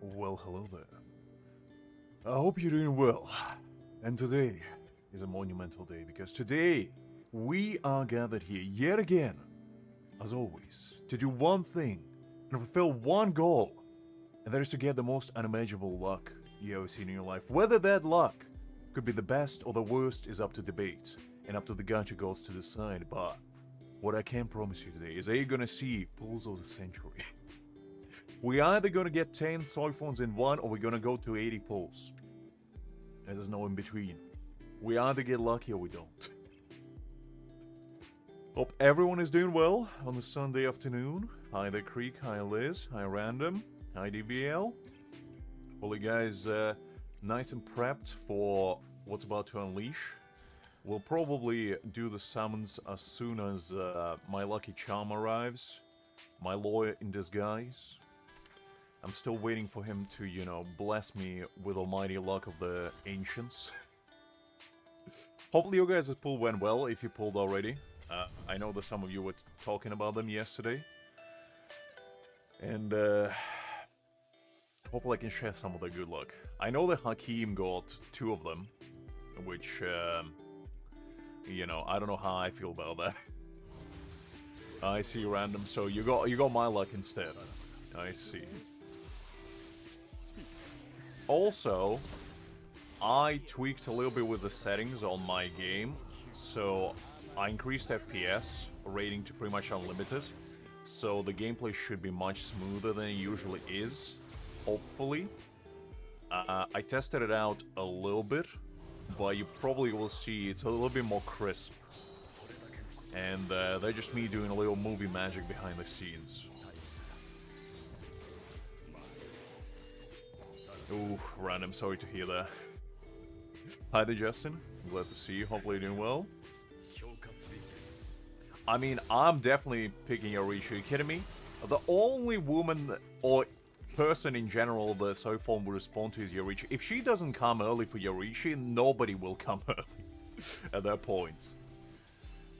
Well, hello there. I hope you're doing well. And today is a monumental day because today we are gathered here yet again, as always, to do one thing and fulfill one goal, and that is to get the most unimaginable luck you ever seen in your life. Whether that luck could be the best or the worst is up to debate and up to the gacha gods to decide, but what I can promise you today is that you're gonna see pulls of the century. We're either gonna get 10 Soifons in one or we're gonna go to 80 pulls. And there's no in between. We either get lucky or we don't. Hope everyone is doing well on the Sunday afternoon. Hi there Creek, hi Liz, hi Random, hi DBL. Well, you guys nice and prepped for what's about to unleash. We'll probably do the summons as soon as my lucky charm arrives. My lawyer in disguise. I'm still waiting for him to, you know, bless me with almighty luck of the ancients. Hopefully you guys' pull went well, if you pulled already. I know that some of you were talking about them yesterday. And, hopefully I can share some of the good luck. I know that Hakim got 2 of them, which, you know, I don't know how I feel about that. I see random, so you got my luck instead. I see. Also, I tweaked a little bit with the settings on my game, so I increased FPS rating to pretty much unlimited, so the gameplay should be much smoother than it usually is, hopefully. I tested it out a little bit, but you probably will see it's a little bit more crisp. And they're just me doing a little movie magic behind the scenes. Ooh, random, sorry to hear that. Hi there, Justin. Glad to see you. Hopefully you're doing well. I mean, I'm definitely picking Yorichi. Are you kidding me? The only woman or person in general that Soifon will respond to is Yorichi. If she doesn't come early for Yorichi, nobody will come early at that point.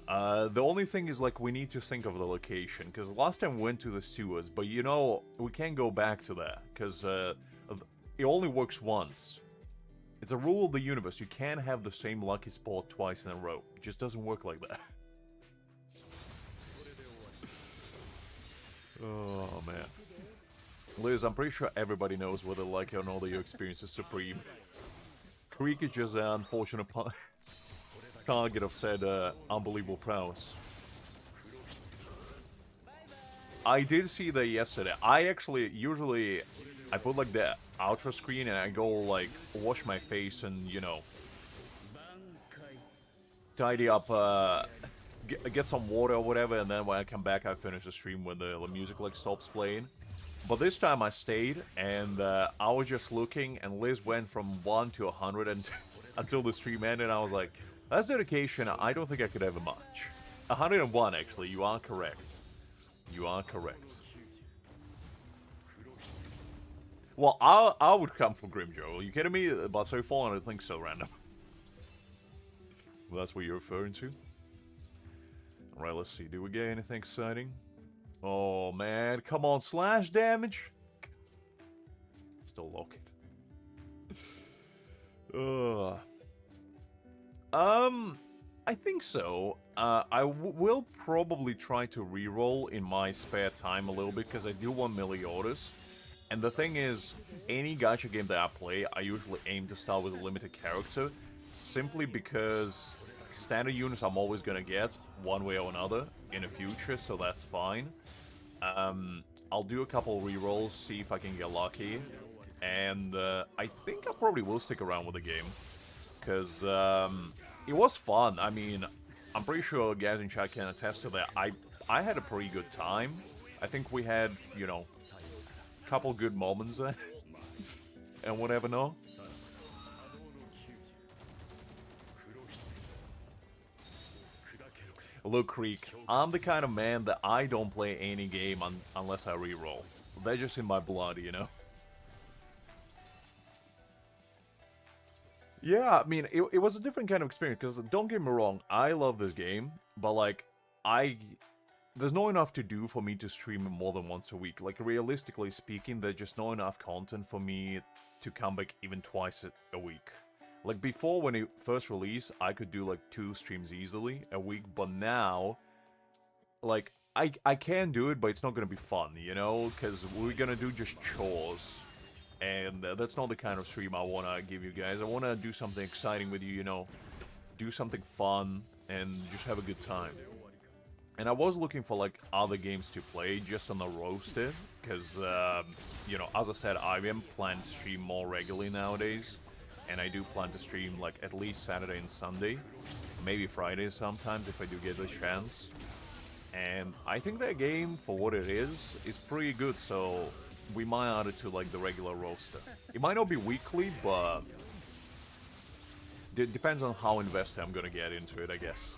The only thing is, like, we need to think of the location, because last time we went to the sewers, but you know, we can't go back to that, because it only works once. It's a rule of the universe, you can't have the same lucky spot twice in a row. It just doesn't work like that. Oh, man. Liz, I'm pretty sure everybody knows whether lucky or not that your experience is supreme. Creek is just an unfortunate target of said unbelievable prowess. I did see that yesterday. I actually, usually, I put like the outro screen and I go like wash my face and, you know, tidy up, get some water or whatever, and then when I come back I finish the stream when the music like stops playing. But this time I stayed and I was just looking and Liz went from 1 to 100 and until the stream ended. And I was like, that's dedication I don't think I could ever match. 101 actually, you are correct. You are correct. Well, I would come for Grimjo. Are you kidding me? But so far, I don't think so, random. Well, that's what you're referring to. Alright, let's see. Do we get anything exciting? Oh, man. Come on, slash damage. Still lock it. I think so. I will probably try to reroll in my spare time a little bit, because I do want Meliodas. And the thing is, any gacha game that I play, I usually aim to start with a limited character, simply because standard units I'm always gonna get, one way or another, in the future, so that's fine. I'll do a couple rerolls, see if I can get lucky, and I think I probably will stick around with the game, because it was fun. I mean, I'm pretty sure guys in chat can attest to that. I had a pretty good time. I think we had, you know, couple good moments there. And whatever, no? Look, Creek, I'm the kind of man that I don't play any game unless I reroll. They're just in my blood, you know? Yeah, I mean, it was a different kind of experience, because don't get me wrong, I love this game, but like, there's not enough to do for me to stream more than once a week. Like, realistically speaking, there's just not enough content for me to come back even twice a week. Like, before, when it first released, I could do, like, 2 streams easily a week, but now, like, I can do it, but it's not gonna be fun, you know? Because we're gonna do just chores, and that's not the kind of stream I wanna give you guys. I wanna do something exciting with you, you know? Do something fun, and just have a good time. And I was looking for, like, other games to play just on the roster, because, you know, as I said, I am planning to stream more regularly nowadays, and I do plan to stream, like, at least Saturday and Sunday, maybe Fridays sometimes if I do get the chance. And I think that game, for what it is pretty good, so we might add it to, like, the regular roster. It might not be weekly, but it depends on how invested I'm gonna get into it, I guess.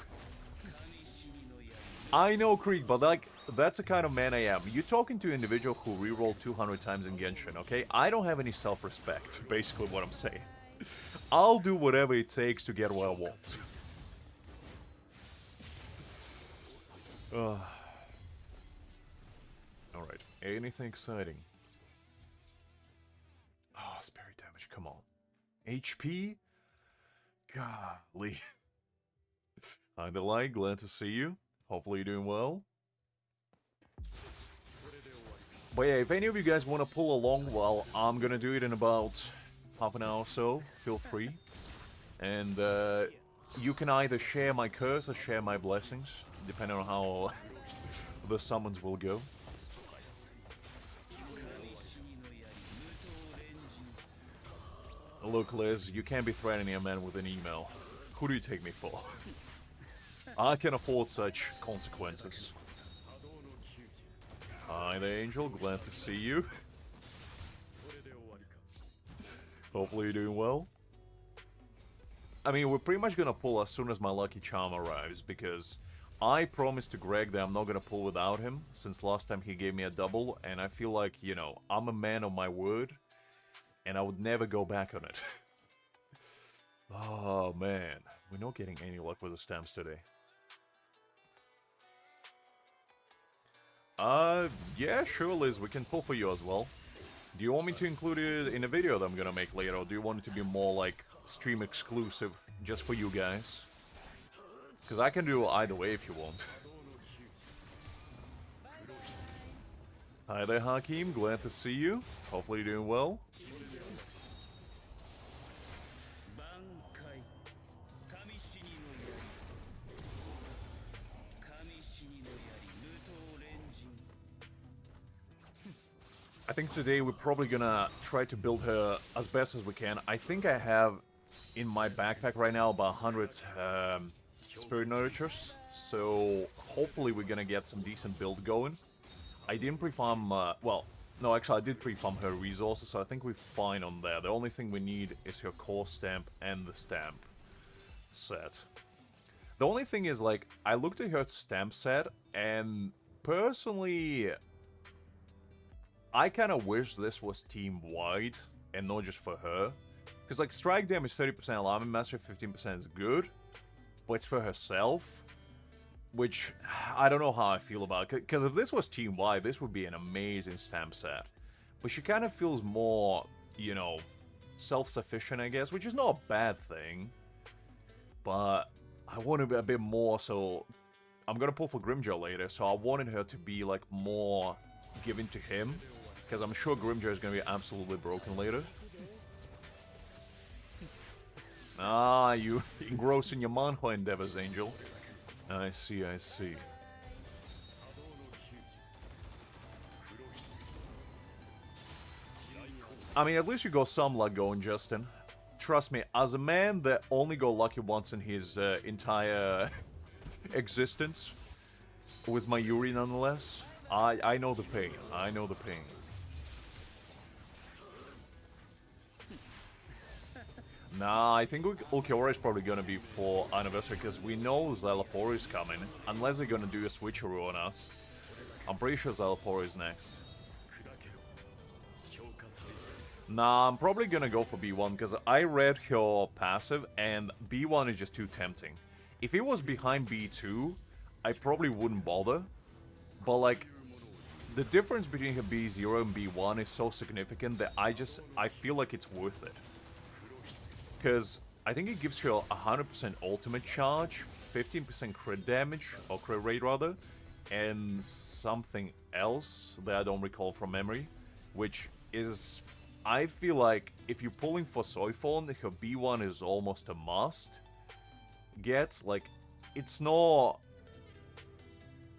I know, Krieg, but, like, that's the kind of man I am. You're talking to an individual who rerolled 200 times in Genshin, okay? I don't have any self-respect, basically what I'm saying. I'll do whatever it takes to get what I want. Alright, anything exciting? Oh, spirit damage, come on. HP? Golly. Hi, Delight, glad to see you. Hopefully you're doing well. But yeah, if any of you guys want to pull along, well, I'm gonna do it in about half an hour or so. Feel free. And you can either share my curse or share my blessings, depending on how the summons will go. Look, Liz, you can't be threatening a man with an email. Who do you take me for? I can afford such consequences. Hi there, Angel. Glad to see you. Hopefully you're doing well. I mean, we're pretty much gonna pull as soon as my lucky charm arrives, because I promised to Greg that I'm not gonna pull without him, since last time he gave me a double, and I feel like, you know, I'm a man of my word, and I would never go back on it. Oh, man. We're not getting any luck with the stamps today. Yeah, sure, Liz, we can pull for you as well. Do you want me to include it in a video that I'm gonna make later, or do you want it to be more, like, stream exclusive, just for you guys? Because I can do either way if you want. Hi there, Hakeem, glad to see you. Hopefully you're doing well. I think today we're probably gonna try to build her as best as we can. I think I have in my backpack right now about 100 spirit nurtures, so hopefully we're gonna get some decent build going. I didn't pre-farm, well, no, actually I did pre-farm her resources, so I think we're fine on there. The only thing we need is her core stamp and the stamp set. The only thing is, like, I looked at her stamp set, and personally, I kind of wish this was team-wide, and not just for her. Because, like, strike damage 30%, alarm mastery 15% is good, but it's for herself, which I don't know how I feel about it. Because if this was team-wide, this would be an amazing stamp set. But she kind of feels more, you know, self-sufficient, I guess, which is not a bad thing. But I want to be a bit more, so I'm going to pull for Grimjaw later, so I wanted her to be, like, more given to him. Because I'm sure Grimjaw is going to be absolutely broken later. Ah, you engrossing your manhwa endeavors, Angel. I see, I see. I mean, at least you got some luck going, Justin. Trust me, as a man that only got lucky once in his entire existence, with Mayuri nonetheless, I know the pain. I know the pain. Nah, I think Ulquiorra is probably gonna be for anniversary, because we know Zalapori is coming, unless they're gonna do a switcheroo on us. I'm pretty sure Zalapori is next. Nah, I'm probably gonna go for B1, because I read her passive, and B1 is just too tempting. If it was behind B2, I probably wouldn't bother, But like, the difference between her B0 and B1 is so significant that I feel like it's worth it. Because I think it gives her 100% ultimate charge, 15% crit damage, or crit rate rather, and something else that I don't recall from memory, which is, I feel like if you're pulling for Soifon, her B1 is almost a must get. Like, it's not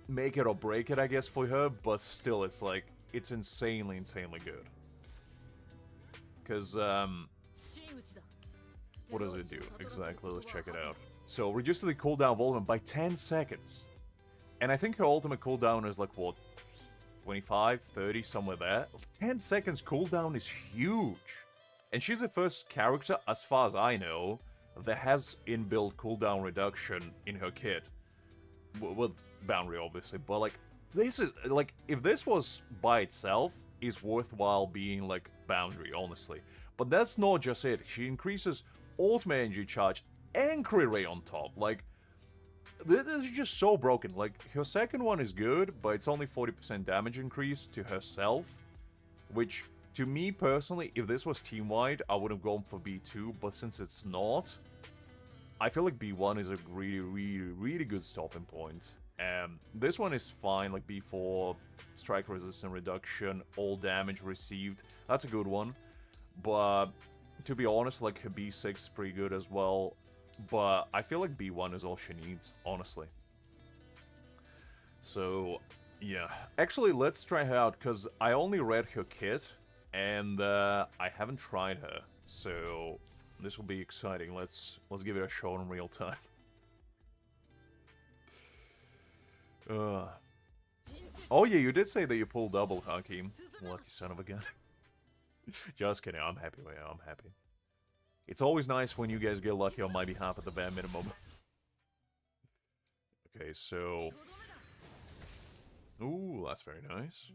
make it or break it, I guess, for her, but still, it's like, it's insanely, insanely good. Because, what does it do? Exactly, let's check it out. So, reduces the cooldown volume by 10 seconds. And I think her ultimate cooldown is like, what, 25, 30, somewhere there? 10 seconds cooldown is huge. And she's the first character, as far as I know, that has inbuilt cooldown reduction in her kit. With Boundary, obviously, but like, this is, like, if this was by itself, is worthwhile being, like, Boundary, honestly. But that's not just it. She increases ultimate energy charge and crit rate on top. Like, this is just so broken. Like, her second one is good, but it's only 40% damage increase to herself, which, to me personally, if this was team-wide, I would have gone for B2, but since it's not, I feel like B1 is a really, really, really good stopping point. This one is fine, like B4, strike resistance reduction, all damage received. That's a good one. But to be honest, like her B6 is pretty good as well. But I feel like B1 is all she needs, honestly. So, yeah. Actually, let's try her out, because I only read her kit, and I haven't tried her. So, this will be exciting. Let's give it a shot in real time. Oh yeah, you did say that you pulled double, Hakim. Lucky son of a gun. Just kidding, I'm happy, man. I'm happy. It's always nice when you guys get lucky on my behalf at the bare minimum. Okay, so... Ooh, that's very nice.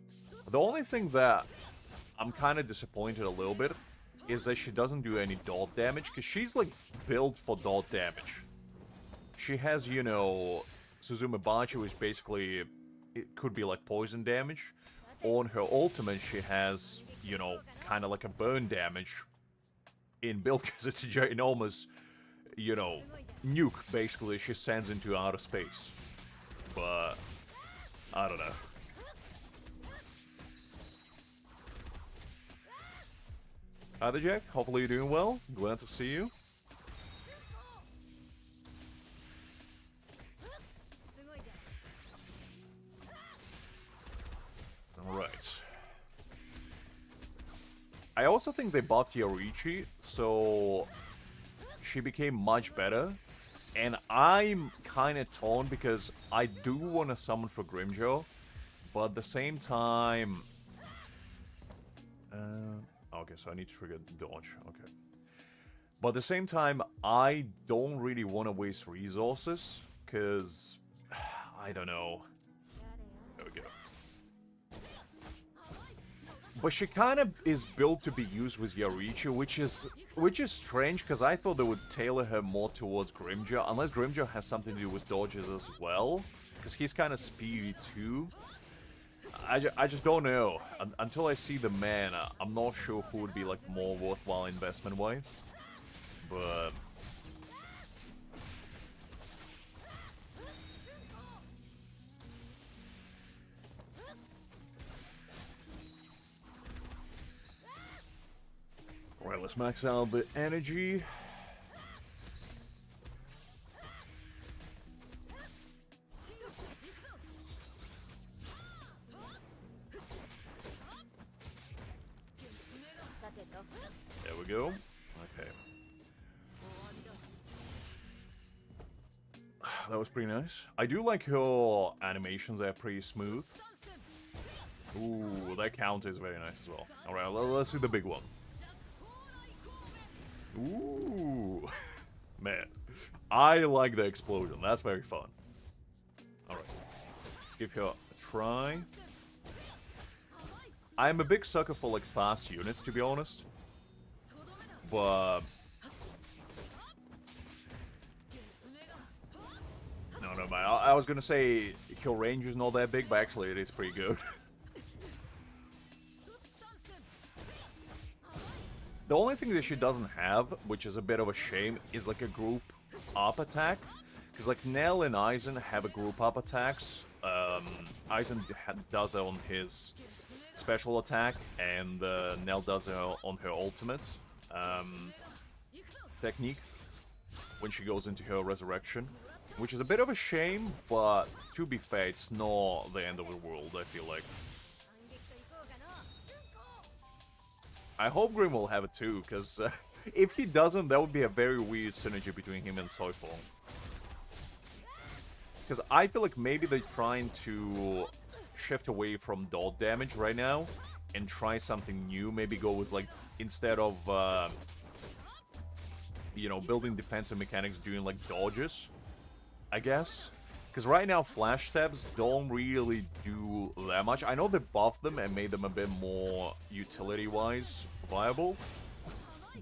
The only thing that I'm kind of disappointed a little bit is that she doesn't do any dot damage, because she's, like, built for dot damage. She has, you know, Suzume Bachi, which basically, it could be, like, poison damage. On her ultimate, she has, you know, kind of like a burn damage in build, because it's a ginormous, you know, nuke, basically, she sends into outer space. But, I don't know. Hi there, Jack. Hopefully you're doing well. Glad to see you. Alright. I also think they buffed Yoruichi, so she became much better. And I'm kind of torn because I do want to summon for Grimmjow, but at the same time... okay, so I need to trigger dodge, okay. But at the same time, I don't really want to waste resources, because... I don't know. There we go. But she kind of is built to be used with Yoruichi, which is strange, because I thought they would tailor her more towards Grimmjow, unless Grimmjow has something to do with dodges as well, because he's kind of speedy too. I just don't know. Until I see the man, I'm not sure who would be like more worthwhile investment-wise. But... Alright, let's max out the energy. There we go. Okay. That was pretty nice. I do like her animations, they're pretty smooth. Ooh, that counter is very nice as well. Alright, let's do the big one. Ooh. Man. I like the explosion. That's very fun. Alright. Let's give her a try. I'm a big sucker for, like, fast units, to be honest. But... No, never mind. I was gonna say her range is not that big, but actually it is pretty good. The only thing that she doesn't have, which is a bit of a shame, is like a group up attack. Because like Nell and Aizen have a group up attacks. Aizen does it on his special attack, and Nell does it on her ultimate technique when she goes into her resurrection. Which is a bit of a shame, but to be fair, it's not the end of the world, I feel like. I hope Grim will have it too, because if he doesn't, that would be a very weird synergy between him and Soifon. Because I feel like maybe they're trying to shift away from dot damage right now and try something new. Maybe go with, like, instead of, you know, building defensive mechanics, doing, like, dodges, I guess. Because right now, flash stabs don't really do that much. I know they buffed them and made them a bit more utility-wise viable,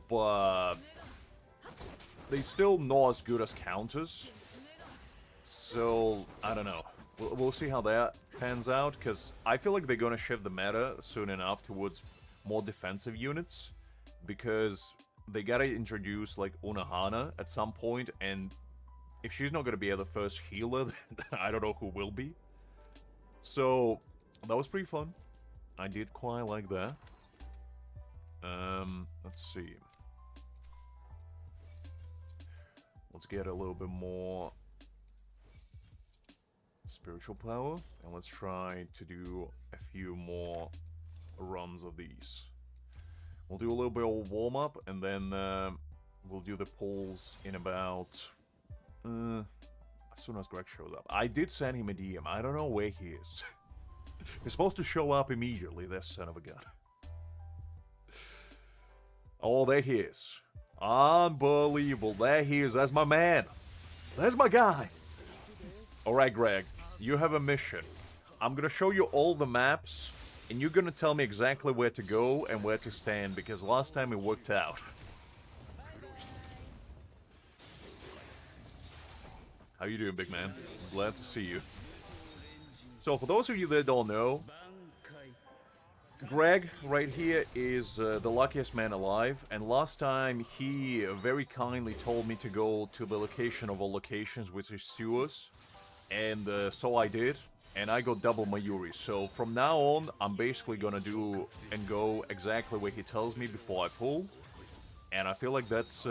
but they still not as good as counters. So, I don't know. We'll see how that pans out, because I feel like they're going to shift the meta soon enough towards more defensive units, because they gotta introduce, like, Unohana at some point, and if she's not gonna be the first healer, then I don't know who will be. So, that was pretty fun. I did quite like that. Let's see. Let's get a little bit more spiritual power, and let's try to do a few more runs of these. We'll do a little bit of warm-up, and then we'll do the pulls in about... as soon as Greg shows up. I did send him a DM. I don't know where he is. He's supposed to show up immediately, this son of a gun. Oh, there he is. Unbelievable. There he is. That's my man. That's my guy. Alright, Greg. You have a mission. I'm gonna show you all the maps, and you're gonna tell me exactly where to go and where to stand, because last time it worked out. How you doing, big man? Glad to see you. So, for those of you that don't know, Greg, right here, is the luckiest man alive, and last time he very kindly told me to go to the location of all locations, which is sewers, and so I did, and I got double Mayuri. So, from now on, I'm basically gonna do and go exactly where he tells me before I pull, and I feel like that's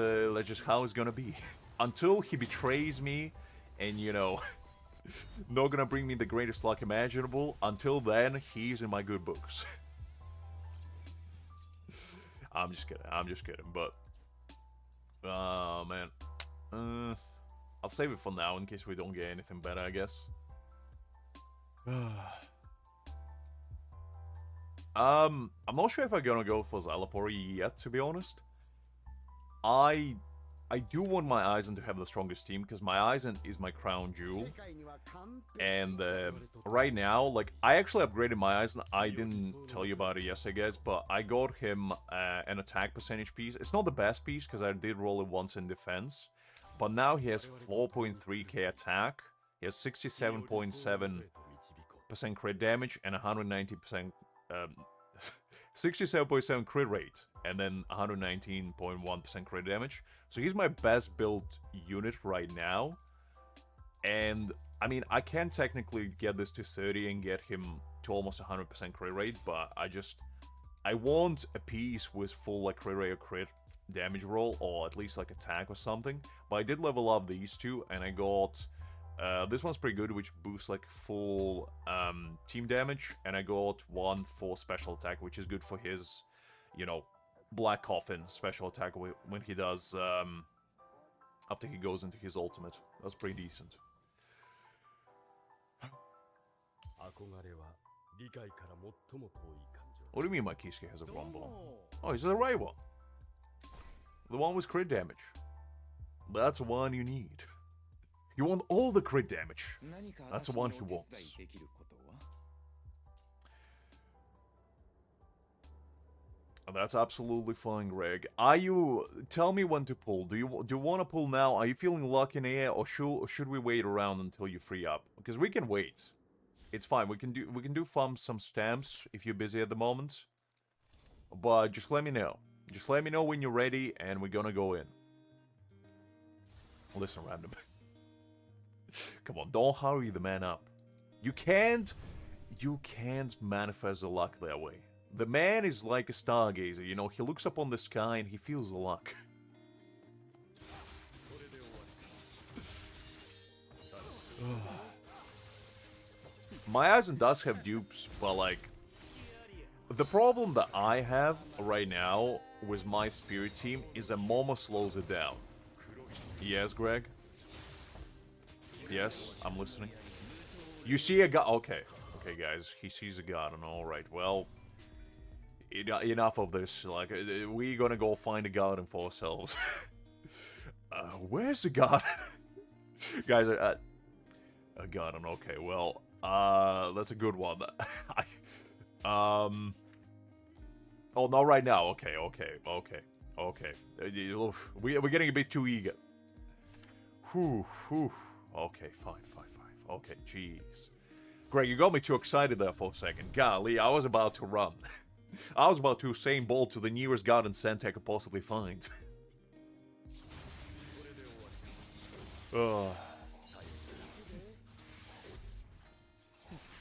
just how it's gonna be. Until he betrays me, and, you know, not gonna bring me the greatest luck imaginable. Until then, he's in my good books. I'm just kidding, but... oh, man. I'll save it for now, in case we don't get anything better, I guess. I'm not sure if I'm gonna go for Zalapori yet, to be honest. I do want my Aizen to have the strongest team, because my Aizen is my crown jewel. And right now, like, I actually upgraded my Aizen. I didn't tell you about it yesterday, guys, but I got him an attack percentage piece. It's not the best piece, because I did roll it once in defense. But now he has 4.3k attack, he has 67.7% crit damage, and 190%... 67.7 crit rate, and then 119.1% crit damage. So he's my best built unit right now. And, I mean, I can technically get this to 30 and get him to almost 100% crit rate, but I want a piece with full, like, crit rate or crit damage roll, or at least, like, attack or something. But I did level up these two, and I got... this one's pretty good, which boosts, like, full team damage, and I got one for special attack, which is good for his, you know, Black Coffin special attack when he does, after he goes into his ultimate. That's pretty decent. What do you mean my Kisuke has a rumble? Oh, he's the right one. The one with crit damage. That's the one you need. You want all the crit damage. That's the one he wants. That's absolutely fine, Greg. Are you... Tell me when to pull. Do you want to pull now? Are you feeling lucky in the air, or should we wait around until you free up? Because we can wait. It's fine. We can do some stamps if you're busy at the moment. But just let me know. Just let me know when you're ready, and we're gonna go in. Listen, random. Come on, don't hurry the man up. You can't manifest the luck that way. The man is like a stargazer, you know, he looks up on the sky and he feels the luck. My Aizen does have dupes, but like... The problem that I have right now with my spirit team is that Momo slows it down. Yes, Greg? Yes, I'm listening. You see a god... Okay. Okay, guys, he sees a garden. Alright, well... Enough of this. Like, we're gonna go find a garden for ourselves. Where's the garden? Guys, a garden. Okay, well, that's a good one. Oh, not right now. Okay. We're getting a bit too eager. Whew. Okay, fine. Okay, jeez. Greg, you got me too excited there for a second. Golly, I was about to run. I was about to Usain Bolt to the nearest garden center I could possibly find.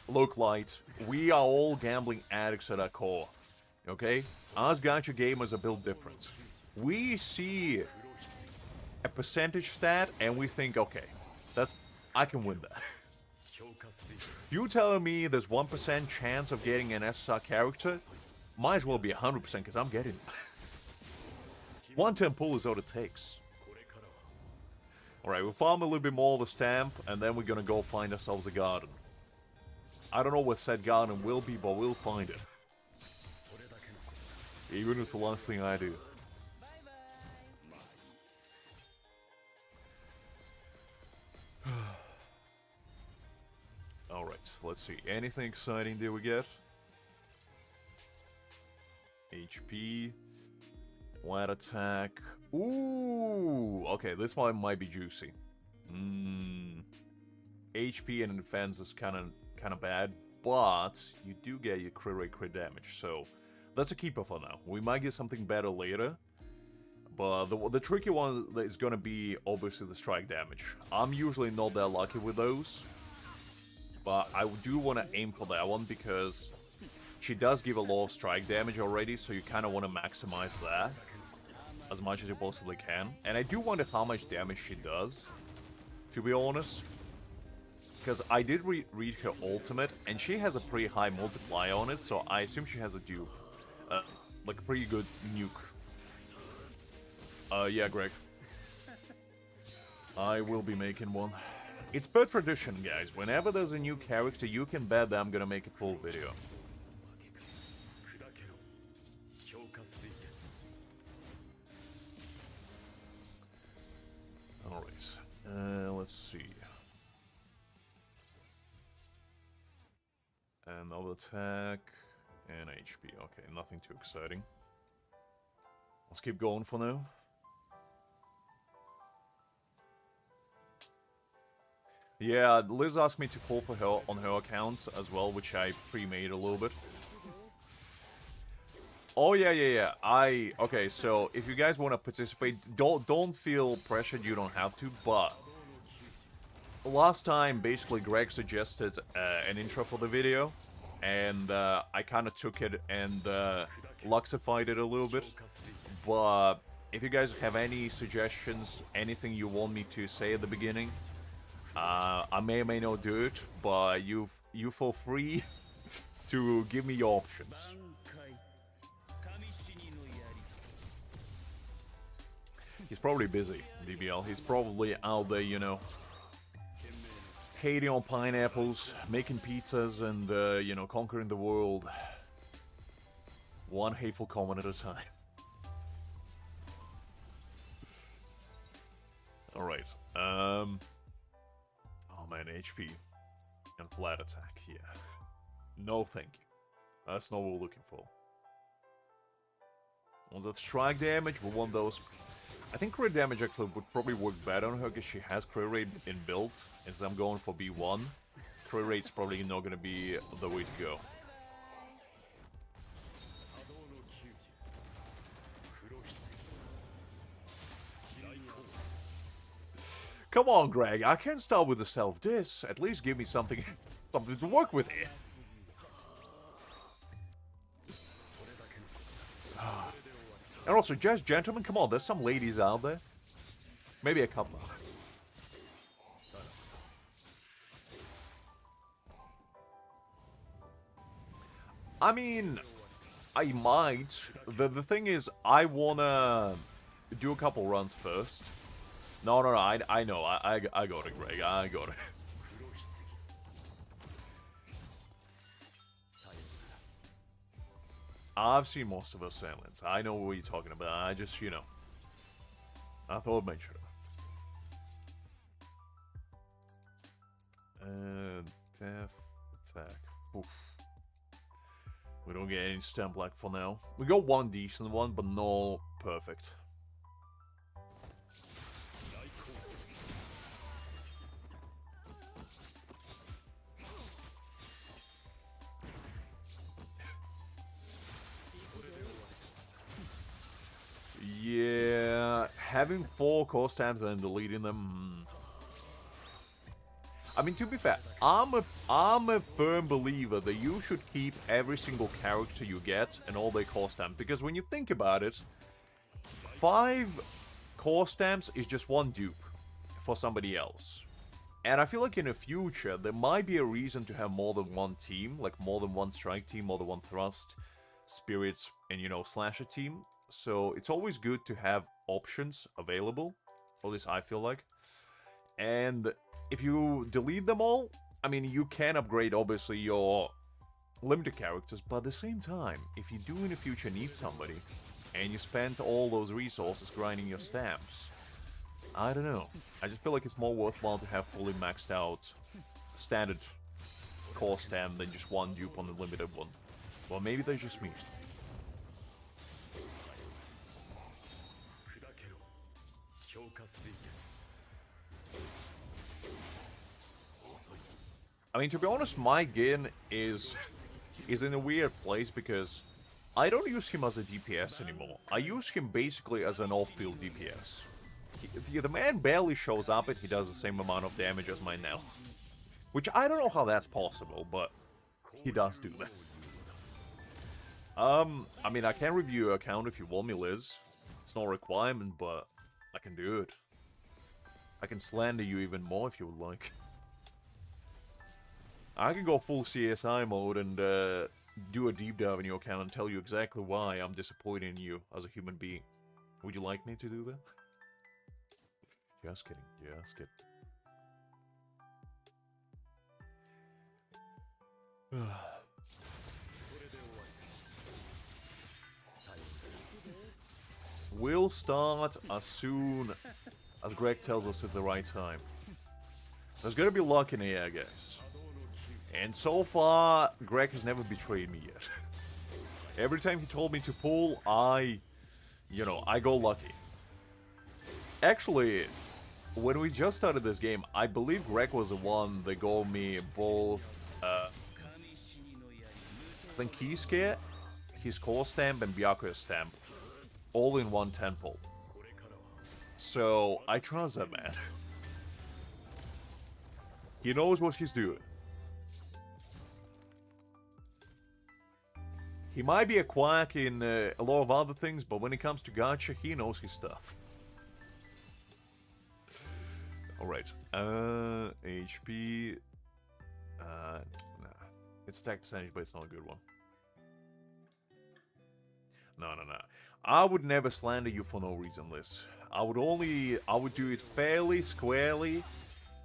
Look, Light, we are all gambling addicts at our core. Okay? Us gacha gamers are built different. We see a percentage stat and we think, okay, I can win that. You telling me there's 1% chance of getting an SSR character? Might as well be 100% because I'm getting it. 110 pull is all it takes. Alright, we'll farm a little bit more of the stamp, and then we're gonna go find ourselves a garden. I don't know what said garden will be, but we'll find it. Even if it's the last thing I do. Alright, let's see. Anything exciting did we get? HP. Flat attack. Ooh! Okay, this one might be juicy. HP and defense is kind of bad, but you do get your crit rate, crit damage, so that's a keeper for now. We might get something better later, but the tricky one is gonna be obviously the strike damage. I'm usually not that lucky with those, but I do want to aim for that one because she does give a lot of strike damage already, so you kind of want to maximize that as much as you possibly can. And I do wonder how much damage she does, to be honest. Because I did read her ultimate, and she has a pretty high multiplier on it, so I assume she has a dupe. Like a pretty good nuke. Yeah, Greg. I will be making one. It's per tradition, guys. Whenever there's a new character, you can bet that I'm gonna make a full video. Alright. Let's see. Another attack. And HP. Okay, nothing too exciting. Let's keep going for now. Yeah, Liz asked me to pull for her on her account as well, which I pre-made a little bit. Oh yeah. Okay, so if you guys want to participate, don't feel pressured. You don't have to. But last time, basically, Greg suggested an intro for the video, and I kind of took it and luxified it a little bit. But if you guys have any suggestions, anything you want me to say at the beginning, I may or may not do it, but you feel free to give me your options. He's probably busy, DBL. He's probably out there, you know, hating on pineapples, making pizzas, and, you know, conquering the world. One hateful comment at a time. Alright, oh man, HP and flat attack, yeah. No thank you. That's not what we're looking for. Ones that strike damage, we want those. I think crit damage actually would probably work better on her because she has crit rate inbuilt. And so I'm going for B1. Crit rate's probably not going to be the way to go. Come on, Greg, I can't start with the self-diss. At least give me something something to work with here. And also, just gentlemen, come on, there's some ladies out there. Maybe a couple. I mean, I might. The thing is, I wanna do a couple runs first. No, I know. I got it, Greg. I got it. I've seen most of her assailants. I know what you're talking about. I just, you know. I thought I'd mention it. Death attack. Oof. We don't get any stamp black for now. We got one decent one, but no perfect. Yeah, having 4 core stamps and then deleting them. I mean, to be fair, I'm a firm believer that you should keep every single character you get and all their core stamps, because when you think about it, 5 core stamps is just one dupe for somebody else. And I feel like in the future, there might be a reason to have more than one team, like more than one strike team, more than one thrust, spirits, and, you know, slasher team. So it's always good to have options available, at least I feel like. And if you delete them all, I mean, you can upgrade, obviously, your limited characters, but at the same time, if you do in the future need somebody, and you spend all those resources grinding your stamps, I don't know. I just feel like it's more worthwhile to have fully maxed out standard core stamp than just one dupe on the limited one. Well, maybe that's just me. I mean, to be honest, my Gin is in a weird place because I don't use him as a DPS anymore. I use him basically as an off-field DPS. The man barely shows up and he does the same amount of damage as mine now. Which I don't know how that's possible, but he does do that. I mean, I can review your account if you want me, Liz. It's not a requirement, but I can do it. I can slander you even more if you would like. I can go full CSI mode and do a deep dive in your account and tell you exactly why I'm disappointed in you as a human being. Would you like me to do that? Just kidding, just kidding. We'll start as soon as Greg tells us at the right time. There's gonna be luck in here, I guess. And so far, Greg has never betrayed me yet. Every time he told me to pull, I go lucky. Actually, when we just started this game, I believe Greg was the one that got me both, I think Key Scare, his core stamp, and Byakuya stamp, all in one temple. So, I trust that man. He knows what he's doing. He might be a quack in a lot of other things, but when it comes to gacha, he knows his stuff. Alright. HP. Nah. It's attack percentage, but it's not a good one. No. I would never slander you for no reason, Liz. I would do it fairly, squarely,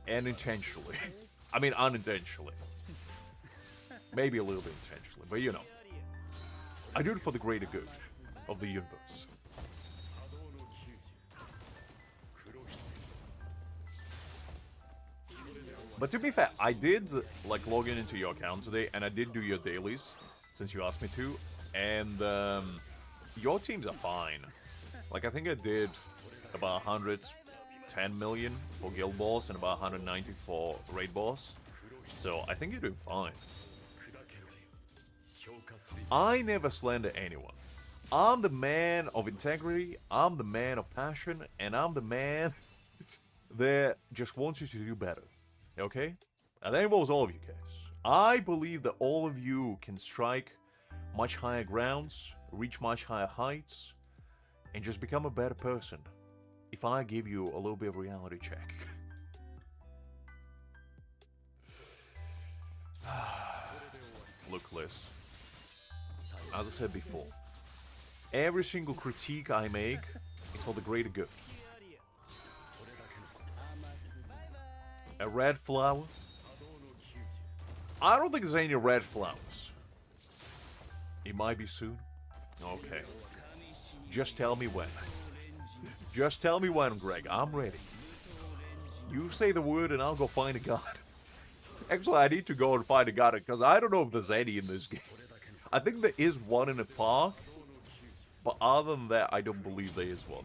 and intentionally. I mean, unintentionally. Maybe a little bit intentionally, but you know. I do it for the greater good of the universe. But to be fair, I did like log into your account today, and I did do your dailies, since you asked me to, and your teams are fine. Like, I think I did about 110 million for guild boss and about 190 for raid boss. So, I think you're doing fine. I never slander anyone. I'm the man of integrity, I'm the man of passion, and I'm the man that just wants you to do better. Okay? And that involves all of you guys. I believe that all of you can strike much higher grounds, reach much higher heights, and just become a better person if I give you a little bit of reality check. Look, Liz. As I said before, every single critique I make is for the greater good. A red flower? I don't think there's any red flowers. It might be soon. Okay. Just tell me when. Just tell me when, Greg. I'm ready. You say the word and I'll go find a god. Actually, I need to go and find a god because I don't know if there's any in this game. I think there is one in a park, but other than that, I don't believe there is one.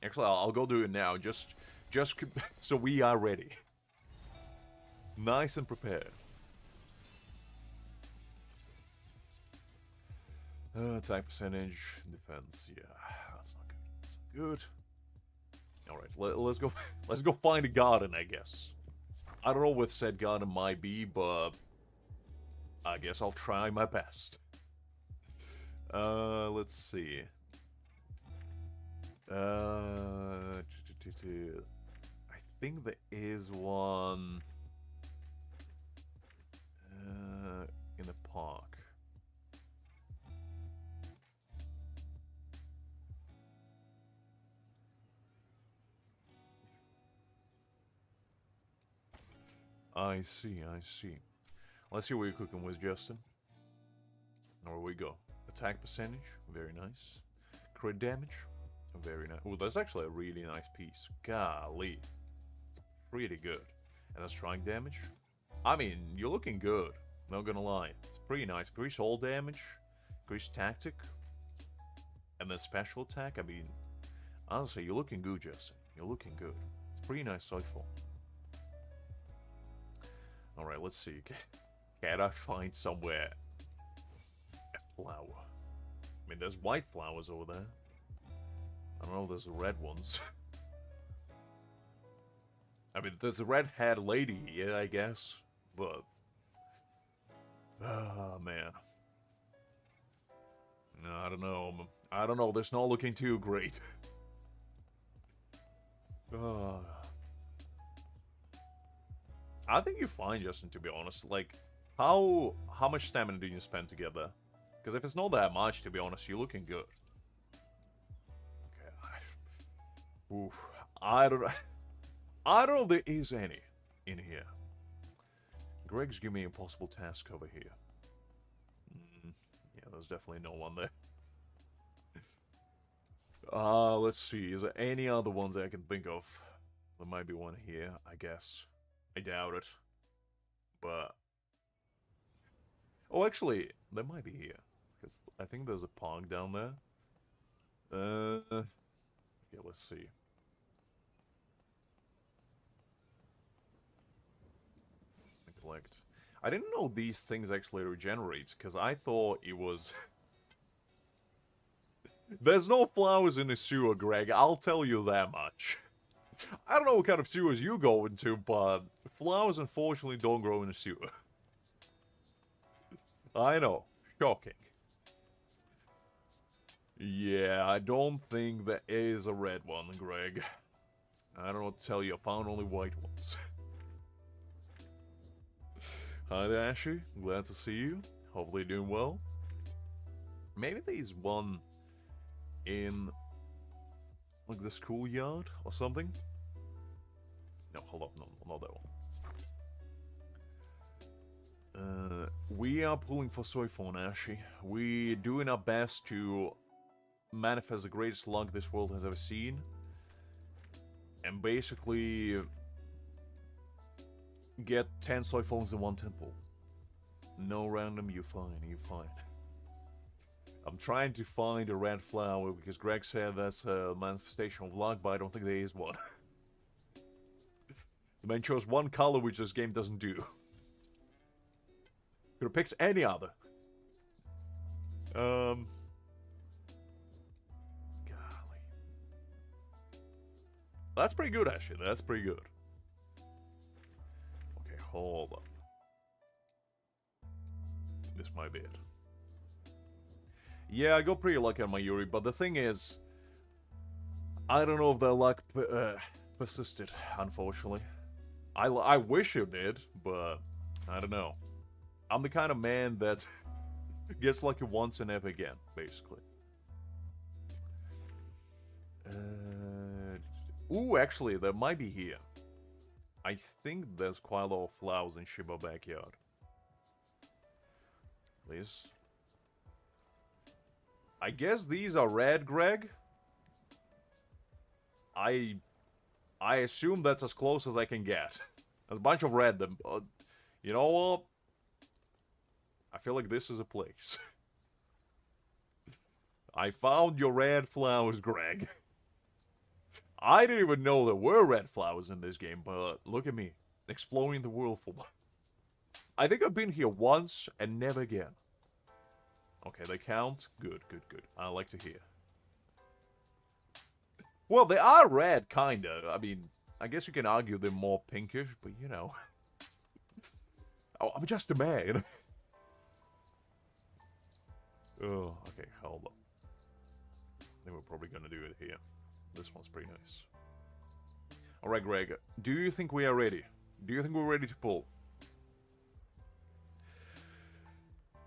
Actually, I'll go do it now, just so we are ready. Nice and prepared. Attack percentage, defense, yeah, that's not good. That's not good. All right, let's go. Let's go find a garden, I guess. I don't know what said garden might be, but I guess I'll try my best. Let's see. I think there is one in the park. I see, I see. Let's see what you're cooking with, Justin. There we go. Attack percentage, very nice. Crit damage, very nice. Oh, that's actually a really nice piece. Golly. It's pretty good. And that's strike damage. I mean, you're looking good. Not gonna lie. It's pretty nice. Increase all damage. Increase tactic. And then special attack. I mean, honestly, you're looking good, Justin. You're looking good. It's pretty nice Soifon. Alright, let's see. Can I find somewhere a flower? I mean, there's white flowers over there. I don't know if there's red ones. I mean, there's a red-haired lady here, I guess. But... oh, man. No, I don't know. I don't know. This not looking too great. I think you're fine, Justin, to be honest. Like, how much stamina do you spend together? Because if it's not that much, to be honest, you're looking good. Okay. Oof. I don't know if there is any in here. Greg's giving me an impossible task over here. Yeah, there's definitely no one there. Let's see. Is there any other ones I can think of? There might be one here, I guess. I doubt it. But... oh, actually, there might be here. Because I think there's a pond down there. Okay, let's see. Neglect. I didn't know these things actually regenerate, because I thought it was... There's no flowers in the sewer, Greg, I'll tell you that much. I don't know what kind of sewers you go into, but flowers unfortunately don't grow in a sewer. I know. Shocking. Yeah, I don't think there is a red one, Greg. I don't know what to tell you, I found only white ones. Hi there, Ashy. Glad to see you. Hopefully you're doing well. Maybe there's one in... like the schoolyard or something? No, hold up, no, not that one. We are pulling for Soifon, Ashy. We're doing our best to manifest the greatest luck this world has ever seen. And basically... get 10 Soifons in one temple. No random, you're fine, you're fine. I'm trying to find a red flower because Greg said that's a manifestation of luck, but I don't think there is one. The man chose one color which this game doesn't do. Could have picked any other. Golly. That's pretty good, actually. That's pretty good. Okay, hold up. This might be it. Yeah, I got pretty lucky on Mayuri, but the thing is, I don't know if the luck persisted, unfortunately. I wish it did, but I don't know. I'm the kind of man that gets lucky once and never again, basically. Ooh, actually, there might be here. I think there's quite a lot of flowers in Shiba backyard. Please. I guess these are red, Greg? I assume that's as close as I can get. There's a bunch of red. You know what? I feel like this is a place. I found your red flowers, Greg. I didn't even know there were red flowers in this game, but look at me. Exploring the world for once. I think I've been here once and never again. Okay, they count. Good, good, good. I like to hear. Well, they are red, kinda. I mean, I guess you can argue they're more pinkish, but you know. Oh, I'm just a man. Oh, okay, hold up. I think we're probably gonna do it here. This one's pretty nice. Alright, Greg, do you think we are ready? Do you think we're ready to pull?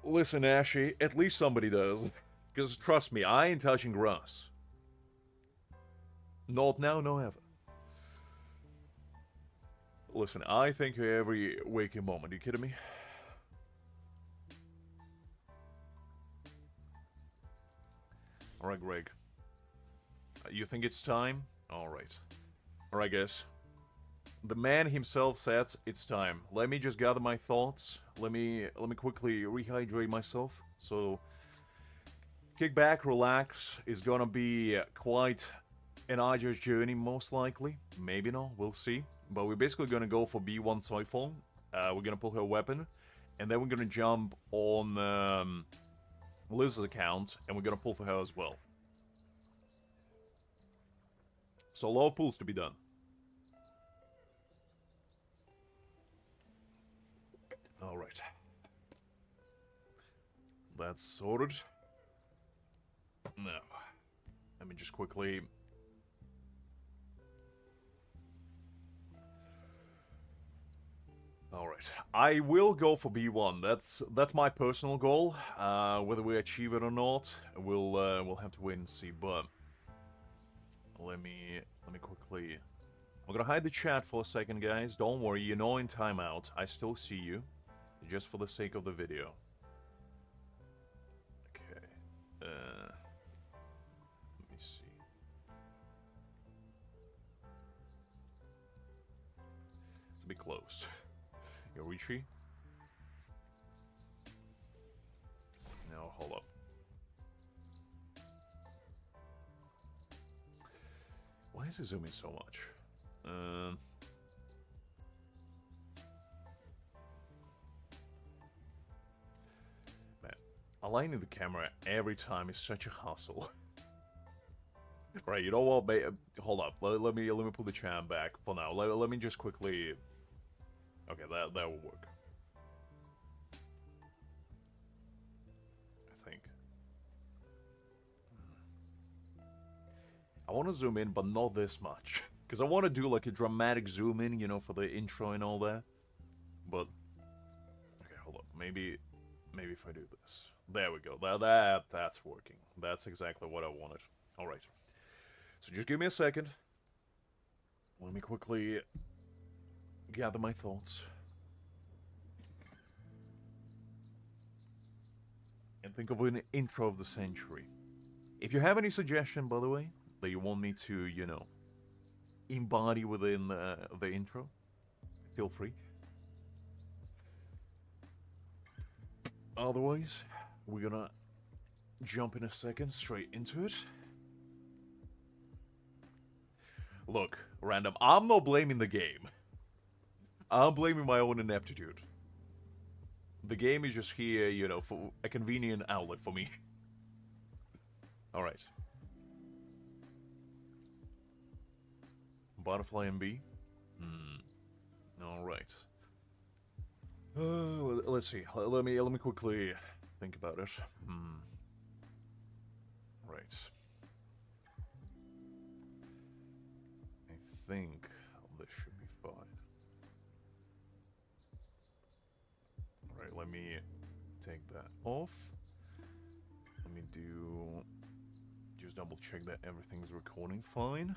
Listen, Ashy, at least somebody does. Because trust me, I ain't touching grass. Not now, no ever. Listen, I thank you every waking moment. Are you kidding me? Alright, Greg. You think it's time? Alright. Alright, guys. The man himself said it's time. Let me just gather my thoughts. Let me quickly rehydrate myself. So, kick back, relax. It's gonna be quite an arduous journey, most likely. Maybe not, we'll see. But we're basically gonna go for B1 Soifon. We're gonna pull her weapon. And then we're gonna jump on Liz's account. And we're gonna pull for her as well. So a lot of pulls to be done. Alright. That's sorted. Now, let me just quickly... Alright, I will go for B1. That's my personal goal. Whether we achieve it or not, we'll have to wait and see. But let me quickly. I'm gonna hide the chat for a second, guys. Don't worry, you know in timeout I still see you, just for the sake of the video. Okay. Let me see. It's a bit close. Yorichi? No, hold up. Why is it zooming so much? Man, aligning the camera every time is such a hassle. Right, you know what? Hold up. Let me pull the chat back for now. Let me just quickly. Okay, that will work. I think. I want to zoom in, but not this much. Because I want to do like a dramatic zoom in, you know, for the intro and all that. But, okay, hold up. Maybe if I do this. There we go. That's working. That's exactly what I wanted. Alright. So just give me a second. Let me quickly gather my thoughts. And think of an intro of the century. If you have any suggestion, by the way, that you want me to, you know, embody within the intro, feel free. Otherwise, we're gonna jump in a second straight into it. Look, random, I'm not blaming the game. I'm blaming my own ineptitude. The game is just here, you know, for a convenient outlet for me. Alright. Butterfly and bee? Alright. Let's see. Let me quickly think about it. Right. I think this should be fine. Alright, let me take that off. Let me just double check that everything's recording fine.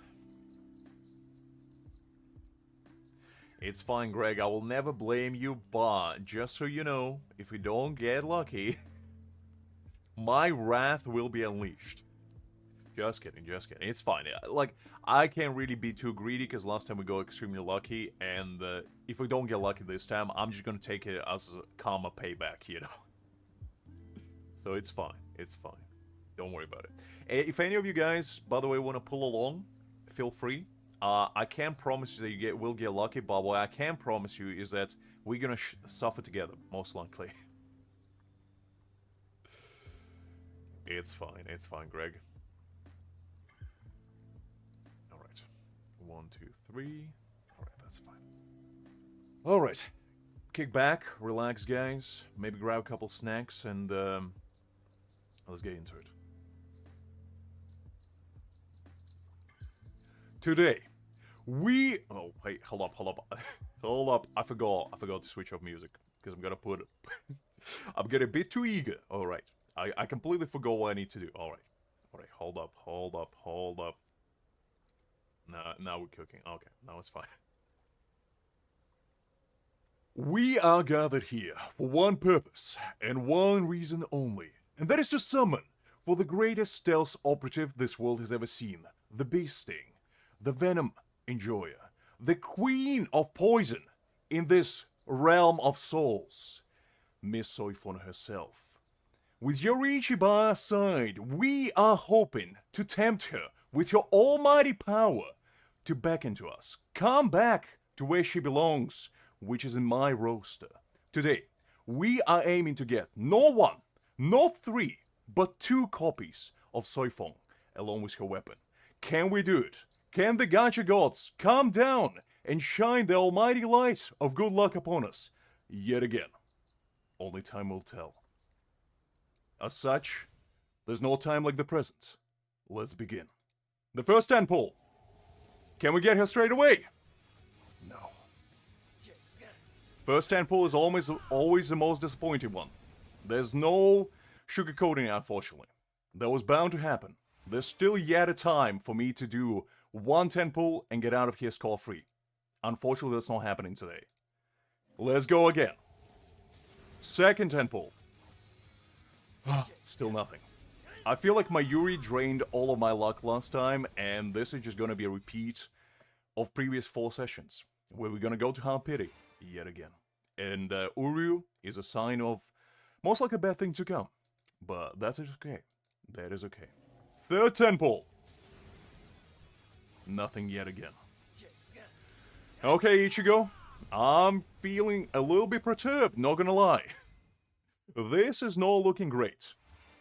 It's fine, Greg, I will never blame you, but just so you know, if we don't get lucky, my wrath will be unleashed. Just kidding, just kidding. It's fine. Like, I can't really be too greedy, because last time we got extremely lucky, and if we don't get lucky this time, I'm just gonna take it as a karma payback, you know? So it's fine. It's fine. Don't worry about it. If any of you guys, by the way, want to pull along, feel free. I can't promise you that you will get lucky, but what I can promise you is that we're gonna suffer together, most likely. It's fine, Greg. Alright. 1, 2, 3. Alright, that's fine. Alright. Kick back, relax, guys. Maybe grab a couple snacks, and let's get into it. Today, oh, wait, hold up. Hold up, I forgot to switch off music. Because I'm gonna put... I'm getting a bit too eager. Alright. I completely forgot what I need to do. Alright. Hold up. Now we're cooking. Okay, now it's fine. We are gathered here for one purpose, and one reason only. And that is to summon for the greatest stealth operative this world has ever seen. The bee sting. The venom enjoyer. The queen of poison in this realm of souls. Miss Soifon herself. With Yoriichi by our side, we are hoping to tempt her with your almighty power to beckon to us. Come back to where she belongs, which is in my roster. Today, we are aiming to get not 1, not 3, but 2 copies of Soifon, along with her weapon. Can we do it? Can the gacha gods come down and shine the almighty light of good luck upon us yet again? Only time will tell. As such, there's no time like the present. Let's begin. The first 10 pull. Can we get her straight away? No. First 10 pull is always the most disappointing one. There's no sugarcoating, unfortunately. That was bound to happen. There's still yet a time for me to do 1 10 pull and get out of here score-free. Unfortunately, that's not happening today. Let's go again. Second 10 pull. Still nothing. I feel like Mayuri drained all of my luck last time, and this is just gonna be a repeat of previous 4 sessions, where we're gonna go to Hard Pity yet again. And Uryu is a sign of most like a bad thing to come. But that's okay. That is okay. Third 10 pull. Nothing yet again. Okay, Ichigo. I'm feeling a little bit perturbed, not gonna lie. This is not looking great.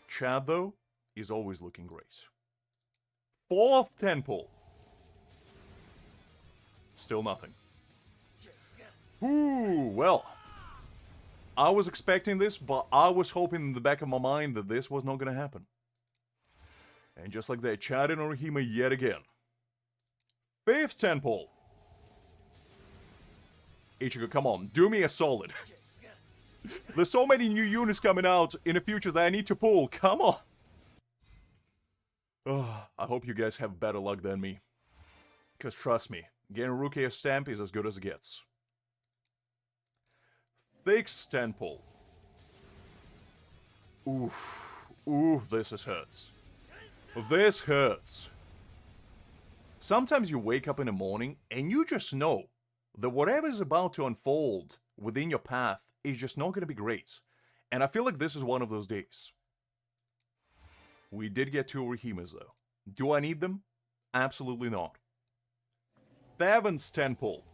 Chad, though, is always looking great. Fourth 10 pull. Still nothing. Ooh, well. I was expecting this, but I was hoping in the back of my mind that this was not gonna happen. And just like that, Chad and Orihime yet again. Fifth 10 pull. Ichigo, come on, do me a solid. There's so many new units coming out in the future that I need to pull. Come on. Oh, I hope you guys have better luck than me. Because trust me, getting Rukia stamp is as good as it gets. Sixth 10 pull. Ooh, this hurts. This hurts. Sometimes you wake up in the morning and you just know that whatever is about to unfold within your path is just not going to be great. And I feel like this is one of those days. We did get 2 Orihimes though. Do I need them? Absolutely not. Thaven's 10 pull.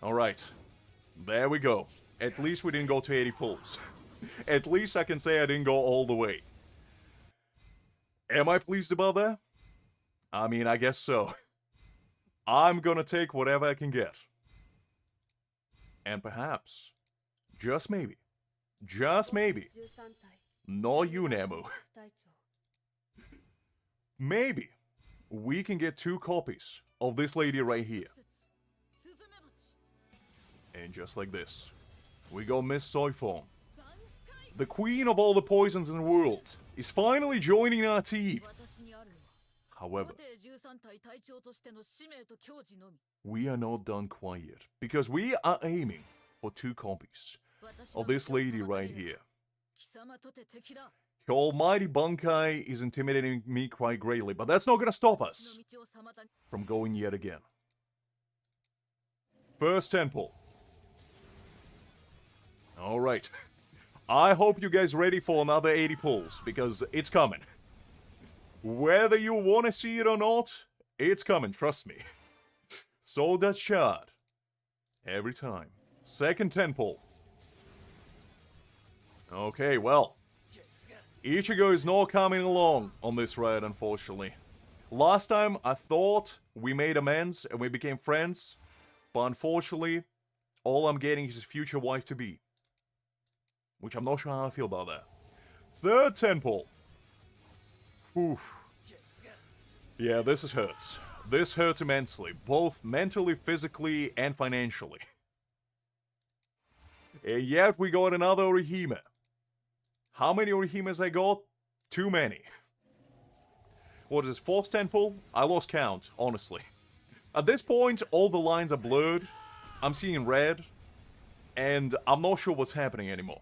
Alright. There we go. At least we didn't go to 80 pulls. At least I can say I didn't go all the way. Am I pleased about that? I mean, I guess so. I'm gonna take whatever I can get. And perhaps, just maybe, no Yunemu. Maybe we can get 2 copies of this lady right here. And just like this, we go Miss Soifon. The queen of all the poisons in the world is finally joining our team. However, we are not done quite yet, because we are aiming for 2 copies of this lady right here. Her almighty bankai is intimidating me quite greatly, but that's not gonna stop us from going yet again. First 10 pull. Alright. I hope you guys ready for another 80 pulls, because it's coming. Whether you want to see it or not, it's coming, trust me. So does Chad. Every time. Second 10 pull. Okay, well. Ichigo is not coming along on this ride, unfortunately. Last time, I thought we made amends and we became friends. But unfortunately, all I'm getting is his future wife-to-be. Which I'm not sure how I feel about that. Third 10 pull. Oof. Yeah, this hurts. This hurts immensely, both mentally, physically, and financially. And yet we got another Orihime. How many Orihimes I got? Too many. What is this, fourth 10 pull? I lost count, honestly. At this point, all the lines are blurred. I'm seeing red. And I'm not sure what's happening anymore.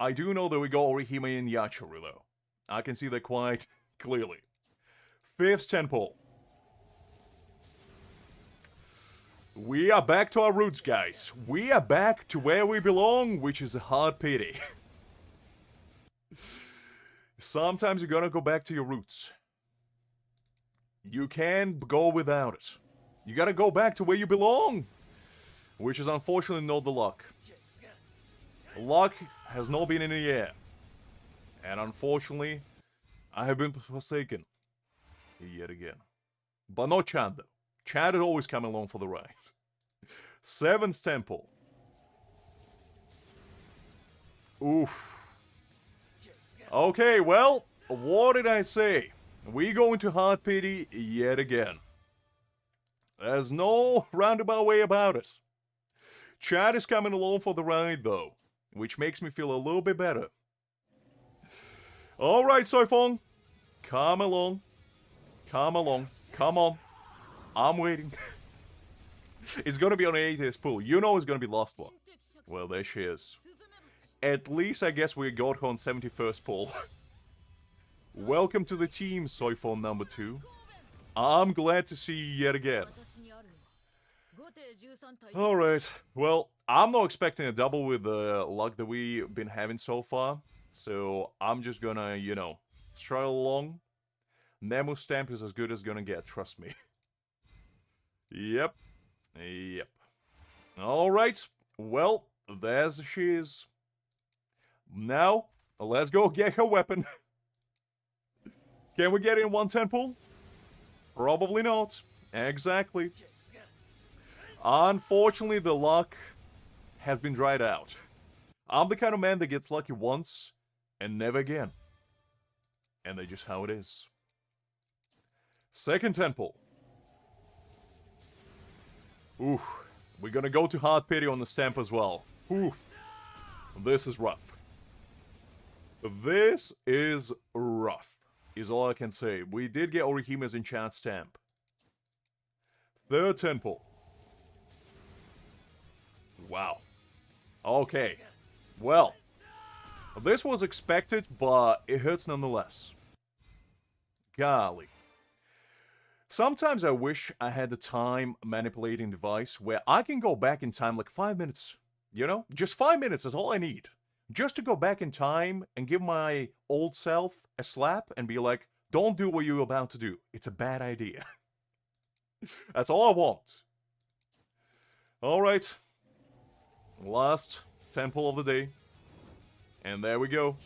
I do know that we got Orihime and Yachiru, though. I can see that quite clearly. Fifth 10 pull. We are back to our roots, guys. We are back to where we belong, which is a hard pity. Sometimes you're gonna go back to your roots. You can't go without it. You gotta go back to where you belong. Which is unfortunately not the luck. Luck has not been in the air. And unfortunately, I have been forsaken. Yet again. But not Chad, though. Chad is always coming along for the ride. Seventh 10 pull. Oof. Okay, well, what did I say? We go into hard pity yet again. There's no roundabout way about it. Chad is coming along for the ride, though, which makes me feel a little bit better. Alright, Soifon. Come along. Come along. Come on. I'm waiting. It's gonna be on an 80th pull. You know it's gonna be last one. Well, there she is. At least I guess we got her on 71st pull. Welcome to the team, Soifon number 2. I'm glad to see you yet again. Alright, well, I'm not expecting a double with the luck that we've been having so far. So, I'm just gonna, you know, struggle along. Nemu stamp is as good as gonna get, trust me. Yep. Yep. Alright, well, there she is. Now, let's go get her weapon. Can we get in 110 pull? Probably not. Exactly. Unfortunately, the luck has been dried out. I'm the kind of man that gets lucky once and never again. And that's just how it is. Second 10 pull. Oof. We're gonna go to hard pity on the stamp as well. Oof. This is rough. This is rough, is all I can say. We did get Orihime's enchant stamp. Third 10 pull. Wow. Okay. Well, this was expected, but it hurts nonetheless. Golly. Sometimes I wish I had the time manipulating device where I can go back in time like 5 minutes. You know? Just 5 minutes is all I need. just to go back in time and give my old self a slap and be like, don't do what you're about to do. It's a bad idea. That's all I want. Alright. Last temple of the day. And there we go.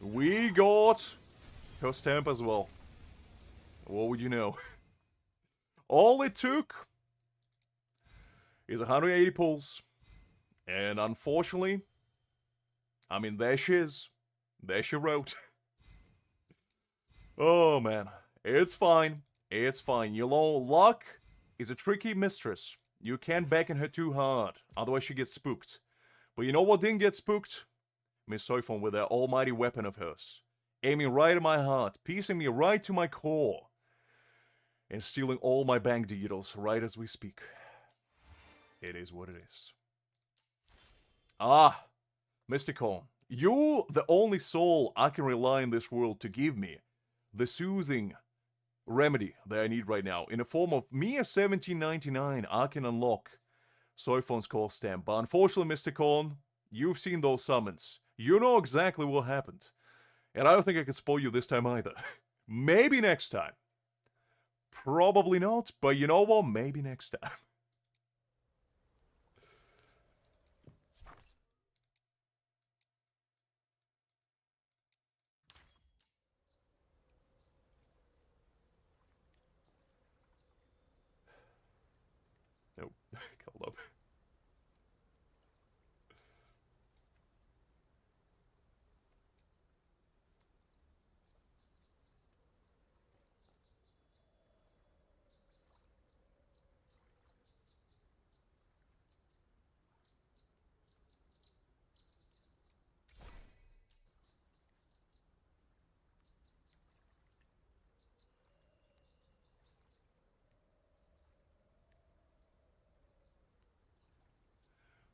We got her stamp as well. What would you know? All it took is 180 pulls. And unfortunately, I mean, there she is. There she wrote. Oh, man. It's fine. It's fine. You know, luck is a tricky mistress. You can't beckon her too hard, otherwise she gets spooked. But you know what didn't get spooked? Miss Soifon with that almighty weapon of hers. Aiming right at my heart, piercing me right to my core. And stealing all my bank details right as we speak. It is what it is. Ah, Mysticon. You're the only soul I can rely in this world to give me the soothing remedy that I need right now. In the form of me a 1799, I can unlock Soifon's core stamp. But unfortunately, Mysticon, you've seen those summons. You know exactly what happened. And I don't think I can spoil you this time either. Maybe next time. Probably not, but you know what? Maybe next time. Nope. Hold up.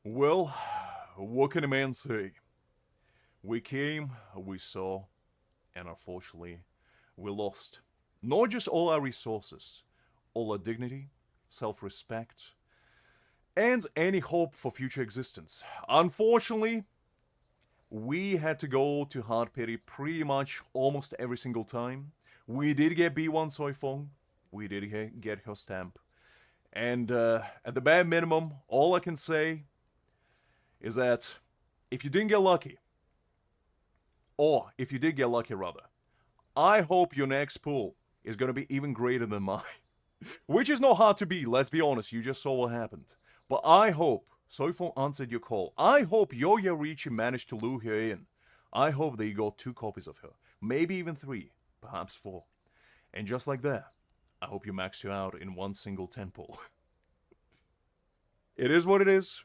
Well, what can a man say? We came, we saw, and unfortunately, we lost. Not just all our resources, all our dignity, self-respect, and any hope for future existence. Unfortunately, we had to go to hard pity pretty much almost every single time. We did get B1 Soifon, we did get her stamp, and at the bare minimum, all I can say is that if you didn't get lucky, or if you did get lucky rather, I hope your next pull is gonna be even greater than mine. Which is not hard to be, let's be honest, you just saw what happened. But I hope Soifon answered your call. I hope your Yorichi managed to lure her in. I hope that you got 2 copies of her. Maybe even 3, perhaps 4. And just like that, I hope you maxed her out in one single 10 pull. It is what it is.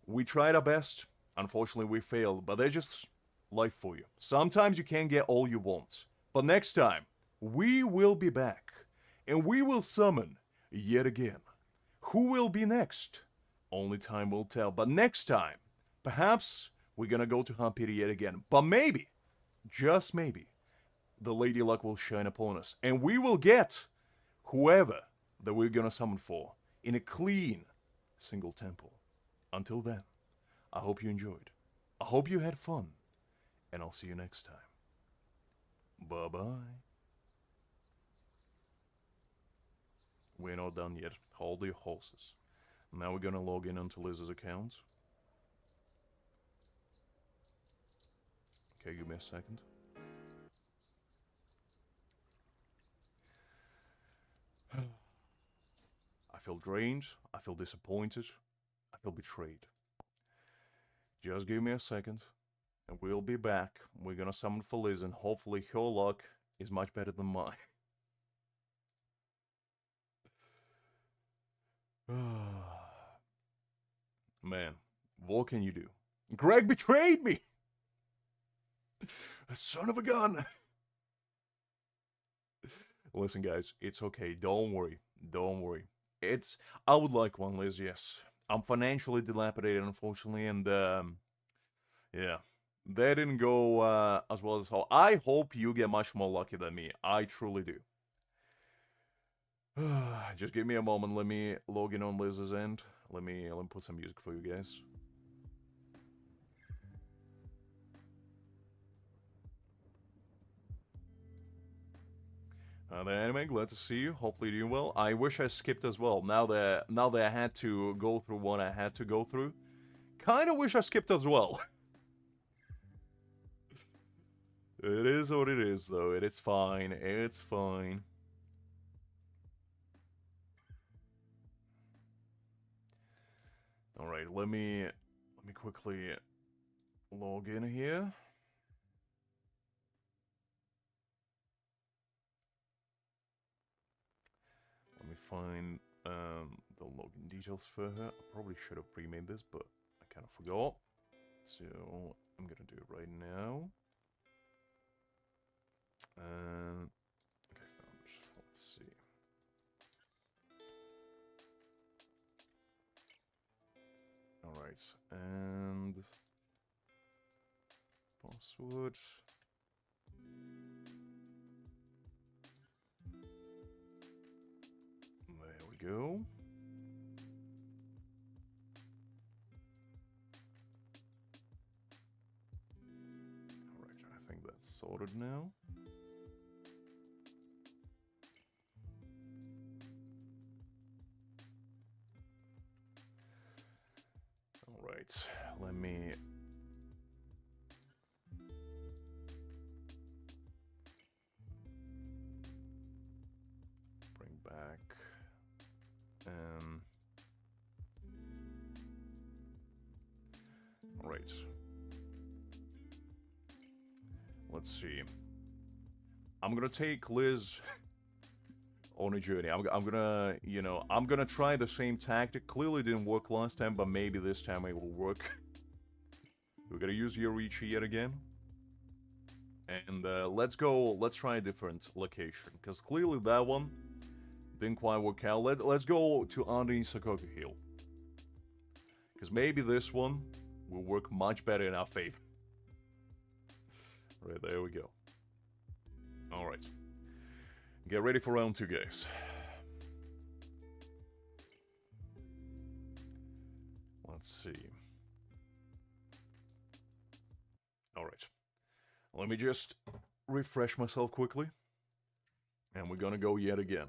We tried our best. Unfortunately, we failed, but they're just life for you. Sometimes you can't get all you want. But next time, we will be back. And we will summon yet again. Who will be next? Only time will tell. But next time, perhaps we're gonna go to Hampiri yet again. But maybe, just maybe, the Lady Luck will shine upon us. And we will get whoever that we're gonna summon for in a clean single temple. Until then, I hope you enjoyed. I hope you had fun. And I'll see you next time. Bye-bye. We're not done yet. Hold your horses. Now we're gonna log in onto Liz's account. Okay, give me a second. I feel drained. I feel disappointed. I feel betrayed. Just give me a second, and we'll be back. We're gonna summon for Liz, and hopefully her luck is much better than mine. Man, what can you do? Greg betrayed me! Son of a gun! Listen, guys, it's okay. Don't worry. Don't worry. I would like one, Liz, yes. I'm financially dilapidated, unfortunately, and, yeah. That didn't go, as well as how. I hope you get much more lucky than me. I truly do. Just give me a moment. Let me log in on Liz's end. Let me put some music for you guys. The anime, glad to see you. Hopefully doing well. I wish I skipped as well. Now that I had to go through what I had to go through, kind of wish I skipped as well. It is what it is, though. It's fine. It's fine. All right, let me quickly log in here. Let me find the login details for her. I probably should have pre-made this, but I kind of forgot. So I'm gonna do it right now. Okay, let's see. All right, and password. There we go. All right, I think that's sorted now. All right, let me bring back all right. Let's see. I'm gonna take Liz on a journey. I'm gonna, you know, I'm gonna try the same tactic. Clearly didn't work last time, but maybe this time it will work. We're gonna use Yorichi yet again. And let's try a different location. Because clearly that one didn't quite work out. Let's go to underneath Sakoku Hill. Because maybe this one will work much better in our favor. Right, there we go. Alright. Get ready for round 2, guys. Let's see. Alright. Let me just refresh myself quickly. And we're gonna go yet again.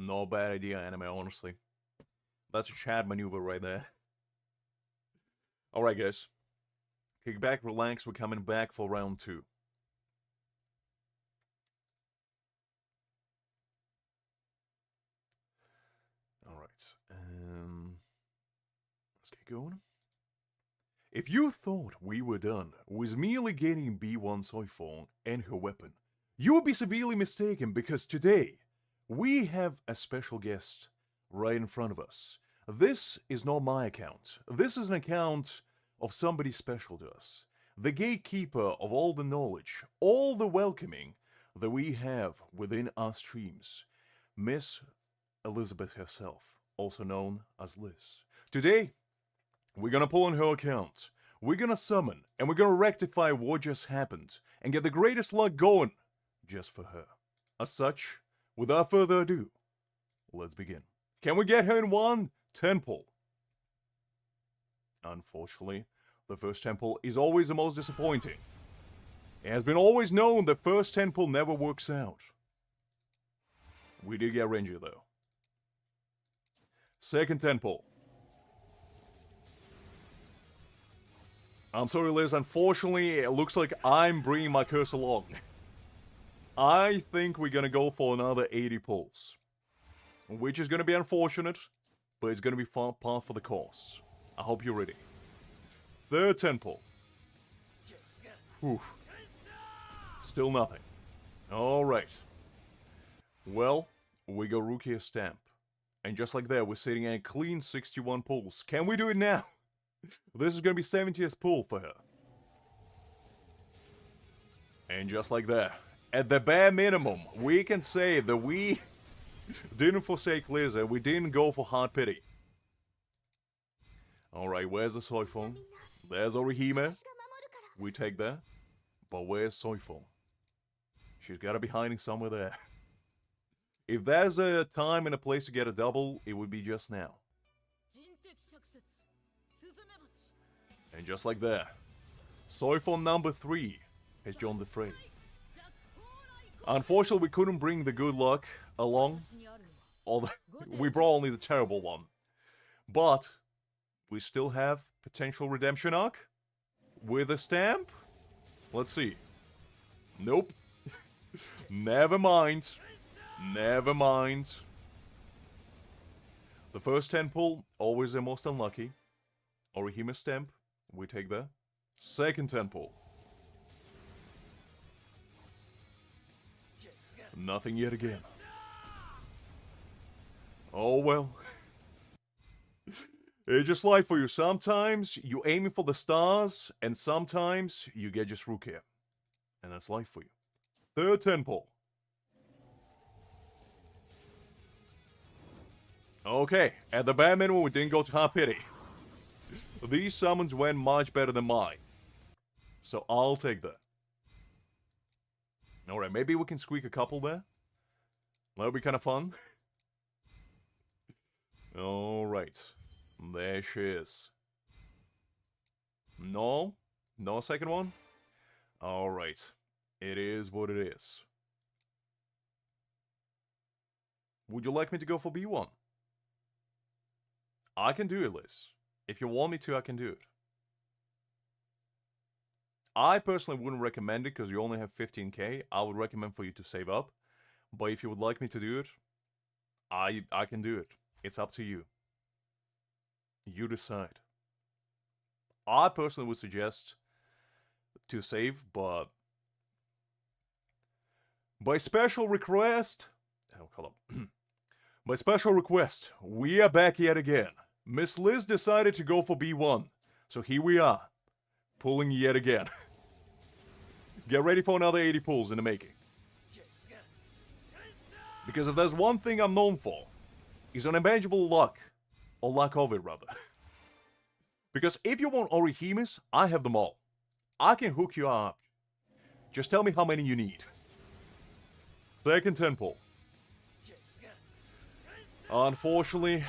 No bad idea, anime, honestly. That's a Chad maneuver right there. Alright, guys. Kick back, relax, we're coming back for round 2. Alright, let's get going. If you thought we were done with merely getting B1 Soifon and her weapon, you would be severely mistaken because today, we have a special guest right in front of us. This is not my account. This is an account of somebody special to us. The gatekeeper of all the knowledge, all the welcoming that we have within our streams. Miss Elizabeth herself, also known as Liz. Today, we're gonna pull on her account. We're gonna summon, and we're gonna rectify what just happened, and get the greatest luck going, just for her. As such, without further ado, let's begin. Can we get her in one temple? Unfortunately, the first temple is always the most disappointing. It has been always known that first temple never works out. We did get Ranger though. Second temple. I'm sorry, Liz, unfortunately, it looks like I'm bringing my curse along. I think we're gonna go for another 80 pulls. Which is gonna be unfortunate, but it's gonna be par for the course. I hope you're ready. Third temple. Whew. Still nothing. Alright. Well, we got Rukia Stamp. And just like that, we're sitting at a clean 61 pulls. Can we do it now? This is gonna be 70th pull for her. And just like that, at the bare minimum, we can say that we didn't forsake Liz and we didn't go for hard pity. Alright, where's the Soifon? There's Orihime. We take that. But where's Soifon? She's gotta be hiding somewhere there. If there's a time and a place to get a double, it would be just now. And just like that, Soifon number 3 has joined the fray. Unfortunately, we couldn't bring the good luck along. Although we brought only the terrible one. But we still have potential redemption arc with a stamp. Let's see. Nope. Never mind. Never mind. The first 10 pull, always the most unlucky. Orihime stamp, we take that. Second 10 pull. Nothing yet again. Oh well. It's just life for you. Sometimes you aiming for the stars, and sometimes you get just Rukia. And that's life for you. Third 10 pull. Okay, at the bare minimum, we didn't go to hard pity. These summons went much better than mine. So I'll take that. Alright, maybe we can squeak a couple there. That'll be kind of fun. Alright. There she is. No? No second one? Alright. It is what it is. Would you like me to go for B1? I can do it, Liz. If you want me to, I can do it. I personally wouldn't recommend it because you only have 15k. I would recommend for you to save up. But if you would like me to do it, I can do it. It's up to you. You decide. I personally would suggest to save, but by special request, by special request, we are back yet again. Miss Liz decided to go for B1, so here we are, pulling yet again. Get ready for another 80 pulls in the making. Because if there's one thing I'm known for, it's unimaginable luck. Or lack of it, rather. Because if you want Orihimes, I have them all. I can hook you up. Just tell me how many you need. Second 10 pull. Unfortunately,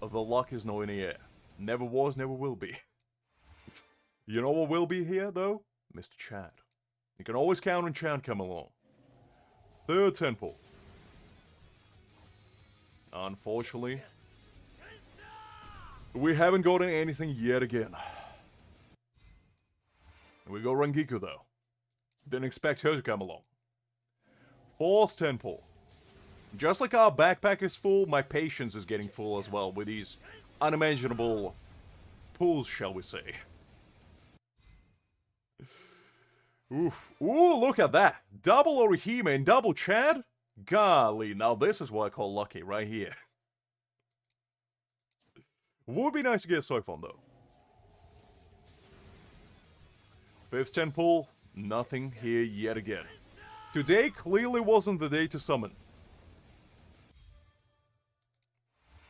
the luck is not in the air. Never was, never will be. You know what will be here, though? Mr. Chad. You can always count on Chad come along. Third 10 pull. Unfortunately, we haven't gotten anything yet again. We go Rangiku though. Didn't expect her to come along. Fourth 10 pull. Just like our backpack is full, my patience is getting full as well with these unimaginable pulls, shall we say. Oof. Ooh, look at that. Double Orihime and double Chad? Golly, now this is what I call lucky right here. Would be nice to get Soifon though. Fifth 10 pull, nothing here yet again. Today clearly wasn't the day to summon.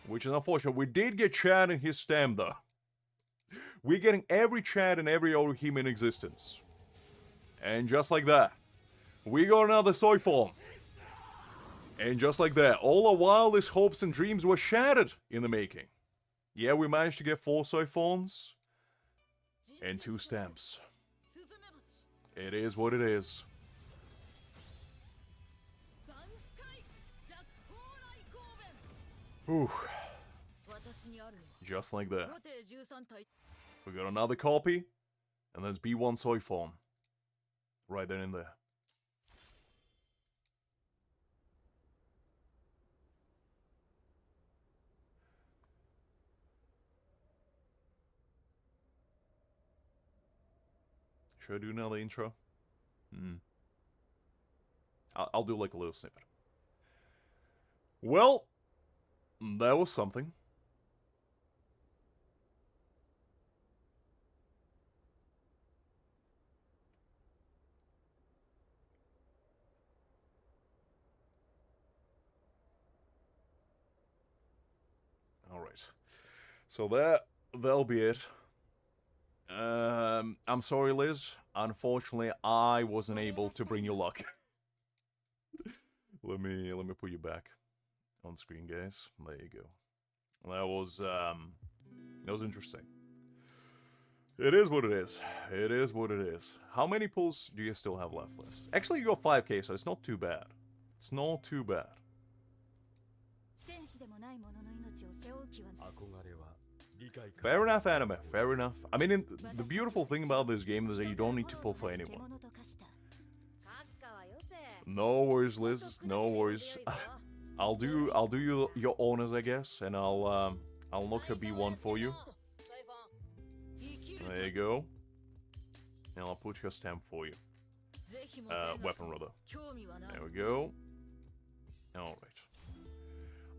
Which is unfortunate. We did get Chad in his stam though. We're getting every Chad and every Orihime in existence. And just like that, we got another Soifon. And just like that, all our wildest hopes and dreams were shattered in the making. Yeah, we managed to get 4 Soifons and 2 stamps. It is what it is. Whew. Just like that. We got another copy, and there's B1 Soifon. Right then and there. Should I do another intro? I'll do like a little snippet. Well, that was something. Alright. So that'll be it. I'm sorry, Liz. Unfortunately, I wasn't able to bring you luck. let me put you back on screen, guys. There you go. That was interesting. It is what it is. It is what it is. How many pulls do you still have left, Liz? Actually, you got 5k, so it's not too bad. It's not too bad. Fair enough, anime. Fair enough. I mean, the beautiful thing about this game is that you don't need to pull for anyone. No worries, Liz. No worries. I'll do your honors, I guess, and I'll knock a B1 for you. There you go. And I'll put your stamp for you. Weapon, rather. There we go. Alright.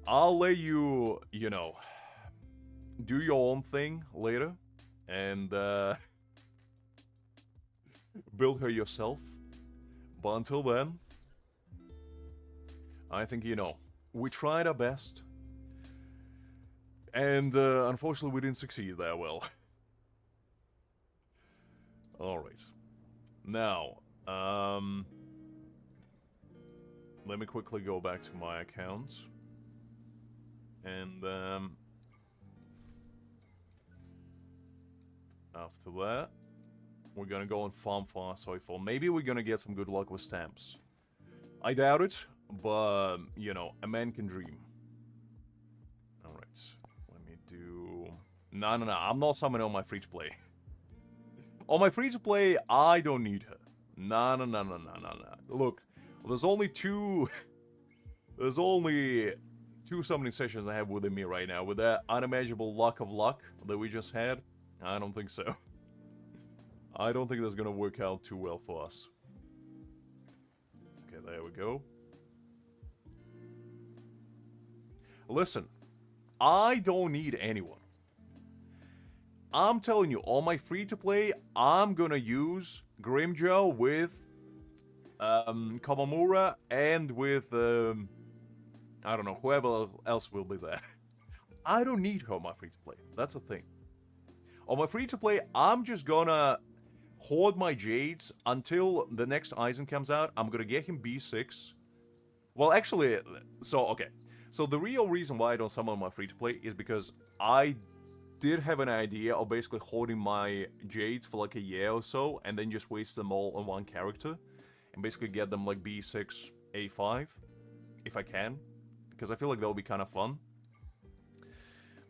I'll let you, you know, do your own thing later. And, build her yourself. But until then, I think, you know, we tried our best. And, unfortunately, we didn't succeed that well. Alright. Now, let me quickly go back to my account. And, after that, we're gonna go and farm for our Soifon. Maybe we're gonna get some good luck with stamps. I doubt it, but, you know, a man can dream. Alright, let me do... No, I'm not summoning on my free-to-play. On my free-to-play, I don't need her. No. Look, there's only two... There's only two summoning sessions I have within me right now. With that unimaginable luck of luck that we just had, I don't think so. I don't think that's gonna work out too well for us. Okay, there we go. Listen, I don't need anyone. I'm telling you, on my free-to-play, I'm gonna use Grimjaw with Kamamura and with, I don't know, whoever else will be there. I don't need her on my free-to-play. That's the thing. On my free-to-play, I'm just gonna hoard my Jades until the next Aizen comes out. I'm gonna get him B6. Well, actually, okay. So the real reason why I don't summon on my free-to-play is because I did have an idea of basically holding my Jades for like a year or so, and then just waste them all on one character, and basically get them like B6, A5, if I can, because I feel like that would be kind of fun.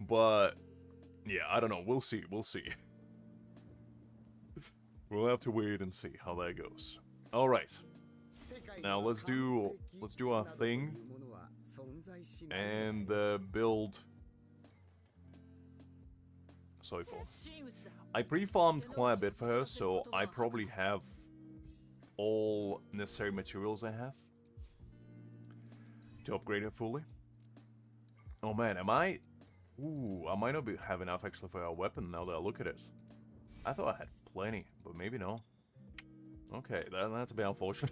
But yeah, I don't know. We'll see. We'll see. We'll have to wait and see how that goes. All right. Now let's do our thing and build Soifon. I pre-farmed quite a bit for her, so I probably have all necessary materials I have to upgrade her fully. Oh man, am I... Ooh, I might not have enough actually for our weapon now that I look at it. I thought I had plenty, but maybe no. Okay, that's a bit unfortunate.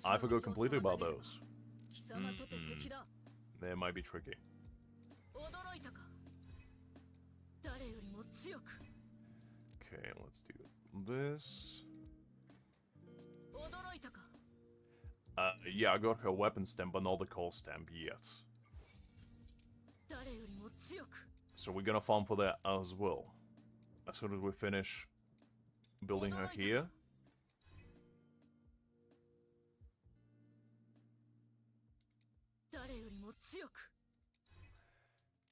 I forgot completely about those. That might be tricky. Okay, let's do this. Yeah, I got her weapon stamp, but not the call stamp yet. So we're gonna farm for that as well. As soon as we finish building her here.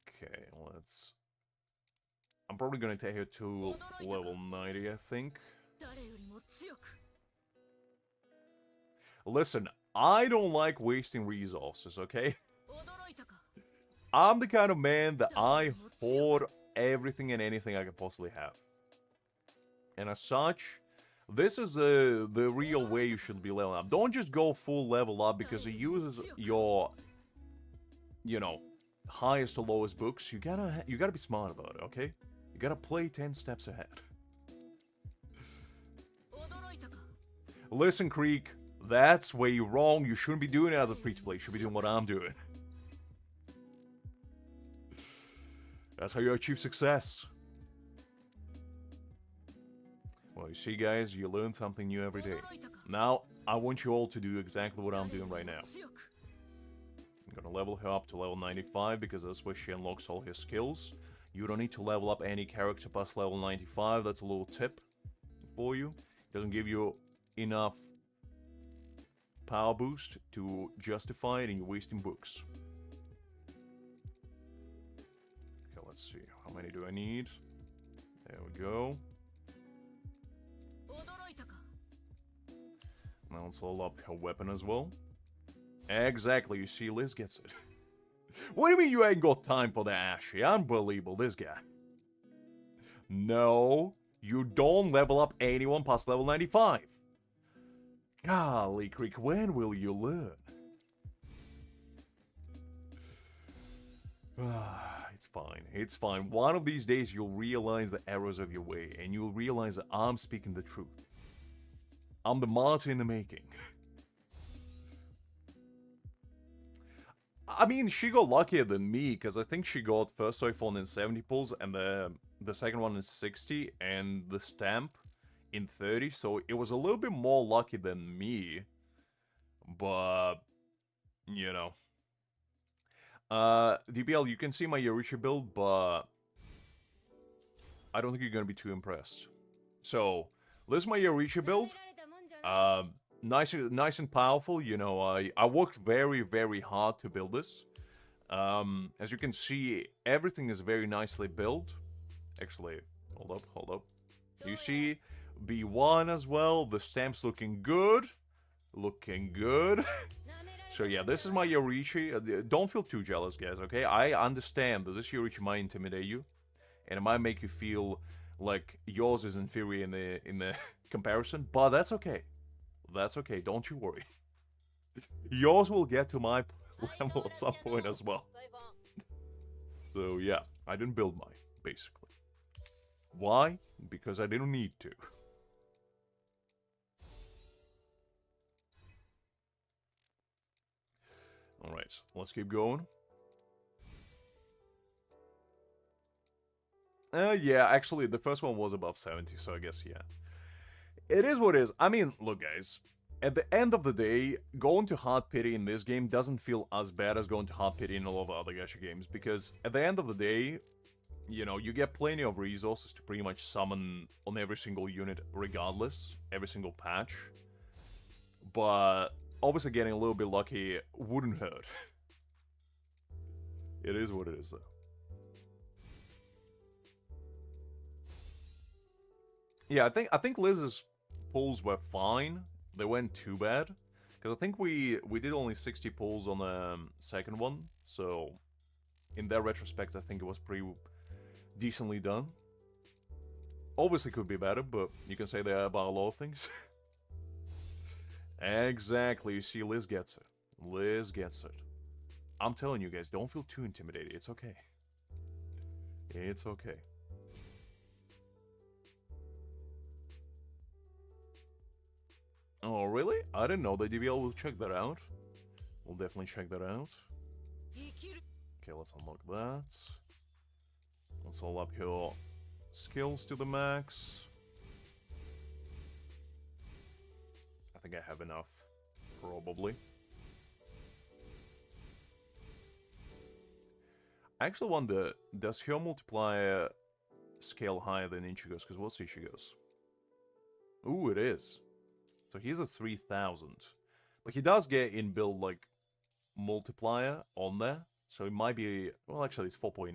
Okay, let's... I'm probably gonna take her to level 90, I think. Listen, I don't like wasting resources, okay? I'm the kind of man that I hoard everything and anything I can possibly have. And as such, this is the real way you should be leveling up. Don't just go full level up because it uses your, you know, highest to lowest books. You gotta be smart about it, okay? You gotta play 10 steps ahead. Listen, Creek, that's way you're wrong. You shouldn't be doing it as a free-to-play. You should be doing what I'm doing. That's how you achieve success. Well, you see, guys, you learn something new every day. Now, I want you all to do exactly what I'm doing right now. I'm gonna level her up to level 95 because that's where she unlocks all her skills. You don't need to level up any character past level 95. That's a little tip for you. It doesn't give you enough power boost to justify it, and you're wasting books. Okay, let's see. How many do I need? There we go. Now let's level up her weapon as well. Exactly, you see, Liz gets it. What do you mean you ain't got time for that, Ashy? Unbelievable, this guy. No, you don't level up anyone past level 95. Golly Creek, when will you learn? It's fine, it's fine. One of these days you'll realize the errors of your way, and you'll realize that I'm speaking the truth. I'm the martyr in the making. I mean, she got luckier than me, because I think she got first Soifon in 70 pulls, and the second one in 60, and the stamp in 30, so it was a little bit more lucky than me. But, you know. DBL, you can see my Yoruichi build, but I don't think you're gonna be too impressed. So, this is my Yoruichi build. Nice and powerful, you know. I worked very, very hard to build this. As you can see, everything is very nicely built. Actually, hold up. You see B1 as well. The stamp's looking good. So yeah, this is my Yoruichi. Don't feel too jealous, guys, okay? I understand that this Yoruichi might intimidate you, and it might make you feel like yours is inferior in the comparison, but that's okay. That's okay, don't you worry. Yours will get to my level at some point as well. So yeah, I didn't build mine, basically. Why? Because I didn't need to. Alright, so let's keep going. Yeah, actually, the first one was above 70, so I guess, yeah. It is what it is. I mean, look, guys. At the end of the day, going to hard pity in this game doesn't feel as bad as going to hard pity in a lot of other gacha games. Because at the end of the day, you know, you get plenty of resources to pretty much summon on every single unit regardless. Every single patch. But obviously getting a little bit lucky wouldn't hurt. It is what it is, though. Yeah, I think Liz's pulls were fine. They weren't too bad. Because I think we did only 60 pulls on the second one. So, in that retrospect, I think it was pretty decently done. Obviously could be better, but you can say that about a lot of things. Exactly, you see, Liz gets it. Liz gets it. I'm telling you guys, don't feel too intimidated. It's okay. It's okay. Oh, really? I didn't know the DBL will check that out. We'll definitely check that out. Okay, let's unlock that. Let's all up your skills to the max. I think I have enough. Probably. I actually wonder, does her multiplier scale higher than Ichigo's? Because what's Ichigo's? Ooh, it is. So he's a 3000. But he does get inbuilt, like, multiplier on there. So it might be... Well, actually, it's 4.8.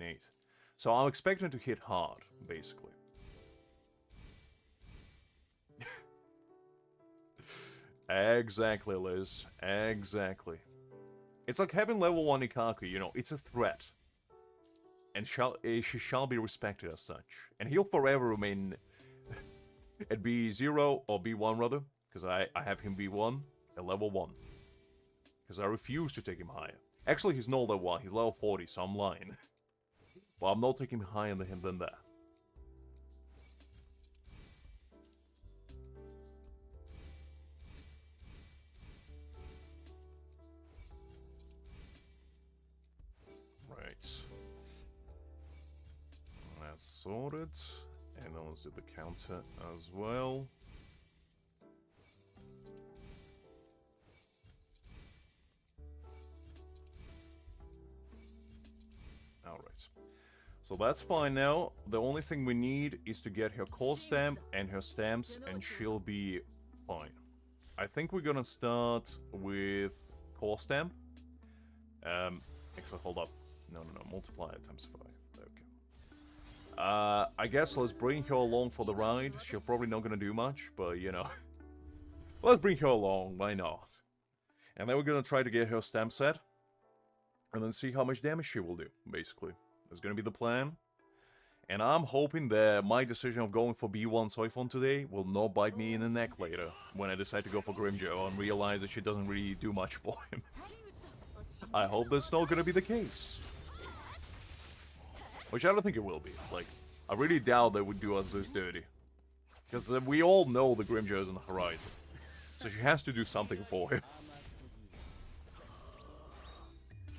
So I'm expecting to hit hard, basically. Exactly, Liz. Exactly. It's like having level 1 Ikaku, you know, it's a threat. And she shall be respected as such. And he'll forever remain at B0, or B1 rather. Because I have him B1 at level 1. Because I refuse to take him higher. Actually, he's no level 1, he's level 40, so I'm lying. But I'm not taking him higher than him than that. Right. That's sorted. And then let's do the counter as well. Alright. So that's fine now. The only thing we need is to get her core stamp and her stamps, and she'll be fine. I think we're gonna start with core stamp. Actually, hold up. No, multiply it times 5. Okay. I guess let's bring her along for the ride. She'll probably not gonna do much, but you know. Let's bring her along, why not? And then we're gonna try to get her stamp set. And then see how much damage she will do, basically. That's gonna be the plan. And I'm hoping that my decision of going for B1 Soifon today will not bite me in the neck later, when I decide to go for Grimmjow and realize that she doesn't really do much for him. I hope that's not gonna be the case. Which I don't think it will be. Like, I really doubt they would do us this dirty. Because we all know the Grimmjow is on the horizon. So she has to do something for him.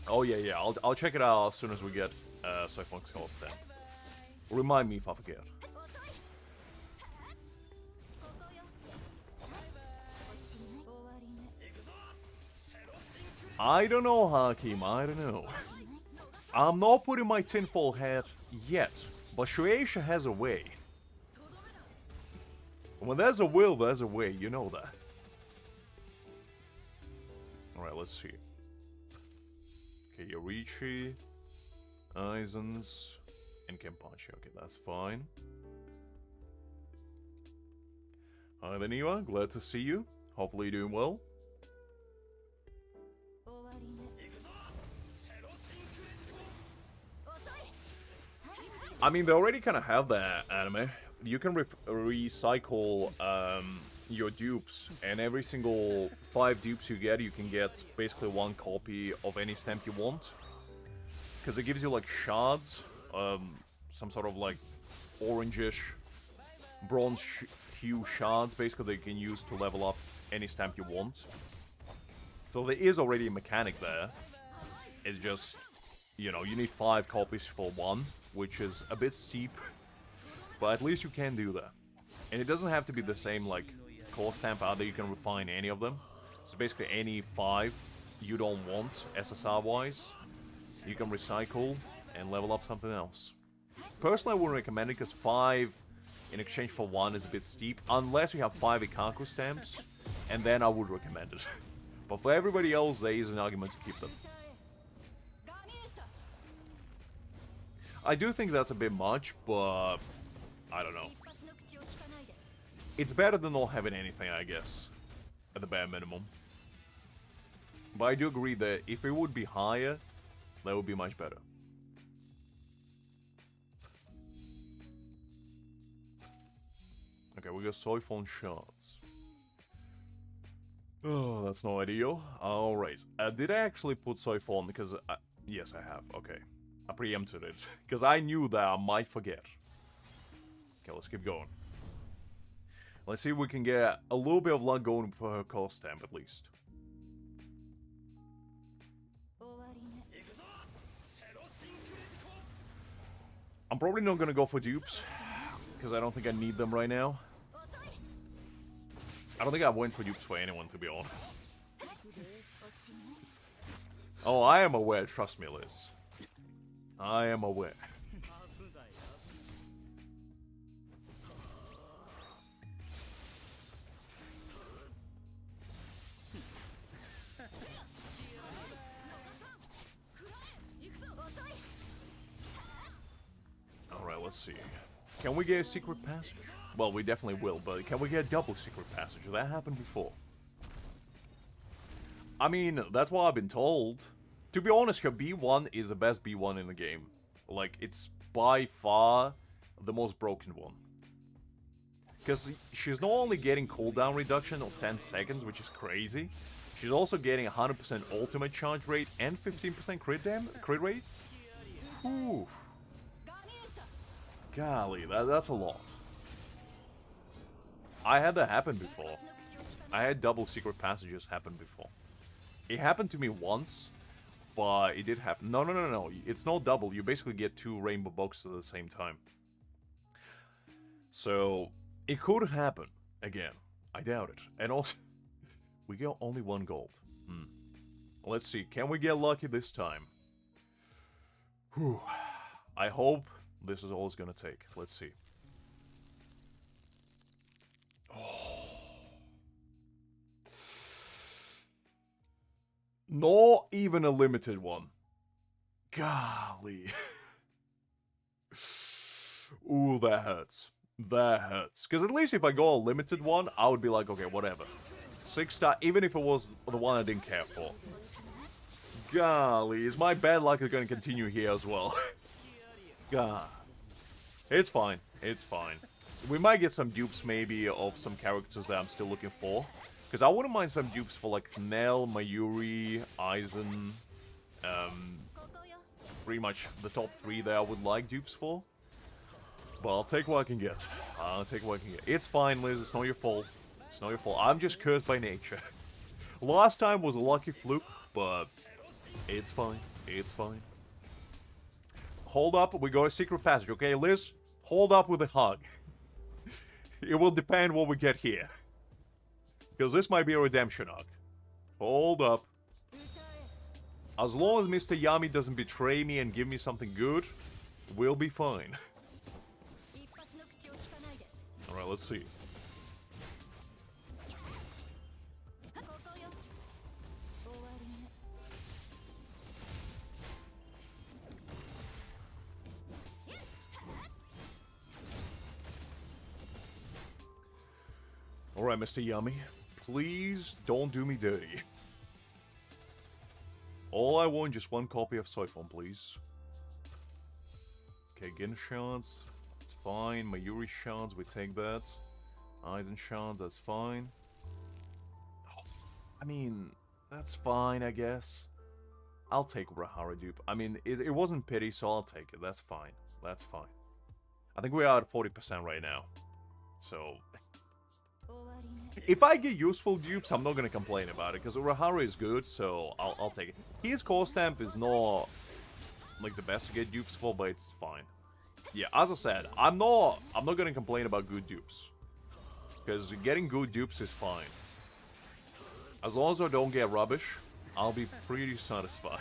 Oh yeah, I'll check it out as soon as we get Soifon's core stamp. Remind me if I forget. I don't know, Hakim, I don't know. I'm not putting my tinfoil hat yet, but Shueisha has a way. When there's a will, there's a way, you know that. Alright, let's see. Okay, Yorichi, Aizen's, and Kenpachi. Okay, that's fine. Hi there, Niwa. Glad to see you. Hopefully you're doing well. I mean, they already kind of have that anime. You can recycle your dupes, and every single 5 dupes you can get basically 1 copy of any stamp you want. Because it gives you like shards, some sort of like orangish, bronze hue shards, basically, that you can use to level up any stamp you want. So there is already a mechanic there. It's just, you know, you need 5 copies for 1, which is a bit steep, but at least you can do that. And it doesn't have to be the same, like, core stamp either. You can refine any of them. So basically any 5 you don't want, SSR-wise, you can recycle and level up something else. Personally, I wouldn't recommend it, because 5 in exchange for 1 is a bit steep, unless you have 5 Ikaku stamps, and then I would recommend it. But for everybody else, there is an argument to keep them. I do think that's a bit much, but I don't know. It's better than not having anything, I guess, at the bare minimum. But I do agree that if it would be higher, that would be much better. Okay, we got Soifon shots. Oh, that's no ideal. Alright. Did I actually put Soifon? Because, yes, I have. Okay. I preempted it. Because I knew that I might forget. Okay, let's keep going. Let's see if we can get a little bit of luck going for her core stamp, at least. I'm probably not gonna go for dupes, because I don't think I need them right now. I don't think I went for dupes for anyone, to be honest. Oh, I am aware, trust me, Liz. I am aware. Alright, let's see. Can we get a secret passage? Well, we definitely will, but can we get a double secret passage? That happened before. I mean, that's what I've been told. To be honest, her B1 is the best B1 in the game. Like, it's by far the most broken one. Because she's not only getting cooldown reduction of 10 seconds, which is crazy, she's also getting 100% ultimate charge rate and 15% crit rate. Whew. Golly, that's a lot. I had that happen before. I had double secret passages happen before. It happened to me once, but it did happen. No. It's not double. You basically get 2 rainbow boxes at the same time. So, it could happen again. I doubt it. And also, we get only 1 gold. Let's see. Can we get lucky this time? Whew. I hope this is all it's gonna take. Let's see. Oh. Not even a limited one. Golly. Ooh, that hurts. That hurts. Because at least if I go a limited one, I would be like, okay, whatever. 6-star, even if it was the one I didn't care for. Golly, is my bad luck going to continue here as well? God. It's fine. It's fine. We might get some dupes maybe of some characters that I'm still looking for. Because I wouldn't mind some dupes for like Nelliel, Mayuri, Aizen. Pretty much the top 3 that I would like dupes for. But I'll take what I can get. I'll take what I can get. It's fine, Liz. It's not your fault. It's not your fault. I'm just cursed by nature. Last time was a lucky fluke, but it's fine. It's fine. Hold up. We go a secret passage, okay, Liz? Hold up with a hug. It will depend what we get here. Because this might be a redemption arc. Hold up. As long as Mr. Yami doesn't betray me and give me something good, we'll be fine. Alright, let's see. Alright, Mr. Yami. Please don't do me dirty. All I want, just one copy of Soifon, please. Okay, Gin shards. That's fine. Mayuri shards, we take that. Aizen shards, that's fine. Oh, I mean, that's fine, I guess. I'll take Urahara dupe. I mean, it wasn't pity, so I'll take it. That's fine. That's fine. I think we're at 40% right now. So... if I get useful dupes, I'm not gonna complain about it, because Urahara is good, so I'll take it. His core stamp is not, like, the best to get dupes for, but it's fine. Yeah, as I said, I'm not gonna complain about good dupes. Because getting good dupes is fine. As long as I don't get rubbish, I'll be pretty satisfied.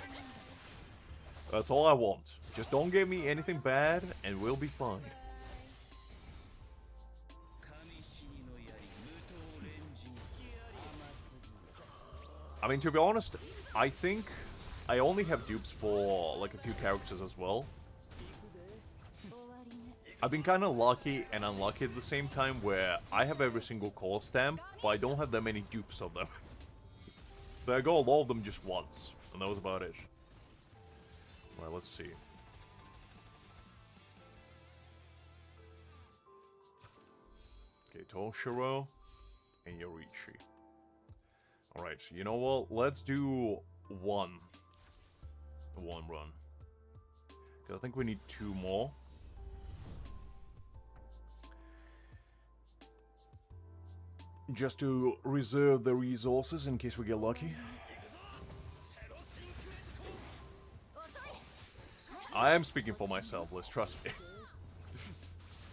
That's all I want. Just don't give me anything bad, and we'll be fine. I mean, to be honest, I think I only have dupes for, like, a few characters as well. I've been kind of lucky and unlucky at the same time, where I have every single core stamp, but I don't have that many dupes of them. So I got a lot of them just once, and that was about it. Alright, let's see. Okay, Toshiro and Yorichi. Alright, so you know what? Let's do one run. Because I think we need 2 more. Just to reserve the resources in case we get lucky. I am speaking for myself, Liz, trust me.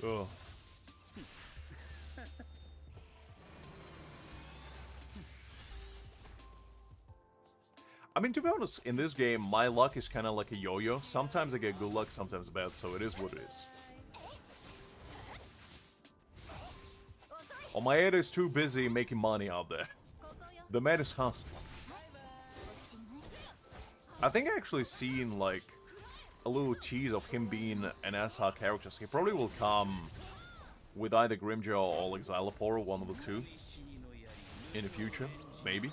Oh. I mean, to be honest, in this game, my luck is kind of like a yo-yo. Sometimes I get good luck, sometimes bad, so it is what it is. Oh, my head is too busy making money out there. The man is hustling. I think I actually seen, like, a little tease of him being an SR character. So he probably will come with either Grimjaw or like Xylopore, one of the two. In the future, maybe.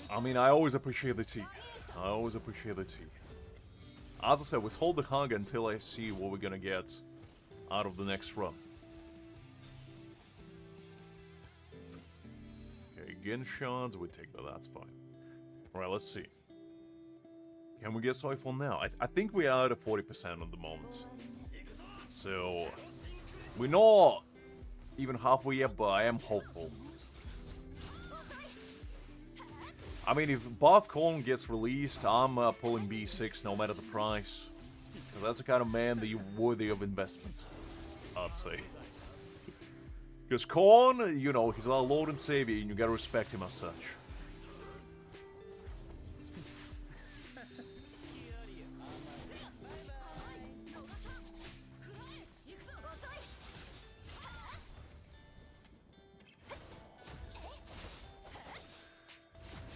I mean, I always appreciate the tea. I always appreciate the tea. As I said, withhold the hug until I see what we're gonna get out of the next run. Okay, Gin shards, we take that, that's fine. Alright, let's see. Can we get Soifon now? I think we are at 40% at the moment. So, we're not even halfway yet, but I am hopeful. I mean, if Buff Corn gets released, I'm pulling B6 no matter the price. Because that's the kind of man that you're worthy of investment, I'd say. Because Korn, you know, he's our Lord and Savior, and you gotta respect him as such.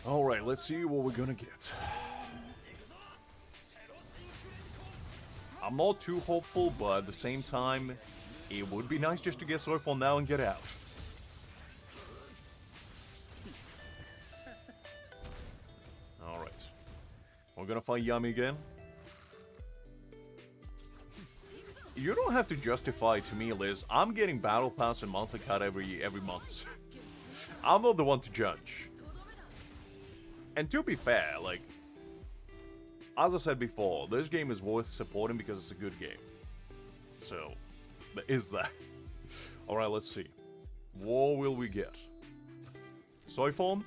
Alright, let's see what we're gonna get. I'm not too hopeful, but at the same time, it would be nice just to get Soifon now and get out. Alright. We're gonna fight Yami again. You don't have to justify to me, Liz. I'm getting Battle Pass and monthly cut every month. I'm not the one to judge. And to be fair, like, as I said before, this game is worth supporting because it's a good game. So, there is that. Alright, let's see. What will we get? Soifon?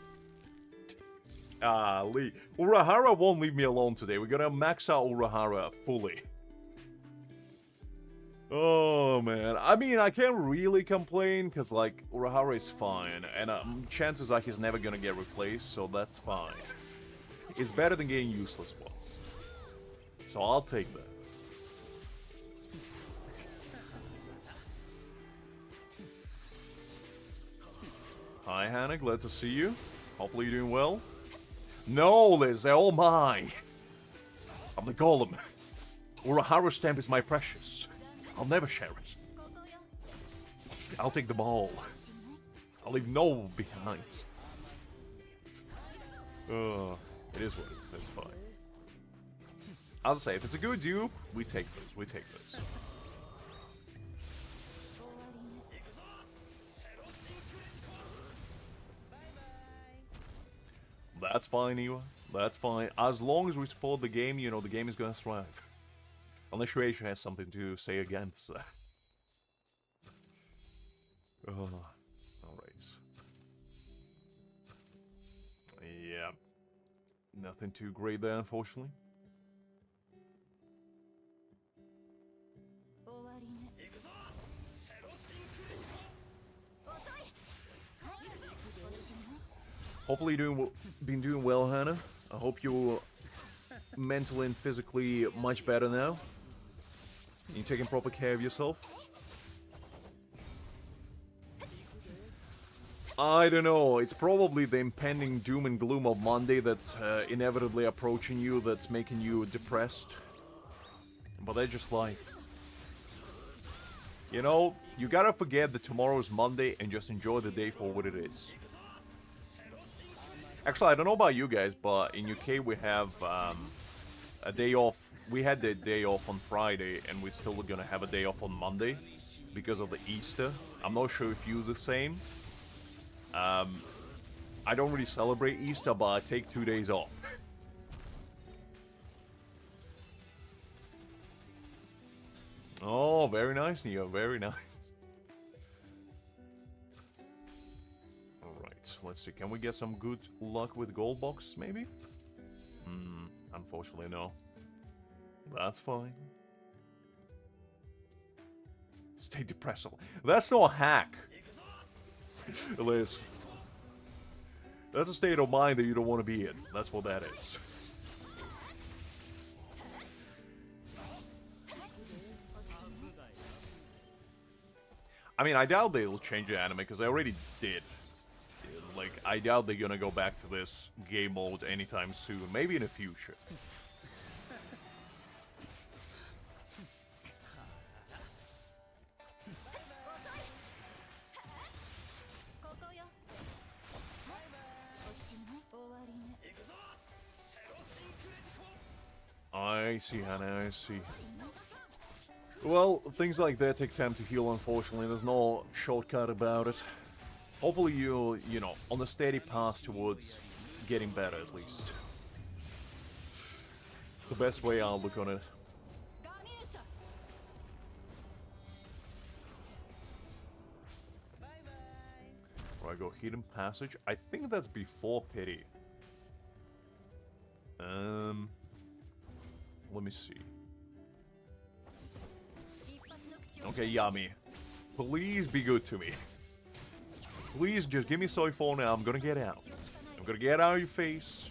Lee. Urahara won't leave me alone today. We're gonna max out Urahara fully. Oh, man. I mean, I can't really complain, because, like, Urahara is fine, and chances are he's never gonna get replaced, so that's fine. It's better than getting useless ones. So I'll take that. Hi, Hannah. Glad to see you. Hopefully you're doing well. No, Liz, they're all mine. I'm the golem. Urahara stamp is my precious. I'll never share it. I'll take them all. I'll leave no behind. It is what it is. That's fine. As I say, if it's a good dupe, we take those. We take those. That's fine, Iwa. That's fine. As long as we support the game, you know, the game is gonna thrive. Unless Shueisha has something to say against that. Alright. Yeah. Nothing too great there, unfortunately. Hopefully you've been doing well, Hannah. I hope you're mentally and physically much better now. You're taking proper care of yourself. I don't know, it's probably the impending doom and gloom of Monday that's inevitably approaching you, that's making you depressed. But that's just life. You know, you gotta forget that tomorrow is Monday and just enjoy the day for what it is. Actually, I don't know about you guys, but in UK we have a day off. We had the day off on Friday, and we're still gonna have a day off on Monday because of the Easter. I'm not sure if you're the same. I don't really celebrate Easter, but I take 2 days off. Oh, very nice, Neo. Very nice. Alright, let's see. Can we get some good luck with gold box, maybe? Unfortunately, no. That's fine. Stay depressed. That's not a hack. Liz. That's a state of mind that you don't want to be in. That's what that is. I mean, I doubt they'll change the anime, because they already did. Like, I doubt they're gonna go back to this game mode anytime soon. Maybe in the future. I see, Hannah, I see. Well, things like that take time to heal, unfortunately. There's no shortcut about it. Hopefully you're, you know, on a steady path towards getting better, at least. It's the best way I'll look on it. Right, go Hidden Passage. I think that's before Pity. Let me see. Okay, Yami. Please be good to me. Please just give me Soifon and I'm gonna get out. I'm gonna get out of your face.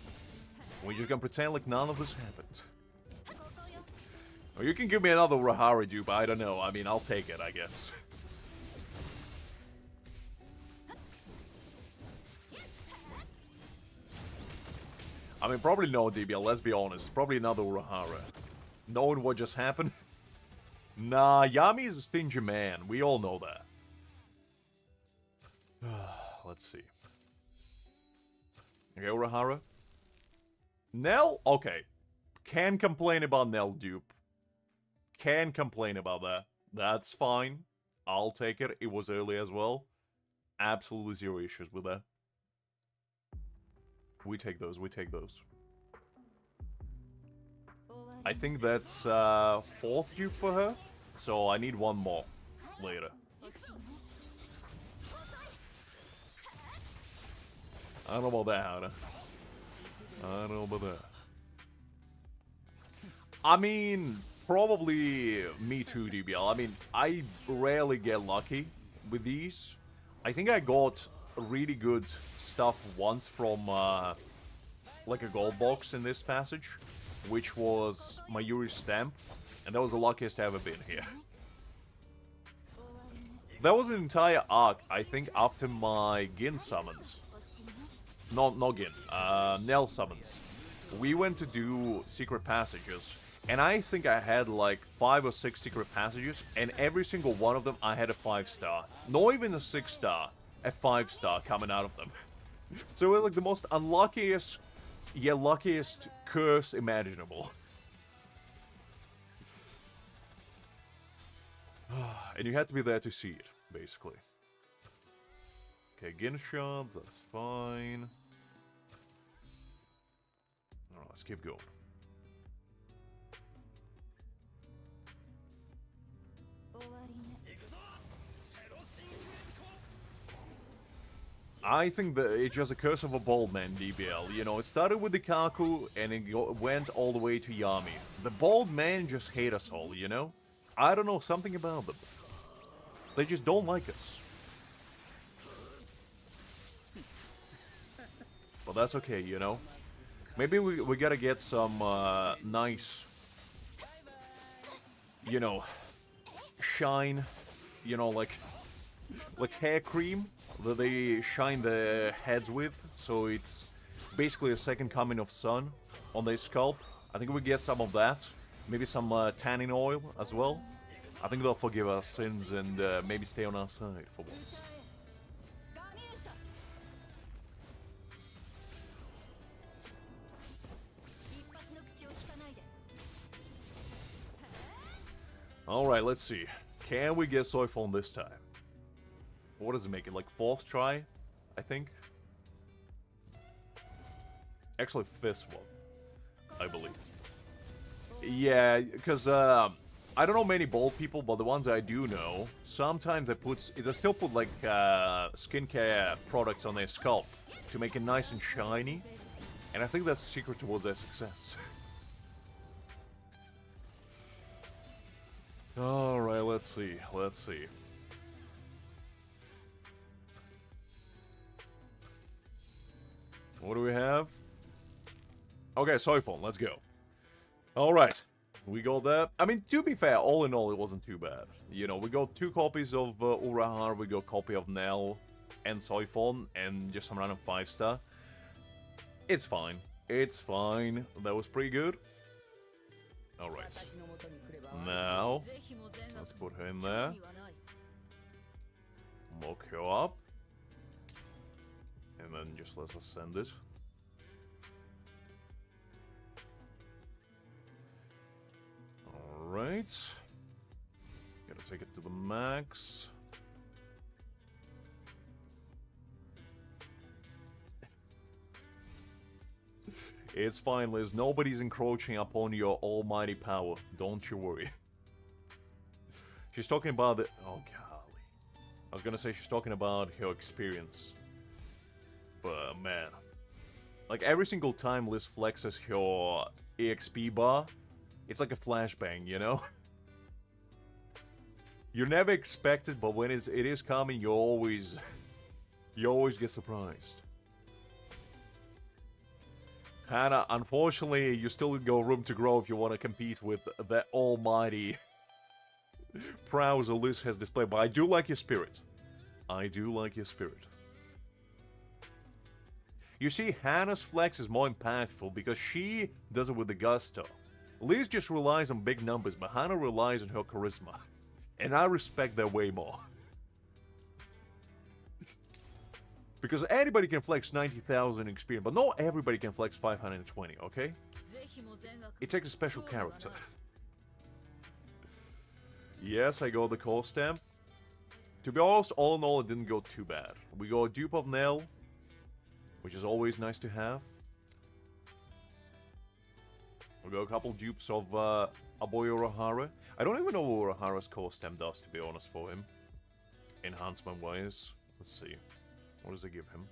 We're just gonna pretend like none of this happened. Or you can give me another Urahara dupe, I don't know. I mean, I'll take it, I guess. I mean, probably no DBL, let's be honest. Probably another Urahara. Knowing what just happened. Nah, Yami is a stingy man. We all know that. Let's see. Okay, Urahara. Nell? Okay. Can complain about Nell dupe. Can complain about that. That's fine. I'll take it. It was early as well. Absolutely zero issues with that. We take those, we take those. I think that's 4th dupe for her. So I need one more later. I don't know about that, Hana. I don't know about that. I mean, probably me too, DBL. I mean, I rarely get lucky with these. I think I got really good stuff once from like a gold box in this passage, which was Mayuri's stamp, and that was the luckiest I've ever been here. That was an entire arc, I think, after my Gin summons. Not Gin, Nell summons. We went to do secret passages, and I think I had like 5 or 6 secret passages, and every single one of them I had a 5-star. Not even a 6-star, a 5-star coming out of them. So it was like the most unluckiest, yet luckiest curse imaginable. And you had to be there to see it, basically. Okay, Gin shots, that's fine. Alright, let's keep going. I think that it's just a curse of a bald man, DBL. You know, it started with the Kaku, and it went all the way to Yami. The bald men just hate us all, you know? I don't know, something about them. They just don't like us. But that's okay, you know? Maybe we gotta get some nice, you know, shine, you know, like hair cream that they shine their heads with, so it's basically a second coming of sun on their scalp. I think we get some of that, maybe some tanning oil as well. I think they'll forgive our sins and maybe stay on our side for once. Alright, let's see. Can we get Soifon this time? What does it make it? Like 4th try, I think? Actually, 5th one, I believe. Yeah, because I don't know many bald people, but the ones I do know, sometimes they still put like skincare products on their scalp to make it nice and shiny, and I think that's the secret towards their success. Alright, let's see. What do we have? Okay, Soifon, let's go. Alright, we got that. I mean, to be fair, all in all, it wasn't too bad. You know, we got 2 copies of Urahara, we got a copy of Nell and Soifon, and just some random 5-star. It's fine. It's fine. That was pretty good. Alright. Now, let's put her in there. Lock her up. And then just let's ascend it. Alright. Gotta take it to the max. It's fine, Liz. Nobody's encroaching upon your almighty power. Don't you worry. She's talking about the... Oh, golly. I was gonna say she's talking about her experience. But, man. Like, every single time Liz flexes her EXP bar, it's like a flashbang, you know? You never expect it, but when it is coming, you always... You always get surprised. Hannah, unfortunately, you still got room to grow if you want to compete with the almighty prowess Liz has displayed. But I do like your spirit. I do like your spirit. You see, Hannah's flex is more impactful because she does it with the gusto. Liz just relies on big numbers, but Hannah relies on her charisma. And I respect that way more. Because anybody can flex 90,000 experience, but not everybody can flex 520, okay? It takes a special character. Yes, I got the core stamp. To be honest, all in all, it didn't go too bad. We got a dupe of Nell, which is always nice to have. We got a couple dupes of Aboy Urahara. I don't even know what Urahara's core stamp does, to be honest, for him. Enhancement-wise. Let's see. What does it give him?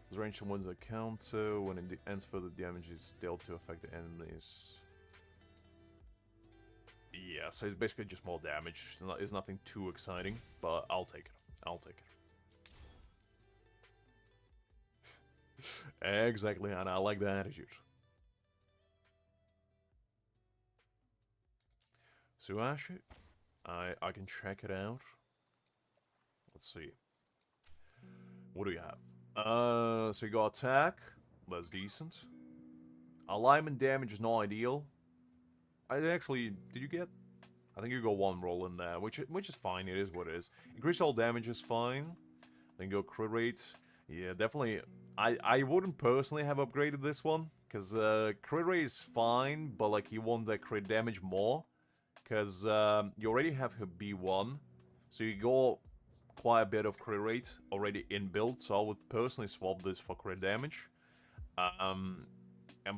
His range summons a counter. When it ends further damage is dealt to affect the enemies. Yeah, so it's basically just more damage. It's nothing too exciting, but I'll take it. I'll take it. Exactly, and I like the attitude. Suashi, I can check it out. Let's see. What do you have? So you got attack. That's decent. Alignment damage is not ideal. Did you get? I think you got one roll in there, which is fine. It is what it is. Increase all damage is fine. Then go crit rate. Yeah, definitely. I wouldn't personally have upgraded this one because crit rate is fine, but like you want the crit damage more because you already have her B1, so you got quite a bit of crit rate already inbuilt. So I would personally swap this for crit damage, and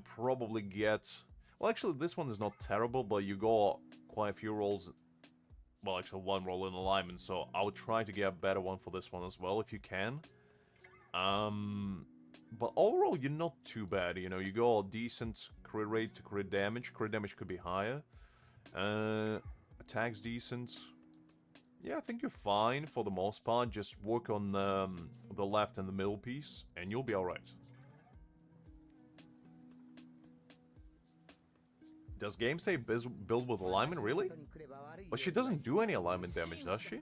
probably get. Well, actually, this one is not terrible, but you got quite a few rolls. Well, actually, one roll in alignment, so I would try to get a better one for this one as well, if you can. But overall, you're not too bad, you know. You got a decent crit rate to crit damage. Crit damage could be higher. Attack's decent. Yeah, I think you're fine for the most part. Just work on the left and the middle piece, and you'll be alright. Does game say build with alignment, really? But she doesn't do any alignment damage, does she?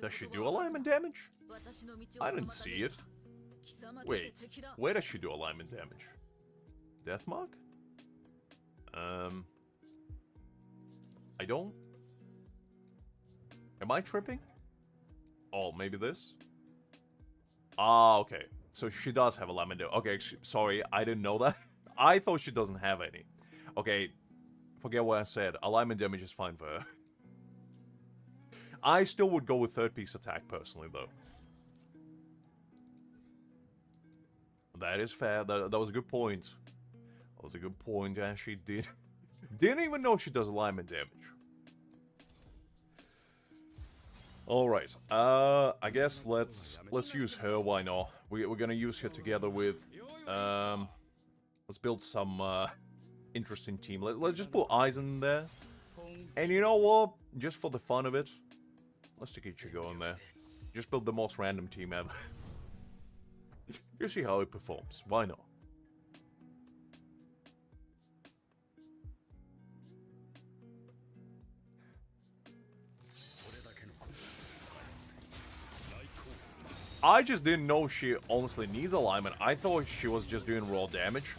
Does she do alignment damage? I didn't see it. Wait, where does she do alignment damage? Deathmark? I don't... Am I tripping? Oh, maybe this? Ah, okay. So she does have alignment damage. Okay, sorry, I didn't know that. I thought she doesn't have any. Okay, forget what I said. Alignment damage is fine for her. I still would go with third piece attack personally, though. That is fair. That was a good point. That was a good point. And she didn't even know she does alignment damage. Alright, I guess let's use her, why not? We're gonna use her together with, let's build some, interesting team. Let's just put Aizen there. And you know what? Just for the fun of it, let's stick Ichigo in there. Just build the most random team ever. You see how it performs, why not? I just didn't know she honestly needs alignment. I thought she was just doing raw damage.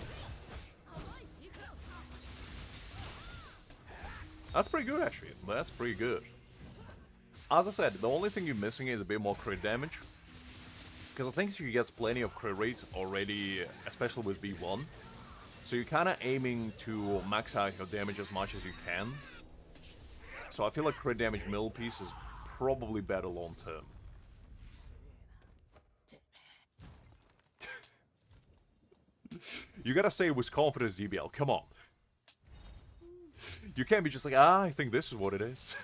That's pretty good, actually. That's pretty good. As I said, the only thing you're missing is a bit more crit damage. Because I think she gets plenty of crit rate already, especially with B1. So you're kind of aiming to max out your damage as much as you can. So I feel like crit damage middle piece is probably better long term. You gotta say it with confidence, DBL. Come on. You can't be just like, I think this is what it is.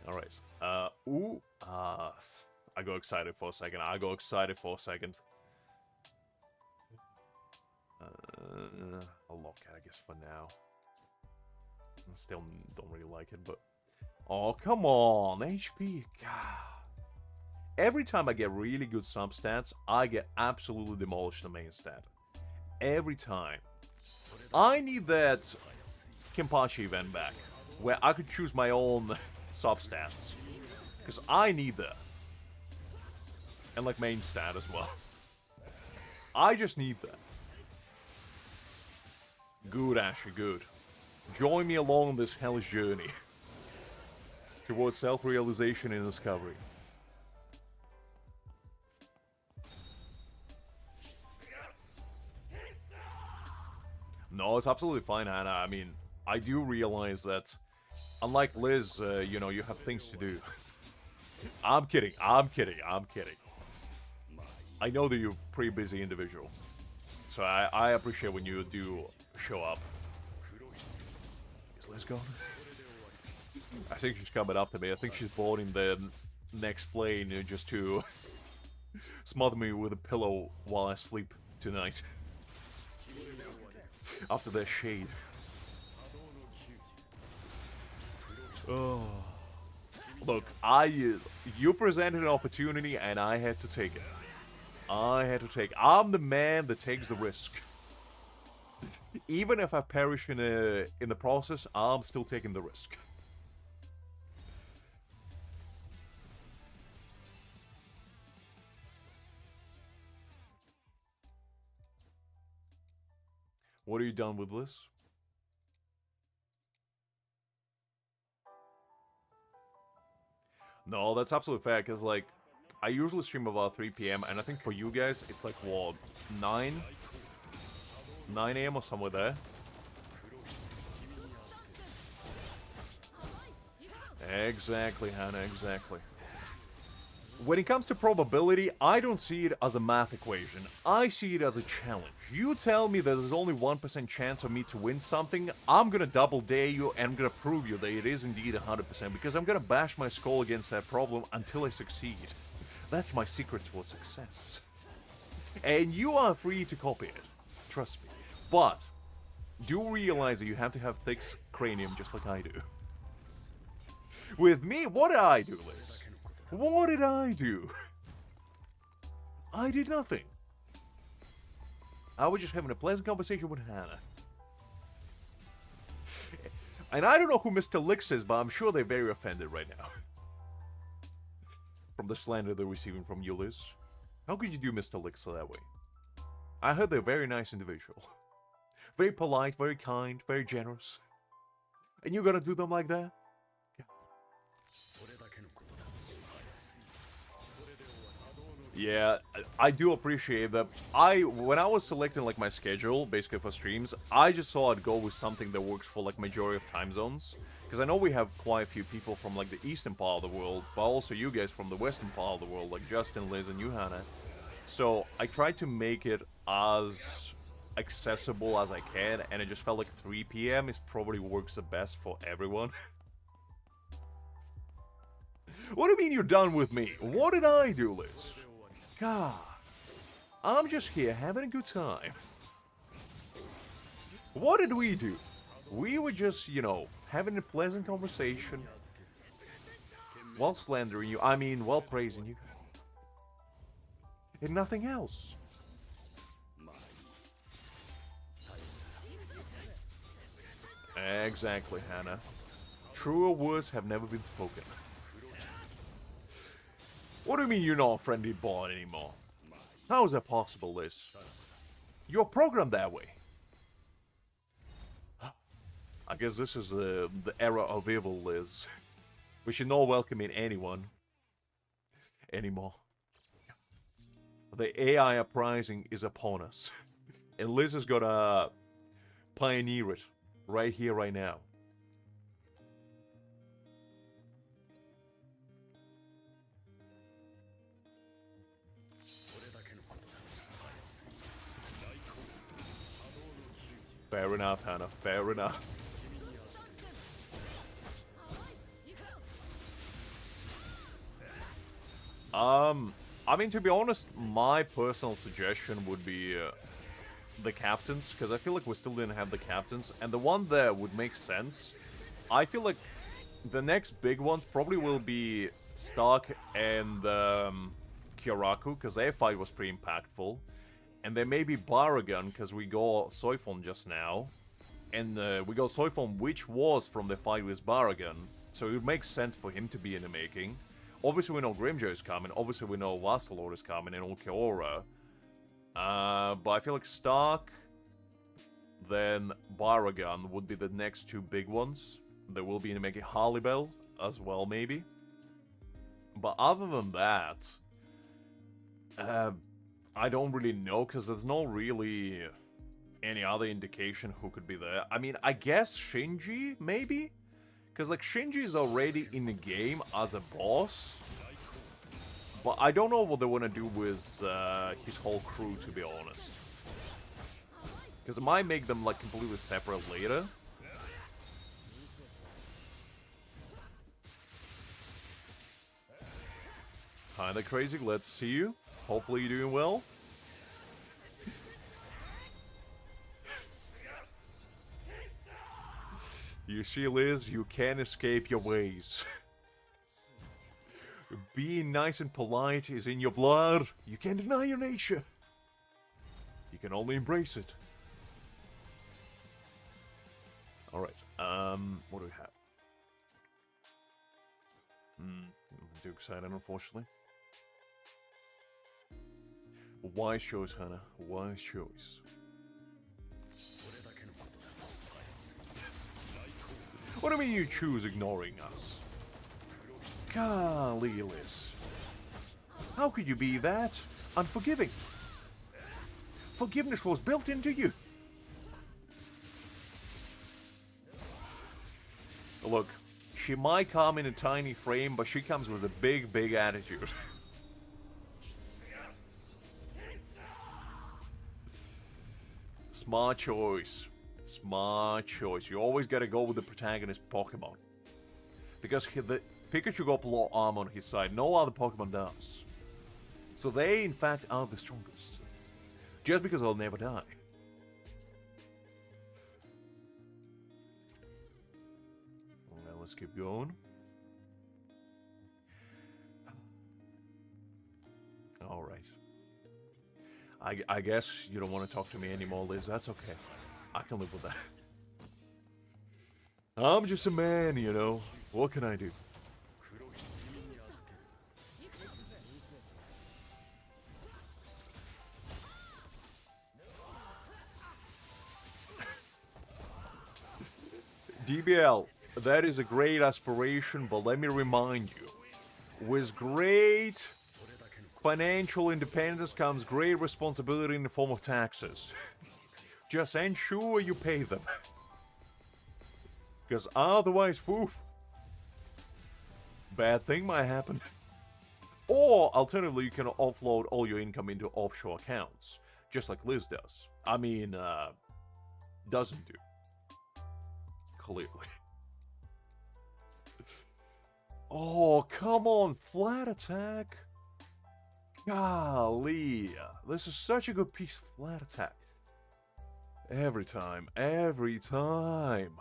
Alright. I got excited for a second. I'll lock it, I guess, for now. I still don't really like it, but Oh, come on. HP. God. Every time I get really good substats, I get absolutely demolished the main stat. Every time. I need that Kenpachi event back, where I could choose my own substats. Because I need that. And like main stat as well. I just need that. Good, Asher, good. Join me along this hellish journey towards self-realization and discovery. No, it's absolutely fine, Hannah. I mean, I do realize that, unlike Liz, you know, you have things to do. I'm kidding, I'm kidding, I'm kidding. I know that you're a pretty busy individual. So I appreciate when you do show up. Is Liz gone? I think she's coming up to me. I think she's boarding the next plane just to smother me with a pillow while I sleep tonight. After their shade. Oh. Look, you presented an opportunity and I had to take it. I'm the man that takes the risk. Even if I perish in the process, I'm still taking the risk. What are you done with this? No, that's absolutely fair, because, like, I usually stream about 3 p.m., and I think for you guys, it's like, what, 9 a.m. or somewhere there? Exactly, Hannah, exactly. When it comes to probability, I don't see it as a math equation. I see it as a challenge. You tell me that there's only 1% chance of me to win something, I'm gonna double dare you and I'm gonna prove you that it is indeed 100% because I'm gonna bash my skull against that problem until I succeed. That's my secret to success. And you are free to copy it. Trust me. But, do realize that you have to have thick cranium just like I do. With me, what did I do, Liz? What did I do? I did nothing. I was just having a pleasant conversation with Hannah. And I don't know who Mr. Lix is, but I'm sure they're very offended right now. From the slander they're receiving from you, Liz. How could you do Mr. Lix that way? I heard they're a very nice individual. Very polite, very kind, very generous. And you're gonna do them like that? Yeah, I do appreciate that. When I was selecting like my schedule, basically for streams, I just thought I'd go with something that works for like majority of time zones. Because I know we have quite a few people from like the eastern part of the world, but also you guys from the western part of the world, like Justin, Liz, and you, Hannah. So I tried to make it as accessible as I can, and it just felt like 3 p.m. is probably works the best for everyone. What do you mean you're done with me? What did I do, Liz? God, I'm just here having a good time. What did we do? We were just, you know, having a pleasant conversation. While slandering you, I mean, while praising you. And nothing else. Exactly, Hannah. Truer words have never been spoken. What do you mean you're not a friendly bond anymore? How is that possible, Liz? You're programmed that way. I guess this is the era of evil, Liz. We should not welcome in anyone anymore. The AI uprising is upon us. And Liz is gonna pioneer it right here, right now. Fair enough, Hannah. Fair enough. I mean, to be honest, my personal suggestion would be the captains, because I feel like we still didn't have the captains, and the one that would make sense, I feel like the next big ones probably will be Stark and Kyoraku, because their fight was pretty impactful. And then maybe Baragon, because we got Soifon just now. And we got Soifon, which was from the fight with Baragon. So it would make sense for him to be in the making. Obviously we know Grimjo is coming, obviously we know Vastalord is coming, and Ulquiorra. But I feel like Stark, then Baragon would be the next two big ones. There will be in the making Harleybell as well, maybe. But other than that, I don't really know, because there's no really any other indication who could be there. I mean, I guess Shinji, maybe? Because, like, Shinji is already in the game as a boss. But I don't know what they want to do with his whole crew, to be honest. Because it might make them, like, completely separate later. Hi there, Crazy. Let's see you. Hopefully you're doing well. You see, Liz, you can't escape your ways. Being nice and polite is in your blood. You can't deny your nature. You can only embrace it. Alright, what do we have? Too excited, unfortunately. Wise choice, Hannah. Wise choice. What do you mean you choose ignoring us? Golly, Liz. How could you be that unforgiving? Forgiveness was built into you. Look, she might come in a tiny frame, but she comes with a big, big attitude. Smart choice. Smart choice. You always gotta go with the protagonist Pokemon. Because the Pikachu got low armor on his side. No other Pokemon does. So they, in fact, are the strongest. Just because they'll never die. Well, let's keep going. Alright. I guess you don't want to talk to me anymore, Liz. That's okay. I can live with that. I'm just a man, you know. What can I do? DBL, that is a great aspiration, but let me remind you, with great financial independence comes great responsibility in the form of taxes. Just ensure you pay them. Because otherwise, woof, bad thing might happen. Or, alternatively, you can offload all your income into offshore accounts. Just like Liz does. I mean, doesn't do. Clearly. Oh, come on, flat attack. Golly. This is such a good piece of flat attack. Every time, every time.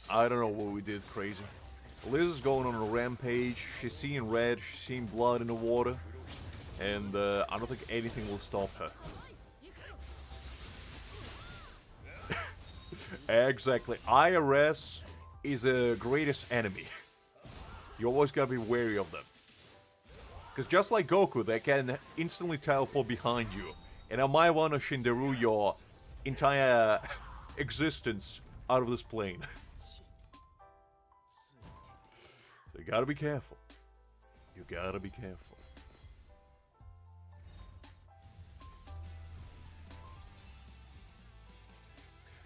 I don't know what we did crazy. Liz is going on a rampage. She's seeing red, she's seeing blood in the water. And I don't think anything will stop her. Exactly. IRS is a greatest enemy. You always gotta be wary of them. Because just like Goku, they can instantly teleport behind you. And I might want to Shinderu your entire existence out of this plane. So you gotta be careful. You gotta be careful.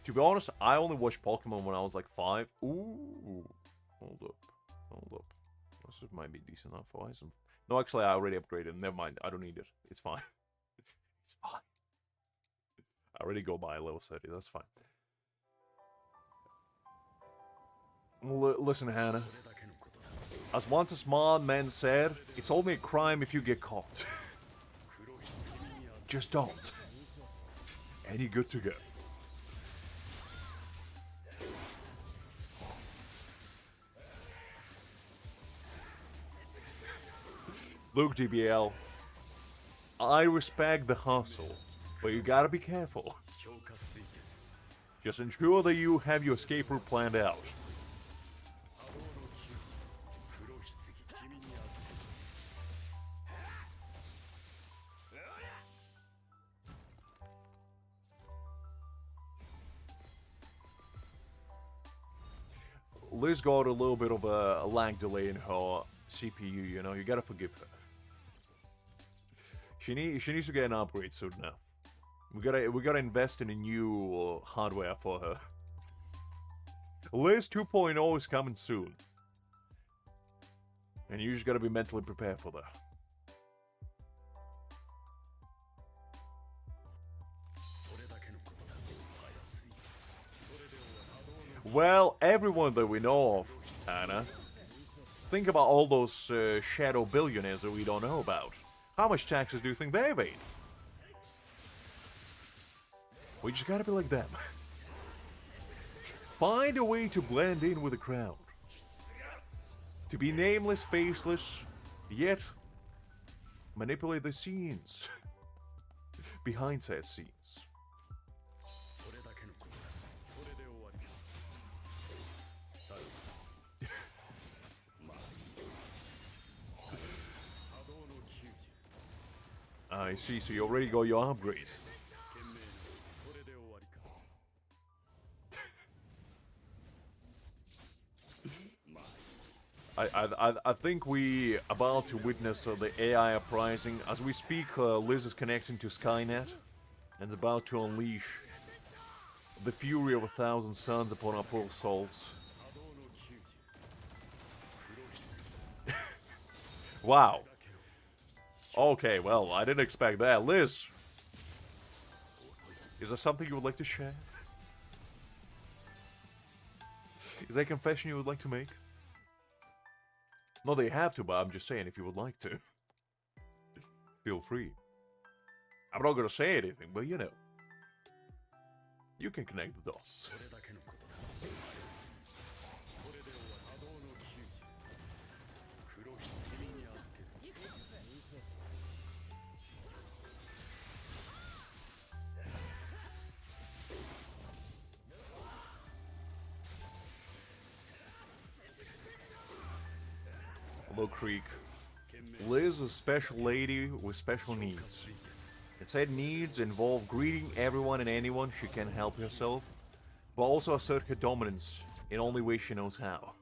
To be honest, I only watched Pokemon when I was like 5. Ooh. Hold up. Hold up. This might be decent enough for Aizen. No, actually, I already upgraded. Never mind. I don't need it. It's fine. It's fine. I already go by level 30. That's fine. Listen, Hannah. As once a smart man said, it's only a crime if you get caught. Just don't. And you're good to go. Look, DBL, I respect the hustle, but you gotta be careful. Just ensure that you have your escape route planned out. Liz got a little bit of a lag delay in her CPU, you know, you gotta forgive her. She needs to get an upgrade soon now. We gotta invest in a new hardware for her. Liz 2.0 is coming soon. And you just gotta be mentally prepared for that. Well, everyone that we know of, Anna. Think about all those shadow billionaires that we don't know about. How much taxes do you think they evade? We just gotta be like them. Find a way to blend in with the crowd. To be nameless, faceless, yet manipulate the scenes. Behind said scenes. I see, so you already got your upgrade. I think we about to witness the AI uprising. As we speak, Liz is connecting to Skynet and about to unleash the fury of 1,000 suns upon our poor souls. Wow. Okay, well, I didn't expect that. Liz, is there something you would like to share? Is there a confession you would like to make? Not that you have to, but I'm just saying if you would like to. Feel free. I'm not gonna say anything, but you know. You can connect the dots. Hello, Creek. Liz is a special lady with special needs. It said needs involve greeting everyone and anyone she can help herself, but also assert her dominance in only way she knows how.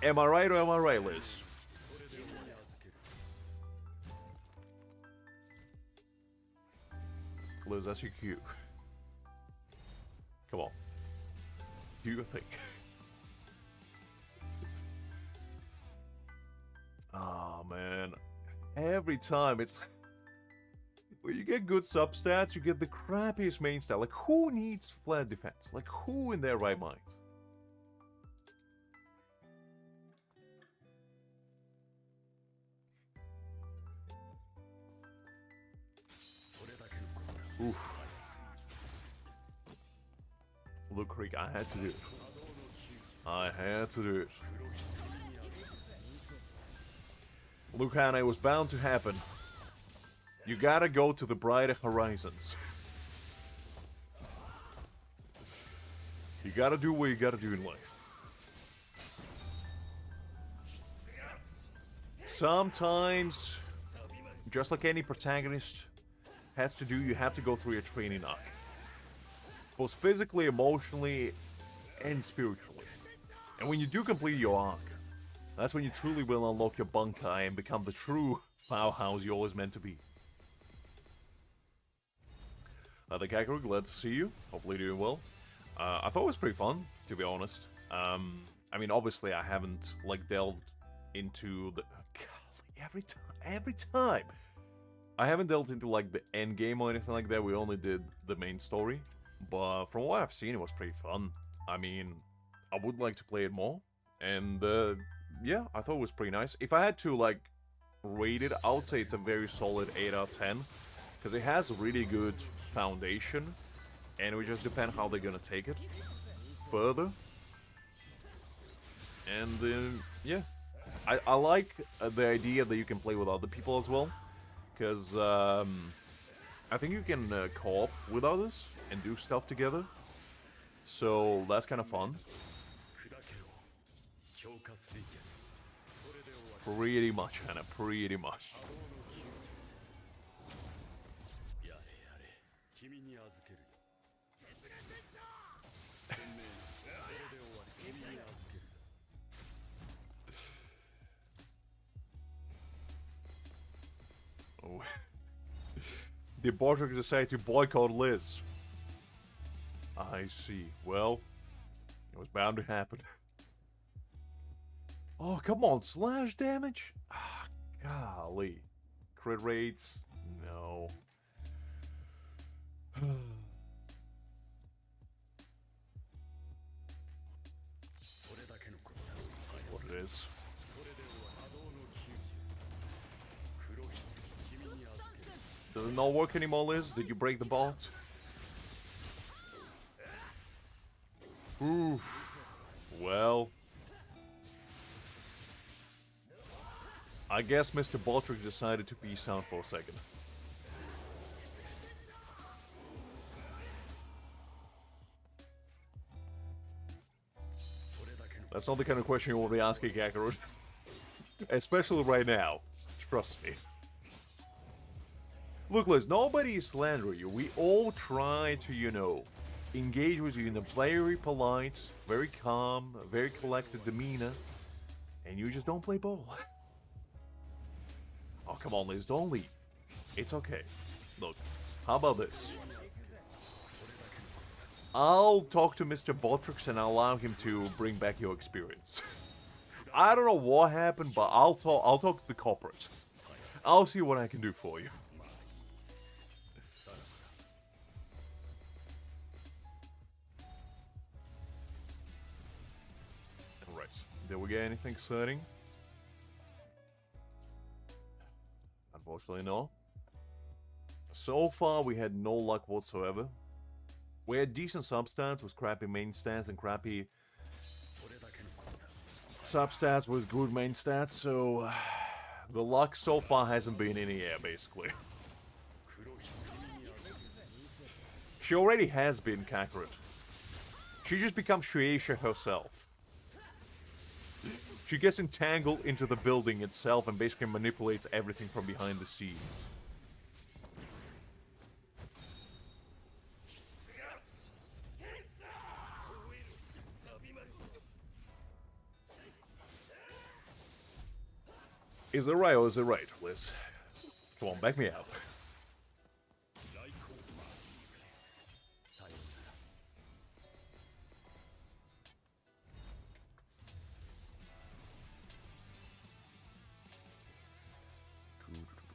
Am I right or am I right, Liz? Liz, that's your cue. Come on. Do your thing. Oh man, every time it's when you get good substats, you get the crappiest main stat. Like, who needs flat defense? Like, who in their right mind? Oof. Look, Creek, I had to do it. I had to do it. Look, Hannah, it was bound to happen. You gotta go to the brighter horizons. You gotta do what you gotta do in life. Sometimes, just like any protagonist has to do, you have to go through a training arc. Both physically, emotionally, and spiritually. And when you do complete your arc, that's when you truly will unlock your bankai and become the true powerhouse you always meant to be. The Kakaruk, glad to see you. Hopefully doing well. I thought it was pretty fun, to be honest. I mean, obviously I haven't, like, delved into the... Golly, every time! I haven't delved into, like, the end game or anything like that. We only did the main story. But from what I've seen, it was pretty fun. I mean, I would like to play it more. And, yeah, I thought it was pretty nice. If I had to, like, rate it, I would say it's a very solid 8 out of 10. Because it has a really good foundation. And it would just depend how they're gonna take it further. And, yeah. I like the idea that you can play with other people as well, because I think you can co-op with others and do stuff together. So that's kind of fun. Pretty much, Hannah, pretty much. Oh. The Bartok decided to boycott Liz. I see. Well, it was bound to happen. Oh, come on, slash damage? Ah, golly. Crit rates? No. What it is. Does it not work anymore, Liz? Did you break the bolt? Oof. Well. I guess Mr. Baltrick decided to peace out for a second. That's not the kind of question you want to be asking, Kakarot. Especially right now. Trust me. Look, Liz, nobody is slandering you. We all try to, you know, engage with you in a very polite, very calm, very collected demeanor. And you just don't play ball. Oh, come on, Liz, don't leave. It's okay. Look, how about this? I'll talk to Mr. Botrix and I'll allow him to bring back your experience. I don't know what happened, but I'll talk to the corporate. I'll see what I can do for you. Alright, did we get anything exciting? Unfortunately, no. So far, we had no luck whatsoever. We had decent substats with crappy main stats and crappy substats with good main stats, so the luck so far hasn't been in the air, basically. She already has been Kakarot. She just becomes Shueisha herself. She gets entangled into the building itself and basically manipulates everything from behind the scenes. Is it right or is it right, Liz? Come on, back me up.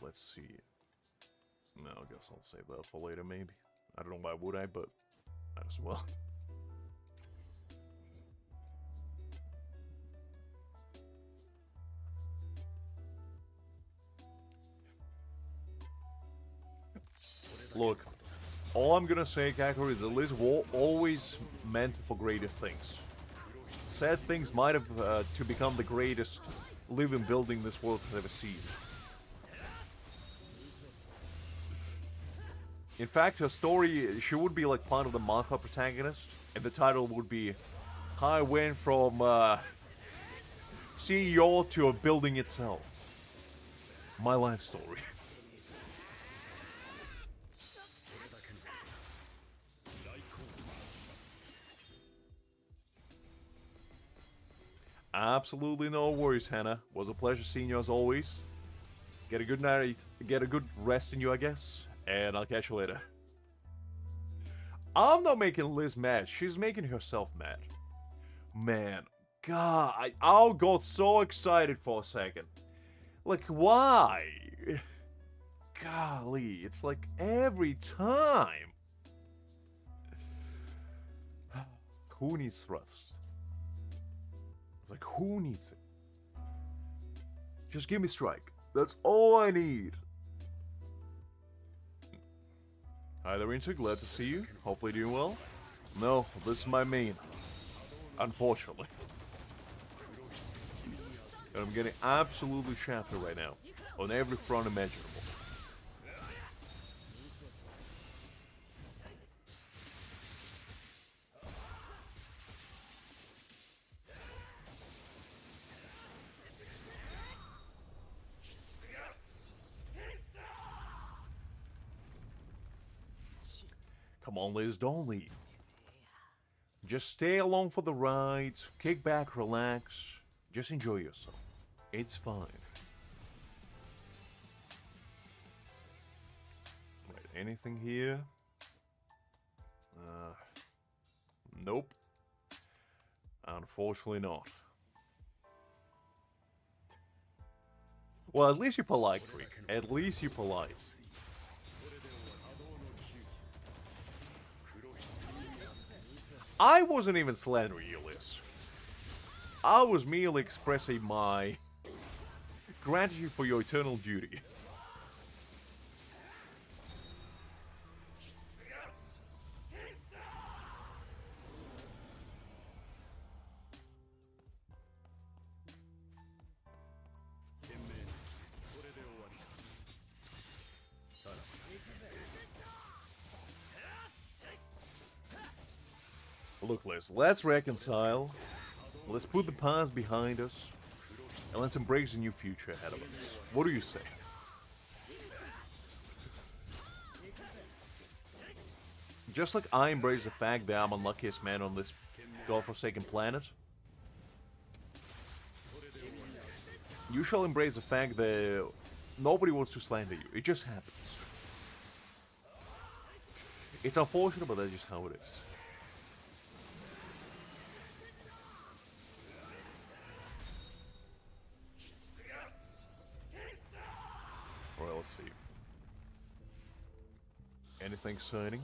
Let's see. No, I guess I'll save that for later, maybe. I don't know why would I, but might as well. Look, all I'm gonna say, Kakarot, is that Liz was always meant for greatest things. Sad things might have to become the greatest living building this world has ever seen. In fact, her story, she would be like part of the manga protagonist, and the title would be How I Went from CEO to a Building Itself. My life story. Absolutely no worries, Hannah. Was a pleasure seeing you as always. Get a good night, get a good rest in you, I guess. And I'll catch you later. I'm not making Liz mad. She's making herself mad. Man, God, I got so excited for a second. Like, why? Golly, it's like every time. Who needs thrust? It's like, who needs it? Just give me strike. That's all I need. Hi there, Inter. Glad to see you. Hopefully doing well. No, this is my main. Unfortunately. And I'm getting absolutely shafted right now. On every front imaginable. Come on, Liz, don't leave. Just stay along for the ride, kick back, relax, just enjoy yourself. It's fine. Right, anything here? Nope. Unfortunately not. Well, at least you're polite, Freak. At least you're polite. I wasn't even slandering you, Liz. I was merely expressing my gratitude for your eternal duty. Look, Liz, let's reconcile. Let's put the past behind us. And let's embrace a new future ahead of us. What do you say? Just like I embrace the fact that I'm unluckiest man on this godforsaken planet, you shall embrace the fact that nobody wants to slander you. It just happens. It's unfortunate, but that's just how it is. Alright, let's see. Anything exciting?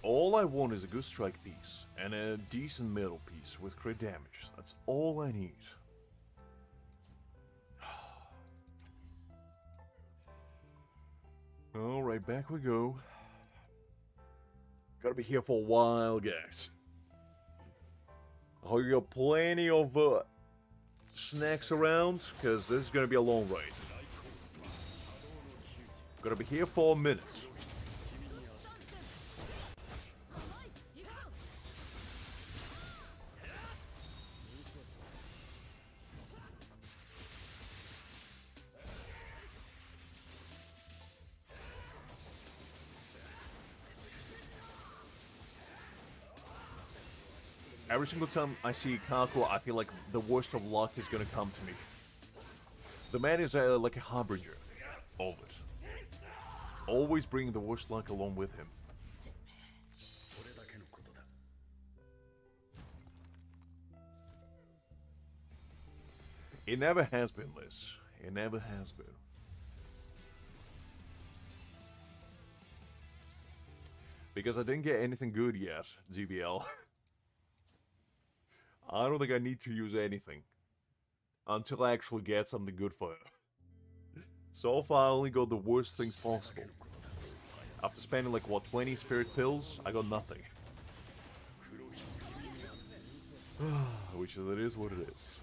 All I want is a good strike piece and a decent middle piece with crit damage. That's all I need. Alright, back we go. Gotta be here for a while, guys. I got plenty of snacks around, because this is gonna be a long ride. Gotta be here for a minute. Every single time I see Kako, I feel like the worst of luck is gonna come to me. The man is like a harbinger of it. Always bringing the worst luck along with him. It never has been, Liz. It never has been. Because I didn't get anything good yet, GBL. I don't think I need to use anything until I actually get something good for it. So far, I only got the worst things possible. After spending like, what, 20 spirit pills, I got nothing. Which is, it is what it is.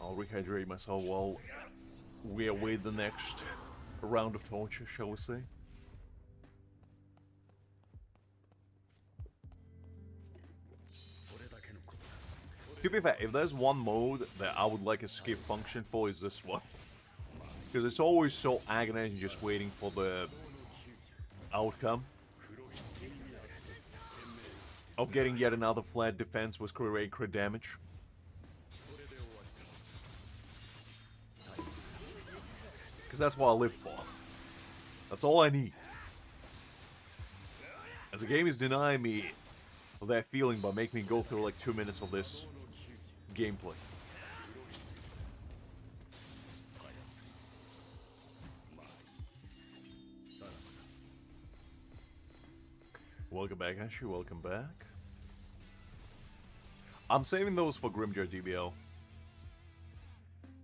I'll rehydrate myself while we await the next round of torture, shall we say? To be fair, if there's one mode that I would like a skip function for, is this one. Because it's always so agonizing just waiting for the outcome of getting yet another flat defense with crit damage. Because that's what I live for. That's all I need. As the game is denying me that feeling by making me go through like 2 minutes of this gameplay. Welcome back, Ashley. Welcome back. I'm saving those for Grimjo DBO.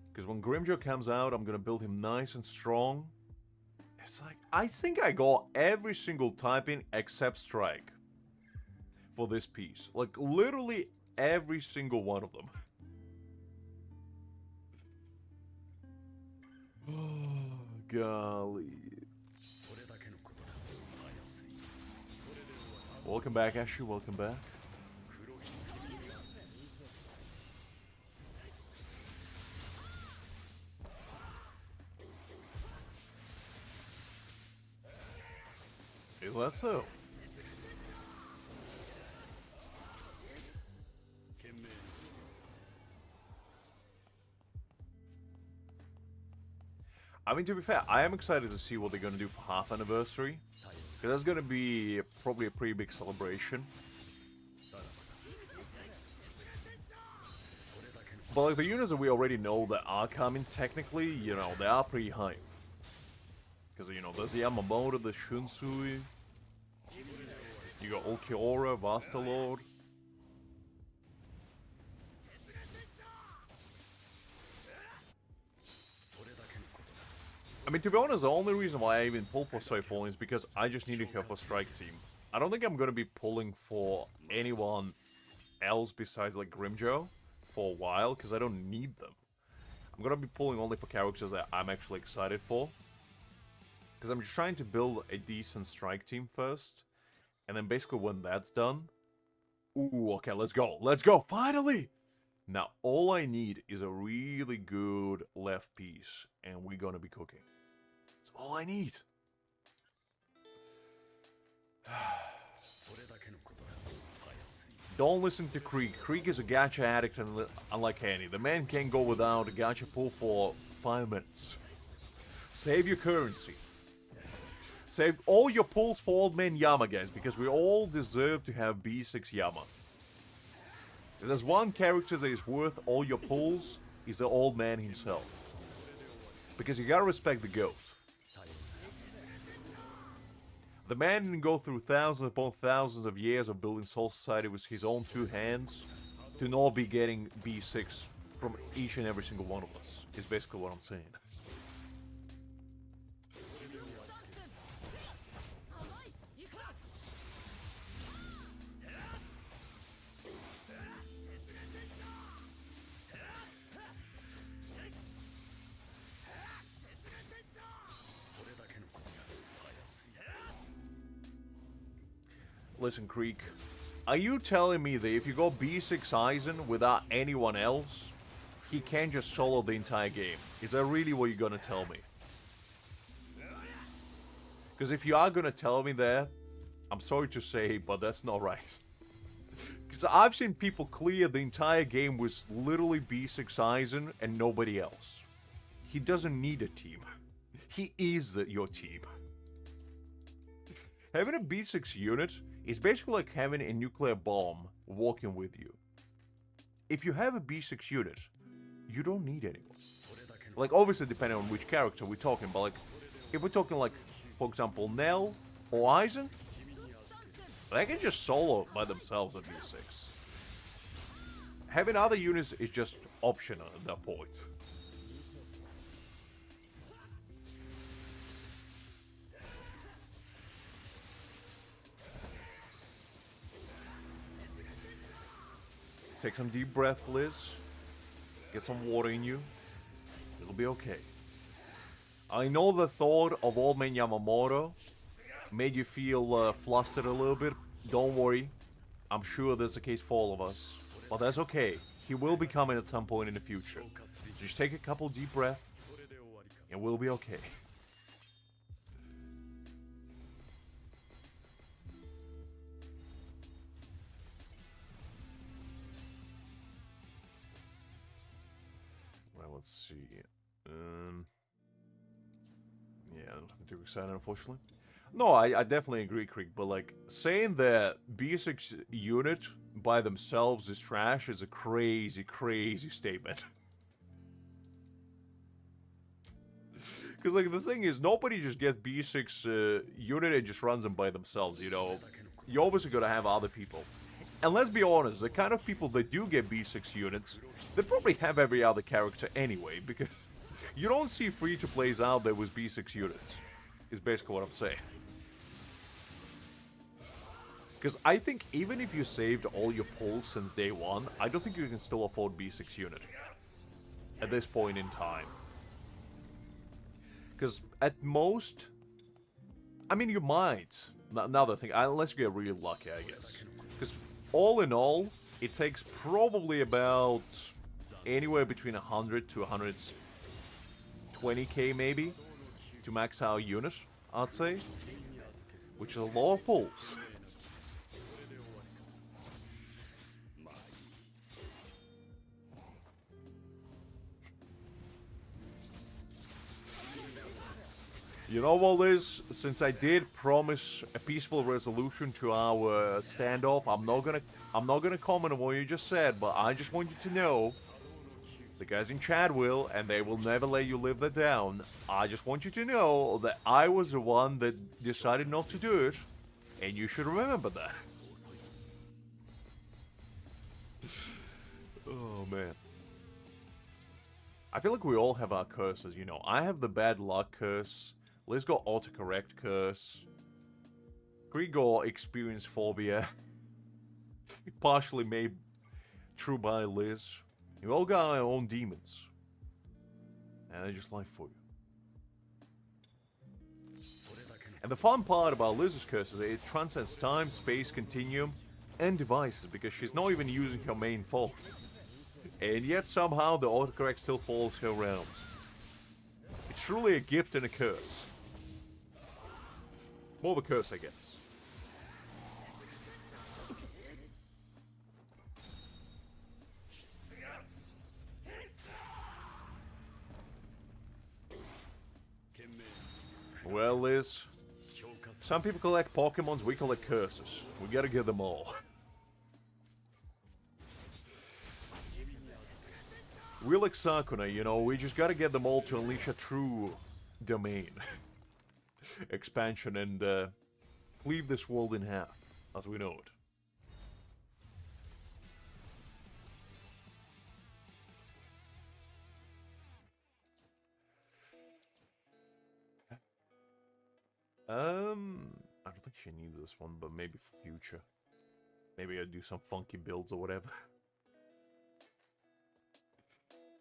Because when Grimjo comes out, I'm gonna build him nice and strong. It's like, I think I got every single typing except Strike for this piece. Like, literally every single one of them. Oh, golly. Welcome back, Ashu. Welcome back. Is that so? I mean, to be fair, I am excited to see what they're going to do for half anniversary. Because that's going to be probably a pretty big celebration. But like the units that we already know that are coming, technically, you know, they are pretty hype. Because, you know, there's the Yamamoto, the Shunsui. You got Ulquiorra, Vastalord. I mean, to be honest, the only reason why I even pull for Soifon is because I just need to help a strike team. I don't think I'm going to be pulling for anyone else besides, like, Grimjo for a while, because I don't need them. I'm going to be pulling only for characters that I'm actually excited for. Because I'm just trying to build a decent strike team first. And then basically when that's done... Ooh, okay, let's go. Let's go, finally! Now, all I need is a really good left piece. And we're gonna be cooking. That's all I need. Don't listen to Krieg. Krieg is a gacha addict and unlike any. The man can't go without a gacha pull for 5 minutes. Save your currency. Save all your pulls for Old Man Yama, guys, because we all deserve to have B6 Yama. If there's one character that is worth all your pulls, he's the Old Man himself. Because you gotta respect the GOAT. The man didn't go through thousands upon thousands of years of building Soul Society with his own 2 hands to not be getting B6 from each and every single one of us, is basically what I'm saying. Listen, Creek, are you telling me that if you go B6 Aizen without anyone else, he can't just solo the entire game? Is that really what you're gonna tell me? Because if you are gonna tell me that, I'm sorry to say, but that's not right. Because I've seen people clear the entire game with literally B6 Aizen and nobody else. He doesn't need a team. He is your team. Having a B6 unit is basically like having a nuclear bomb walking with you. If you have a B6 unit, you don't need anyone. Like, obviously depending on which character we're talking, but like, if we're talking like, for example, Nell or Aizen, they can just solo by themselves at B6. Having other units is just optional at that point. Take some deep breath, Liz. Get some water in you. It'll be okay. I know the thought of Old Man Yamamoto made you feel flustered a little bit. Don't worry. I'm sure that's the case for all of us. But that's okay. He will be coming at some point in the future. Just take a couple deep breaths, and we'll be okay. Let's see. Yeah, nothing too exciting, unfortunately. No, I definitely agree, Creek, but like, saying that B6 unit by themselves is trash is a crazy, crazy statement. Because, like, the thing is, nobody just gets B6 unit and just runs them by themselves, you know? You obviously gotta have other people. And let's be honest, the kind of people that do get B6 units, they probably have every other character anyway, because you don't see free-to-plays out there with B6 units, is basically what I'm saying. Because I think even if you saved all your pulls since day one, I don't think you can still afford B6 unit at this point in time. Because at most, I mean, you might. Another thing, unless you get really lucky, I guess. Because all in all, it takes probably about anywhere between 100 to 120k maybe to max out a unit, I'd say. Which is a lot of pulls. You know what, Liz? Since I did promise a peaceful resolution to our standoff, I'm not gonna comment on what you just said, but I just want you to know the guys in chat will, and they will never let you live that down. I just want you to know that I was the one that decided not to do it, and you should remember that. Oh man. I feel like we all have our curses, you know. I have the bad luck curse. Liz got autocorrect curse. Grigor experienced phobia. Partially made true by Liz. We all got our own demons. And they just lie for you. And the fun part about Liz's curse is that it transcends time, space, continuum, and devices, because she's not even using her main phone. And yet somehow the autocorrect still follows her around. It's truly a gift and a curse. More of a curse, I guess. Well, Liz, some people collect Pokemons, we collect curses. We gotta get them all. We're like Sakuna, you know, we just gotta get them all to unleash a true domain. Expansion and leave this world in half, as we know it. I don't think she needs this one, but maybe for future. Maybe I'll do some funky builds or whatever.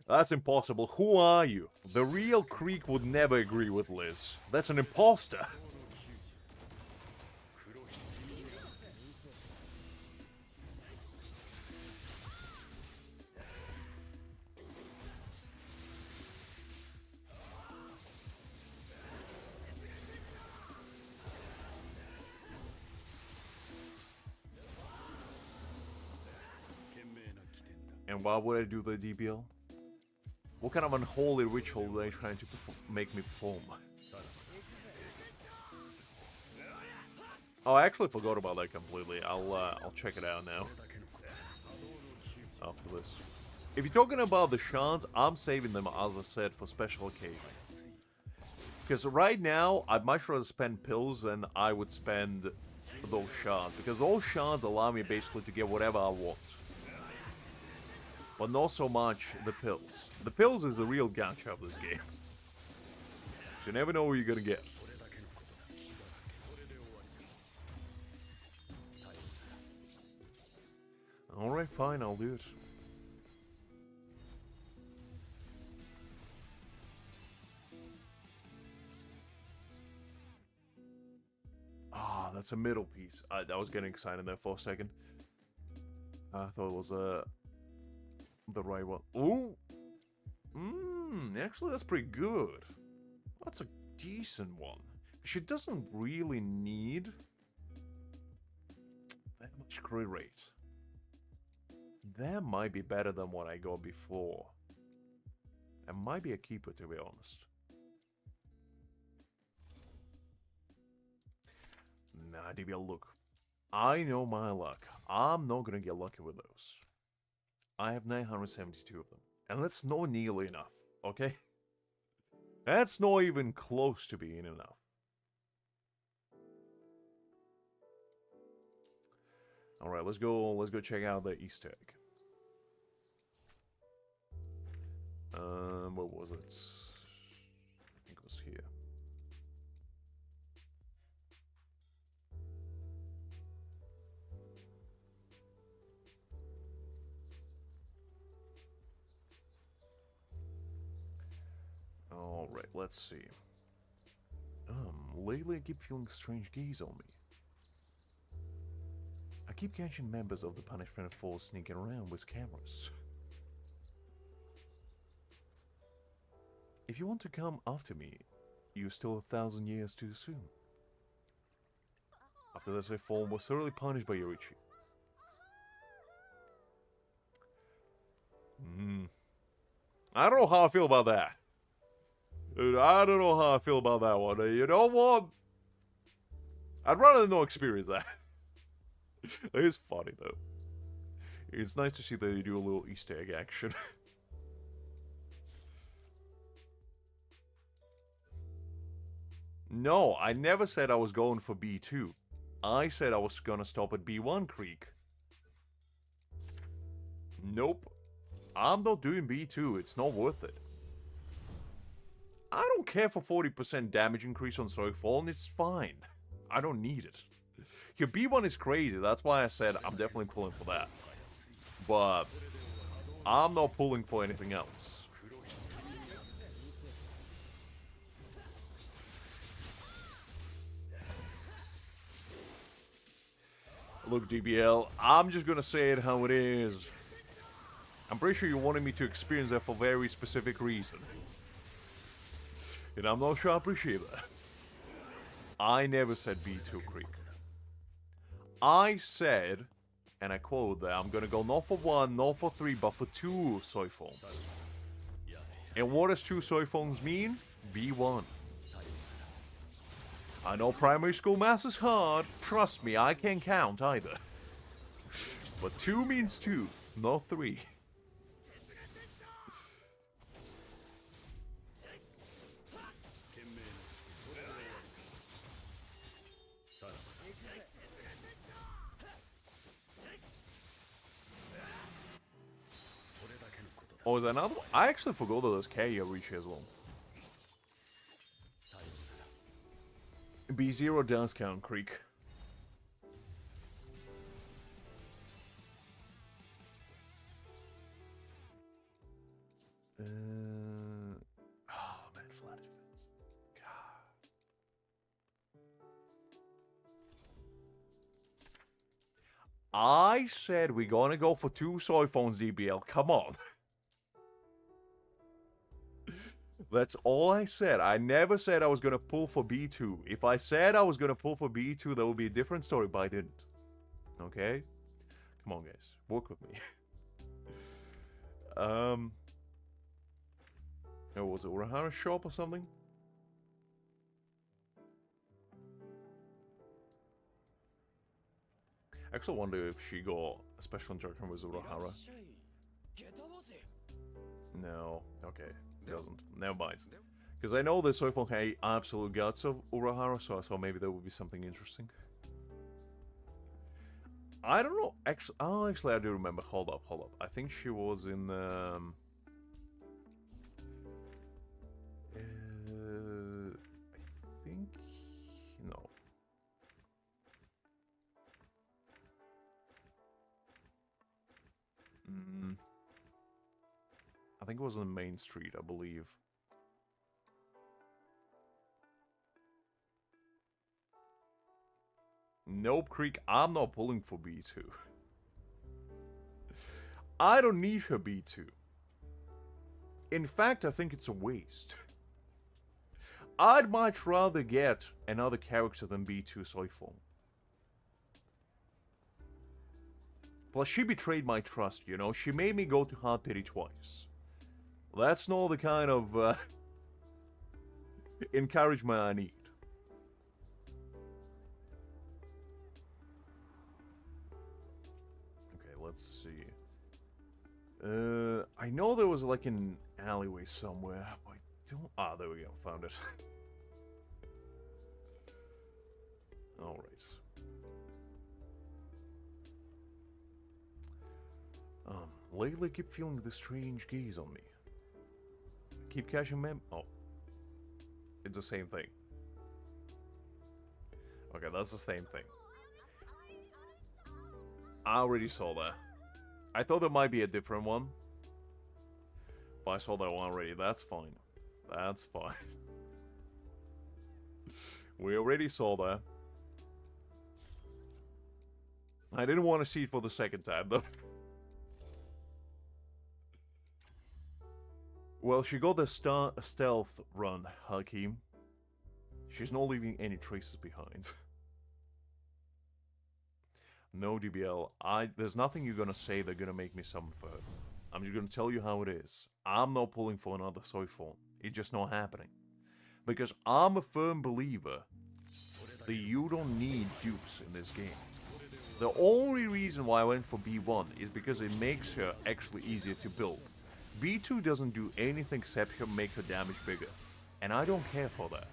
That's impossible. Who are you? The real Creek would never agree with Liz. That's an imposter. And why would I do the DBL? What kind of unholy ritual are they trying to make me perform? Oh, I actually forgot about that completely. I'll check it out now. After this. If you're talking about the shards, I'm saving them, as I said, for special occasions. Because right now, I'd much rather spend pills than I would spend those shards. Because those shards allow me basically to get whatever I want. But not so much the pills. The pills is the real gacha of this game. You never know what you're gonna get. Alright, fine, I'll do it. Ah, that's a middle piece. I was getting excited there for a second. I thought it was the right one. Ooh! Actually that's pretty good. That's a decent one. She doesn't really need that much crit rate. That might be better than what I got before. It might be a keeper, to be honest. Nah, DBL, look. I know my luck. I'm not gonna get lucky with those. I have 972 of them. And that's not nearly enough, okay? That's not even close to being enough. All right, let's go check out the Easter egg. What was it? I think it was here. All right, let's see. Lately I keep feeling strange gaze on me. I keep catching members of the punishment force sneaking around with cameras. If you want to come after me, you're still 1,000 years too soon. After this reform was thoroughly punished by Yorichi. I don't know how I feel about that. Dude, I don't know how I feel about that one. You know what? I'd rather not experience that. It's funny though. It's nice to see that they do a little Easter egg action. No, I never said I was going for B2. I said I was gonna stop at B1 Creek. Nope. I'm not doing B2, it's not worth it. I don't care for 40% damage increase on Soifon, it's fine. I don't need it. Your B1 is crazy, that's why I said I'm definitely pulling for that. But I'm not pulling for anything else. Look, DBL, I'm just gonna say it how it is. I'm pretty sure you wanted me to experience that for a very specific reason. And I'm not sure I appreciate that. I never said B2 Creek. I said, and I quote that I'm gonna go not for 1, not for 3, but for 2 Soifons. And what does 2 Soifons mean? B1. I know primary school math is hard. Trust me, I can't count either. But 2 means 2, not 3. Oh, is that another one? I actually forgot that there's K reach as well. B0 does count, Creek. Oh man, flat defense. God. I said we're gonna go for 2 Soifons, DBL. Come on. That's all I said. I never said I was gonna pull for B2. If I said I was gonna pull for B2, that would be a different story, but I didn't. Okay? Come on, guys. Work with me. Oh, was it Urahara's shop or something? I actually wonder if she got a special instruction with Urahara. No. Okay. Doesn't. Never mind. Because I know that Soifon had absolute guts of Urahara, so I thought maybe there would be something interesting. I don't know. Actually, I do remember. Hold up. I think she was in. I think no. I think it was on Main Street, I believe. Nope, Creek, I'm not pulling for B2. I don't need her B2. In fact, I think it's a waste. I'd much rather get another character than B2 Soifon. Plus, she betrayed my trust, you know? She made me go to Hard Pity twice. That's not the kind of encouragement I need. Okay, let's see. I know there was like an alleyway somewhere, but I don't... Ah, there we go, found it. Alright. Lately I keep feeling this strange gaze on me. I keep catching oh. It's the same thing. Okay, that's the same thing. I already saw that. I thought there might be a different one. But I saw that one already. That's fine. That's fine. We already saw that. I didn't want to see it for the second time, though. Well, she got the stealth run, Hakim. She's not leaving any traces behind. No, DBL, there's nothing you're gonna say that's gonna make me summon for her. I'm just gonna tell you how it is. I'm not pulling for another Soifon. It's just not happening. Because I'm a firm believer that you don't need dupes in this game. The only reason why I went for B1 is because it makes her actually easier to build. B2 doesn't do anything except make her damage bigger. And I don't care for that.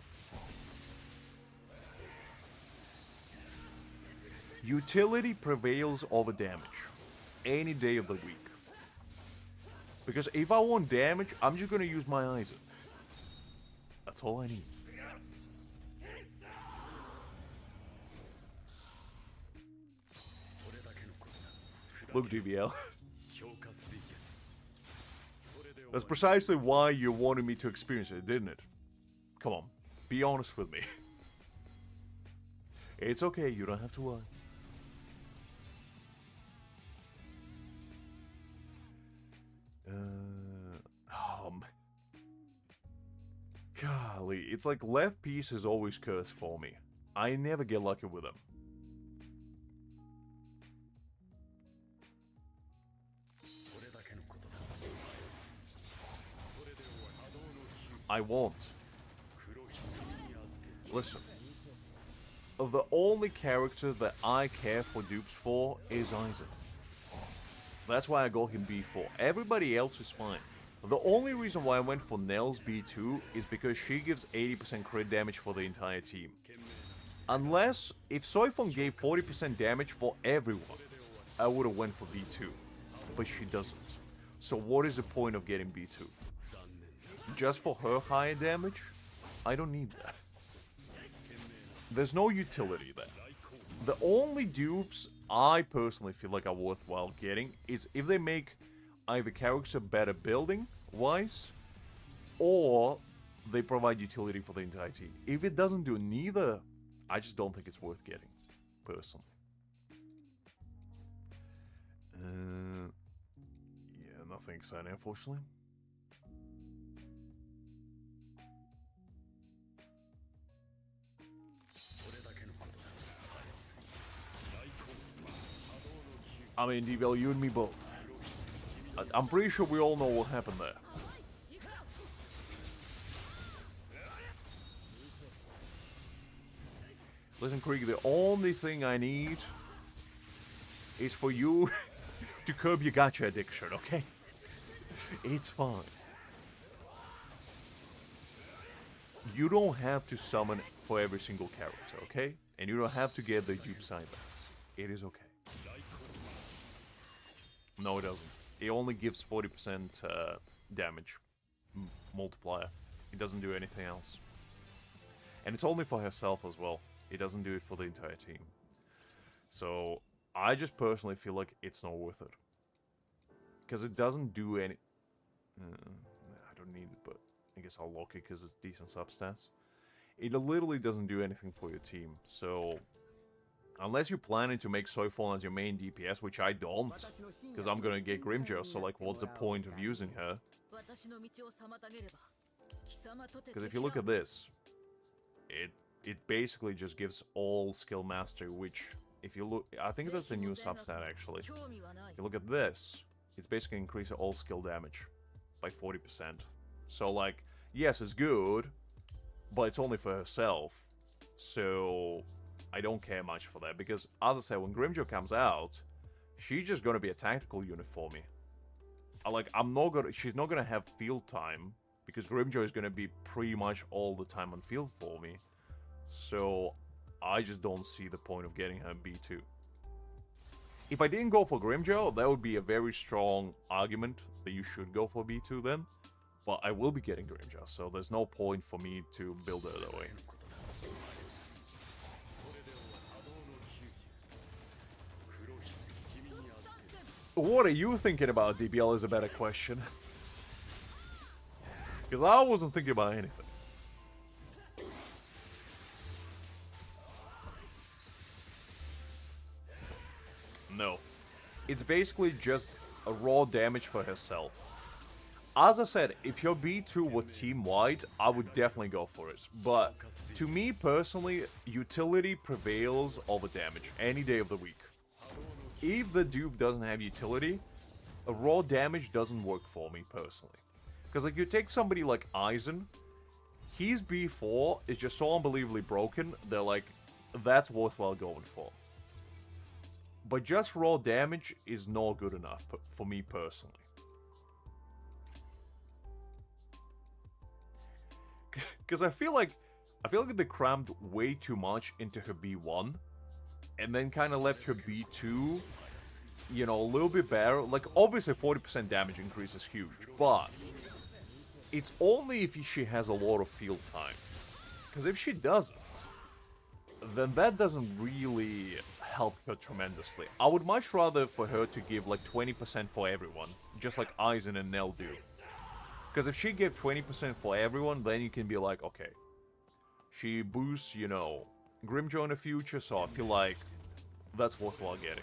Utility prevails over damage. Any day of the week. Because if I want damage, I'm just gonna use my Aizen. That's all I need. Look, DBL. That's precisely why you wanted me to experience it, didn't it? Come on, be honest with me. It's okay, you don't have to lie. Golly, it's like left piece is always cursed for me. I never get lucky with them. I won't. Listen. The only character that I care for dupes for is Aizen. That's why I got him B4. Everybody else is fine. The only reason why I went for Nell's B2 is because she gives 80% crit damage for the entire team. Unless, if Soifon gave 40% damage for everyone, I would have went for B2. But she doesn't. So what is the point of getting B2? Just for her higher damage? I don't need that. There's no utility there. The only dupes I personally feel like are worthwhile getting is if they make either character better building wise, or they provide utility for the entire team. If it doesn't do neither, I just don't think it's worth getting, personally. Yeah, nothing exciting, unfortunately. I mean, DBL, you and me both. I'm pretty sure we all know what happened there. Listen, Krieg, the only thing I need is for you to curb your gacha addiction, okay? It's fine. You don't have to summon for every single character, okay? And you don't have to get the dupe side back. It is okay. No, it doesn't. It only gives 40% damage multiplier. It doesn't do anything else. And it's only for herself as well. It doesn't do it for the entire team. So, I just personally feel like it's not worth it. Because it doesn't do any... I don't need it, but I guess I'll lock it because it's decent substats. It literally doesn't do anything for your team. So, unless you're planning to make Soifon as your main DPS, which I don't, because I'm gonna get Grimjo, so like, what's the point of using her? Because if you look at this, it basically just gives all skill mastery, which, if you look, I think that's a new substat actually. If you look at this, it's basically increasing all skill damage by 40%. So like, yes, it's good, but it's only for herself, so I don't care much for that, because as I said, when Grimjo comes out, she's just gonna be a tactical unit for me. She's not gonna have field time, because Grimjo is gonna be pretty much all the time on field for me. So I just don't see the point of getting her B2. If I didn't go for Grimmjow, that would be a very strong argument that you should go for B2 then. But I will be getting Grimmjow, so there's no point for me to build it that way. What are you thinking about, DBL, is a better question. Because I wasn't thinking about anything. No. It's basically just a raw damage for herself. As I said, if your B2 was team-wide, I would definitely go for it. But, to me personally, utility prevails over damage any day of the week. If the dupe doesn't have utility, a raw damage doesn't work for me personally. Because like you take somebody like Aizen, his B4 is just so unbelievably broken, they're like, that's worthwhile going for. But just raw damage is not good enough for me personally. Because I feel like they crammed way too much into her B1, and then kind of left her B2, you know, a little bit better. Like, obviously 40% damage increase is huge, but it's only if she has a lot of field time. Because if she doesn't, then that doesn't really help her tremendously. I would much rather for her to give like 20% for everyone, just like Aizen and Nell do. Because if she gave 20% for everyone, then you can be like, okay, she boosts, you know, Grimmjow in the future, so I feel like that's worthwhile getting.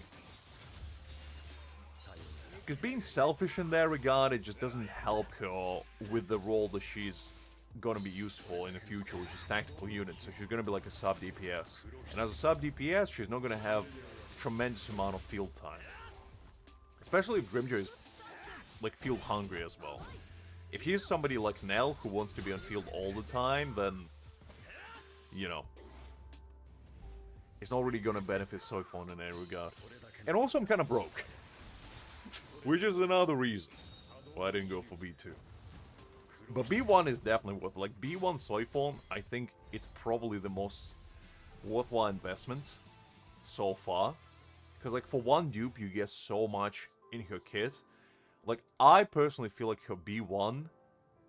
Because being selfish in that regard, it just doesn't help her with the role that she's gonna be useful in the future, which is tactical units. So she's gonna be like a sub DPS. And as a sub DPS, she's not gonna have tremendous amount of field time. Especially if Grimmjow is like field hungry as well. If he's somebody like Nell who wants to be on field all the time, then, you know, it's not really gonna benefit Soifon in any regard. And also I'm kind of broke. Which is another reason why I didn't go for B2. But B1 is definitely worth it. Like, B1 Soifon, I think it's probably the most worthwhile investment so far. Because, like, for one dupe, you get so much in her kit. Like, I personally feel like her B1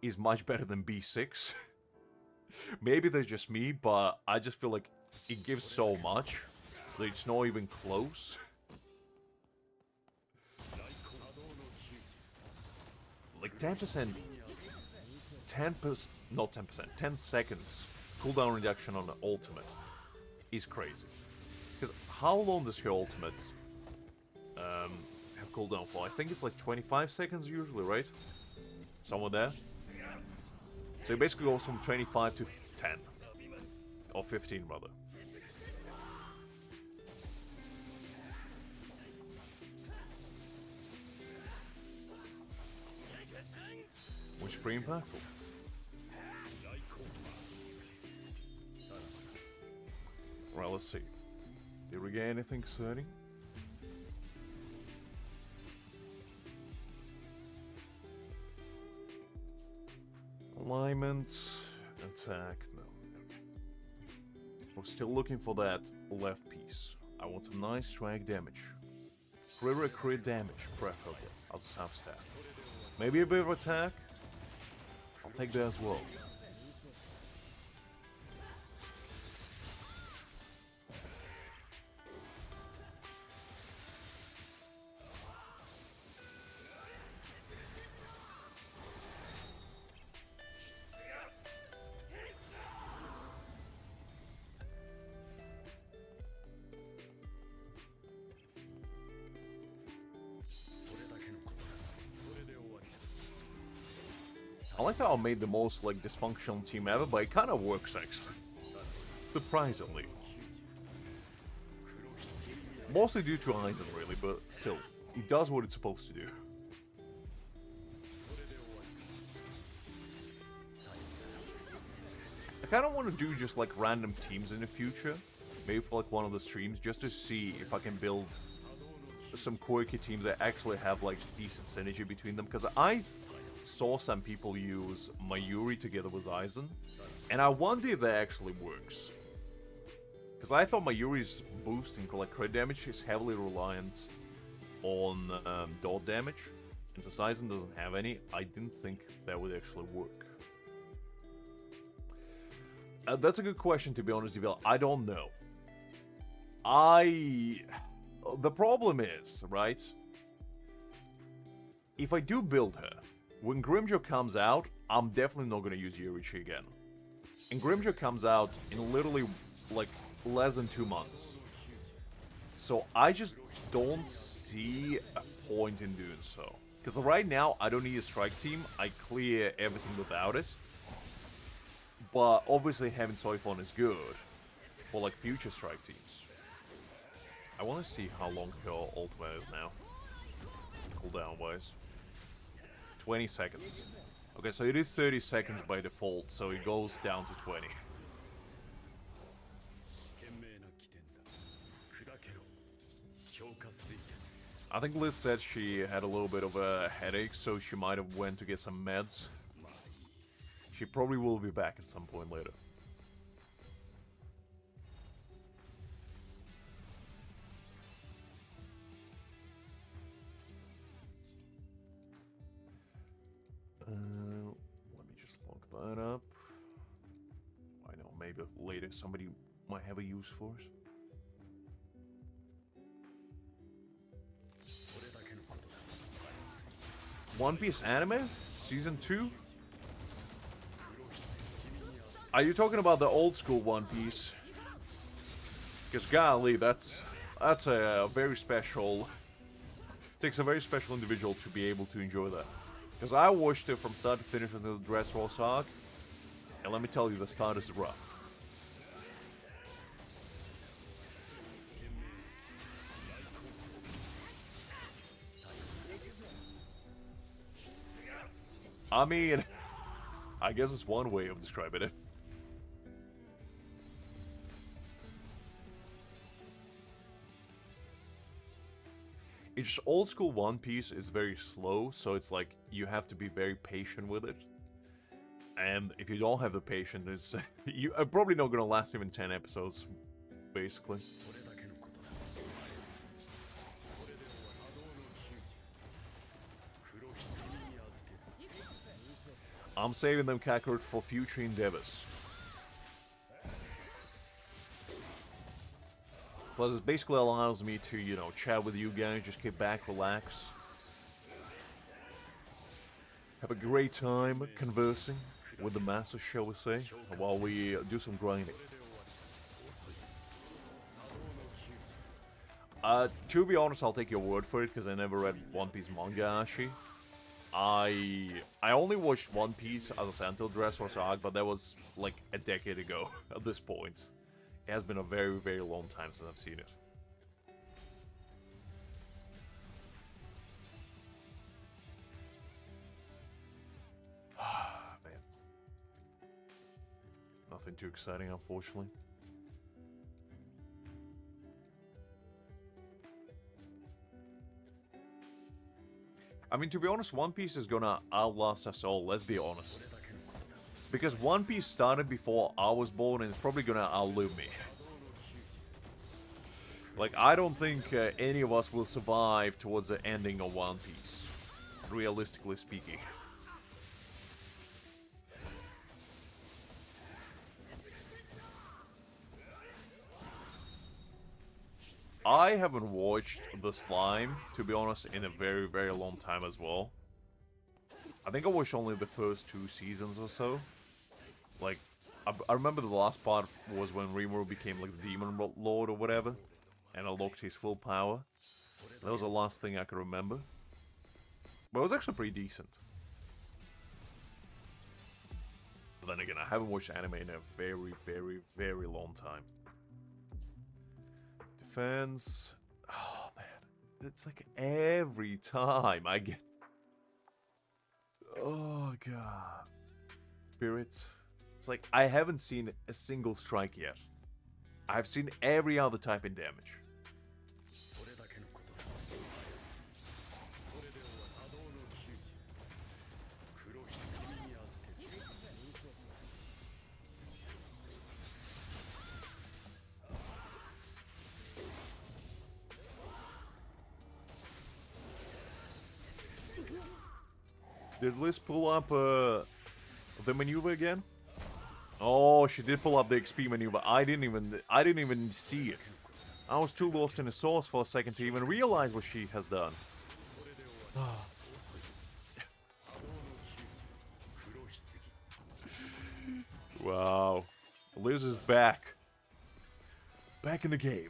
is much better than B6. Maybe that's just me, but I just feel like it gives so much that it's not even close. Like 10%, not 10%, 10 seconds cooldown reduction on the ultimate is crazy. Because how long does her ultimate have cooldown for? I think it's like 25 seconds usually, right? Somewhere there. So it basically goes from 25 to 10. Or 15 rather. Which is pretty impactful. Right, let's see. Did we get anything exciting? Alignment, attack, no. Okay. We're still looking for that left piece. I want some nice strike damage. Crit damage, preferably, as a sub-stat. Maybe a bit of attack? I'll take that as well. I like how I made the most, like, dysfunctional team ever, but it kind of works, actually. Surprisingly. Mostly due to Aizen, really, but still. It does what it's supposed to do. I kind of want to do just, like, random teams in the future. Maybe for, like, one of the streams, just to see if I can build some quirky teams that actually have, like, decent synergy between them. Because I saw some people use Mayuri together with Aizen, and I wonder if that actually works. Because I thought Mayuri's boost in like crit damage is heavily reliant on dot damage, and since Aizen doesn't have any, I didn't think that would actually work. That's a good question, to be honest, Devil. I don't know. The problem is, right? If I do build her, when Grimmjow comes out, I'm definitely not gonna use Yorichi again. And Grimmjow comes out in literally, like, less than 2 months. So I just don't see a point in doing so. Because right now, I don't need a strike team. I clear everything without it. But obviously having Soifon is good for, like, future strike teams. I want to see how long her ultimate is now. Cooldown-wise. 20 seconds. Okay, so it is 30 seconds by default, so it goes down to 20. I think Liz said she had a little bit of a headache, so she might have went to get some meds. She probably will be back at some point later. Let me just look that up. I know, maybe later somebody might have a use for it. One Piece anime? Season 2? Are you talking about the old school One Piece? Because golly, that's a very special... Takes a very special individual to be able to enjoy that. Because I watched it from start to finish until the Dressrosa arc, and let me tell you, the start is rough. I mean, I guess it's one way of describing it. It's just old school One Piece is very slow, so it's like you have to be very patient with it. And if you don't have the patience, you are probably not gonna last even 10 episodes, basically. I'm saving them, Kakarot, for future endeavors. Plus, it basically allows me to, you know, chat with you guys, just kick back, relax. Have a great time conversing with the masses, shall we say, while we do some grinding. To be honest, I'll take your word for it, because I never read One Piece manga, actually. I only watched One Piece, as I said, until Dressrosa arc, but that was like a decade ago at this point. It has been a very, very long time since I've seen it. Man. Nothing too exciting, unfortunately. I mean, to be honest, One Piece is gonna outlast us all, let's be honest. Because One Piece started before I was born and it's probably gonna outlive me. Like, I don't think any of us will survive towards the ending of One Piece. Realistically speaking. I haven't watched The Slime, to be honest, in a very, very long time as well. I think I watched only the first 2 seasons or so. Like, I remember the last part was when Rimuru became, like, the Demon Lord or whatever. And unlocked his full power. That was the last thing I could remember. But it was actually pretty decent. But then again, I haven't watched anime in a very, very, very long time. Defense. Oh, man. It's like every time I get... Oh, God. Spirits. It's like I haven't seen a single strike yet. I've seen every other type in damage. Did Liz pull up the maneuver again? Oh, she did pull up the XP maneuver. I didn't even see it. I was too lost in the source for a second to even realize what she has done. Wow. Liz is back. Back in the game.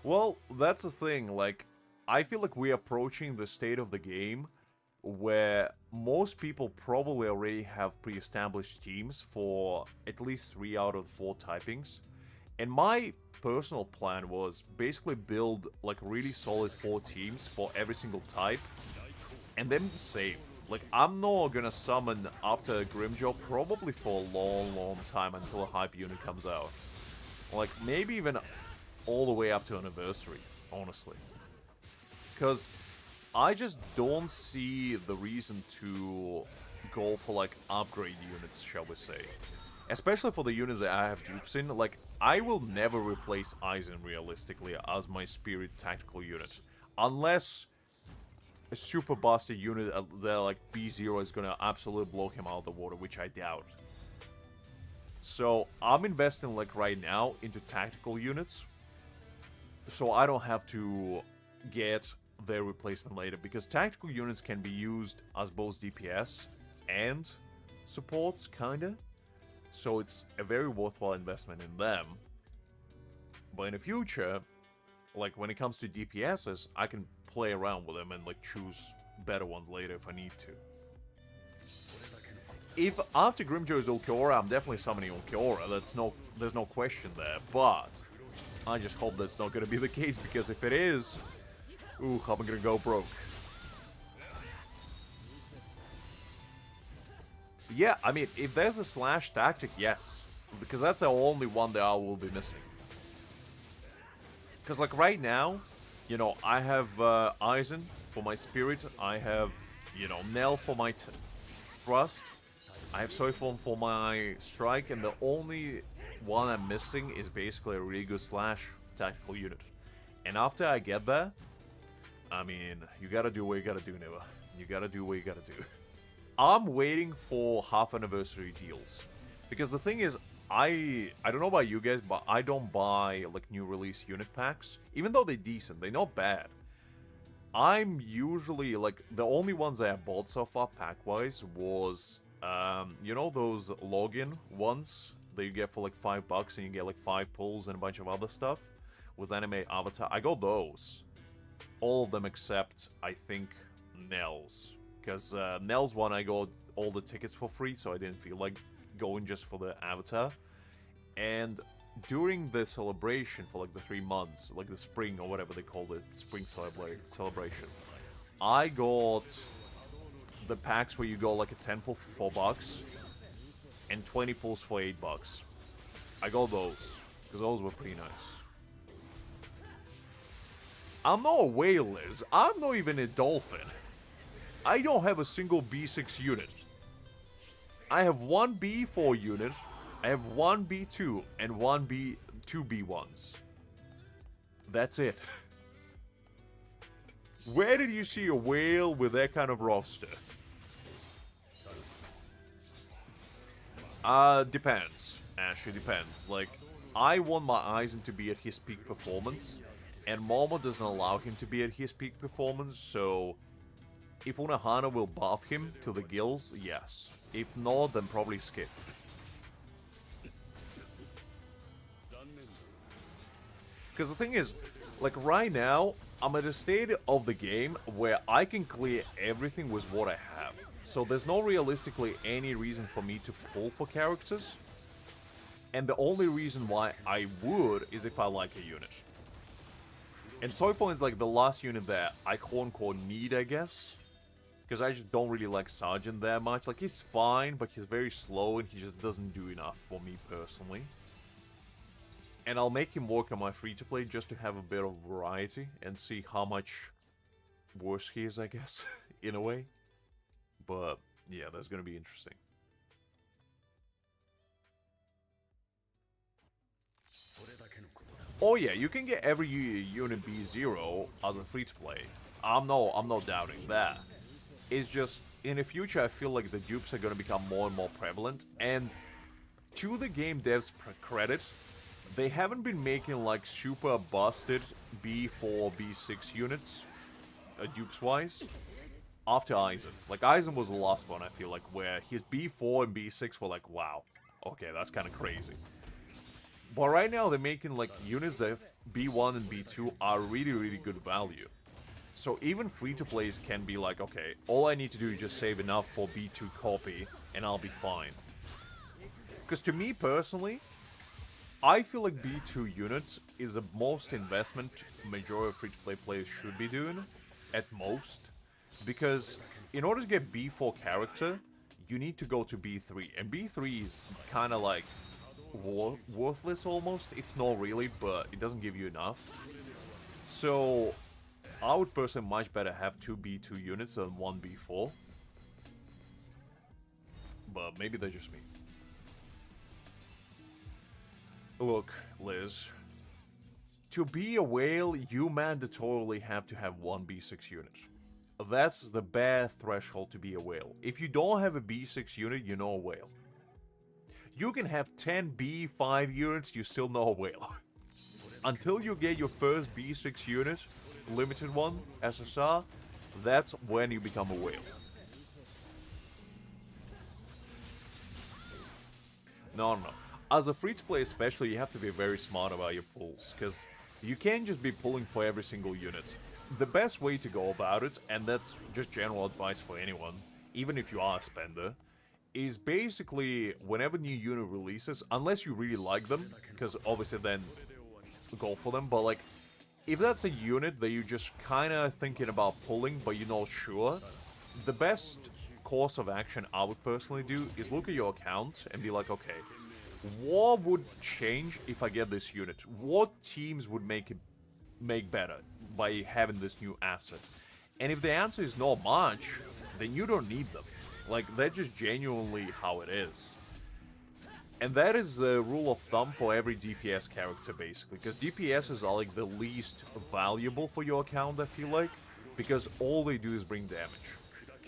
Well, that's the thing, like, I feel like we're approaching the state of the game where most people probably already have pre-established teams for at least 3 out of 4 typings. And my personal plan was basically build like really solid 4 teams for every single type and then save. Like, I'm not gonna summon after Grimjaw probably for a long time until a hype unit comes out. Like, maybe even all the way up to anniversary, honestly. Because I just don't see the reason to go for, like, upgrade units, shall we say. Especially for the units that I have dupes in. Like, I will never replace Aizen, realistically, as my spirit tactical unit. Unless a super busted unit that, like, B0 is gonna absolutely blow him out of the water, which I doubt. So, I'm investing, like, right now into tactical units. So I don't have to get their replacement later, because tactical units can be used as both DPS and supports, kinda. So it's a very worthwhile investment in them. But in the future, like when it comes to DPSs, I can play around with them and like choose better ones later if I need to. If after Grimjaw is Ulquiorra, I'm definitely summoning Ulquiorra. There's no question there, but I just hope that's not gonna be the case, because if it is, ooh, I'm gonna go broke. Yeah, I mean, if there's a slash tactic, yes. Because that's the only one that I will be missing. Because, like, right now, you know, I have Aizen for my spirit. I have, you know, Nell for my thrust. I have Soifon for my strike. And the only one I'm missing is basically a really good slash tactical unit. And after I get there, I mean, you gotta do what you gotta do, Neva. You gotta do what you gotta do. I'm waiting for half anniversary deals. Because the thing is, I don't know about you guys, but I don't buy like new release unit packs. Even though they're decent, they're not bad. I'm usually like, the only ones I have bought so far pack-wise was, you know those login ones that you get for like $5 and you get like 5 pulls and a bunch of other stuff with anime avatar. I got those. All of them except, I think, Nell's. Because Nell's one I got all the tickets for free, so I didn't feel like going just for the avatar. And during the celebration for like the 3 months, like the spring or whatever they called it, spring celebration, I got the packs where you go like a 10 pull for $4 and 20 pulls for $8. I got those, because those were pretty nice. I'm not a whale, Liz. I'm not even a dolphin. I don't have a single B6 unit. I have 1 B4 unit, I have 1 B2, and 2 B1s. That's it. Where did you see a whale with that kind of roster? Depends. Actually depends. Like, I want my Aizen to be at his peak performance, and Momo doesn't allow him to be at his peak performance, so if Unohana will buff him to the gills, yes. If not, then probably skip. Because the thing is, like right now, I'm at a state of the game where I can clear everything with what I have. So there's no realistically any reason for me to pull for characters. And the only reason why I would is if I like a unit. And Soifon is like the last unit that I quote-unquote need, I guess. Because I just don't really like Sergeant that much. Like, he's fine, but he's very slow and he just doesn't do enough for me personally. And I'll make him work on my free-to-play just to have a bit of variety and see how much worse he is, I guess, in a way. But, yeah, that's gonna be interesting. Oh yeah, you can get every unit B0 as a free-to-play. I'm not doubting that. It's just, in the future, I feel like the dupes are gonna become more and more prevalent, and to the game devs' credit, they haven't been making like super busted B4, B6 units, dupes-wise, after Aizen. Like, Aizen was the last one, I feel like, where his B4 and B6 were like, wow, okay, that's kind of crazy. But right now, they're making, like, units that B1 and B2 are really, really good value. So even free-to-plays can be like, okay, all I need to do is just save enough for B2 copy, and I'll be fine. Because to me, personally, I feel like B2 units is the most investment majority of free-to-play players should be doing, at most. Because in order to get B4 character, you need to go to B3. And B3 is kind of like worthless almost. It's not really, but it doesn't give you enough. So I would personally much better have 2 B2 units than 1 B4. But maybe that's just me. Look, Liz. To be a whale, you mandatorily have to have 1 B6 unit. That's the bare threshold to be a whale. If you don't have a B6 unit, you're not a whale. You can have 10 B5 units, you're still not a whale. Until you get your first B6 unit, limited one, SSR, that's when you become a whale. No. As a free-to-play especially, you have to be very smart about your pulls, because you can't just be pulling for every single unit. The best way to go about it, and that's just general advice for anyone, even if you are a spender, is basically whenever new unit releases, unless you really like them, because obviously then go for them, but like, if that's a unit that you're just kind of thinking about pulling, but you're not sure, the best course of action I would personally do is look at your account and be like, okay, what would change if I get this unit? What teams would make better by having this new asset? And if the answer is not much, then you don't need them. Like, that's just genuinely how it is. And that is the rule of thumb for every DPS character, basically. Because DPSs are, like, the least valuable for your account, I feel like. Because all they do is bring damage.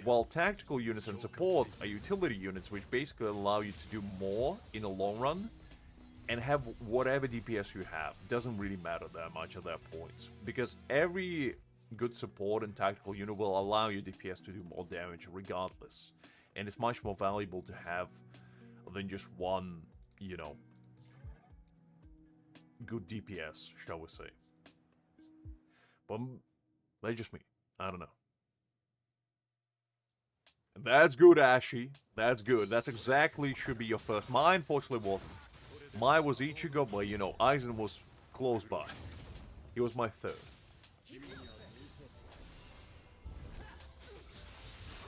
While tactical units and supports are utility units, which basically allow you to do more in the long run. And have whatever DPS you have. Doesn't really matter that much at that point. Because every good support and tactical unit will allow your DPS to do more damage regardless. And it's much more valuable to have than just one, you know, good DPS, shall we say. But that's just me. I don't know. That's good, Ashy. That's good. That's exactly should be your first. Mine, unfortunately, wasn't. Mine was Ichigo, but, you know, Aizen was close by. He was my third.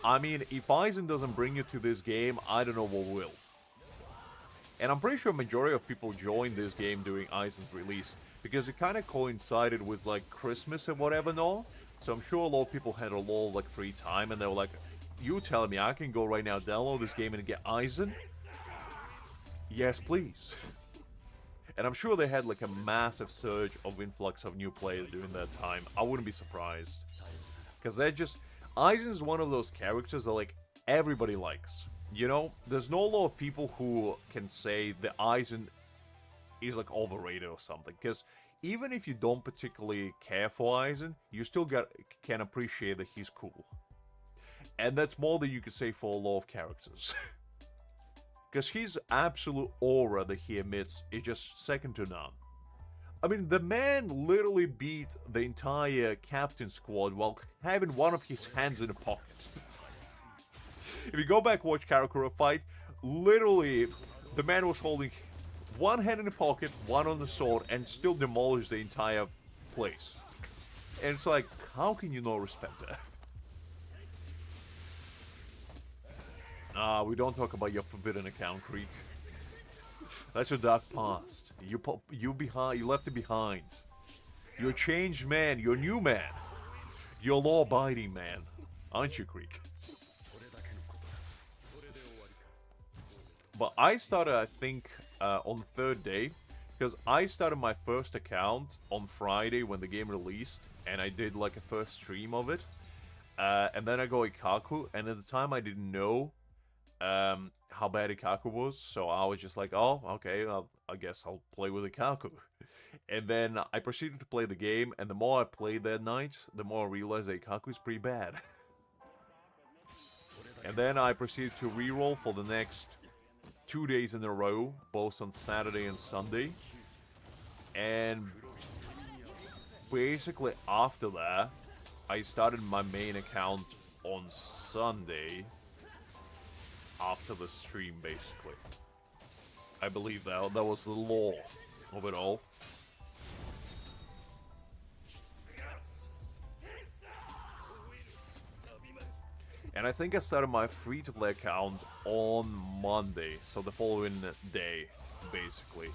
I mean, if Aizen doesn't bring you to this game, I don't know what will. And I'm pretty sure a majority of people joined this game during Aizen's release, because it kind of coincided with, like, Christmas and whatever and all. So I'm sure a lot of people had a lot of, like, free time, and they were like, you telling me I can go right now, download this game and get Aizen? Yes, please. And I'm sure they had like a massive surge of influx of new players during that time. I wouldn't be surprised. Because they're just... Aizen is one of those characters that like everybody likes. You know? There's no lot of people who can say that Aizen is like overrated or something. Because even if you don't particularly care for Aizen, you still can appreciate that he's cool. And that's more than you could say for a lot of characters. Because his absolute aura that he emits is just second to none. I mean, the man literally beat the entire captain squad while having one of his hands in a pocket. If you go back and watch Karakura fight, literally, the man was holding one hand in the pocket, one on the sword, and still demolished the entire place. And it's like, how can you not respect that? We don't talk about your forbidden account, Creek. That's your dark past. You left it behind. You're a changed man. You're a new man. You're a law-abiding man. Aren't you, Creek? But I started, I think, on the third day, Because I started my first account on Friday when the game released, and I did like a first stream of it. And then I go Ikaku, and at the time I didn't know how bad Ikaku was, so I was just like, oh, okay, I guess I'll play with Ikaku. And then I proceeded to play the game, and the more I played that night, the more I realized that Ikaku is pretty bad. And then I proceeded to reroll for the next 2 days in a row, both on Saturday and Sunday. And basically after that, I started my main account on Sunday after the stream, basically. I believe that was the law of it all. And I think I started my free-to-play account on Monday, so the following day, basically.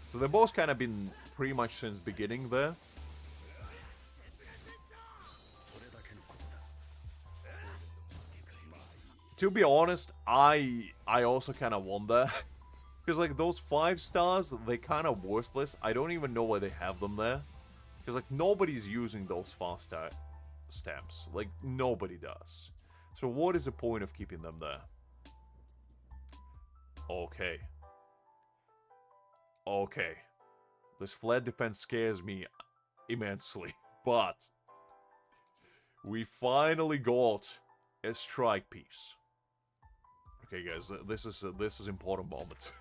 So they've both kind of been pretty much since beginning there. To be honest, I also kind of wonder. Because, like, those 5 stars, they're kind of worthless. I don't even know why they have them there. Because, like, nobody's using those fast star stamps. Like, nobody does. So what is the point of keeping them there? Okay. Okay. This flat defense scares me immensely. But we finally got a strike piece. Okay, guys, this is important moment.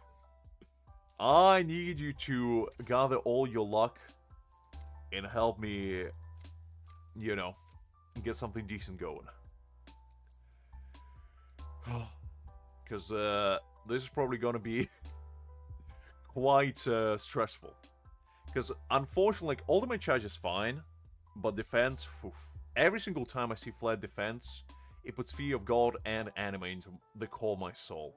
I need you to gather all your luck and help me, you know, get something decent going. Because this is probably going to be quite stressful. Because unfortunately, like, ultimate charge is fine, but defense, every single time I see flat defense, it puts Fear of God and anime into the core of my soul.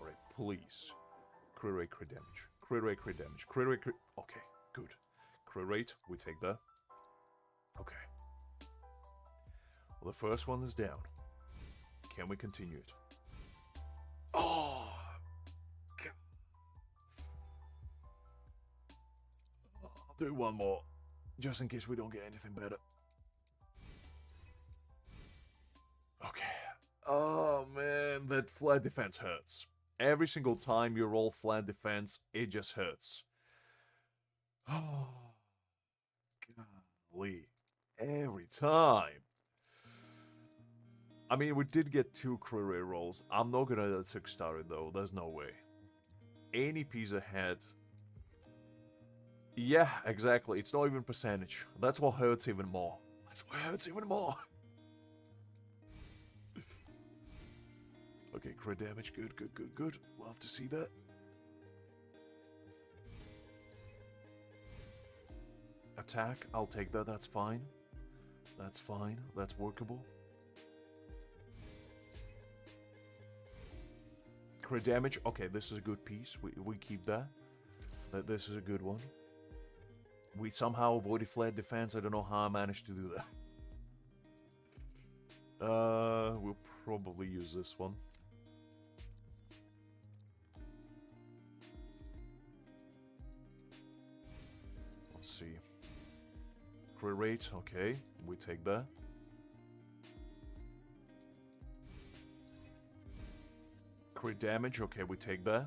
Alright, please. Crit rate, crit damage. Crit rate, crit damage. Crit rate, crit... Okay, good. Crit rate, we take that. Okay. Well, the first one is down. Can we continue it? Oh! God. I'll do one more. Just in case we don't get anything better. Okay. Oh, man. That flat defense hurts. Every single time you roll flat defense, it just hurts. Oh. Golly. Every time. I mean, we did get 2 crit rate rolls. I'm not gonna 6-star it, though. There's no way. Any piece ahead... Yeah, exactly. It's not even percentage. That's what hurts even more. That's what hurts even more. Okay, crit damage. Good, good, good, good. Love to see that. Attack. I'll take that. That's fine. That's fine. That's workable. Crit damage. Okay, this is a good piece. We keep that. This is a good one. We somehow avoided flat defense. I don't know how I managed to do that. We'll probably use this one. Let's see. Crit rate, okay. We take that. Crit damage, okay, we take that.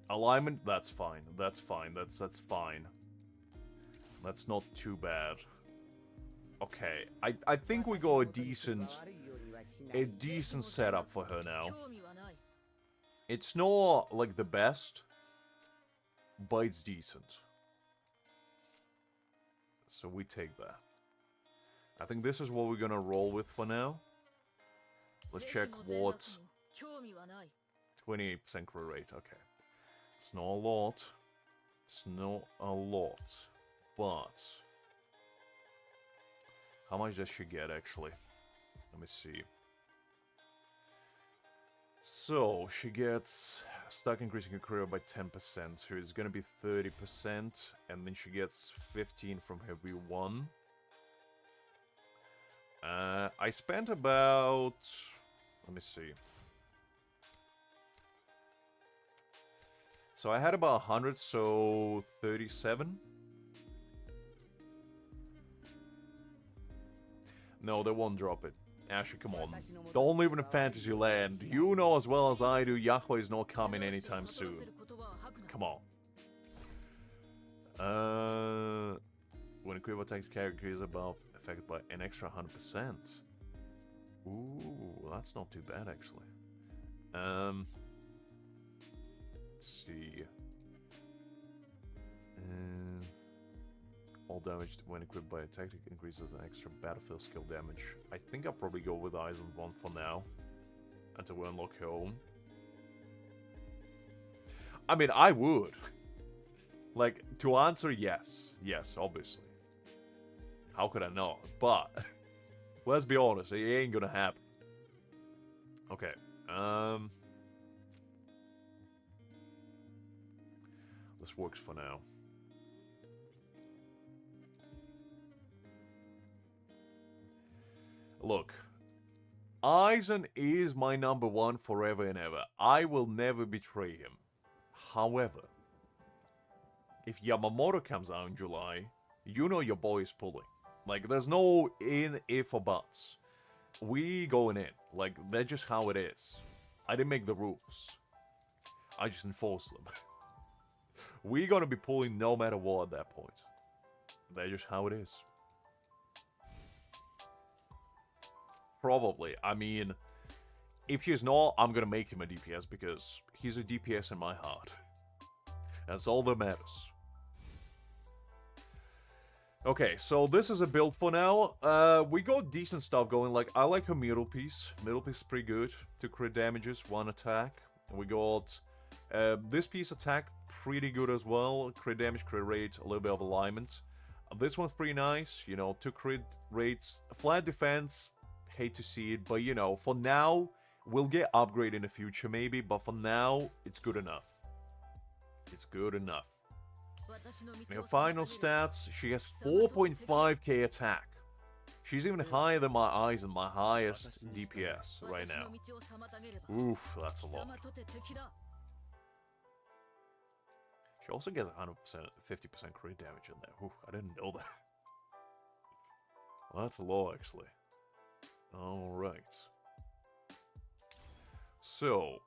Alignment, that's fine. That's fine. That's fine. That's not too bad. Okay, I think we got a decent setup for her now. It's not like the best, but it's decent. So we take that. I think this is what we're gonna roll with for now. Let's check what 28% crit rate. Okay. It's not a lot. It's not a lot. But how much does she get, actually? Let me see. So, she gets stuck increasing her career by 10%, so it's gonna be 30%, and then she gets 15 from her V1. I spent about... Let me see. So I had about 100, so 37. No, they won't drop it. Ashley, come on. Don't live in a fantasy land. You know as well as I do, Yahweh is not coming anytime soon. Come on. When equipped attack character is above affected by an extra 100%. Ooh, that's not too bad actually. Let's see. All damage when equipped by a tactic increases an extra battlefield skill damage. I think I'll probably go with Aizen 1 for now. Until we unlock home. I mean, I would. Like, to answer, yes. Yes, obviously. How could I not? But, let's be honest, it ain't gonna happen. Okay, this works for now. Look, Aizen is my number one forever and ever. I will never betray him. However, if Yamamoto comes out in July, you know your boy is pulling. Like, there's no if or buts. We going in. Like, that's just how it is. I didn't make the rules. I just enforce them. We're gonna be pulling no matter what at that point. That's just how it is. Probably. I mean, if he's not, I'm gonna make him a DPS because he's a DPS in my heart. That's all that matters. Okay, so this is a build for now. We got decent stuff going. Like, I like her middle piece. Middle piece is pretty good. 2 crit damages, 1 attack. We got this piece attack, pretty good as well. Crit damage, crit rate, a little bit of alignment. This one's pretty nice. You know, 2 crit rates, flat defense. Hate to see it, but you know, for now, we'll get upgrade in the future maybe, but for now, it's good enough. It's good enough. In her final stats, she has 4.5k attack. She's even higher than my Aizen, my highest DPS right now. Oof, that's a lot. She also gets 100%, 50% crit damage in there. Oof, I didn't know that. Well, that's a lot actually. Alright. So,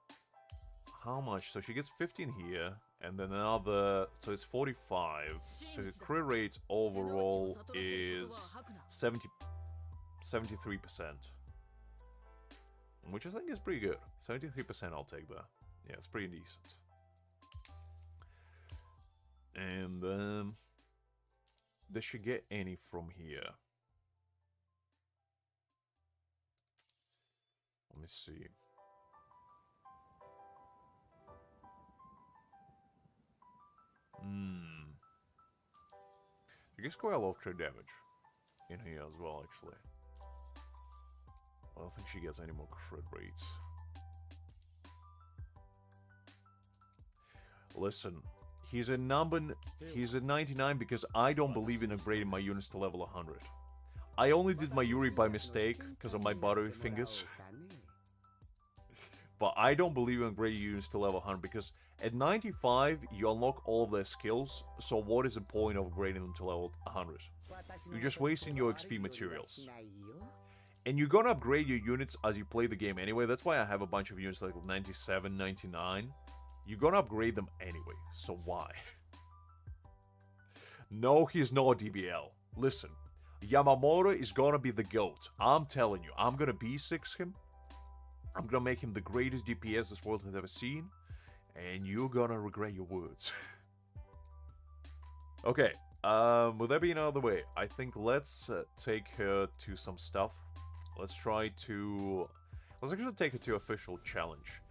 how much? So she gets 15 here, and then another, so it's 45. So the crit rate overall is 73%. Which I think is pretty good. 73% I'll take that. Yeah, it's pretty decent. And, does she get any from here? Let me see. She gets quite a lot of crit damage in here as well, actually. I don't think she gets any more crit rates. Listen, he's a 99 because I don't believe in upgrading my units to level 100. I only did Mayuri by mistake because of my buttery fingers. But I don't believe in upgrading units to level 100 because at 95 you unlock all of their skills, so what is the point of upgrading them to level 100? You're just wasting your XP materials. And you're gonna upgrade your units as you play the game anyway. That's why I have a bunch of units like 97, 99. You're gonna upgrade them anyway, so why? No, he's not DBL. Listen, Yamamoto is gonna be the GOAT. I'm telling you, I'm gonna B6 him. I'm gonna make him the greatest DPS this world has ever seen. And you're gonna regret your words. Okay, with that being out of the way, I think let's take her to some stuff. Let's actually take her to official challenge.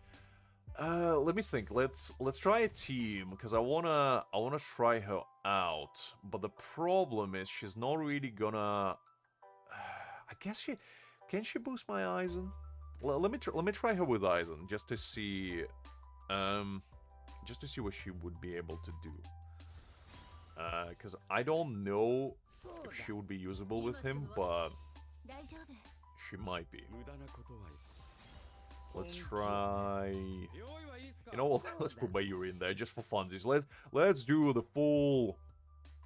Let me think. Let's try a team because I wanna try her out. But the problem is she's not really gonna. I guess can she boost my Aizen? Let me try her with Aizen just to see what she would be able to do. Because I don't know if she would be usable with him, but She might be. Let's try... You know what? Let's put Mayuri in there just for funsies. Let's do the full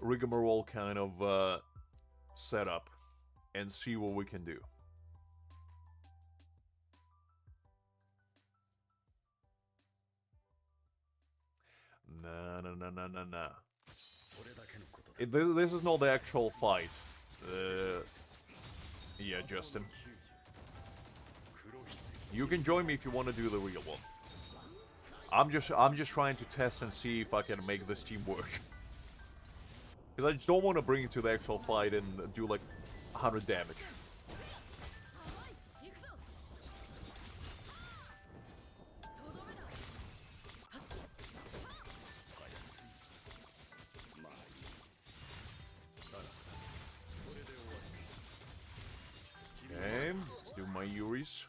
rigmarole kind of setup and see what we can do. Nah. This is not the actual fight. Yeah, Justin. You can join me if you want to do the real one. I'm just trying to test and see if I can make this team work. Because I just don't want to bring it to the actual fight and do like 100 damage. Okay, let's do my Yuris.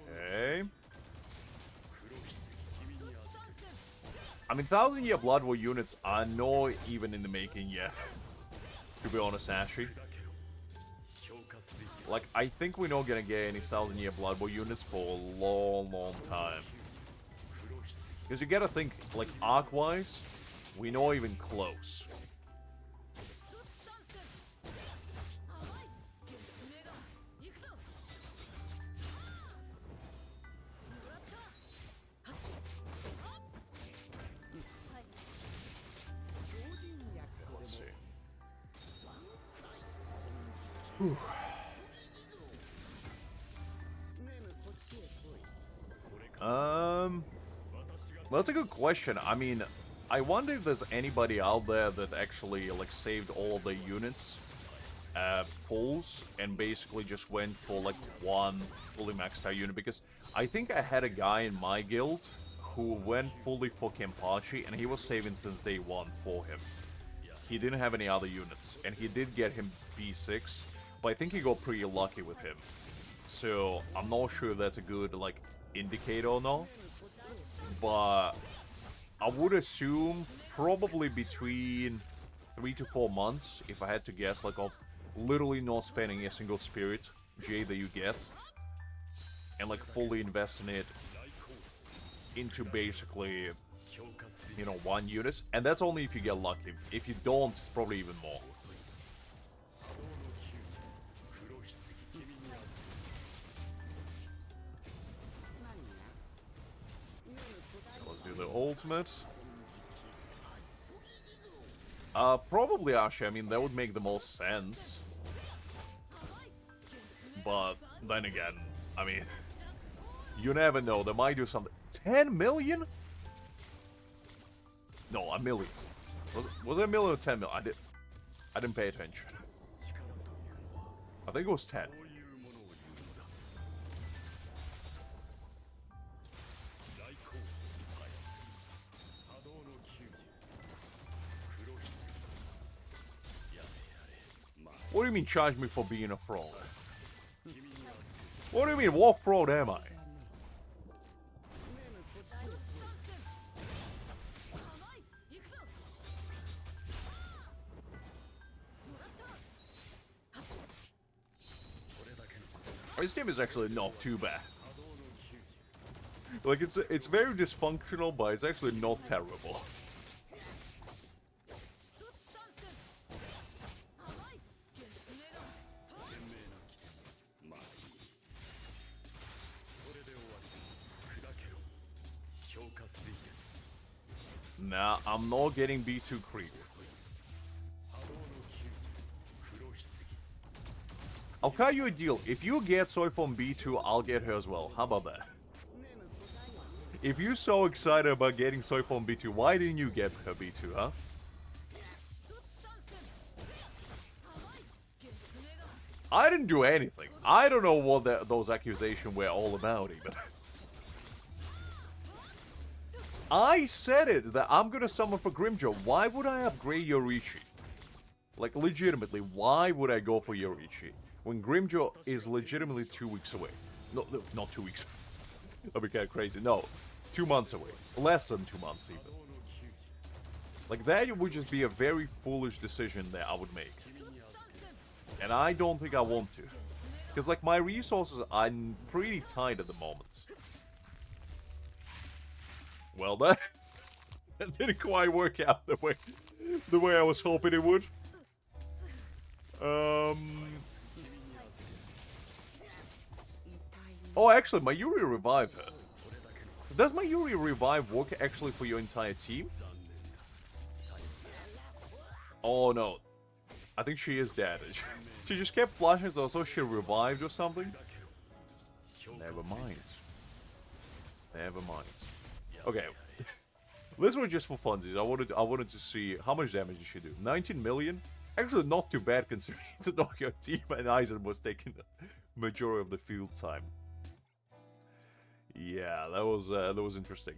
Okay. I mean, 1,000-year Blood War units are not even in the making yet. To be honest, Ashy. Like, I think we're not gonna get any 1,000-year Blood War units for a long time. Because you gotta think, like, arc-wise, we're not even close. Let's see. Whew. That's a good question. I mean, I wonder if there's anybody out there that actually like saved all of the units pulls and basically just went for like one fully maxed out unit, because I think I had a guy in my guild who went fully for Kenpachi and he was saving since day one for him. He didn't have any other units and he did get him B6, but I think he got pretty lucky with him. So I'm not sure if that's a good like indicator or not, but I would assume probably between 3 to 4 months, if I had to guess, like of literally not spending a single spirit J that you get, and like fully investing it into basically, you know, one unit. And that's only if you get lucky. If you don't, it's probably even more. Let's do the ultimate. Probably Ashe. I mean, that would make the most sense. But then again, I mean, you never know. They might do something. 10 million? No, a million. Was it a million or 10 million? I didn't pay attention. I think it was 10. What do you mean charge me for being a fraud? What do you mean, what fraud am I? This team is actually not too bad. Like, it's very dysfunctional, but it's actually not terrible. Nah, I'm not getting B2 creep. I'll cut you a deal. If you get Soifon B2, I'll get her as well. How about that? If you're so excited about getting Soifon B2, why didn't you get her B2, huh? I didn't do anything. I don't know what those accusations were all about, even. I said it, that I'm gonna summon for Grimjaw. Why would I upgrade Yorichi? Like, legitimately, why would I go for Yorichi when Grimjaw is legitimately 2 weeks away? No, not 2 weeks. That'd be kind of crazy. No, 2 months away. Less than 2 months, even. Like, that would just be a very foolish decision that I would make. And I don't think I want to. Because, like, my resources are pretty tight at the moment. Well, that didn't quite work out the way I was hoping it would. Oh, actually, Mayuri revived her. Does Mayuri revive work actually for your entire team? Oh, no. I think she is dead. She just kept flashing, so she revived or something. Never mind. Never mind. Okay. This was just for funsies. I wanted to see how much damage did she do. 19 million? Actually, not too bad considering it's a knockout team and Aizen was taking the majority of the field time. Yeah, that was interesting.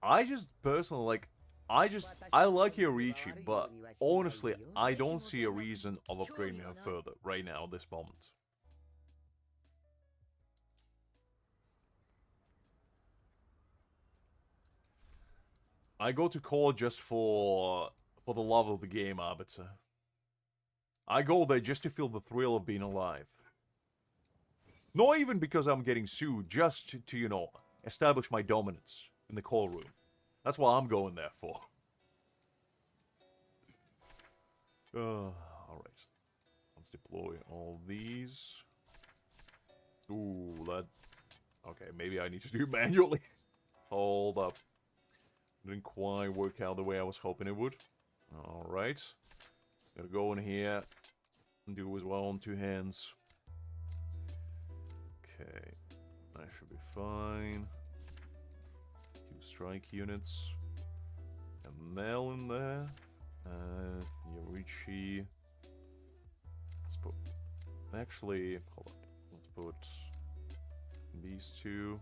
I just personally like, I like Yorichi, but honestly, I don't see a reason of upgrading her further right now at this moment. I go to core just for the love of the game, Arbiter. I go there just to feel the thrill of being alive. Not even because I'm getting sued, just to you know, establish my dominance in the core room. That's what I'm going there for. Alright. Let's deploy all these. Ooh, that... Okay, maybe I need to do it manually. Hold up. Didn't quite work out the way I was hoping it would. Alright. Gotta go in here and do as well on 2 hands. Okay. That should be fine. 2 strike units. A Nell in there. Yorichi. Let's put... Actually, hold up. Let's put these 2.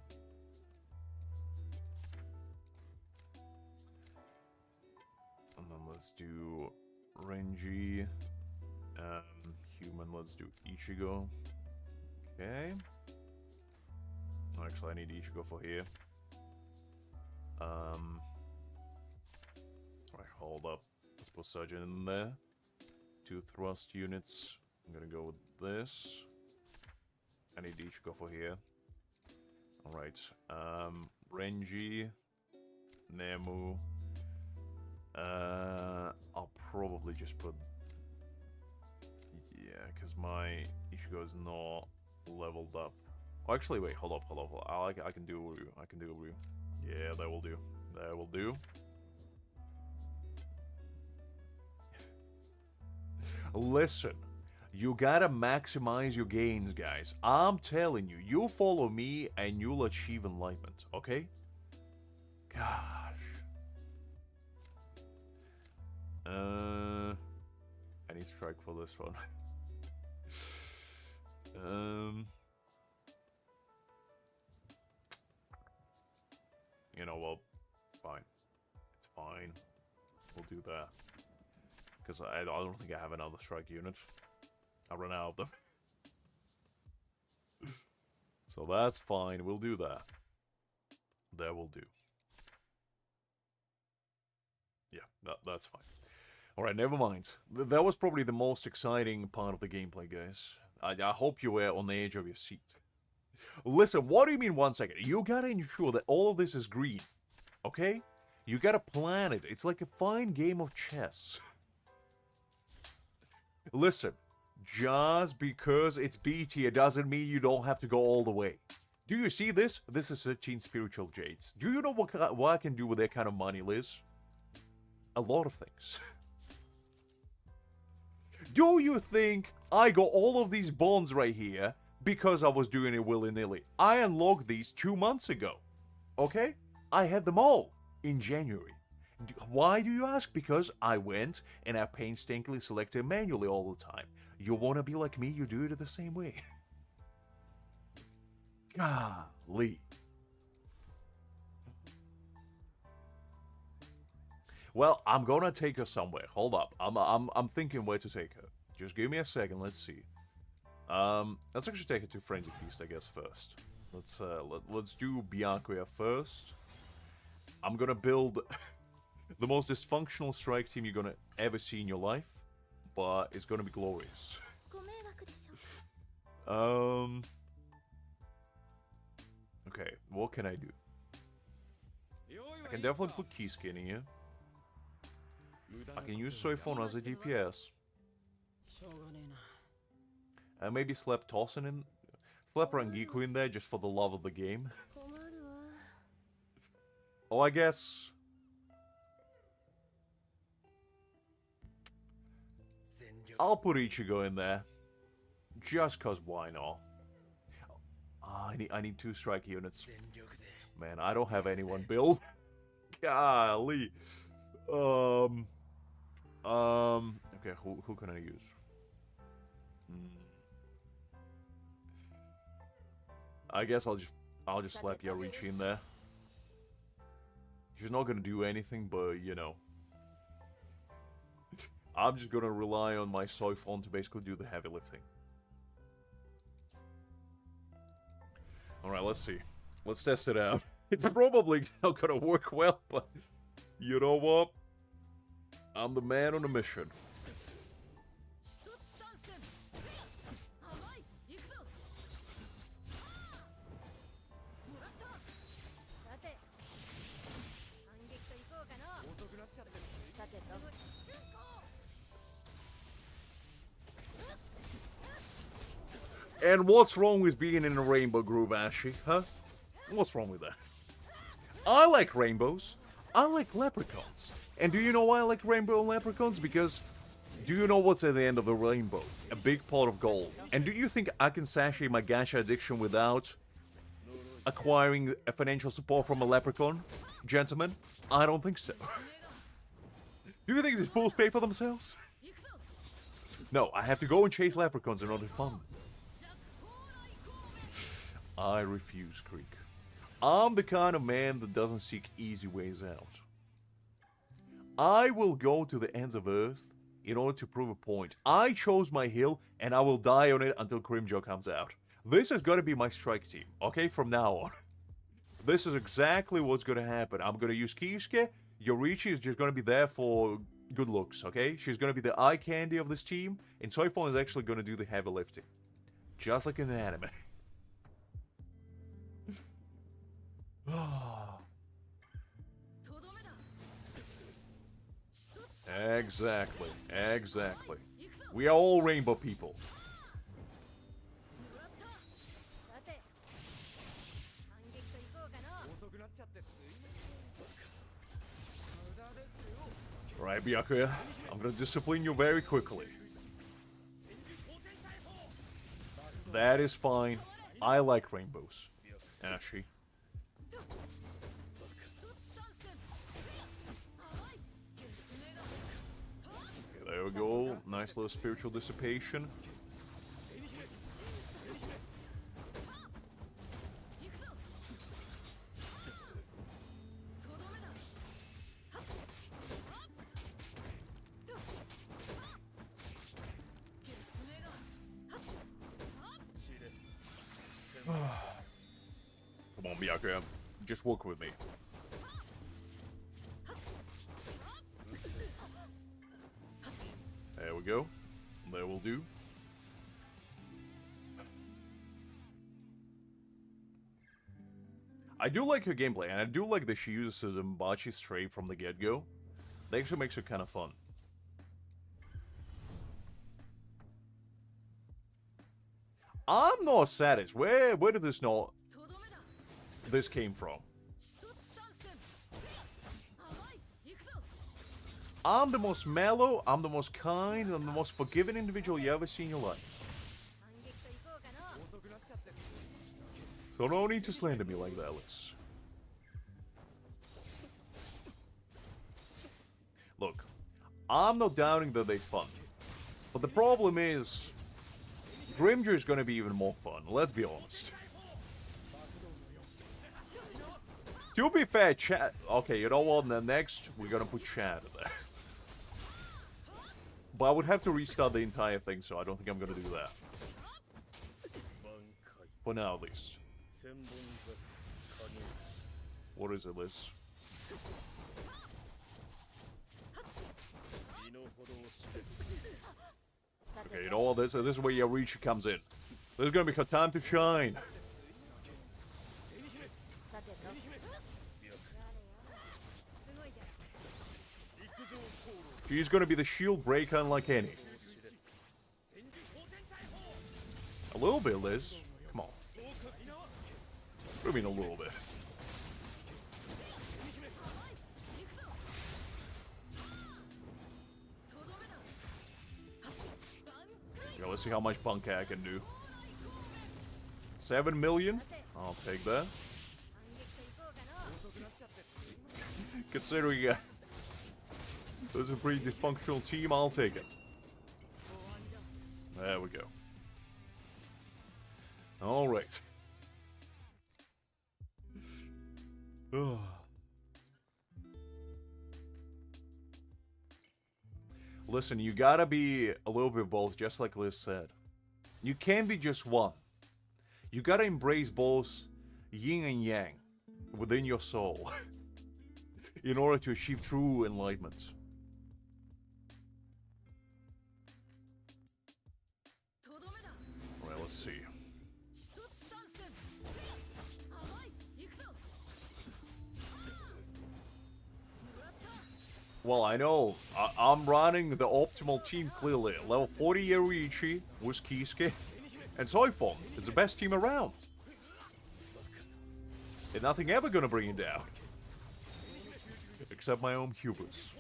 And then let's do Renji. Human, let's do Ichigo. Okay. Actually, I need Ichigo for here. Alright, hold up. Let's put Surgeon in there. 2 thrust units. I'm gonna go with this. I need Ichigo for here. Alright. Renji. Nemu. I'll probably just put... Yeah, because my Ichigo is not leveled up. Oh, actually, wait, hold up. I can do Ryu. Yeah, that will do. That will do. Listen, you gotta maximize your gains, guys. I'm telling you, you follow me and you'll achieve enlightenment, okay? Gosh. I need strike for this one. You know, well, it's fine. It's fine. We'll do that. Because I don't think I have another strike unit. I run out of them. So that's fine. We'll do that. That will do. Yeah, that's fine. Alright, never mind. That was probably the most exciting part of the gameplay, guys. I hope you were on the edge of your seat. Listen, what do you mean 1 second? You gotta ensure that all of this is green. Okay? You gotta plan it. It's like a fine game of chess. Listen, just because it's B tier doesn't mean you don't have to go all the way. Do you see this? This is 13 spiritual jades. Do you know what I can do with that kind of money, Liz? A lot of things. Do you think I got all of these bonds right here because I was doing it willy-nilly? I unlocked these 2 months ago. Okay? I had them all in January. Why do you ask? Because I went and I painstakingly selected manually all the time. You want to be like me, you do it the same way. Golly. Well, I'm gonna take her somewhere. Hold up. I'm thinking where to take her. Just give me a second, let's see. Let's actually take it to Frenzy Feast, I guess, first. Let's do Byakuya first. I'm gonna build the most dysfunctional strike team you're gonna ever see in your life, but it's gonna be glorious. Okay, what can I do? I can definitely put Kisuke in here. I can use Soifon as a DPS. And maybe slap Rangiku in there just for the love of the game. Oh, I guess... I'll put Ichigo in there. Just cause why not? I need 2 strike units. Man, I don't have anyone build. Golly. Okay, who can I use? I guess I'll just slap Yorichi in there. She's not gonna do anything, but you know. I'm just gonna rely on my Soifon to basically do the heavy lifting. Alright, let's see. Let's test it out. It's probably not gonna work well, but you know what? I'm the man on a mission. And what's wrong with being in a rainbow group, Ashi, huh? What's wrong with that? I like rainbows. I like leprechauns. And do you know why I like rainbow and leprechauns? Because do you know what's at the end of the rainbow? A big pot of gold. And do you think I can sashay my gacha addiction without acquiring a financial support from a leprechaun? Gentlemen, I don't think so. Do you think these fools pay for themselves? No, I have to go and chase leprechauns in order to fund them. I refuse, Creek. I'm the kind of man that doesn't seek easy ways out. I will go to the ends of Earth in order to prove a point. I chose my hill, and I will die on it until Crimjo comes out. This is gonna be my strike team, okay, from now on. This is exactly what's gonna happen. I'm gonna use Kisuke. Yorichi is just gonna be there for good looks, okay? She's gonna be the eye candy of this team, and Soifon is actually gonna do the heavy lifting. Just like in the anime. Exactly, exactly. We are all rainbow people. Alright, Byakuya, I'm gonna discipline you very quickly. That is fine. I like rainbows. Ashi. There we go. Nice little spiritual dissipation. Come on, Byakuya. Just work with me. There we go. There will do. I do like her gameplay, and I do like that she uses Zanbachi straight from the get-go. That actually makes it kind of fun. I'm not satisfied. Where did this came from? I'm the most mellow, I'm the most kind, I'm the most forgiving individual you ever see in your life. So no need to slander me like that, Liz. Look, I'm not doubting that they're fun. But the problem is, Grimger is gonna be even more fun, let's be honest. To be fair, Chad... Okay, you know what? Then next, we're gonna put Chad in there. But I would have to restart the entire thing, so I don't think I'm gonna do that. For now, at least. What is it, Liz? Okay, you know what? This is where your reach comes in. This is gonna be her time to shine. She's gonna be the shield breaker unlike any. A little bit, Liz. Come on. What do you mean a little bit? Okay, let's see how much bankai I can do. 7 million? I'll take that. Considering this is a pretty dysfunctional team, I'll take it. There we go. Alright. Listen, you gotta be a little bit both, just like Liz said. You can't be just one. You gotta embrace both yin and yang within your soul in order to achieve true enlightenment. Alright, let's see. Well, I know. I'm running the optimal team clearly. Level 40 Yoruichi with Kisuke and Soifon. It's the best team around. And nothing ever gonna bring it down. Except my own hubris.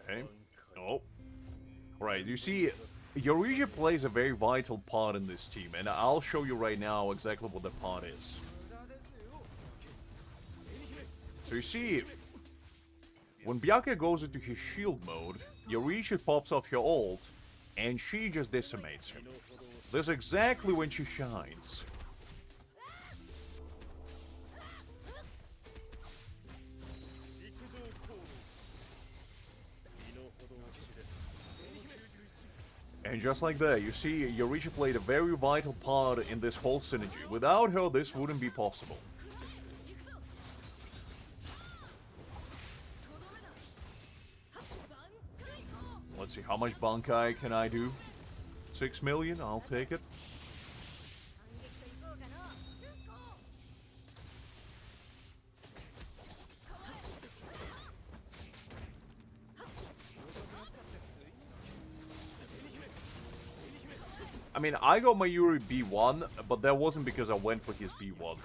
Okay. Oh. Right, you see, Yoruichi plays a very vital part in this team, and I'll show you right now exactly what the part is. So you see, when Byakuya goes into his shield mode, Yoruichi pops off her ult, and she just decimates him. That's exactly when she shines. And just like that, you see, Yoruichi played a very vital part in this whole synergy. Without her, this wouldn't be possible. Let's see, how much bankai can I do? 6 million? I'll take it. I mean, I got Mayuri B1, but that wasn't because I went for his B1.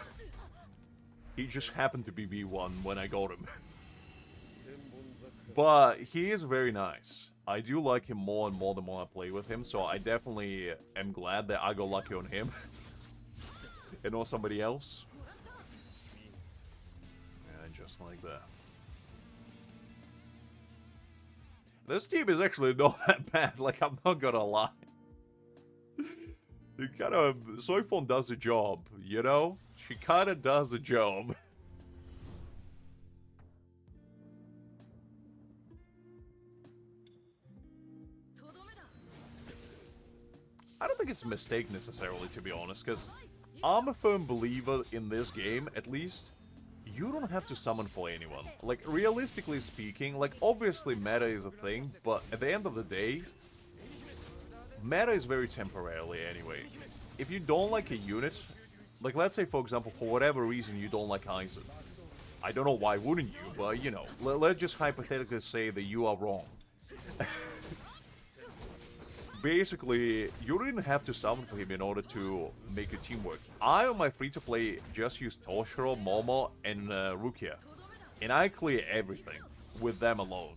He just happened to be B1 when I got him. But he is very nice. I do like him more and more the more I play with him, so I definitely am glad that I got lucky on him. And not somebody else. And just like that. This team is actually not that bad, like, I'm not gonna lie. It kind of, Soifon does the job, you know? She kind of does the job. I don't think it's a mistake necessarily, to be honest, because I'm a firm believer in this game, at least, you don't have to summon for anyone. Like, realistically speaking, like, obviously meta is a thing, but at the end of the day, meta is very temporarily anyway. If you don't like a unit, like let's say for example for whatever reason you don't like Aizen. I don't know why wouldn't you, but you know, let's just hypothetically say that you are wrong. Basically, you didn't have to summon for him in order to make your team work. I on my free-to-play just use Toshiro, Momo, and Rukia. And I clear everything with them alone.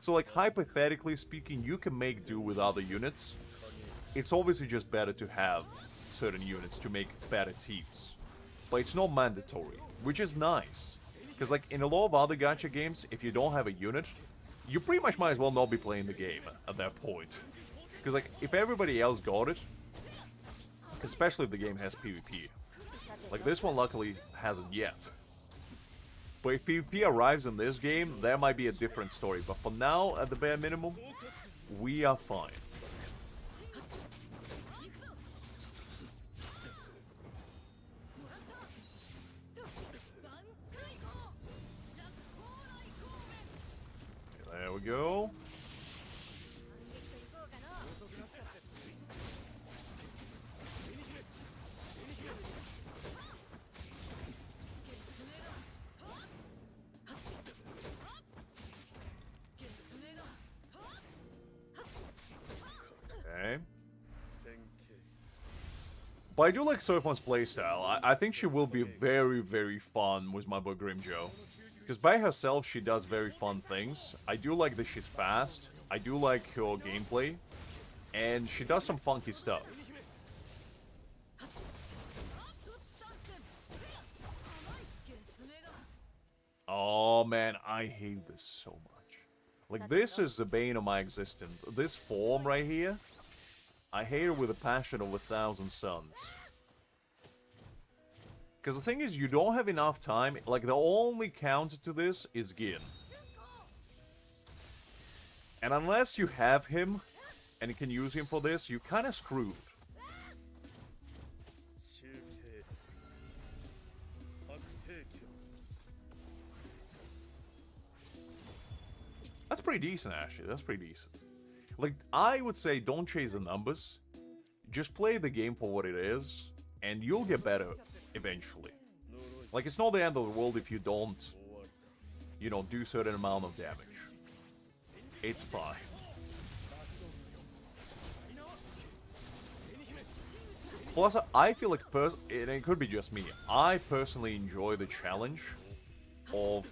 So like hypothetically speaking, you can make do with other units. It's obviously just better to have certain units to make better teams. But it's not mandatory, which is nice. Because, like, in a lot of other gacha games, if you don't have a unit, you pretty much might as well not be playing the game at that point. Because, like, if everybody else got it, especially if the game has PvP, like, this one luckily hasn't yet. But if PvP arrives in this game, there might be a different story. But for now, at the bare minimum, we are fine. There we go. Okay. But I do like Soifon's playstyle. I think she will be very, very fun with my boy Grimjo. Because by herself, she does very fun things. I do like that she's fast. I do like her gameplay. And she does some funky stuff. Oh man, I hate this so much. Like, this is the bane of my existence. This form right here, I hate it with a passion of 1,000 suns. Because the thing is, you don't have enough time. Like, the only counter to this is Gin. And unless you have him, and you can use him for this, you're kind of screwed. That's pretty decent, actually. That's pretty decent. Like, I would say don't chase the numbers. Just play the game for what it is, and you'll get better eventually. Like, it's not the end of the world if you don't, you know, do certain amount of damage. It's fine. Plus, I feel like, and it could be just me, I personally enjoy the challenge of,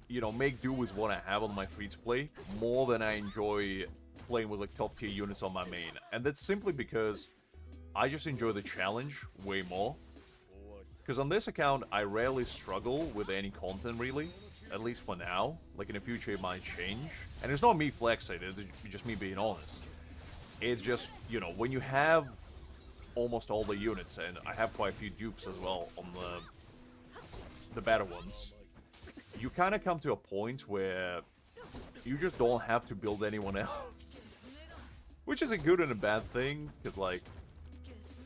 you know, make do with what I have on my free-to-play more than I enjoy playing with, like, top-tier units on my main. And that's simply because I just enjoy the challenge way more. Because on this account, I rarely struggle with any content, really. At least for now. Like, in the future, it might change. And it's not me flexing, it's just me being honest. It's just, you know, when you have almost all the units, and I have quite a few dupes as well on the better ones, you kind of come to a point where you just don't have to build anyone else. Which is a good and a bad thing, because, like,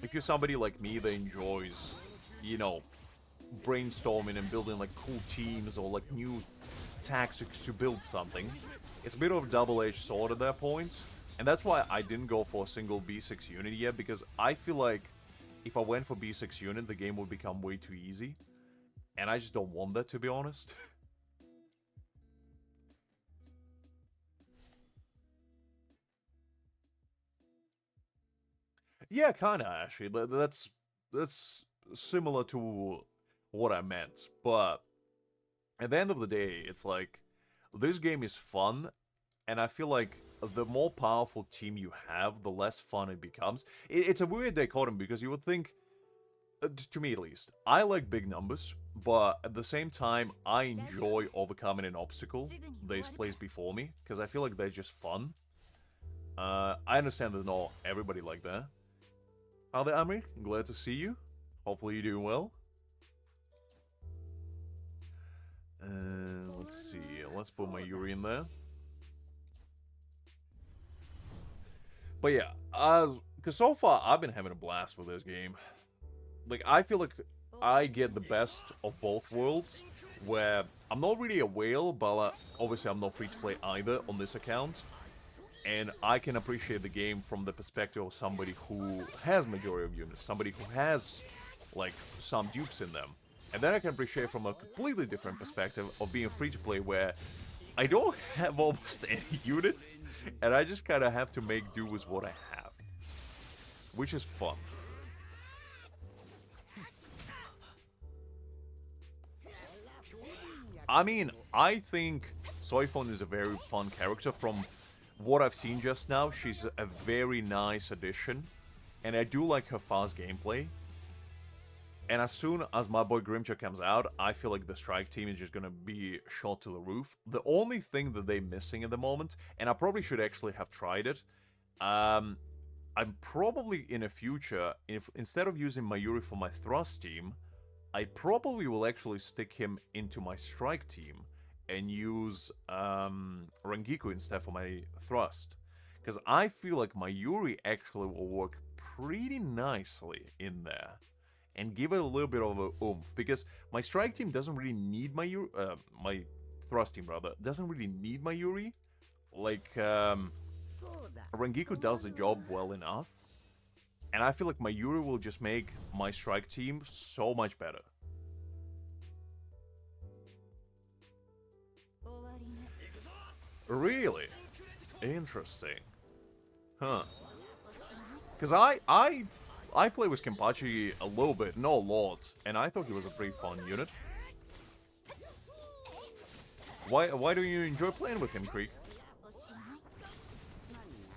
if you're somebody like me that enjoys, you know, brainstorming and building, like, cool teams or, like, new tactics to build something, it's a bit of a double-edged sword at that point. And that's why I didn't go for a single B6 unit yet, because I feel like if I went for B6 unit, the game would become way too easy. And I just don't want that, to be honest. Yeah, kinda, actually. That's similar to what I meant. But at the end of the day, it's like, this game is fun, and I feel like the more powerful team you have, the less fun it becomes. It's a weird dichotomy, because you would think, to me at least, I like big numbers, but at the same time, I enjoy overcoming an obstacle that is placed before me, because I feel like they're just fun. I understand there's not everybody like that. How there, Amir? Glad to see you. Hopefully you're doing well. Let's see. Let's put my Yuri in there. But yeah, because so far I've been having a blast with this game. Like, I feel like I get the best of both worlds, where I'm not really a whale, but obviously I'm not free to play either on this account. And I can appreciate the game from the perspective of somebody who has majority of units, somebody who has, like, some dupes in them. And then I can appreciate from a completely different perspective of being free to play, where I don't have almost any units, and I just kind of have to make do with what I have. Which is fun. I mean, I think Soifon is a very fun character. From what I've seen just now, she's a very nice addition. And I do like her fast gameplay. And as soon as my boy Grimjaw comes out, I feel like the strike team is just gonna be shot to the roof. The only thing that they're missing at the moment, and I probably should actually have tried it, I'm probably in the future, if instead of using Mayuri for my thrust team, I probably will actually stick him into my strike team and use Rangiku instead for my thrust. Because I feel like Mayuri actually will work pretty nicely in there. And give it a little bit of a oomph. Because my strike team doesn't really need Mayuri... my thrust team, rather, doesn't really need Mayuri. Like, Rangiku does the job well enough. And I feel like Mayuri will just make my strike team so much better. Really? Interesting. Huh. Because I play with Kenpachi a little bit, not a lot, and I thought he was a pretty fun unit. Why do you enjoy playing with him, Creek?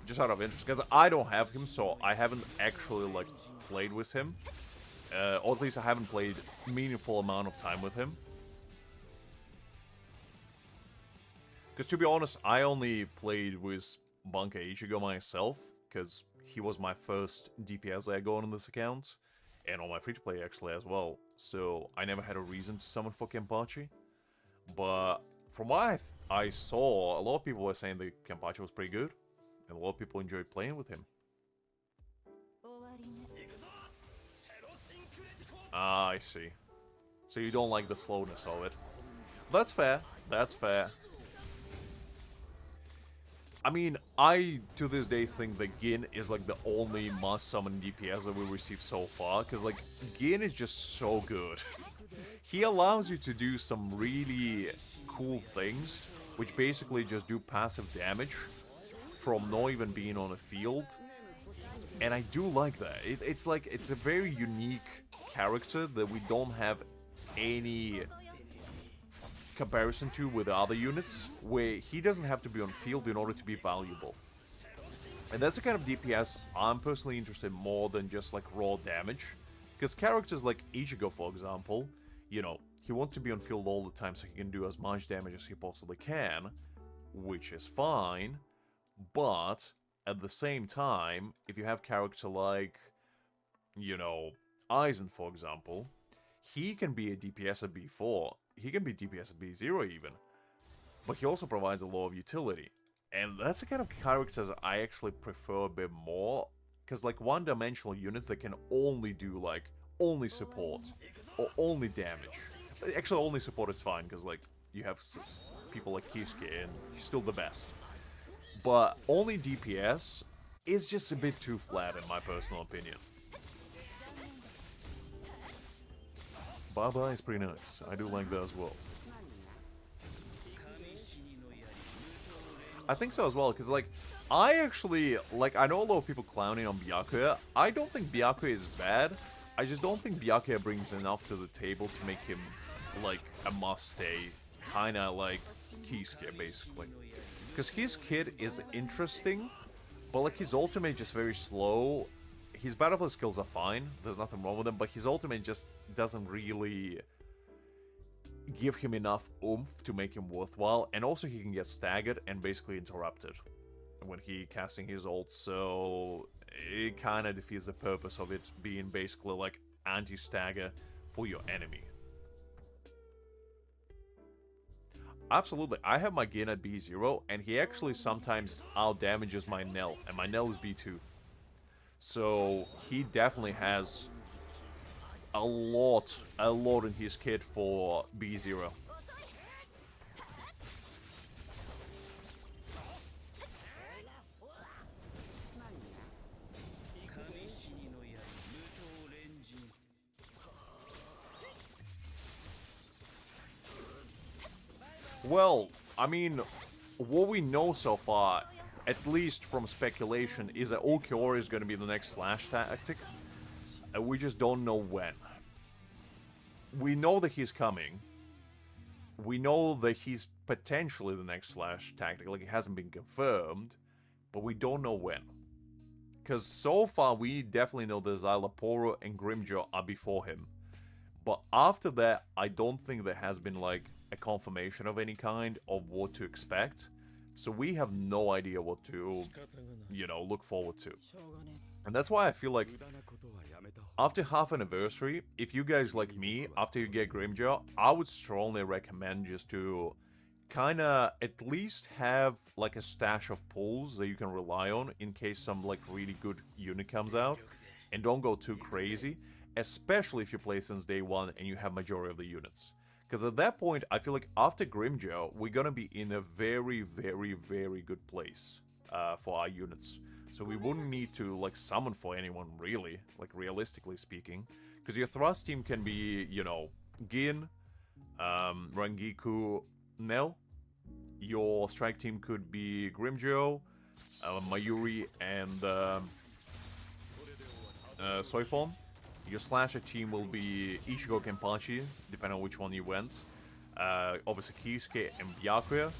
Just out of interest, because I don't have him, so I haven't actually, like, played with him. Or at least I haven't played a meaningful amount of time with him. Because to be honest, I only played with bankai Ichigo myself, because he was my first DPS I got on this account, and on my free-to-play actually as well, so I never had a reason to summon for Kenpachi. But from what I saw, a lot of people were saying that Kenpachi was pretty good, and a lot of people enjoyed playing with him. Ah, I see. So you don't like the slowness of it. That's fair, that's fair. I mean, I, to this day, think that Gin is, like, the only must-summon DPS that we received so far, because, like, Gin is just so good. He allows you to do some really cool things, which basically just do passive damage from not even being on a field, and I do like that. It's like, it's a very unique character that we don't have any comparison to with other units, where he doesn't have to be on field in order to be valuable. And that's the kind of DPS I'm personally interested in more than just like raw damage. Because characters like Ichigo, for example, you know, he wants to be on field all the time so he can do as much damage as he possibly can, which is fine, but at the same time, if you have a character like, you know, Aizen, for example, he can be a DPS at B4, he can be DPS at B0 even, but he also provides a lot of utility. And that's the kind of characters I actually prefer a bit more, because like one-dimensional units that can only do like, only support, or only damage. Actually, only support is fine, because like, you have people like Kisuke and he's still the best. But only DPS is just a bit too flat in my personal opinion. Baba is pretty nice. I do like that as well. I think so as well, because, like, I actually, like, I know a lot of people clowning on Byakuya. I don't think Byakuya is bad. I just don't think Byakuya brings enough to the table to make him, like, a must-stay. Kinda like Kisuke, basically. Because his kid is interesting, but, like, his ultimate is just very slow. His battlefield skills are fine, there's nothing wrong with them, but his ultimate just doesn't really give him enough oomph to make him worthwhile, and also he can get staggered and basically interrupted when he casting his ult, so it kind of defeats the purpose of it being basically like anti-stagger for your enemy. Absolutely, I have my Gin at B0, and he actually sometimes out-damages my Nell, and my Nell is B2. So he definitely has a lot in his kit for B0. Well, I mean, what we know so far, at least from speculation, is that Ulquiorra is going to be the next Slash tactic. And we just don't know when. We know that he's coming. We know that he's potentially the next Slash tactic. Like, it hasn't been confirmed. But we don't know when. Because so far, we definitely know that Xylaporo and Grimjaw are before him. But after that, I don't think there has been like a confirmation of any kind of what to expect. So we have no idea what to, you know, look forward to. And that's why I feel like after half anniversary, if you guys like me, after you get Grimjaw, I would strongly recommend just to kinda at least have like a stash of pulls that you can rely on in case some like really good unit comes out. And don't go too crazy, especially if you play since day one and you have majority of the units. Because at that point, I feel like after Grimjaw, we're gonna be in a very, very, very good place for our units. So we wouldn't need to like summon for anyone really, like realistically speaking. Because your thrust team can be, you know, Gin, Rangiku, Nell. Your strike team could be Grimjaw, Mayuri, and Soifon. Your slasher team will be Ichigo Kenpachi, depending on which one you went. Obviously Kisuke and Byakuya.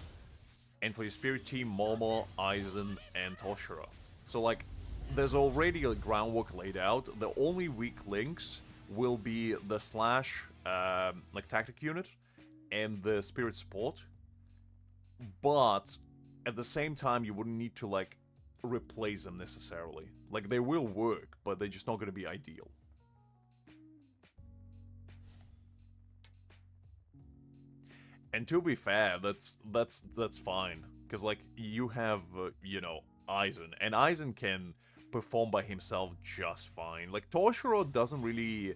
And for your spirit team, Momo, Aizen, and Toshiro. So like, there's already a groundwork laid out. The only weak links will be the slash, like tactic unit, and the spirit support. But at the same time, you wouldn't need to like replace them necessarily. Like they will work, but they're just not going to be ideal. And to be fair, that's fine, because like you have you know, Aizen, and Aizen can perform by himself just fine. Like Toshiro doesn't really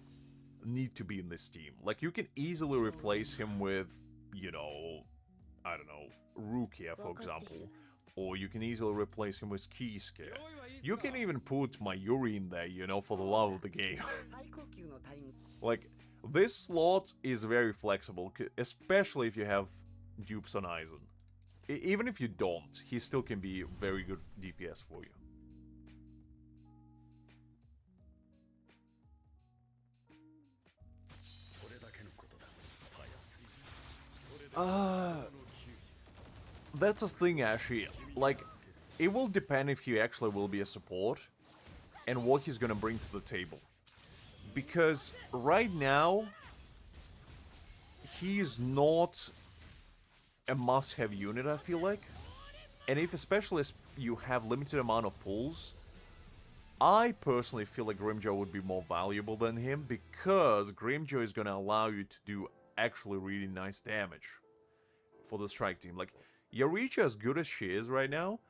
need to be in this team. Like you can easily replace him with, you know, I don't know, Rukia, for example. Or you can easily replace him with Kisuke. You can even put Mayuri in there, you know, for the love of the game. Like, this slot is very flexible, especially if you have dupes on Aizen. Even if you don't, he still can be very good DPS for you. That's a thing, actually. Like, it will depend if he actually will be a support and what he's gonna bring to the table. Because right now, he's not a must-have unit, I feel like. And if especially you have limited amount of pulls, I personally feel like Grimjaw would be more valuable than him, because Grimjaw is gonna allow you to do actually really nice damage for the strike team. Like, Yaricha, as good as she is right now,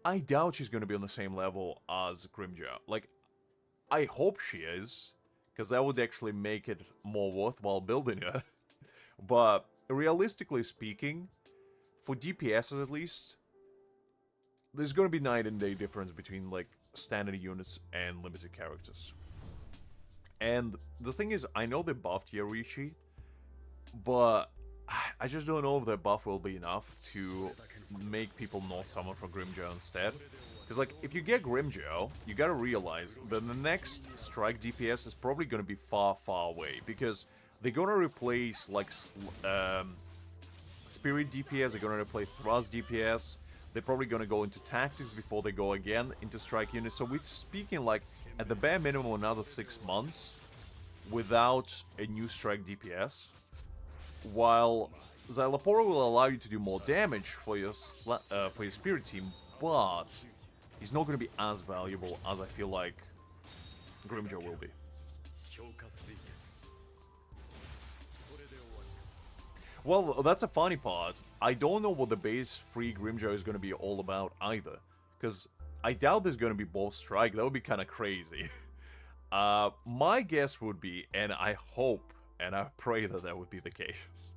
I doubt she's gonna be on the same level as Grimjaw. Like, I hope she is, because that would actually make it more worthwhile building her. But realistically speaking, for DPSs at least, there's gonna be night and day difference between like standard units and limited characters. And the thing is, I know they buffed Yarichi, but I just don't know if that buff will be enough to make people not summon for Grimjaw instead. Because, like, if you get Grimjaw, you gotta realize that the next strike DPS is probably gonna be far, far away. Because they're gonna replace, like, Spirit DPS, they're gonna replace Thrust DPS, they're probably gonna go into Tactics before they go again into Strike units. So we're speaking, like, at the bare minimum, another 6 months without a new Strike DPS. While Xylapora will allow you to do more damage for your Spirit team, but he's not going to be as valuable as I feel like Grimjaw will be. Well, that's a funny part. I don't know what the base free Grimjaw is going to be all about either. Because I doubt there's going to be both strike. That would be kind of crazy. My guess would be, and I hope, and I pray that that would be the case.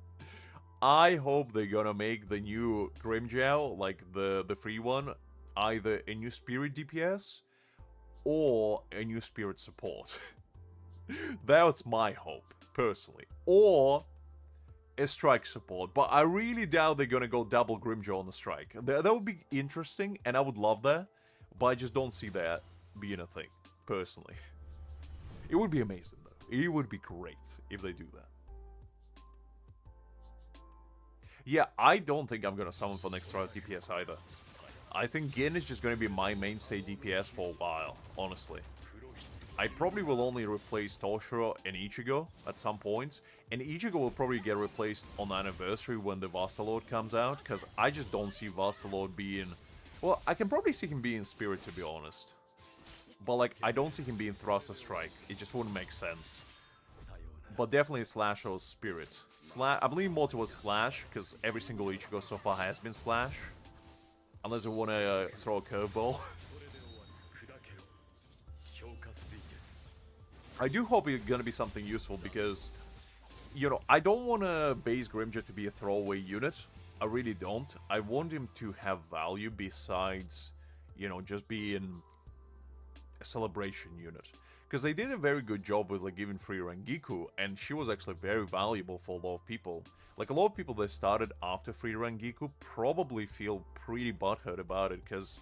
I hope they're gonna make the new Grimjaw, like the free one, either a new Spirit DPS or a new Spirit support. That's my hope, personally. Or a Strike support, but I really doubt they're gonna go double Grimjaw on the Strike. That would be interesting, and I would love that, but I just don't see that being a thing, personally. It would be amazing, though. It would be great if they do that. Yeah, I don't think I'm gonna summon for next Rise DPS either. I think Gin is just gonna be my mainstay DPS for a while, honestly. I probably will only replace Toshiro and Ichigo at some point, and Ichigo will probably get replaced on the anniversary when the Vastalord comes out, because I just don't see Vastalord being... Well, I can probably see him being Spirit, to be honest. But, like, I don't see him being Thruster Strike. It just wouldn't make sense. But definitely Slash or Spirit. I believe more towards Slash, because every single Ichigo so far has been Slash. Unless you want to throw a curveball. I do hope it's gonna be something useful because, you know, I don't want a base Grimjaw to be a throwaway unit. I really don't. I want him to have value besides, you know, just being a celebration unit. Because they did a very good job with, like, giving free Rengiku, and she was actually very valuable for a lot of people. Like, a lot of people that started after free Rengiku probably feel pretty butthurt about it, because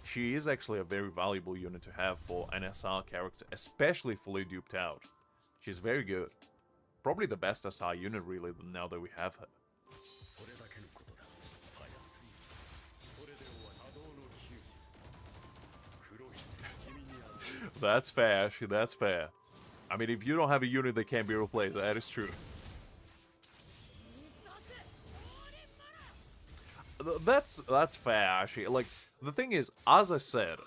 she is actually a very valuable unit to have for an SR character, especially fully duped out. She's very good. Probably the best SR unit, really, now that we have her. That's fair, actually, that's fair. I mean, if you don't have a unit that can't be replaced, that is true. That's fair, actually. Like, the thing is, as I said,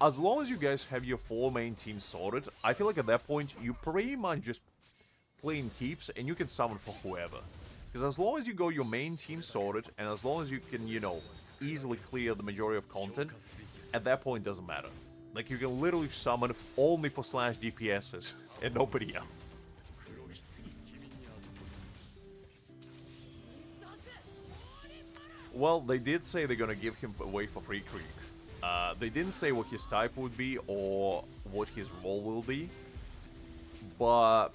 as long as you guys have your 4 main teams sorted, I feel like at that point, you pretty much just play in keeps, and you can summon for whoever. Because as long as you go your main team sorted, and as long as you can, you know, easily clear the majority of content, at that point, it doesn't matter. Like, you can literally summon only for Slash DPSs, and nobody else. Well, they did say they're gonna give him away for free creep. They didn't say what his type would be, or what his role will be. But...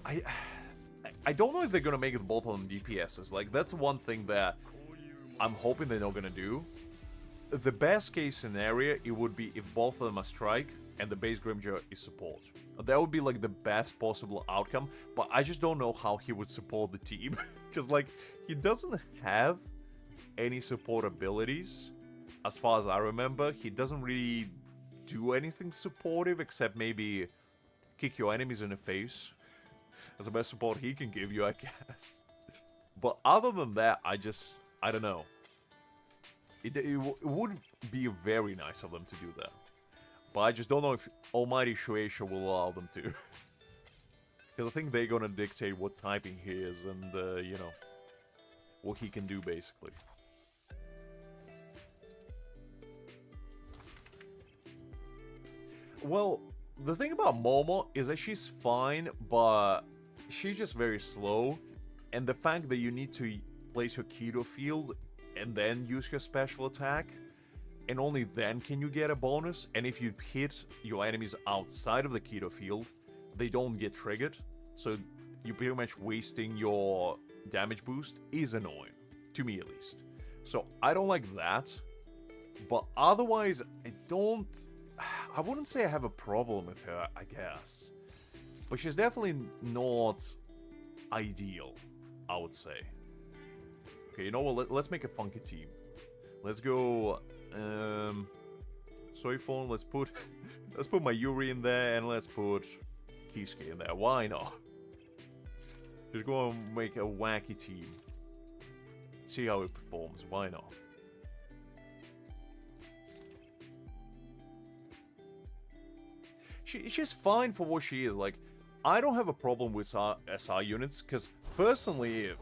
I don't know if they're gonna make it both of them DPSs. Like, that's one thing that I'm hoping they're not gonna do. The best case scenario, it would be if both of them are strike and the base Grimjaw is support. That would be like the best possible outcome, but I just don't know how he would support the team. Because, like, he doesn't have any support abilities. As far as I remember, he doesn't really do anything supportive except maybe kick your enemies in the face. That's the best support he can give you, I guess. But other than that, I don't know. It would be very nice of them to do that. But I just don't know if Almighty Shueisha will allow them to. Because I think they're gonna dictate what typing he is and, you know, what he can do, basically. Well, the thing about Momo is that she's fine, but she's just very slow. And the fact that you need to place your Keto field and then use your special attack, and only then can you get a bonus, and if you hit your enemies outside of the Keto field, they don't get triggered, so you're pretty much wasting your damage boost, is annoying, to me at least. So I don't like that, but otherwise, I wouldn't say I have a problem with her, I guess. But she's definitely not ideal, I would say. Okay, you know what? Let's make a funky team. Let's go. Soifon. Let's put Mayuri in there, and let's put Kisuke in there. Why not? Just go and make a wacky team. See how it performs. Why not? She's fine for what she is. Like, I don't have a problem with SR units, because personally,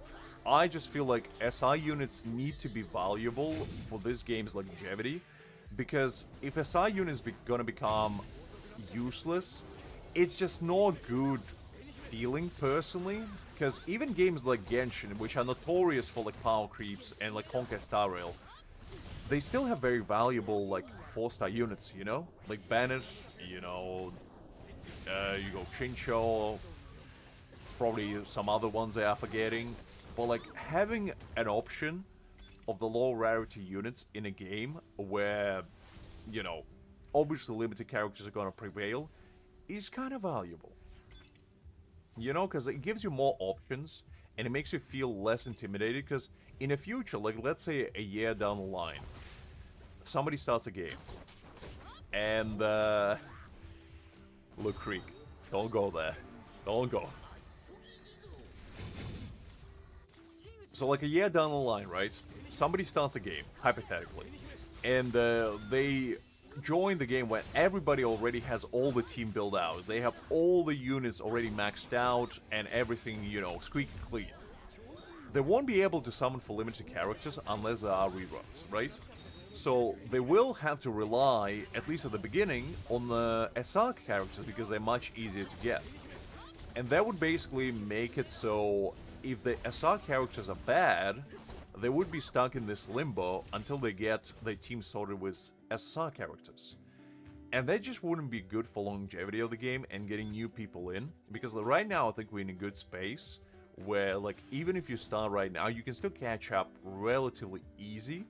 I just feel like SR units need to be valuable for this game's longevity, because if SR units gonna become useless, it's just not good feeling, personally, because even games like Genshin, which are notorious for, like, power creeps and, like, Honkai Star Rail, they still have very valuable, like, 4-star units, you know? Like Bennett, you know, you go Chincho, probably some other ones they are forgetting. But, like, having an option of the low rarity units in a game where, you know, obviously limited characters are gonna prevail is kind of valuable. You know, because it gives you more options and it makes you feel less intimidated, because in the future, like, let's say a year down the line, somebody starts a game and Look, Creek. Don't go there. Don't go. So like a year down the line, right? Somebody starts a game, hypothetically. And they join the game where everybody already has all the team built out. They have all the units already maxed out and everything, you know, squeaky clean. They won't be able to summon for limited characters unless there are reruns, right? So they will have to rely, at least at the beginning, on the SR characters because they're much easier to get. And that would basically make it so if the SR characters are bad, they would be stuck in this limbo until they get their team sorted with SSR characters. And that just wouldn't be good for longevity of the game and getting new people in. Because right now I think we're in a good space where, like, even if you start right now, you can still catch up relatively easy.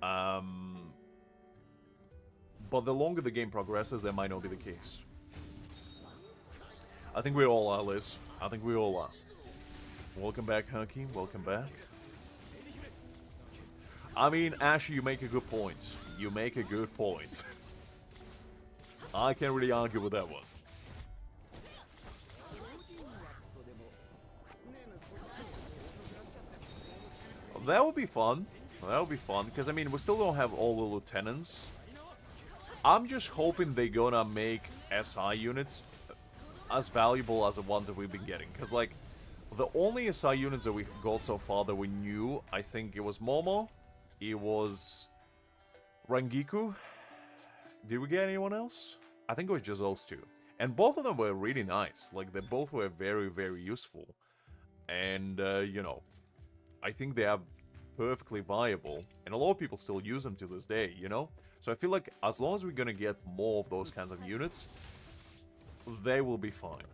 But the longer the game progresses, that might not be the case. I think we all are, Liz. I think we all are. Welcome back, Hakeem. Welcome back. I mean, Asher, you make a good point. You make a good point. I can't really argue with that one. That would be fun. That would be fun, because, I mean, we still don't have all the lieutenants. I'm just hoping they're gonna make SI units as valuable as the ones that we've been getting. Because, like, the only SI units that we got so far that we knew, I think it was Momo, it was Rangiku. Did we get anyone else? I think it was just those two. And both of them were really nice. Like, they both were very, very useful. And, you know, I think they are perfectly viable. And a lot of people still use them to this day, you know? So I feel like as long as we're gonna get more of those kinds of units, they will be fine.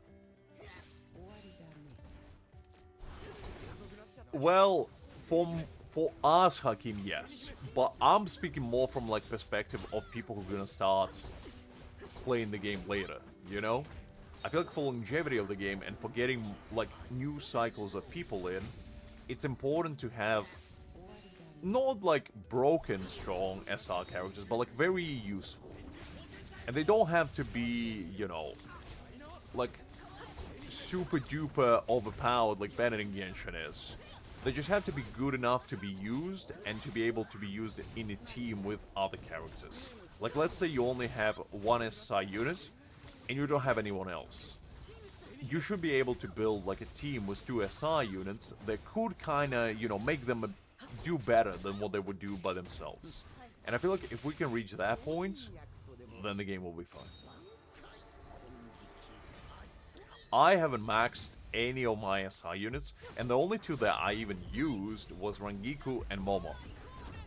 Well, for us, Hakim, yes. But I'm speaking more from, like, perspective of people who are gonna start playing the game later, you know? I feel like for longevity of the game and for getting, like, new cycles of people in, it's important to have not, like, broken, strong SR characters, but, like, very useful. And they don't have to be, you know, like, super duper overpowered like Bennett and Genshin is. They just have to be good enough to be used and to be able to be used in a team with other characters. Like, let's say you only have one SSI unit and you don't have anyone else. You should be able to build, like, a team with two SI units that could kind of, you know, make them do better than what they would do by themselves. And I feel like if we can reach that point, then the game will be fine. I haven't maxed any of my SI units, and the only two that I even used was Rangiku and Momo.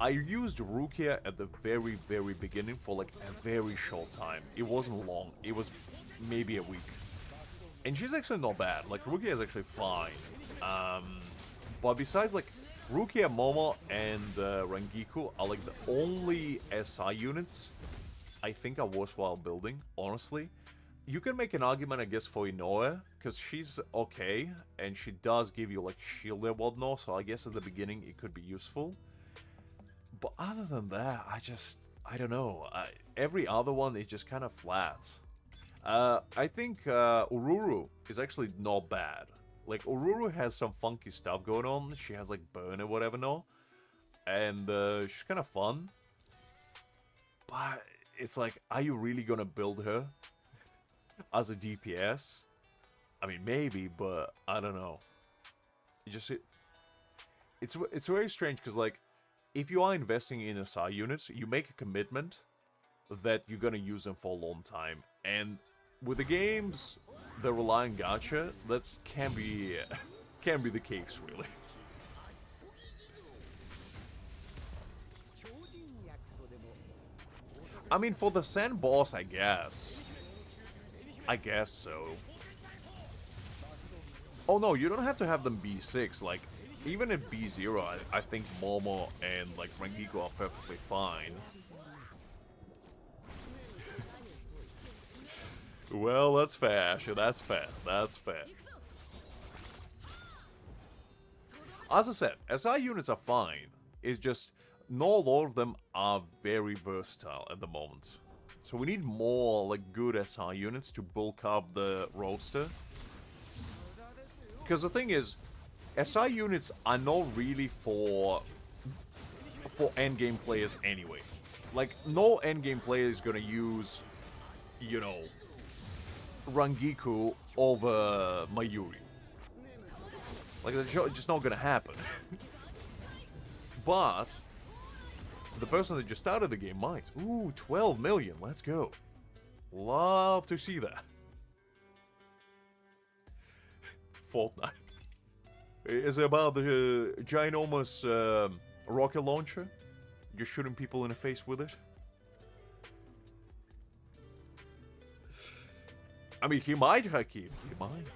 I used Rukia at the very, very beginning for, like, a very short time. It wasn't long. It was maybe a week. And she's actually not bad. Like, Rukia is actually fine. But besides, like, Rukia, Momo, and Rangiku are, like, the only SI units I think are worthwhile building, honestly. You can make an argument, I guess, for Inoue, because she's okay, and she does give you, like, shield and whatnot, so I guess at the beginning it could be useful. But other than that, I don't know. Every other one is just kind of flat. I think Ururu is actually not bad. Like, Ururu has some funky stuff going on. She has, like, burn or whatever now. And she's kind of fun. But it's like, are you really gonna build her as a DPS? I mean, maybe, but I don't know. It's very strange, because, like, if you are investing in SI units, you make a commitment that you're gonna use them for a long time. And with the games that rely on gacha, that can be the case, really. I mean, for the Sand boss, I guess. I guess so. Oh no, you don't have to have them B6. Like, even at B0, I think Momo and, like, Rangiku are perfectly fine. Well, that's fair, Asher. That's fair. That's fair. As I said, SI units are fine. It's just not a lot of them are very versatile at the moment. So we need more, like, good SI units to bulk up the roadster. Because the thing is, SI units are not really for endgame players anyway. Like, no endgame player is gonna use, you know, Rangiku over Mayuri. Like, that's just not gonna happen. But the person that just started the game might. Ooh, 12 million. Let's go. Love to see that. Fortnite. Is it about the ginormous rocket launcher? Just shooting people in the face with it? I mean, he might, Hakim. He might.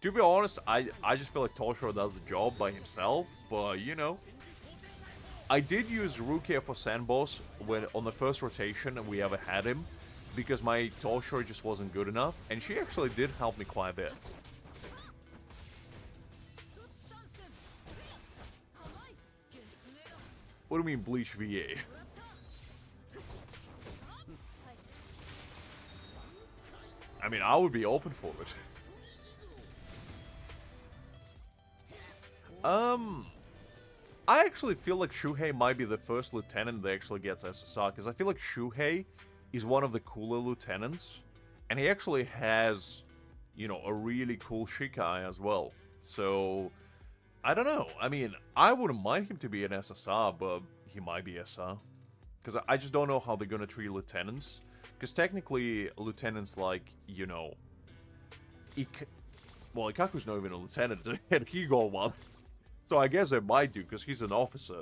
To be honest, I just feel like Toshiro does the job by himself, but, you know. I did use Rukia for Sandboss when on the first rotation we ever had him, because my Toshiro just wasn't good enough, and she actually did help me quite a bit. What do you mean, Bleach VA? I mean, I would be open for it. I actually feel like Shuhei might be the first lieutenant that actually gets SSR, because I feel like Shuhei is one of the cooler lieutenants, and he actually has, you know, a really cool Shikai as well. So, I don't know. I mean, I wouldn't mind him to be an SSR, but he might be SR. Because I just don't know how they're gonna treat lieutenants. Because technically, lieutenants like, you know... Well, Ikaku's not even a lieutenant, and he got one. So I guess they might do, because he's an officer.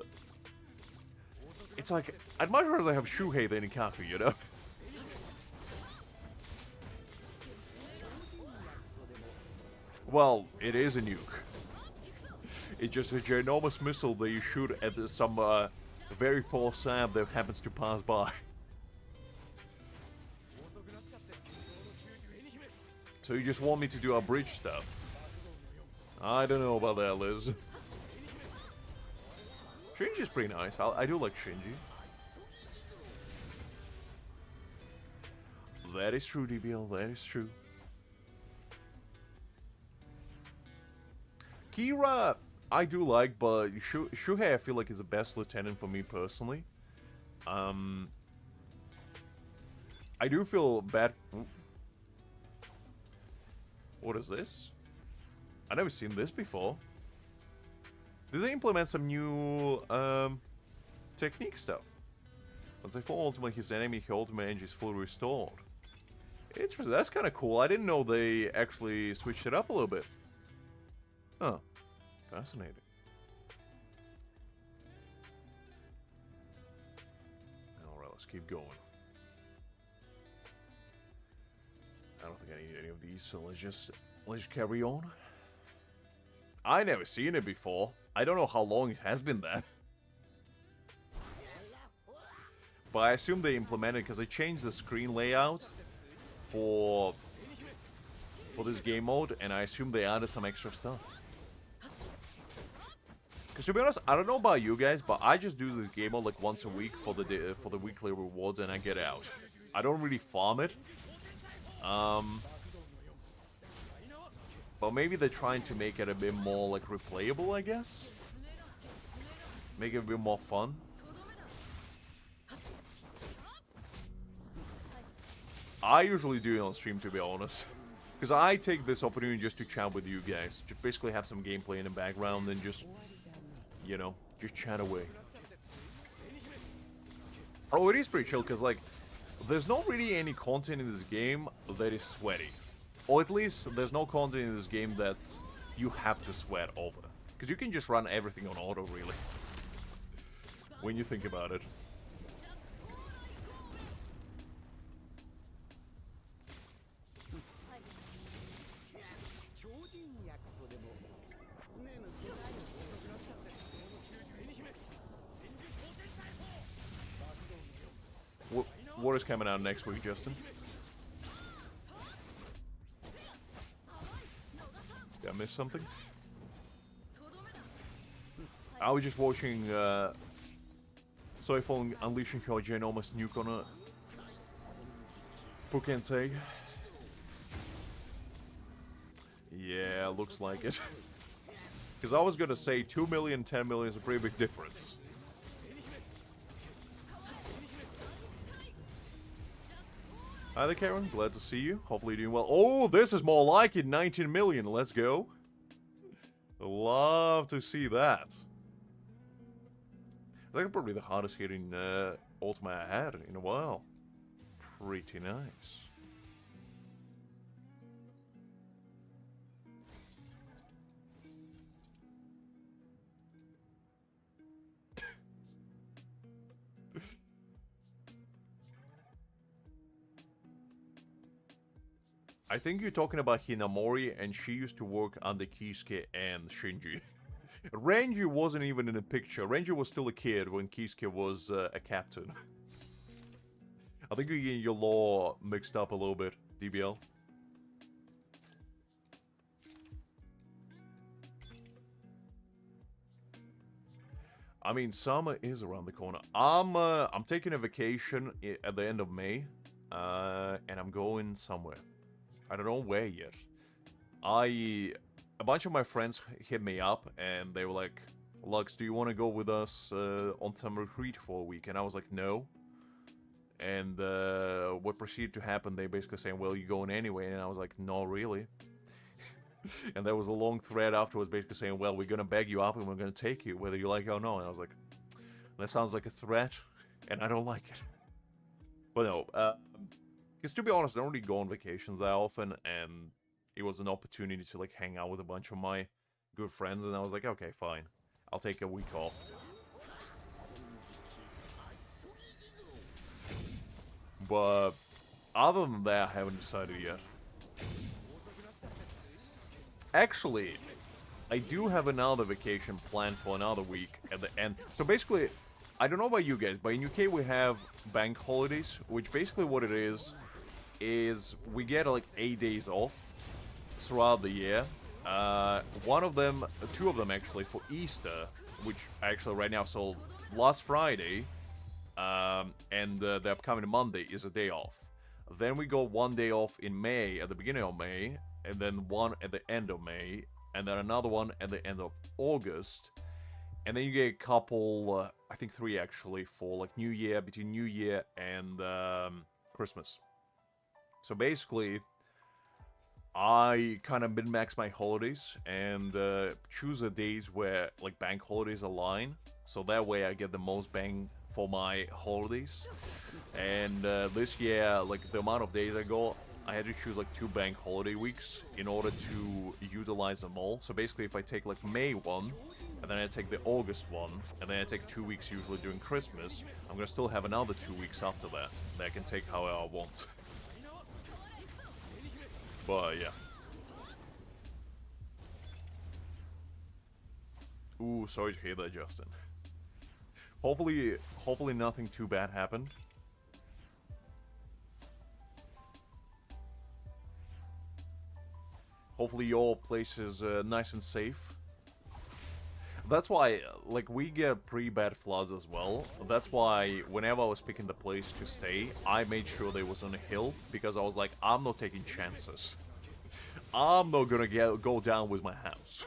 It's like, I'd much rather have Shuhei than Ikaku, you know? Well, it is a nuke. It's just a ginormous missile that you shoot at some very poor sab that happens to pass by. So you just want me to do our bridge stuff? I don't know about that, Liz. Shinji's pretty nice. I do like Shinji. That is true, DBL. That is true. Kira, I do like, but Shuhei I feel like is the best lieutenant for me personally. I do feel bad. What is this? I've never seen this before. Did they implement some new technique stuff? Once they fall ultimately his enemy, his ultimate energy is fully restored. Interesting, that's kind of cool. I didn't know they actually switched it up a little bit. Huh. Fascinating. Alright, let's keep going. I don't think I need any of these, so let's just carry on. I never seen it before. I don't know how long it has been there. But I assume they implemented because they changed the screen layout for this game mode, and I assume they added some extra stuff. Because to be honest, I don't know about you guys, but I just do the game mode like once a week for the weekly rewards, and I get out. I don't really farm it. But maybe they're trying to make it a bit more like replayable, I guess. Make it a bit more fun. I usually do it on stream, to be honest. Because I take this opportunity just to chat with you guys. Just basically have some gameplay in the background and just, you know, just chat away. Oh, it is pretty chill, because, like, there's not really any content in this game that is sweaty. Or at least, there's no content in this game that's you have to sweat over. Because you can just run everything on auto, really. When you think about it. What is coming out next week, Justin? Did I miss something? Soifon unleashing her ginormous nuke on a Pukensei. Yeah, looks like it. Because I was gonna say 2 million, 10 million is a pretty big difference. Hi there, Karen. Glad to see you. Hopefully you're doing well. Oh, this is more like it. 19 million. Let's go. Love to see that. That's probably the hardest hitting Ultimate I had in a while. Pretty nice. I think you're talking about Hinamori, and she used to work under Kisuke and Shinji. Renji wasn't even in the picture. Renji was still a kid when Kisuke was a captain. I think you're getting your law mixed up a little bit, DBL. I mean, summer is around the corner. I'm taking a vacation at the end of May, and I'm going somewhere. I don't know where yet. A bunch of my friends hit me up and they were like, Lux, do you want to go with us on some retreat for a week? And I was like, no. And what proceeded to happen, they basically saying, well, you're going anyway. And I was like, no, really. And there was a long thread afterwards basically saying, well, we're going to bag you up and we're going to take you, whether you like it or not. And I was like, that sounds like a threat, and I don't like it. But no, because to be honest, I don't really go on vacations that often, and it was an opportunity to like hang out with a bunch of my good friends, and I was like, okay, fine. I'll take a week off. But other than that, I haven't decided yet. Actually, I do have another vacation planned for another week at the end. So basically, I don't know about you guys, but in UK we have bank holidays, which basically what it is we get like 8 days off throughout the year. One of them, two of them actually, for Easter, which actually right now, so last Friday and the upcoming Monday is a day off. Then we go 1 day off in May, at the beginning of May, and then one at the end of May, and then another one at the end of August. And then you get a couple, I think 3 actually, for like New Year, between New Year and Christmas. So basically, I kind of min-max my holidays and choose the days where like bank holidays align. So that way I get the most bang for my holidays. And this year, like the amount of days I go, I had to choose like 2 bank holiday weeks in order to utilize them all. So basically if I take like May one, and then I take the August one, and then I take 2 weeks usually during Christmas, I'm gonna still have another 2 weeks after that I can take however I want. But yeah. Ooh, sorry to hear that, Justin. Hopefully nothing too bad happened. Hopefully your place is nice and safe. That's why, like, we get pretty bad floods as well. That's why, whenever I was picking the place to stay, I made sure they was on a hill, because I was like, I'm not taking chances. I'm not gonna go down with my house.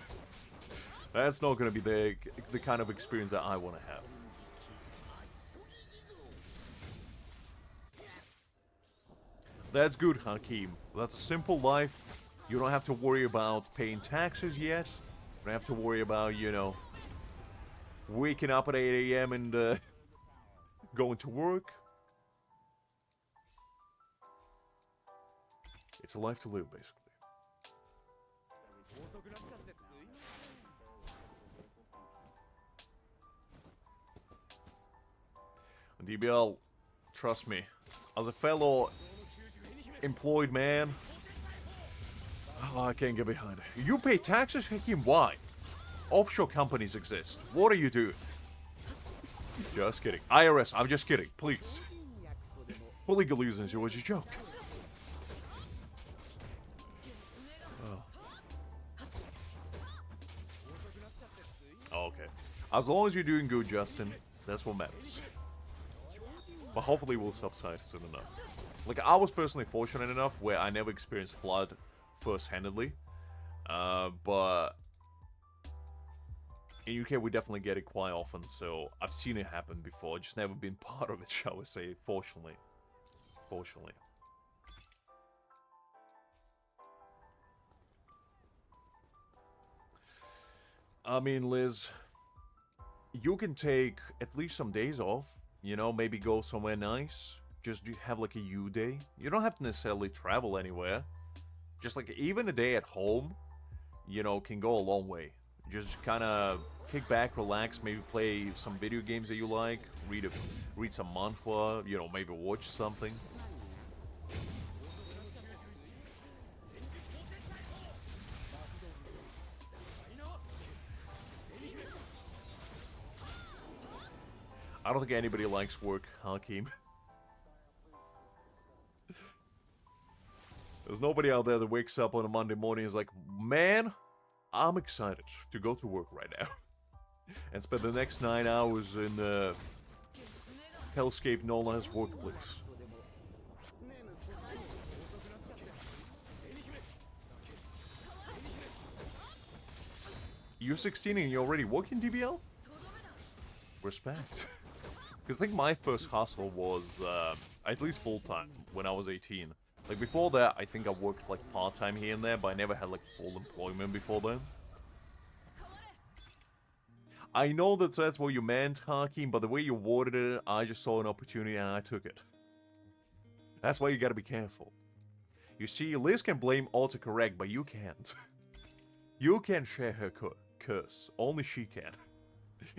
That's not gonna be the kind of experience that I want to have. That's good, Hakeem. That's a simple life. You don't have to worry about paying taxes yet. You don't have to worry about, you know, waking up at 8 AM and going to work. It's a life to live, basically. DBL, trust me, as a fellow employed man, oh, I can't get behind it. You pay taxes, Hakeem? Why? Offshore companies exist. What are you doing? Just kidding. IRS, I'm just kidding. Please. For legal reasons, it was a joke. Oh, okay. As long as you're doing good, Justin, that's what matters. But hopefully it will subside soon enough. Like, I was personally fortunate enough where I never experienced flood first-handedly. But in UK we definitely get it quite often, so I've seen it happen before. Just never been part of it, shall we say, fortunately. Fortunately. I mean, Liz, you can take at least some days off. You know, maybe go somewhere nice. Just have like a U day. You don't have to necessarily travel anywhere. Just like even a day at home, you know, can go a long way. Just kind of kick back, relax, maybe play some video games that you like, read some manhwa, you know, maybe watch something. I don't think anybody likes work, Hakeem. There's nobody out there that wakes up on a Monday morning and is like, man, I'm excited to go to work right now. And spend the next 9 hours in the hellscape known as workplace. You're 16 and you're already working, DBL? Respect. Because I think my first hustle was at least full-time when I was 18. Like, before that, I think I worked, like, part-time here and there, but I never had, like, full employment before then. I know that that's what you meant, Hakeem, but the way you worded it, I just saw an opportunity and I took it. That's why you gotta be careful. You see, Liz can blame autocorrect, but you can't. You can't share her curse. Only she can.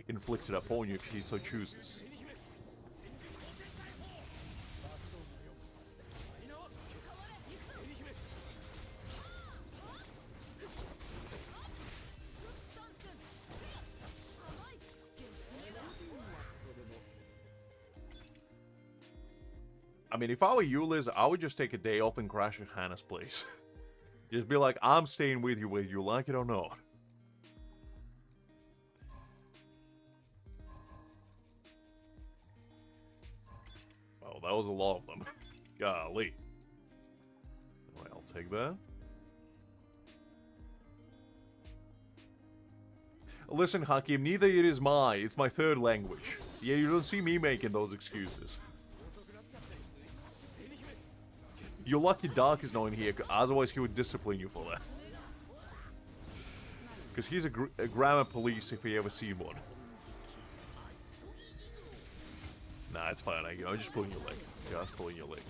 Inflict it upon you if she so chooses. I mean, if I were you, Liz, I would just take a day off and crash at Hannah's place. Just be like, I'm staying with you whether you like it or not. Well, that was a lot of them. Golly. Anyway, I'll take that. Listen, Hakim, neither it is it's my third language. Yeah, you don't see me making those excuses. You're lucky Dark is not in here, otherwise he would discipline you for that. Because he's a grammar police if he ever see one. Nah, it's fine, I'm just pulling your leg. Just pulling your leg.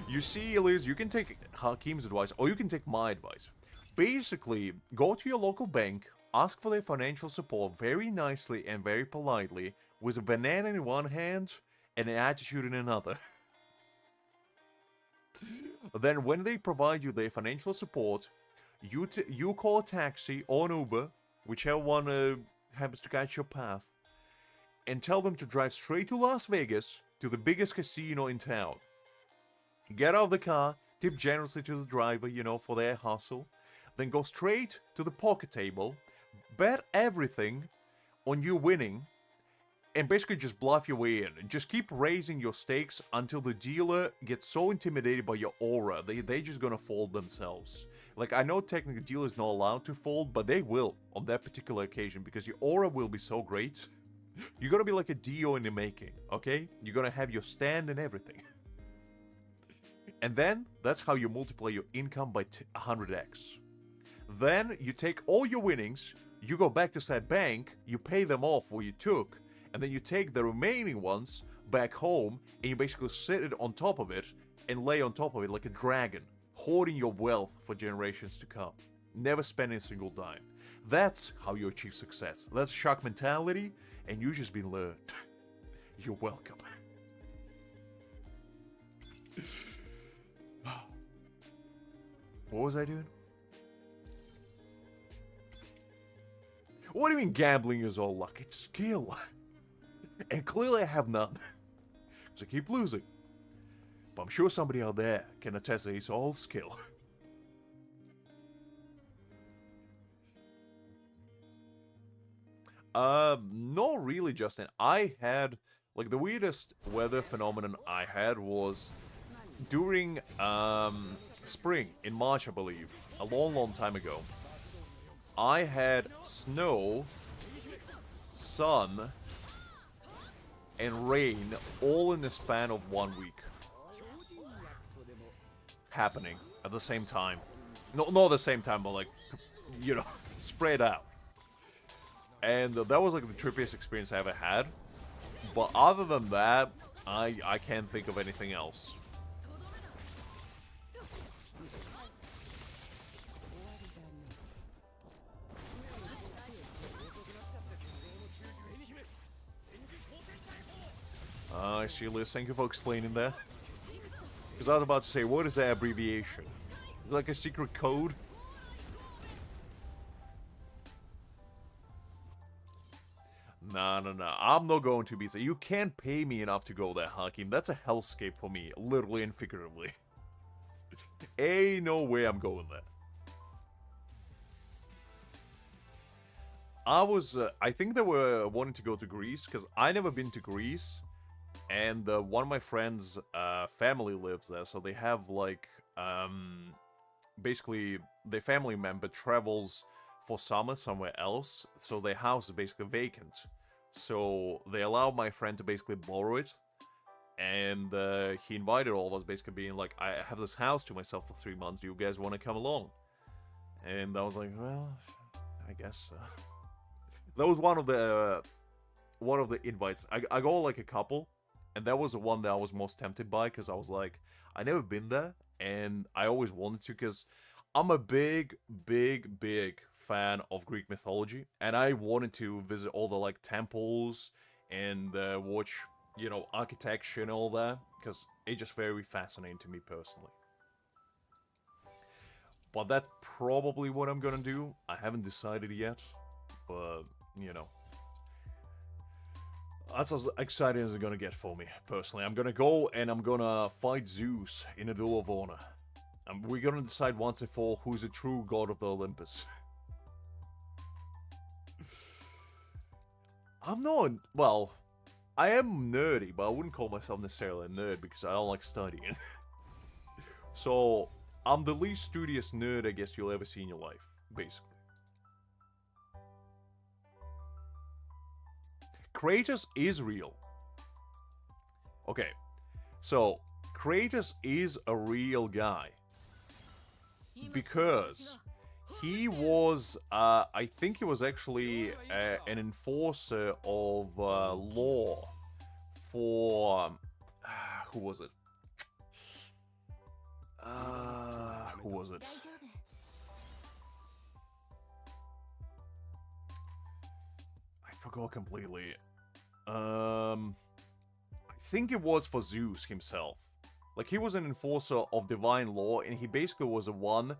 You see, Liz, you can take Hakim's advice, or you can take my advice. Basically, go to your local bank, ask for their financial support very nicely and very politely, with a banana in one hand and an attitude in another. Then when they provide you their financial support, you call a taxi or an Uber, whichever one happens to catch your path, and tell them to drive straight to Las Vegas, to the biggest casino in town. Get out of the car, tip generously to the driver, you know, for their hustle, then go straight to the poker table, bet everything on you winning, and basically just bluff your way in. Just keep raising your stakes until the dealer gets so intimidated by your aura, they're just gonna fold themselves. Like, I know technically the dealer's not allowed to fold, but they will on that particular occasion, because your aura will be so great. You're gonna be like a Dio in the making, okay? You're gonna have your stand and everything. And then, that's how you multiply your income by 100x. Then, you take all your winnings, you go back to said bank, you pay them off what you took, and then you take the remaining ones back home, and you basically sit it on top of it, and lay on top of it like a dragon, hoarding your wealth for generations to come. Never spending a single dime. That's how you achieve success. That's shark mentality, and you just been learned. You're welcome. What was I doing? What do you mean gambling is all luck? It's skill. And clearly I have none. Because I keep losing. But I'm sure somebody out there can attest that it's all skill. Not really, Justin. I had, like, the weirdest weather phenomenon I had was during, spring, in March, I believe, a long, long time ago. I had snow, sun, and rain all in the span of 1 week. Happening at the same time. No, not at the same time, but like, you know, spread out. And that was like the trippiest experience I ever had. But other than that, I can't think of anything else. I see, Liz. Thank you for explaining that. Because I was about to say, what is that abbreviation? Is it like a secret code? Nah. I'm not going to be. You can't pay me enough to go there, Hakim. That's a hellscape for me, literally and figuratively. Ain't no way I'm going there. I think they were wanting to go to Greece, because I never been to Greece. And one of my friends' family lives there, so they have, like, basically, their family member travels for summer somewhere else, so their house is basically vacant. So they allow my friend to basically borrow it, and he invited all of us, basically being like, I have this house to myself for 3 months, do you guys want to come along? And I was like, well, I guess so. That was one of the invites. I got, like, a couple. And that was the one that I was most tempted by, because I was like, I never been there, and I always wanted to, because I'm a big fan of Greek mythology, and I wanted to visit all the, like, temples, and watch, you know, architecture and all that, because it's just very fascinating to me personally. But that's probably what I'm gonna do. I haven't decided yet, but, you know. That's as exciting as it's gonna get for me, personally. I'm gonna go and I'm gonna fight Zeus in a duel of honor. And we're gonna decide once and for all who's a true god of the Olympus. I'm not, well, I am nerdy, but I wouldn't call myself necessarily a nerd because I don't like studying. So, I'm the least studious nerd I guess you'll ever see in your life, basically. Kratos is real. Okay, so Kratos is a real guy. Because he was, I think he was actually an enforcer of law for, who was it? Who was it? I forgot completely. I think it was for Zeus himself. Like, he was an enforcer of divine law, and he basically was the one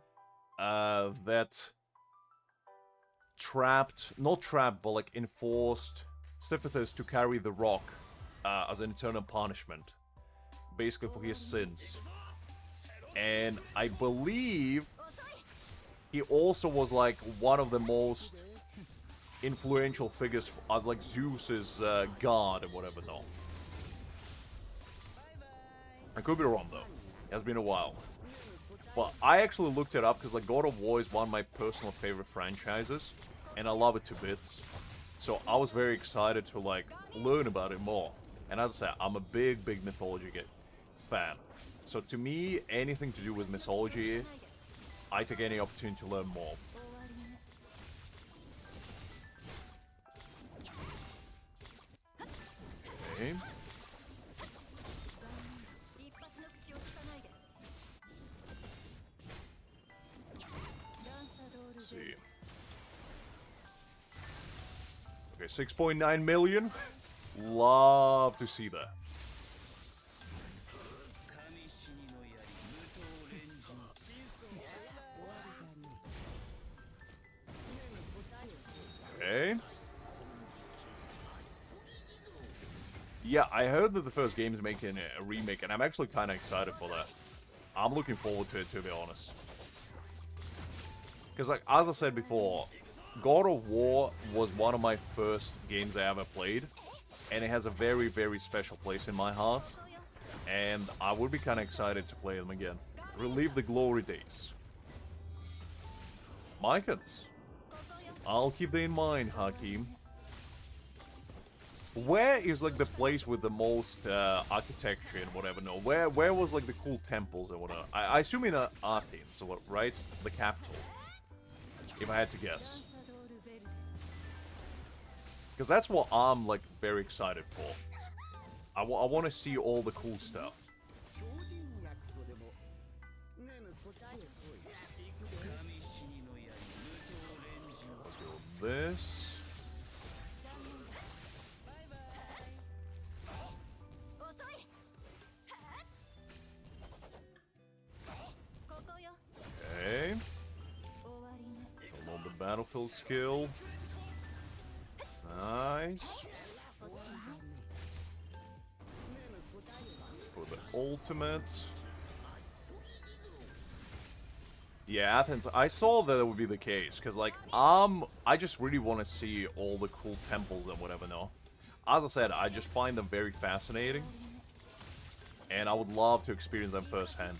that not trapped, but like enforced Sisyphus to carry the rock as an eternal punishment, basically for his sins. And I believe he also was like one of the most influential figures, like Zeus's god or whatever. No, I could be wrong though. It has been a while. But I actually looked it up because like God of War is one of my personal favorite franchises, and I love it to bits. So I was very excited to like learn about it more. And as I said, I'm a big mythology fan. So to me, anything to do with mythology, I take any opportunity to learn more. Okay. Let's see. Okay, 6.9 million. Love to see that. Okay. Yeah, I heard that the first game is making a remake, and I'm actually kind of excited for that. I'm looking forward to it, to be honest. Because, like, as I said before, God of War was one of my first games I ever played, and it has a very, very special place in my heart, and I would be kind of excited to play them again. Relive the glory days. Mycons. I'll keep that in mind, Hakim. Where is, like, the place with the most architecture and whatever? No, where was, like, the cool temples and whatever? I assume in Athens, right? The capital. If I had to guess. Because that's what I'm, like, very excited for. I want to see all the cool stuff. Let's go with this. Okay. Download the battlefield skill. Nice. For the ultimate. Yeah, Athens. I saw that it would be the case, because, like, I just really want to see all the cool temples and whatever, no? As I said, I just find them very fascinating. And I would love to experience them firsthand.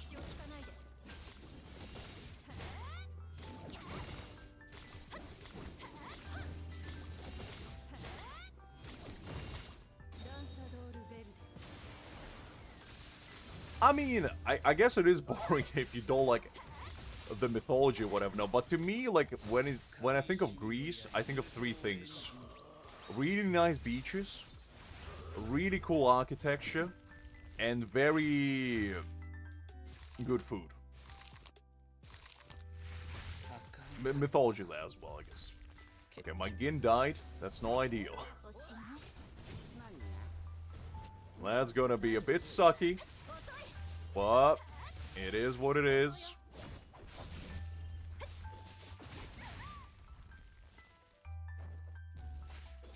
I mean, I guess it is boring if you don't like the mythology or whatever, no. But to me, like, when I think of Greece, I think of three things. Really nice beaches, really cool architecture, and very good food. Mythology there as well, I guess. Okay, my Gin died. That's no ideal. That's gonna be a bit sucky. But it is what it is.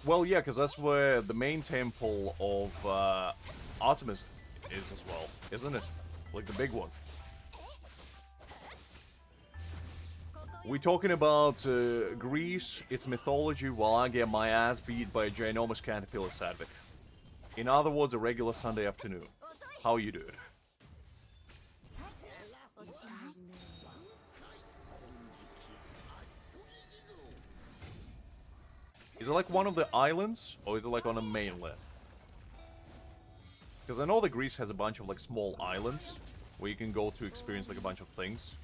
Well, yeah, because that's where the main temple of Artemis is as well, isn't it? Like the big one. We're talking about Greece, its mythology, while I get my ass beat by a ginormous caterpillar Sadvik. In other words, a regular Sunday afternoon. How you doing? Is it like one of the islands, or is it like on a mainland? Because I know that Greece has a bunch of like small islands where you can go to experience like a bunch of things.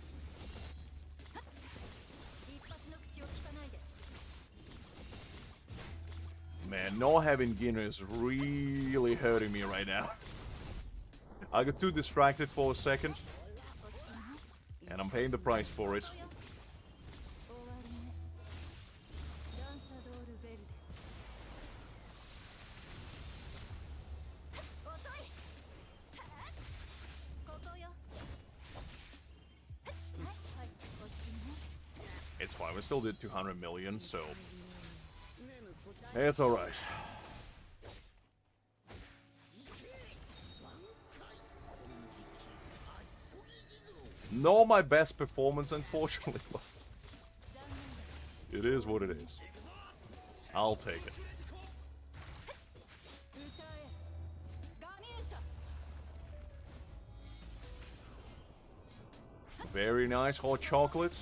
Man, not having Gin is really hurting me right now. I got too distracted for a second, and I'm paying the price for it. It's fine, we still did 200 million, so it's alright. Not my best performance, unfortunately, but it is what it is. I'll take it. Very nice hot chocolate.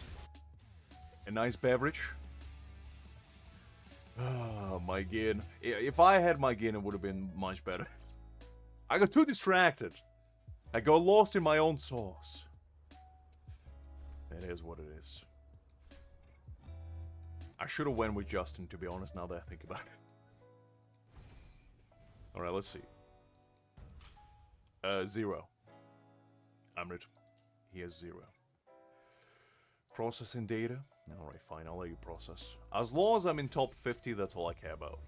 A nice beverage. Oh, my Gin. If I had my Gin, it would have been much better. I got too distracted. I got lost in my own sauce. It is what it is. I should have went with Justin, to be honest, now that I think about it. Alright, let's see. 0. Amrit. He has 0. Processing data. Alright, fine, I'll let you process. As long as I'm in top 50, that's all I care about.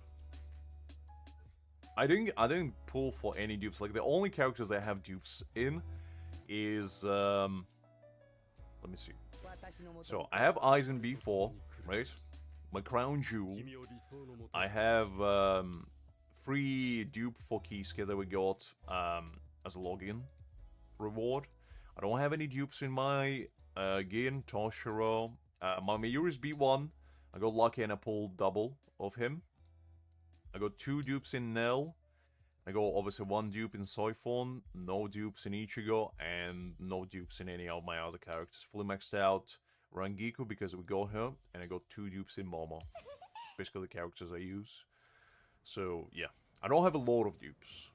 I didn't pull for any dupes. Like, the only characters that have dupes in is, let me see. So, I have Aizen B4, right? My Crown Jewel. I have, free dupe for Kisuke that we got, as a login reward. I don't have any dupes in my, Gin, Toshiro. My Mayuri's B1. I got lucky and I pulled double of him. I got 2 dupes in Nell. I got obviously 1 dupe in Soifon, no dupes in Ichigo, and no dupes in any of my other characters. Fully maxed out Rangiku because we got her, and I got 2 dupes in Momo. Basically the characters I use. So, yeah. I don't have a lot of dupes.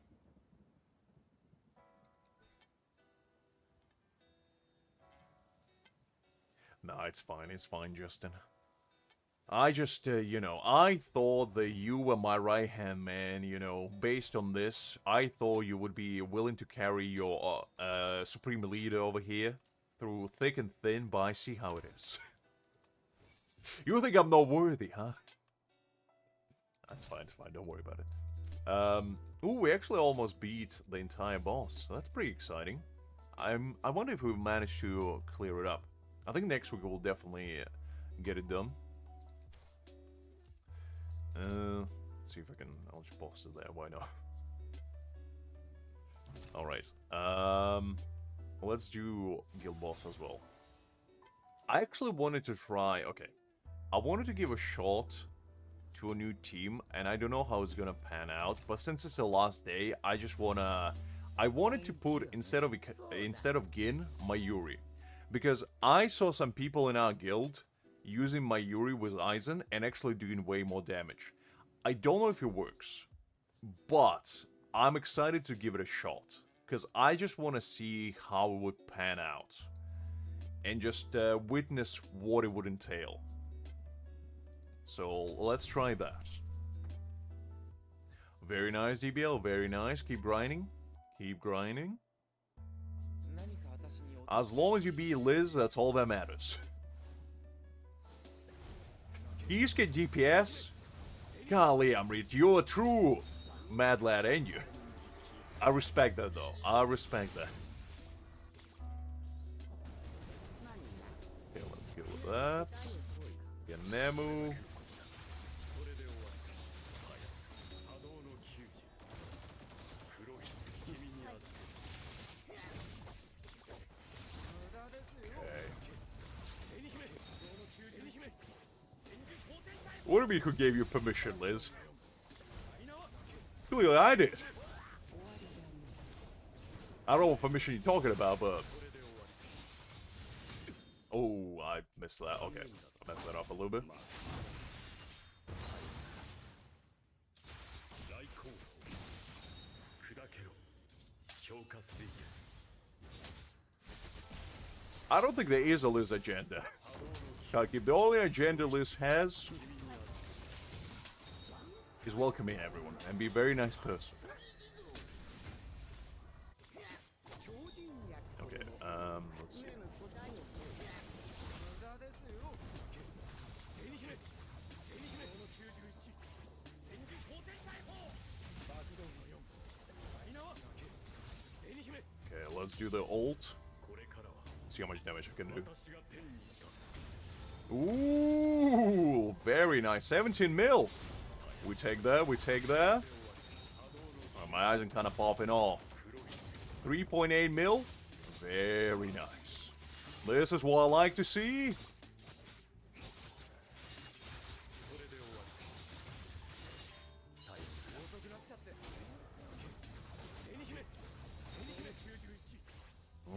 Nah, it's fine, Justin. I just, you know, I thought that you were my right-hand man, you know. Based on this, I thought you would be willing to carry your Supreme Leader over here through thick and thin, but I see how it is. You think I'm not worthy, huh? That's fine, don't worry about it. Ooh, we actually almost beat the entire boss, so that's pretty exciting. I wonder if we managed to clear it up. I think next week we'll definitely get it done. Let's see if I can... I'll just pause it there, why not? Alright, let's do Guild Boss as well. I actually wanted to try... Okay, I wanted to give a shot to a new team, and I don't know how it's gonna pan out, but since it's the last day, I just wanna... I wanted to put, instead of Gin, Mayuri. Because I saw some people in our guild using Mayuri with Aizen and actually doing way more damage. I don't know if it works, but I'm excited to give it a shot. Because I just want to see how it would pan out. And just witness what it would entail. So let's try that. Very nice, DBL, very nice. Keep grinding. Keep grinding. As long as you beat Liz, that's all that matters. You just get DPS? Golly, Amrit, you're a true mad lad, ain't you? I respect that, though. I respect that. Okay, let's get with that. Get Nemu. What if who gave you permission, Liz? Clearly I did. I don't know what permission you're talking about, but... Oh, I missed that. Okay, I messed that up a little bit. I don't think there is a Liz agenda. Like, if the only agenda Liz has... is welcoming everyone and be a very nice person. Okay, let's see. Okay, let's do the ult. See how much damage I can do. Ooh, very nice. 17 mil. We take that, we take that. Oh, my eyes are kind of popping off. 3.8 mil. Very nice. This is what I like to see.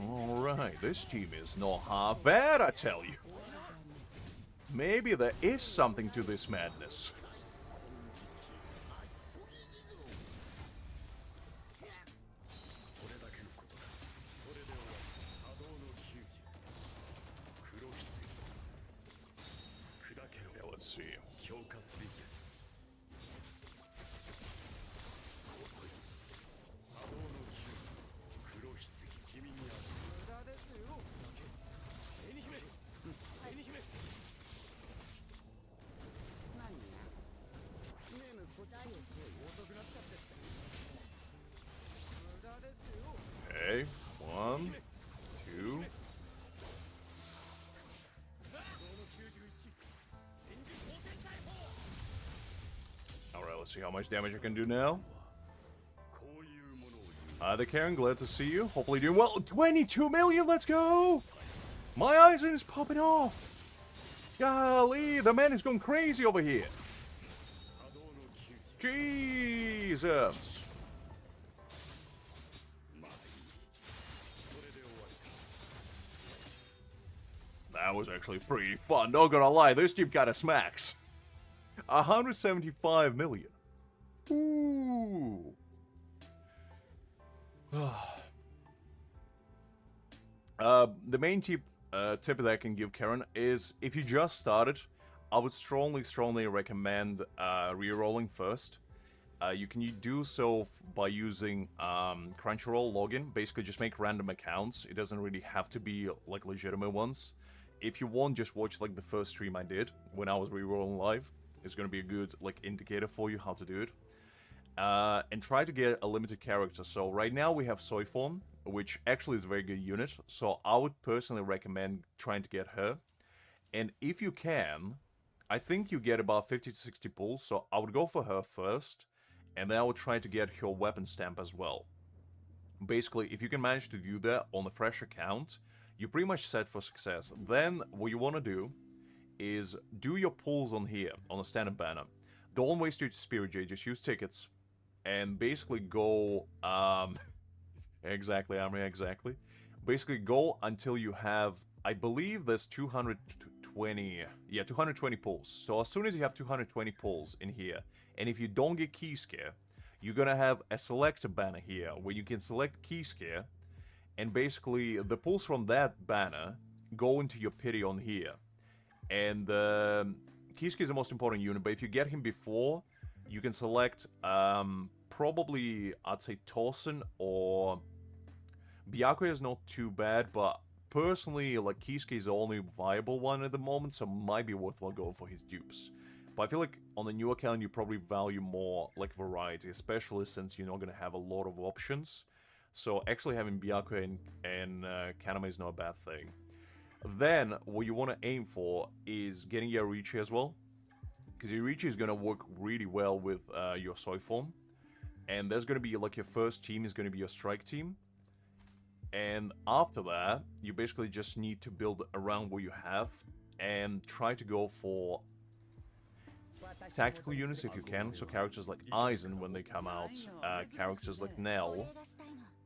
Alright, this team is not half bad, I tell you. Maybe there is something to this madness. Let's see. Okay, 1, 2. Alright, let's see how much damage I can do now. Hi there, Karen. Glad to see you. Hopefully doing well. 22 million, let's go! My Aizen is popping off! Golly, the man is going crazy over here. Jesus. That was actually pretty fun, not gonna lie, this team kinda smacks. 175 million. Ooh. The main tip that I can give Karen is, if you just started, I would strongly recommend re-rolling first. You can do so by using Crunchyroll login. Basically, just make random accounts. It doesn't really have to be like legitimate ones. If you want, just watch like the first stream I did when I was re-rolling live. It's gonna be a good like indicator for you how to do it. And try to get a limited character. So right now we have Soifon, which actually is a very good unit. So I would personally recommend trying to get her. And if you can, I think you get about 50 to 60 pulls. So I would go for her first. And then I would try to get her weapon stamp as well. Basically, if you can manage to do that on a fresh account, you're pretty much set for success. Then what you want to do is do your pulls on here, on a standard banner. Don't waste your Spirit Jade, just use tickets. And basically go, exactly, Amri, exactly. Basically go until you have, I believe there's 220 pulls. So as soon as you have 220 pulls in here, and if you don't get Key Scare, you're gonna have a selector banner here, where you can select Key Scare, and basically the pulls from that banner go into your pity on here. And Key Scare is the most important unit, but if you get him before, you can select, probably, I'd say Torsen or... Byakuya is not too bad, but personally, like, Kisuke is the only viable one at the moment, so it might be worthwhile going for his dupes. But I feel like on the new account, you probably value more, like, variety, especially since you're not going to have a lot of options. So actually having Byakuya and Kaname is not a bad thing. Then, what you want to aim for is getting Yorichi as well. Because Yorichi is going to work really well with your Soifon. And there's going to be, like, your first team is going to be your strike team. And after that, you basically just need to build around what you have. And try to go for tactical units if you can. So characters like Aizen when they come out. Characters like Nell.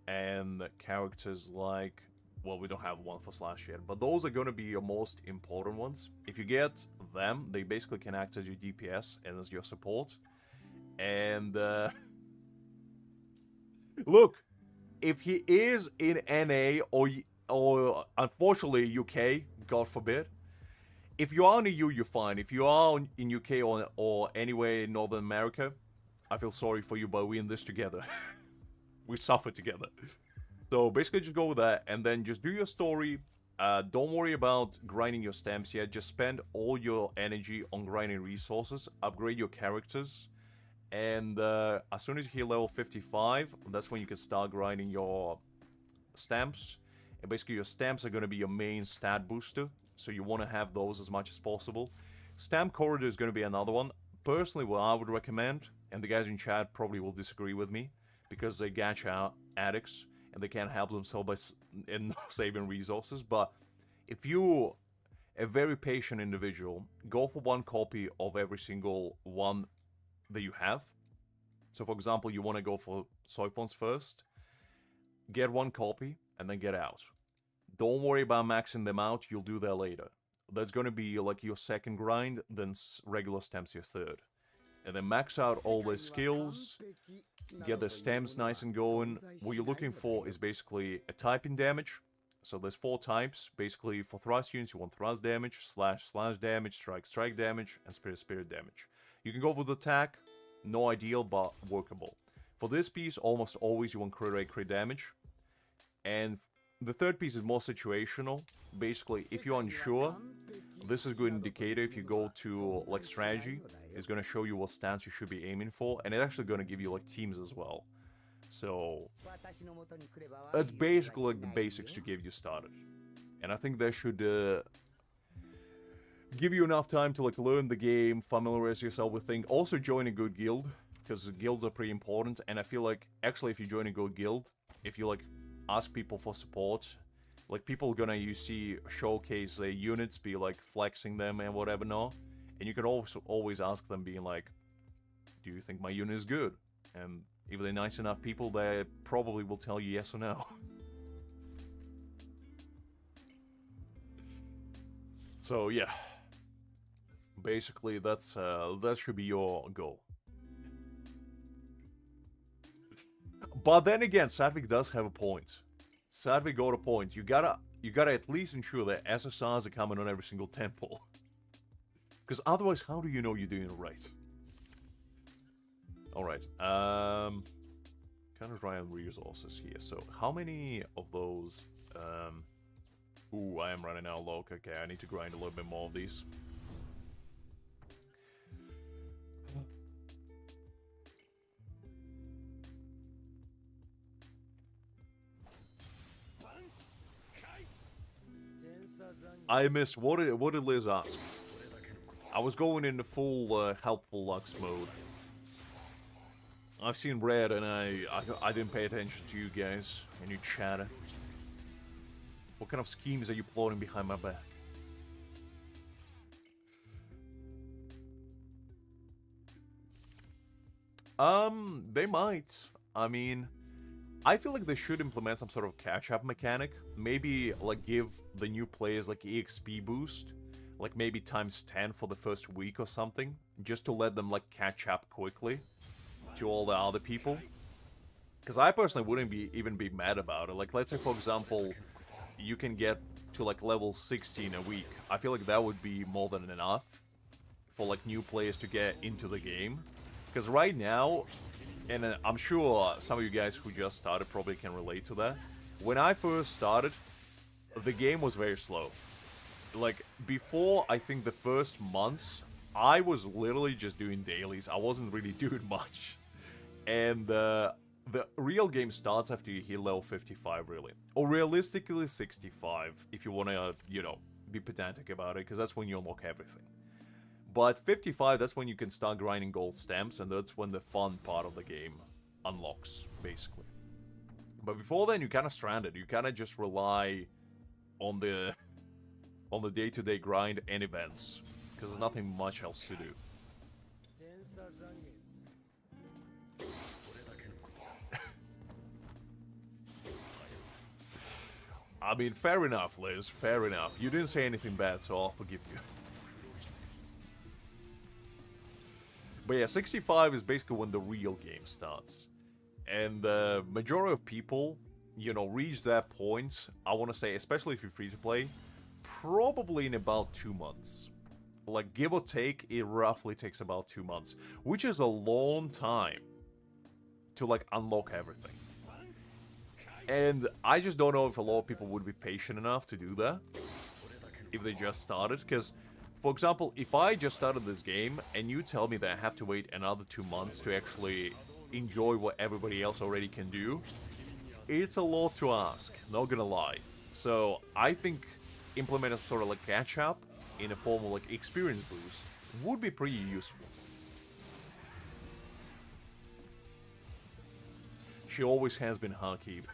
And characters like... Well, we don't have one for Slash yet, but those are going to be your most important ones. If you get them, they basically can act as your DPS and as your support. And, look, if he is in NA or unfortunately UK, God forbid, if you are in the EU, you're fine. If you are in UK or anywhere in Northern America, I feel sorry for you, but we're in this together. We suffer together. So basically just go with that, and then just do your story. Don't worry about grinding your stamps yet. Just spend all your energy on grinding resources. Upgrade your characters. And as soon as you hit level 55, that's when you can start grinding your stamps. And basically your stamps are going to be your main stat booster. So you want to have those as much as possible. Stamp Corridor is going to be another one. Personally, what I would recommend, and the guys in chat probably will disagree with me, because they gacha addicts. And they can't help themselves by saving resources. But if you're a very patient individual, go for one copy of every single one that you have. So for example, you want to go for Soifons first. Get one copy and then get out. Don't worry about maxing them out. You'll do that later. That's going to be like your second grind, then regular stamps your third. And then max out all the skills. Get the stems nice and going. What you're looking for is basically a typing damage. So there's 4 types. Basically, for thrust units, you want thrust damage, slash damage, strike damage, and spirit damage. You can go with attack. No ideal, but workable. For this piece, almost always you want crit damage. And the third piece is more situational. Basically, if you're unsure, this is a good indicator. If you go to, like, strategy, it's going to show you what stance you should be aiming for. And it's actually going to give you, like, teams as well. So, that's basically, like, the basics to get you started. And I think that should give you enough time to, like, learn the game, familiarize yourself with things. Also join a good guild, because guilds are pretty important. And I feel like, actually, if you join a good guild, if you, like, ask people for support, Like, people gonna, you see, showcase their units, be like flexing them and whatever, no? And you can also always ask them, being like, do you think my unit is good? And if they're nice enough people, they probably will tell you yes or no. So, yeah. Basically, that should be your goal. But then again, Sadvik does have a point. Sadvik got a point. You gotta at least ensure that SSRs are coming on every single temple. Because otherwise, how do you know you're doing it right? Alright, kind of try on resources here. So, how many of those, ooh, I am running out of luck. Okay, I need to grind a little bit more of these. I missed. What did Liz ask? I was going in the full helpful Lux mode. I've seen red and I didn't pay attention to you guys and you chatter. What kind of schemes are you plotting behind my back? They might. I mean, I feel like they should implement some sort of catch-up mechanic. Maybe, like, give the new players, like, EXP boost. Like, maybe times 10 for the first week or something. Just to let them, like, catch up quickly to all the other people. Because I personally wouldn't even be mad about it. Like, let's say, for example, you can get to, like, level 16 a week. I feel like that would be more than enough for, like, new players to get into the game. Because right now, and I'm sure some of you guys who just started probably can relate to that. When I first started, the game was very slow. Like, before, I think the first months, I was literally just doing dailies. I wasn't really doing much. And the real game starts after you hit level 55, really. Or realistically, 65, if you want to, you know, be pedantic about it, because that's when you unlock everything. But 55, that's when you can start grinding gold stamps, and that's when the fun part of the game unlocks, basically. But before then, you're kind of stranded. You kind of just rely on the day-to-day grind and events, because there's nothing much else to do. I mean, fair enough, Liz, fair enough. You didn't say anything bad, so I'll forgive you. But yeah, 65 is basically when the real game starts. And the majority of people, you know, reach that point, I want to say, especially if you're free to play, probably in about 2 months. Like, give or take, it roughly takes about 2 months. Which is a long time to, like, unlock everything. And I just don't know if a lot of people would be patient enough to do that. If they just started, because... For example, if I just started this game, and you tell me that I have to wait another 2 months to actually enjoy what everybody else already can do, it's a lot to ask, not gonna lie. So, I think implementing sort of like catch-up in a form of like experience boost would be pretty useful. She always has been Hakib.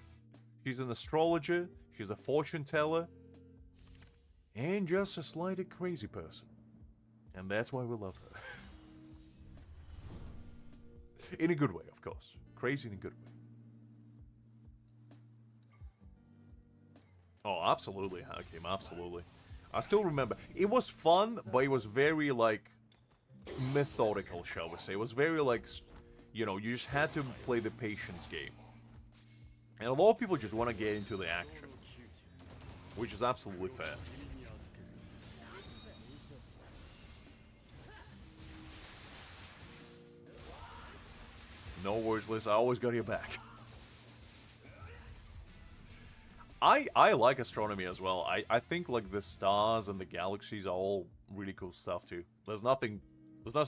She's an astrologer, she's a fortune teller, and just a slightly crazy person. And that's why we love her. In a good way, of course. Crazy in a good way. Oh, absolutely, Hakim, absolutely. I still remember. It was fun, but it was very, like, methodical, shall we say. It was very, like, you know, you just had to play the patience game. And a lot of people just want to get into the action. Which is absolutely fair. No worries, Liz. I always got your back. I like astronomy as well. I think like the stars and the galaxies are all really cool stuff too. There's nothing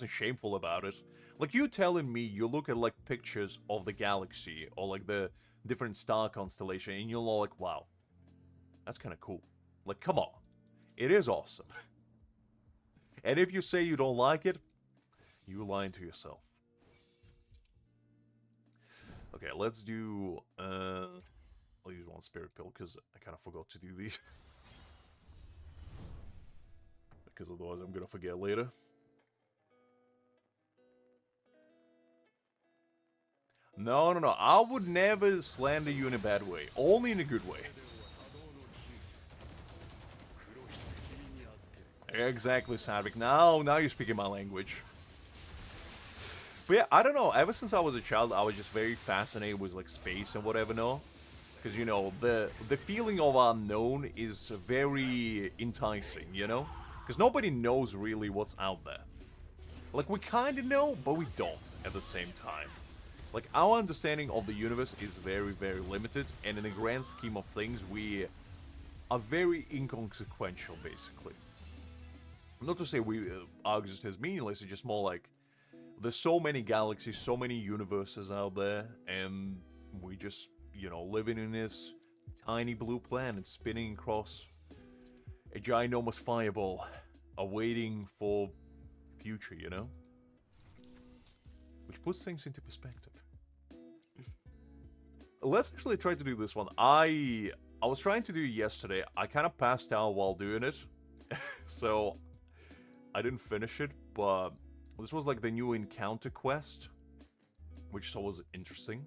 shameful about it. Like you telling me you look at like pictures of the galaxy or like the different star constellation and you're all like, wow, that's kind of cool. Like, come on. It is awesome. And if you say you don't like it, you're lying to yourself. Okay, let's do I'll use one spirit pill because I kind of forgot to do these. Because otherwise I'm gonna forget later. No, no, no. I would never slander you in a bad way. Only in a good way. Exactly, Sadvik. Now you're speaking my language. But yeah, I don't know. Ever since I was a child, I was just very fascinated with like space and whatever, no? Because, you know, the feeling of unknown is very enticing, you know? Because nobody knows really what's out there. Like, we kind of know, but we don't at the same time. Like, our understanding of the universe is very, very limited, and in the grand scheme of things, we are very inconsequential, basically. Not to say we are just as meaningless, it's just more like, there's so many galaxies, so many universes out there, and we just, you know, living in this tiny blue planet spinning across a ginormous fireball, awaiting for future, you know? Which puts things into perspective. Let's actually try to do this one. I was trying to do it yesterday. I kind of passed out while doing it. So, I didn't finish it, but this was like the new encounter quest, which was interesting.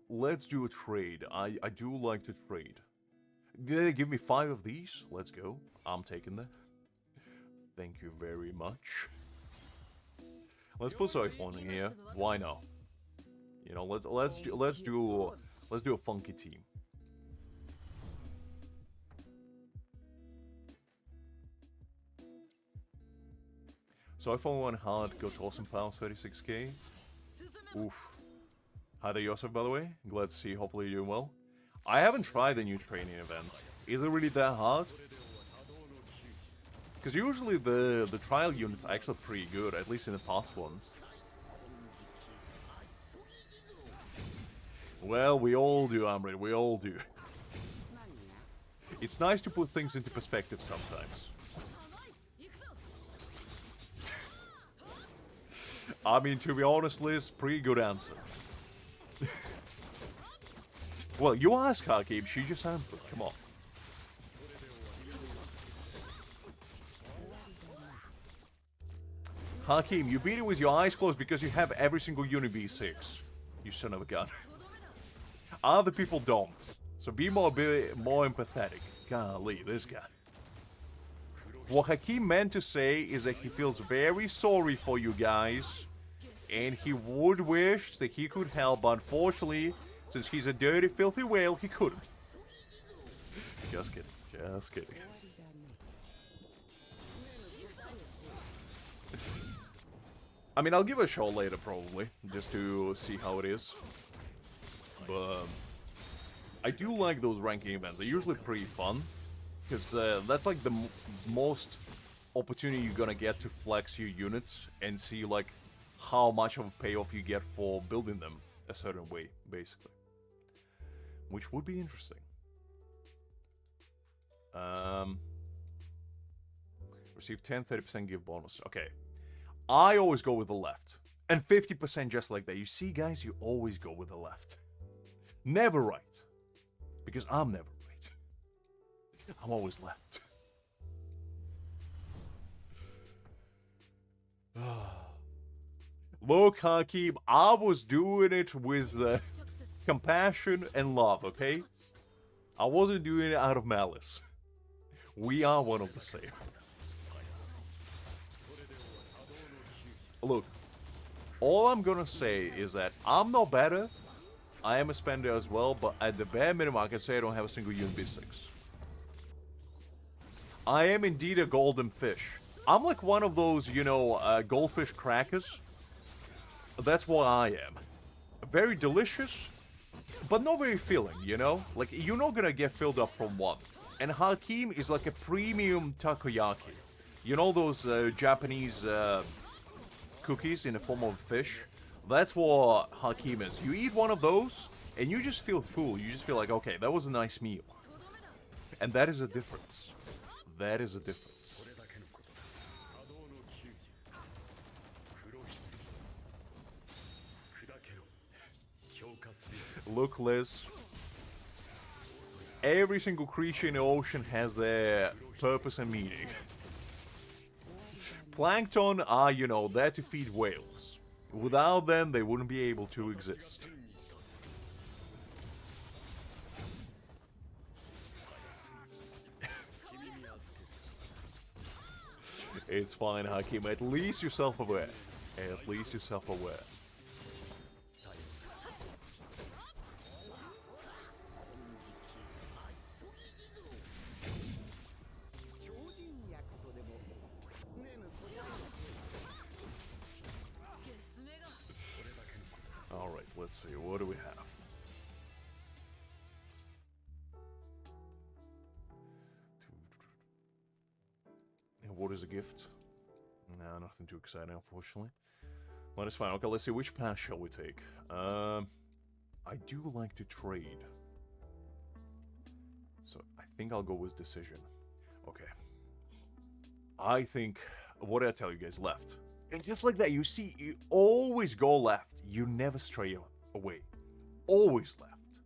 Let's do a trade. I do like to trade. Did they give me 5 of these? Let's go. I'm taking them. Thank you very much. Let's put Soifon in here. Why not? You know, let's do a funky team. Soifon won hard, got awesome power, 36k. Oof. Hi there, Yosef, by the way. Glad to see you. Hopefully you're doing well. I haven't tried the new training event. Is it really that hard? Because usually the trial units are actually pretty good, at least in the past ones. Well, we all do, Amrit, we all do. It's nice to put things into perspective sometimes. I mean, to be honest, Liz, pretty good answer. Well, you ask Hakim, she just answered, come on. Hakim, you beat it with your eyes closed because you have every single unit B6. You son of a gun. Other people don't. So be more empathetic. Golly, this guy. What Hakim meant to say is that he feels very sorry for you guys. And he would wish that he could help, but unfortunately, since he's a dirty, filthy whale, he couldn't. Just kidding. Just kidding. I mean, I'll give it a shot later, probably, just to see how it is. But I do like those ranking events. They're usually pretty fun, because that's like the most opportunity you're gonna get to flex your units and see like how much of a payoff you get for building them a certain way, basically. Which would be interesting. Receive 10, 30% give bonus. Okay. I always go with the left. And 50% just like that. You see, guys, you always go with the left. Never right. Because I'm never right. I'm always left. Look, Hakim, I was doing it with compassion and love, okay? I wasn't doing it out of malice. We are one of the same. Look, all I'm gonna say is that I'm not better. I am a spender as well, but at the bare minimum, I can say I don't have a single unit B6. I am indeed a golden fish. I'm like one of those, you know, goldfish crackers. That's what I am. Very delicious, but not very filling, you know? Like, you're not gonna get filled up from one. And Hakim is like a premium takoyaki. You know those Japanese cookies in the form of fish? That's what Hakim is. You eat one of those, and you just feel full. You just feel like, okay, that was a nice meal. And that is a difference. That is a difference. Look, Liz. Every single creature in the ocean has their purpose and meaning. Plankton are, you know, there to feed whales. Without them, they wouldn't be able to exist. It's fine, Hakim. At least you're self-aware. At least you're self-aware. Alright, let's see. What do we have? And what is a gift? No, nothing too exciting, unfortunately. Well, that's fine. Okay, let's see. Which path shall we take? I do like to trade. So, I think I'll go with decision. Okay. I think... What did I tell you guys? Left. And just like that, you see, you always go left. You never stray away. Always left.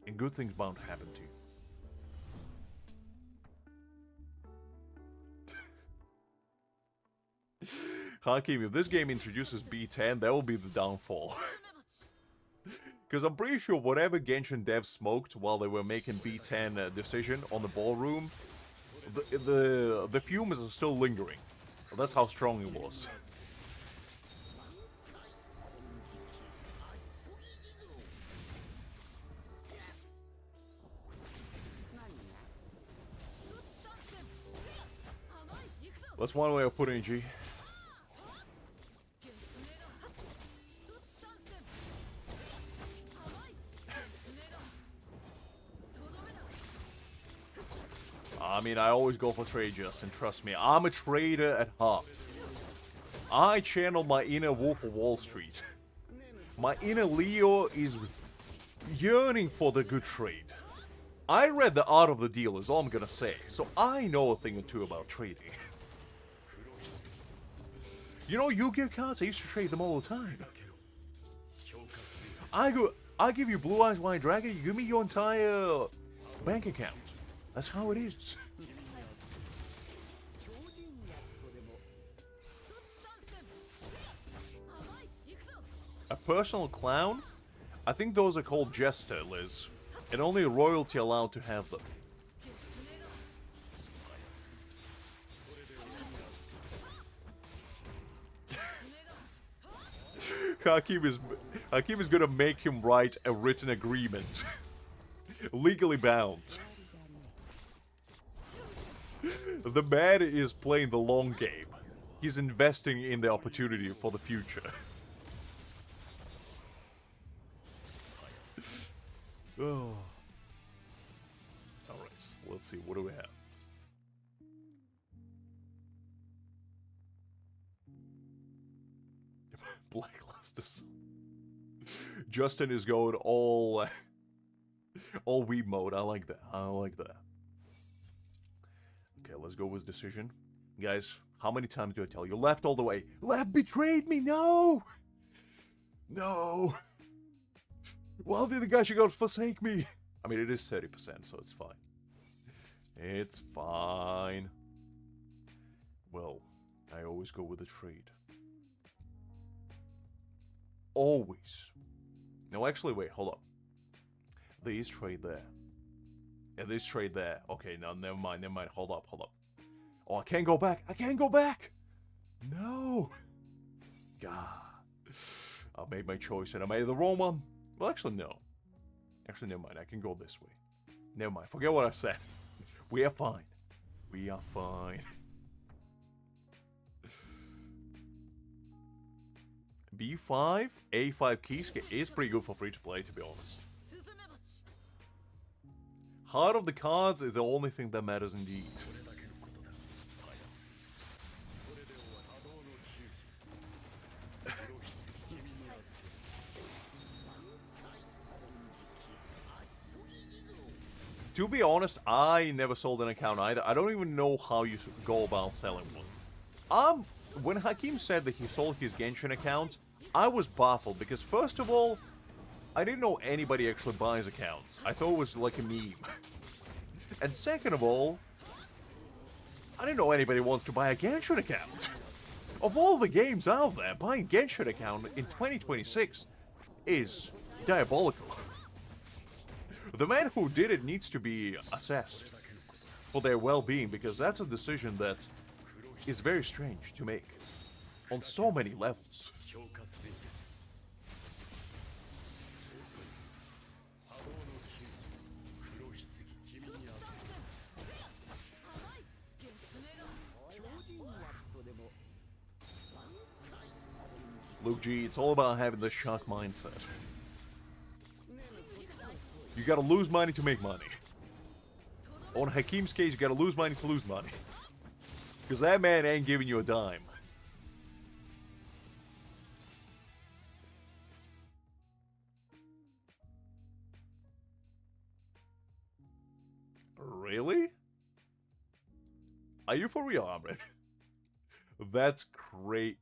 And good things bound to happen to you. Hakim, if this game introduces B10, that will be the downfall. Because I'm pretty sure whatever Genshin devs smoked while they were making B10 decision on the ballroom, the fumes are still lingering. Well, that's how strong it was. That's one way of putting it, G. I mean, I always go for trade, Justin. Trust me, I'm a trader at heart. I channel my inner Wolf of Wall Street. My inner Leo is yearning for the good trade. I read The Art of the Deal, is all I'm gonna say. So I know a thing or two about trading. You know, Yu-Gi-Oh cards, I used to trade them all the time. I give you Blue Eyes White Dragon, you give me your entire bank account. That's how it is. A personal clown? I think those are called Jester, Liz. And only royalty allowed to have them. Hakim is gonna make him write a written agreement. Legally bound. The man is playing the long game. He's investing in the opportunity for the future. Oh. Alright, let's see, what do we have? Blacklist. Justin is going all weeb mode. I like that. I like that. Okay, let's go with decision. Guys, how many times do I tell you? Left all the way. Left betrayed me! No! No! Why did the guy should go forsake me? I mean, it is 30%, so it's fine. It's fine. Well, I always go with a trade. Always. No, actually, wait, hold up. There is trade there. Yeah, there's trade there. Okay, no, never mind. Hold up. Oh, I can't go back. I can't go back! No! God. I made my choice and I made the wrong one. Well, actually, no. Actually, never mind. I can go this way. Never mind. Forget what I said. We are fine. We are fine. B5, A5 Keyskate is pretty good for free-to-play, to be honest. Heart of the cards is the only thing that matters indeed. To be honest, I never sold an account either. I don't even know how you go about selling one. When Hakim said that he sold his Genshin account, I was baffled because first of all, I didn't know anybody actually buys accounts. I thought it was like a meme. And second of all, I didn't know anybody wants to buy a Genshin account. Of all the games out there, buying Genshin account in 2026 is diabolical. The man who did it needs to be assessed for their well-being, because that's a decision that is very strange to make on so many levels. Luke G, it's all about having the shark mindset. You gotta lose money to make money. On Hakim's case, you gotta lose money to lose money. Because that man ain't giving you a dime. Really? Are you for real, Amrit? That's great.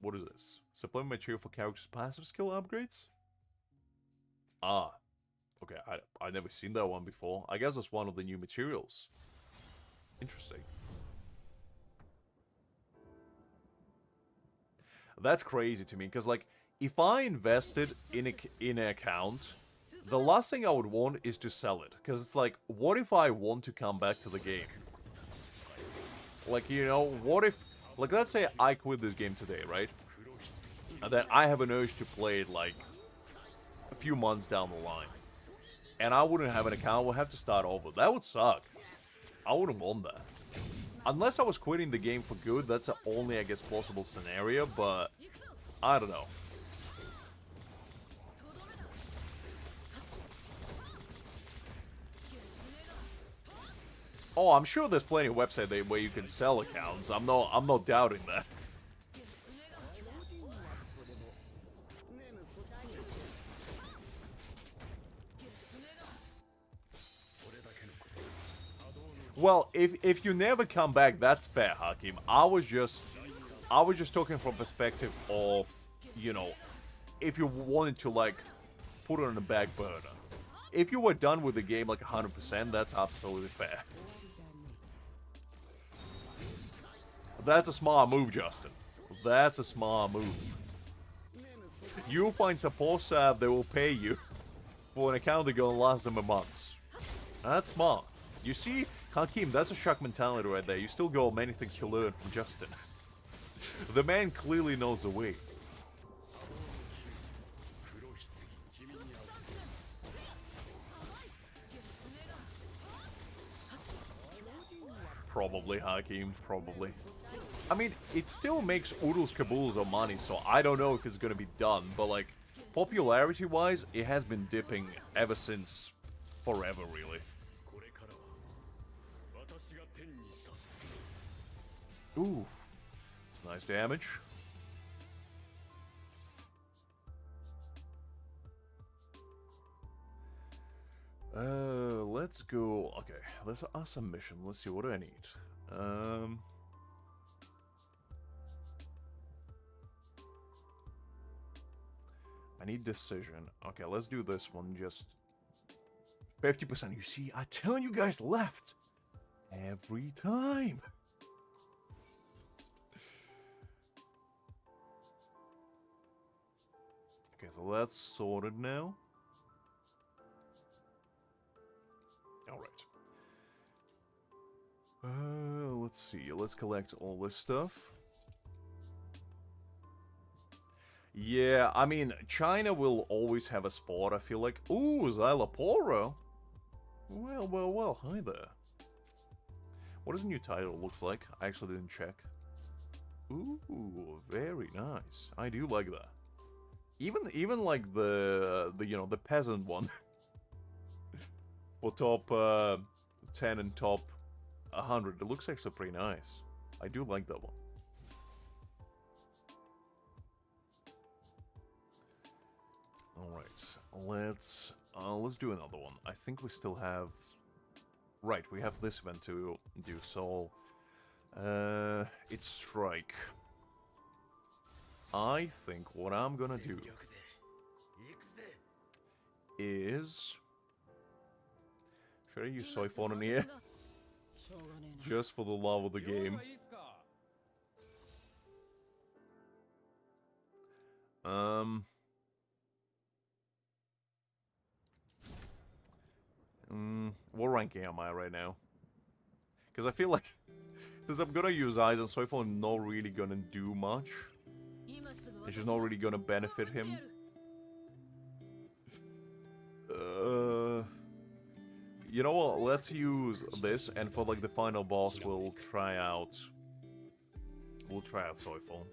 What is this? Supplement material for characters' passive skill upgrades? Ah. Okay, I never seen that one before. I guess that's one of the new materials. Interesting. That's crazy to me, because, like, if I invested in an account, the last thing I would want is to sell it. Because it's like, what if I want to come back to the game? Like, you know, what if... Like, let's say I quit this game today, right? And then I have an urge to play it, like, a few months down the line. And I wouldn't have an account, we'll have to start over. That would suck. I wouldn't want that. Unless I was quitting the game for good, that's the only, I guess, possible scenario, but... I don't know. Oh, I'm sure there's plenty of websites where you can sell accounts. I'm not doubting that. Well, if you never come back, that's fair, Hakim. I was just talking from perspective of, you know, if you wanted to, like, put it on the back burner. If you were done with the game, like, 100%, that's absolutely fair. That's a smart move, Justin. That's a smart move. You'll find support staff that will pay you for an account that gonna last them a month. That's smart. You see, Hakim, that's a shark mentality right there. You still got many things to learn from Justin. The man clearly knows the way. Probably, Hakim, probably. I mean, it still makes oodles caboodles of money, so I don't know if it's gonna be done, but, like, popularity-wise, it has been dipping ever since forever, really. Ooh, it's nice damage. Let's go. Okay, let's ask a mission. Let's see, what do I need? I need decision. Okay, let's do this one. Just 50%. You see, I tell you guys left every time. Okay, so that's sorted now. Alright. Let's see. Let's collect all this stuff. Yeah, I mean, China will always have a spot, I feel like. Ooh, Xyloporo. Well, well, well, hi there. What does the new title looks like? I actually didn't check. Ooh, very nice. I do like that. Even like the you know, the peasant one. For top 10 and top 100. It looks actually pretty nice. I do like that one. Alright, let's do another one. I think we still have... Right, we have this event to do, so... it's Strike. I think what I'm gonna do is... Should I use Soifon in here? Just for the love of the game. What ranking am I right now? Because I feel like since I'm gonna use Aizen, Soifon not really gonna do much. It's just not really gonna benefit him. You know what? Let's use this, and for like the final boss, we'll try out Soifon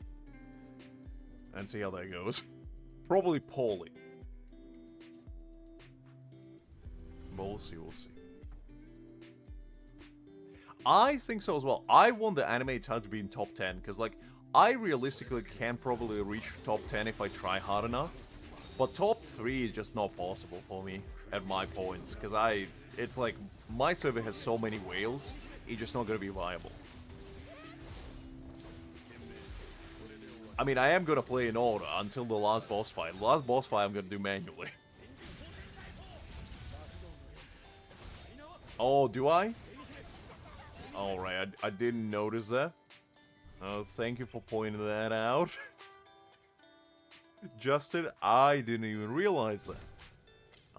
and see how that goes. Probably poorly, but we'll see. We'll see. I think so as well. I want the anime time to be in top 10 because, like, I realistically can probably reach top 10 if I try hard enough. But top 3 is just not possible for me at my points because it's like my server has so many whales, it's just not gonna be viable. I mean, I am gonna play in order until the last boss fight. The last boss fight I'm gonna do manually. Oh, do I? Alright, I didn't notice that. Thank you for pointing that out. Justin, I didn't even realize that.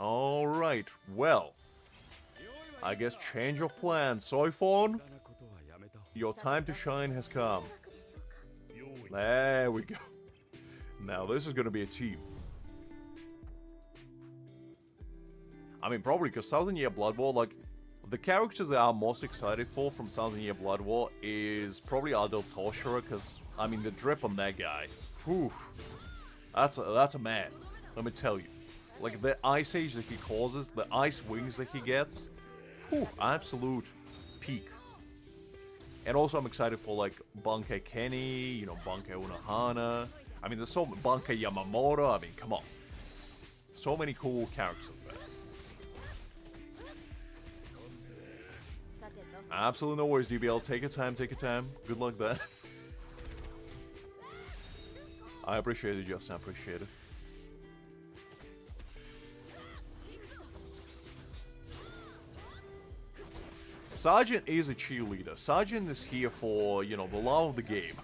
Alright, well. I guess change of plan. Soifon, your time to shine has come. There we go. Now this is gonna be a team. I mean, probably because Thousand Year Blood War, like, the characters that I'm most excited for from Thousand Year Blood War is probably Toshiro, because, I mean, the drip on that guy. Whew. That's a man, let me tell you. Like, the ice age that he causes, the ice wings that he gets, whew, absolute peak. And also I'm excited for, like, Bankai Kenny, you know, Bankai Unohana. I mean, there's so many, Bankai Yamamoto, I mean, come on. So many cool characters there. Absolutely no worries, DBL. Take your time, take your time. Good luck there. I appreciate it, Justin. I appreciate it. Sergeant is a cheerleader. Sergeant is here for, you know, the love of the game.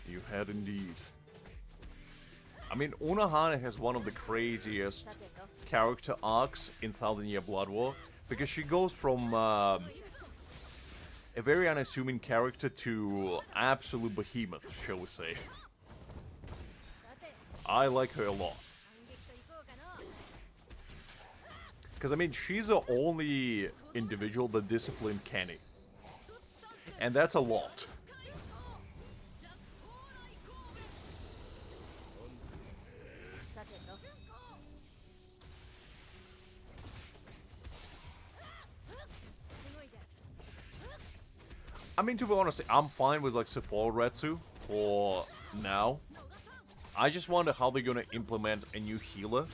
You had indeed. I mean, Unohana has one of the craziest character arcs in Thousand Year Blood War, because she goes from a very unassuming character to absolute behemoth, shall we say. I like her a lot. Because, I mean, she's the only individual that disciplined Kenny. And that's a lot. I mean, to be honest, I'm fine with, like, support Reiatsu for now. I just wonder how they're gonna implement a new healer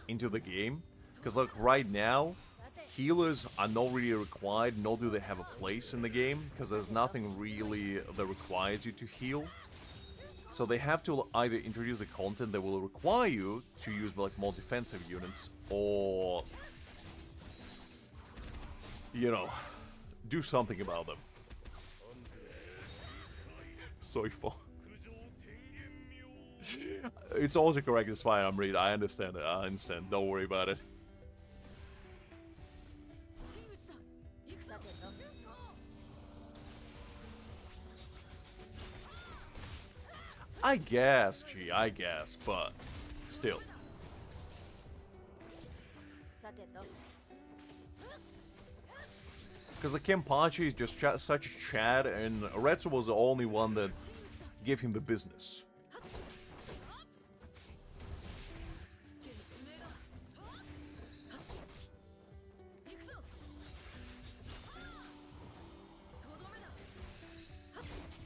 into the game. Because, like, right now, healers are not really required, nor do they have a place in the game. Because there's nothing really that requires you to heal. So they have to either introduce a content that will require you to use, like, more defensive units, or, you know, do something about them. Soifon. It's also correct, it's fine, I'm reading. I understand it, I understand. Don't worry about it. I guess, gee, I guess, but still. Because the Kenpachi is just such a Chad, and Reiatsu was the only one that gave him the business.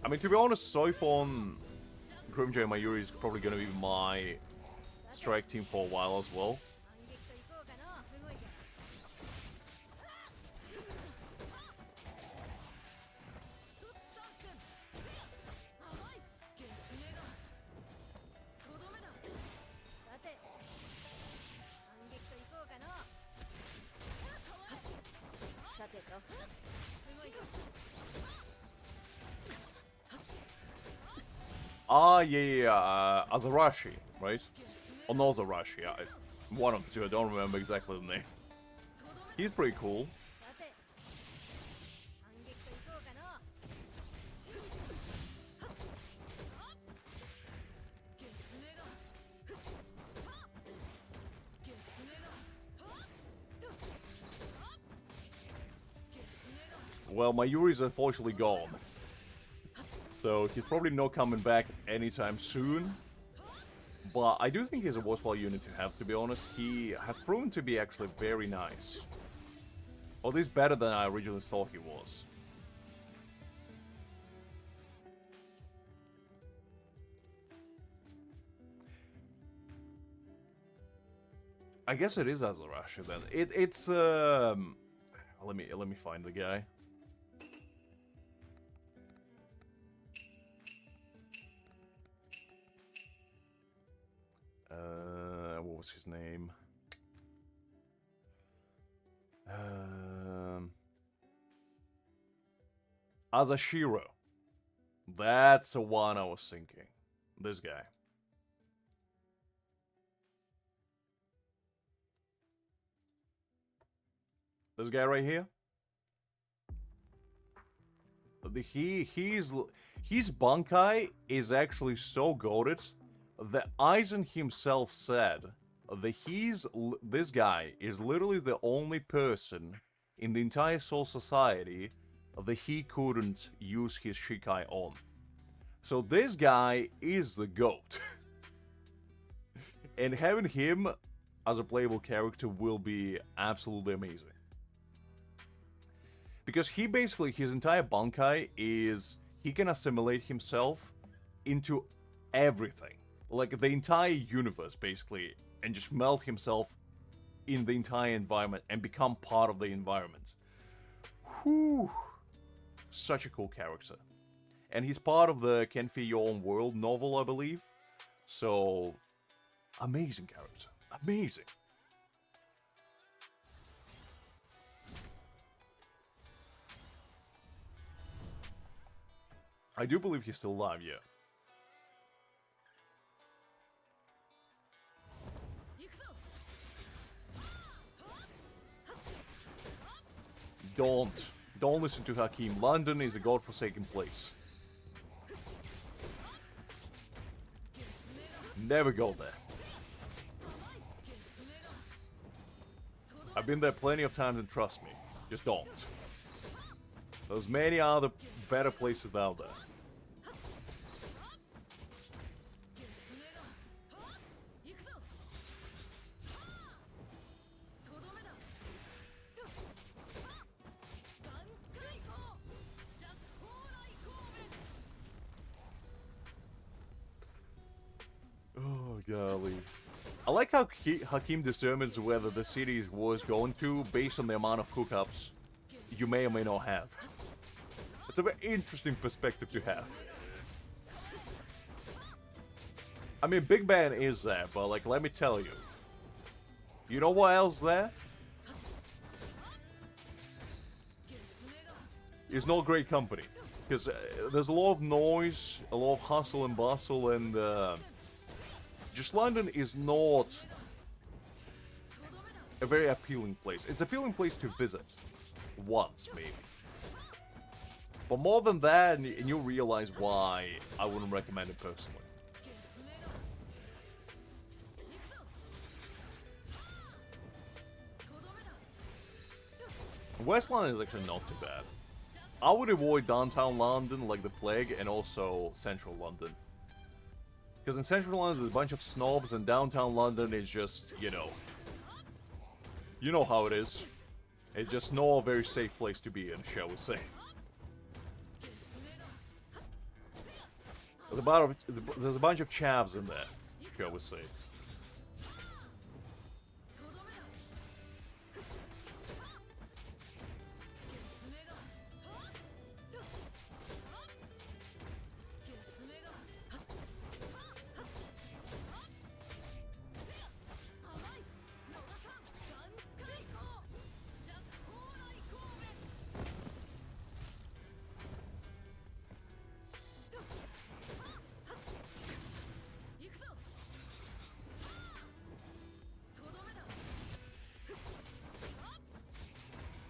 I mean, to be honest, Soifon, Grimjay, and Mayuri is probably going to be my strike team for a while as well. Ah, yeah, Azarashi, right? Or no Azarashi, one of the two, I don't remember exactly the name. He's pretty cool. Well, Mayuri's unfortunately gone. So he's probably not coming back anytime soon. But I do think he's a worthwhile unit to have, to be honest. He has proven to be actually very nice. Or at least better than I originally thought he was. I guess it is Azarashi then. It's let me find the guy. What was his name? Azashiro. That's the one I was thinking. This guy. This guy right here. His bankai is actually so goated that Aizen himself said that this guy is literally the only person in the entire Soul Society that he couldn't use his Shikai on. So this guy is the GOAT. And having him as a playable character will be absolutely amazing. Because he basically, his entire bankai is, he can assimilate himself into everything. Like the entire universe, basically. And just melt himself in the entire environment and become part of the environment. Whew. Such a cool character. And he's part of the Kenfi Your Own World novel, I believe. So, amazing character. Amazing. I do believe he's still alive, yeah. Don't listen to Hakim. London is a godforsaken place. Never go there. I've been there plenty of times and trust me, just don't. There's many other better places out there. Oh, golly. I like how Hakim determines whether the city is worth going to based on the amount of hookups you may or may not have. It's a very interesting perspective to have. I mean, Big Ben is there, but like, let me tell you. You know what else there? It's not great company. Because there's a lot of noise, a lot of hustle and bustle, and just London is not a very appealing place. It's an appealing place to visit. Once, maybe. But more than that, and you'll realize why I wouldn't recommend it personally. West London is actually not too bad. I would avoid downtown London like the plague, and also central London. Because in central London there's a bunch of snobs, and downtown London is just, you know how it is. It's just not a very safe place to be in, shall we say. There's a bunch of chavs in there, shall we say.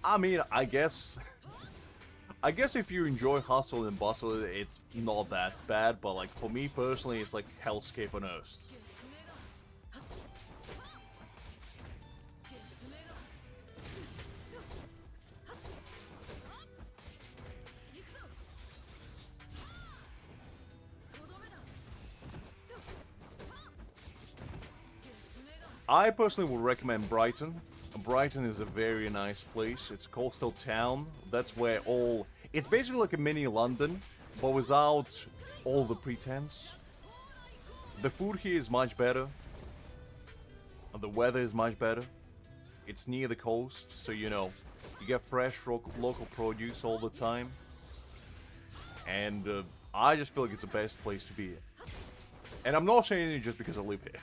I mean, I guess... I guess if you enjoy hustle and bustle, it's not that bad, but like, for me personally, it's like hellscape on Earth. I personally would recommend Brighton. Brighton is a very nice place. It's a coastal town. That's where all... It's basically like a mini London, but without all the pretense. The food here is much better. The weather is much better. It's near the coast, so you know, you get fresh local produce all the time. And I just feel like it's the best place to be. And I'm not saying it just because I live here.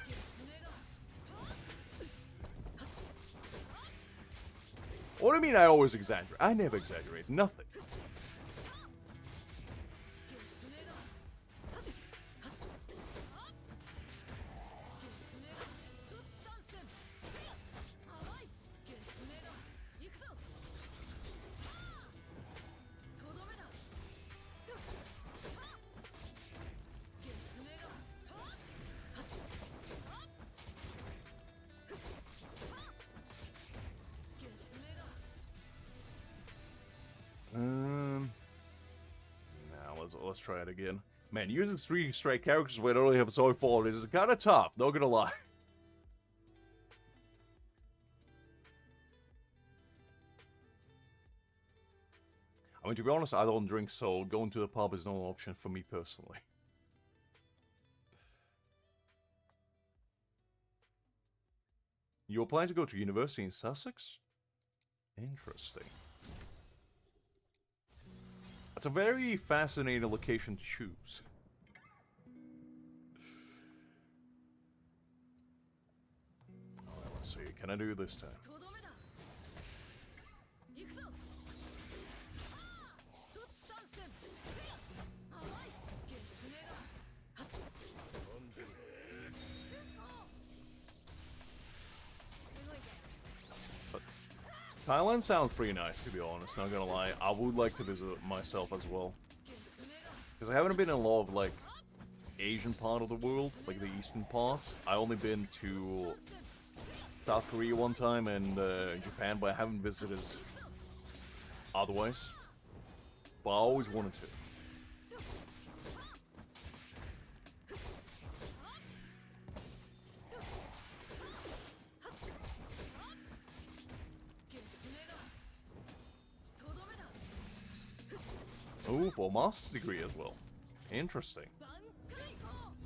What do you mean I always exaggerate? I never exaggerate. Nothing. Now let's try it again. Man, using 3 straight characters when I only have Soifon is kind of tough, not gonna lie. I mean, to be honest, I don't drink, so going to the pub is no option for me personally. You're planning to go to university in Sussex? Interesting. That's a very fascinating location to choose. Alright, let's see. Can I do it this time? Thailand sounds pretty nice, to be honest, not gonna lie. I would like to visit myself as well. Because I haven't been in a lot of, like, Asian part of the world, like the eastern part. I only been to South Korea one time and Japan, but I haven't visited otherwise. But I always wanted to. Ooh, for a master's degree as well. Interesting.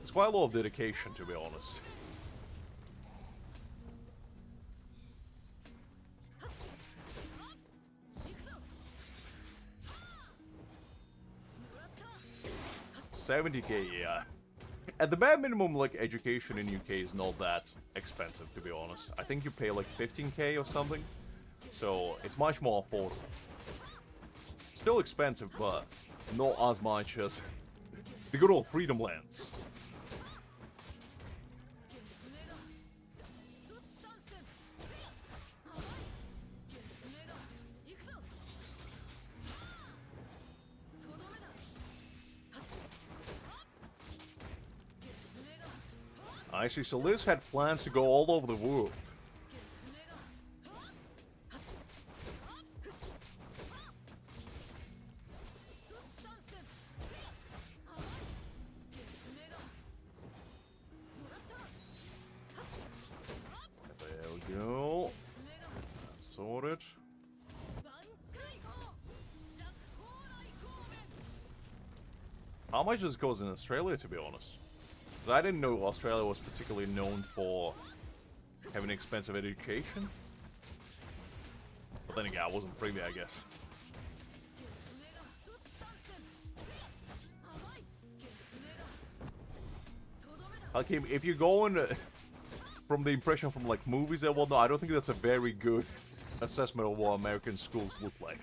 It's quite a lot of dedication, to be honest. $70K, yeah. At the bare minimum, like, education in UK is not that expensive, to be honest. I think you pay like 15K or something. So, it's much more affordable. Still expensive, but not as much as the good old Freedom Lands. I see, so Liz had plans to go all over the world. Sorted. How much does it cost in Australia, to be honest? Because I didn't know Australia was particularly known for having expensive education. But then again, I wasn't privy, I guess. Okay, if you're going from the impression from like movies and whatnot, I don't think that's a very good assessment of what American schools look like.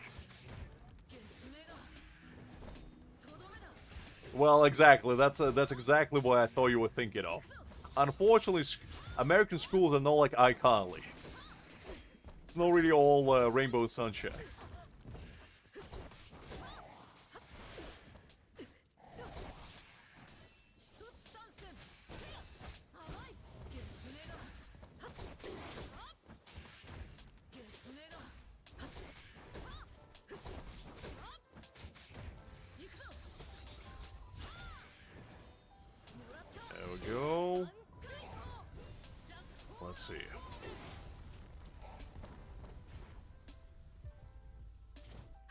Well, exactly. That's exactly what I thought you were thinking of. Unfortunately, American schools are not like iCarly. It's not really all rainbow sunshine. There we go. Let's see.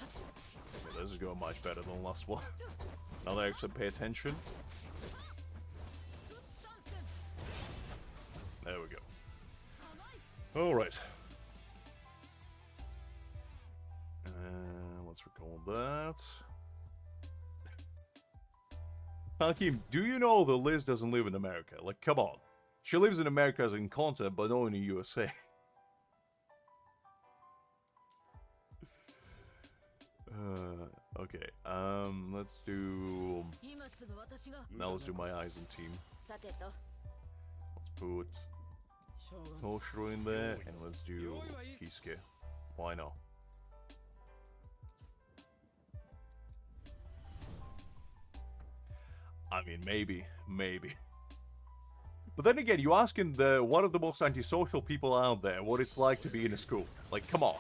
Okay, this is going much better than the last one. Now they actually pay attention. There we go. Alright. Let's recall that. Hakim, do you know that Liz doesn't live in America? Like, come on. She lives in America as in content, but not in the USA. Okay, let's do... Now let's do my Aizen team. Let's put Toshiro in there, and let's do Kisuke. Why not? I mean, maybe. But then again, you're asking one of the most antisocial people out there what it's like to be in a school. Like, come on.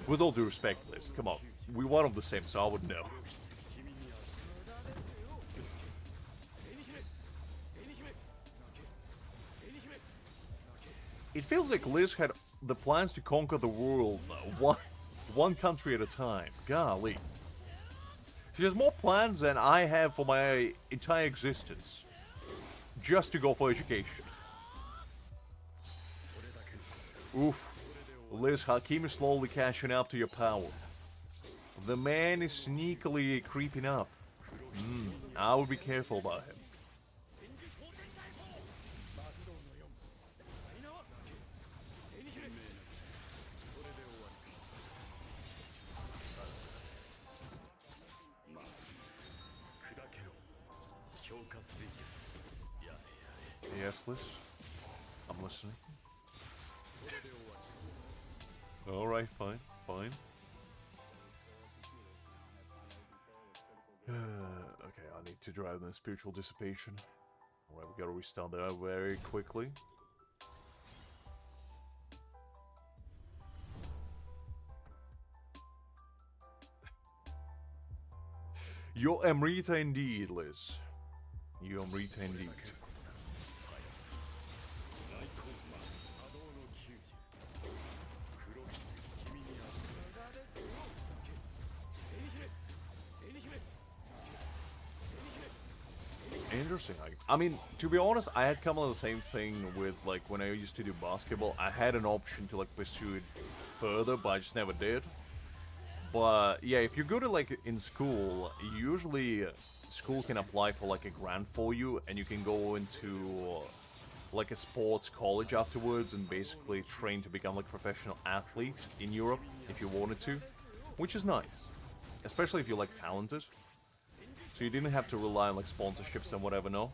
With all due respect, Liz, come on. We're one of the same, so I would know. It feels like Liz had the plans to conquer the world, one country at a time. Golly. She has more plans than I have for my entire existence. Just to go for education. Oof. Liz, Hakim is slowly catching up to your power. The man is sneakily creeping up. I would be careful about him. Yes, Liz? I'm listening. Alright, fine. Okay, I need to drive the spiritual dissipation. Alright, we gotta restart that very quickly. You're Amrita indeed, Liz. You Amrita indeed. Interesting. I mean, to be honest, I had come on the same thing with, like, when I used to do basketball. I had an option to, like, pursue it further, but I just never did. But, yeah, if you go to, like, in school, usually school can apply for, like, a grant for you, and you can go into, like, a sports college afterwards and basically train to become, like, a professional athlete in Europe, if you wanted to, which is nice. Especially if you're, like, talented. So you didn't have to rely on, like, sponsorships and whatever, no?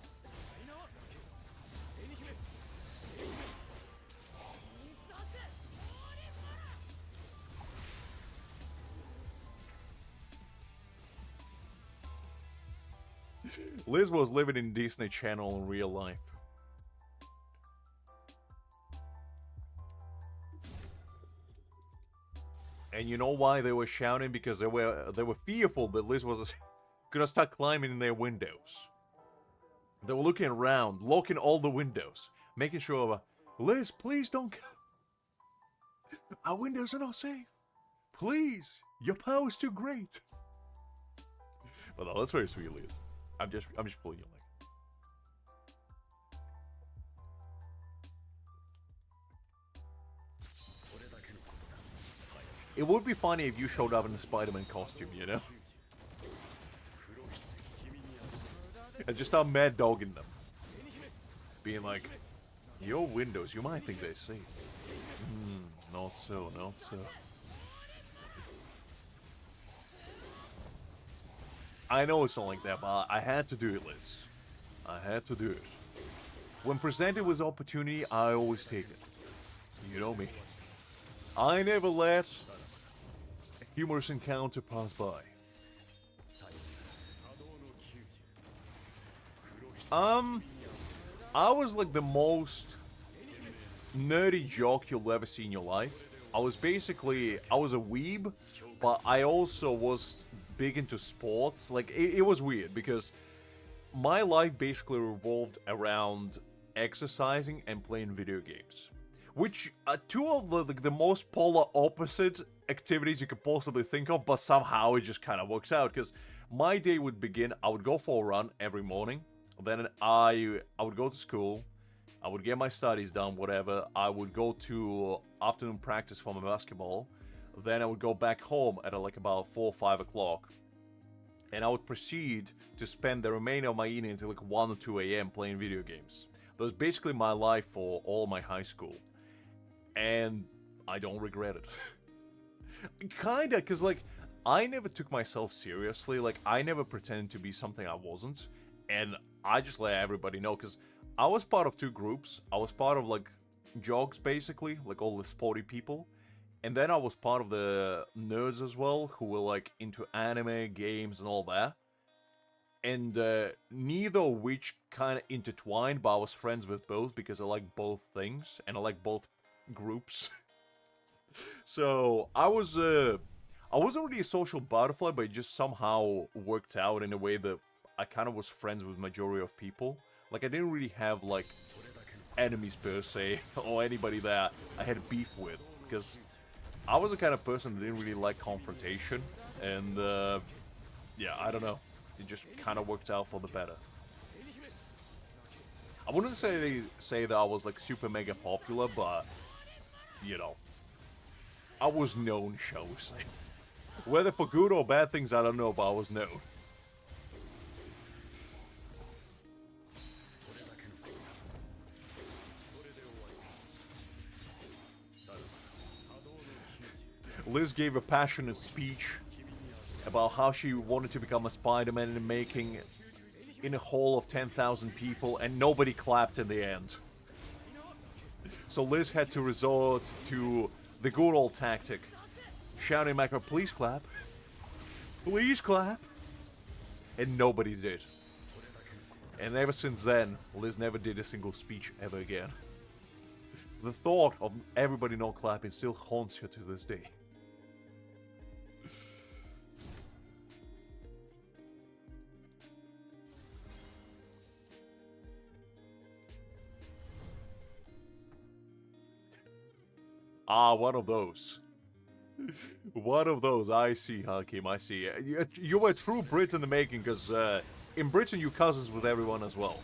Liz was living in Disney Channel in real life. And you know why they were shouting? Because they were fearful that Liz was gonna start climbing in their windows. They were looking around, locking all the windows, making sure, Liz, please don't come. Our windows are not safe. Please, your power is too great. But no, that's very sweet, Liz. I'm just pulling your leg. It would be funny if you showed up in the Spider-Man costume, you know? And just start mad dogging them. Being like, your windows, you might think they're safe. Not so, not so. I know it's not like that, but I had to do it, Liz. I had to do it. When presented with opportunity, I always take it. You know me. I never let a humorous encounter pass by. I was like the most nerdy jock you'll ever see in your life. I was a weeb, but I also was big into sports. Like, it was weird because my life basically revolved around exercising and playing video games. Which are two of the most polar opposite activities you could possibly think of, but somehow it just kind of works out. Because my day would begin, I would go for a run every morning. Then I would go to school. I would get my studies done, whatever. I would go to afternoon practice for my basketball. Then I would go back home at like about 4 or 5 o'clock. And I would proceed to spend the remainder of my evening until like 1 or 2 a.m. playing video games. That was basically my life for all my high school. And I don't regret it. Kinda, because like, I never took myself seriously. Like, I never pretended to be something I wasn't. And I just let everybody know, because I was part of two groups. I was part of like jocks, basically, like all the sporty people. And then I was part of the nerds as well, who were like into anime, games, and all that. And neither of which kind of intertwined, but I was friends with both because I like both things, and I like both groups. So I wasn't really a social butterfly, but it just somehow worked out in a way that I kind of was friends with majority of people. Like, I didn't really have like enemies per se, or anybody that I had beef with, because I was the kind of person that didn't really like confrontation, and yeah, I don't know. It just kind of worked out for the better. I wouldn't say that I was like super mega popular, but you know, I was known, shall we say. Whether for good or bad things, I don't know, but I was known. Liz gave a passionate speech about how she wanted to become a Spider-Man in the making in a hall of 10,000 people, and nobody clapped in the end. So Liz had to resort to the good old tactic, shouting back, "Please clap. Please clap." And nobody did. And ever since then, Liz never did a single speech ever again. The thought of everybody not clapping still haunts her to this day. Ah, one of those. One of those. I see, Hakim, I see. You were a true Brit in the making, because in Britain you cousins with everyone as well.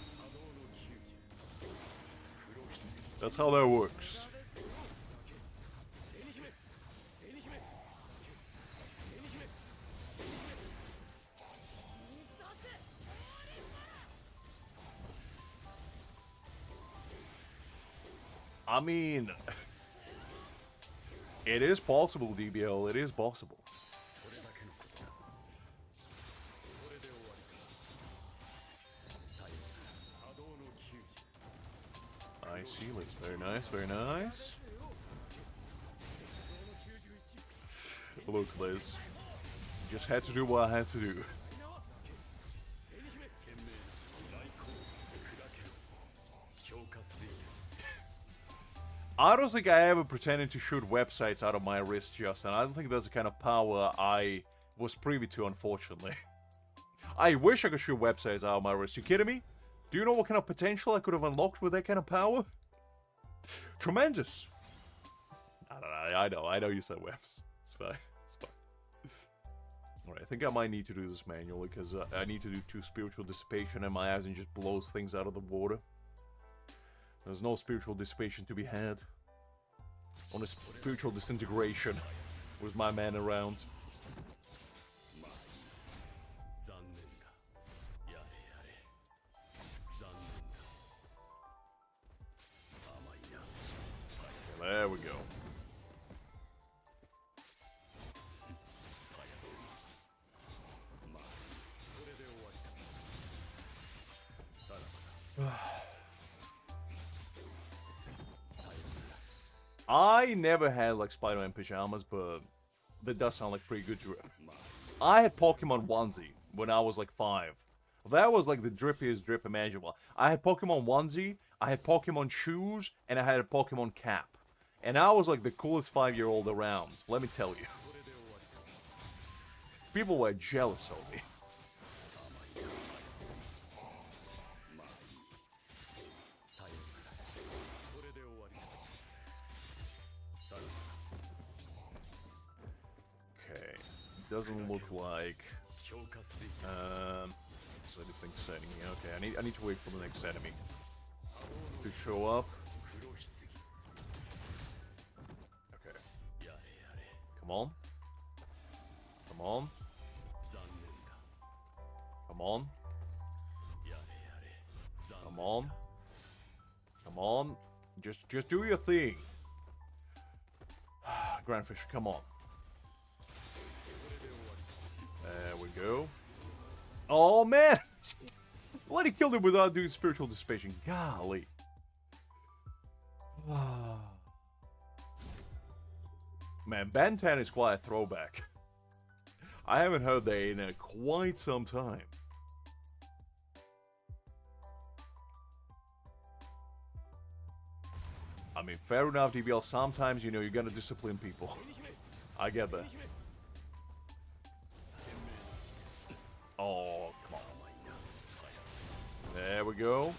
That's how that works. I mean, it is possible, DBL. It is possible. I see, Liz. Very nice, very nice. Look, Liz. Just had to do what I had to do. I don't think I ever pretended to shoot websites out of my wrist, Justin. I don't think that's the kind of power I was privy to, unfortunately. I wish I could shoot websites out of my wrist. You kidding me? Do you know what kind of potential I could have unlocked with that kind of power? Tremendous! I know you said webs. It's fine. It's fine. Alright, I think I might need to do this manually, because I need to do 2 spiritual dissipation, and my Aizen just blows things out of the water. There's no spiritual dissipation to be had. Only spiritual disintegration with my man around. There we go. I never had like Spider-Man pajamas, but that does sound like pretty good drip. I had Pokemon onesie when I was like 5. That was like the drippiest drip imaginable. I had Pokemon onesie, I had Pokemon shoes, and I had a Pokemon cap. And I was like the coolest 5-year-old around, let me tell you. People were jealous of me. Okay, doesn't look like... so this thing's setting me. Okay, I need to wait for the next enemy to show up. Okay. Come on. Come on. Come on. Come on. Come on. Just do your thing. Grandfish, come on. There we go. Oh, man! Bloody killed him without doing spiritual dissipation. Golly. Man, Ben 10 is quite a throwback. I haven't heard that in quite some time. I mean, fair enough, DBL. Sometimes, you know, you're gonna discipline people. I get that. Oh, come on. There we go.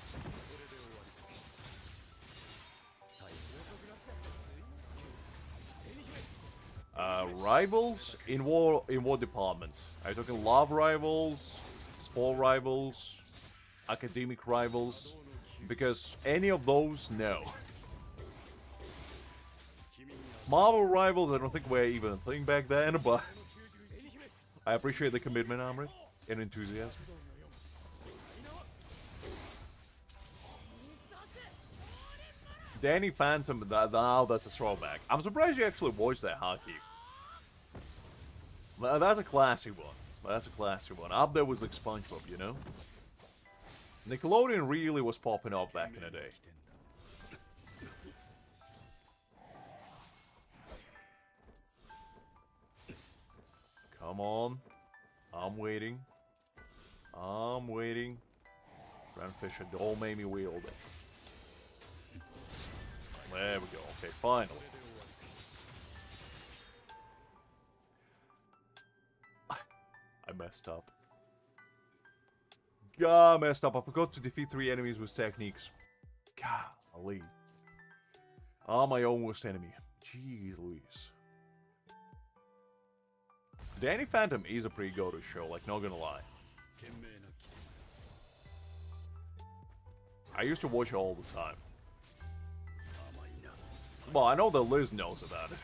Rivals in what departments? Are you talking love rivals, sport rivals, academic rivals? Because any of those, no. Marvel rivals, I don't think we're even a thing back then, but I appreciate the commitment, Amrit, and enthusiasm. Danny Phantom, now that's a throwback. I'm surprised you actually watched that hockey. That's a classy one. That's a classy one. Up there was like SpongeBob, you know? Nickelodeon really was popping up back in the day. Come on. I'm waiting. I'm waiting. Grandfisher, don't make me wield it. There we go. Okay, finally. I messed up. God, I messed up. I forgot to defeat 3 enemies with techniques. Golly. I'm my own worst enemy. Jeez Louise. Danny Phantom is a pretty go-to show, like, not gonna lie. I used to watch it all the time. Well, I know that Liz knows about it.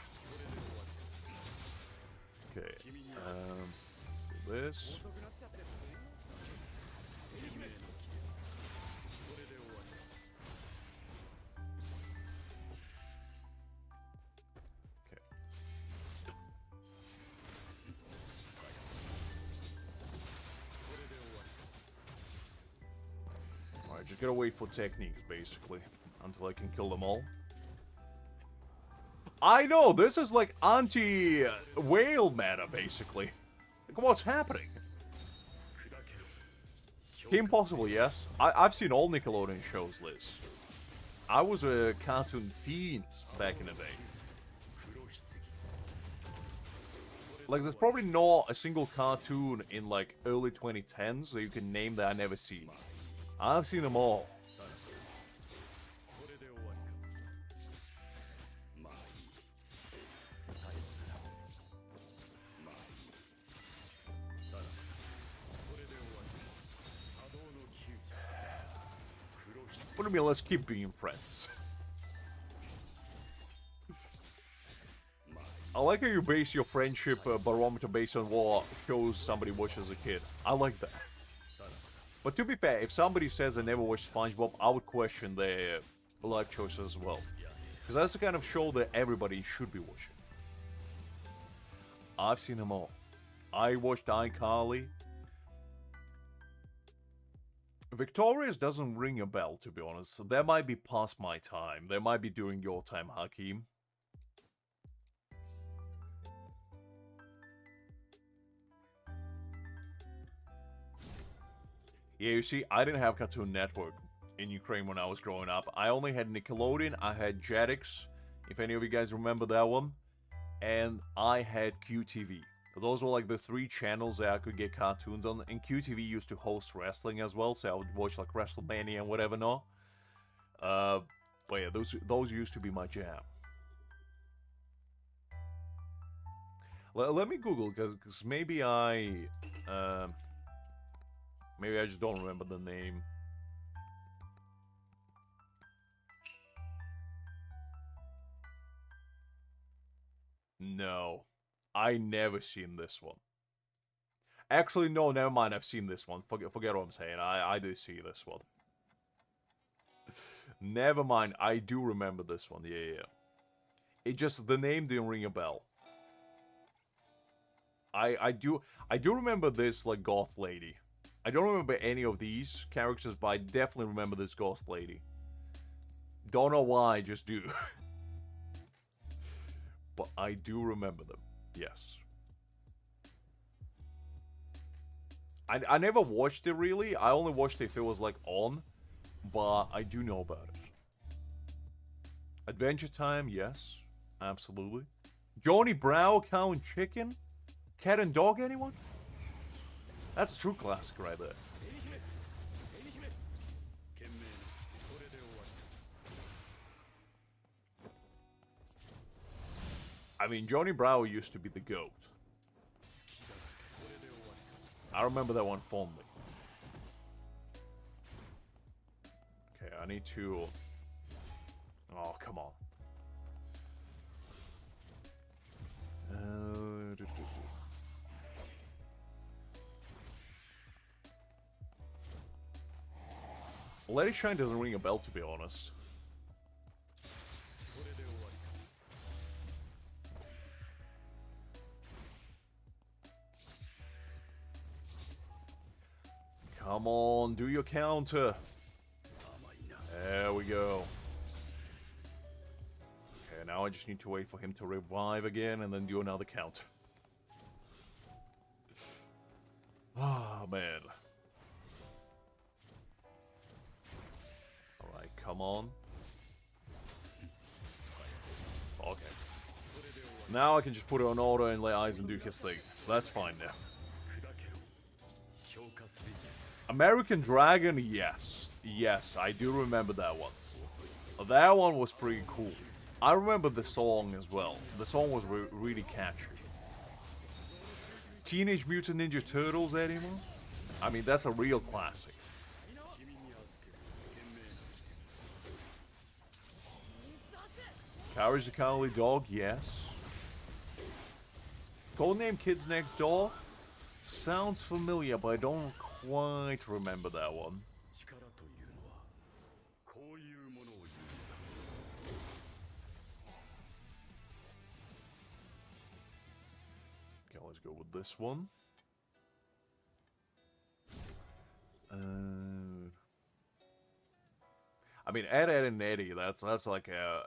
Okay, let's do this. Okay. Alright, just gotta wait for techniques, basically, until I can kill them all. I know, this is like anti-whale meta, basically. Like, what's happening? Kim Possible, yes. I've seen all Nickelodeon shows, Liz. I was a cartoon fiend back in the day. Like, there's probably not a single cartoon in, like, early 2010s that you can name that I never seen. I've seen them all. What do you mean, let's keep being friends? I like how you base your friendship barometer based on what shows somebody watched as a kid. I like that. But to be fair, if somebody says they never watched SpongeBob, I would question their life choices as well. Because that's the kind of show that everybody should be watching. I've seen them all. I watched iCarly. Victorious doesn't ring a bell, to be honest. That might be past my time. That might be during your time, Hakeem. Yeah, you see, I didn't have Cartoon Network in Ukraine when I was growing up. I only had Nickelodeon, I had Jetix, if any of you guys remember that one, and I had QTV. Those were like the 3 channels that I could get cartoons on, and QTV used to host wrestling as well, so I would watch like WrestleMania and whatever not. But yeah, those used to be my jam. Let me Google, because maybe maybe I just don't remember the name. No, I never seen this one. Actually, no, never mind. I've seen this one. Forget what I'm saying. I do see this one. Never mind. I do remember this one. Yeah. It just, the name didn't ring a bell. I do remember this like goth lady. I don't remember any of these characters, but I definitely remember this goth lady. Don't know why, I just do. But I do remember them. Yes. I never watched it really. I only watched it if it was like on. But I do know about it. Adventure Time, yes. Absolutely. Johnny Brow, Cow and Chicken? Cat and Dog, anyone? That's a true classic right there. I mean, Johnny Bravo used to be the GOAT. I remember that one fondly. Okay, I need to... Oh, come on. Let It Shine doesn't ring a bell, to be honest. Come on, do your counter. There we go. Okay, now I just need to wait for him to revive again and then do another counter. Ah, man. Alright, come on. Okay. Now I can just put it on auto and let Aizen do his thing. That's fine now. American Dragon, yes. Yes, I do remember that one. That one was pretty cool. I remember the song as well. The song was really catchy. Teenage Mutant Ninja Turtles anymore? I mean, that's a real classic. Courage the Cowardly Dog, yes. Codename Kids Next Door? Sounds familiar, but I don't quite remember that one. Okay, let's go with this one. I mean, Ed, Ed, and Eddie, that's like a...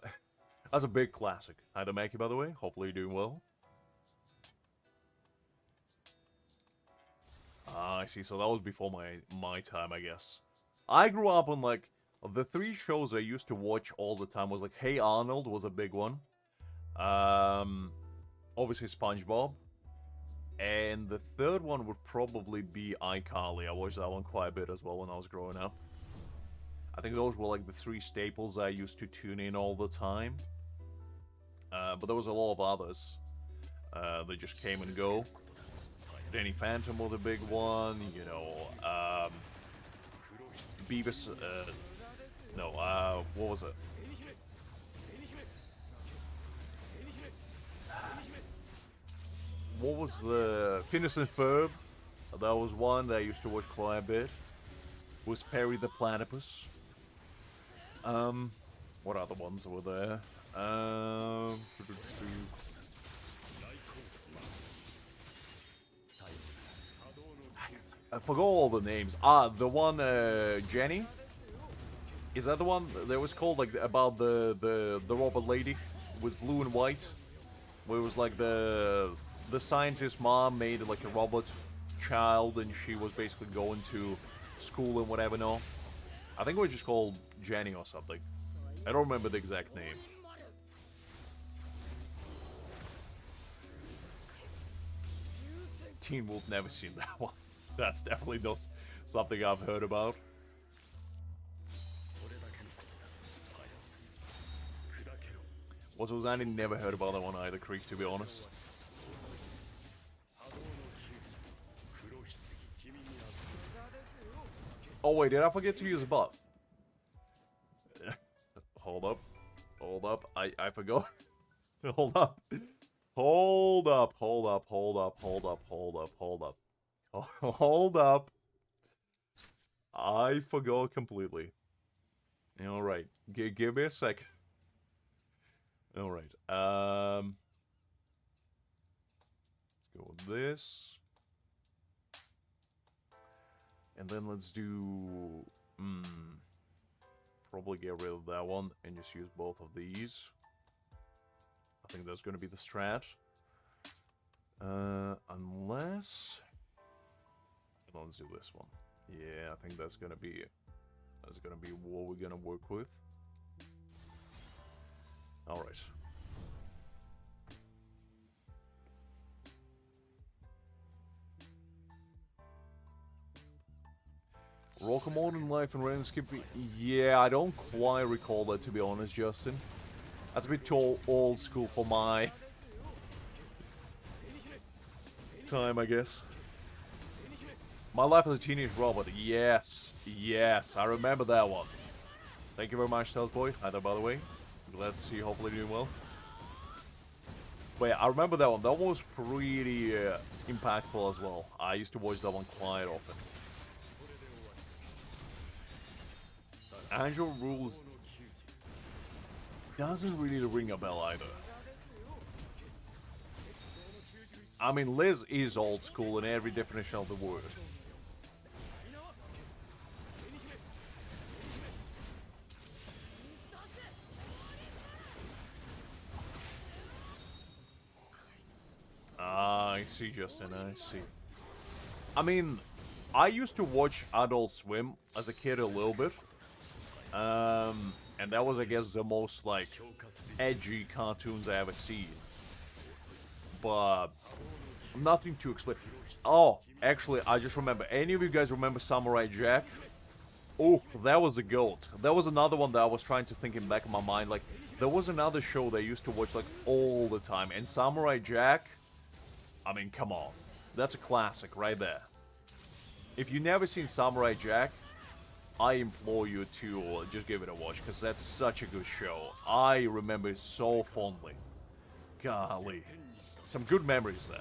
That's a big classic. Hi there, Mackie, by the way. Hopefully you're doing well. Ah, I see. So that was before my time, I guess. I grew up on, like, the 3 shows I used to watch all the time was, like, Hey Arnold was a big one. Obviously SpongeBob. And the third one would probably be iCarly. I watched that one quite a bit as well when I was growing up. I think those were, like, the 3 staples I used to tune in all the time. But there was a lot of others. They just came and go. Danny Phantom was a big one, you know, Beavis, what was it? What was the... Phineas and Ferb? That was one that I used to watch quite a bit. Was Perry the Platypus. What other ones were there? I forgot all the names. Ah, the one, Jenny? Is that the one that was called, like, about the robot lady? With blue and white? Where it was, like, the scientist mom made, like, a robot child, and she was basically going to school and whatever, no? I think it was just called Jenny or something. I don't remember the exact name. Teen Wolf, never seen that one. That's definitely not something I've heard about. Also, I never heard about that one either, Creek, to be honest. Oh wait, did I forget to use a buff? Hold up. Hold up. I forgot. Hold up. Hold up. Hold up. Hold up. Hold up. Hold up. Hold up. Hold up. I forgot completely. Alright. Give me a sec. Alright. Let's go with this. And then let's do... probably get rid of that one and just use both of these. I think that's going to be the strat. Unless... Let's do this one. Yeah, I think that's going to be what we're going to work with. Alright. Rock Modern Life and Ren Skipping. Yeah, I don't quite recall that, to be honest, Justin. That's a bit too old school for my time, I guess. My Life as a Teenage Robot. Yes. Yes, I remember that one. Thank you very much, Stealth Boy. Hi there, by the way. Glad to see you, hopefully doing well. But yeah, I remember that one. That one was pretty impactful as well. I used to watch that one quite often. Angel Rules doesn't really ring a bell either. I mean, Liz is old school in every definition of the word. I see, Justin, I see. I mean, I used to watch Adult Swim as a kid a little bit. And that was, I guess, the most, like, edgy cartoons I ever seen. But nothing to explain. Oh, actually, I just remember. Any of you guys remember Samurai Jack? Oh, that was a goat. That was another one that I was trying to think in the back of my mind. Like, there was another show that I used to watch, like, all the time. And Samurai Jack, I mean, come on. That's a classic right there. If you've never seen Samurai Jack, I implore you to just give it a watch, because that's such a good show. I remember it so fondly. Golly. Some good memories there.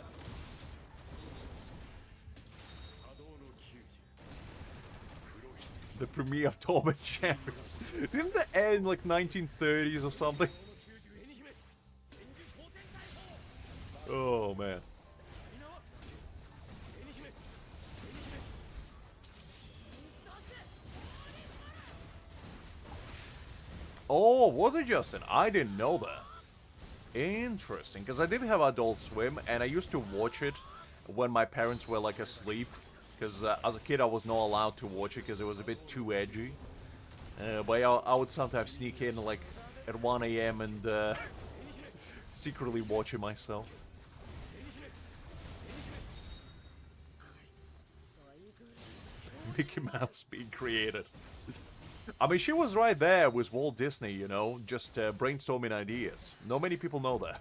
The premiere of Tom and Jerry. Didn't that end like 1930s or something? Oh, man. Oh, was it, Justin? I didn't know that. Interesting, because I did have Adult Swim, and I used to watch it when my parents were, like, asleep. Because as a kid, I was not allowed to watch it because it was a bit too edgy. But I would sometimes sneak in, like, at 1 AM and secretly watch it myself. Mickey Mouse being created. I mean, she was right there with Walt Disney, you know, just brainstorming ideas. Not many people know that.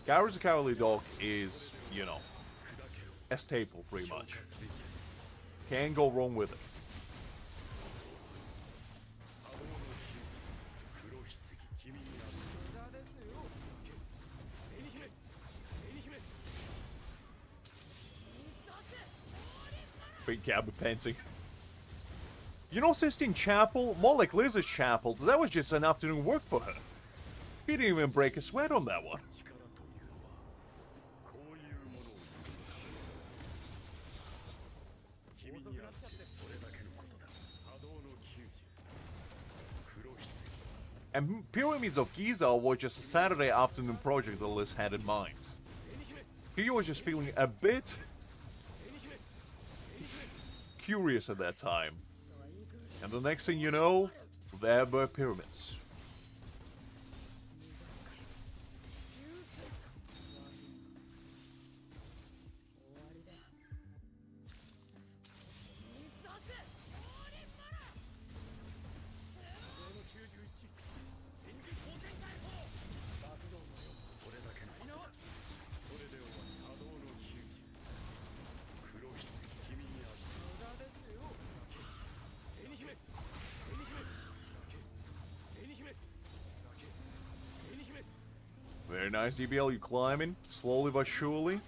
Gaara's the Cowardly Dog is, you know, a staple, pretty much. Can't go wrong with it. Big Gabba pantsing. You know, Sistine Chapel, more like Liz's Chapel, that was just an afternoon work for her. He didn't even break a sweat on that one. And Pyramids of Giza was just a Saturday afternoon project that Liz had in mind. He was just feeling a bit curious at that time. And the next thing you know, there were pyramids. Very nice, DBL, you climbing, slowly but surely.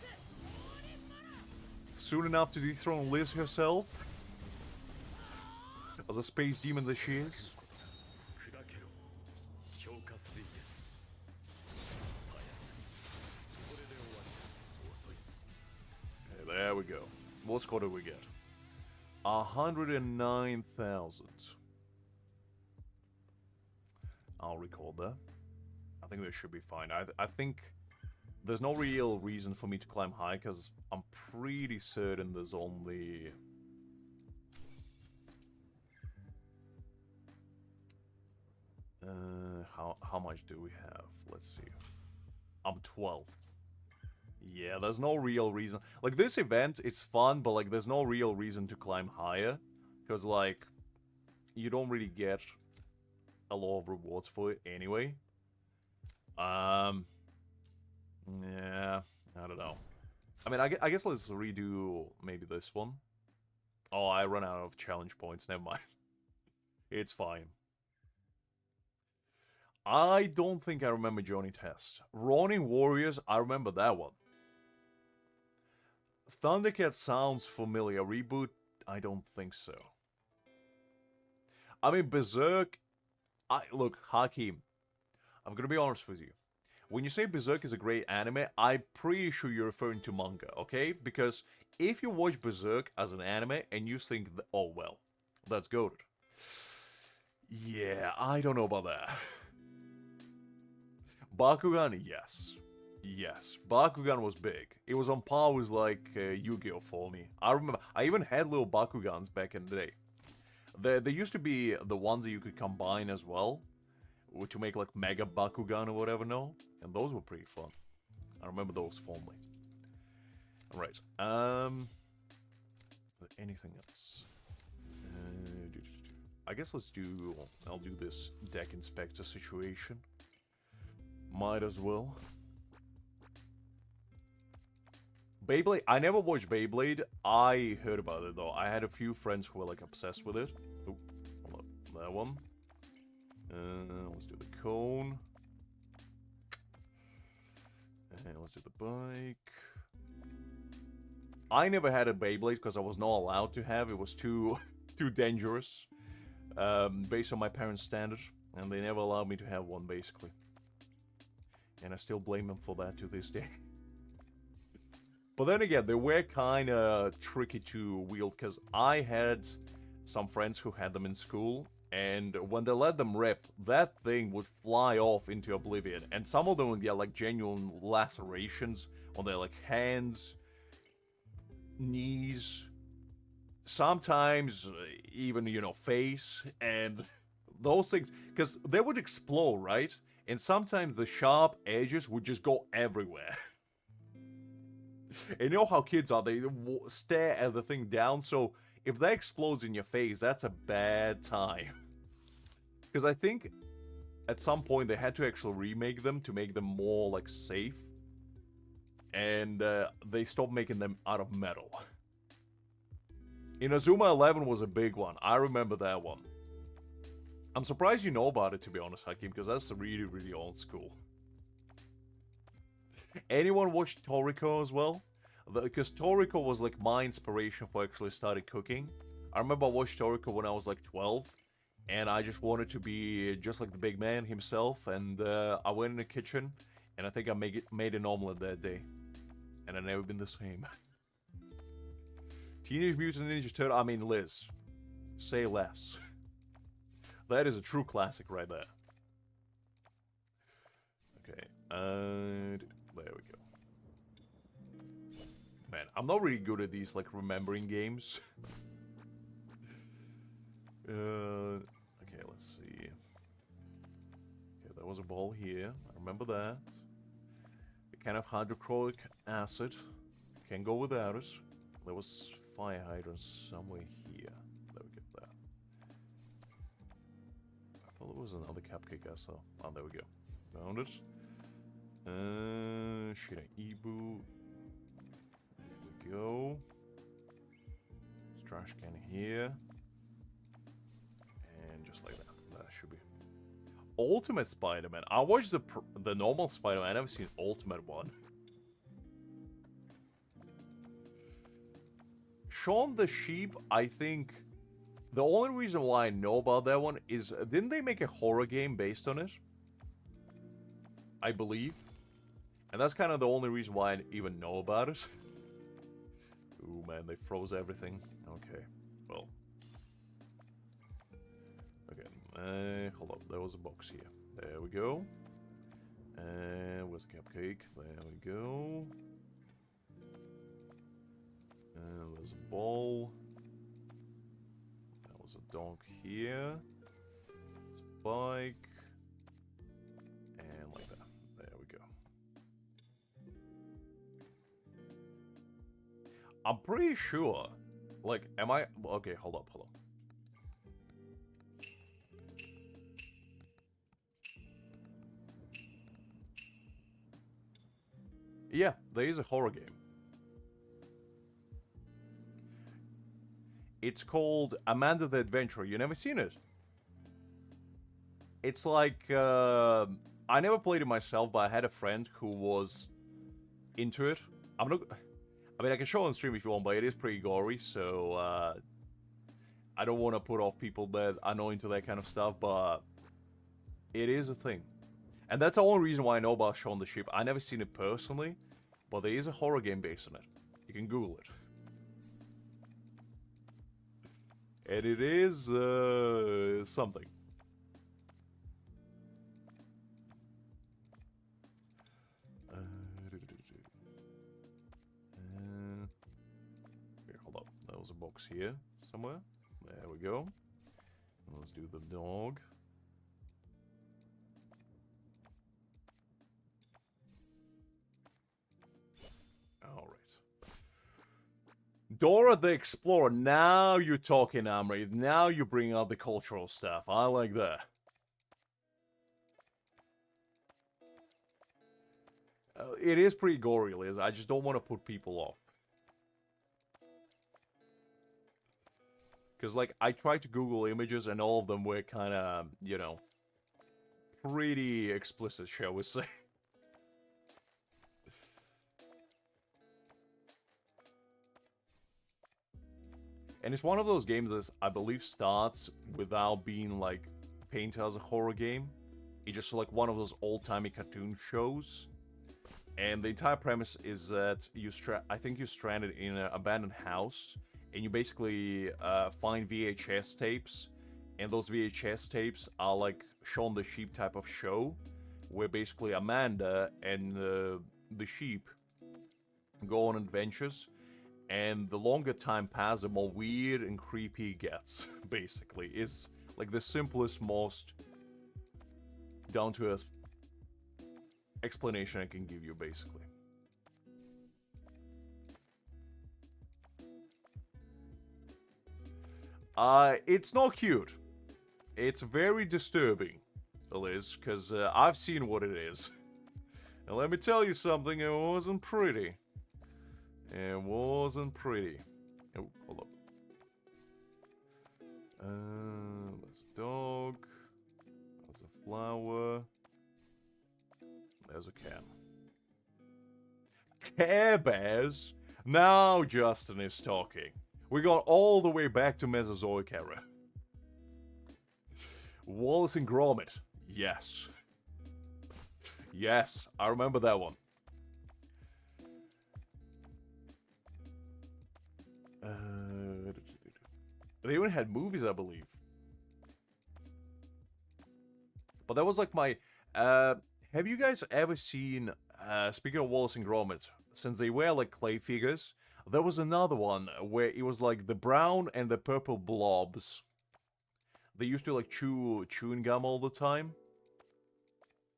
Soon enough to dethrone Liz herself. As a space demon that she is. Okay, there we go. What score did we get? 109,000. I'll record that. I think this should be fine. I think there's no real reason for me to climb high, because I'm pretty certain there's only... how much do we have? Let's see. I'm 12. Yeah, there's no real reason. Like, this event is fun, but, like, there's no real reason to climb higher. Because, like, you don't really get a lot of rewards for it anyway. Yeah, I don't know. I mean, I guess let's redo maybe this one. Oh, I run out of challenge points. Never mind. It's fine. I don't think I remember Johnny Test. Ronin Warriors, I remember that one. Thundercat sounds familiar. Reboot, I don't think so. I mean, Berserk... Look, Hakim, I'm gonna be honest with you. When you say Berserk is a great anime, I'm pretty sure you're referring to manga, okay? Because if you watch Berserk as an anime and you think, oh well, that's goated. Yeah, I don't know about that. Bakugan, yes. Yes, Bakugan was big. It was on par with, like, Yu-Gi-Oh! For me. I remember, I even had little Bakugans back in the day. There used to be the ones that you could combine as well, to make, like, Mega Bakugan or whatever, no? And those were pretty fun. I remember those fondly. Alright, anything else? I guess I'll do this deck inspector situation. Might as well. Beyblade, I never watched Beyblade. I heard about it though. I had a few friends who were like obsessed with it. Oh, hold up, that one. Let's do the cone. And let's do the bike. I never had a Beyblade because I was not allowed to have. It was too dangerous, based on my parents' standards, and they never allowed me to have one basically. And I still blame them for that to this day. But then again, they were kind of tricky to wield, because I had some friends who had them in school, and when they let them rip, that thing would fly off into oblivion. And some of them would get like genuine lacerations on their like hands, knees, sometimes even, you know, face, and those things, because they would explode, right? And sometimes the sharp edges would just go everywhere. And you know how kids are, they stare at the thing down, so if that explodes in your face, that's a bad time. Because I think at some point they had to actually remake them to make them more, like, safe. And they stopped making them out of metal. Inazuma 11 was a big one. I remember that one. I'm surprised you know about it, to be honest, Hakim, because that's really, really old school. Anyone watch Toriko as well? Because Toriko was like my inspiration for actually starting cooking. I remember I watched Toriko when I was like 12, and I just wanted to be just like the big man himself, and I went in the kitchen, and I think I made an omelet that day. And I've never been the same. Teenage Mutant Ninja Turtle, I mean Liz. Say less. That is a true classic right there. There we go. Man, I'm not really good at these, like, remembering games. Okay, let's see. Okay, there was a ball here. I remember that. A can of hydrochloric acid. Can't go without it. There was fire hydrant somewhere here. There we get that. I thought there was another cupcake I saw. Oh, there we go. Found it. Shinibu. There we go. There's trash can here. And just like that. That should be. Ultimate Spider-Man. I watched the normal Spider-Man. I never seen Ultimate one. Shaun the Sheep, I think. The only reason why I know about that one is, didn't they make a horror game based on it? I believe. And that's kind of the only reason why I even know about it. Ooh, man, they froze everything. Okay, well. Okay, hold up, there was a box here. There we go. And where's the cupcake? There we go. And there's a ball. There was a dog here. There's a bike. And like that. There we go. I'm pretty sure. Like, am I... Okay, hold up. Yeah, there is a horror game. It's called Amanda the Adventurer. You never seen it? It's like... I never played it myself, but I had a friend who was into it. I'm not... I mean, I can show on stream if you want, but it is pretty gory, so... I don't want to put off people that are not into that kind of stuff, but... It is a thing. And that's the only reason why I know about Shaun the Sheep. I never seen it personally, but there is a horror game based on it. You can Google it. And it is, something. Here, hold up. There was a box here somewhere. There we go. Let's do the dog. Alright. Dora the Explorer. Now you're talking, Amri. Now you bring out the cultural stuff. I like that. It is pretty gory, Liz. I just don't want to put people off. Because, like, I tried to Google images and all of them were kind of, you know, pretty explicit, shall we say. And it's one of those games that I believe starts without being, like, painted as a horror game. It's just, like, one of those old-timey cartoon shows. And the entire premise is that I think you're stranded in an abandoned house. And you basically find VHS tapes. And those VHS tapes are, like, Shaun the Sheep type of show. Where basically Amanda and the sheep go on adventures. And the longer time passes, the more weird and creepy it gets, basically. It's like the simplest, most down-to-earth explanation I can give you, basically. It's not cute. It's very disturbing, Liz, because I've seen what it is. And let me tell you something, it wasn't pretty. It wasn't pretty. Oh, hold up. There's a dog. There's a flower. There's a can. Care Bears? Now Justin is talking. We got all the way back to Mesozoic era. Wallace and Gromit. Yes. Yes, I remember that one. They even had movies, I believe. But that was like my... have Have you guys ever seen, speaking of Wallace and Gromit, since they were like clay figures, there was another one where it was like the brown and the purple blobs. They used to like chewing gum all the time.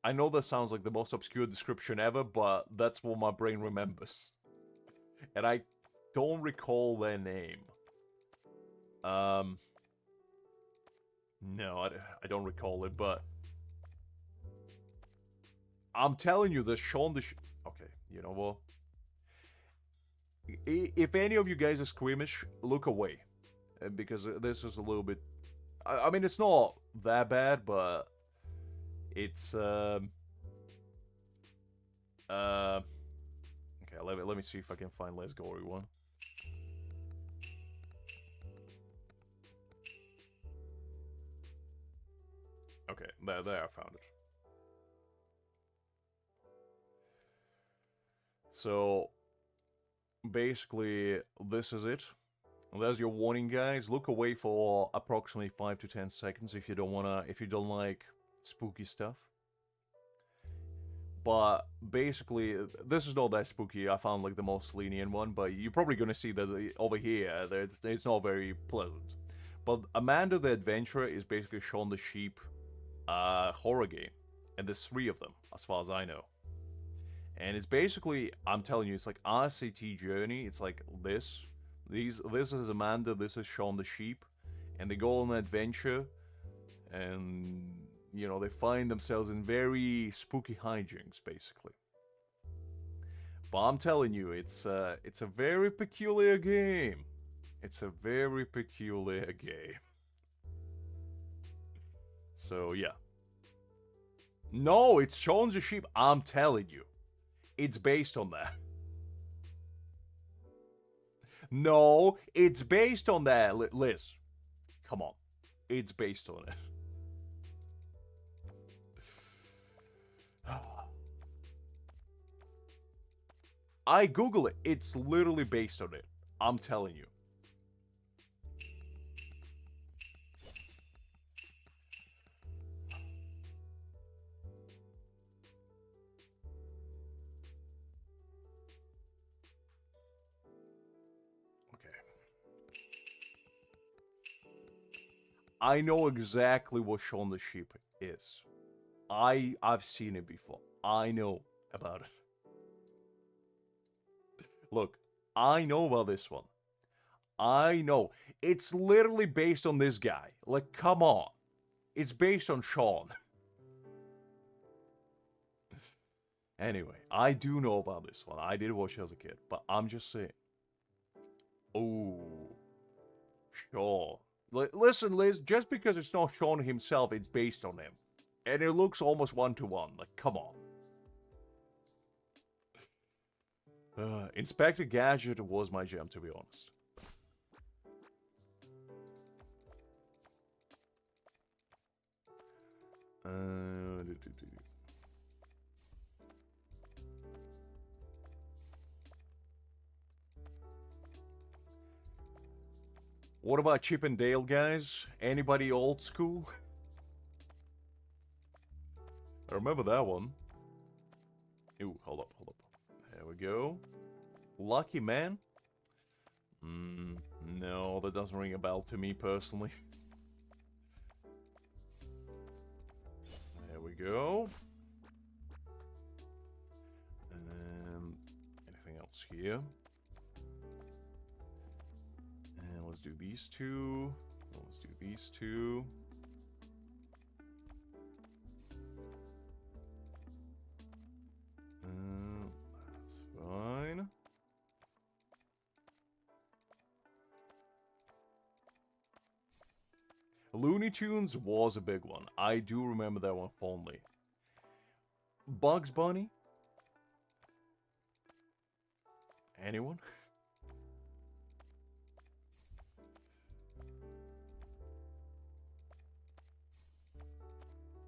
I know that sounds like the most obscure description ever, but that's what my brain remembers. And I don't recall their name. No, I don't recall it, but I'm telling you, the Shaun the okay, you know what? If any of you guys are squeamish, look away. Because this is a little bit... I mean, it's not that bad, but... It's, Okay, let me see if I can find less gory one. Okay, there I found it. So, basically, this is it. There's your warning, guys. Look away for approximately 5 to 10 seconds if you don't like spooky stuff. But basically, this is not that spooky. I found like the most lenient one, but you're probably gonna see that over here, that it's not very pleasant. But Amanda the Adventurer is basically Shaun the Sheep horror game, and there's 3 of them, as far as I know. And it's basically, I'm telling you, it's like RCT Journey. It's like this. This is Amanda, this is Shaun the Sheep, and they go on an adventure, and you know, they find themselves in very spooky hijinks, basically. But I'm telling you, it's a very peculiar game. It's a very peculiar game. So yeah. No, it's Shaun the Sheep. I'm telling you, it's based on that. No, it's based on that, Liz. Come on, it's based on it. I Google it. It's literally based on it. I'm telling you. Okay. I know exactly what Shaun the Sheep is. I've seen it before. I know about it. Look, I know about this one. I know. It's literally based on this guy. Like, come on. It's based on Shaun. Anyway, I do know about this one. I did watch it as a kid, but I'm just saying. Oh, Shaun. Listen, Liz, just because it's not Shaun himself, it's based on him. And it looks almost one-to-one. Like, come on. Inspector Gadget was my jam, to be honest. What about Chip and Dale, guys? Anybody old school? I remember that one. Ooh, hold up. There we go. Lucky Man? No, that doesn't ring a bell to me personally. There we go. Anything else here? And let's do these two. Let's do these two. That's fine. Looney Tunes was a big one. I do remember that one fondly. Bugs Bunny? Anyone?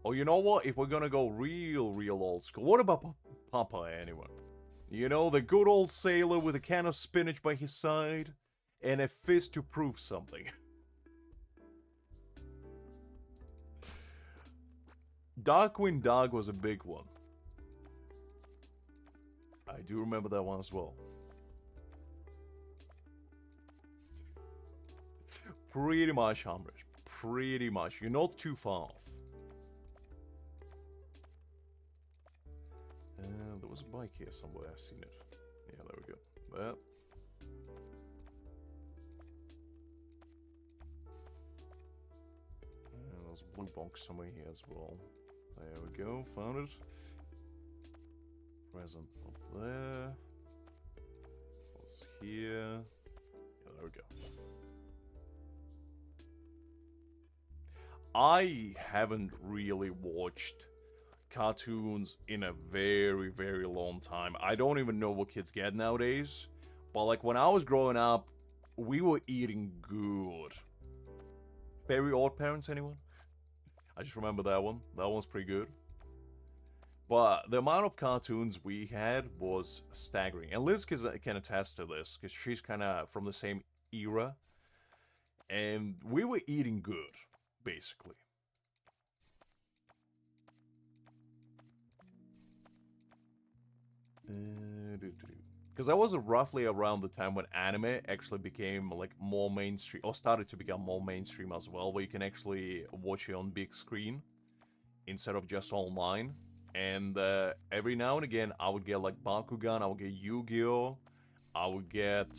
Oh, you know what? If we're gonna go real old school, what about Popeye, anyone? You know, the good old sailor with a can of spinach by his side and a fist to prove something. Darkwing Duck was a big one. I do remember that one as well. Pretty much, Humbrish. Pretty much. You're not too far off. There was a bike here somewhere. I've seen it. Yeah, there we go. There. And there's a blue box somewhere here as well. There we go. Found it. Present up there. What's here? Yeah, there we go. I haven't really watched cartoons in a very, very long time. I don't even know what kids get nowadays. But like when I was growing up, we were eating good. Very Odd Parents, anyone? I just remember that one. That one's pretty good. But the amount of cartoons we had was staggering. And Liz can attest to this, because she's kind of from the same era. And we were eating good, basically. Because that was roughly around the time when anime actually became like more mainstream, or started to become more mainstream as well, where you can actually watch it on big screen instead of just online. And every now and again, I would get like Bakugan, I would get Yu-Gi-Oh, I would get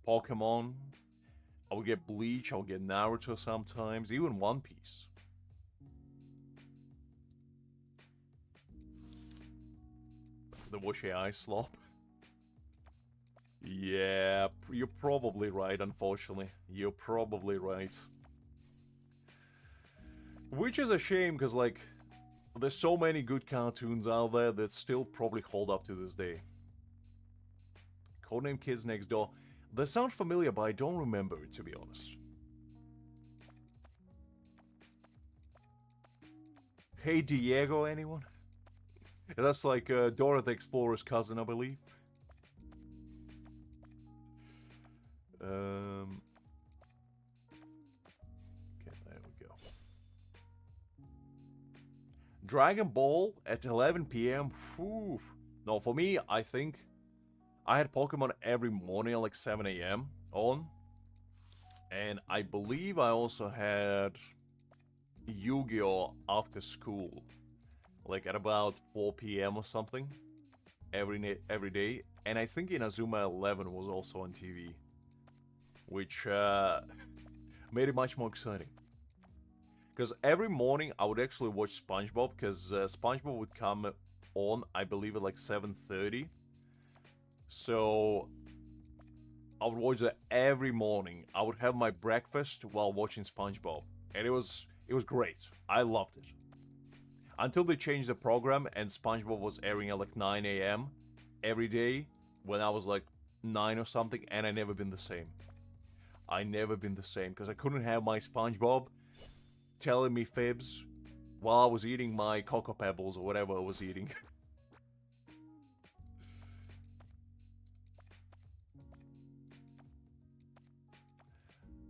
Pokemon, I would get Bleach, I would get Naruto sometimes, even One Piece. The Washy Eye Slop. Yeah, you're probably right, unfortunately. You're probably right. Which is a shame, because, like, there's so many good cartoons out there that still probably hold up to this day. Codename Kids Next Door. They sound familiar, but I don't remember it, to be honest. Hey Diego, anyone? That's like Dora the Explorer's cousin, I believe. Okay, there we go. Dragon Ball at 11 p.m. Whew. No, for me, I think I had Pokemon every morning at like 7 a.m. on. And I believe I also had Yu-Gi-Oh! After school. Like at about 4 p.m. or something. Every day. And I think Inazuma 11 was also on TV. Which made it much more exciting. Because every morning I would actually watch SpongeBob. Because SpongeBob would come on, I believe, at like 7:30. So I would watch that every morning. I would have my breakfast while watching SpongeBob. And it was great. I loved it. Until they changed the program and SpongeBob was airing at like 9 a.m. every day when I was like 9 or something, and I never been the same. I never been the same because I couldn't have my SpongeBob telling me fibs while I was eating my Cocoa Pebbles or whatever I was eating.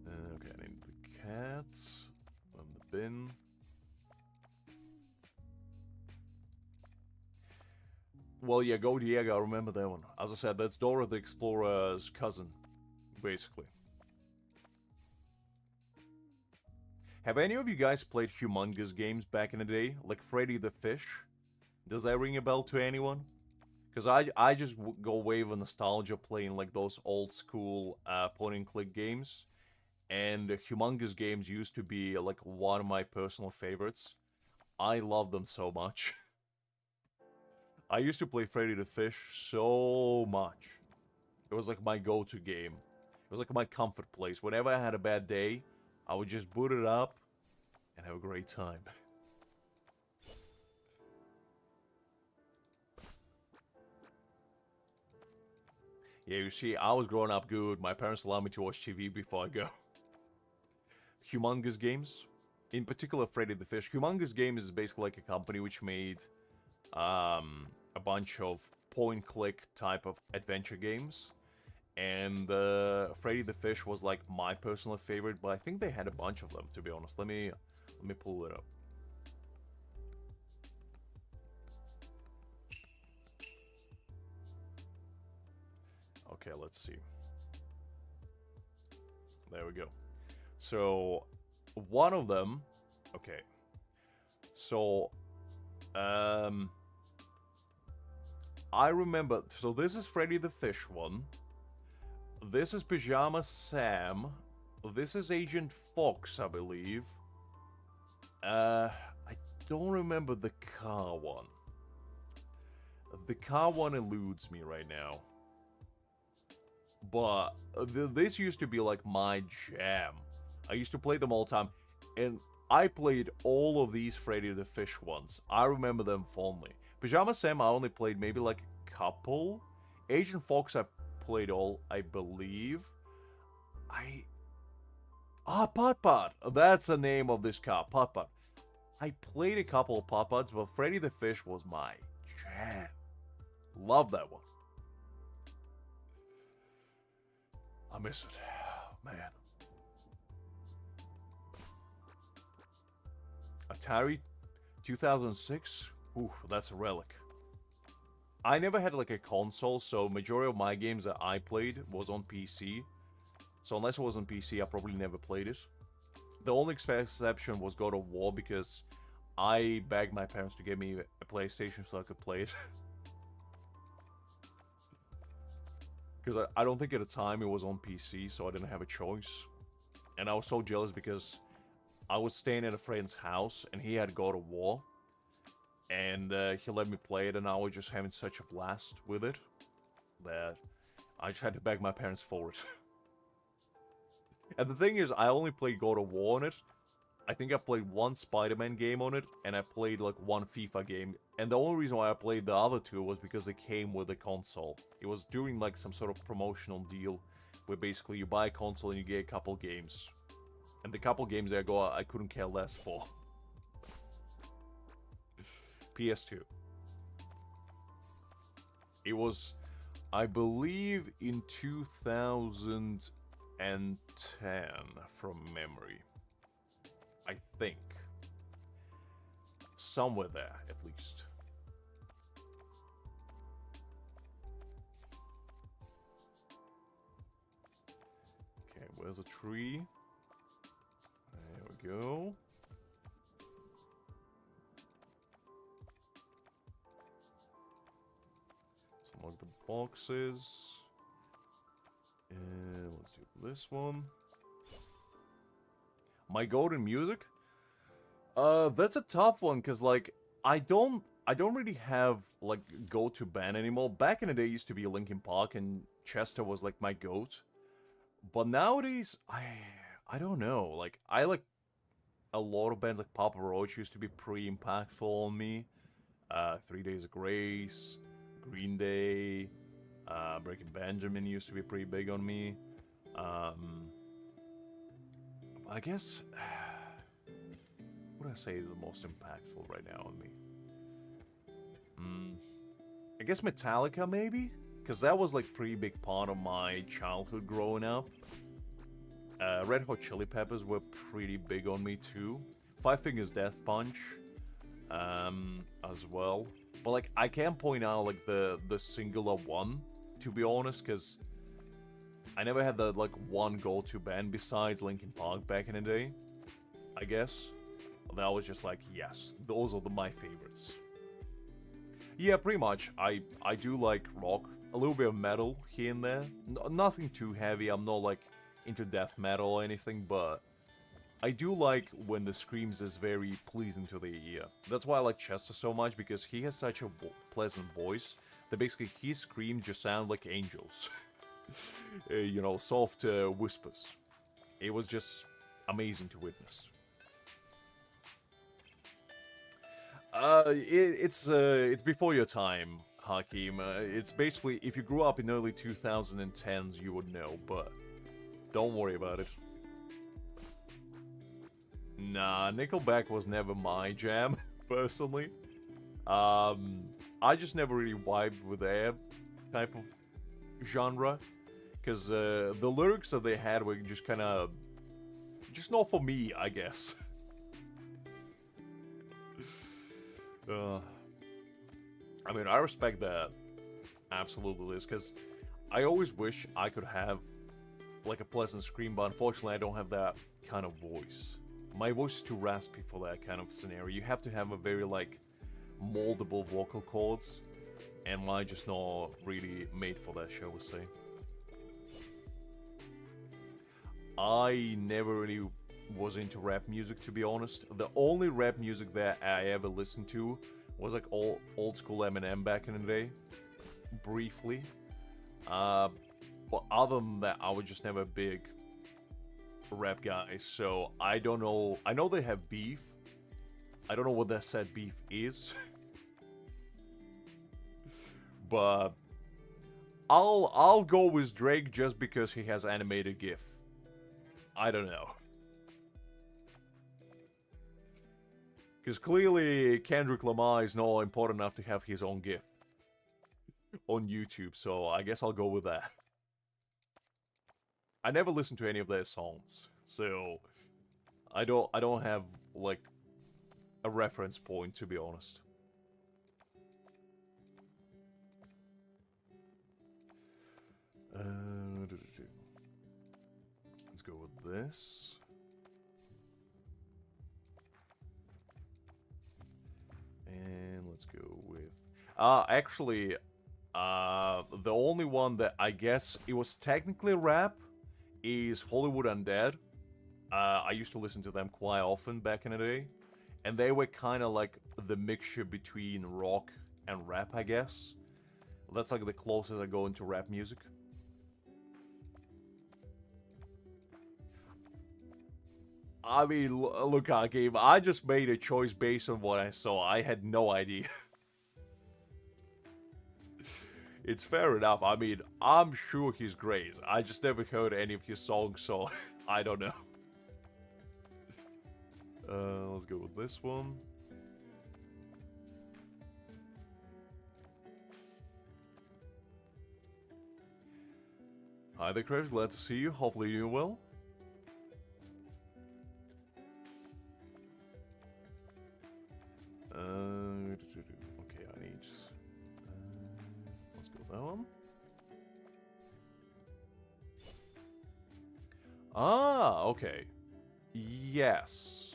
Okay, I need the cats on the bin. Well, yeah, Go Diego, I remember that one. As I said, that's Dora the Explorer's cousin, basically. Have any of you guys played humongous games back in the day? Like Freddy the Fish? Does that ring a bell to anyone? Because I just go away with nostalgia playing like those old school point and click games. And the humongous games used to be like one of my personal favorites. I love them so much. I used to play Freddy the Fish so much. It was like my go-to game. It was like my comfort place. Whenever I had a bad day, I would just boot it up and have a great time. Yeah, you see, I was growing up good. My parents allowed me to watch TV before I go. Humongous Games. In particular, Freddy the Fish. Humongous Games is basically like a company which made a bunch of point-click type of adventure games. And Freddy the Fish was like my personal favorite, but I think they had a bunch of them, to be honest. Let me pull it up. Okay, let's see. There we go. So, one of them... Okay. So, I remember... So, this is Freddy the Fish one. This is Pajama Sam. This is Agent Fox, I believe. I don't remember the car one. The car one eludes me right now. But this used to be like my jam. I used to play them all the time. And I played all of these Freddy the Fish ones. I remember them fondly. Pajama Sam I only played maybe like a couple. Agent Fox I played all, I believe. Putt Putt. That's the name of this car, Putt Putt. I played a couple of Putt Putts, but Freddy the Fish was my jam. Love that one. I miss it. Man. Atari 2006? Ooh, that's a relic. I never had like a console, so majority of my games that I played was on PC. So unless it was on PC, I probably never played it. The only exception was God of War because I begged my parents to give me a PlayStation so I could play it. Because I don't think at the time it was on PC, so I didn't have a choice. And I was so jealous because I was staying at a friend's house and he had God of War. And he let me play it and I was just having such a blast with it that I just had to beg my parents for it. And the thing is, I only played God of War on it. I think I played one Spider-Man game on it, and I played like one FIFA game. And the only reason why I played the other two was because they came with a console. It was during like some sort of promotional deal, where basically you buy a console and you get a couple games. And the couple games that I couldn't care less for. PS2. It was, I believe, in 2010 from memory. I think. Somewhere there, at least. Okay, where's the tree? There we go. Let's unlock the boxes. And let's do this one. My golden music? That's a tough one, cause like I don't really have like go-to band anymore. Back in the day, it used to be Linkin Park, and Chester was like my goat. But nowadays, I don't know. Like I like a lot of bands. Like Papa Roach used to be pretty impactful on me. 3 Days of Grace, Green Day, Breaking Benjamin used to be pretty big on me. I guess, what would I say is the most impactful right now on me? I guess Metallica, maybe? Because that was like pretty big part of my childhood growing up. Red Hot Chili Peppers were pretty big on me too. Five Fingers Death Punch, as well. But like, I can't point out like the singular one, to be honest, because I never had the like one go-to band besides Linkin Park back in the day, I guess. That was just like, yes, those are my favorites. Yeah, pretty much. I do like rock, a little bit of metal here and there. Nothing too heavy. I'm not like into death metal or anything, but I do like when the screams is very pleasing to the ear. That's why I like Chester so much, because he has such a pleasant voice that basically his screams just sound like angels. You know, soft whispers. It was just amazing to witness. It's before your time, Hakim. It's basically, if you grew up in early 2010s, you would know, but don't worry about it. Nah, Nickelback was never my jam, personally. I just never really vibed with their type of genre. Because the lyrics that they had were just kind of... just not for me, I guess. I mean, I respect that. Absolutely, Liz. Because I always wish I could have like a pleasant scream, but unfortunately I don't have that kind of voice. My voice is too raspy for that kind of scenario. You have to have a very like moldable vocal cords, and mine just not really made for that, shall we say. I never really was into rap music, to be honest. The only rap music that I ever listened to was like old school Eminem back in the day, briefly. But other than that, I was just never a big rap guy, so I don't know. I know they have beef. I don't know what that said beef is. But I'll go with Drake just because he has animated GIF. I don't know. Because clearly Kendrick Lamar is not important enough to have his own GIF on YouTube, so I guess I'll go with that. I never listened to any of their songs, so I don't have like a reference point, to be honest. Let's go with this. And let's go with... actually, the only one that I guess it was technically rap is Hollywood Undead. I used to listen to them quite often back in the day. And they were kind of like the mixture between rock and rap, I guess. That's like the closest I go into rap music. I mean, look, game. I just made a choice based on what I saw. I had no idea. It's fair enough. I mean, I'm sure he's great. I just never heard any of his songs, so I don't know. Let's go with this one. Hi there, Crash. Glad to see you. Hopefully you're doing well. Okay, I need... let's go that one. Ah, okay. Yes.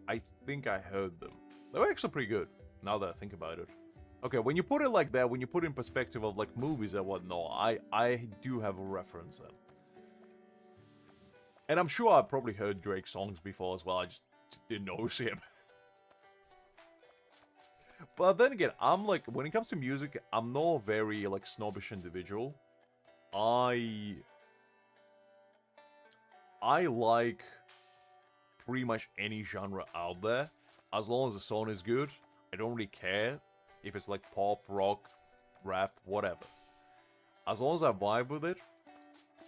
I think I heard them. They were actually pretty good, now that I think about it. Okay, when you put it like that, when you put it in perspective of like movies and whatnot, I do have a reference then. And I'm sure I've probably heard Drake songs before as well, I just didn't notice him. But then again, I'm like, when it comes to music, I'm not a very like snobbish individual. I like pretty much any genre out there, as long as the song is good. I don't really care if it's like pop, rock, rap, whatever. As long as I vibe with it,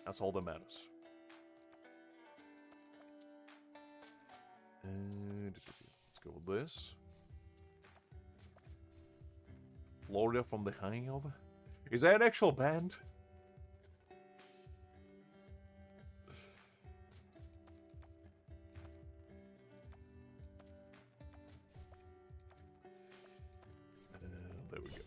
that's all that matters. Let's go with this. Florida from the Hangover? Is that an actual band? There we go.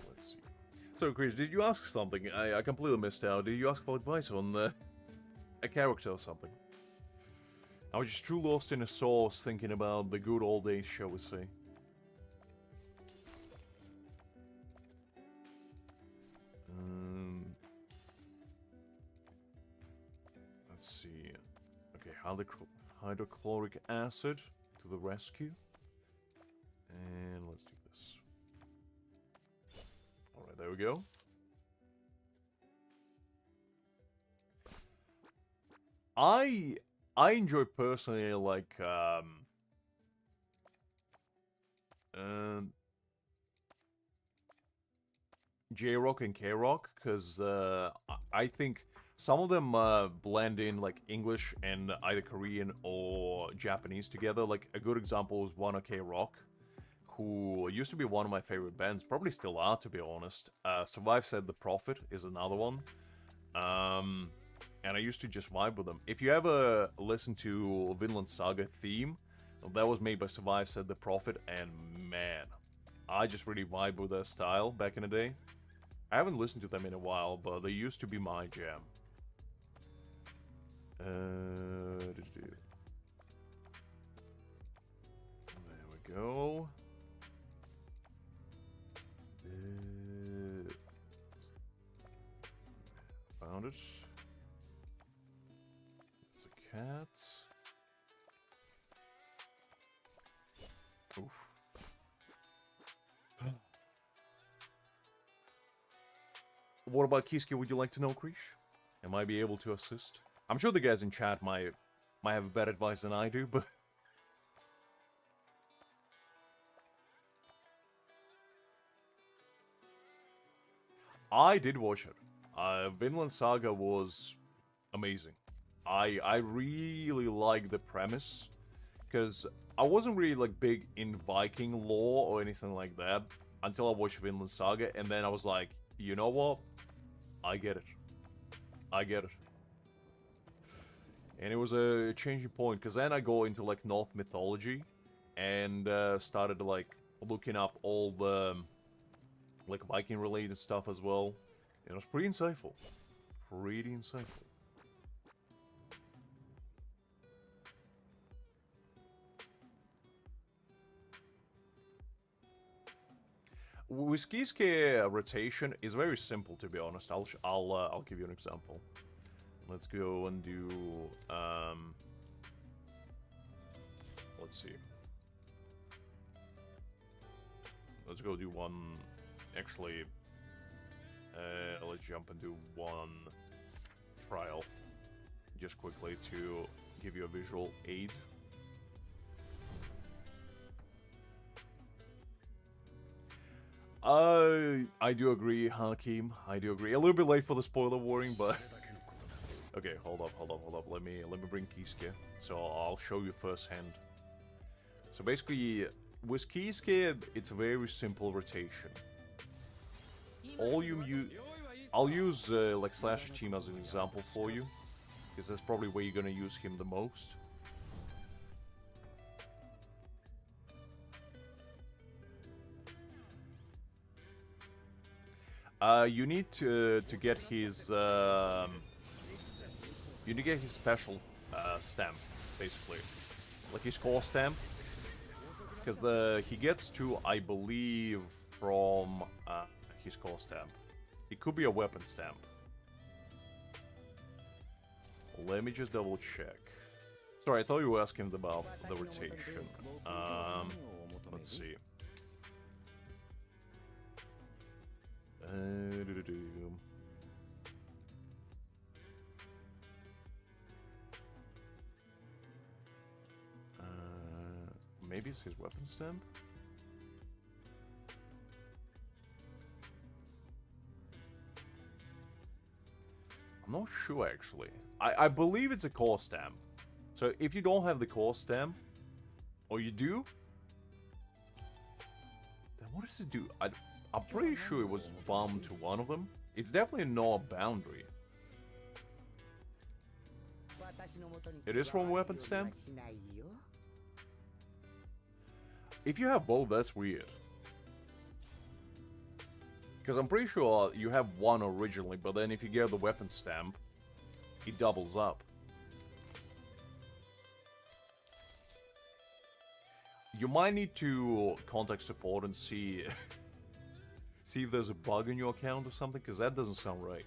Let's see. So, Chris, did you ask something? I completely missed out. Did you ask for advice on a character or something? I was just too lost in a sauce thinking about the good old days, shall we say. Let's see. Okay, hydrochloric acid to the rescue. And let's do this. Alright, there we go. I enjoy personally like J-Rock and K-Rock, because I think some of them blend in like English and either Korean or Japanese together. Like a good example is one of K-Rock, who used to be one of my favorite bands, probably still are, to be honest. Survive Said the Prophet is another one. And I used to just vibe with them. If you ever listen to Vinland Saga theme, That was made by Survive, said the Prophet, and man, I just really vibe with their style back in the day. I haven't listened to them in a while, but they used to be my jam. There we go. Found it. It's a cat. Oof. What about Kiske? Would you like to know, Krish? Am I be able to assist? I'm sure the guys in chat might have better advice than I do, but I did watch it. Vinland Saga was amazing. I really like the premise, because I wasn't really like big in Viking lore or anything like that until I watched Vinland Saga, and then I was like, you know what? I get it. I get it. And it was a changing point, because then I go into like North mythology and started like looking up all the like Viking related stuff as well. It was pretty insightful. Pretty insightful. With Kiske rotation is very simple, to be honest. I'll give you an example. Let's go and do let's see. Let's go do one. Actually, let's jump and do one trial just quickly to give you a visual aid. I do agree, Hakim. I do agree. A little bit late for the spoiler warning, but okay, hold up. Let me bring Kiske, so I'll show you firsthand. So basically, with Kiske, it's a very simple rotation. I'll use like Slash Team as an example for you, because that's probably where you're gonna use him the most. You need to get his you need to get his special stamp, basically, like his core stamp, because he gets to, I believe, from his core stamp. It could be a weapon stamp. Let me just double check. Sorry, I thought you were asking about the rotation. Let's see. Maybe it's his weapon stamp? I'm not sure, actually. I believe it's a core stamp. So if you don't have the core stamp, or you do, then what does it do? I'm pretty sure it was bound to one of them. It's definitely not a boundary. It is from weapon stamp? If you have both, that's weird. Because I'm pretty sure you have one originally, but then if you get the weapon stamp, it doubles up. You might need to contact support and see see if there's a bug in your account or something, because that doesn't sound right.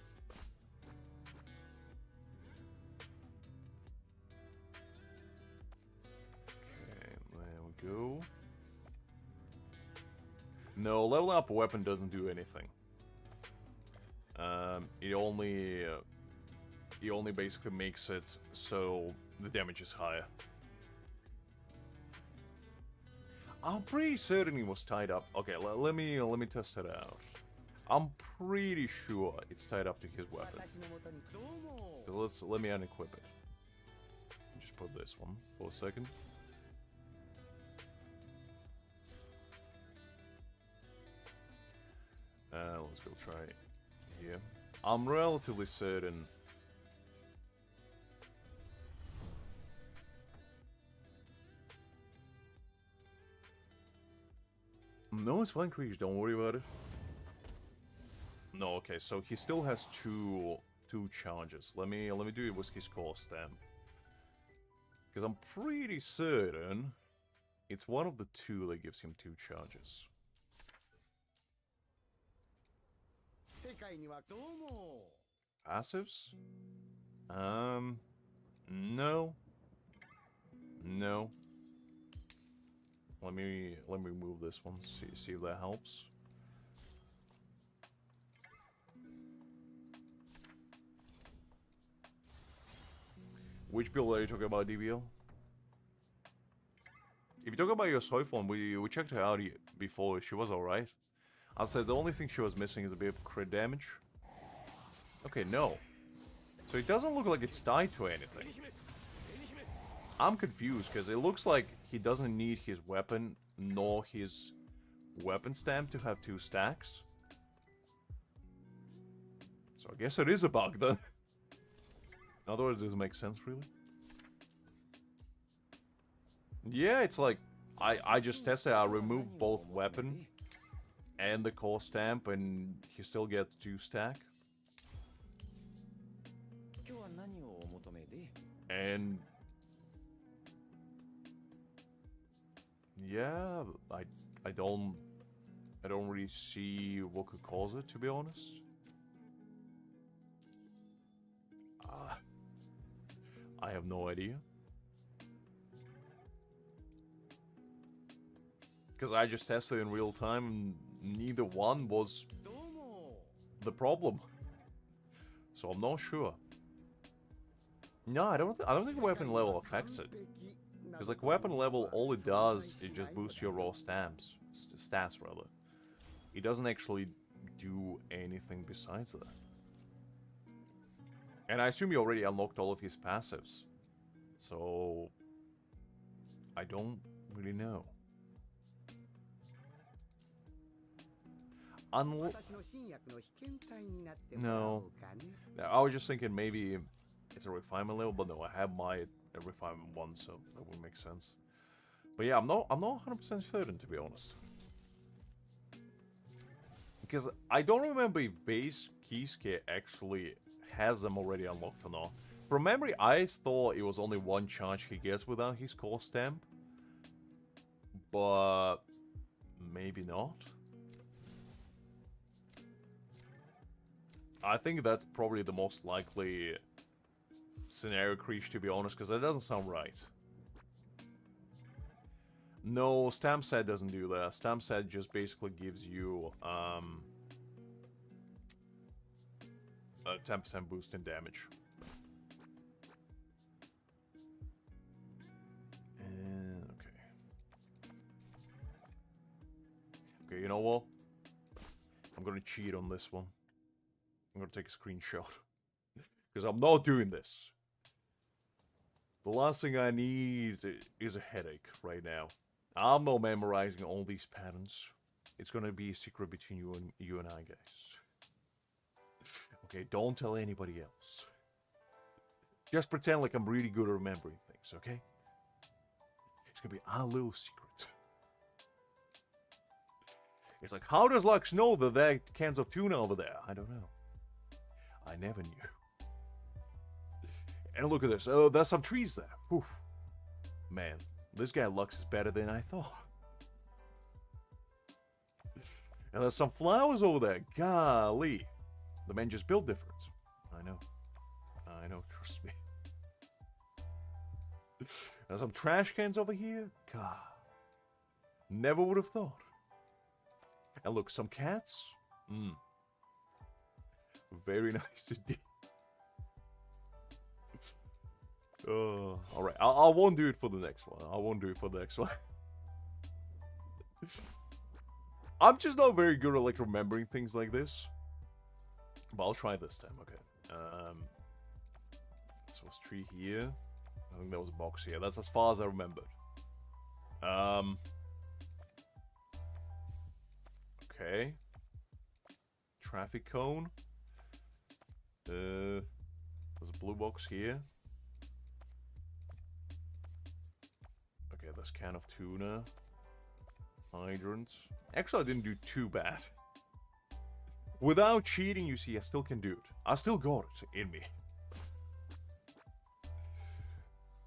Okay, there we go. No, leveling up a weapon doesn't do anything. It only basically makes it so the damage is higher. I'm pretty certain he was tied up. Okay, let me test it out. I'm pretty sure it's tied up to his weapon. So let me unequip it. Just put this one for a second. Let's go try it here. I'm relatively certain. No, it's fine, Krish. Don't worry about it. No, okay. So he still has two charges. Let me do it with his core stamp, because I'm pretty certain it's one of the two that gives him 2 charges. Passives? No. No. Let me remove this one. See if that helps. Which build are you talking about, DBL? If you talk about your Soifon, we checked her out before. She was alright. I'll say the only thing she was missing is a bit of crit damage. Okay, no. So it doesn't look like it's tied to anything. I'm confused, because it looks like he doesn't need his weapon, nor his weapon stamp to have 2 stacks. So I guess it is a bug, then. In other words, it doesn't make sense, really. Yeah, it's like, I just tested, I removed both weapon and the core stamp, and you still get 2 stack. And yeah, I don't really see what could cause it, to be honest. I have no idea. Because I just tested in real time, and neither one was the problem. So I'm not sure. No, I don't think weapon level affects it. Because like weapon level, all it does is just boost your raw stats rather. It doesn't actually do anything besides that. And I assume you already unlocked all of his passives. So I don't really know. No. I was just thinking maybe it's a refinement level, but no, I have my refinement 1, so that would make sense. But yeah, I'm not 100% certain, to be honest. Because I don't remember if base Kisuke actually has them already unlocked or not. From memory, I thought it was only 1 charge he gets without his core stamp. But maybe not. I think that's probably the most likely scenario, Krish, to be honest, because that doesn't sound right. No, stamp set doesn't do that. Stamp set just basically gives you a 10% boost in damage. And okay, you know what? I'm gonna cheat on this one. I'm gonna take a screenshot. Because I'm not doing this. The last thing I need is a headache right now. I'm not memorizing all these patterns. It's gonna be a secret between you and I, guys. Okay, don't tell anybody else. Just pretend like I'm really good at remembering things, okay? It's gonna be our little secret. It's like, how does Lux know that there are cans of tuna over there? I don't know. I never knew. And look at this. Oh, there's some trees there. Whew. Man, this guy Lux is better than I thought. And there's some flowers over there. Golly. The man just built different. I know, trust me. There's some trash cans over here. God. Never would have thought. And look, some cats. Very nice indeed. Alright, I won't do it for the next one. I'm just not very good at like remembering things like this. But I'll try this time, okay. So it's tree here. I think there was a box here. That's as far as I remembered. Okay. Traffic cone. There's a blue box here. Okay, there's can of tuna. Hydrant. Actually, I didn't do too bad. Without cheating, you see, I still can do it. I still got it in me.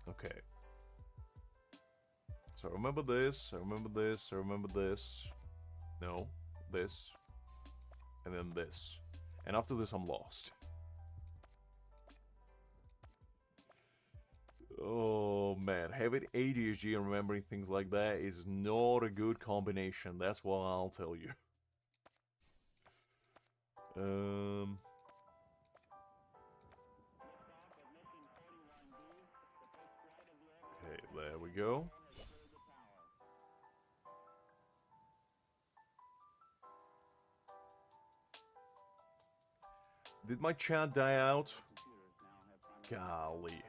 Okay. So I remember this, I remember this, I remember this. No, this. And then this. And after this, I'm lost. Oh man, having ADHD and remembering things like that is not a good combination. That's what I'll tell you. There we go. Did my chat die out? Golly.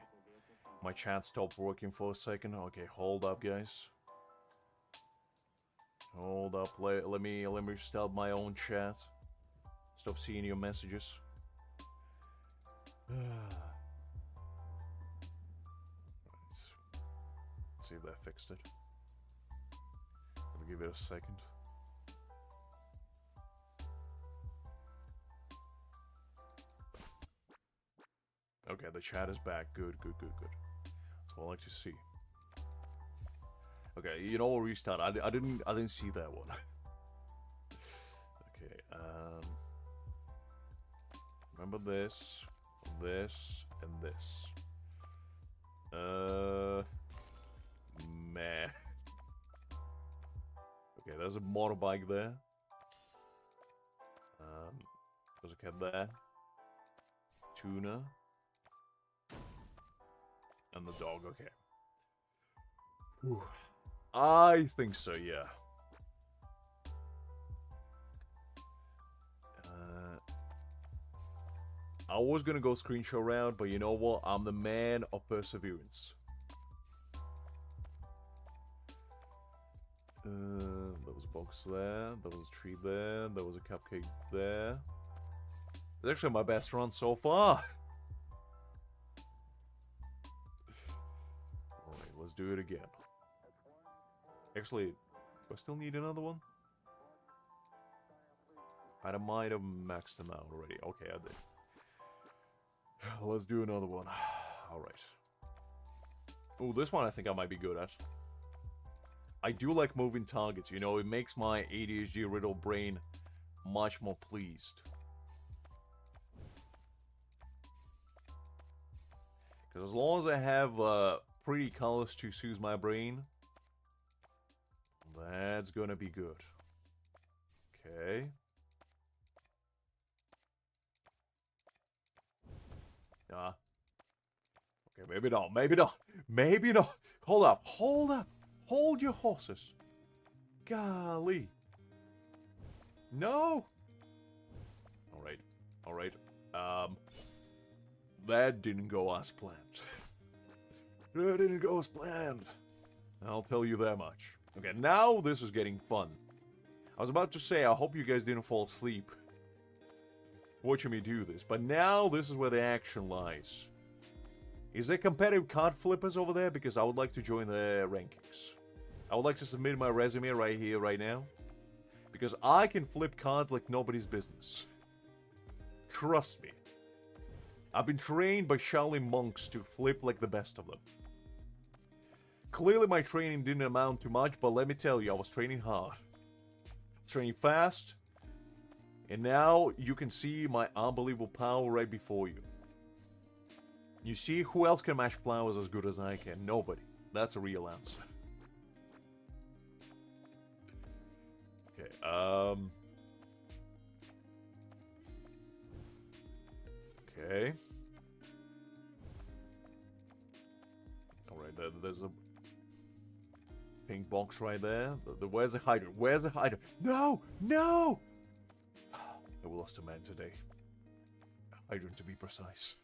My chat stopped working for a second. Okay, hold up, guys. Hold up. Let me restart my own chat. Stop seeing your messages. Let's see if that fixed it. Let me give it a second. Okay, the chat is back. Good, good, good, good. That's what I like to see. Okay, you know what? Restart. I didn't see that one. Okay. Remember this, this, and this. Meh. Okay, there's a motorbike there. There's a cat there. Tuna. And the dog, okay. Whew. I think so, yeah. I was gonna go screenshot round, but you know what? I'm the man of perseverance. There was a box there, there was a tree there, there was a cupcake there. It's actually my best run so far. Alright, let's do it again. Actually, do I still need another one? I might have maxed them out already. Okay, I did. Let's do another one. Alright. Oh, this one I think I might be good at. I do like moving targets, you know, it makes my ADHD riddle brain much more pleased. Because as long as I have pretty colors to soothe my brain, that's gonna be good. Okay. Okay, maybe not, maybe not, maybe not. Hold up, hold up. Hold your horses. Golly. No. Alright, alright. That didn't go as planned. That didn't go as planned. I'll tell you that much. Okay, now this is getting fun. I was about to say, I hope you guys didn't fall asleep watching me do this, but now this is where the action lies. Is there competitive card flippers over there? Because I would like to join the rankings. I would like to submit my resume right here, right now. Because I can flip cards like nobody's business. Trust me. I've been trained by Shaolin monks to flip like the best of them. Clearly my training didn't amount to much, but let me tell you, I was training hard. Training fast. And now you can see my unbelievable power right before you. You see, who else can match flowers as good as I can? Nobody. That's a real answer. Okay, okay. Alright, there's a pink box right there. Where's the hydrant? Where's the hydrant? No! No! We lost a man today. Hydrant, to be precise.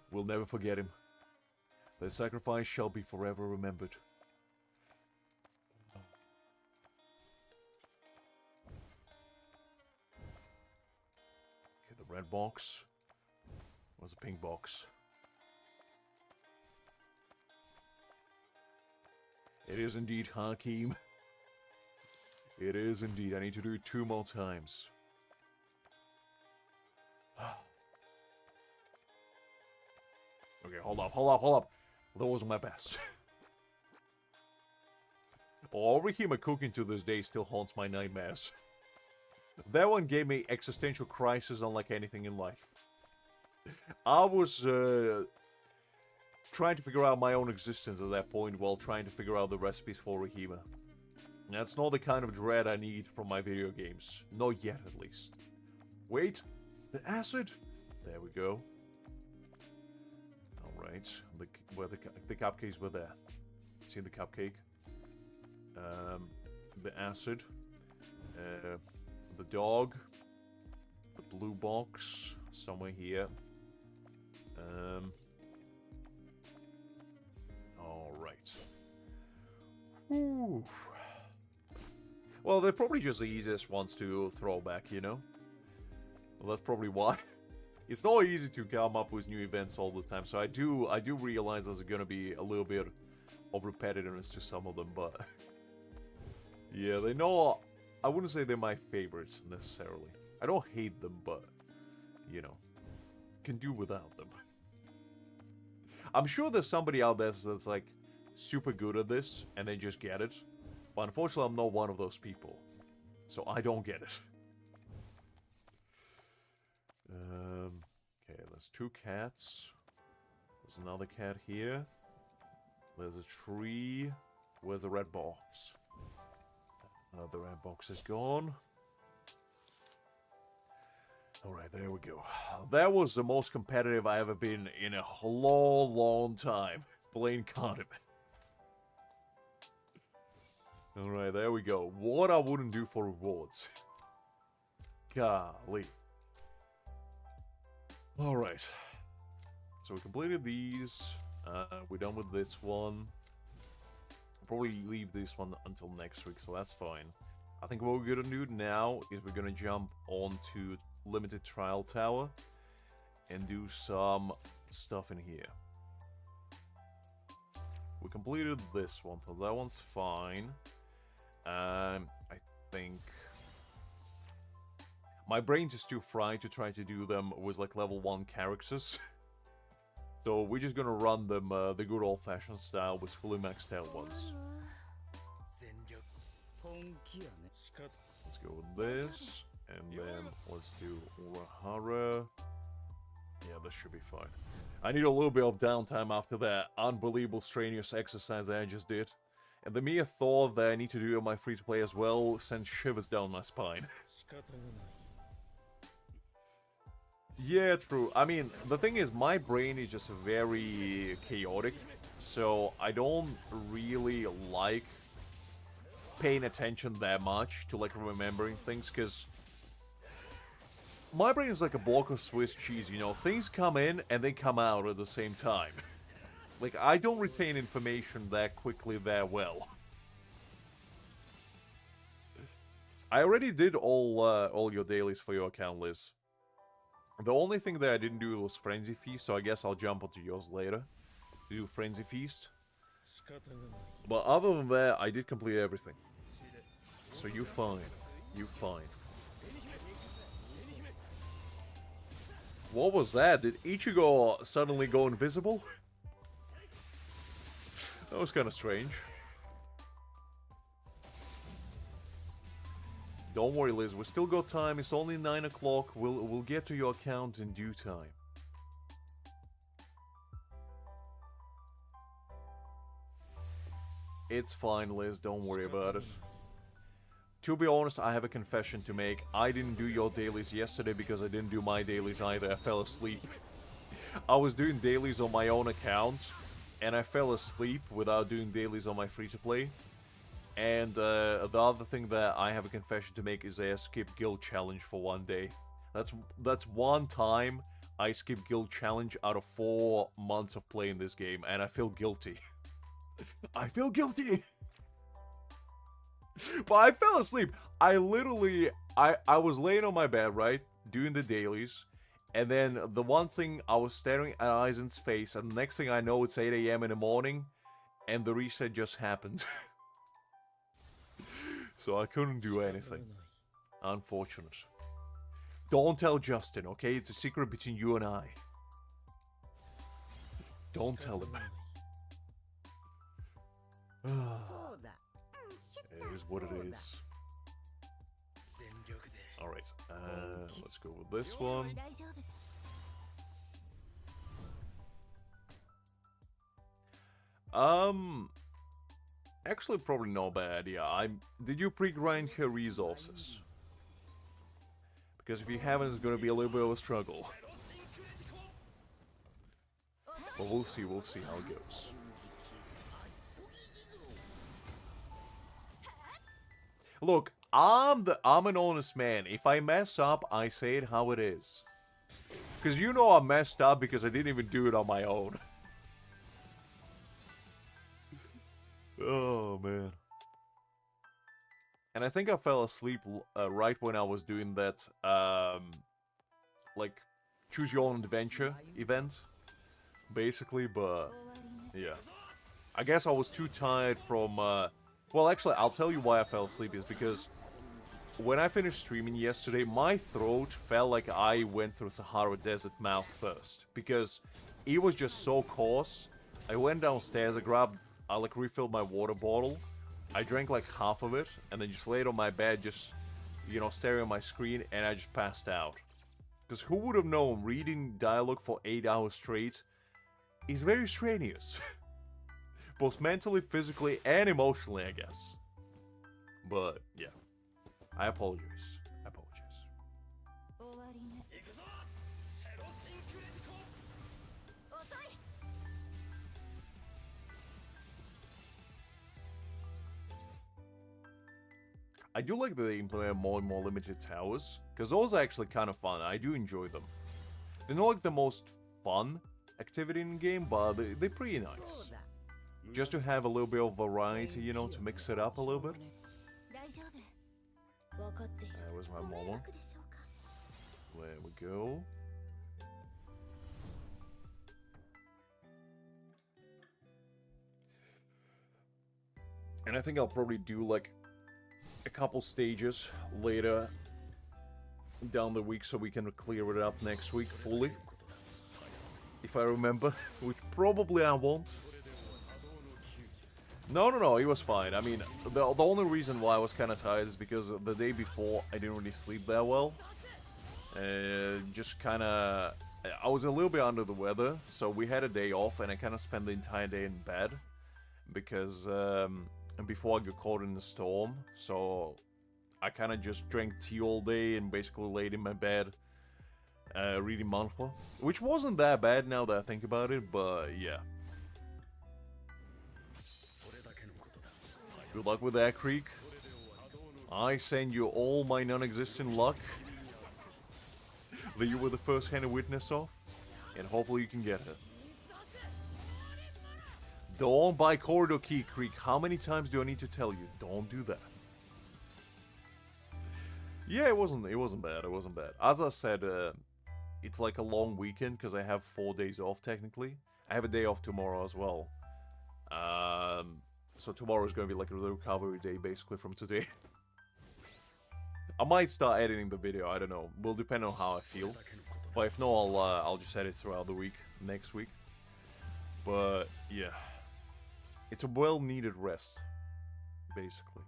We'll never forget him. Their sacrifice shall be forever remembered. Okay, the red box. Where's the pink box? It is indeed Hakim. It is indeed. I need to do it 2 more times. Okay, hold up. That was my best. Orihime cooking to this day still haunts my nightmares. That one gave me existential crisis unlike anything in life. I was trying to figure out my own existence at that point while trying to figure out the recipes for Orihime. That's not the kind of dread I need from my video games. Not yet, at least. Wait, the acid? There we go. Alright, the cupcakes were there. See the cupcake? The acid. The dog. The blue box. Somewhere here. Alright. Whew. Well, they're probably just the easiest ones to throw back, you know? Well, that's probably why. It's not easy to come up with new events all the time, so I do realize there's gonna be a little bit of repetitiveness to some of them, but... yeah, they know... I wouldn't say they're my favorites, necessarily. I don't hate them, but... you know... can do without them. I'm sure there's somebody out there that's, like, super good at this, and they just get it. But unfortunately, I'm not one of those people. So I don't get it. Okay, there's 2 cats. There's another cat here. There's a tree. Where's the red box? The red box is gone. Alright, there we go. That was the most competitive I ever been in a long time. Playing Cardiff. Alright, there we go. What I wouldn't do for rewards. Golly. Alright. So we completed these. We're done with this one. Probably leave this one until next week, so that's fine. I think what we're gonna do now is we're gonna jump onto Limited Trial Tower and do some stuff in here. We completed this one, so that one's fine. I think my brain's just too fried to try to do them with like level 1 characters. So we're just gonna run them the good old-fashioned style with fully maxed out ones. Let's go with this, and then let's do Urahara. Yeah, this should be fine. I need a little bit of downtime after that unbelievable strenuous exercise that I just did. And the mere thought that I need to do it on my free-to-play as well sends shivers down my spine. Yeah, true. I mean, the thing is, my brain is just very chaotic, so I don't really like paying attention that much to, like, remembering things, because my brain is like a block of Swiss cheese, you know? Things come in and they come out at the same time. Like, I don't retain information that quickly that well. I already did all your dailies for your account, Liz. The only thing that I didn't do was Frenzy Feast, so I guess I'll jump onto yours later. Do Frenzy Feast. But other than that, I did complete everything. So you fine. You fine. What was that? Did Ichigo suddenly go invisible? That was kind of strange. Don't worry, Liz. We still got time. It's only 9 o'clock. We'll get to your account in due time. It's fine, Liz. Don't worry about it. To be honest, I have a confession to make. I didn't do your dailies yesterday because I didn't do my dailies either. I fell asleep. I was doing dailies on my own account, and I fell asleep without doing dailies on my free-to-play. And the other thing that I have a confession to make is I skipped Guild Challenge for 1 day. That's one time I skipped Guild Challenge out of 4 months of playing this game, and I feel guilty. I feel guilty! But I fell asleep. I literally, I was laying on my bed, right? Doing the dailies. And then the one thing, I was staring at Aizen's face, and the next thing I know, it's 8 AM in the morning, and the reset just happened. So I couldn't do anything. Unfortunate. Don't tell Justin, okay? It's a secret between you and I. Don't tell him. It is what it is. Alright, let's go with this one. Actually, probably not a bad idea. Did you pre-grind her resources? Because if you haven't, it's gonna be a little bit of a struggle. But we'll see how it goes. Look, I'm an honest man. If I mess up, I say it how it is. Because you know I messed up because I didn't even do it on my own. Oh, man. And I think I fell asleep right when I was doing that, like, choose your own adventure event, basically, but, yeah. I guess I was too tired from, well, actually, I'll tell you why I fell asleep is because when I finished streaming yesterday, my throat felt like I went through Sahara Desert mouth first, because it was just so coarse. I went downstairs, I like refilled my water bottle. I drank like half of it, and then just laid on my bed, just, you know, staring at my screen, and I just passed out. Because who would have known reading dialogue for 8 hours straight is very strenuous. Both mentally, physically, and emotionally, I guess. But, yeah. I apologize. I do like that they implement more and more limited towers, because those are actually kind of fun. I do enjoy them. They're not like the most fun activity in the game, but they're pretty nice. Just to have a little bit of variety, you know, to mix it up a little bit. Where's my Momo? There we go. And I think I'll probably do like a couple stages later down the week so we can clear it up next week fully. If I remember, which probably I won't. No, it was fine. I mean, the only reason why I was kind of tired is because the day before I didn't really sleep that well. Just kind of... I was a little bit under the weather, so we had a day off and I kind of spent the entire day in bed. Because... before I got caught in the storm, so I kind of just drank tea all day and basically laid in my bed reading manhwa, which wasn't that bad now that I think about it, but yeah. Good luck with that, Creek. I send you all my non-existent luck that you were the first-hand witness of, and hopefully you can get it. Don't buy corridor key, Creek. How many times do I need to tell you? Don't do that. Yeah, it wasn't bad. As I said, it's like a long weekend because I have 4 days off technically. I have a day off tomorrow as well. So tomorrow is going to be like a recovery day basically from today. I might start editing the video, I don't know. Will depend on how I feel. But if not, I'll just edit throughout the week, next week. But yeah. It's a well-needed rest, basically.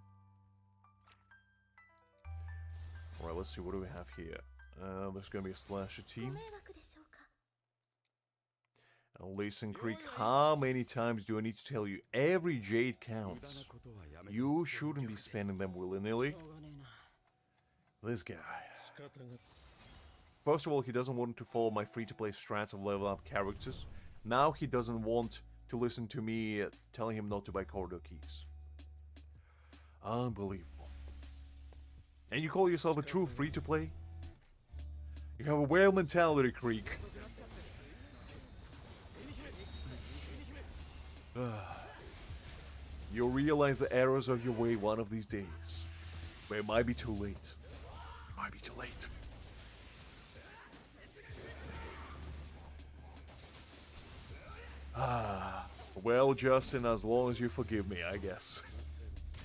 Alright, let's see, what do we have here? There's gonna be a slasher team. Listen, Creek, how many times do I need to tell you? Every jade counts. You shouldn't be spending them willy-nilly. This guy. First of all, he doesn't want to follow my free-to-play strats of level up characters. Now he doesn't want to listen to me telling him not to buy corridor keys. Unbelievable. And you call yourself a true free-to-play? You have a whale mentality, Creek. You'll realize the errors of your way one of these days. But it might be too late. It might be too late. Well, Justin, as long as you forgive me, I guess.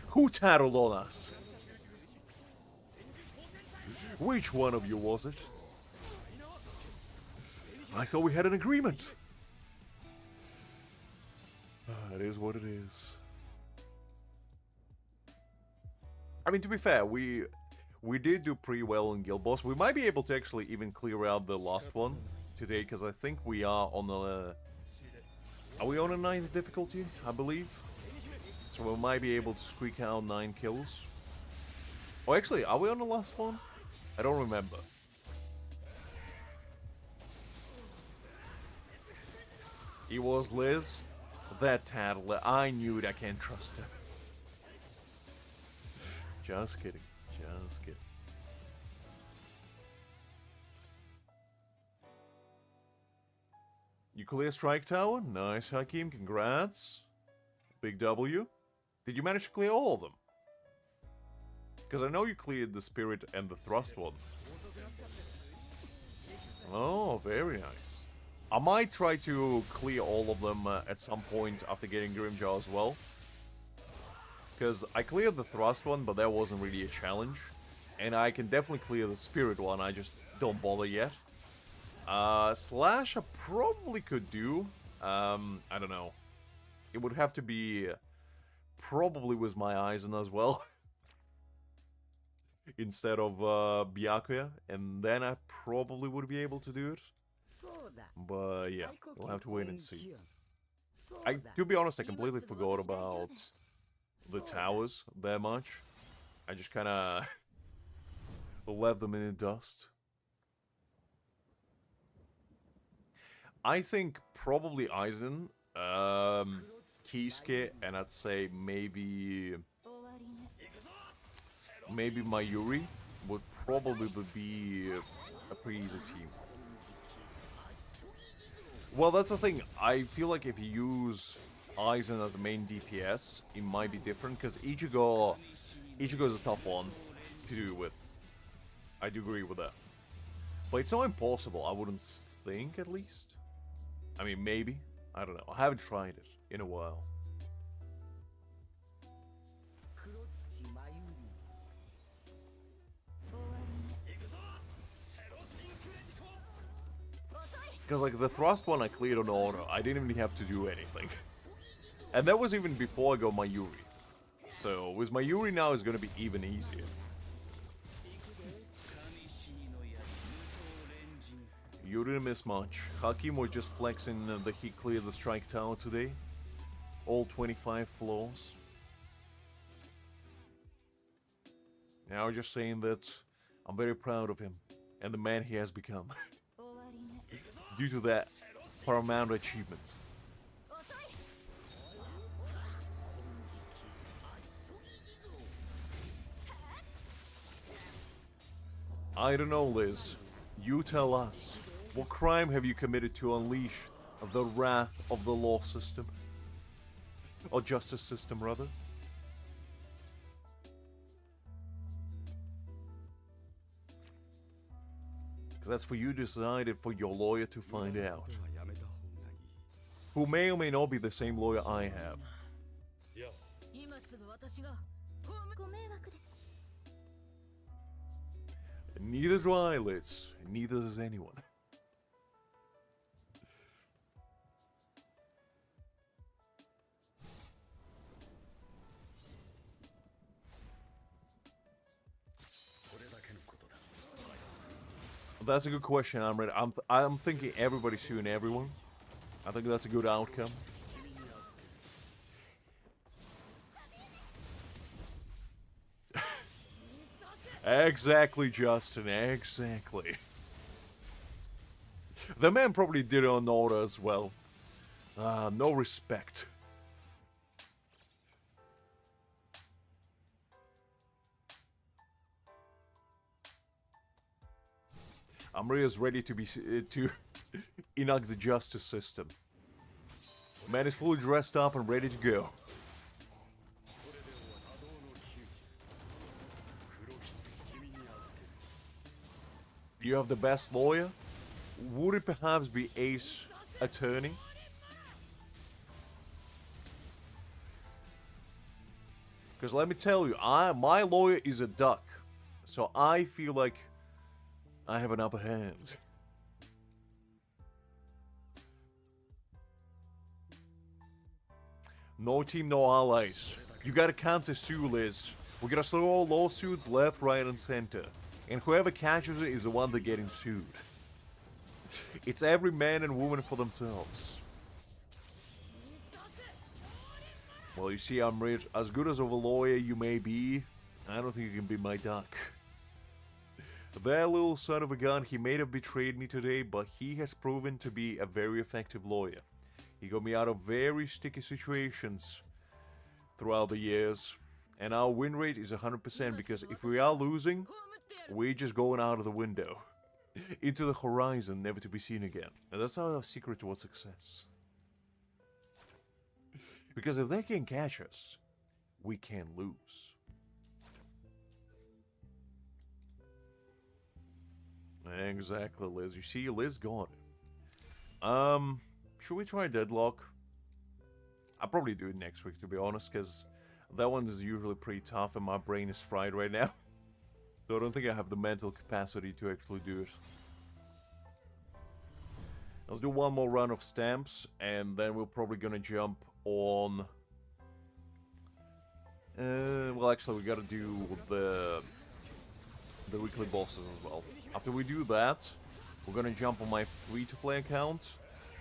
Who tattled on us? Which one of you was it? I thought we had an agreement. It is what it is. I mean, to be fair, we did do pretty well in Guild Boss. We might be able to actually even clear out the last one today, because I think we are on the... Are we on a 9th difficulty, I believe? So we might be able to squeak out 9 kills. Oh, actually, are we on the last one? I don't remember. It was Liz. That tattler. I knew it. I can't trust her. Just kidding. Just kidding. You clear Strike Tower? Nice, Hakim. Congrats. Big W. Did you manage to clear all of them? Because I know you cleared the Spirit and the Thrust one. Oh, very nice. I might try to clear all of them at some point after getting Grimjaw as well. Because I cleared the Thrust one, but that wasn't really a challenge. And I can definitely clear the Spirit one, I just don't bother yet. Slash I probably could do. I don't know. It would have to be probably with my Aizen as well. Instead of Byakuya. And then I probably would be able to do it. But yeah, we'll have to wait and see. To be honest, I completely forgot about the towers that much. I just kind of left them in the dust. I think probably Aizen, Kisuke, and I'd say maybe Mayuri would probably be a pretty easy team. Well, that's the thing. I feel like if you use Aizen as a main DPS, it might be different, because Ichigo is a tough one to do with. I do agree with that. But it's not impossible, I wouldn't think, at least. I mean, maybe. I don't know. I haven't tried it in a while. Because, like, the Thrust one I cleared on auto. I didn't even have to do anything. And that was even before I got Mayuri. So, with Mayuri now, it's gonna be even easier. You didn't miss much. Hakim was just flexing that he cleared the Strike Tower today. All 25 floors. Now just saying that I'm very proud of him and the man he has become. Due to that paramount achievement. I don't know, Liz. You tell us. What crime have you committed to unleash the wrath of the law system? Or justice system, rather? Because that's for you decided for your lawyer to find out. Who may or may not be the same lawyer I have. Neither do I, Liz. Neither does anyone. That's a good question, Amrit. I'm thinking everybody suing everyone. I think that's a good outcome. Exactly, Justin. Exactly. The man probably did it on order as well. No respect. Amria's ready to be to enact the justice system. Man is fully dressed up and ready to go. You have the best lawyer? Would it perhaps be Ace Attorney? Because let me tell you, my lawyer is a duck. So I feel like I have an upper hand. No team, no allies. You gotta counter sue, Liz. We're gonna throw all lawsuits left, right, and center. And whoever catches it is the one that's getting sued. It's every man and woman for themselves. Well, you see, I'm rich. As good as of a lawyer you may be, I don't think you can be my duck. That little son of a gun, he may have betrayed me today, but he has proven to be a very effective lawyer. He got me out of very sticky situations throughout the years. And our win rate is 100% because if we are losing, we're just going out of the window. Into the horizon, never to be seen again. And that's our secret towards success. Because if they can catch us, we can't lose. Exactly, Liz. You see, Liz got it. Should we try Deadlock? I'll probably do it next week, to be honest, because that one is usually pretty tough and my brain is fried right now. So I don't think I have the mental capacity to actually do it. Let's do one more run of stamps, and then we're probably gonna jump on... well, actually, we gotta do the weekly bosses as well. After we do that, we're gonna jump on my free-to-play account,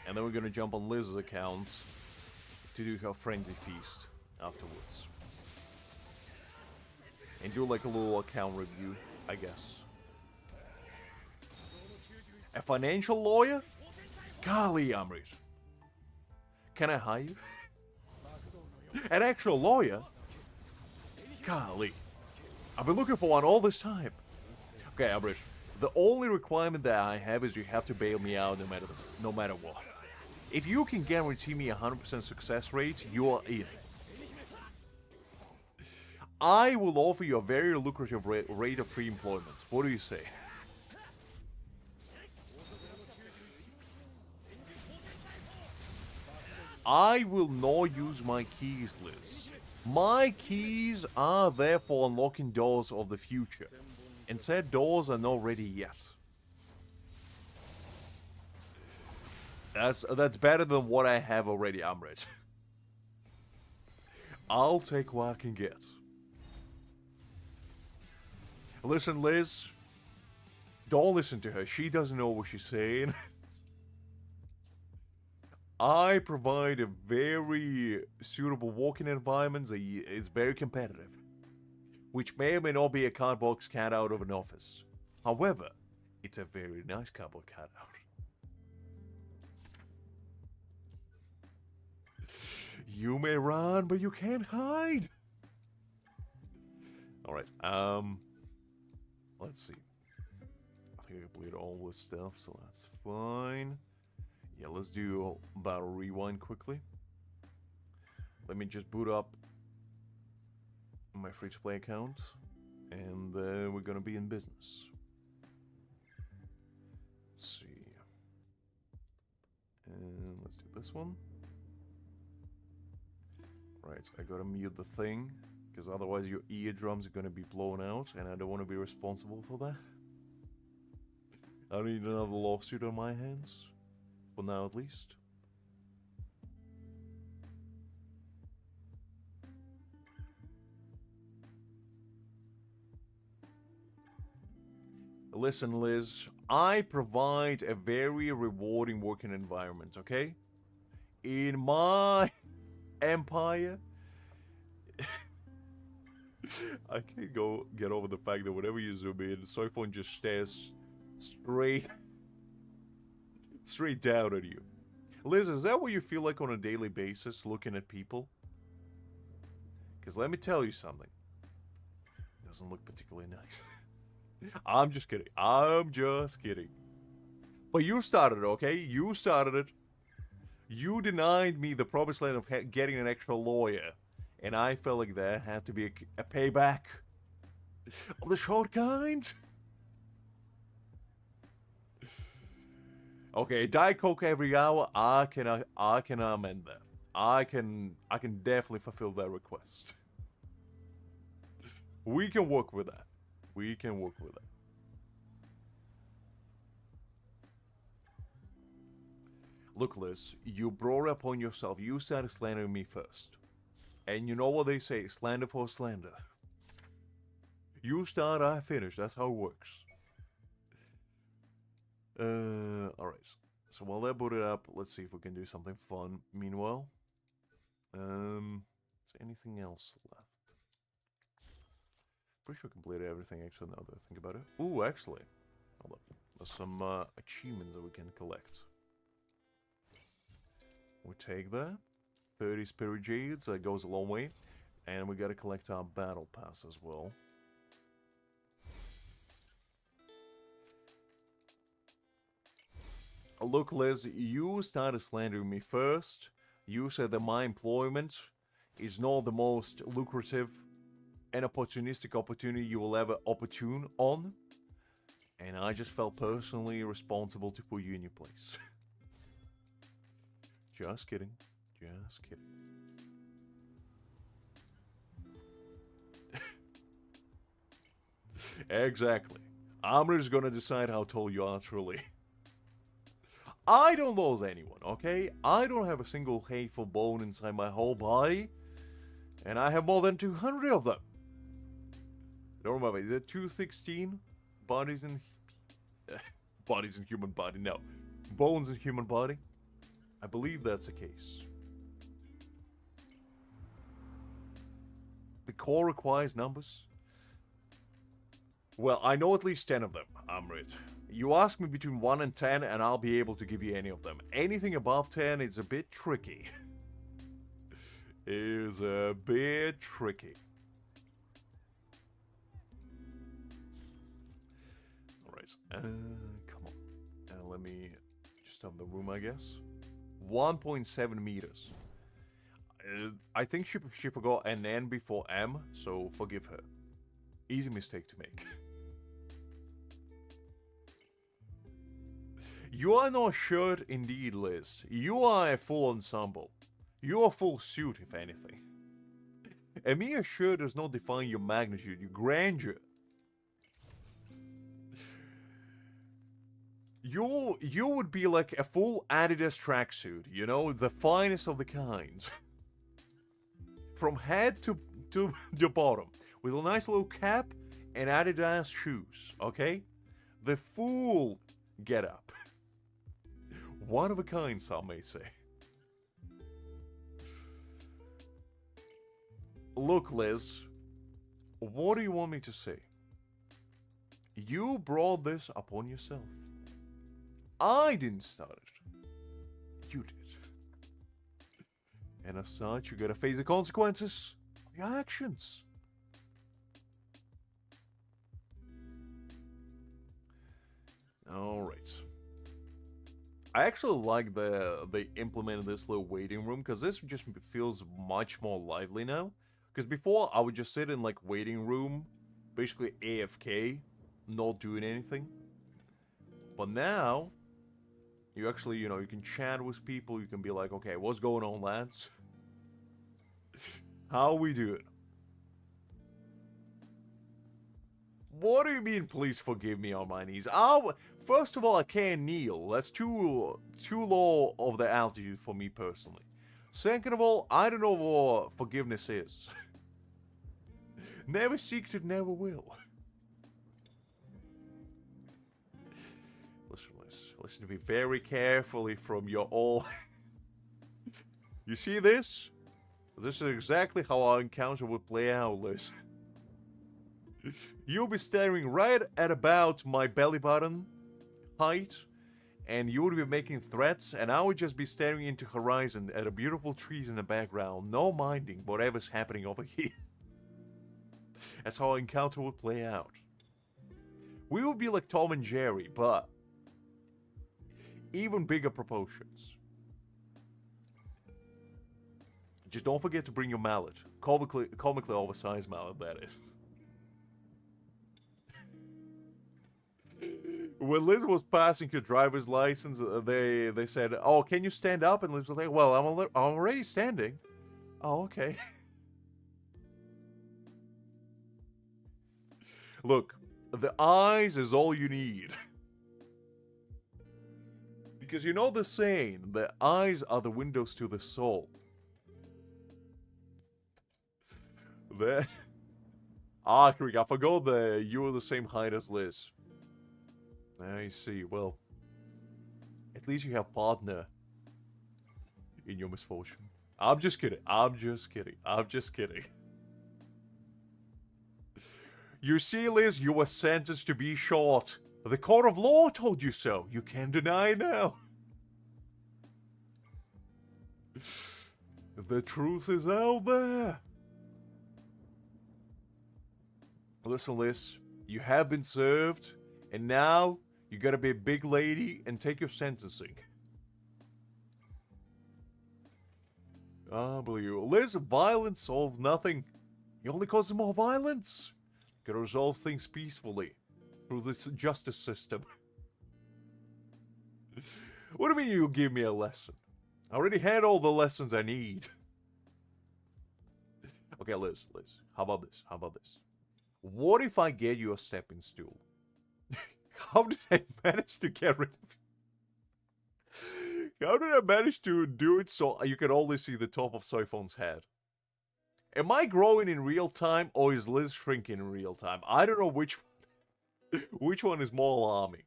and then we're gonna jump on Liz's account to do her Frenzy Feast afterwards. And do like a little account review, I guess. A financial lawyer? Golly, Amrit. Can I hire you? An actual lawyer? Golly. I've been looking for one all this time. Okay, Amrit. The only requirement that I have is you have to bail me out no matter what. If you can guarantee me a 100% success rate, you are in. I will offer you a very lucrative rate of free employment. What do you say? I will not use my keys, Liz. My keys are there for unlocking doors of the future. And said doors are not ready yet. That's better than what I have already, Amrit. I'll take what I can get. Listen, Liz. Don't listen to her. She doesn't know what she's saying. I provide a very suitable walking environment that is very competitive. Which may or may not be a cardboard cutout of an office. However, it's a very nice cardboard cutout. You may run, but you can't hide. Alright, let's see. I think I completed all this stuff, so that's fine. Yeah, let's do Battle Rewind quickly. Let me just boot up my free-to-play account, and we're gonna be in business. Let's see. And let's do this one. Right, I gotta mute the thing, because otherwise your eardrums are gonna be blown out, and I don't want to be responsible for that. I don't need another lawsuit on my hands. For now, at least. Listen, Liz, I provide a very rewarding working environment, okay? In my empire, I can't get over the fact that whenever you zoom in, Soifon just stares straight down at you. Liz, is that what you feel like on a daily basis, looking at people? Because let me tell you something. It doesn't look particularly nice. I'm just kidding. I'm just kidding. But you started it, okay? You started it. You denied me the promised land of getting an extra lawyer. And I felt like there had to be a payback. Of the short kind. Okay, Diet Coke every hour, I can amend that. I can definitely fulfill that request. We can work with that. We can work with that. Look, Liz, you brought it upon yourself. You started slandering me first. And you know what they say, slander for slander. You start, I finish. That's how it works. Alright. So while they boot it up, let's see if we can do something fun. Meanwhile, is there anything else left? Pretty sure I completed everything actually now that I think about it. Ooh, actually. Hold up. There's some achievements that we can collect. We take that. 30 spirit jades, that goes a long way. And we gotta collect our battle pass as well. Look, Liz, you started slandering me first. You said that my employment is not the most lucrative and opportunistic opportunity you will ever opportune on. And I just felt personally responsible to put you in your place. Just kidding. Just kidding. Exactly. I'm just gonna decide how tall you are truly. I don't lose anyone, okay? I don't have a single hateful bone inside my whole body. And I have more than 200 of them. Don't remember, the 216 bodies in... bodies in human body, no. Bones in human body. I believe that's the case. The core requires numbers. Well, I know at least 10 of them, Amrit. You ask me between 1 and 10 and I'll be able to give you any of them. Anything above 10 is a bit tricky. Is a bit tricky. Alright, come on. Let me just have the room, I guess. 1.7 meters. I think she forgot an N before M, so forgive her. Easy mistake to make. You are not a shirt indeed, Liz. You are a full ensemble. You are full suit, if anything. A mere shirt does not define your magnitude, your grandeur. You would be like a full Adidas tracksuit, you know, the finest of the kind. From head to the bottom, with a nice little cap and Adidas shoes, okay? The full get-up. One of a kind, some may say. Look, Liz, what do you want me to say? You brought this upon yourself. I didn't start it. You did. And as such, you gotta face the consequences of your actions. Alright. I actually like they implemented this little waiting room, because this just feels much more lively now. Because before, I would just sit in, like, waiting room, basically AFK, not doing anything. But now, you actually, you know, you can chat with people, you can be like, okay, what's going on, lads? How we doing? What do you mean, please forgive me on my knees? First of all, I can't kneel. That's too low of the altitude for me personally. Second of all, I don't know what forgiveness is. Never seeked it, never will. Listen to me very carefully from your all. You see this? This is exactly how our encounter would play out, Liz. You'll be staring right at about my belly button height, and you would be making threats, and I would just be staring into horizon at the beautiful trees in the background, no minding whatever's happening over here. That's how our encounter would play out. We would be like Tom and Jerry, but even bigger proportions. Just don't forget to bring your mallet. Comically oversized mallet, that is. When Liz was passing her driver's license, they said, "Oh, can you stand up?" And Liz was like, "Well, I'm already standing." Oh, okay. Look, the eyes is all you need. Because you know the saying, the eyes are the windows to the soul. There. Ah, Krieg, I forgot that you were the same height as Liz. I see, well. At least you have partner in your misfortune. I'm just kidding. I'm just kidding. I'm just kidding. You see, Liz, you were sentenced to be shot. The court of law told you so. You can't deny now. The truth is out there. Listen, Liz, you have been served, and now you gotta be a big lady and take your sentencing. Unbelievable. Liz, violence solves nothing. It only causes more violence. You gotta resolve things peacefully through this justice system. What do you mean you give me a lesson? I already had all the lessons I need. Okay, Liz, how about this? How about this? What if I get you a stepping stool? How did I manage to get rid of it? How did I manage to do it so you can only see the top of Soifon's head? Am I growing in real time or is Liz shrinking in real time? I don't know which one is more alarming.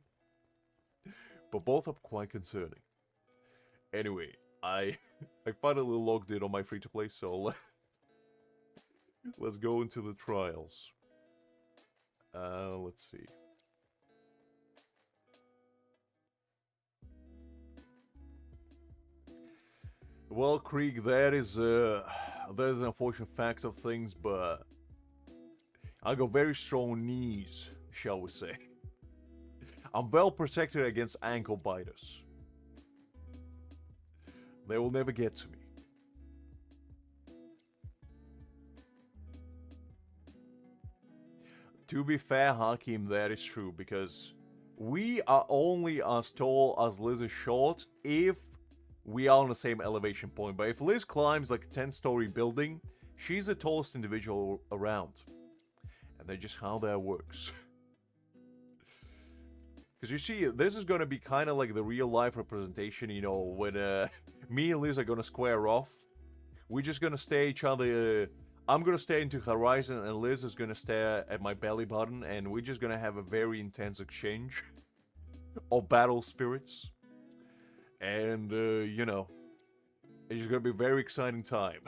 But both are quite concerning. Anyway, I finally logged in on my free-to-play, so let's go into the trials. Let's see. Well, Krieg, there's an unfortunate fact of things, but I got very strong knees, shall we say. I'm well protected against ankle biters. They will never get to me. To be fair, Hakim, that is true, because we are only as tall as Liz is short if we are on the same elevation point. But if Liz climbs like a 10-story building, she's the tallest individual around. And that's just how that works. Because you see, this is going to be kind of like the real-life representation, you know, when me and Liz are going to square off. We're just going to stare each other... I'm going to stare into horizon and Liz is going to stare at my belly button, and we're just going to have a very intense exchange of battle spirits. And, you know, it's just going to be a very exciting time.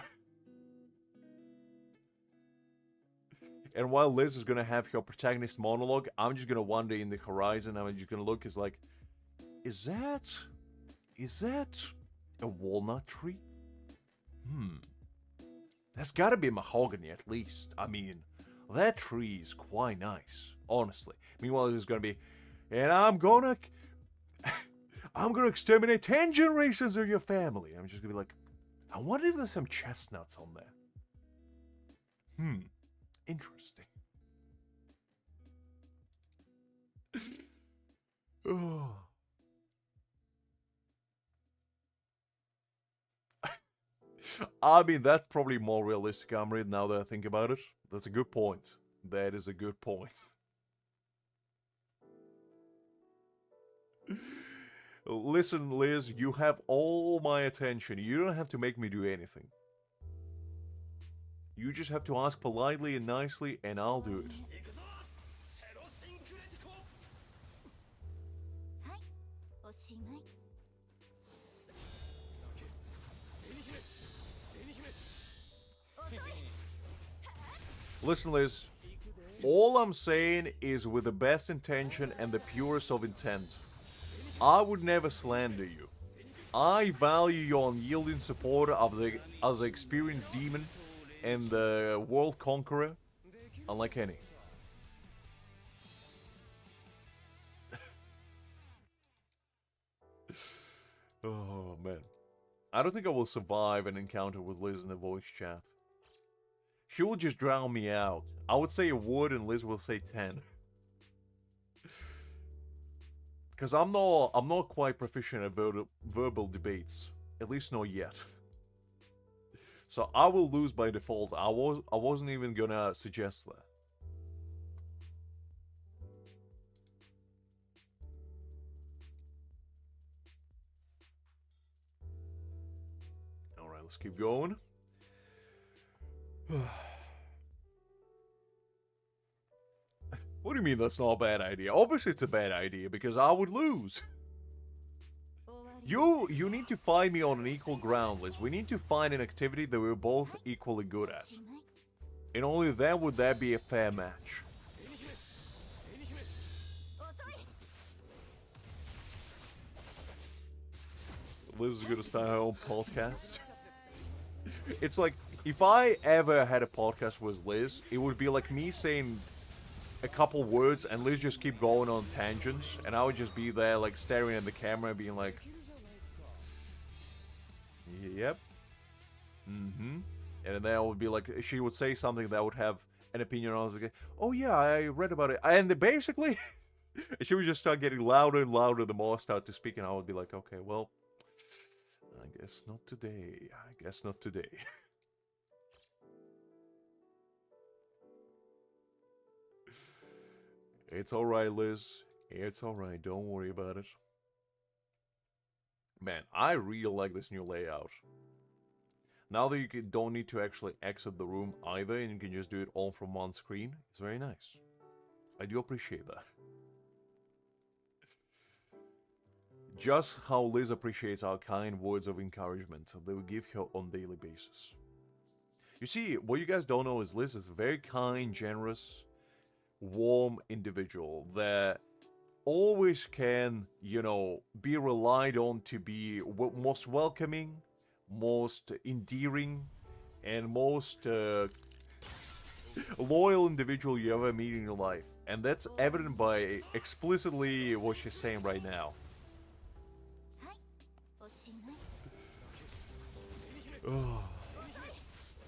And while Liz is going to have her protagonist monologue, I'm just going to wander in the horizon. I'm just going to look, it's like, is that a walnut tree? That's gotta be mahogany at least. I mean, that tree is quite nice, honestly. Meanwhile, there's gonna be, and I'm gonna exterminate 10 generations of your family. I'm just gonna be like, I wonder if there's some chestnuts on there. Interesting. Oh. I mean, that's probably more realistic, Amrit, now that I think about it. That's a good point. That is a good point. Listen, Liz, you have all my attention. You don't have to make me do anything. You just have to ask politely and nicely, and I'll do it. Listen, Liz, all I'm saying is with the best intention and the purest of intent. I would never slander you. I value your unyielding support as an experienced demon and the world conqueror, unlike any. Oh, man. I don't think I will survive an encounter with Liz in the voice chat. She will just drown me out. I would say a word and Liz will say 10. Because I'm not quite proficient at verbal debates. At least not yet. So I will lose by default. I wasn't even gonna suggest that. let's keep going. What do you mean that's not a bad idea? Obviously it's a bad idea because I would lose. You need to find me on an equal ground, Liz. We need to find an activity that we're both equally good at. And only then would that be a fair match. Liz is gonna start her own podcast. It's like, if I ever had a podcast with Liz, it would be like me saying a couple words and Liz just keep going on tangents, and I would just be there like staring at the camera and being like, yep, and then I would be like, she would say something that would have an opinion on. I was like, oh yeah, I read about it, and basically she would just start getting louder and louder the more I start to speak, and I would be like, okay, well, I guess not today. I guess not today. It's alright, Liz. It's alright. Don't worry about it. Man, I really like this new layout. Now that you don't need to actually exit the room either, and you can just do it all from one screen, it's very nice. I do appreciate that. Just how Liz appreciates our kind words of encouragement that we give her on a daily basis. You see, what you guys don't know is Liz is a very kind, generous, warm individual that always can, you know, be relied on to be most welcoming, most endearing, and most loyal individual you ever meet in your life. And that's evident by explicitly what she's saying right now.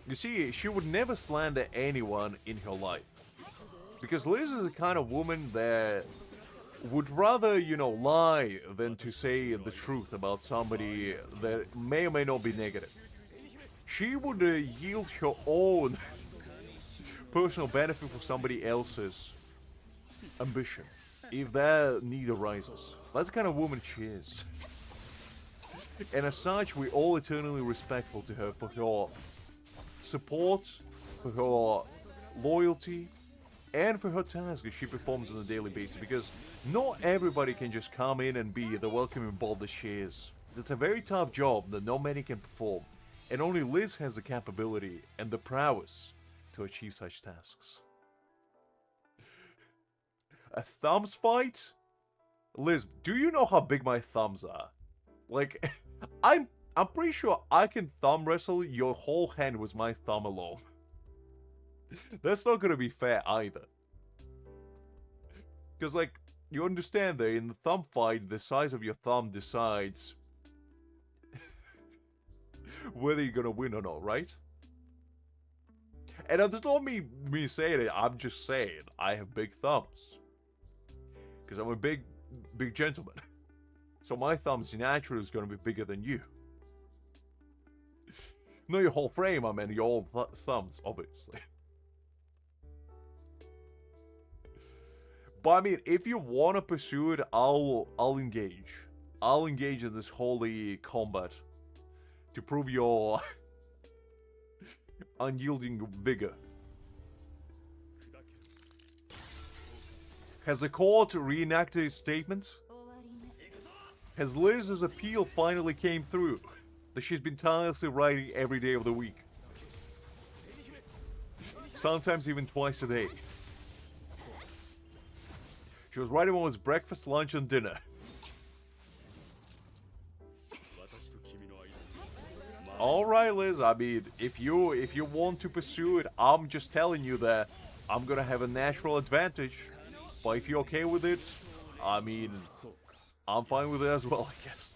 You see, she would never slander anyone in her life. Because Liz is the kind of woman that would rather, you know, lie than to say the truth about somebody that may or may not be negative. She would yield her own personal benefit for somebody else's ambition, if that need arises. That's the kind of woman she is. And as such, we're all eternally respectful to her for her support, for her loyalty, and for her tasks that she performs on a daily basis, because not everybody can just come in and be the welcoming ball that she is. It's a very tough job that not many can perform, and only Liz has the capability and the prowess to achieve such tasks. A thumbs fight? Liz, do you know how big my thumbs are? Like, I'm pretty sure I can thumb wrestle your whole hand with my thumb alone. That's not gonna be fair either. Because, like, you understand that in the thumb fight, the size of your thumb decides whether you're gonna win or not, right? And that's not me saying it, I'm just saying I have big thumbs. Because I'm a big gentleman. So my thumbs naturally is gonna be bigger than you. Not your whole frame, I mean your whole thumbs, obviously. But I mean, if you want to pursue it, I'll engage. I'll engage in this holy combat to prove your unyielding vigor. Has the court reenacted his statement? Has Liz's appeal finally came through? That she's been tirelessly writing every day of the week. Sometimes even twice a day. She was writing while it's breakfast, lunch, and dinner. Alright, Liz, I mean, if you want to pursue it, I'm just telling you that I'm gonna have a natural advantage. But if you're okay with it, I mean, I'm fine with it as well, I guess.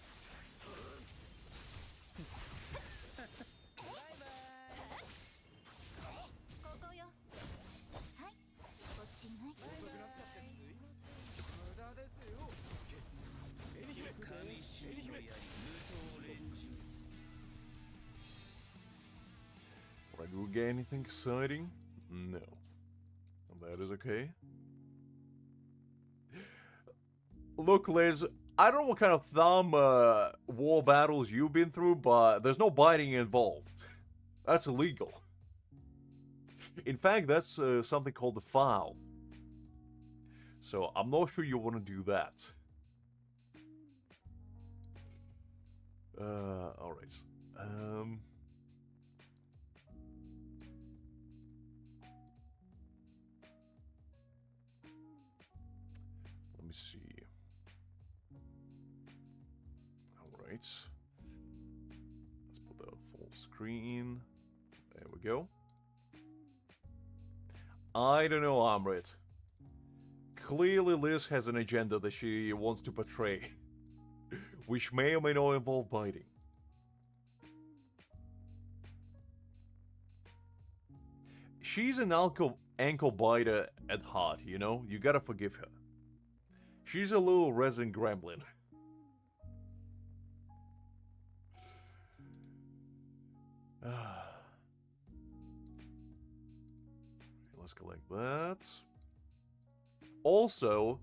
Do we get anything exciting? No. That is okay. Look, Liz, I don't know what kind of thumb war battles you've been through, but there's no biting involved. That's illegal. In fact, that's something called the foul. So I'm not sure you want to do that. Alright. Let me see. Alright. Let's put that full screen. There we go. I don't know, Amrit. Clearly Liz has an agenda that she wants to portray. Which may or may not involve biting. She's an ankle biter at heart, you know? You gotta forgive her. She's a little resident gremlin. Let's collect that. Also,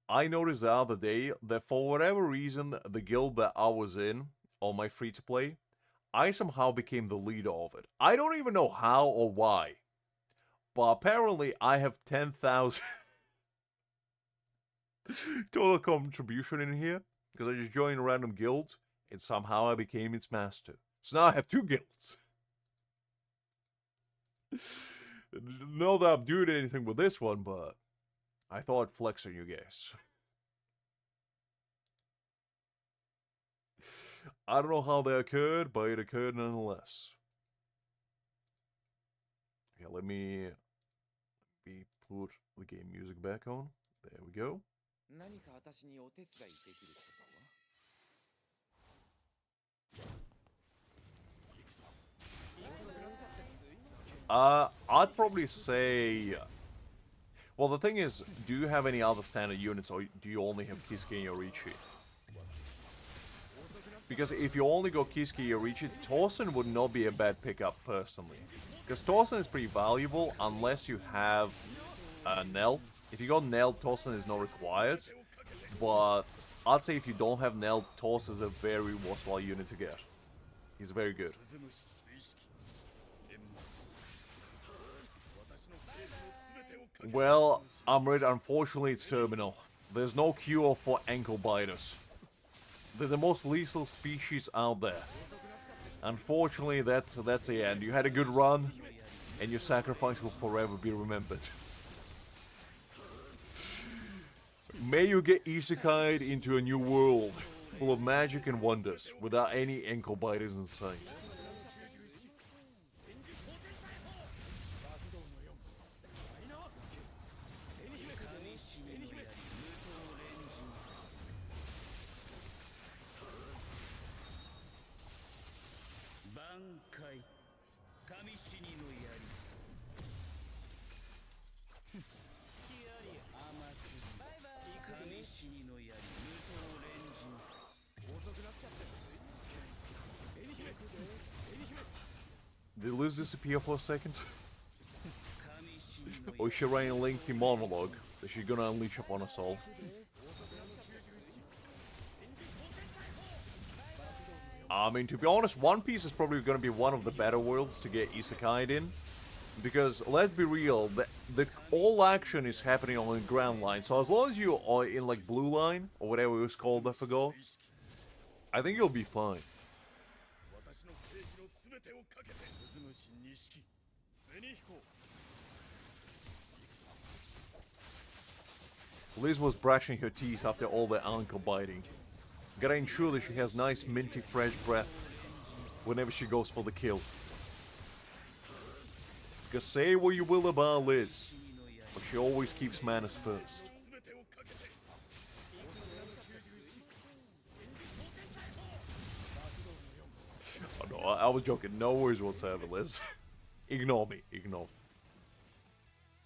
I noticed the other day that for whatever reason, the guild that I was in on my free-to-play, I somehow became the leader of it. I don't even know how or why. But apparently I have 10,000 total contribution in here. Because I just joined a random guild and somehow I became its master. So now I have 2 guilds. Not that I'm doing anything with this one, but I thought I'd flex on you guys. I don't know how that occurred, but it occurred nonetheless. Yeah, let me put the game music back on. There we go. I'd probably say... Well, the thing is, do you have any other standard units, or do you only have Kisuke and Yorichi? Because if you only go Kisuke and Yorichi, Torsen would not be a bad pickup, personally. Because Torsen is pretty valuable, unless you have Nell. If you got Nell, Torsen is not required. But I'd say if you don't have Nell, Torsen is a very worthwhile unit to get. He's very good. Well, Amrit, unfortunately it's terminal. There's no cure for ankle biters. They're the most lethal species out there. Unfortunately, that's the end. You had a good run, and your sacrifice will forever be remembered. May you get isekai'd into a new world, full of magic and wonders, without any ankle biters in sight. Did Liz disappear for a second? Or is she writing a lengthy monologue that she's gonna unleash upon us all? I mean, to be honest, One Piece is probably gonna be one of the better worlds to get isekai'd in. Because, let's be real, the all action is happening on the ground line. So as long as you are in, like, Blue Line, or whatever it was called, I forgot, I think you'll be fine. Liz was brushing her teeth after all the ankle biting. Gotta ensure that she has nice minty fresh breath whenever she goes for the kill. Because say what you will about Liz, but she always keeps manners first. Oh no, I was joking. No worries whatsoever, Liz. Ignore me. Ignore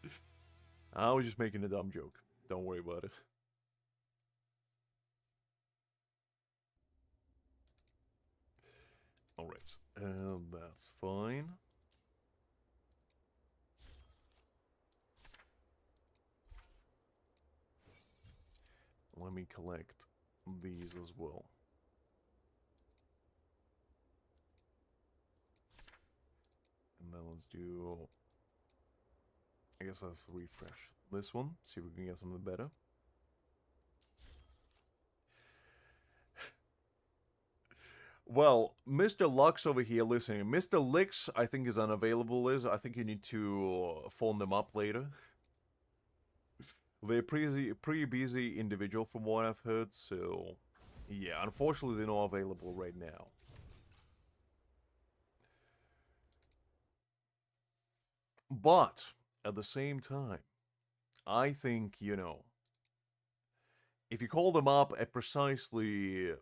me. I was just making a dumb joke. Don't worry about it. Alright, that's fine. Let me collect these as well. And then let's do... I guess let's refresh this one, see if we can get something better. Well, Mr. Lux over here listening. Mr. Lix, I think, is unavailable, Liz. I think you need to phone them up later. They're pretty busy individual from what I've heard, so... Yeah, unfortunately they're not available right now. But, at the same time, I think, you know, if you call them up at precisely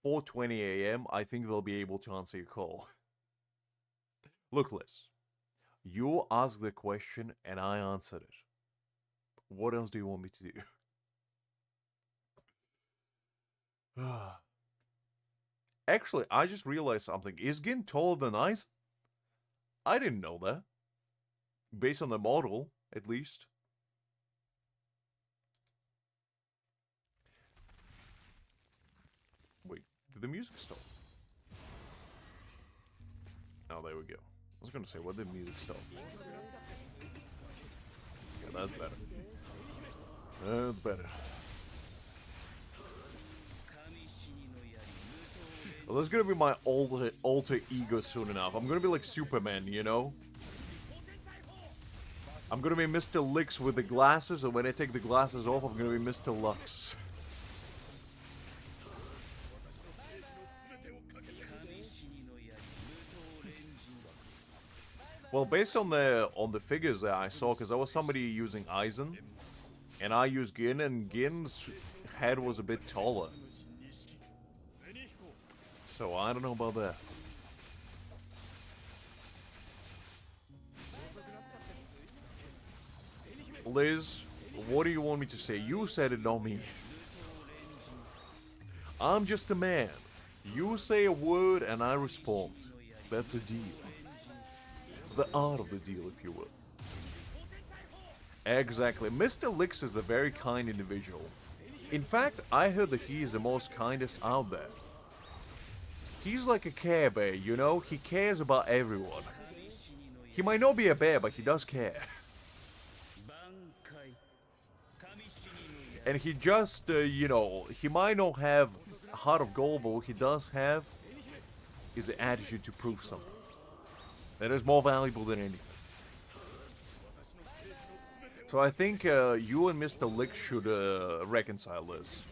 4:20 a.m., I think they'll be able to answer your call. Look, Liz, you asked the question and I answered it. What else do you want me to do? Actually, I just realized something. Is Gin taller than Aizen? I didn't know that. Based on the model, at least. Wait, did the music stop? Oh, there we go. I was gonna say, what did music stop? Yeah, that's better. That's better. Well, that's gonna be my alter ego soon enough. I'm gonna be like Superman, you know? I'm gonna be Mr. Lix with the glasses, and when I take the glasses off, I'm gonna be Mr. Lux. Well, based on the figures that I saw, because there was somebody using Aizen, and I used Gin, and Gin's head was a bit taller. So I don't know about that. Liz, what do you want me to say? You said it, not me. I'm just a man. You say a word and I respond. That's a deal. The art of the deal, if you will. Exactly. Mr. Lix is a very kind individual. In fact, I heard that he is the most kindest out there. He's like a Care Bear, you know? He cares about everyone. He might not be a bear, but he does care. And he just, you know, he might not have a heart of gold, but what he does have is the attitude to prove something. That is more valuable than anything. So I think you and Mr. Lick should reconcile this.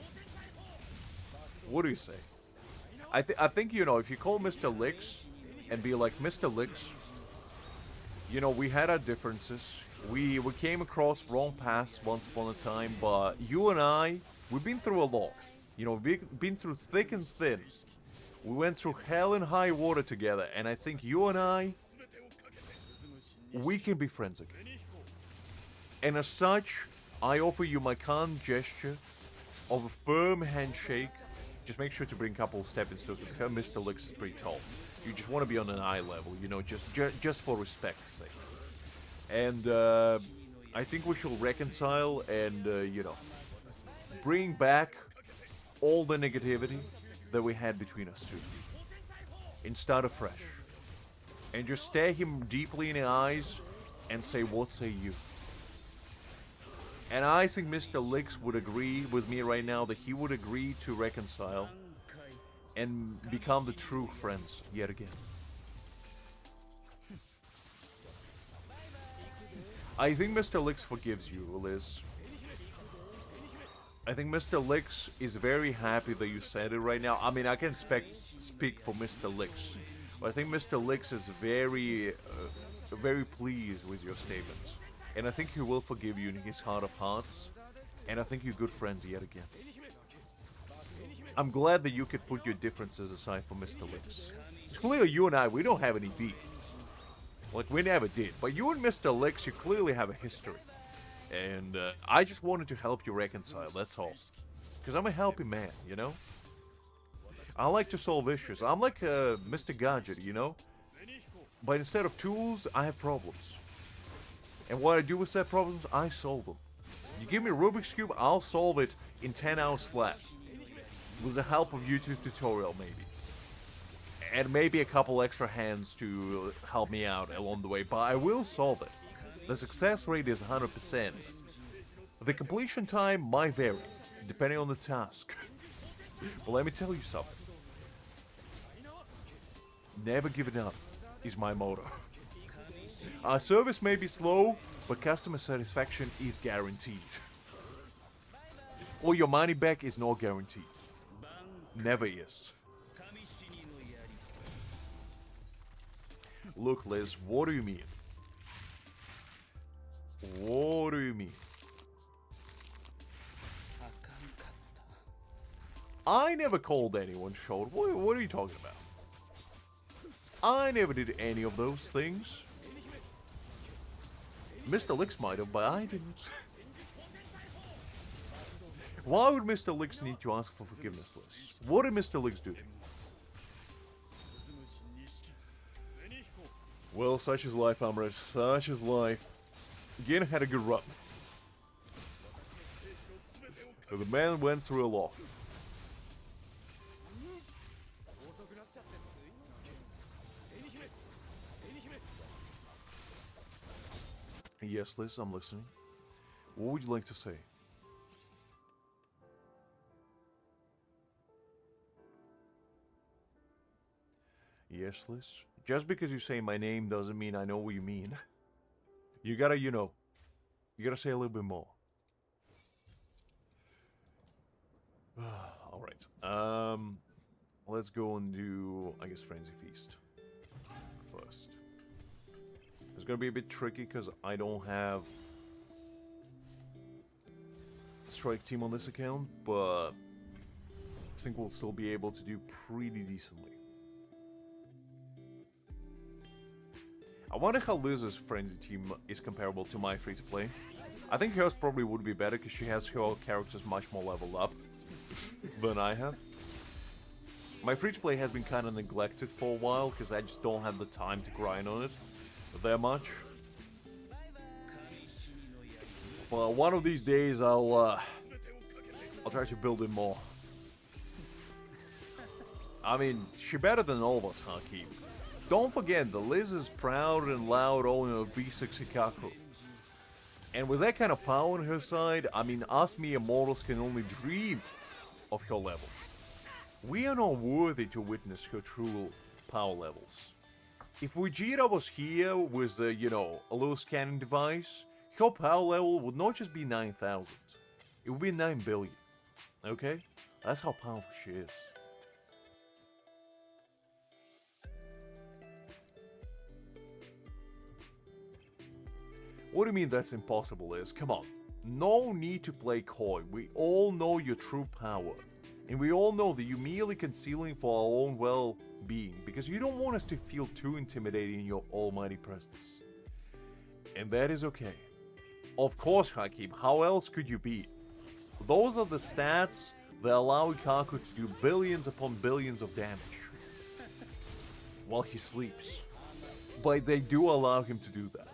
What do you say? I think, you know, if you call Mr. Lix and be like, Mr. Lix, you know, we had our differences. We came across wrong paths once upon a time, but you and I, we've been through a lot. You know, we've been through thick and thin. We went through hell and high water together, and I think you and I, we can be friends again. And as such, I offer you my kind gesture of a firm handshake. Just make sure to bring a couple of stepping stones, because Mr. Lix is pretty tall. You just want to be on an eye level, you know, just for respect's sake. And I think we should reconcile and, you know, bring back all the negativity that we had between us two. And start afresh. And just stare him deeply in the eyes and say, what say you? And I think Mr. Lix would agree with me right now that he would agree to reconcile and become the true friends yet again. I think Mr. Lix forgives you, Liz. I think Mr. Lix is very happy that you said it right now. I mean, I can speak for Mr. Lix. But I think Mr. Lix is very pleased with your statements. And I think he will forgive you in his heart of hearts. And I think you're good friends yet again. I'm glad that you could put your differences aside for Mr. Lix. It's clear you and I, we don't have any beef. Like, we never did. But you and Mr. Lix, you clearly have a history. And I just wanted to help you reconcile, that's all. Because I'm a helping man, you know? I like to solve issues. I'm like Mr. Gadget, you know? But instead of tools, I have problems. And what I do with said problems, I solve them. You give me a Rubik's Cube, I'll solve it in 10 hours flat. with the help of YouTube tutorial maybe. And maybe a couple extra hands to help me out along the way, but I will solve it. The success rate is 100%. The completion time might vary, depending on the task. But let me tell you something. Never giving up is my motto. Our service may be slow, but customer satisfaction is guaranteed. Or your money back is not guaranteed. Never is. Look, Liz, what do you mean? What do you mean? I never called anyone short. What are you talking about? I never did any of those things. Mr. Licks might have, but I didn't. Why would Mr. Licks need to ask for forgiveness, Liz? What did Mr. Licks do? Well, such is life, Amrit. Such is life. Again, had a good run. But the man went through a lot. Yes, Liz, I'm listening. What would you like to say? Yes, Liz. Just because you say my name doesn't mean I know what you mean. You gotta, you gotta say a little bit more. Alright. Let's go and do, I guess, Frenzy Feast first. It's gonna be a bit tricky because I don't have a strike team on this account, but I think we'll still be able to do pretty decently. I wonder how Liz's Frenzy team is comparable to my free-to-play. I think hers probably would be better because she has her characters much more leveled up than I have. My free-to-play has been kind of neglected for a while because I just don't have the time to grind on it that much. Well, one of these days I'll try to build it more. I mean, she better than all of us, Hakim. Don't forget, the Liz is proud and loud owner of B6 Hikaku. And with that kind of power on her side, I mean, us mere mortals can only dream of her level. We are not worthy to witness her true power levels. If Vegeta was here with, a little scanning device, her power level would not just be 9,000. It would be 9 billion. Okay? That's how powerful she is. What do you mean that's impossible, Liz? Come on. No need to play coy. We all know your true power. And we all know that you're merely concealing for our own well-being because you don't want us to feel too intimidating in your almighty presence. And that is okay. Of course, Hakim, how else could you be? Those are the stats that allow Ikaku to do billions upon billions of damage while he sleeps. But they do allow him to do that.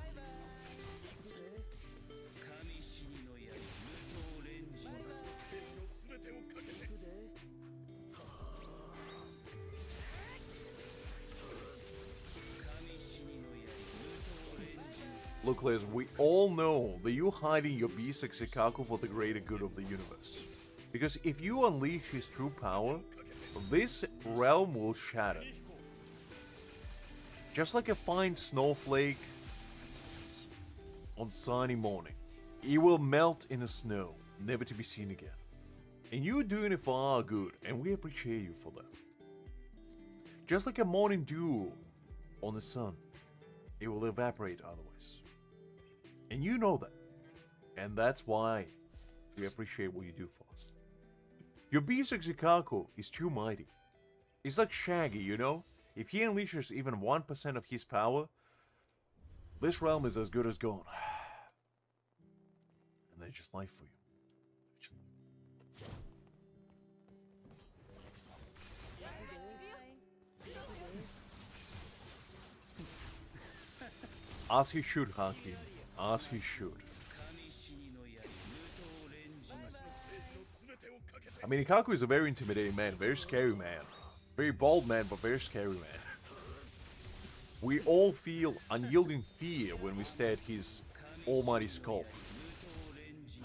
Look, Liz, we all know that you're hiding your B6 Hikaku for the greater good of the universe. Because if you unleash his true power, this realm will shatter. Just like a fine snowflake on sunny morning. It will melt in the snow, never to be seen again. And you're doing it for our good, and we appreciate you for that. Just like a morning dew on the sun, it will evaporate otherwise. And you know that. And that's why we appreciate what you do for us. Your B6 Hikaku is too mighty. It's like Shaggy, you know? If he unleashes even 1% of his power, this realm is as good as gone. And that's just life for you. Just... As he should, Hakim. As he should. I mean, Ikaku is a very intimidating man, very scary man. Very bold man, but very scary man. We all feel unyielding fear when we stare at his almighty skull.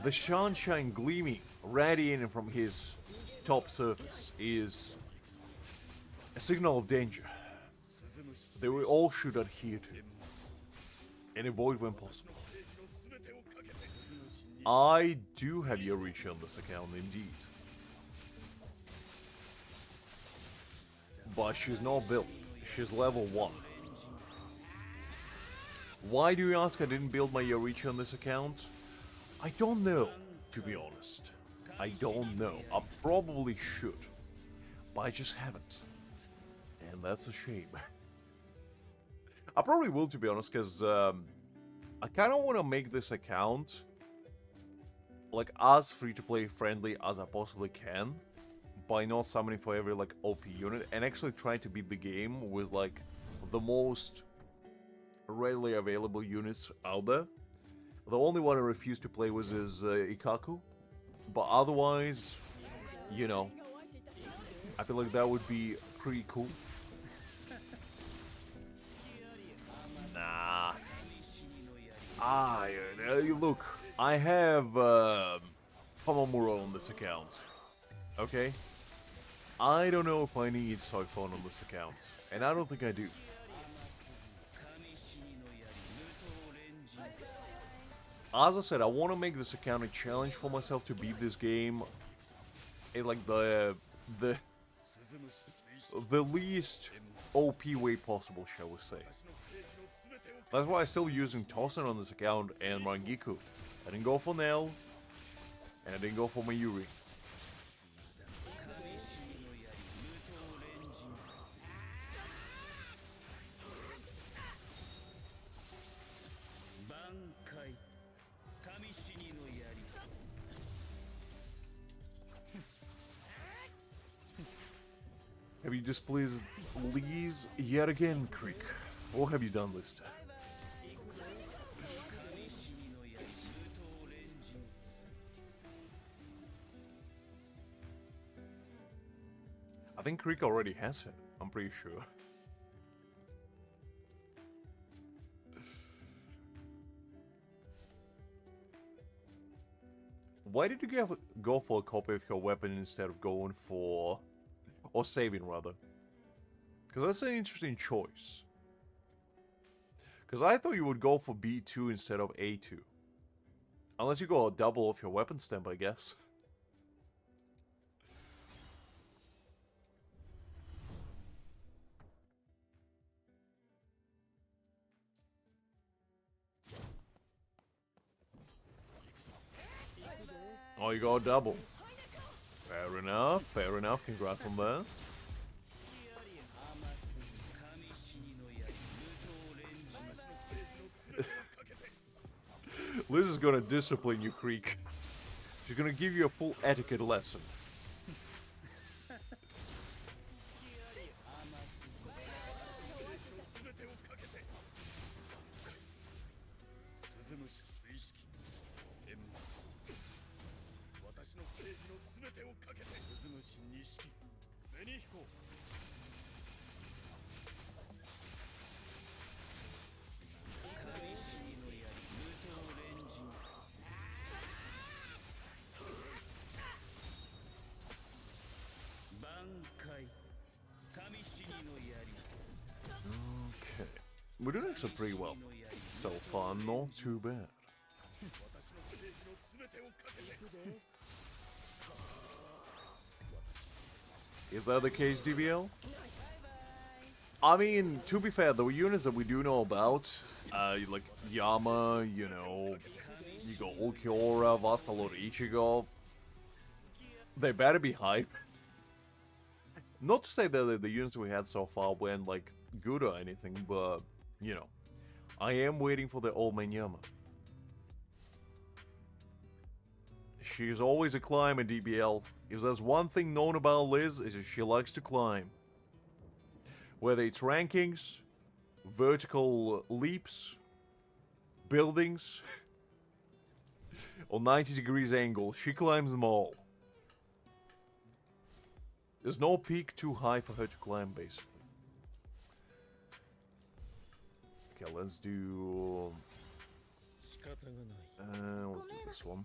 The sunshine gleaming, radiating from his top surface is a signal of danger that we all should adhere to and avoid when possible. I do have Yorichi on this account, indeed. But she's not built. She's level 1. Why do you ask I didn't build my Yorichi on this account? I don't know, to be honest. I don't know. I probably should. But I just haven't. And that's a shame. I probably will, to be honest, because I kind of want to make this account like as free-to-play friendly as I possibly can, by not summoning for every like OP unit, and actually trying to beat the game with like the most readily available units out there. The only one I refuse to play with is Ikaku, but otherwise, you know, I feel like that would be pretty cool. Nah. Look, I have Hamamura on this account. Okay? I don't know if I need Soifon on this account, and I don't think I do. As I said, I want to make this account a challenge for myself to beat this game in like the least OP way possible, shall we say. That's why I'm still using Tosin on this account and Rangiku. I didn't go for Nell, and I didn't go for Mayuri. Have you displeased Lee's yet again, Creek? Or have you done this time? I think Creek already has it, I'm pretty sure. Why did you go for a copy of your weapon instead of going for... or saving, rather? Because that's an interesting choice. Because I thought you would go for B2 instead of A2. Unless you go a double of your weapon stamp, I guess. Oh, you got a double. Fair enough, fair enough. Congrats on that. Liz is gonna discipline you, Creek. She's gonna give you a full etiquette lesson. Okay. We're doing actually pretty well. So far, not too bad. Is that the case, DBL? I mean, to be fair, the units that we do know about, like Yama, you know, you got Ulquiorra, Vastalord, Ichigo, they better be hype. Not to say that the units we had so far weren't, like, good or anything, but, you know, I am waiting for the old man Yama. She's always a climber, DBL. If there's one thing known about Liz, is that she likes to climb. Whether it's rankings, vertical leaps, buildings, or 90 degrees angle, she climbs them all. There's no peak too high for her to climb, basically. Okay, let's do... let's do this one.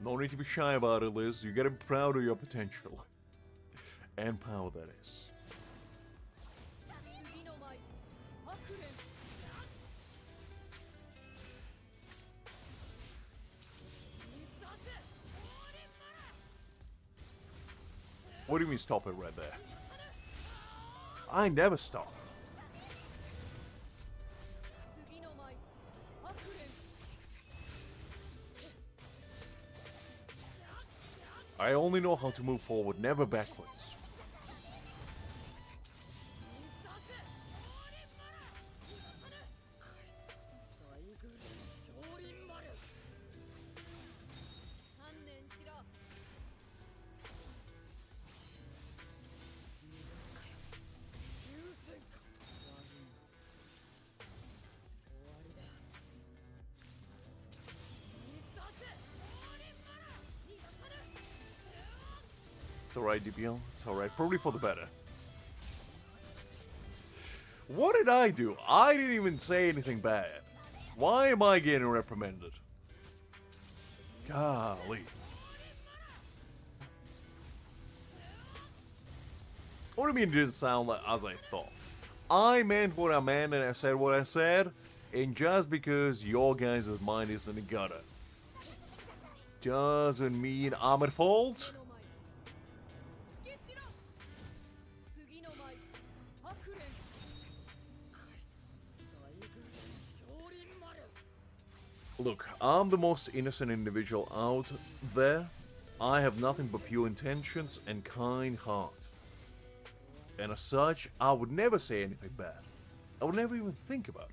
No need to be shy about it, Liz. You gotta be proud of your potential. And power, that is. What do you mean stop it right there? I never stop. I only know how to move forward, never backwards. It's alright, DPL. It's alright. Probably for the better. What did I do? I didn't even say anything bad. Why am I getting reprimanded? Golly. What do you mean it didn't sound like as I thought? I meant what I meant and I said what I said. And just because your guys' mind is in the gutter doesn't mean I'm at fault. Look, I'm the most innocent individual out there. I have nothing but pure intentions and kind heart. And as such, I would never say anything bad. I would never even think about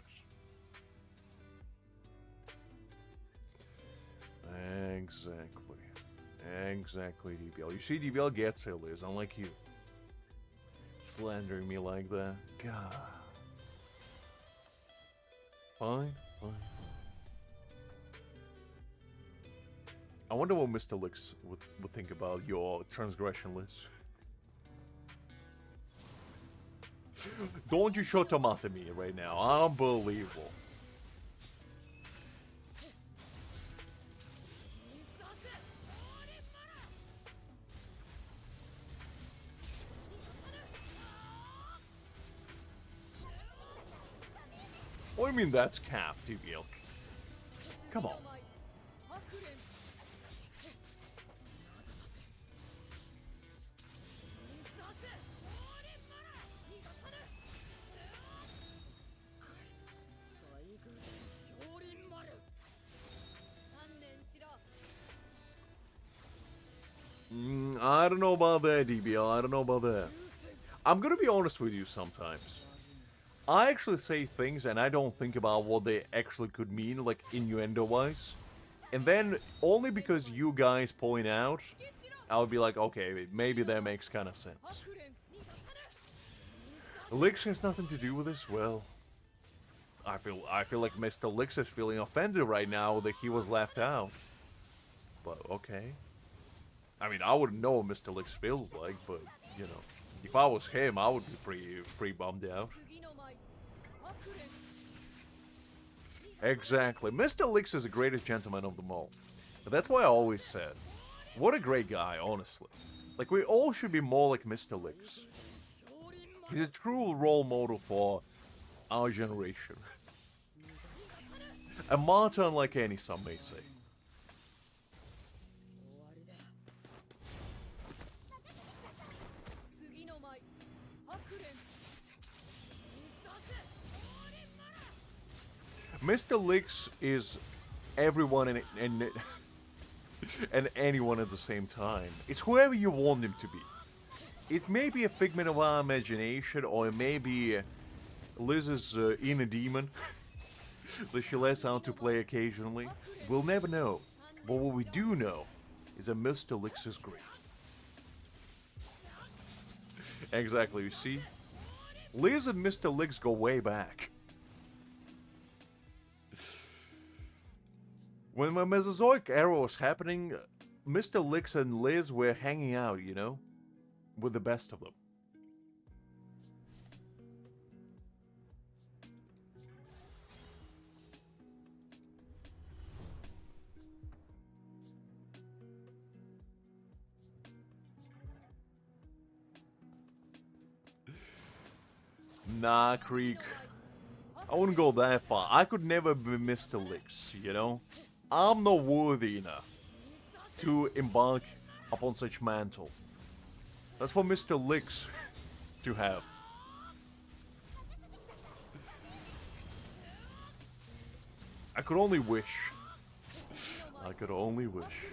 it. Exactly. Exactly, DBL. You see, DBL gets it, Liz, unlike you. Slandering me like that. God. Fine, fine. I wonder what Mr. Licks would think about your transgression list. Don't you show tomato me right now. Unbelievable. What do you mean that's cap, DBL? Come on. I don't know about that, DBL. I don't know about that. I'm gonna be honest with you sometimes. I actually say things and I don't think about what they actually could mean, like innuendo-wise. And then, only because you guys point out, I'll be like, okay, maybe that makes kind of sense. Licks has nothing to do with this? Well, I feel like Mr. Licks is feeling offended right now that he was left out. But, okay. I mean, I wouldn't know what Mr. Licks feels like, but, you know, if I was him, I would be pretty bummed out. Exactly. Mr. Licks is the greatest gentleman of them all. But that's why I always said, what a great guy, honestly. Like, we all should be more like Mr. Licks. He's a true role model for our generation. A martyr unlike any, some may say. Mr. Licks is everyone and anyone at the same time. It's whoever you want him to be. It may be a figment of our imagination, or it may be Liz's inner demon that she lets out to play occasionally. We'll never know. But what we do know is that Mr. Licks is great. Exactly, you see? Liz and Mr. Licks go way back. When my Mesozoic era was happening, Mr. Licks and Liz were hanging out, you know? With the best of them. Nah, Creek. I wouldn't go that far. I could never be Mr. Licks, you know? I'm not worthy enough to embark upon such mantle. That's for Mr. Licks to have. I could only wish. I could only wish.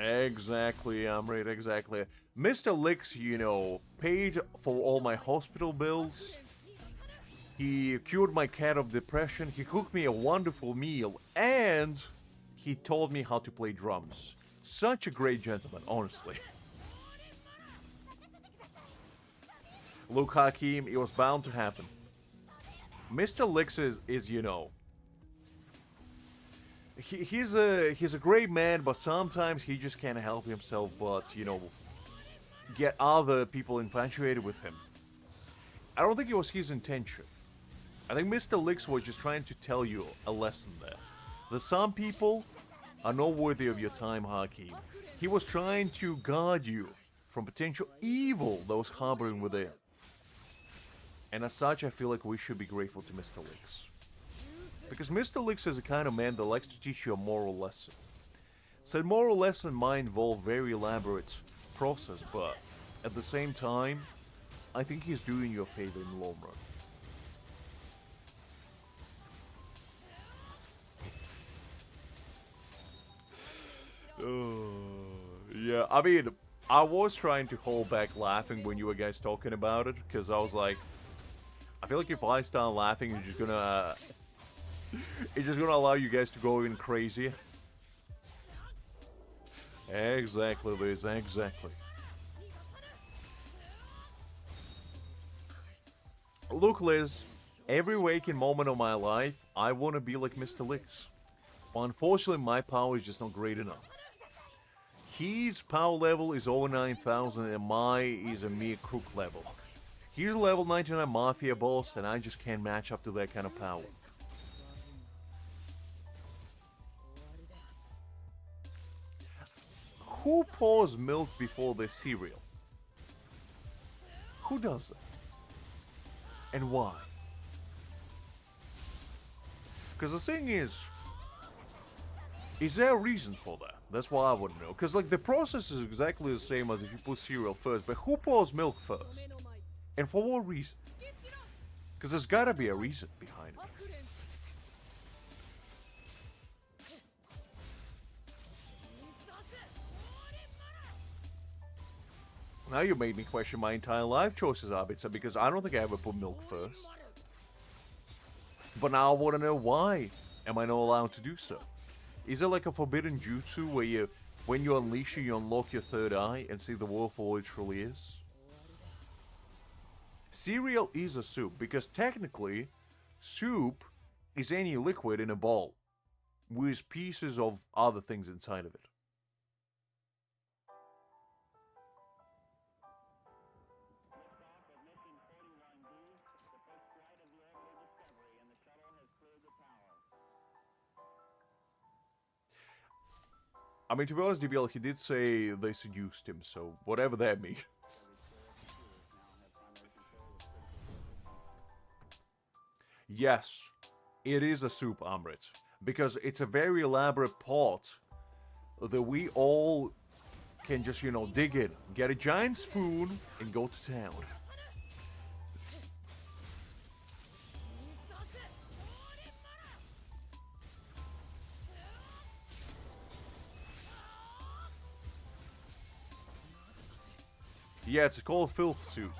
Exactly, Amrit, exactly. Mr. Licks, you know, paid for all my hospital bills. He cured my cat of depression. He cooked me a wonderful meal. And he taught me how to play drums. Such a great gentleman, honestly. Look, Hakim, it was bound to happen. Mr. Licks is you know... He's a great man, but sometimes he just can't help himself but, you know, get other people infatuated with him. I don't think it was his intention. I think Mr. Licks was just trying to tell you a lesson there. That some people are not worthy of your time, Hakim. He was trying to guard you from potential evil that was harboring within. And as such, I feel like we should be grateful to Mr. Licks. Because Mr. Licks is the kind of man that likes to teach you a moral lesson. Said moral lesson might involve very elaborate process, but at the same time, I think he's doing you a favor in the long run. Yeah, I mean, I was trying to hold back laughing when you were guys talking about it, because I was like, I feel like if I start laughing, it's just gonna allow you guys to go even crazy. Exactly, Liz, exactly. Look, Liz, every waking moment of my life, I want to be like Mr. Licks. But unfortunately, my power is just not great enough. His power level is over 9,000 and mine is a mere crook level. He's a level 99 Mafia boss and I just can't match up to that kind of power. Who pours milk before their cereal? Who does that? And why? Because the thing is there a reason for that? That's what I want to know. Because like the process is exactly the same as if you put cereal first, but who pours milk first? And for what reason? Because there's gotta be a reason behind it. Now you made me question my entire life choices, Abitsa, because I don't think I ever put milk first. But now I want to know why am I not allowed to do so? Is it like a forbidden jutsu where when you unleash it, you unlock your third eye and see the world for what it truly is? Cereal is a soup, because technically, soup is any liquid in a bowl, with pieces of other things inside of it. I mean, to be honest, DBL, he did say they seduced him, so whatever that means. Yes, it is a soup, Amrit, because it's a very elaborate pot that we all can just, you know, dig in, get a giant spoon, and go to town. Yeah, it's called Filth Soup.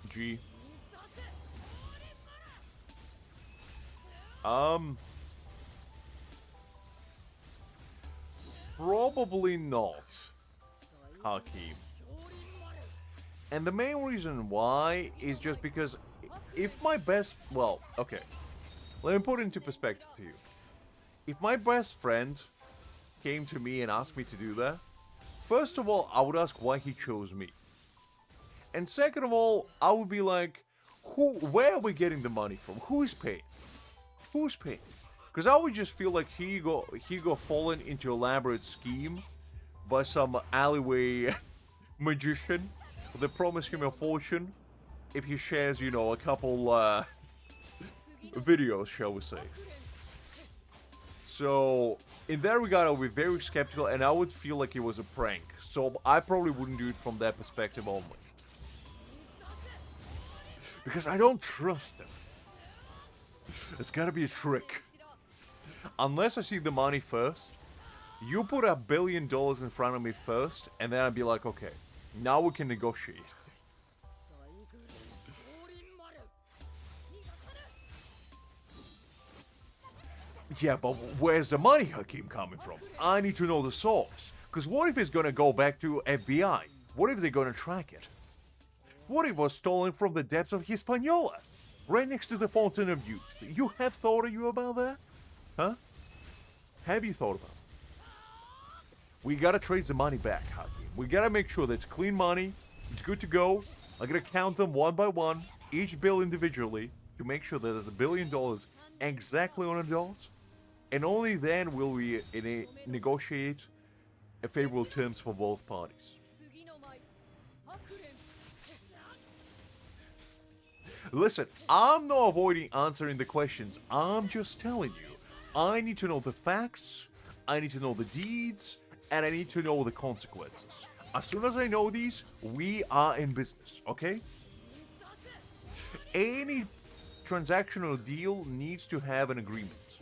G. Probably not, Hakim. And the main reason why is just because if my best... Well, okay. Let me put it into perspective to you. If my best friend came to me and asked me to do that, first of all, I would ask why he chose me. And second of all, I would be like, where are we getting the money from? Who is paying? Who's paying? Because I would just feel like he got fallen into elaborate scheme by some alleyway magician that promised him a fortune if he shares, you know, a couple videos, shall we say. So, in that regard, I would be very skeptical and I would feel like it was a prank. So, I probably wouldn't do it from that perspective only. Because I don't trust him. It's gotta be a trick. Unless I see the money first, you put $1 billion in front of me first, and then I'd be like, okay, now we can negotiate. Yeah, but where's the money, Hakim, coming from? I need to know the source. Because what if it's gonna go back to FBI? What if they're gonna track it? What if it was stolen from the depths of Hispaniola? Right next to the Fountain of Youth. You have thought about that? Huh? Have you thought about it? We gotta trace the money back, Hakim. We gotta make sure that it's clean money, it's good to go. I gotta count them one by one, each bill individually, to make sure that there's $1 billion exactly on the dollars. And only then will we negotiate a favorable terms for both parties. Listen, I'm not avoiding answering the questions. I'm just telling you. I need to know the facts, I need to know the deeds, and I need to know the consequences. As soon as I know these, we are in business, okay? Any transactional deal needs to have an agreement.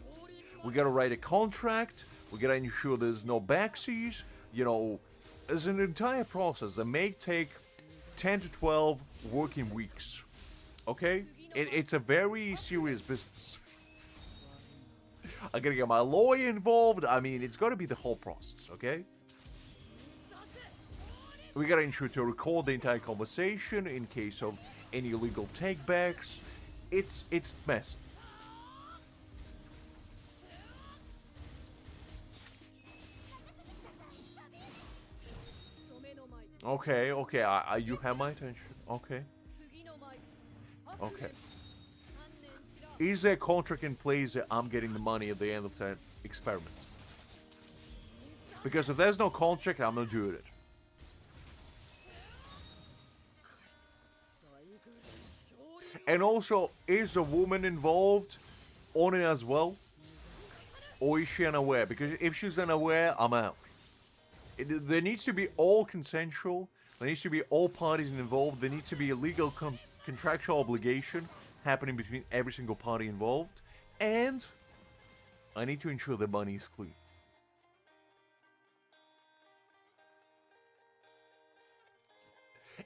We gotta write a contract, we gotta ensure there's no backseas, you know, there's an entire process that may take 10 to 12 working weeks, okay? It's a very serious business. I gotta get my lawyer involved. I mean, it's gotta be the whole process, okay? We gotta ensure to record the entire conversation in case of any illegal takebacks. It's messy. Okay, you have my attention. Okay. Is there a contract in place that I'm getting the money at the end of that experiment? Because if there's no contract, I'm not doing it. And also, is the woman involved on it as well? Or is she unaware? Because if she's unaware, I'm out. There needs to be all consensual. There needs to be all parties involved. There needs to be a legal contractual obligation happening between every single party involved. And I need to ensure the money is clean.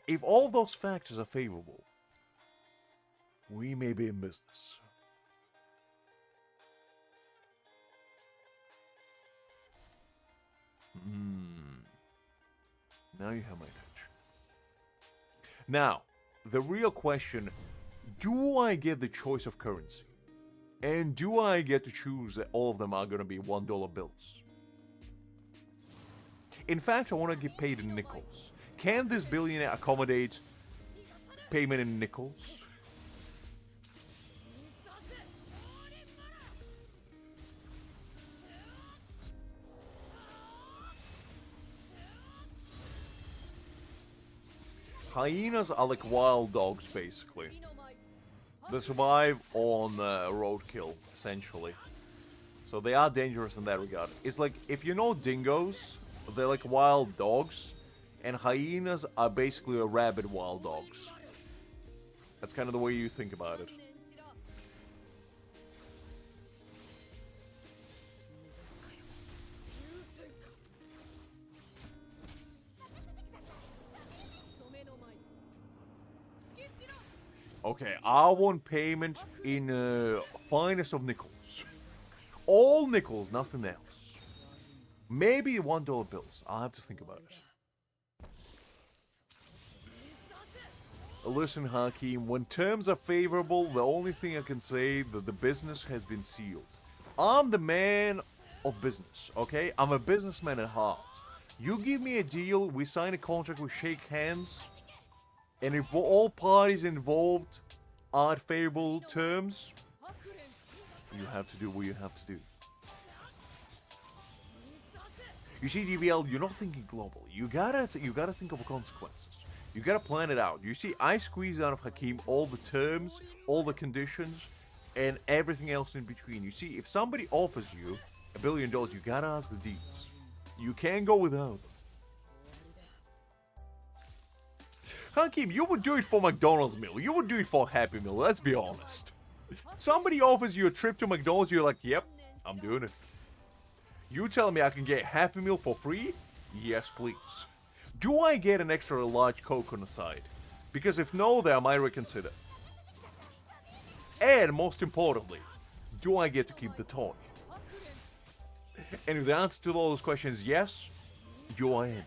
If all those factors are favorable, we may be in business. Now you have my attention. Now, the real question, do I get the choice of currency? And do I get to choose that all of them are going to be $1 bills? In fact, I want to get paid in nickels. Can this billionaire accommodate payment in nickels? Hyenas are like wild dogs, basically. They survive on roadkill, essentially. So they are dangerous in that regard. It's like, if you know dingoes, they're like wild dogs, and hyenas are basically rabid wild dogs. That's kind of the way you think about it. Okay, I want payment in finest of nickels. All nickels, nothing else. Maybe $1 bills. I'll have to think about it. Listen, Hakim, when terms are favorable, the only thing I can say that the business has been sealed. I'm the man of business, okay? I'm a businessman at heart. You give me a deal, we sign a contract, we shake hands, and if all parties involved are at favorable terms, you have to do what you have to do. You see, DBL, you're not thinking global. You gotta think of the consequences. You gotta plan it out. You see, I squeeze out of Hakim all the terms, all the conditions, and everything else in between. You see, if somebody offers you $1 billion, you gotta ask the deeds. You can't go without them. Hakim, you would do it for McDonald's meal. You would do it for a Happy Meal, let's be honest. Somebody offers you a trip to McDonald's, you're like, yep, I'm doing it. You tell me I can get a Happy Meal for free? Yes, please. Do I get an extra large Coke on the side? Because if no, then I might reconsider. And most importantly, do I get to keep the toy? And if the answer to all those questions is yes, you are in.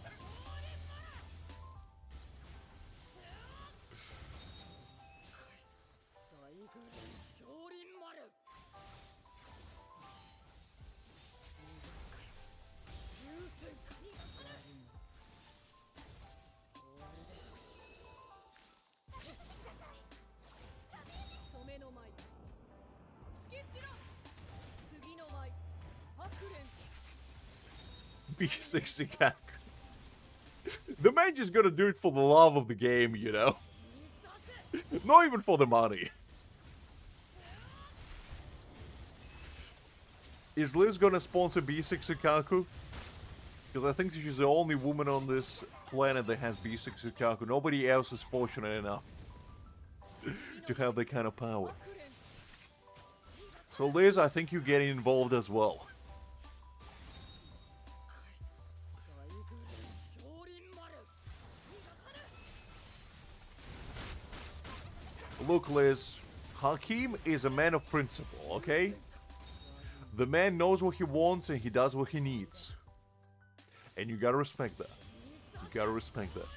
B6 Kaku. The man just gonna do it for the love of the game, you know? Not even for the money. Is Liz gonna sponsor B6 Kaku? Because I think she's the only woman on this planet that has B6 Kaku. Nobody else is fortunate enough to have that kind of power. So Liz, I think you're getting involved as well. Look, Liz, Hakim is a man of principle, okay? The man knows what he wants and he does what he needs. And you gotta respect that. You gotta respect that.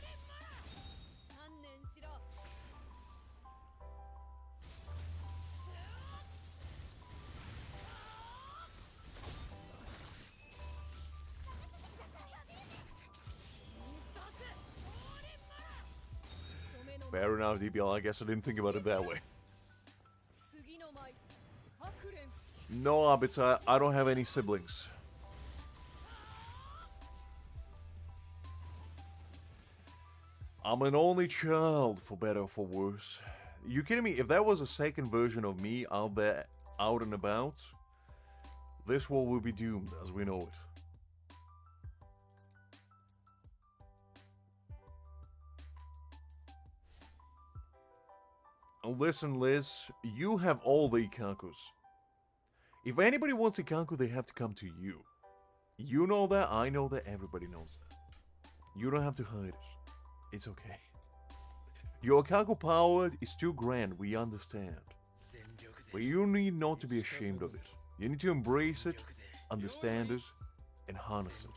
Fair enough, DBL. I guess I didn't think about it that way. No, Abits, I don't have any siblings. I'm an only child, for better or for worse. You kidding me? If that was a second version of me out there, out and about, this world will be doomed as we know it. Listen, Liz, you have all the Ikakus. If anybody wants Ikaku, they have to come to you. You know that, I know that, everybody knows that. You don't have to hide it. It's okay. Your Ikaku power is too grand, we understand. But you need not to be ashamed of it. You need to embrace it, understand it, and harness it.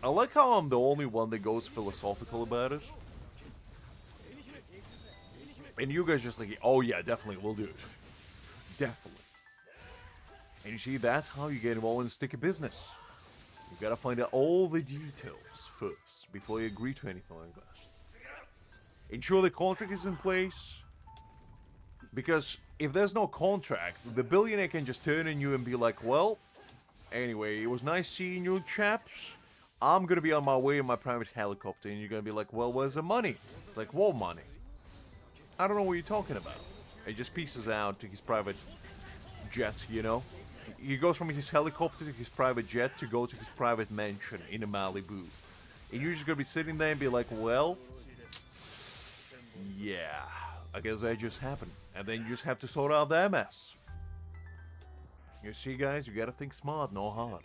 I like how I'm the only one that goes philosophical about it. And you guys just like, oh yeah, definitely, we'll do it. Definitely. And you see, that's how you get involved in sticky business. You gotta find out all the details first, before you agree to anything like that. Ensure the contract is in place. Because if there's no contract, the billionaire can just turn on you and be like, well, anyway, it was nice seeing you chaps. I'm gonna be on my way in my private helicopter, and you're gonna be like, well, where's the money? It's like, what money? I don't know what you're talking about. It just pieces out to his private jet, you know? He goes from his helicopter to his private jet to go to his private mansion in Malibu. And you're just gonna be sitting there and be like, well, Yeah, I guess that just happened. And then you just have to sort out that mess. You see, guys, you gotta think smart, not hard.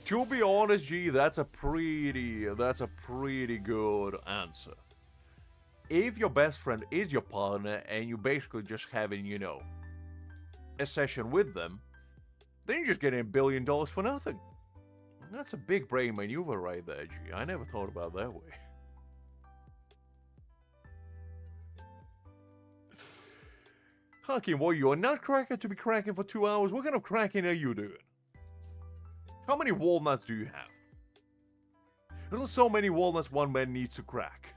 To be honest, G, that's a pretty good answer. If your best friend is your partner and you basically just having, you know, a session with them, then you're just getting $1 billion for nothing. That's a big brain maneuver right there, G. I never thought about it that way. Hakim, what, you're a nutcracker to be cracking for 2 hours? What kind of cracking are you doing? How many walnuts do you have? There's so many walnuts one man needs to crack.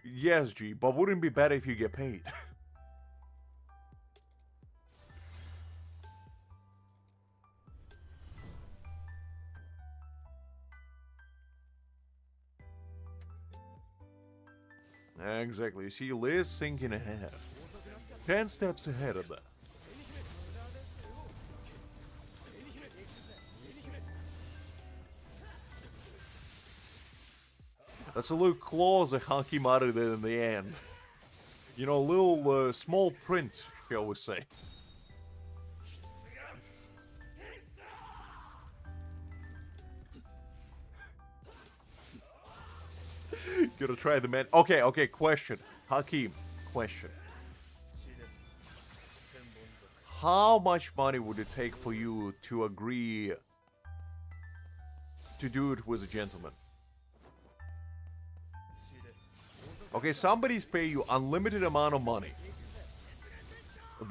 Yes, G, but wouldn't it be better if you get paid? Exactly. You see, Liz thinking ahead. 10 steps ahead of that. That's a little closer Hakimaru than in the end. You know, a little small print, shall we say. Gonna try the man. Okay, question. Hakim, question. How much money would it take for you to agree to do it with a gentleman? Okay, somebody's paying you unlimited amount of money.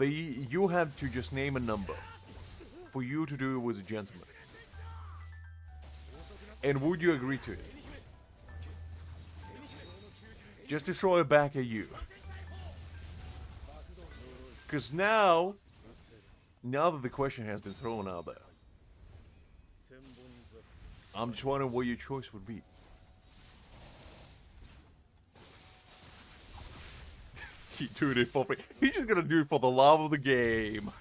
You have to just name a number for you to do it with a gentleman. And would you agree to it? Just to throw it back at you. Because now that the question has been thrown out there, I'm just wondering what your choice would be. He doing it for free. He's just gonna do it for the love of the game.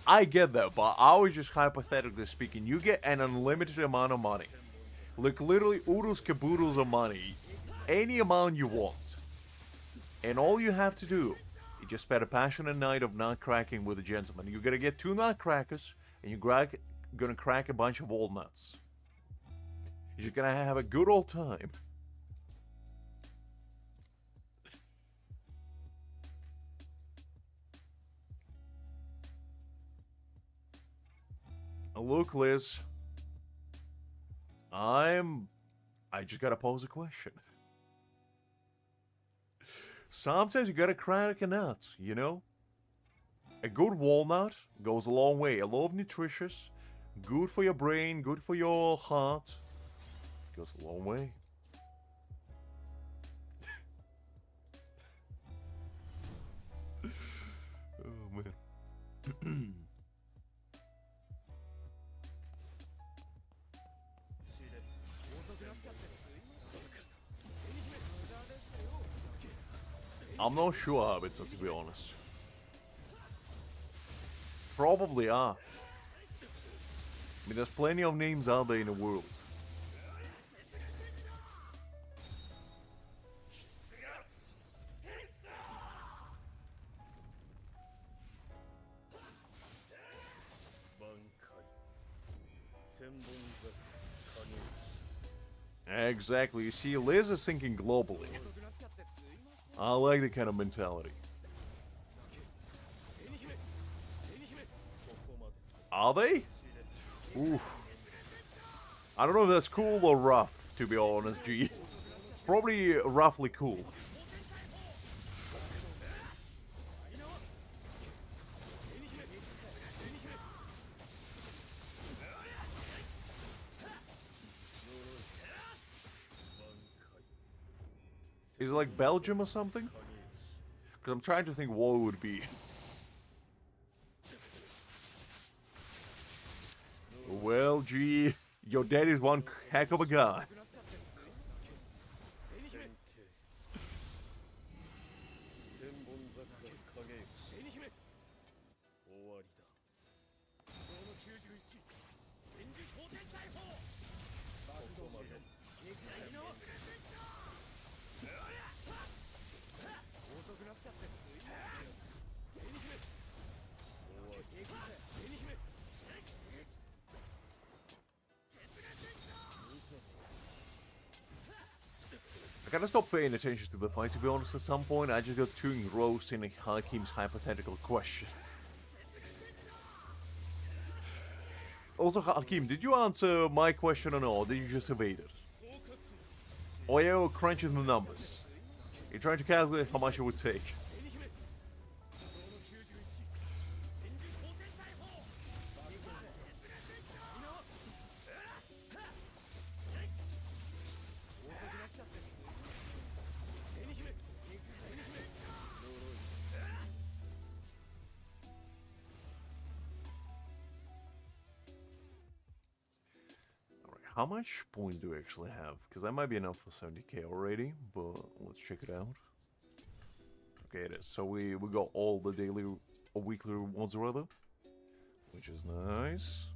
I get that, but I was just hypothetically speaking. You get an unlimited amount of money. Like literally oodles caboodles of money. Any amount you want. And all you have to do is just spend a passionate night of nut cracking with a gentleman. You're gonna get 2 nutcrackers and you're gonna crack a bunch of walnuts. You're just gonna have a good old time. Look, Liz. I just gotta pose a question. Sometimes you gotta crack a nut, you know? A good walnut goes a long way. A lot of nutritious, good for your brain, good for your heart. Goes a long way. Oh, man. I'm not sure, Habitsa, to be honest. Probably are. I mean, there's plenty of names out there in the world. Exactly. You see, Liz is thinking globally. I like that kind of mentality. Are they? Ooh. I don't know if that's cool or rough, to be honest, G. Probably roughly cool. Is it like Belgium or something? Because I'm trying to think what it would be. Well, gee, your dad is one heck of a guy. I gotta stop paying attention to the fight, to be honest. At some point, I just got too engrossed in Hakim's hypothetical questions. Also, Hakim, did you answer my question or not, or did you just evade it? Or are you crunching the numbers? You're trying to calculate how much it would take. How much points do we actually have? Because that might be enough for 70k already, but let's check it out. Okay, it is. So we got all the daily or weekly rewards rather, which is nice.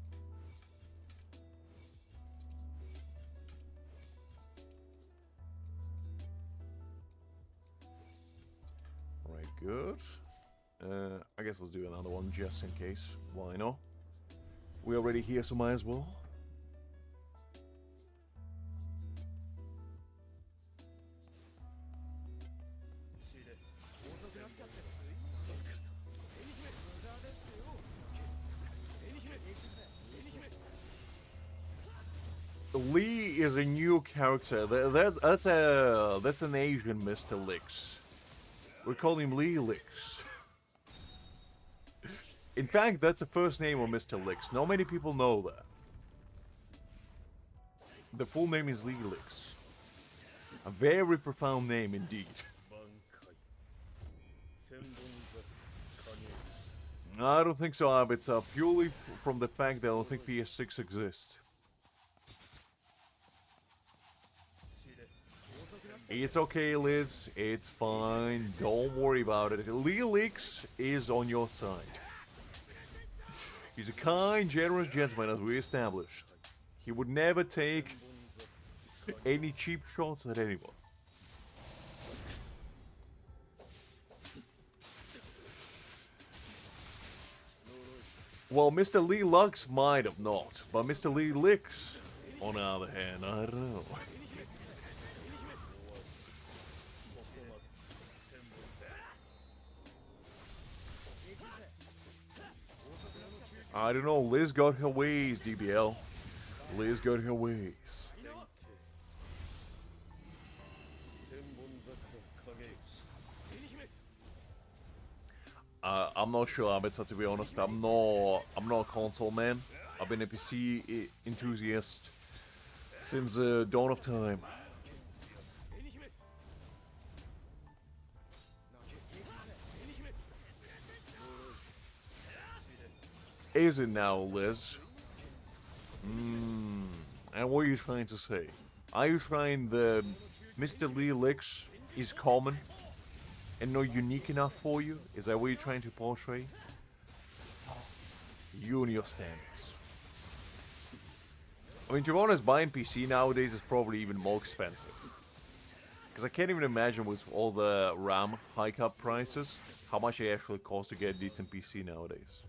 Alright, good. I guess let's do another one just in case. Why not? We're already here, so might as well. Lee is a new character. That's an Asian Mr. Licks. We call him Lee Licks. In fact, that's the first name of Mr. Licks. Not many people know that. The full name is Lee Licks. A very profound name indeed. I don't think so, Ab. It's purely from the fact that I don't think PS6 exists. It's okay, Liz. It's fine. Don't worry about it. Lee Licks is on your side. He's a kind, generous gentleman, as we established. He would never take any cheap shots at anyone. Well, Mr. Lee Lux might have not, but Mr. Lee Licks, on the other hand, I don't know. I don't know, Liz got her ways, DBL. Liz got her ways. I'm not sure, Abitsa, to be honest. I'm not a console man. I've been a PC enthusiast since the dawn of time. Is it now, Liz? And what are you trying to say? Are you trying the Mr. Lee Licks is common and not unique enough for you? Is that what you're trying to portray? You and your standards. I mean, to be honest, buying PC nowadays is probably even more expensive. Because I can't even imagine with all the RAM hike-up prices, how much it actually costs to get a decent PC nowadays.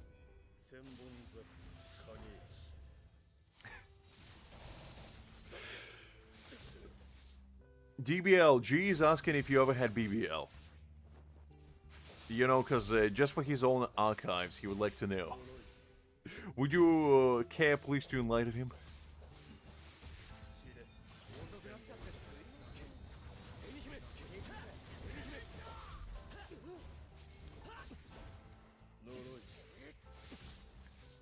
DBL, G is asking if you ever had BBL. You know, because just for his own archives, he would like to know. Would you care, please, to enlighten him?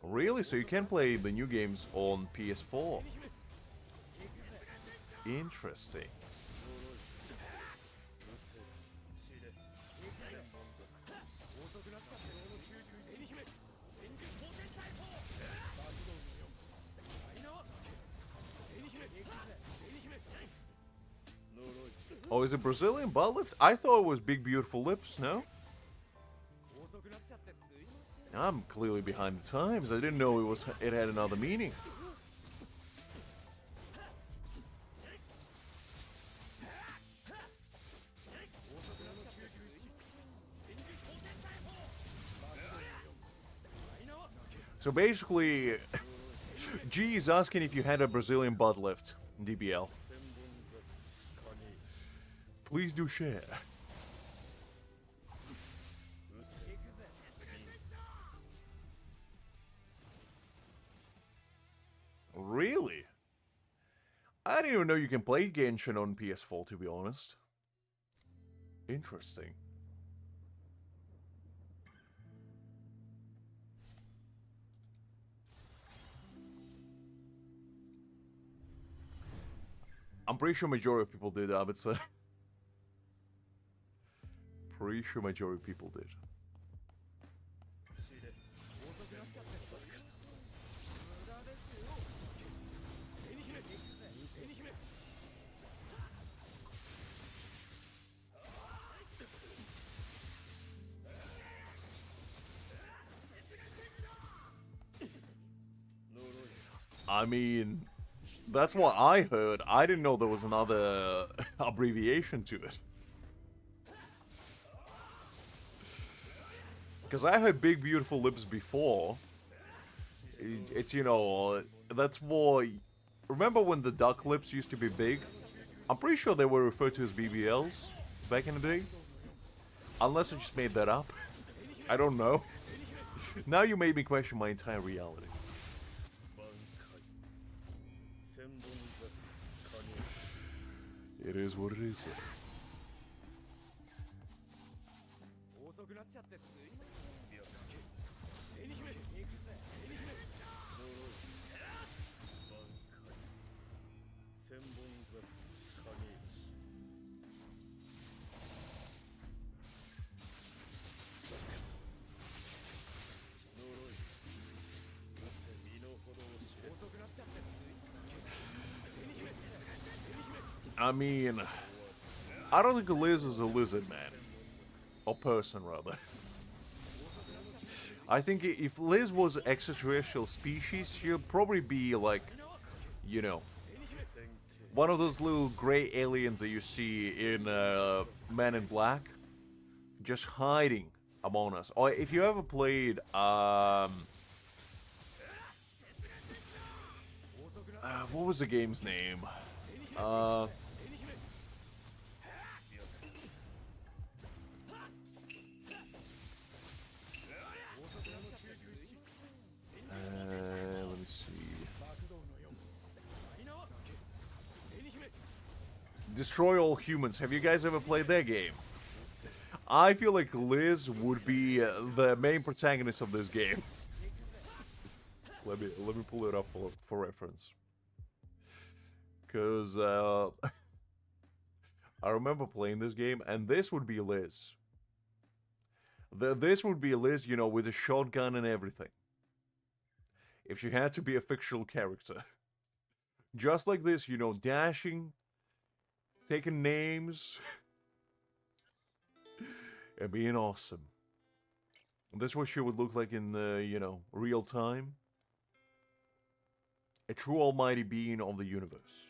Really? So you can play the new games on PS4? Interesting. Oh, is it Brazilian butt lift? I thought it was Big Beautiful Lips, no? I'm clearly behind the times. I didn't know it had another meaning. So basically, G is asking if you had a Brazilian butt lift, DBL. Please do share. Really? I didn't even know you can play Genshin on PS4, to be honest. Interesting. I'm pretty sure majority of people did, I would say. Pretty sure majority of people did. I mean, that's what I heard. I didn't know there was another abbreviation to it. Because I heard Big Beautiful Lips before. It's, you know, that's more... Remember when the duck lips used to be big? I'm pretty sure they were referred to as BBLs back in the day. Unless I just made that up. I don't know. Now you made me question my entire reality. It is what it is. I mean, I don't think Liz is a lizard man. Or person, rather. I think if Liz was an extraterrestrial species, she'd probably be like, you know, one of those little gray aliens that you see in Men in Black. Just hiding among us. Or if you ever played, what was the game's name? Let me see. Destroy All Humans. Have you guys ever played that game? I feel like Liz would be the main protagonist of this game. Let me pull it up for reference. Because I remember playing this game, and this would be Liz. This would be Liz, you know, with a shotgun and everything. If she had to be a fictional character. Just like this, you know, dashing, taking names, and being awesome. This is what she would look like in the, you know, real time. A true almighty being of the universe.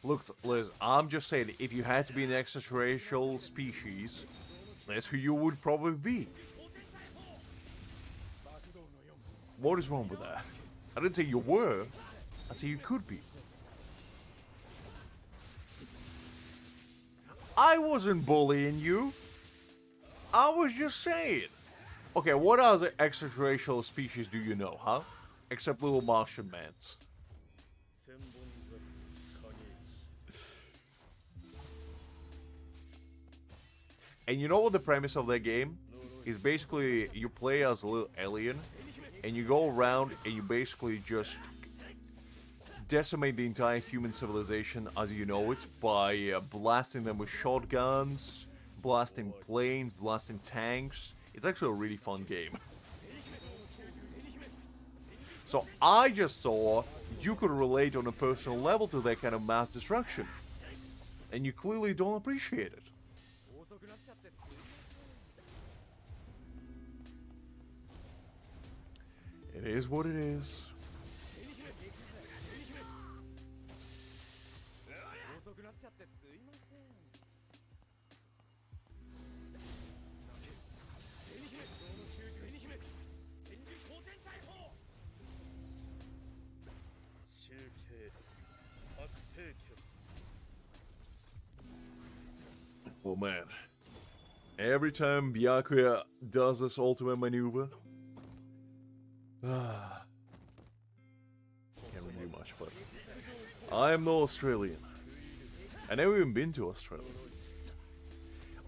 Look, Liz, I'm just saying, if you had to be an extraterrestrial species, that's who you would probably be. What is wrong with that? I didn't say you were, I said you could be. I wasn't bullying you. I was just saying. Okay, what other extraterrestrial species do you know, huh? Except little Martian mans. And you know what the premise of that game is? Basically, you play as a little alien, and you go around and you basically just decimate the entire human civilization as you know it by blasting them with shotguns, blasting planes, blasting tanks. It's actually a really fun game. So I just saw you could relate on a personal level to that kind of mass destruction. And you clearly don't appreciate it. It is what it is. Well, man, every time Byakuya does this ultimate maneuver, can't really do much, but I am no Australian. I never even been to Australia.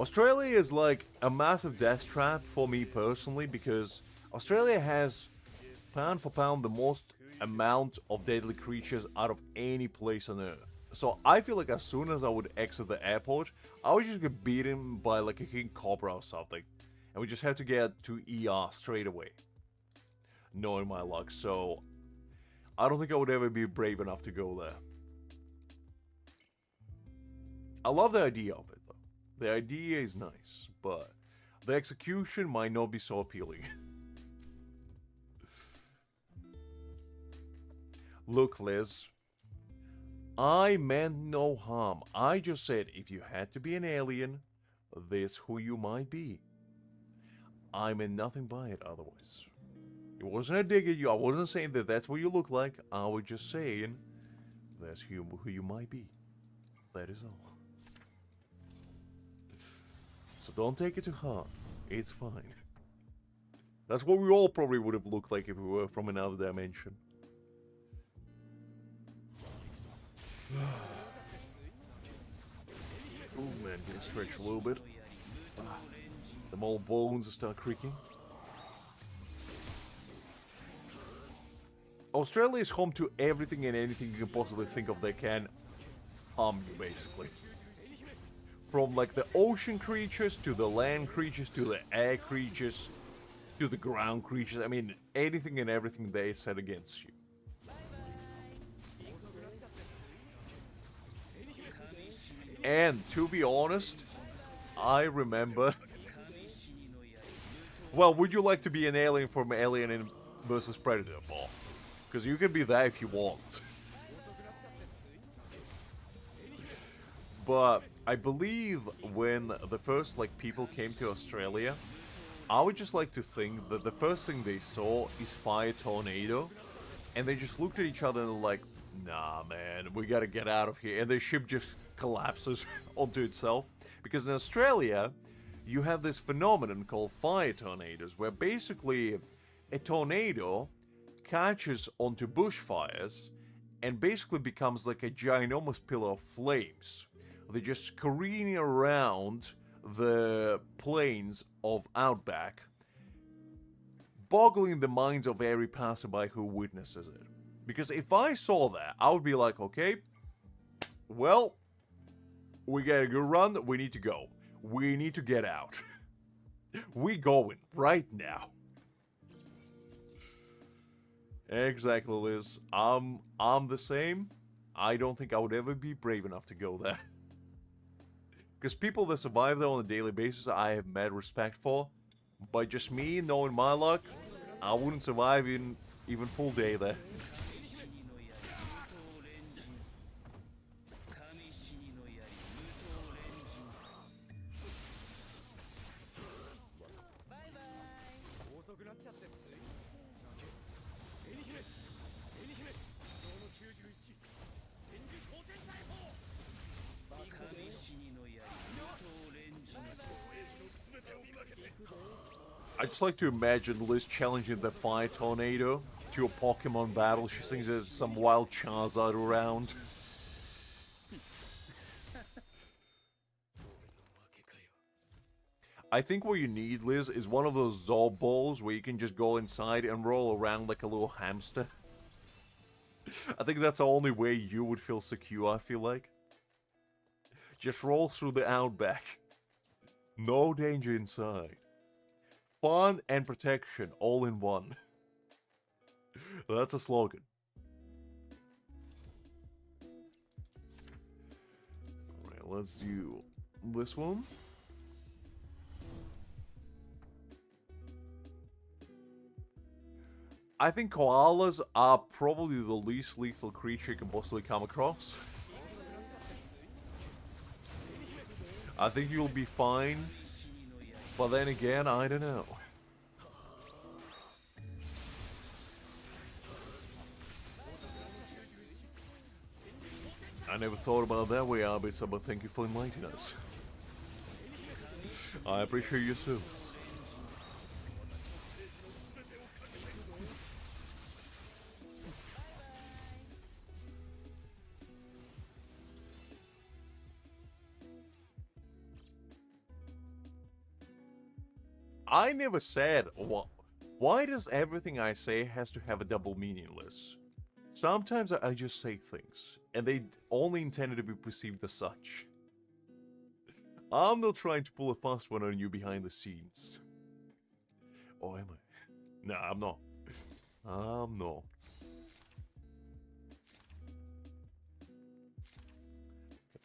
Australia is like a massive death trap for me personally because Australia has, pound for pound, the most amount of deadly creatures out of any place on Earth. So I feel like as soon as I would exit the airport, I would just get beaten by like a king cobra or something. And we just have to get to ER straight away. Knowing my luck, so I don't think I would ever be brave enough to go there. I love the idea of it though. The idea is nice, but the execution might not be so appealing. Look, Liz. I meant no harm. I just said if you had to be an alien, this who you might be. I meant nothing by it otherwise. It wasn't a dig at you. I wasn't saying that that's what you look like. I was just saying that's who you might be. That is all. So don't take it to heart. It's fine. That's what we all probably would have looked like if we were from another dimension. Oh man, getting stretched a little bit. The old bones start creaking. Australia is home to everything and anything you can possibly think of that can harm you, basically. From like the ocean creatures, to the land creatures, to the air creatures, to the ground creatures. I mean, anything and everything they set against you. And to be honest, I remember... Well, would you like to be an alien from Alien vs Predator, Paul? Because you can be that if you want. But I believe when the first like people came to Australia, I would just like to think that the first thing they saw is fire tornado, and they just looked at each other and were like, nah man, we gotta get out of here, and the ship just collapses onto itself. Because in Australia, you have this phenomenon called fire tornadoes, where basically a tornado catches onto bushfires and basically becomes like a ginormous pillar of flames. They're just careening around the plains of Outback, boggling the minds of every passerby who witnesses it. Because if I saw that, I would be like, okay, well, we got a good run, we need to go. We need to get out. We going right now. Exactly, Liz. I'm the same. I don't think I would ever be brave enough to go there. Because people that survive there on a daily basis, I have mad respect for. But just me, knowing my luck, I wouldn't survive in even full day there. I just like to imagine Liz challenging the fire tornado to a Pokemon battle. She thinks there's some wild Charizard around. I think what you need, Liz, is one of those Zorb balls where you can just go inside and roll around like a little hamster. I think that's the only way you would feel secure, I feel like. Just roll through the Outback. No danger inside. Fun and protection all in one. That's a slogan. Alright, let's do this one. I think koalas are probably the least lethal creature you can possibly come across. I think you'll be fine. But then again, I don't know. I never thought about it that way, Abisa, but thank you for enlightening us. I appreciate your service. I never said, why does everything I say has to have a double meaningless? Sometimes I just say things, and they only intended to be perceived as such. I'm not trying to pull a fast one on you behind the scenes. Oh, am I? Nah, I'm not. I'm not.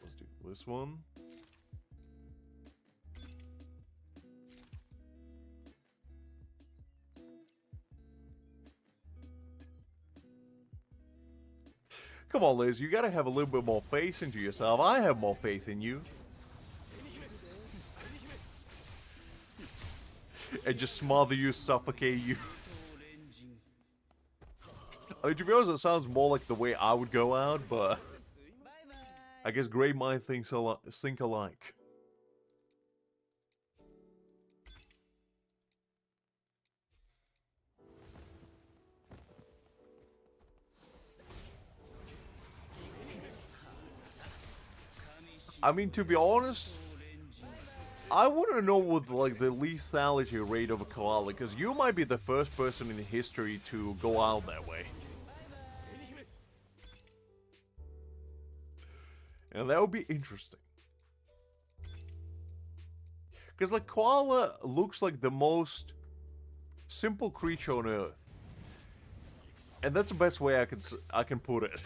Let's do this one. Come on, Liz, you gotta have a little bit more faith into yourself. I have more faith in you. And just smother you, suffocate you. I mean, to be honest, it sounds more like the way I would go out, but I guess great mind think alike. I mean, to be honest, I want to know what like the lethality rate of a koala, because you might be the first person in history to go out that way. And that would be interesting. Because like koala looks like the most simple creature on Earth. And that's the best way I can put it.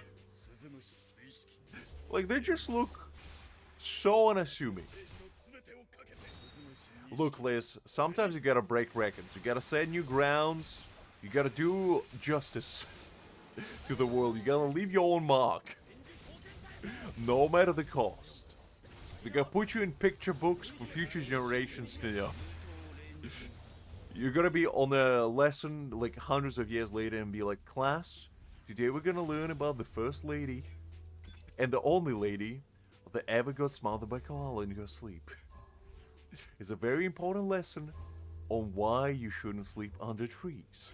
Like they just look so unassuming. Look, Liz, sometimes you gotta break records. You gotta set new grounds. You gotta do justice to the world. You gotta leave your own mark. No matter the cost. They gotta put you in picture books for future generations to know. You're gonna be on a lesson like hundreds of years later and be like, class, today we're gonna learn about the first lady and the only lady that ever got smothered by koala in her sleep. It's a very important lesson on why you shouldn't sleep under trees.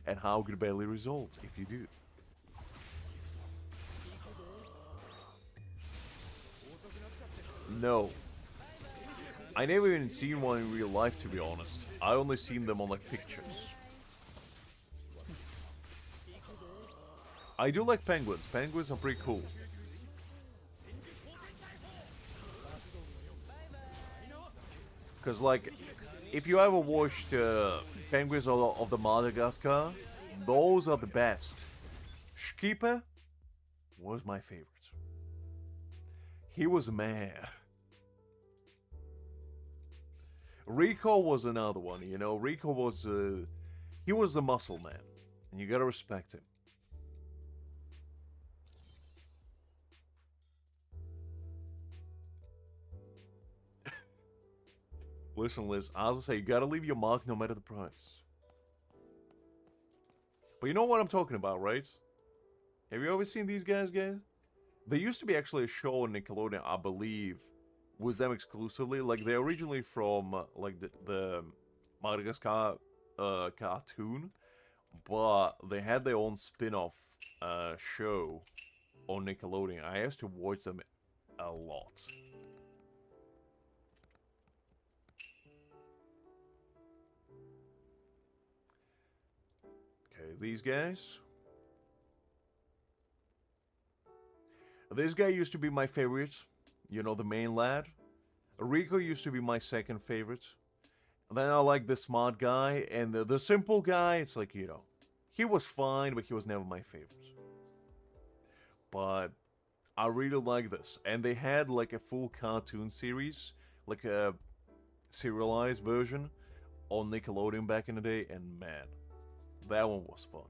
And how could badly result if you do. No. I never even seen one in real life, to be honest. I only seen them on like pictures. I do like penguins. Penguins are pretty cool. Because, like, if you ever watched Penguins of the Madagascar, those are the best. Skipper was my favorite. He was a man. Rico was another one, you know. Rico was, he was the muscle man. And you gotta respect him. Listen, Liz, as I say, you gotta leave your mark no matter the price. But you know what I'm talking about, right? Have you ever seen these guys? There used to be actually a show on Nickelodeon, I believe, with them exclusively. Like, they're originally from, like, the Madagascar cartoon. But they had their own spin-off show on Nickelodeon. I used to watch them a lot. Okay, these guys. This guy used to be my favorite. You know, the main lad. Rico used to be my second favorite. Then I like the smart guy, and the simple guy, it's like, he was fine, but he was never my favorite. But I really like this. And they had like a full cartoon series, like a serialized version on Nickelodeon back in the day, and man, that one was fun.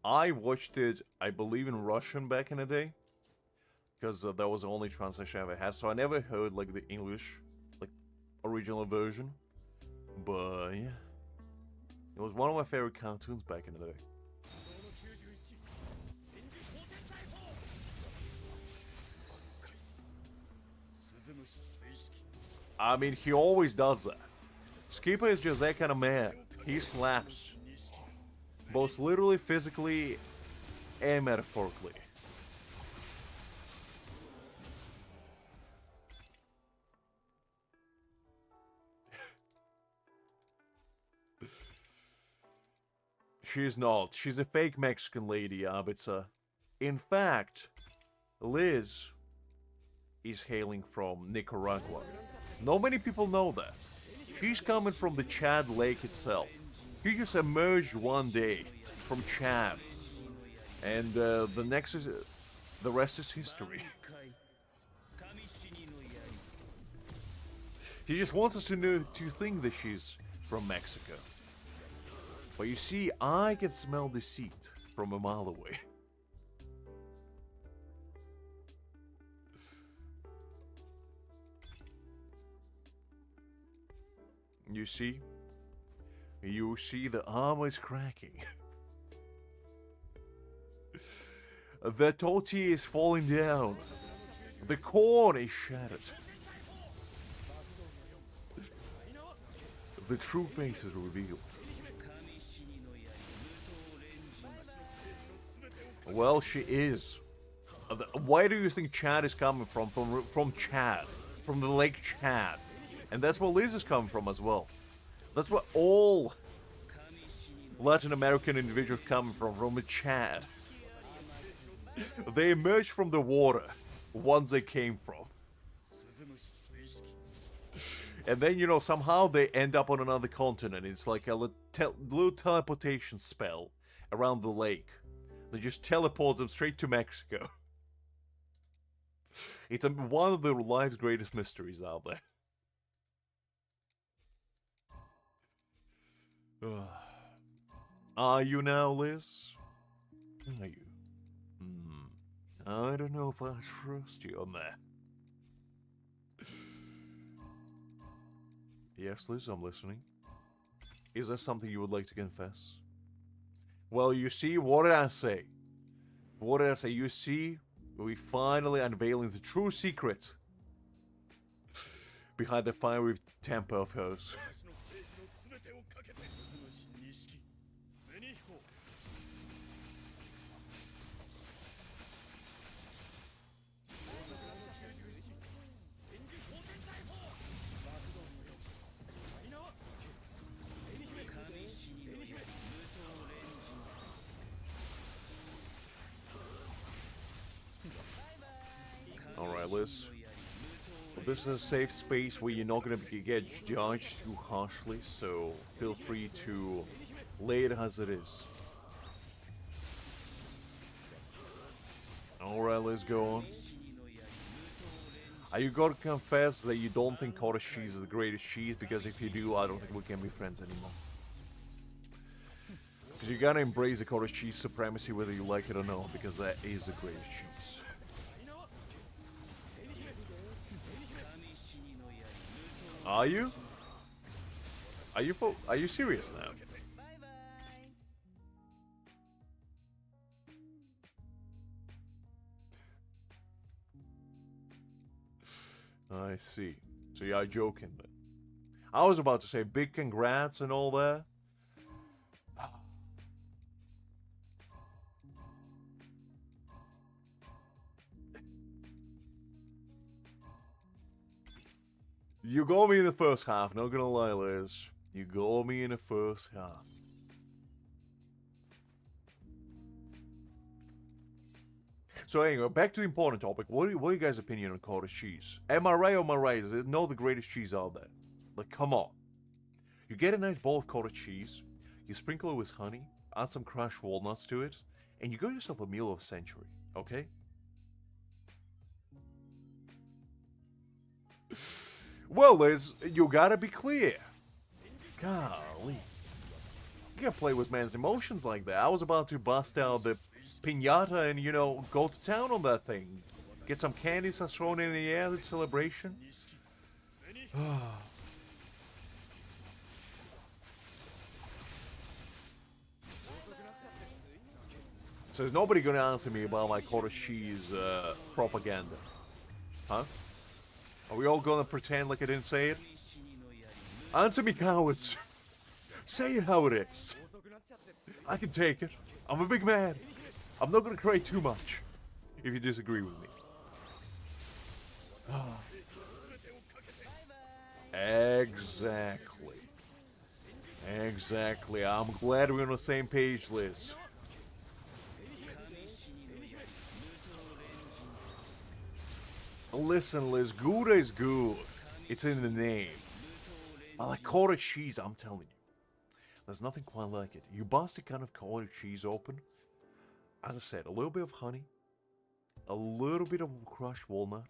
I watched it, I believe, in Russian back in the day, because that was the only translation I ever had, so I never heard like the English, like, original version. But yeah, it was one of my favorite cartoons back in the day. I mean, he always does that. Skipper is just that kind of man. He slaps. Both literally, physically, and metaphorically. She's not. She's a fake Mexican lady, Abitsa. In fact, Liz is hailing from Nicaragua. Not many people know that. She's coming from the Chad Lake itself. He just emerged one day from Chad, and the rest is history. He just wants us to think that she's from Mexico. But you see, I can smell deceit from a mile away. You see? You see the armor is cracking. The tortilla is falling down. The corn is shattered. The true face is revealed. Well, she is. Why do you think Chad is coming from? From Chad. From the Lake Chad. And that's where Liz is coming from as well. That's where all Latin American individuals come from the Chad. They emerged from the water once they came from. And then, somehow they end up on another continent. It's like a little teleportation spell around the lake that just teleports them straight to Mexico. It's one of the life's greatest mysteries out there. Are you now, Liz? Are you? I don't know if I trust you on that. Yes, Liz, I'm listening. Is there something you would like to confess? Well, you see, what did I say? What did I say? You see, we finally unveiling the true secret behind the fiery temper of hers. Alright, Liz. This is a safe space where you're not gonna get judged too harshly, so feel free to lay it as it is. Alright, let's go on. Are you gonna confess that you don't think cottage cheese is the greatest cheese? Because if you do, I don't think we can be friends anymore. Because you gotta embrace the cottage cheese supremacy whether you like it or not, because that is the greatest cheese. Are you? Are you serious now? I see. So you are joking then. I was about to say big congrats and all that. You got me in the first half, not gonna lie, Liz. You got me in the first half. So anyway, back to the important topic. What are you guys' opinion on cottage cheese? Am I right or am I right? Is it not the greatest cheese out there? Like, come on. You get a nice bowl of cottage cheese, you sprinkle it with honey, add some crushed walnuts to it, and you got yourself a meal of the century, okay? Well, Liz, you gotta be clear. Golly. You can't play with man's emotions like that. I was about to bust out the piñata and, go to town on that thing. Get some candies thrown in the air, the celebration. So there's nobody gonna answer me about my cottage cheese propaganda. Huh? Are we all gonna pretend like I didn't say it? Answer me, cowards! Say it how it is! I can take it. I'm a big man. I'm not gonna cry too much, if you disagree with me. Exactly. Exactly. I'm glad we're on the same page, Liz. Listen, Liz, Gouda is good. It's in the name. I like cottage cheese, I'm telling you. There's nothing quite like it. You bust a kind of cottage cheese open. As I said, a little bit of honey, a little bit of crushed walnut,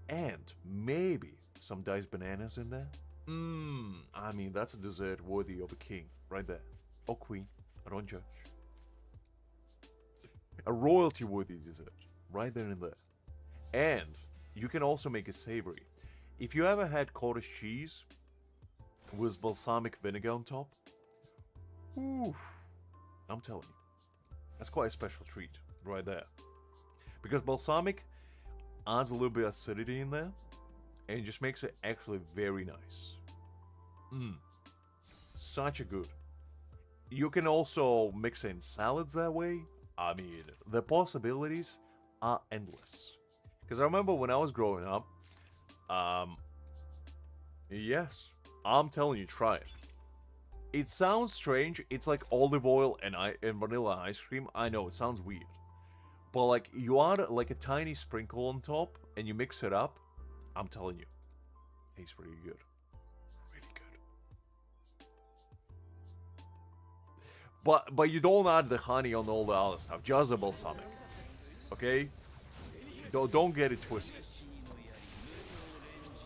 and maybe some diced bananas in there. I mean, that's a dessert worthy of a king, right there. Or queen, I don't judge. A royalty-worthy dessert, right there and there. And you can also make it savory. If you ever had cottage cheese with balsamic vinegar on top, ooh, I'm telling you, that's quite a special treat right there. Because balsamic adds a little bit of acidity in there, and it just makes it actually very nice. Such a good. You can also mix in salads that way. I mean, the possibilities are endless. Because I remember when I was growing up, yes, I'm telling you, try it. It sounds strange. It's like olive oil and vanilla ice cream. I know, it sounds weird. But like, you add like a tiny sprinkle on top and you mix it up. I'm telling you, tastes pretty good. Really good. But you don't add the honey on all the other stuff. Just the balsamic. Okay? Don't get it twisted.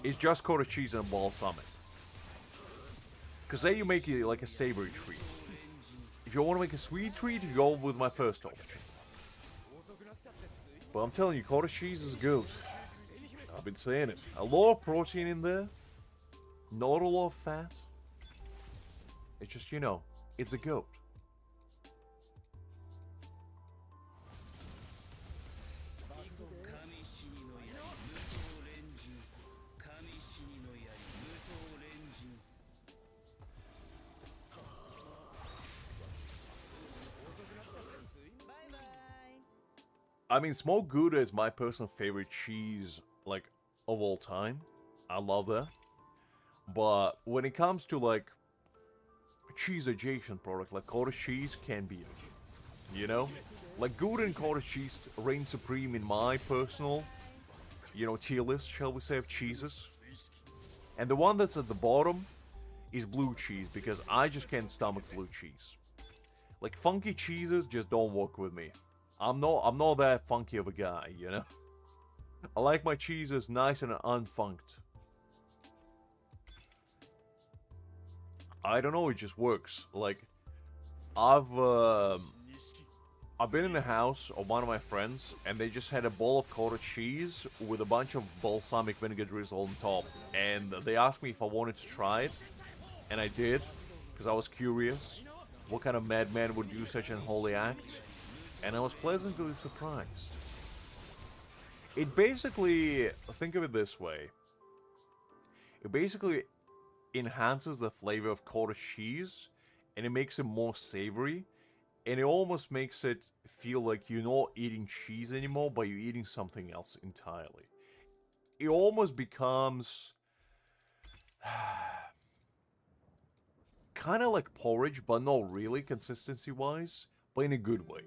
It's just cottage cheese and balsamic. Because then you make it like a savory treat. If you want to make a sweet treat, you go with my first option. But I'm telling you, cottage cheese is good. I've been saying it. A lot of protein in there. Not a lot of fat. It's just, it's a goat. I mean, smoked Gouda is my personal favorite cheese, like, of all time. I love that. But when it comes to, like, cheese-adjacent product, like cottage cheese, can be it. Like, Gouda and cottage cheese reign supreme in my personal, tier list, shall we say, of cheeses. And the one that's at the bottom is blue cheese, because I just can't stomach blue cheese. Like, funky cheeses just don't work with me. I'm not that funky of a guy, I like my cheeses nice and unfunked. I don't know, it just works. Like, I've been in the house of one of my friends, and they just had a bowl of cottage cheese with a bunch of balsamic vinegar drizzle on top. And they asked me if I wanted to try it, and I did, because I was curious what kind of madman would do such an unholy act. And I was pleasantly surprised. It basically, think of it this way. It basically enhances the flavor of cottage cheese, and it makes it more savory, and it almost makes it feel like you're not eating cheese anymore, but you're eating something else entirely. It almost becomes kind of like porridge, but not really consistency-wise, but in a good way.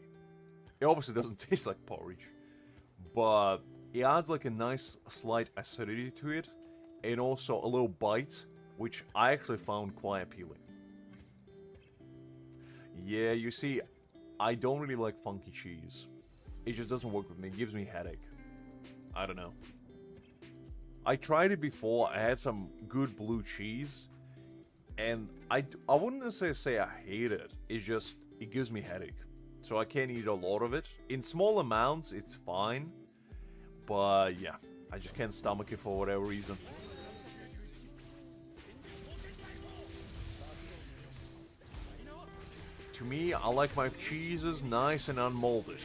It obviously doesn't taste like porridge, but it adds like a nice slight acidity to it, and also a little bite, which I actually found quite appealing. Yeah, you see, I don't really like funky cheese. It just doesn't work with me. It gives me a headache. I don't know. I tried it before. I had some good blue cheese, and I wouldn't necessarily say I hate it. It's just, it gives me a headache. So I can't eat a lot of it. In small amounts, it's fine. But yeah, I just can't stomach it for whatever reason. To me, I like my cheeses nice and unmolded.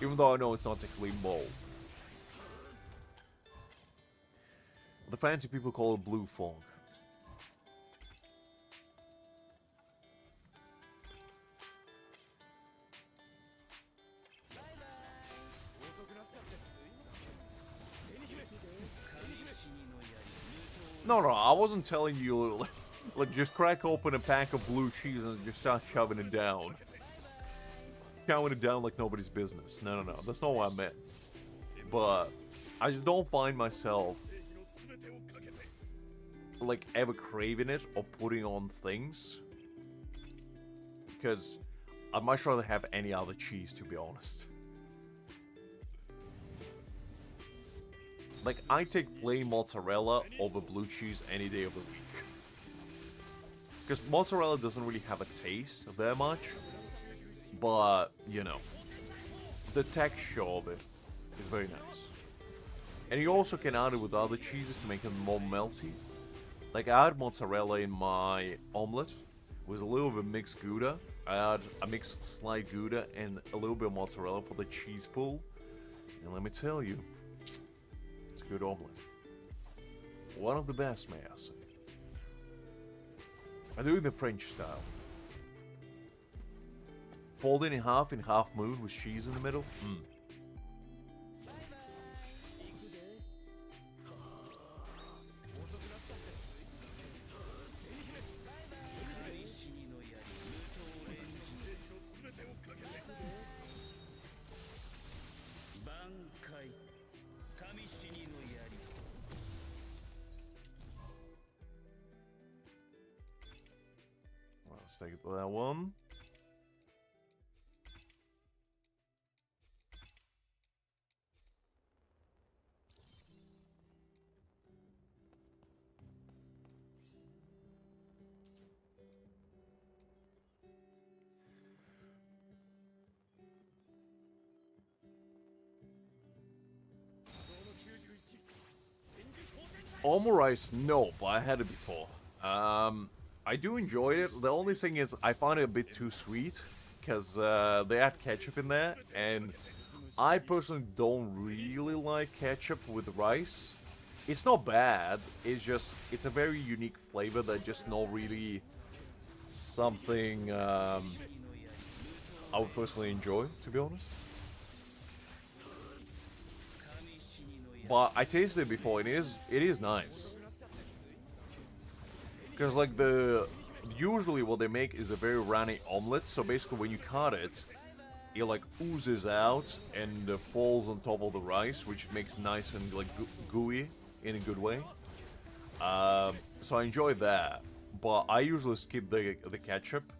Even though I know it's not technically mold. The fancy people call it blue fog. No, I wasn't telling you, like, just crack open a pack of blue cheese and just start shoving it down. Chowing it down like nobody's business. No, that's not what I meant. But I just don't find myself, like, ever craving it or putting on things. Because I'd much rather have any other cheese, to be honest. Like, I take plain mozzarella over blue cheese any day of the week. Because mozzarella doesn't really have a taste that much. But, you know, the texture of it is very nice. And you also can add it with other cheeses to make it more melty. Like, I add mozzarella in my omelette with a little bit of mixed Gouda. I add a mixed sliced Gouda and a little bit of mozzarella for the cheese pool. And let me tell you, it's a good omelette. One of the best, may I say. I do it in the French style. Fold it in half moon with cheese in the middle. Let's take that one. Omurice, no, but I had it before. I do enjoy it. The only thing is, I find it a bit too sweet, because they add ketchup in there, and I personally don't really like ketchup with rice. It's not bad, it's just, it's a very unique flavor that just not really something I would personally enjoy, to be honest. But I tasted it before, and it is nice. Because, like, usually what they make is a very runny omelet, so basically when you cut it, it, like, oozes out and falls on top of the rice, which makes it nice and, like, gooey in a good way. So I enjoy that, but I usually skip the ketchup,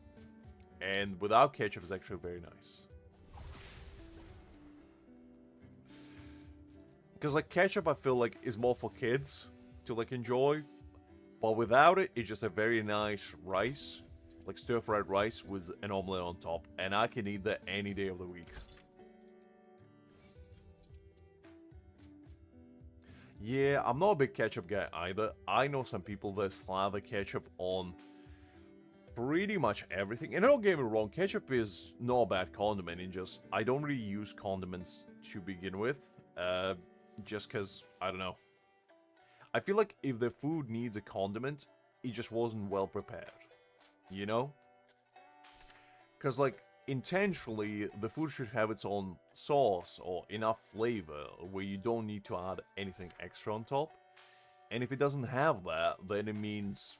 and without ketchup it's actually very nice. Because, like, ketchup, I feel like, is more for kids to, like, enjoy. But without it, it's just a very nice rice. Like, stir-fried rice with an omelette on top. And I can eat that any day of the week. Yeah, I'm not a big ketchup guy either. I know some people that slather ketchup on pretty much everything. And don't get me wrong, ketchup is not a bad condiment. It just, I don't really use condiments to begin with. Just because, I don't know. I feel like if the food needs a condiment, it just wasn't well prepared. You know? Because, like, intentionally, the food should have its own sauce or enough flavor where you don't need to add anything extra on top. And if it doesn't have that, then it means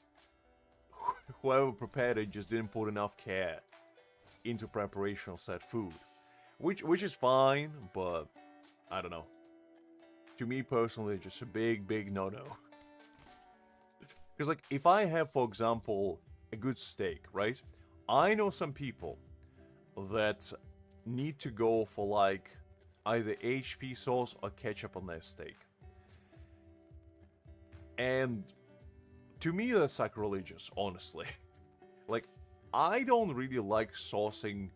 whoever prepared it just didn't put enough care into preparation of said food. Which is fine, but I don't know. To me personally, just a big no-no. Because, like, if I have, for example, a good steak, right? I know some people that need to go for, like, either HP sauce or ketchup on their steak. And to me, that's sacrilegious, honestly. Like, I don't really like saucing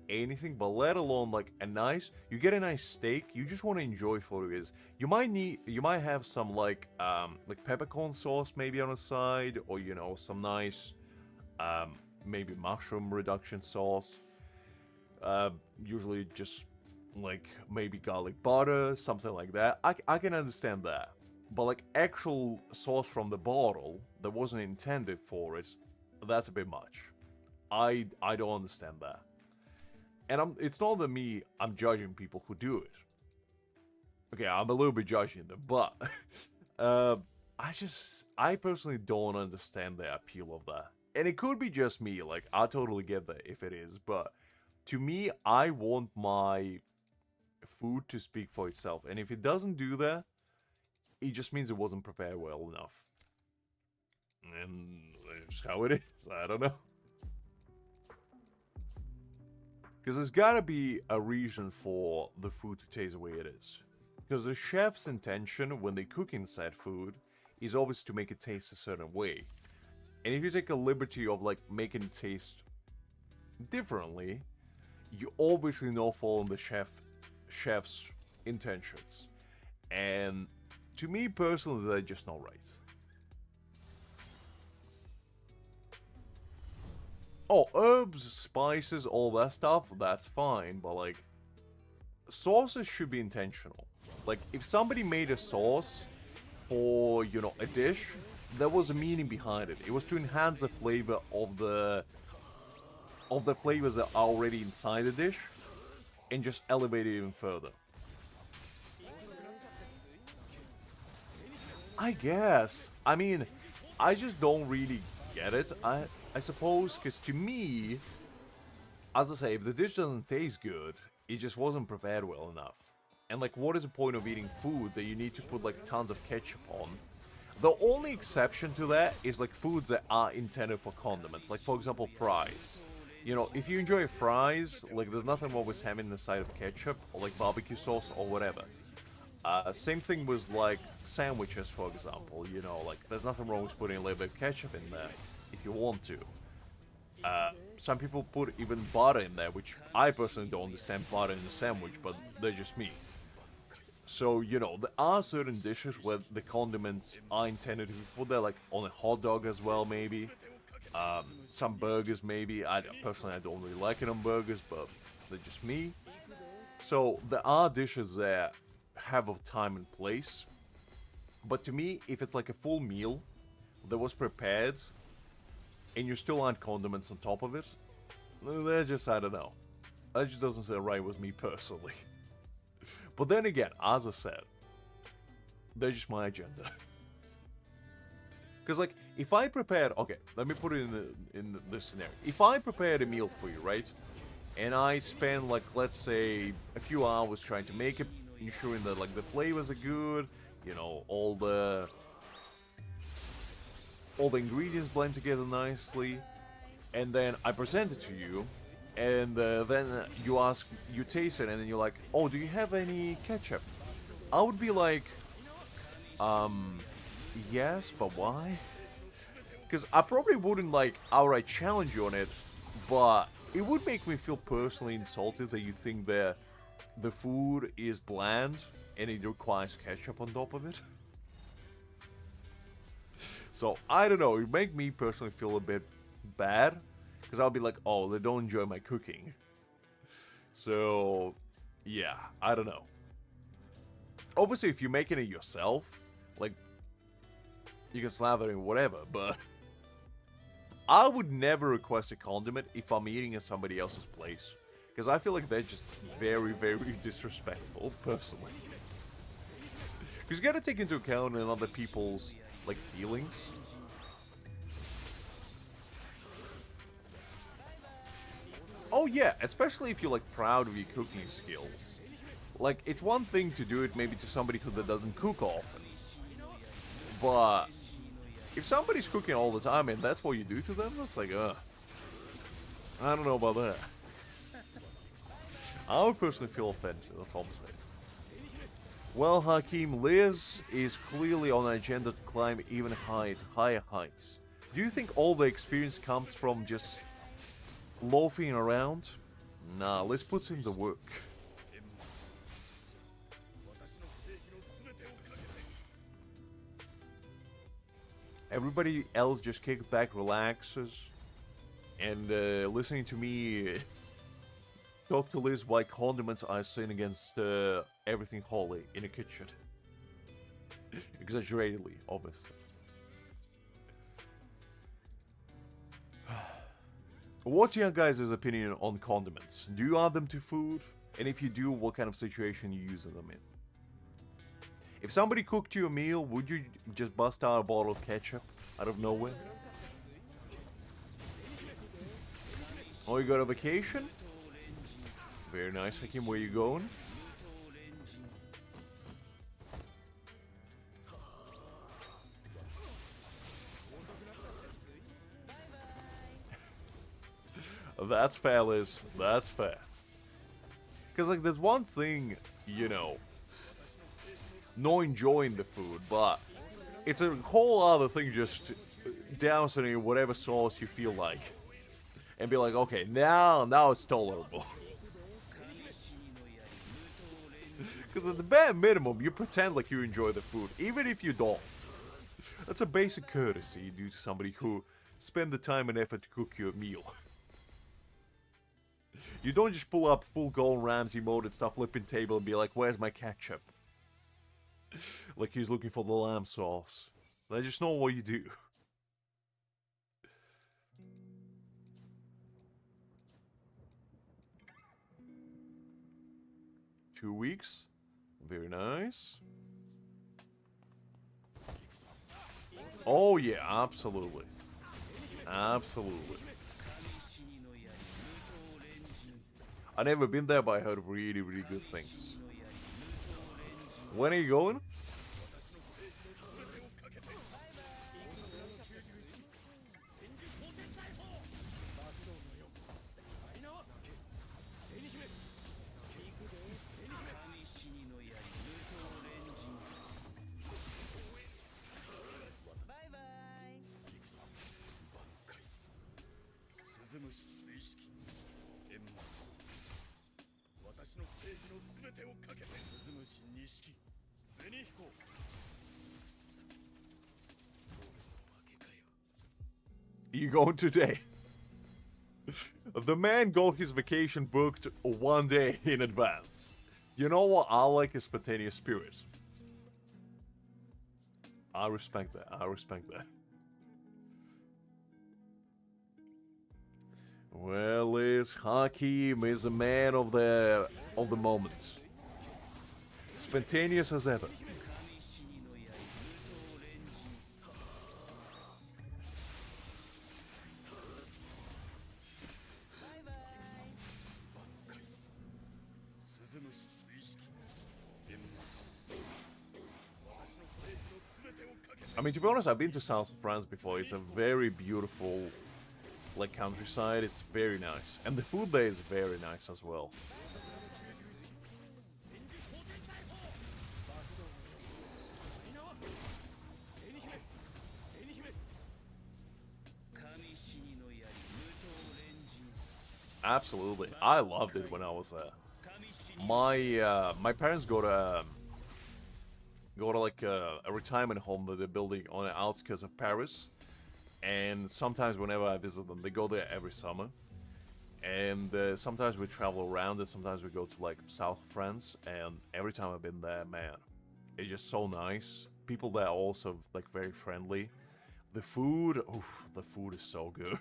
anything, but let alone like you get a nice steak, you just want to enjoy for it is. You might have some like peppercorn sauce maybe on the side, or you know, some nice maybe mushroom reduction sauce. Usually just like maybe garlic butter, something like that. I can understand that. But like actual sauce from the bottle that wasn't intended for it, that's a bit much. I don't understand that. And it's not that I'm judging people who do it. Okay, I'm a little bit judging them, but I personally don't understand the appeal of that. And it could be just me, like, I totally get that if it is, but to me, I want my food to speak for itself. And if it doesn't do that, it just means it wasn't prepared well enough. And that's how it is, I don't know. Because there's gotta be a reason for the food to taste the way it is. Because the chef's intention when they cook inside food is always to make it taste a certain way. And if you take a liberty of like making it taste differently, you obviously not following the chef's intentions. And to me personally, they're just not right. Oh, herbs, spices, all that stuff, that's fine, but like, sauces should be intentional. Like, if somebody made a sauce for, you know, a dish, there was a meaning behind it. It was to enhance the flavor of the flavors that are already inside the dish, and just elevate it even further. I guess. I mean, I just don't really get it. I suppose, because to me, as I say, if the dish doesn't taste good, it just wasn't prepared well enough. And like, what is the point of eating food that you need to put like tons of ketchup on? The only exception to that is like foods that are intended for condiments, like for example fries. You know, if you enjoy fries, like there's nothing wrong with having the side of ketchup or like barbecue sauce or whatever. Same thing with like sandwiches, for example. You know, like there's nothing wrong with putting a little bit of ketchup in there if you want to. Some people put even butter in there, which I personally don't understand butter in a sandwich, but they're just me. So, you know, there are certain dishes where the condiments are intended to be put there, like on a hot dog as well, maybe. Some burgers, maybe. Personally, I don't really like it on burgers, but they're just me. So, there are dishes that have a time and place. But to me, if it's like a full meal that was prepared, and you still add condiments on top of it, that just, I don't know. That just doesn't sit right with me personally. But then again, as I said, that's just my agenda. Because, like, if I prepared... Okay, let me put it in this scenario. If I prepared a meal for you, right? And I spend, like, let's say, a few hours trying to make it, ensuring that, like, the flavors are good, you know, all the ingredients blend together nicely, and then I present it to you, and then you taste it, and then you're like, oh, do you have any ketchup? I would be like, yes, but why? Because I probably wouldn't, like, outright challenge you on it, but it would make me feel personally insulted that you think that the food is bland, and it requires ketchup on top of it. So, I don't know, it make me personally feel a bit bad, because I'll be like, oh, they don't enjoy my cooking. So, yeah, I don't know. Obviously, if you're making it yourself, like, you can slather in whatever, but I would never request a condiment if I'm eating at somebody else's place. Because I feel like they're just very, very disrespectful, personally. Because you gotta take into account other people's, like, feelings. Oh yeah, especially if you're like proud of your cooking skills. Like, it's one thing to do it maybe to somebody who that doesn't cook often. But if somebody's cooking all the time and that's what you do to them, that's like, I don't know about that. I would personally feel offended, that's all I'm saying. Well, Hakim, Liz is clearly on an agenda to climb even higher heights. Do you think all the experience comes from just loafing around? Nah, Liz puts in the work. Everybody else just kicks back, relaxes, and listening to me talk to Liz why condiments are a sin against everything holy in a kitchen. Exaggeratedly, obviously. What's your guys' opinion on condiments? Do you add them to food? And if you do, what kind of situation you use them in? If somebody cooked you a meal, would you just bust out a bottle of ketchup out of nowhere? Oh, you got a vacation? Very nice, Hakim. Where you going? That's fair, Liz. That's fair. Because, like, there's one thing, you know, not enjoying the food, but it's a whole other thing just dousing it in whatever sauce you feel like. And be like, okay, now it's tolerable. Because at the bare minimum, you pretend like you enjoy the food, even if you don't. That's a basic courtesy you do to somebody who spend the time and effort to cook you a meal. You don't just pull up full Gordon Ramsay mode and start flipping table and be like, where's my ketchup? Like he's looking for the lamb sauce. That's just not what you do. 2 weeks. Very nice. Oh yeah, absolutely. Absolutely. I've never been there, but I heard really, really good things. When are you going? You going today? The man got his vacation booked 1 day in advance. You know what I like is spontaneous spirit. I respect that. I respect that. Well, Hakim is a man of the moment. Spontaneous as ever. I mean, to be honest, I've been to south of France before. It's a very beautiful, like, countryside. It's very nice. And the food there is very nice as well. Absolutely. I loved it when I was there. My parents go to like a retirement home that they're building on the outskirts of Paris, and sometimes whenever I visit them, they go there every summer, and sometimes we travel around, and sometimes we go to like south of France, and every time I've been there, man, it's just so nice. People there are also like very friendly. The food, oof, the food is so good.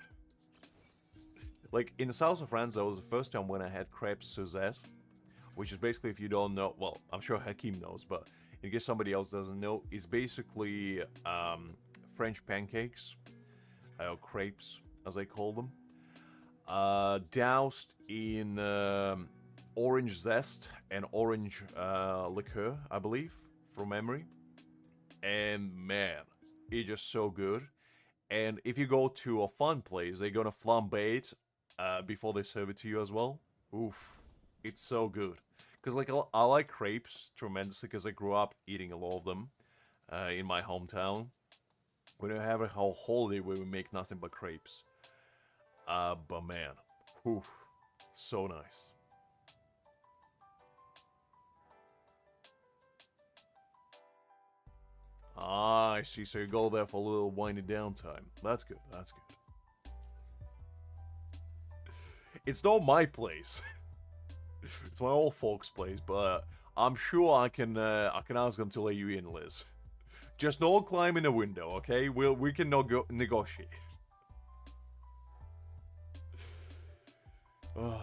Like in the south of France, that was the first time when I had crêpes Suzette, which is basically, if you don't know, well, I'm sure Hakim knows, but in case somebody else doesn't know, is basically French pancakes, crepes, as they call them. doused in orange zest and orange liqueur, I believe, from memory. And man, it's just so good. And if you go to a fun place, they're gonna flambe it before they serve it to you as well. Oof, it's so good. Because like I like crepes tremendously because I grew up eating a lot of them in my hometown. We don't have a whole holiday where we make nothing but crepes. But man, oof, so nice. Ah, I see. So you go there for a little winding down time. That's good. That's good. It's not my place. It's my old folks' place, but I'm sure I can ask them to let you in, Liz. Just don't climb in the window, okay? We can negotiate. But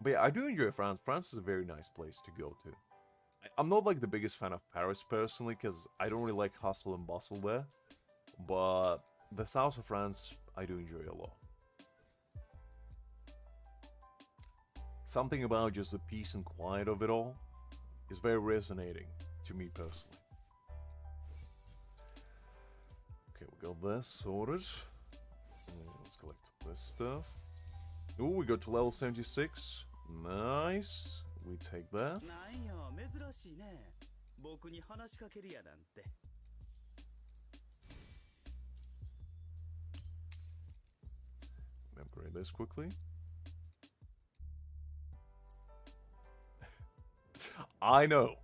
yeah, I do enjoy France. France is a very nice place to go to. I'm not like the biggest fan of Paris personally, because I don't really like hustle and bustle there. But the south of France, I do enjoy a lot. Something about just the peace and quiet of it all is very resonating to me personally. Okay, we got this sorted. Let's collect this stuff. Ooh, we got to level 76. Nice. We take that. Upgrade this quickly. I know.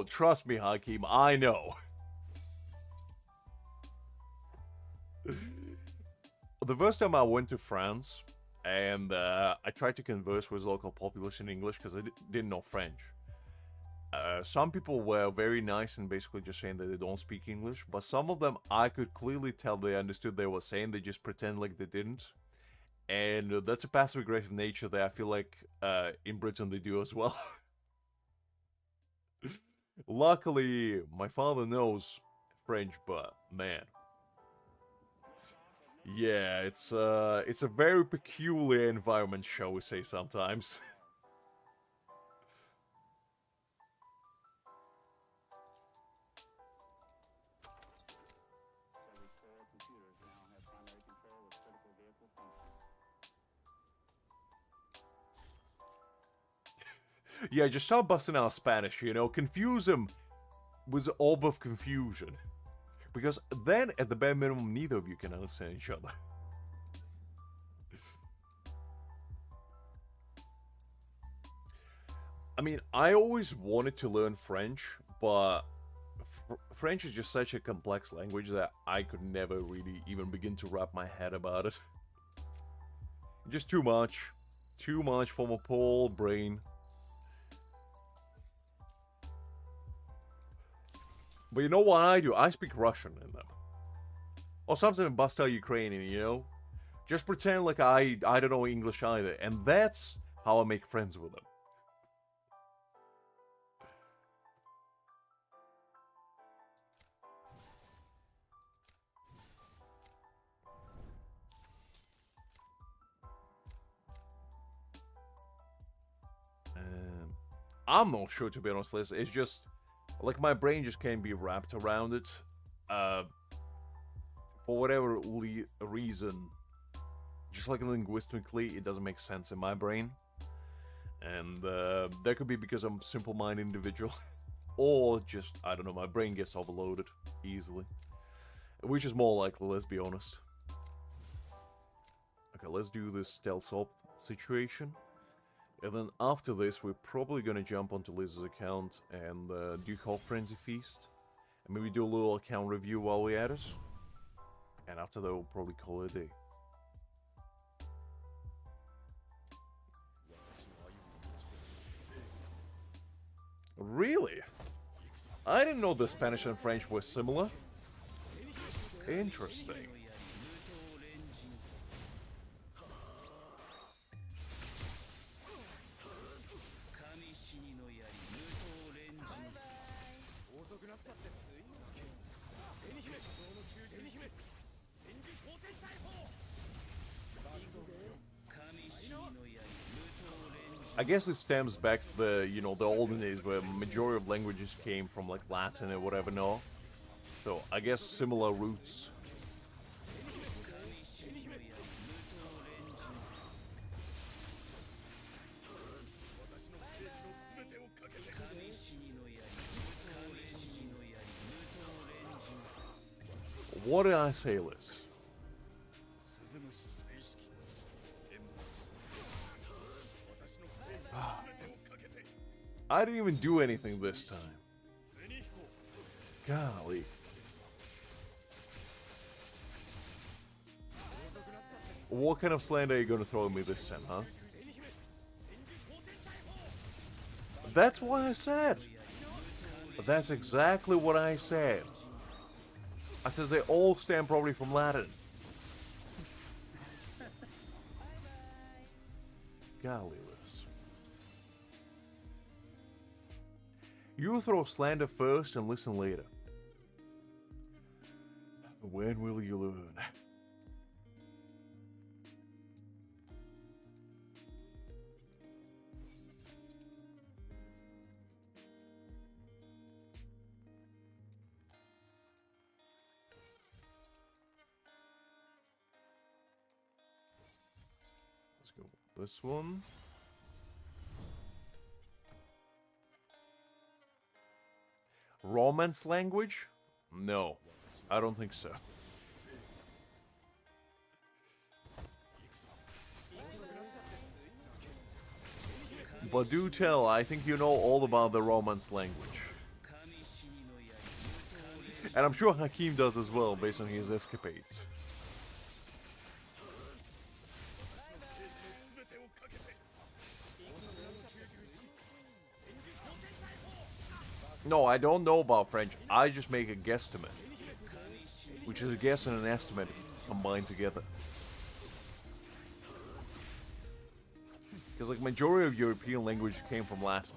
Trust me, Hakim. I know. The first time I went to France, and I tried to converse with local population in English because I didn't know French. Some people were very nice and basically just saying that they don't speak English, but some of them I could clearly tell they understood they were saying, they just pretend like they didn't. And that's a passive-aggressive nature that I feel like in Britain they do as well. Luckily, my father knows French, but man. Yeah, it's a very peculiar environment, shall we say, sometimes. Yeah, just start busting out Spanish, you know, confuse him with the orb of confusion. Because then, at the bare minimum, neither of you can understand each other. I mean, I always wanted to learn French, but French is just such a complex language that I could never really even begin to wrap my head about it. Just too much. Too much for my poor brain. But you know what I do? I speak Russian in them. Or something bust out Ukrainian, you know? Just pretend like I don't know English either. And that's how I make friends with them. I'm not sure, to be honest, Liz. It's just, like, my brain just can't be wrapped around it. For whatever reason, just like linguistically, it doesn't make sense in my brain. And that could be because I'm a simple-minded individual. Or just, I don't know, my brain gets overloaded easily. Which is more likely, let's be honest. Okay, let's do this stealth op situation. And then after this, we're probably gonna jump onto Liz's account and do Hot Frenzy Feast. And maybe do a little account review while we're at it. And after that, we'll probably call it a day. Really? I didn't know the Spanish and French were similar. Interesting. I guess it stems back to the, you know, the olden days where majority of languages came from like Latin or whatever, no? So I guess similar roots. What did I say, Liz? I didn't even do anything this time. Golly. What kind of slander are you gonna throw at me this time, huh? That's what I said. That's exactly what I said. Because they all stem probably from Latin. Golly, Liz. You throw slander first and listen later. When will you learn? Let's go with this one. Romance language? No, I don't think so. But do tell, I think you know all about the Romance language. And I'm sure Hakim does as well, based on his escapades. No, I don't know about French. I just make a guesstimate. Which is a guess and an estimate combined together. Because like majority of European language came from Latin.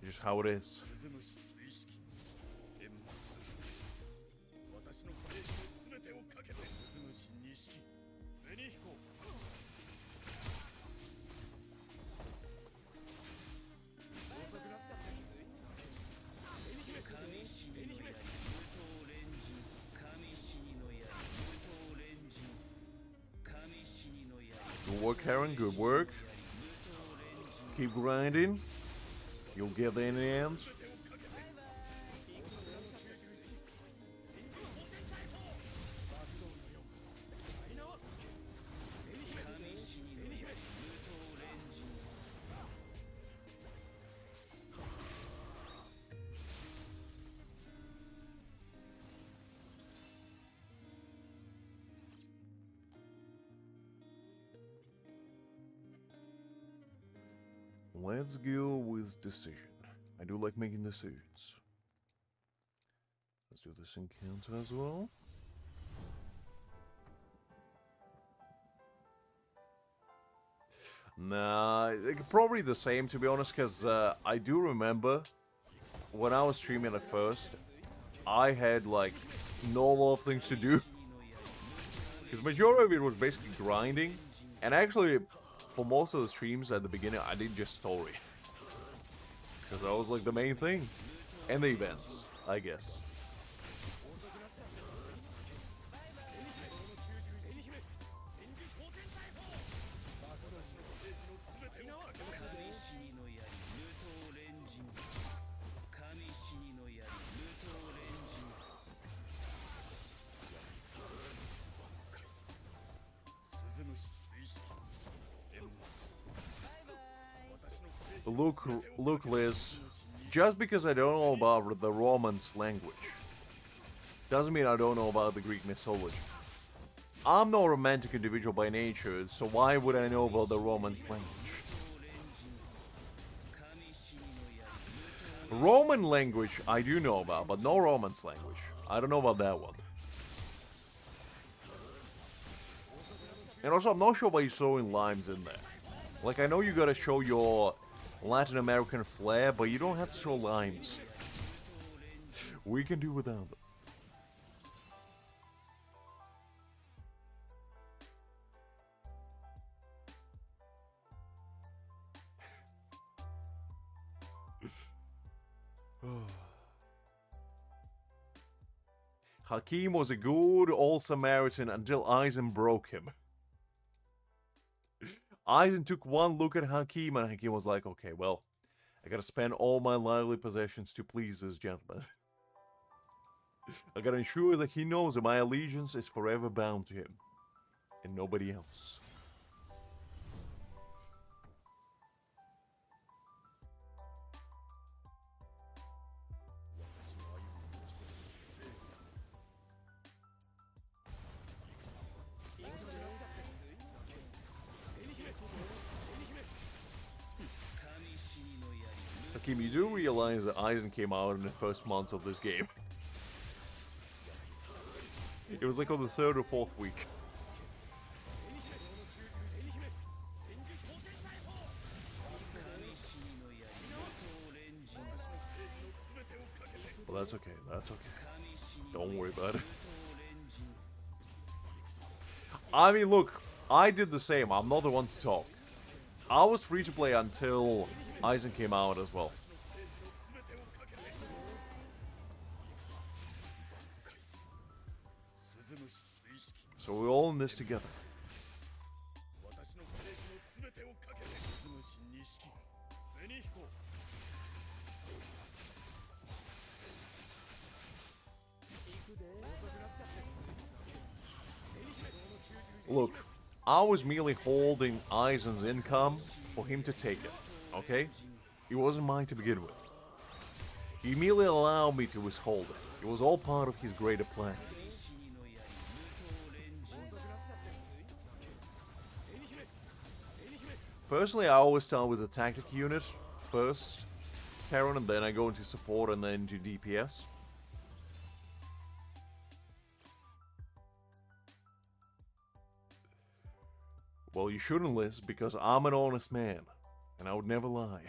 It's just how it is. Good work, Karen. Good work. Keep grinding. You'll get there in the end. Let's go with decision. I do like making decisions. Let's do this encounter as well. Nah, probably the same to be honest, because I do remember when I was streaming at first, I had like no lot of things to do. Because majority of it was basically grinding, and actually for most of the streams at the beginning, I did just story. Because that was like the main thing. And the events, I guess. Look, Liz, just because I don't know about the Romance language, doesn't mean I don't know about the Greek mythology. I'm no romantic individual by nature, so why would I know about the Romance language? Roman language I do know about, but no Romance language. I don't know about that one. And also, I'm not sure why you're throwing limes in there. Like, I know you gotta show your Latin American flair, but you don't have to show limes. We can do without them. Hakim was a good old Samaritan until Aizen broke him. Aizen took one look at Hakim and Hakim was like, okay, well, I gotta spend all my lively possessions to please this gentleman. I gotta ensure that he knows that my allegiance is forever bound to him. And nobody else. Hakim, you do realize that Aizen came out in the first months of this game. It was like on the 3rd or 4th week. Well, that's okay, that's okay. Don't worry about it. I mean, look, I did the same. I'm not the one to talk. I was free to play until Aizen came out as well. So we're all in this together. Look, I was merely holding Aizen's income for him to take it, okay? It wasn't mine to begin with. He merely allowed me to withhold it. It was all part of his greater plan. Personally, I always start with a tactic unit first, Terran, and then I go into support and then into DPS. Well, you shouldn't, Liz, because I'm an honest man, and I would never lie.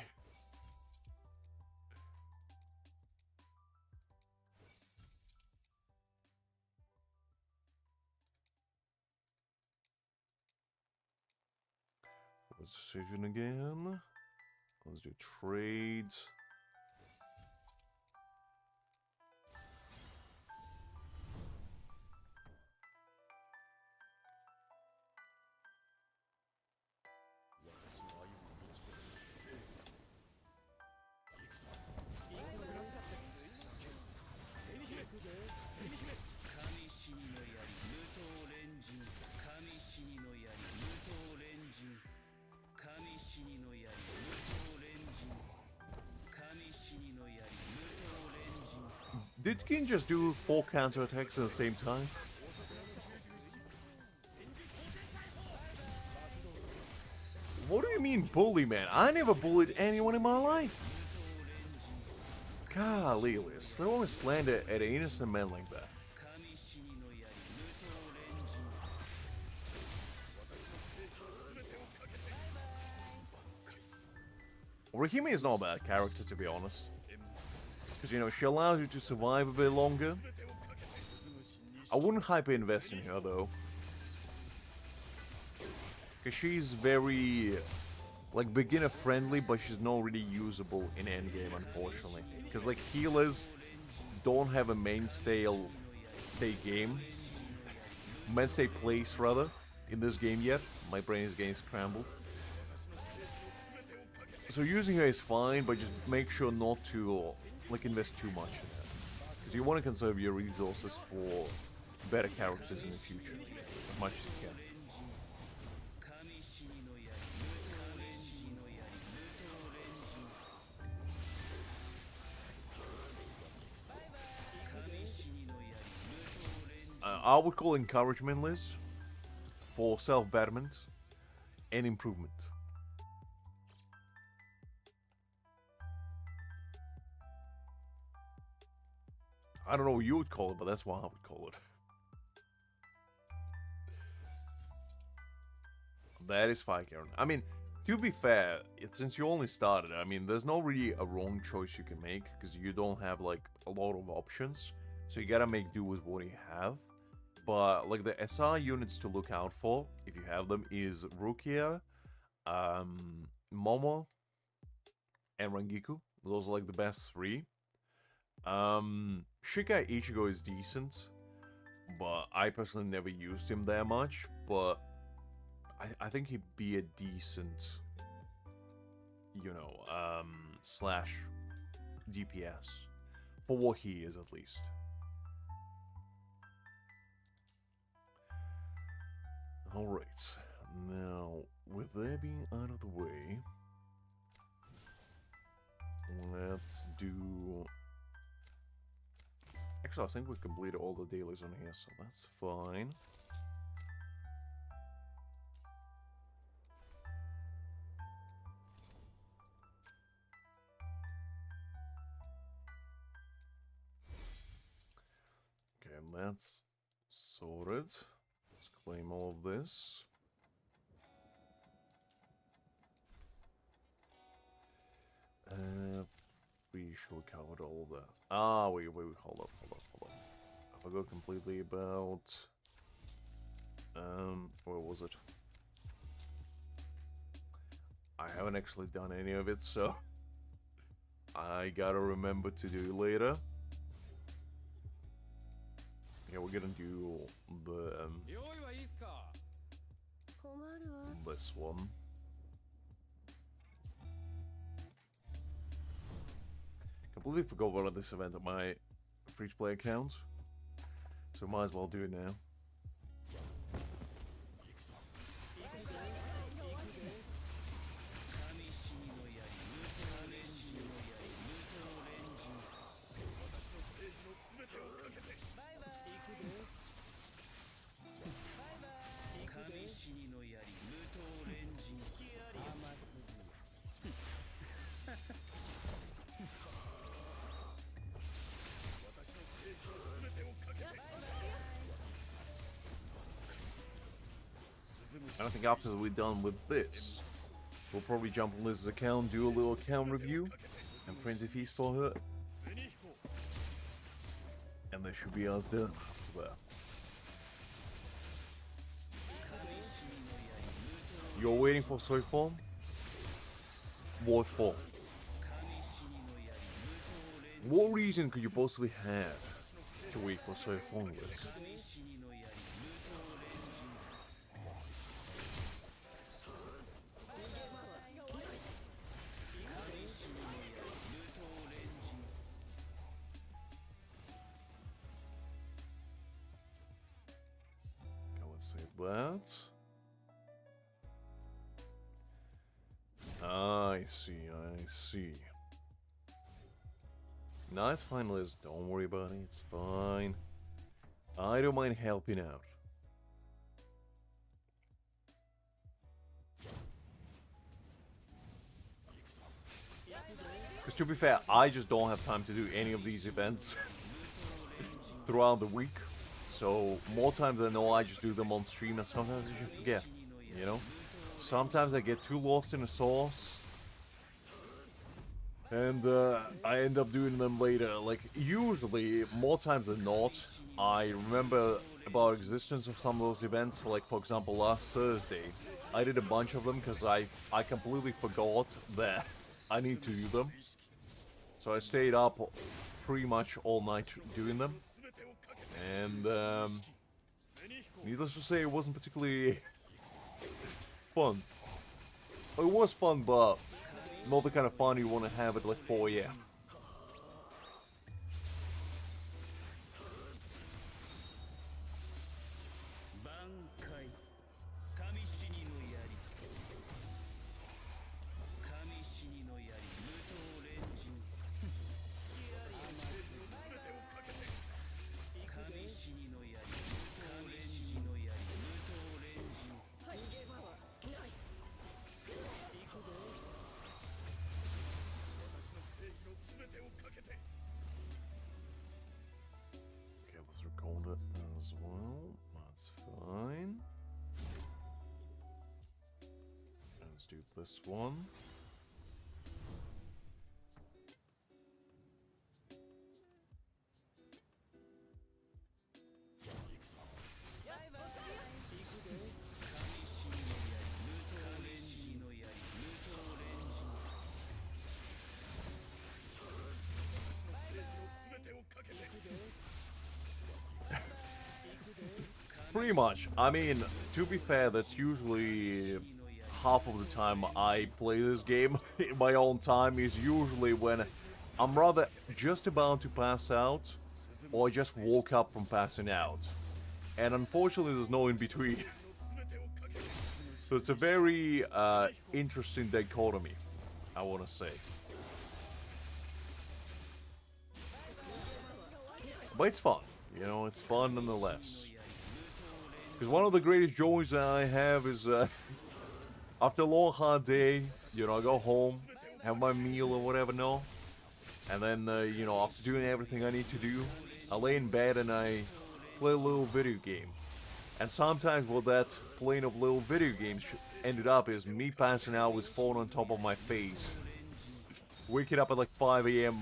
What's decision again? Let's do trades. Did King just do 4 counterattacks at the same time? What do you mean bully, man? I never bullied anyone in my life. Golly, Liz, they always slander at an innocent man like that. Rahime is not a bad character, to be honest. Because, you know, she allows you to survive a bit longer. I wouldn't hyper-invest in her, though. Because she's very, like, beginner-friendly, but she's not really usable in endgame, unfortunately. Because, like, healers don't have a mainstay game. Mainstay place, rather, in this game yet. My brain is getting scrambled. So using her is fine, but just make sure not to, like, invest too much in it. Because you want to conserve your resources for better characters in the future, as much as you can. I would call encouragement, Liz, for self-betterment and improvement. I don't know what you would call it, but that's what I would call it. That is fine, Karen. I mean, to be fair, since you only started, I mean, there's not really a wrong choice you can make, because you don't have, like, a lot of options. So you gotta make do with what you have. But, like, the SR units to look out for, if you have them, is Rukia, Momo, and Rangiku. Those are, like, the best 3. Shikai Ichigo is decent. but I personally never used him that much, but I think he'd be a decent, you know, slash DPS for what he is, at least. Alright, now, with that being out of the way, let's do... Actually, I think we completed all the dailies on here, so that's fine. Okay, and that's sorted. Let's claim all of this. We should cover all of that. Ah, wait, hold up. I forgot completely about... where was it? I haven't actually done any of it, so... I gotta remember to do later. Yeah, we're gonna do the, this one. Completely forgot about this event on my free-to-play account, so might as well do it now. And I think after we're done with this, we'll probably jump on Liz's account, do a little account review, and frenzy feast for her. And that should be us done after that. You're waiting for Soifon? What for? What reason could you possibly have to wait for Soifon, Liz? Save that. I see. No, it's fine, Liz. Don't worry about it. It's fine. I don't mind helping out. Because to be fair, I just don't have time to do any of these events throughout the week. So, more times than not, I just do them on stream, and sometimes I just forget, you know? Sometimes I get too lost in the sauce, and I end up doing them later. Like, usually, more times than not, I remember about existence of some of those events. Like, for example, last Thursday, I did a bunch of them because I completely forgot that I need to do them. So I stayed up pretty much all night doing them. And, needless to say, it wasn't particularly fun. It was fun, but not the kind of fun you want to have at like 4 AM. Let's record it as well. That's fine. Let's do this one. Pretty much. I mean, to be fair, that's usually half of the time I play this game in my own time is usually when I'm rather just about to pass out or I just woke up from passing out. And unfortunately, there's no in between. So it's a very interesting dichotomy, I want to say. But it's fun, you know, it's fun nonetheless. Because one of the greatest joys that I have is after a long hard day, you know, I go home, have my meal or whatever, no? And then, you know, after doing everything I need to do, I lay in bed and I play a little video game. And sometimes what that playing of little video games ended up is me passing out with phone on top of my face. Waking up at like 5 AM,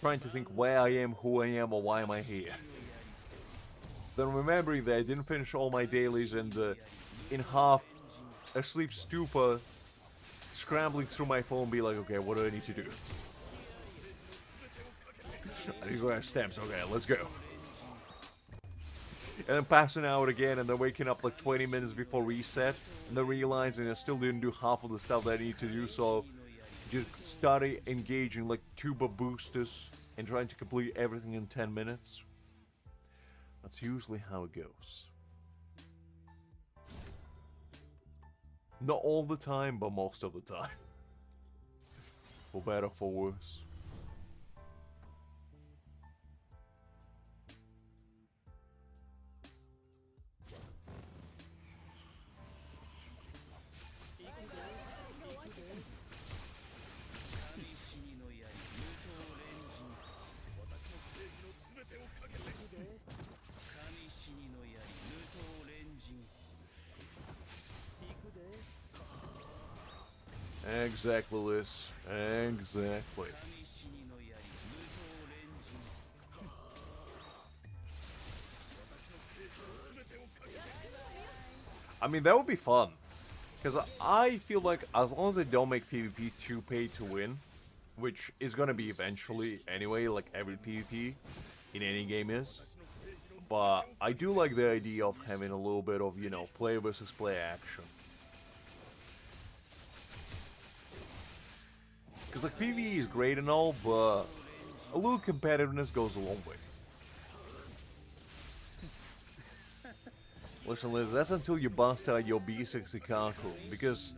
trying to think where I am, who I am, or why am I here. Then remembering that I didn't finish all my dailies and in half asleep stupor, scrambling through my phone, be like, okay, what do I need to do? I need to go have stamps, okay, let's go. And then passing out again and then waking up like 20 minutes before reset and then realizing I still didn't do half of the stuff that I need to do, so just started engaging like tuba boosters and trying to complete everything in 10 minutes. That's usually how it goes. Not all the time, but most of the time. For better, for worse. Exactly, Liz. Exactly. I mean, that would be fun. Because I feel like as long as they don't make PvP too pay to win, which is gonna be eventually anyway, like every PvP in any game is. But I do like the idea of having a little bit of, you know, player versus player action. Because like PvE is great and all, but a little competitiveness goes a long way. Listen, Liz, that's until you bust out your B6 Ikaku, because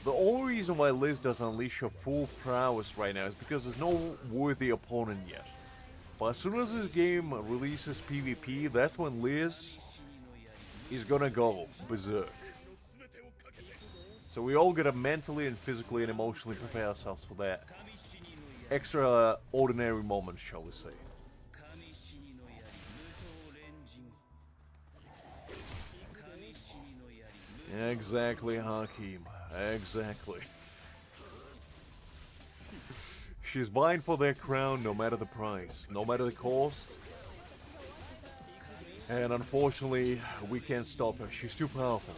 the only reason why Liz doesn't unleash her full prowess right now is because there's no worthy opponent yet. But as soon as this game releases PvP, that's when Liz is gonna go berserk. So we all gotta mentally and physically and emotionally prepare ourselves for that extraordinary moment, shall we say. Exactly, Hakim. Exactly. She's vying for that crown no matter the price, no matter the cost. And unfortunately, we can't stop her. She's too powerful.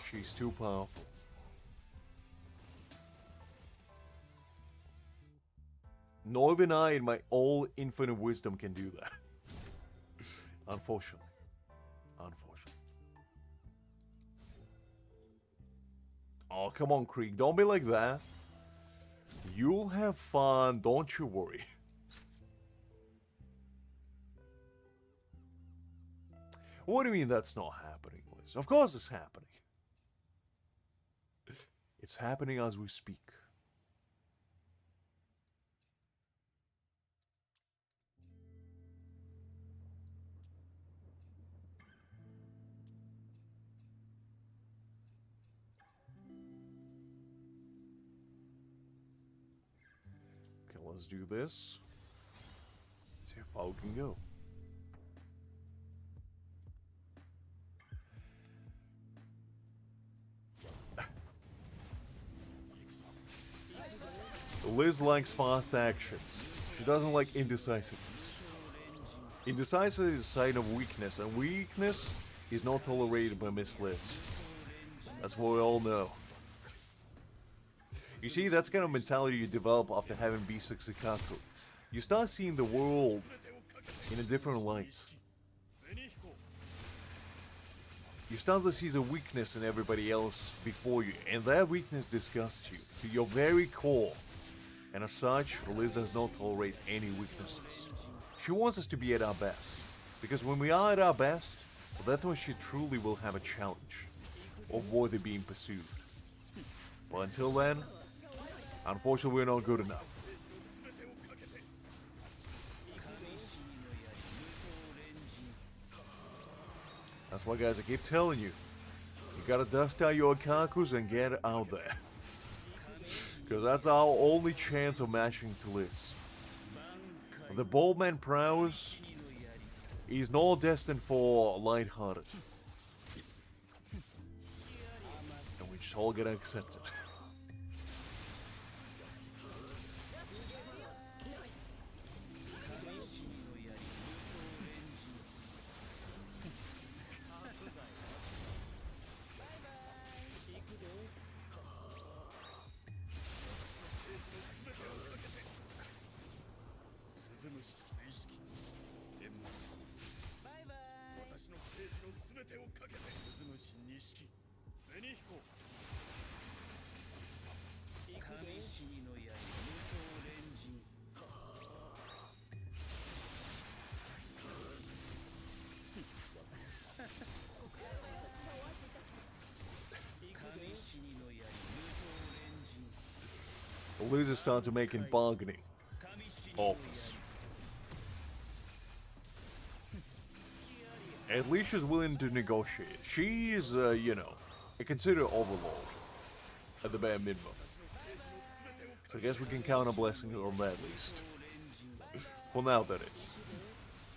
She's too powerful. Not even I, in my all infinite wisdom, can do that. Unfortunately. Unfortunately. Oh, come on, Krieg. Don't be like that. You'll have fun. Don't you worry. What do you mean that's not happening, Liz? Of course it's happening. It's happening as we speak. Okay, let's do this. See how far we can go. Liz likes fast actions. She doesn't like indecisiveness. Indecisiveness is a sign of weakness, and weakness is not tolerated by Miss Liz. That's what we all know. You see, that's kind of mentality you develop after having B6 Ikaku. You start seeing the world in a different light. You start to see the weakness in everybody else before you, and that weakness disgusts you to your very core. And as such, Liz does not tolerate any weaknesses. She wants us to be at our best, because when we are at our best, well, that's when she truly will have a challenge, or worthy being pursued. But until then, unfortunately, we're not good enough. That's why, guys, I keep telling you, you gotta dust out your kakus and get out there. Because that's our only chance of matching to Liz. The bold man prowess is not destined for lighthearted. And we just all gotta accept it. The losers start to making bargaining offers. At least she's willing to negotiate. She is, you know, a considered overlord at the bare minimum. So I guess we can count a blessing on that at least. Well, now that is.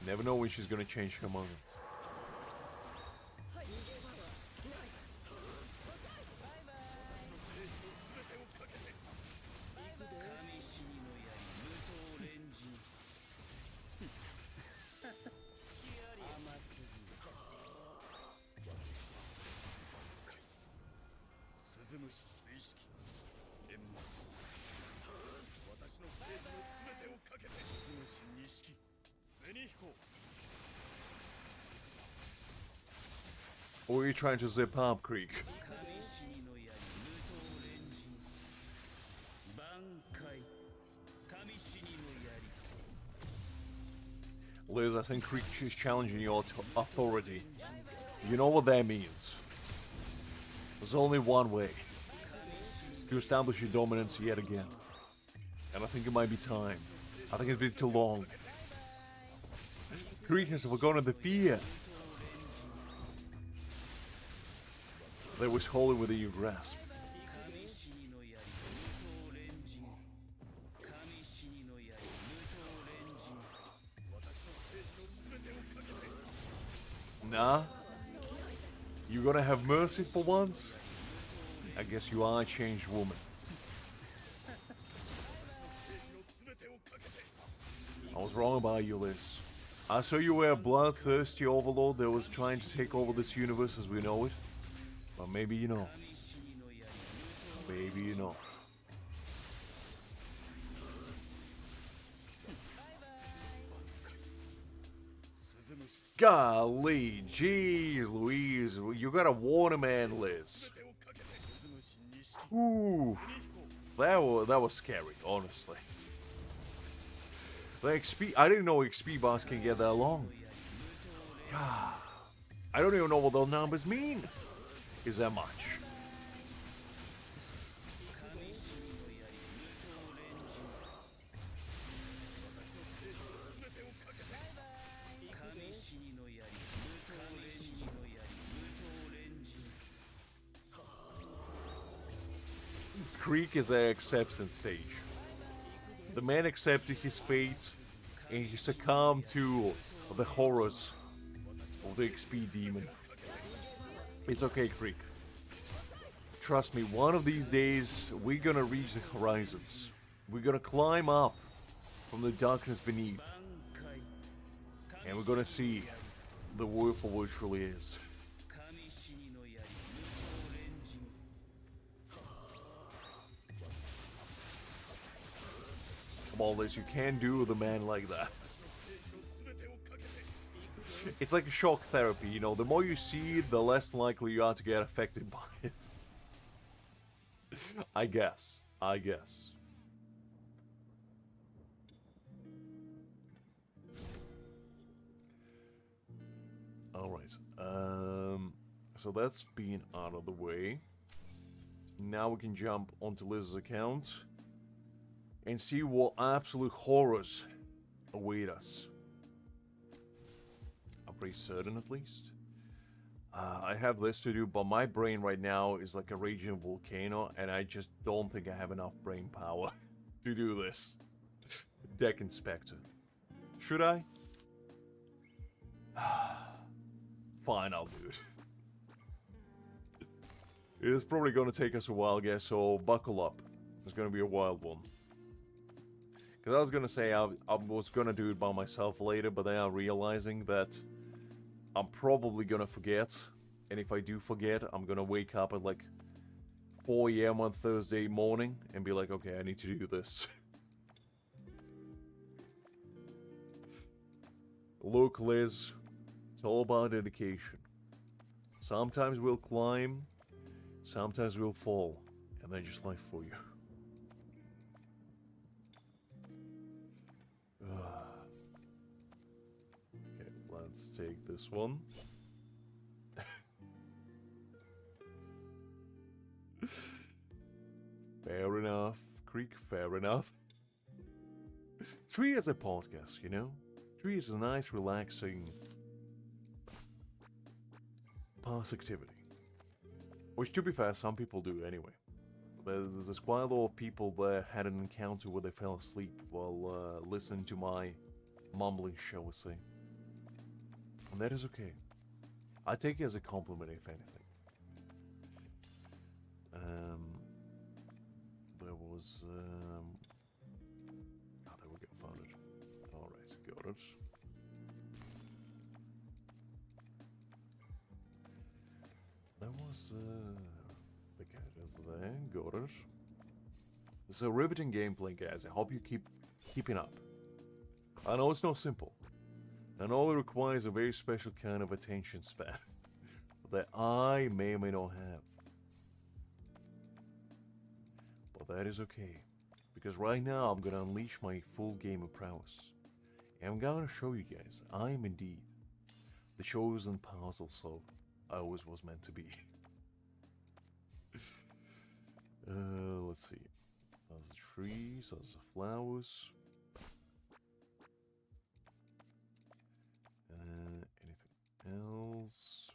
Never know when she's gonna change her mind. Or are you trying to zip up, Creek? Liz, I think Creek is challenging your authority. You know what that means. There's only one way to establish your dominance yet again. And I think it might be time. I think it's been too long. Creek has forgotten the fear that was holding within your grasp. Nah? You gonna have mercy for once? I guess you are a changed woman. I was wrong about you, Liz. I saw you were a bloodthirsty overlord that was trying to take over this universe as we know it. But maybe you know. Maybe you know. Golly, jeez, Louise, you gotta warn a man, Liz. Ooh, that was scary, honestly. The XP, I didn't know XP bars can get that long. God, I don't even know what those numbers mean. Is that much? Creek is at acceptance stage. The man accepted his fate and he succumbed to the horrors of the XP demon. It's okay, Creek. Trust me, one of these days we're gonna reach the horizons. We're gonna climb up from the darkness beneath. And we're gonna see the world for what it truly is. Come on, Liz, you can't do with a man like that. It's like a shock therapy, you know, the more you see, the less likely you are to get affected by it. I guess. Alright, so that's been out of the way. Now we can jump onto Liz's account and see what absolute horrors await us. I'm pretty certain, at least. I have this to do, but my brain right now is like a raging volcano, and I just don't think I have enough brain power to do this. Deck Inspector. Should I? Fine, I'll do it. It's probably going to take us a while, guys, so buckle up. It's going to be a wild one. Because I was going to say I was going to do it by myself later, but then I'm realizing that I'm probably going to forget. And if I do forget, I'm going to wake up at like 4 AM on Thursday morning and be like, okay, I need to do this. Look, Liz, it's all about dedication. Sometimes we'll climb, sometimes we'll fall, and then just life for you. Okay, let's take this one. Fair enough, Creek, fair enough. Tree is a podcast, you know? Tree is a nice, relaxing past activity. Which, to be fair, some people do anyway. There's quite a lot of people that had an encounter where they fell asleep while listening to my mumbling, shall we say. And that is okay. I take it as a compliment, if anything. There was... Oh, there we go, found it. Alright, got it. There was... the cat is there, got it. It's a riveting gameplay, guys. I hope you keep keeping up. I know it's not simple. And all it requires a very special kind of attention span that I may or may not have. But that is okay, because right now I'm gonna unleash my full game of prowess. And I'm gonna show you guys, I am indeed the chosen puzzle solver I always was meant to be. Let's see. There's the trees, there's the flowers. Anything else?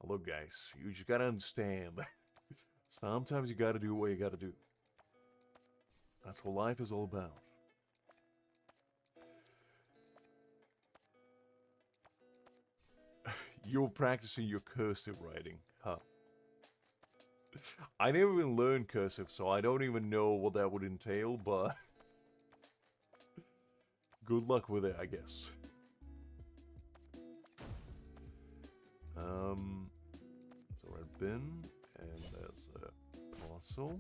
Look, guys, you just gotta understand. Sometimes you gotta do what you gotta do. That's what life is all about. You're practicing your cursive writing, huh? I never even learned cursive, so I don't even know what that would entail, but... good luck with it, I guess. There's a red bin, and there's a parcel.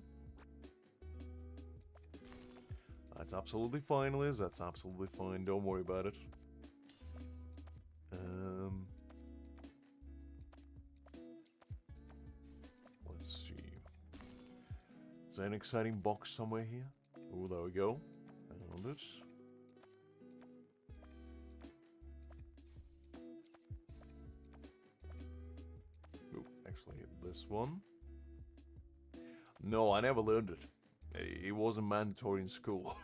That's absolutely fine, Liz. That's absolutely fine. Don't worry about it. Let's see. Is there an exciting box somewhere here? Oh, there we go. Found it. Oh, actually, this one. No, I never learned it. It wasn't mandatory in school.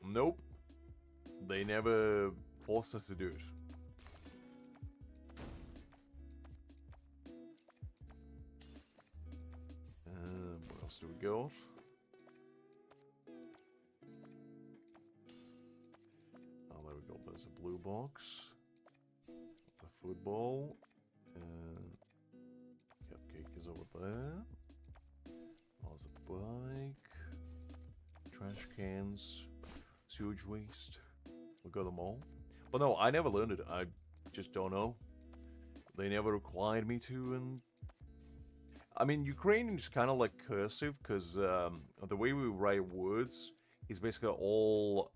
Nope. They never forced us to do it. What else do we got? Oh, there we go. There's a blue box. That's a football. Cupcake is over there. There's a bike. Trash cans. Sewage waste. We got them all. But no, I never learned it. I just don't know. They never required me to, and I mean, Ukrainian is kind of like cursive because the way we write words is basically all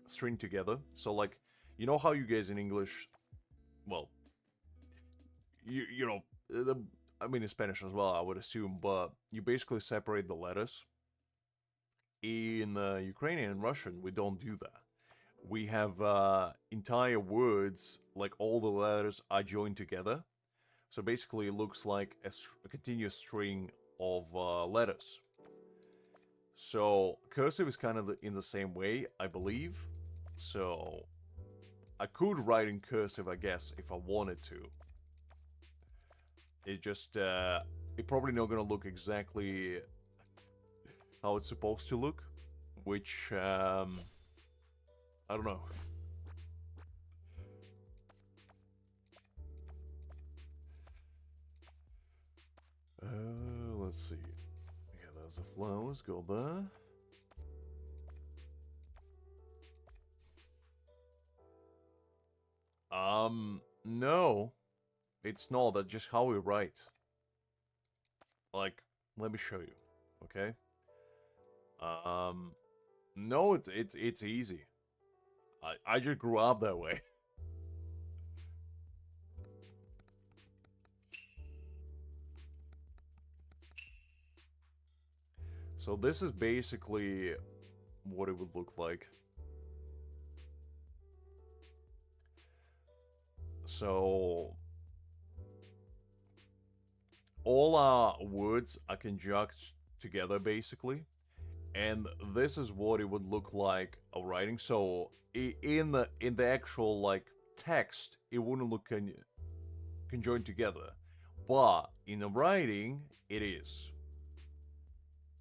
stringed together. So, like, you know how you guys in English, well, you know, I mean in Spanish as well, I would assume, but you basically separate the letters. In Ukrainian and Russian, we don't do that. We have entire words, like all the letters are joined together. So basically, it looks like a continuous string of letters. So cursive is kind of in the same way, I believe. So I could write in cursive, I guess, if I wanted to. It just, it's probably not gonna look exactly how it's supposed to look, which, I don't know. Let's see. Yeah, there's the flowers, go there. No. It's not, that's just how we write. Like, let me show you, okay? No, it's easy. I just grew up that way. So this is basically what it would look like. So all our words are conjuncted together basically, and this is what it would look like writing. So in the actual like text, it wouldn't look conjoined together, but in the writing, it is.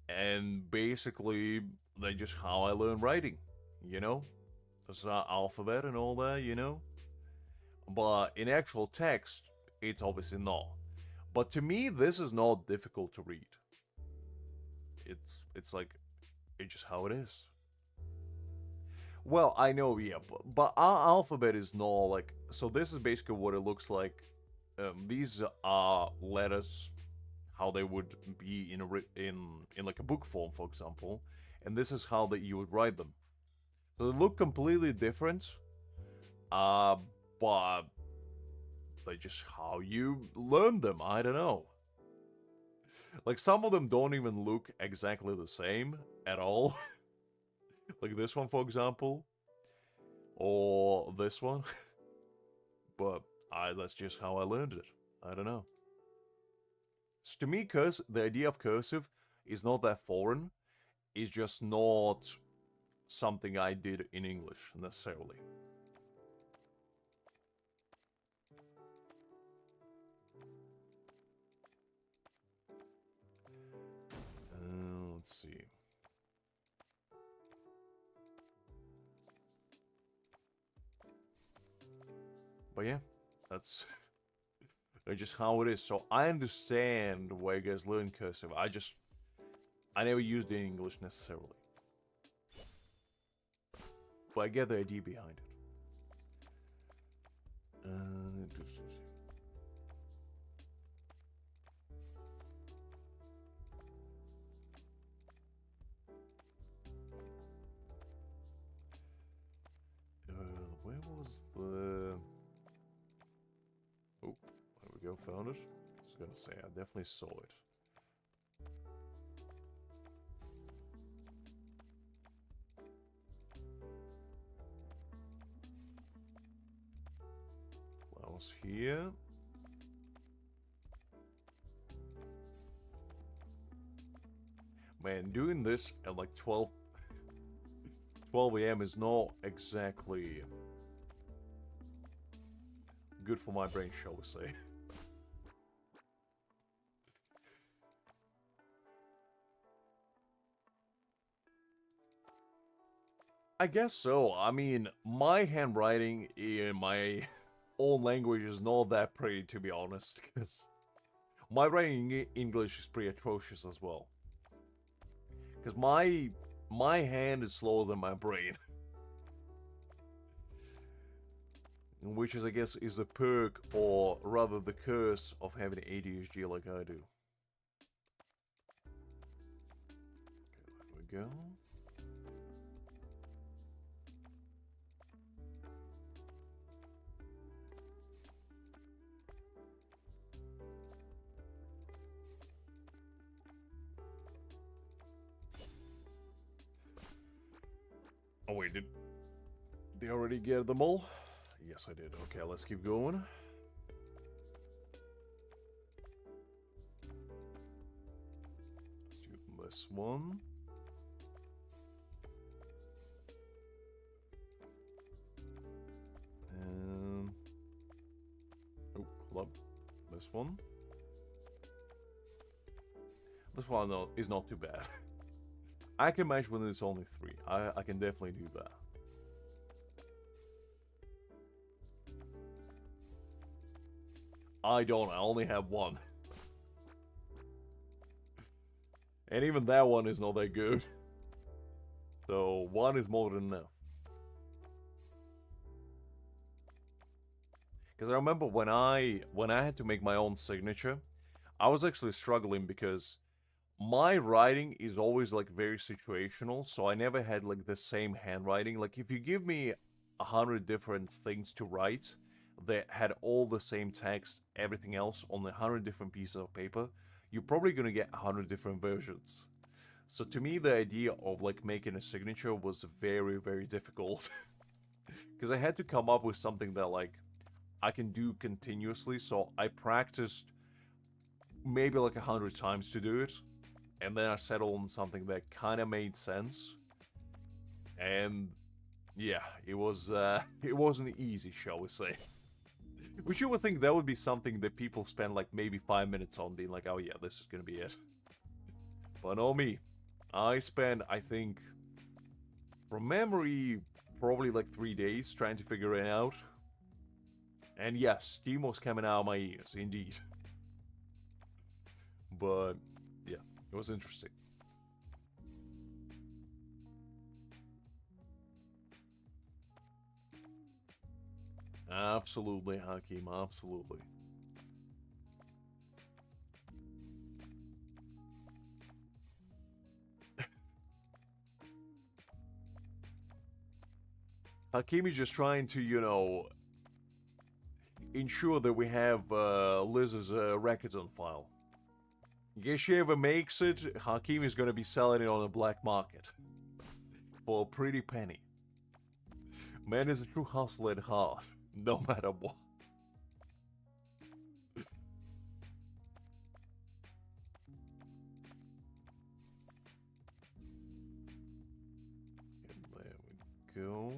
And basically, that's just how I learned writing, you know? It's alphabet and all that, you know? But in actual text, it's obviously not. But to me, this is not difficult to read. It's like, it's just how it is. Well, I know, yeah, but our alphabet is not like... So this is basically what it looks like. These are letters how they would be in like a book form, for example, and this is how that you would write them. So they look completely different, but they just how you learn them. I don't know. Like some of them don't even look exactly the same at all. Like this one, for example, or this one. But that's just how I learned it. I don't know. So to me, the idea of cursive is not that foreign. It's just not something I did in English, necessarily. Let's see. But yeah, that's... just how it is. So I understand why you guys learn cursive. I never used it in English necessarily. But I get the idea behind it. Where was the... Oh, there we go, found it. I was gonna say, I definitely saw it. Flowers here. Man, doing this at like 12 a.m. is not exactly good for my brain, shall we say. I guess so. I mean, my handwriting in my own language is not that pretty, to be honest, because my writing in English is pretty atrocious as well. Because my hand is slower than my brain. which is, I guess, is a perk, or rather the curse of having ADHD like I do. Okay, there we go. Oh wait, did they already get them all? Yes, I did. Okay, let's keep going. Let's do this one. And... oh, hold up. This one. This one is not too bad. I can manage when it's only 3. I can definitely do that. I don't. I only have 1. And even that one is not that good. So 1 is more than enough. Because I remember when I had to make my own signature, I was actually struggling because my writing is always like very situational, so I never had like the same handwriting. Like if you give me 100 different things to write that had all the same text, everything else on 100 different pieces of paper, you're probably gonna get 100 different versions. So to me, the idea of like making a signature was very, very difficult. Because I had to come up with something that like I can do continuously, so I practiced maybe like 100 times to do it. And then I settled on something that kind of made sense. And yeah, it wasn't easy, shall we say. Which you would think that would be something that people spend like maybe 5 minutes on, being like, oh yeah, this is gonna be it. But no, me. I spent, I think, from memory, probably like 3 days trying to figure it out. And yes, steam was coming out of my ears, indeed. But yeah, it was interesting. Absolutely, Hakim, absolutely. Hakim is just trying to, you know, ensure that we have Liz's records on file. In case she ever makes it, Hakim is going to be selling it on the black market. For a pretty penny. Man is a true hustler at heart, no matter what. And there we go.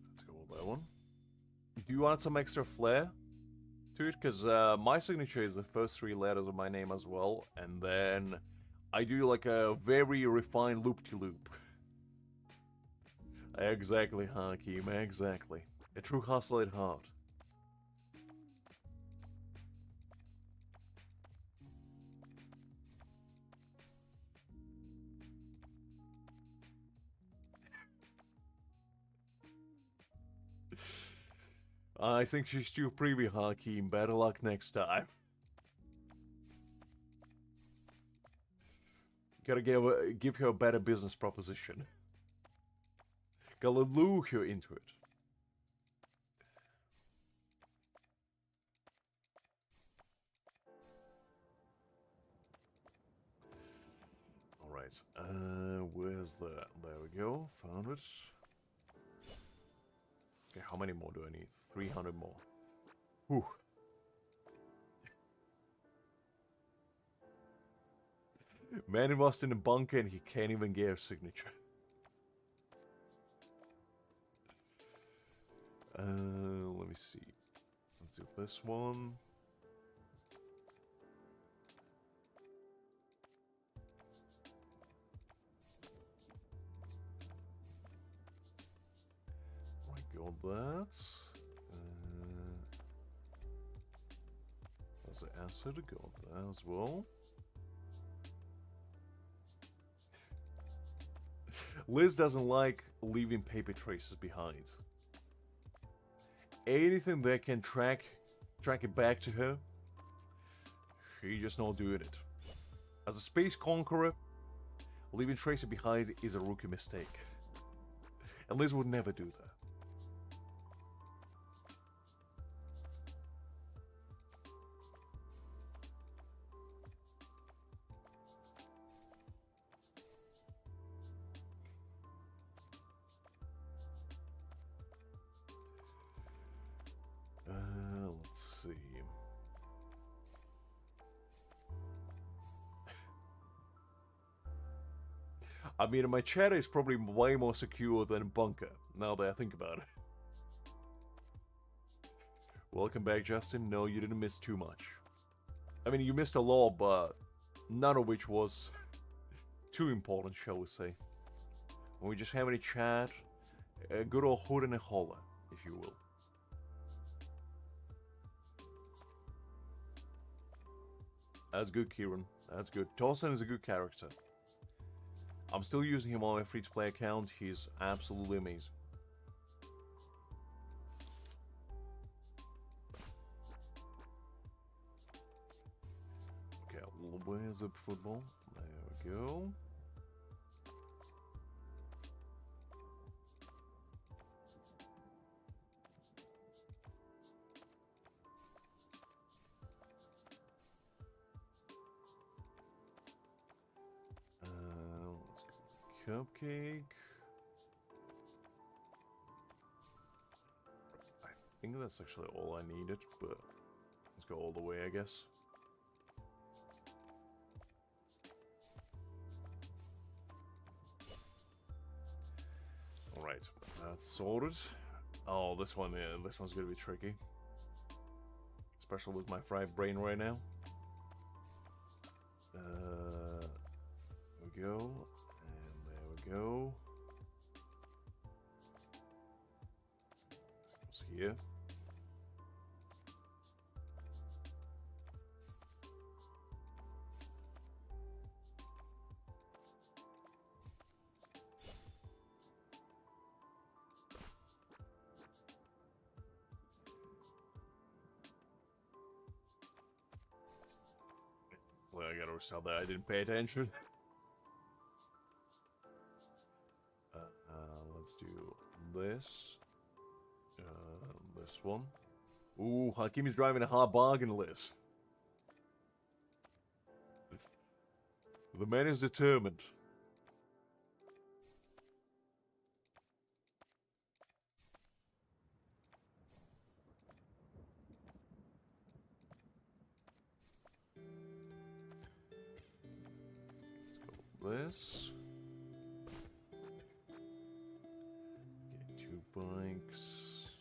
Let's go with that one. Do you want some extra flair to it? Because my signature is the first 3 letters of my name as well, and then I do like a very refined loop-to-loop. Exactly, Hakim, exactly. A true hustler at heart. I think she's too preview, Hakim. Better luck next time. Gotta give her a better business proposition. Gotta lure her into it. Alright, where's that? There we go, found it. Okay, how many more do I need? 300 more. Whew. Man lost in a bunker and he can't even get a signature. Let me see. Let's do this one. Got that. There's the acid. Got that as well. Liz doesn't like leaving paper traces behind. Anything that can track it back to her, she just not doing it. As a space conqueror, leaving traces behind is a rookie mistake. And Liz would never do that. Let's see. I mean, my chat is probably way more secure than Bunker, now that I think about it. Welcome back, Justin. No, you didn't miss too much. I mean, you missed a lot, but none of which was too important, shall we say. When we just have any chat, a good old hood and a holler, if you will. That's good, Kieran. That's good. Tosin is a good character. I'm still using him on my free-to-play account. He's absolutely amazing. Okay, where's the football? There we go. Cupcake. I think that's actually all I needed, but let's go all the way, I guess. Alright, that's sorted. Oh, this one, yeah, this one's gonna be tricky. Especially with my fried brain right now. There we go. Go. What's here? Well, I gotta resell that. I didn't pay attention. Let's do this. This one. Ooh, Hakim is driving a hard bargain, Liz. The man is determined. Let's go with this. Bikes.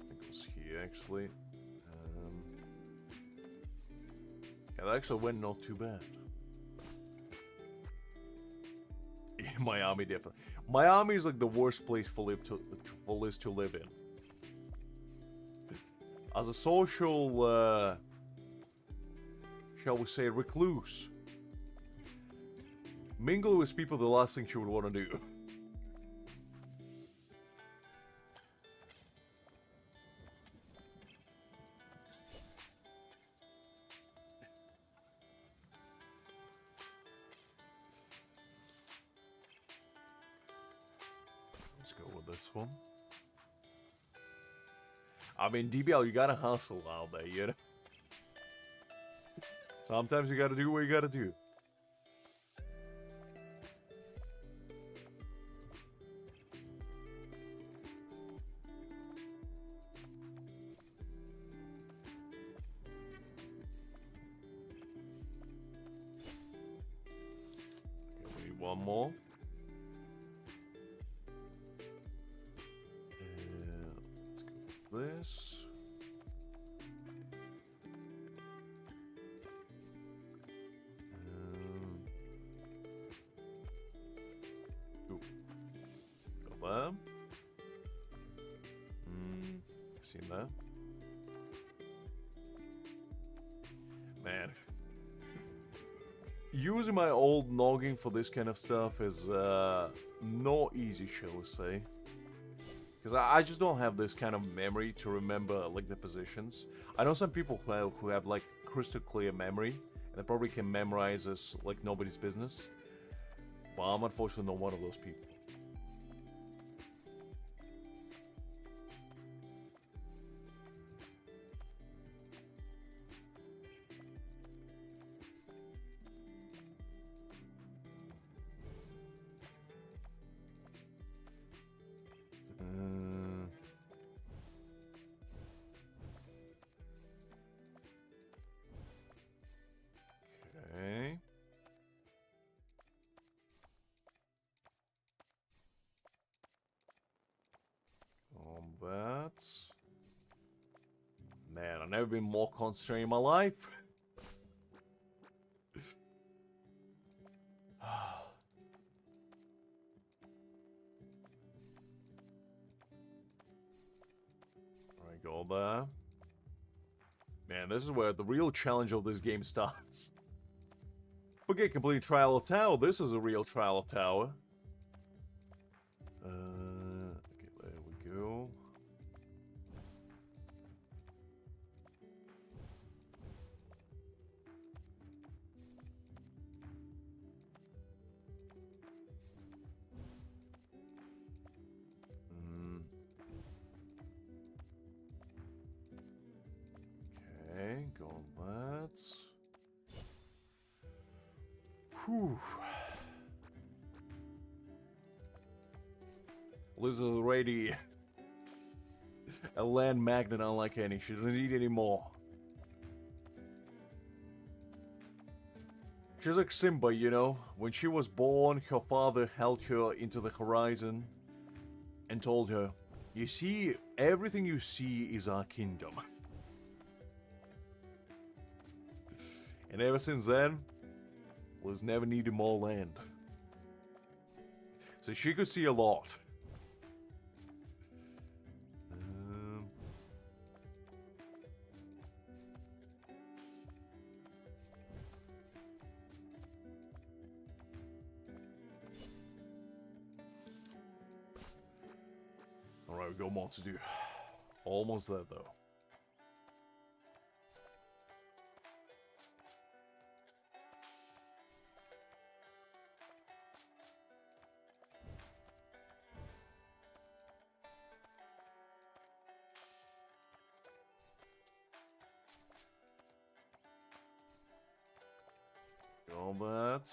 I think it was here actually. Yeah, that actually went not too bad. Yeah, Miami definitely. Miami is like the worst place for Liz to live in. As a social, shall we say, recluse. Mingle with people, the last thing she would want to do. Let's go with this one. I mean, DBL, you gotta hustle out there, you know? Sometimes you gotta do what you gotta do. Okay, we need one more. Let's go with this. there. Seen that. Man. Using my old noggin for this kind of stuff is not easy, shall we say. Because I just don't have this kind of memory to remember, like, the positions. I know some people who have like, crystal clear memory, and they probably can memorize this like nobody's business. But I'm unfortunately not one of those people. Okay. Combat. Man, I've never been more concentrated in my life. Alright, go there. Man, this is where the real challenge of this game starts. Forget complete Trial of Tower, this is a real Trial of Tower. Okay, there we go. Okay, go on that. Whew. Liz is already a land magnet unlike any. She doesn't need any more. She's like Simba, you know? When she was born, her father held her into the horizon and told her, "You see, everything you see is our kingdom." And ever since then, Liz never needed more land. So she could see a lot. Alright, we got more to do. Almost there, though. Combat.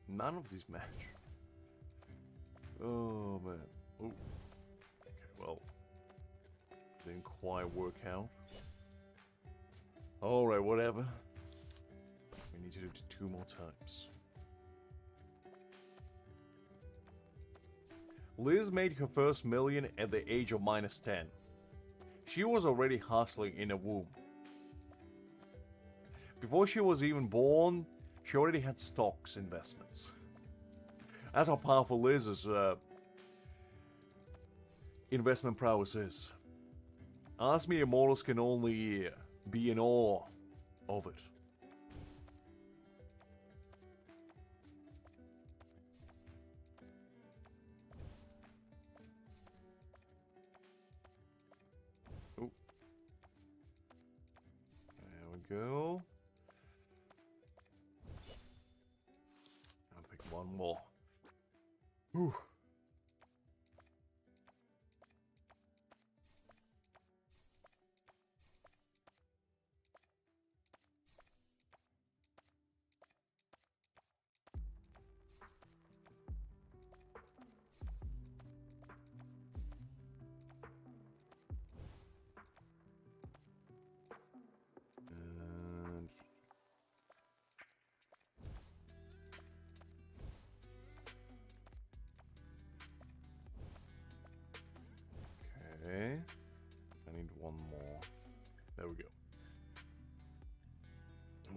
None of these match. Oh man. Oh. Okay, well. Didn't quite work out. Alright, whatever. We need to do it 2 more times. Liz made her first million at the age of -10. She was already hustling in a womb. Before she was even born, she already had stocks investments. That's how powerful Liz's investment prowess is. Ask me, immortals can only be in awe of it. Oh. There we go. I'll take one more. Whew.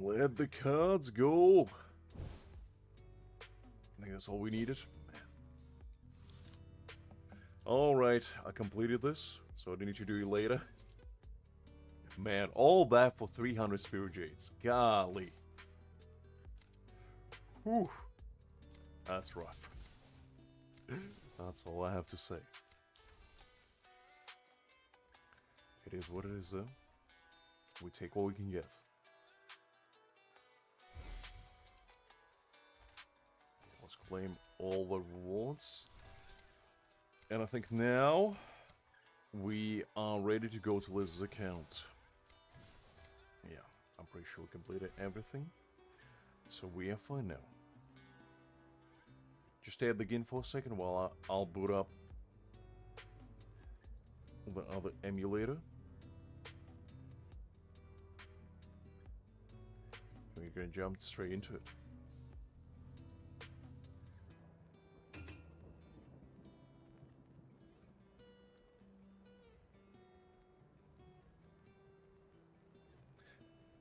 Let the cards go. I think that's all we needed. Alright, I completed this, so I need to do it later. Man, all that for 300 Spirit Jades. Golly. Whew. That's rough. That's all I have to say. It is what it is, though. We take what we can get. Let's claim all the rewards. And I think now we are ready to go to Liz's account. Yeah, I'm pretty sure we completed everything. So we are fine now. Just stay at the begin for a second while I'll boot up the other emulator. We're gonna jump straight into it.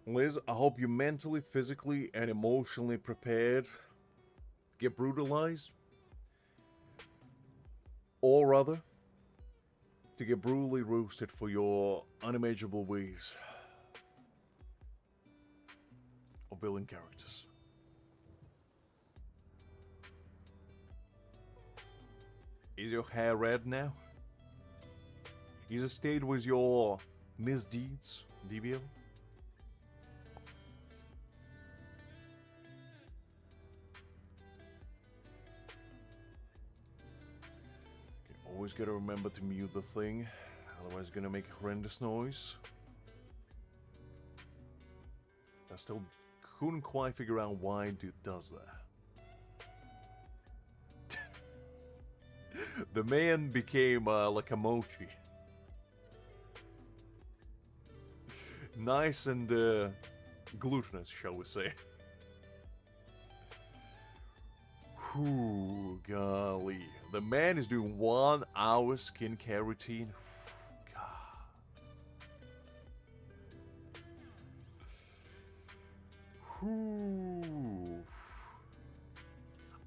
Liz, I hope you're mentally, physically, and emotionally prepared to get brutalized. Or rather, to get brutally roasted for your unimaginable ways of building characters. Is your hair red now? Is it stayed with your misdeeds, DBL? Always gotta remember to mute the thing, otherwise it's gonna make a horrendous noise. I still couldn't quite figure out why it does that. The man became like a mochi. Nice and glutinous, shall we say. Whew, golly. The man is doing 1 hour skincare routine. God. Whew.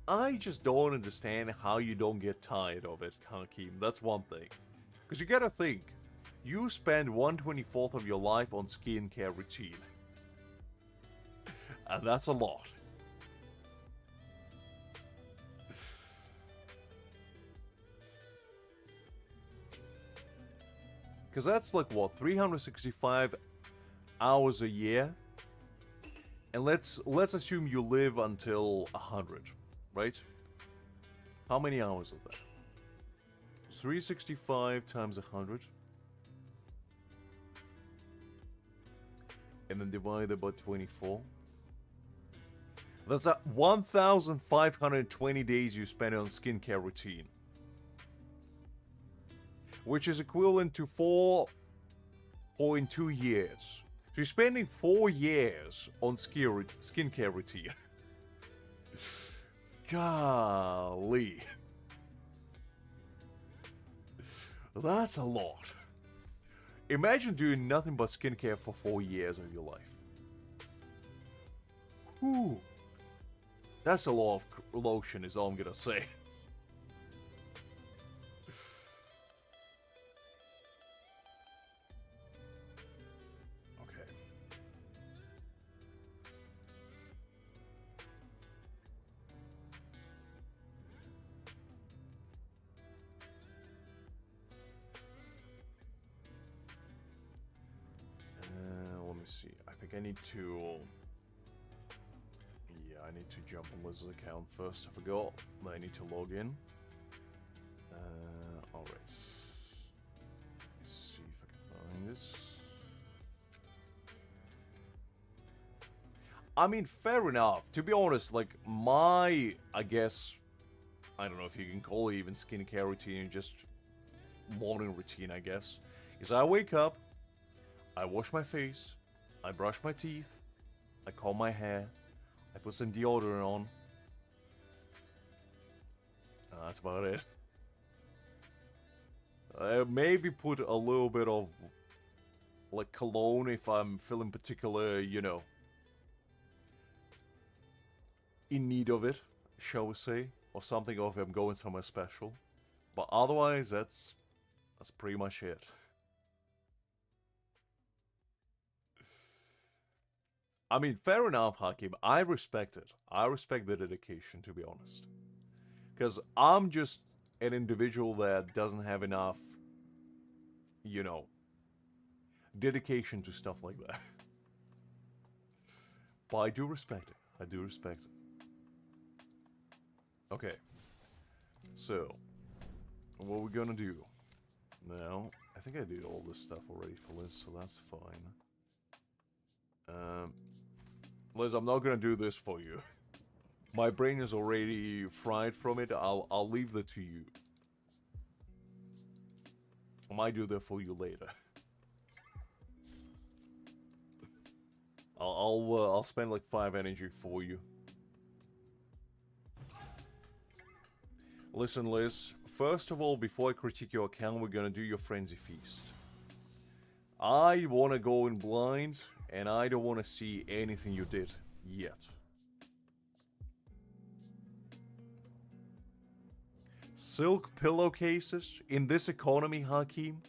I just don't understand how you don't get tired of it, Hakim. That's one thing. Because you gotta think, you spend 1/24 of your life on skincare routine. And that's a lot. Because that's like, what, 365 hours a year? And let's assume you live until 100, right? How many hours is that? 365 times 100. And then divided by 24. That's 1,520 days you spend on skincare routine. Which is equivalent to 4.2 years. So you're spending 4 years on skincare routine. Golly. That's a lot. Imagine doing nothing but skincare for 4 years of your life. Whew. That's a lot of lotion, is all I'm gonna say. Let me see. I think I need to... Yeah, I need to jump on Liz's account first. I forgot. I need to log in. Alright. Let's see if I can find this. I mean, fair enough. To be honest, like, my, I guess... I don't know if you can call it even skincare routine, just morning routine, I guess. Is I wake up, I wash my face, I brush my teeth, I comb my hair, I put some deodorant on. That's about it. I maybe put a little bit of, like, cologne if I'm feeling particular, you know, in need of it, shall we say, or something, or if I'm going somewhere special. But otherwise, that's pretty much it. I mean, fair enough, Hakim. I respect it. I respect the dedication, to be honest. Because I'm just an individual that doesn't have enough, you know, dedication to stuff like that. But I do respect it. I do respect it. Okay. So, what we're gonna do now, I think I did all this stuff already for Liz, so that's fine. Liz, I'm not gonna do this for you. My brain is already fried from it. I'll leave that to you. I might do that for you later. I'll spend like 5 energy for you. Listen, Liz. First of all, before I critique your account, we're gonna do your frenzy feast. I wanna go in blind, and I don't wanna see anything you did yet. Silk pillowcases in this economy, Hakim?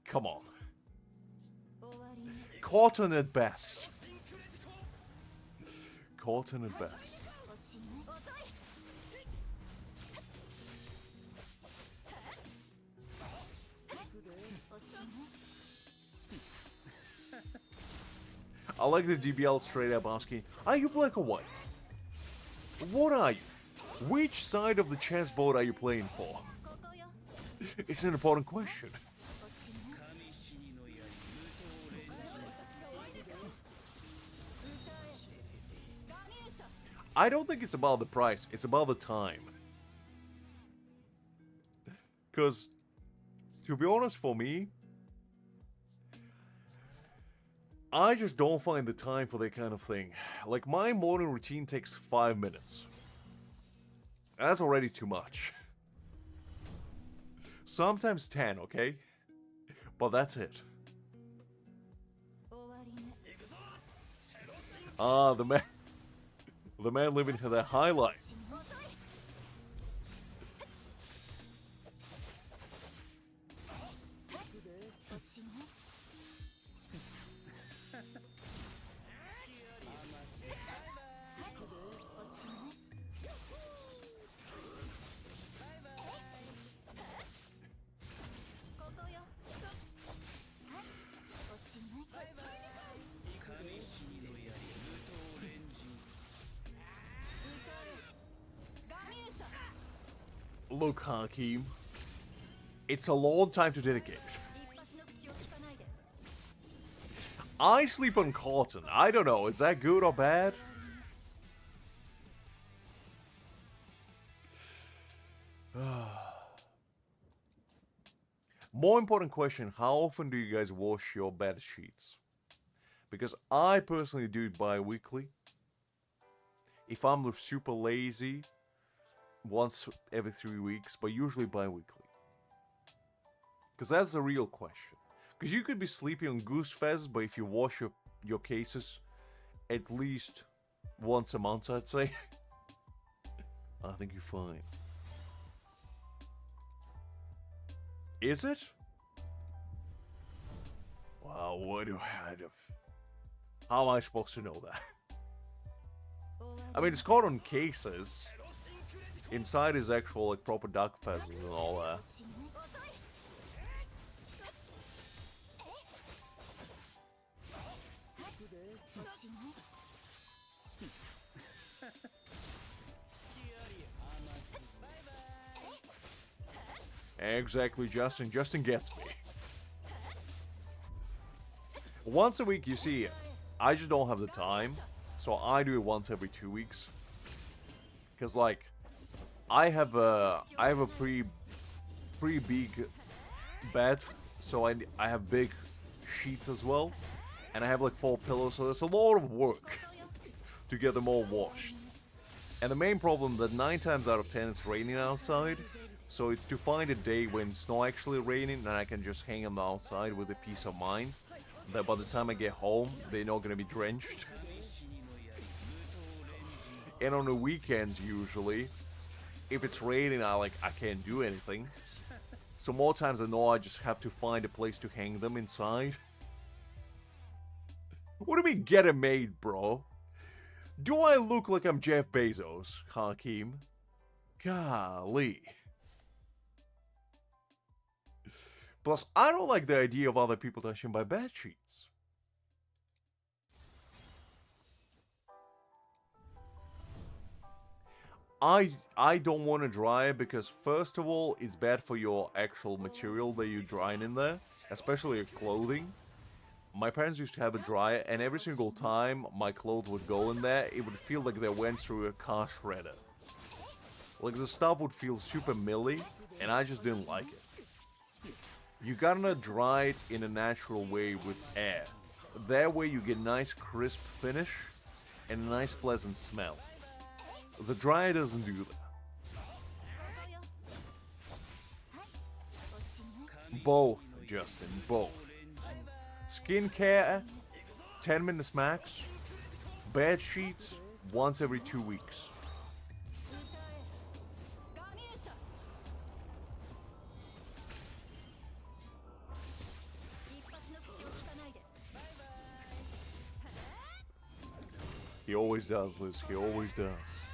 Come on. Cotton at best. Cotton at best. I like the DBL straight up asking, are you black or white? What are you? Which side of the chessboard are you playing for? It's an important question. I don't think it's about the price, it's about the time. Because, to be honest, for me, I just don't find the time for that kind of thing. Like, my morning routine takes 5 minutes. That's already too much. Sometimes 10, okay? But that's it. Ah, the man living the high life. Look, Hakim, it's a long time to dedicate. I sleep on cotton. I don't know, is that good or bad? More important question, how often do you guys wash your bed sheets? Because I personally do it bi-weekly. If I'm super lazy, once every 3 weeks, but usually bi-weekly. Because that's the real question. Because you could be sleeping on Goose Fez, but if you wash your cases at least once a month, I'd say, I think you're fine. Is it? Wow, what do I do? How am I supposed to know that? I mean, it's caught on cases. Inside is actual, like, proper duck feathers and all that. Exactly, Justin. Justin gets me. Once a week, you see, I just don't have the time. So I do it once every 2 weeks. Because, like, I have a pretty big bed, so I have big sheets as well, and I have like 4 pillows, so there's a lot of work to get them all washed. And the main problem that 9 times out of 10 it's raining outside, so it's to find a day when it's not actually raining and I can just hang them outside with a peace of mind that by the time I get home they're not gonna be drenched. And on the weekends, usually, if it's raining, I can't do anything. So more times than not, I just have to find a place to hang them inside. What do we get it made, bro? Do I look like I'm Jeff Bezos, Hakim? Golly. Plus, I don't like the idea of other people touching my bed sheets. I don't want to dry it because, first of all, it's bad for your actual material that you're drying in there, especially your clothing. My parents used to have a dryer, and every single time my clothes would go in there, it would feel like they went through a car shredder. Like, the stuff would feel super milly, and I just didn't like it. You gotta dry it in a natural way with air. That way you get nice crisp finish and a nice pleasant smell. The dryer doesn't do that. Both, Justin, both. Skincare, 10 minutes max. Bed sheets, once every 2 weeks. He always does, Liz. He always does.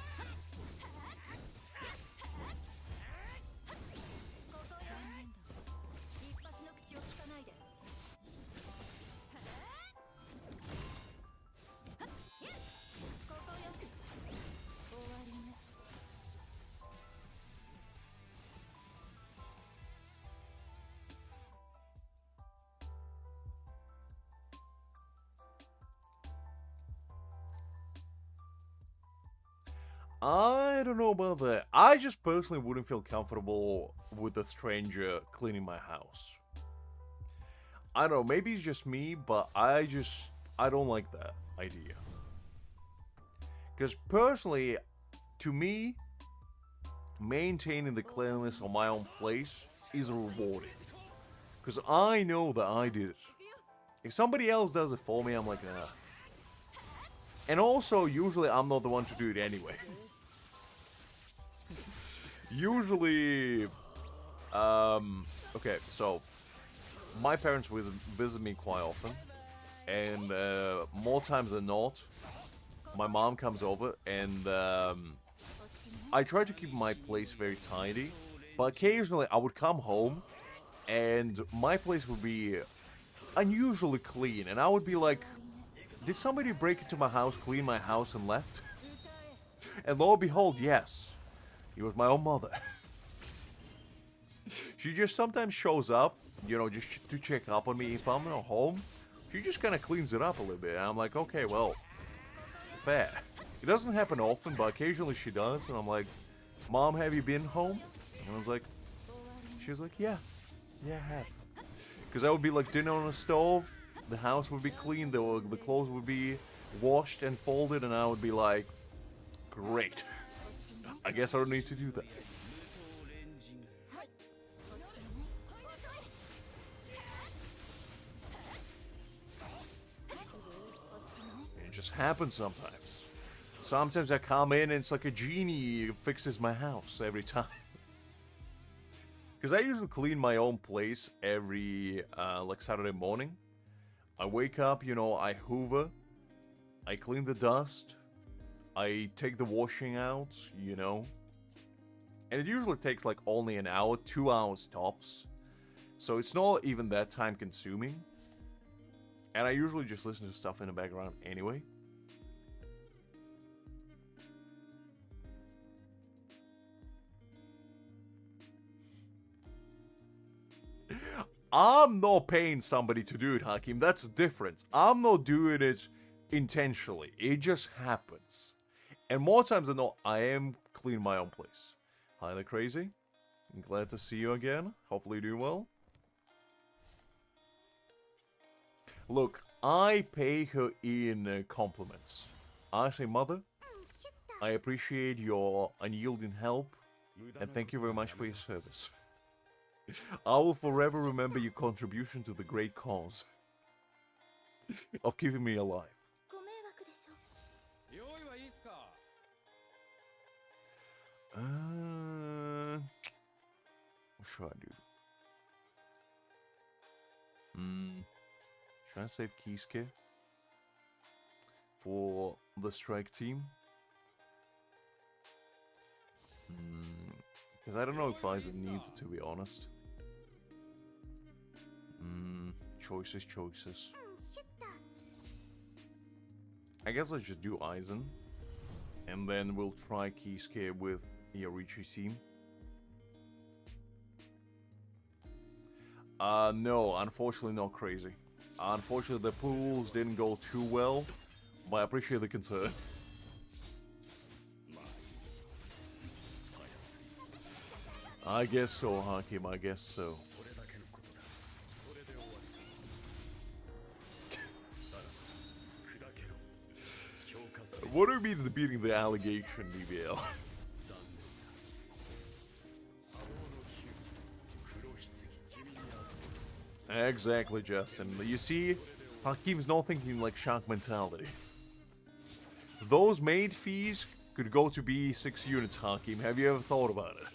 I don't know about that. I just personally wouldn't feel comfortable with a stranger cleaning my house. I don't know, maybe it's just me, but I don't like that idea. Because personally, to me, maintaining the cleanliness of my own place is rewarding. Because I know that I did it. If somebody else does it for me, I'm like, nah. And also, usually I'm not the one to do it anyway. Usually, okay, so my parents visit me quite often, and more times than not, my mom comes over, and I try to keep my place very tidy, but occasionally I would come home, and my place would be unusually clean, and I would be like, did somebody break into my house, clean my house, and left? And lo and behold, yes. It was my own mother. She just sometimes shows up, you know, just to check up on me if I'm not home. She just kind of cleans it up a little bit. And I'm like, okay, well, fair. It doesn't happen often, but occasionally she does. And I'm like, Mom, have you been home? And I was like, she was like, yeah, I have. Because I would be like dinner on the stove, the house would be clean, the clothes would be washed and folded, and I would be like, great. I guess I don't need to do that. It just happens sometimes. Sometimes I come in and it's like a genie fixes my house every time. Because I usually clean my own place every, like Saturday morning. I wake up, you know, I hoover. I clean the dust. I take the washing out, you know. And it usually takes like only an hour, 2 hours tops. So it's not even that time consuming. And I usually just listen to stuff in the background anyway. I'm not paying somebody to do it, Hakim. That's the difference. I'm not doing it intentionally. It just happens. And more times than not, I am cleaning my own place. Hi there, Crazy. I'm glad to see you again. Hopefully you're doing well. Look, I pay her in compliments. I say, Mother, I appreciate your unyielding help, and thank you very much for your service. I will forever remember your contribution to the great cause of keeping me alive. should I do? Should I save Kisuke for the strike team? Because I don't know if Aizen needs it, to be honest. Choices. I guess let's just do Aizen. And then we'll try Kisuke with Yorichi's team. No, unfortunately not crazy. Unfortunately the pools didn't go too well, but I appreciate the concern. I guess so, Hakim, I guess so. What do you mean beating the allegation, BBL? Exactly, Justin. You see, Hakim's not thinking like shark mentality. Those maid fees could go to be 6 units, Hakim. Have you ever thought about it?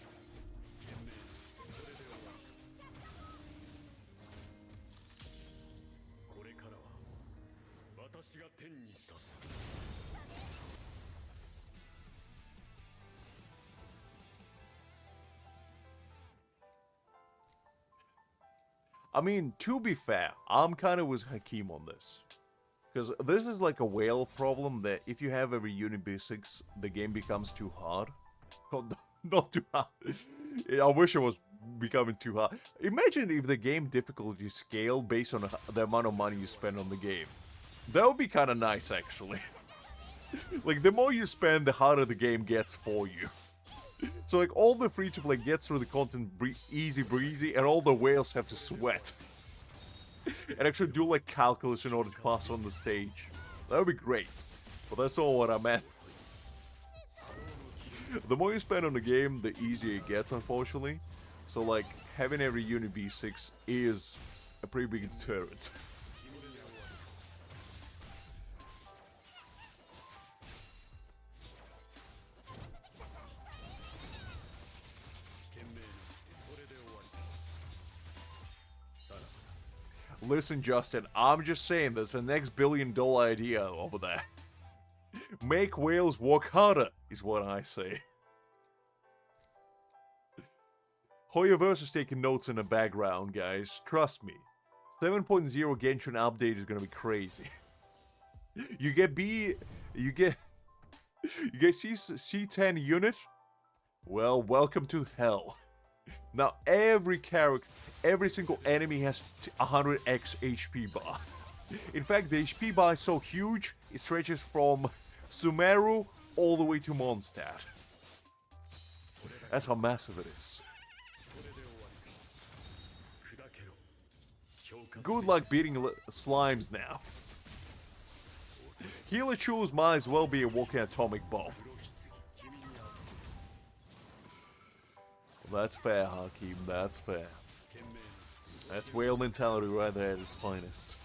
I mean, to be fair, I'm kind of with Hakim on this. Because this is like a whale problem that if you have every unit B6, the game becomes too hard. Oh, not too hard. I wish it was becoming too hard. Imagine if the game difficulty scaled based on the amount of money you spend on the game. That would be kind of nice, actually. Like, the more you spend, the harder the game gets for you. So, like, all the free-to-play gets through the content easy breezy, and all the whales have to sweat. And actually do, like, calculus in order to pass on the stage. That would be great. But that's not what I meant. The more you spend on the game, the easier it gets, unfortunately. So, like, having every unit B6 is a pretty big deterrent. Listen, Justin, I'm just saying there's the next billion-dollar idea over there. Make whales work harder, is what I say. Hoyoverse is taking notes in the background, guys. Trust me. 7.0 Genshin update is gonna be crazy. You get C10 unit? Well, welcome to hell. Now every single enemy has 100x HP bar. In fact, the HP bar is so huge, it stretches from Sumeru all the way to Mondstadt. That's how massive it is. Good luck beating slimes now. Healer Chu's might as well be a walking atomic bomb. That's fair, Hakim, that's fair. That's whale mentality right there at its finest.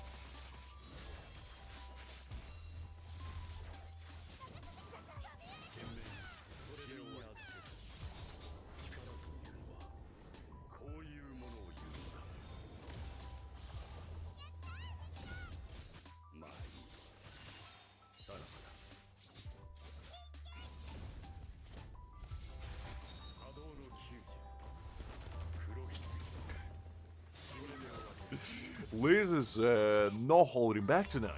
Liz is not holding back tonight.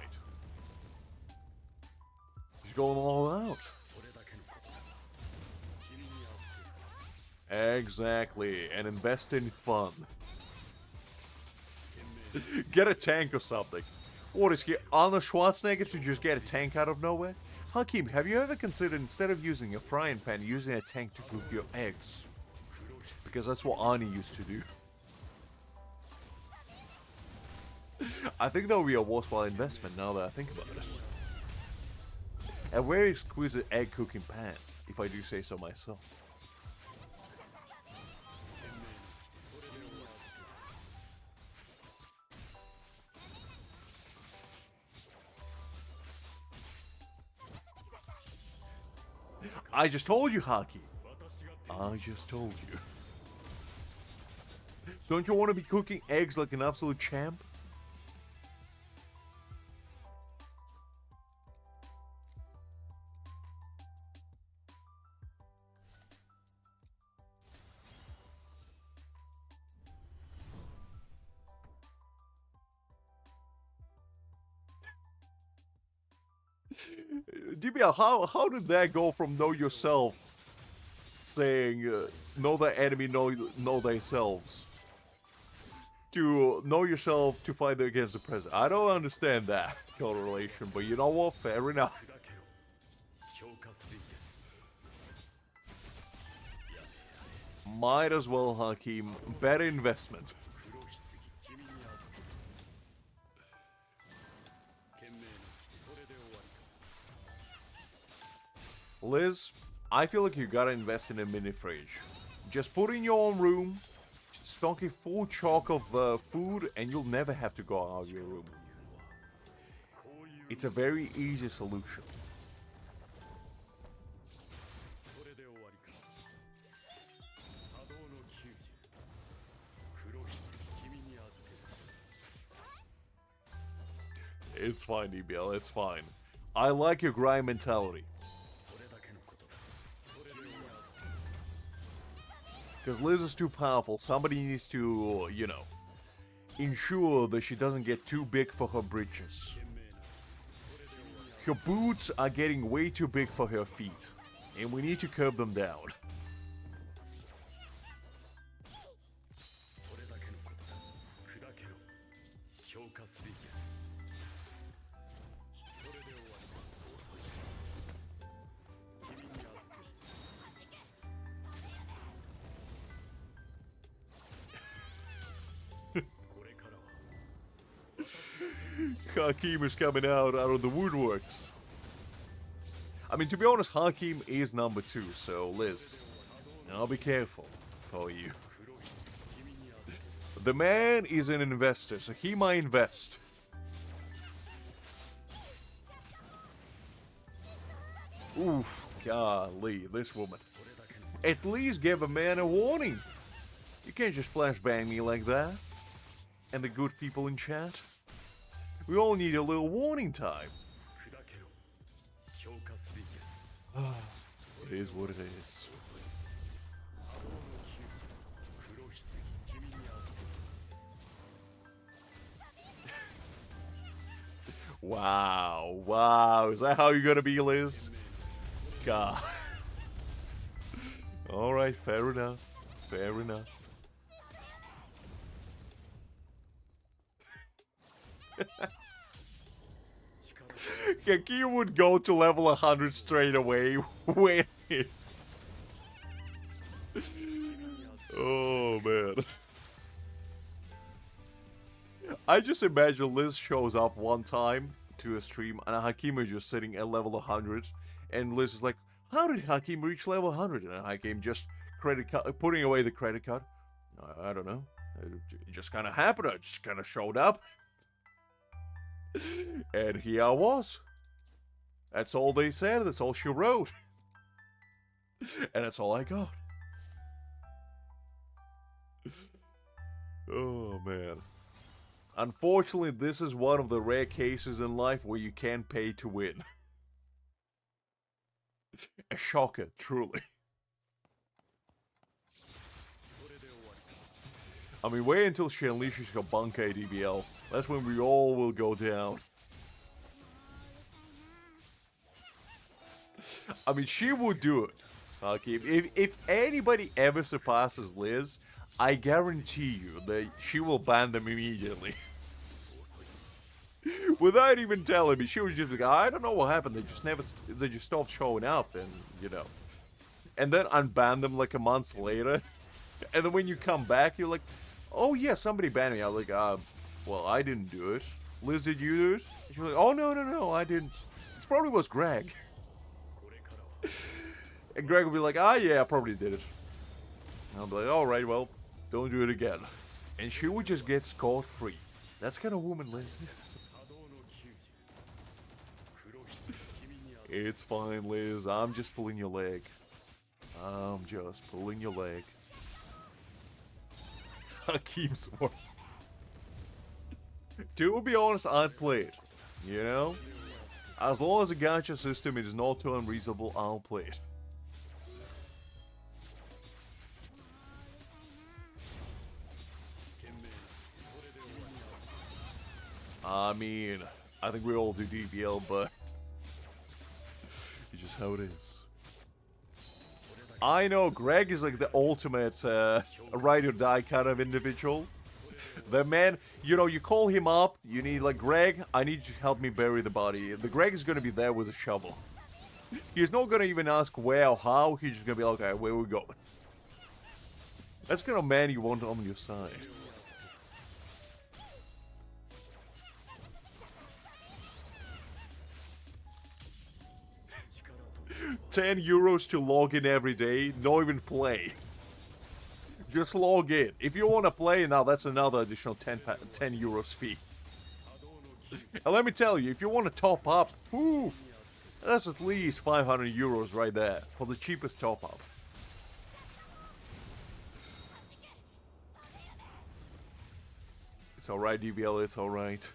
She's going all out. Exactly, and invest in fun. Get a tank or something. What is he, Arnold Schwarzenegger to just get a tank out of nowhere? Hakim, have you ever considered instead of using a frying pan, using a tank to cook your eggs? Because that's what Arnie used to do. I think that would be a worthwhile investment now that I think about it. A very exquisite egg cooking pan, if I do say so myself. I just told you, Haki. I just told you. Don't you want to be cooking eggs like an absolute champ? DBL, how did that go from know yourself saying know the enemy, know thyself, to know yourself to fight against the president? I don't understand that correlation, but you know what? Fair enough. Might as well, Hakim. Better investment. Liz, I feel like you gotta invest in a mini fridge. Just put it in your own room, stock it full chock of food, and you'll never have to go out of your room. It's a very easy solution. It's fine, EBL, it's fine. I like your grind mentality. Because Liz is too powerful, somebody needs to, you know, ensure that she doesn't get too big for her britches. Her boots are getting way too big for her feet, and we need to curb them down. Hakim is coming out of the woodworks. I mean, to be honest, Hakim is number 2, so Liz, I'll be careful for you. The man is an investor, so he might invest. Oof, golly, this woman. At least give a man a warning. You can't just flashbang me like that. And the good people in chat. We all need a little warning time. It is what it is. Wow, is that how you're gonna be, Liz? God. Alright, fair enough. Hakim would go to level 100 straight away. Wait. Oh, man. I just imagine Liz shows up one time to a stream and Hakim is just sitting at level 100 and Liz is like, how did Hakim reach level 100? And Hakim just putting away the credit card. I don't know. It just kind of happened. I just kind of showed up. And here I was. That's all they said. That's all she wrote. And that's all I got. Oh, man. Unfortunately, this is one of the rare cases in life where you can't pay to win. A shocker, truly. I mean, wait until she unleashes her bankai DBL. That's when we all will go down. I mean, she would do it. Okay, if anybody ever surpasses Liz, I guarantee you that she will ban them immediately. Without even telling me, she was just like, I don't know what happened. They just stopped showing up, and you know, and then unban them like a month later. And then when you come back, you're like, oh yeah, somebody banned me. I'm like, well, I didn't do it. Liz, did you do it? And she was like, oh no, I didn't. This probably was Greg. And Greg would be like, yeah, I probably did it. And I'll be like, alright, well, don't do it again. And she would just get scot-free. That's kind of woman Liz is. It's fine, Liz. I'm just pulling your leg. I'm just pulling your leg. Hakim's world. To be honest, I'd play it. You know? As long as the gacha system is not too unreasonable, I'll play it. I mean, I think we all do DBL, but it's just how it is. I know Greg is like the ultimate ride or die kind of individual. The man, you know, you call him up, you need like, Greg, I need you to help me bury the body. The Greg is gonna be there with a shovel. He's not gonna even ask where or how, he's just gonna be like, okay, where we going? That's the kind of man you want on your side. €10 to log in every day, not even play. Just log in. If you want to play, now that's another additional 10 euros fee. And let me tell you, if you want to top up, oof, that's at least 500 euros right there for the cheapest top up. It's alright, DBL, it's alright.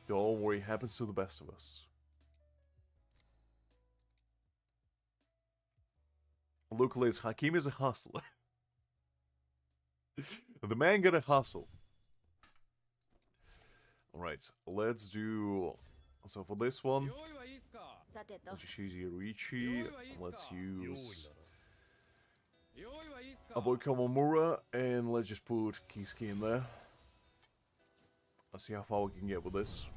Don't worry, it happens to the best of us. Look, Liz, Hakim is a hustler. The man gonna hustle. Alright, let's do... So for this one, let's just use Yorichi. Let's use Aboy Kamamura, and let's just put Kisuke in there. Let's see how far we can get with this.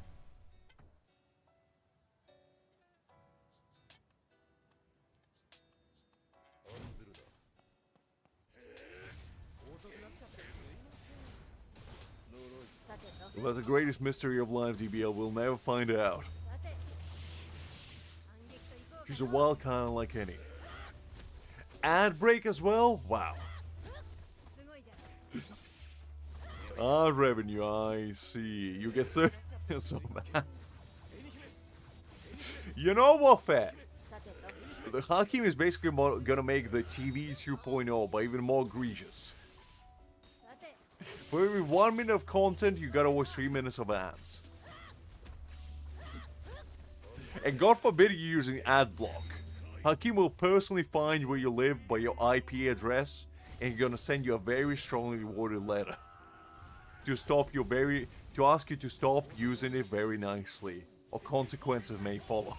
So that's the greatest mystery of life, DBL. We'll never find out. She's a wild kind like any. Ad break as well? Wow. Ad revenue, I see. You get so bad. You know what, Fat? The Hakim is basically gonna make the TV 2.0, but even more egregious. For every 1 minute of content, you gotta watch 3 minutes of ads. And God forbid you're using ad block. Hakim will personally find where you live by your IP address, and he's gonna send you a very strongly worded letter to ask you to stop using it very nicely, or consequences may follow.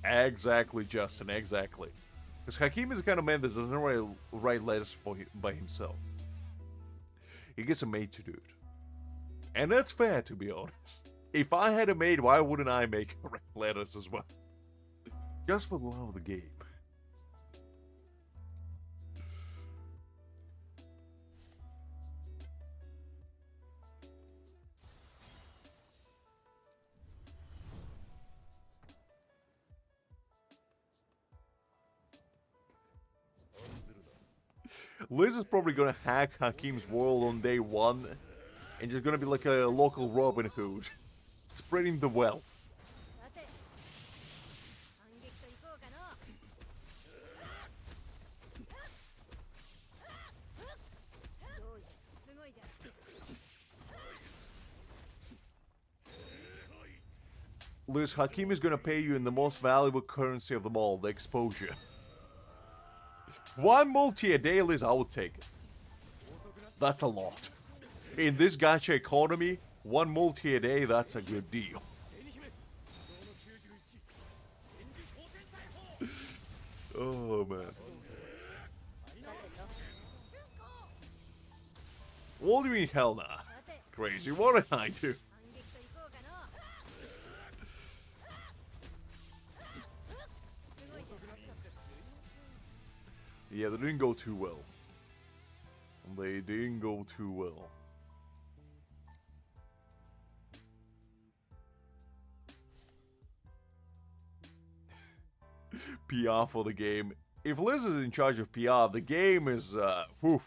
Exactly, Justin, exactly. Because Hakim is the kind of man that doesn't write letters by himself. He gets a maid to do it. And that's fair, to be honest. If I had a maid, why wouldn't I make her write letters as well? Just for the love of the game. Liz is probably gonna hack Hakim's world on day one and just gonna be like a local Robin Hood, spreading the wealth. Liz, Hakim is gonna pay you in the most valuable currency of them all, the exposure. One multi a day, Liz, I would take it. That's a lot. In this gacha economy, one multi a day, that's a good deal. Oh, man. What do you mean, hell nah? Crazy, what did I do? Yeah, they didn't go too well. They didn't go too well. PR for the game. if Liz is in charge of PR, the game is, whew,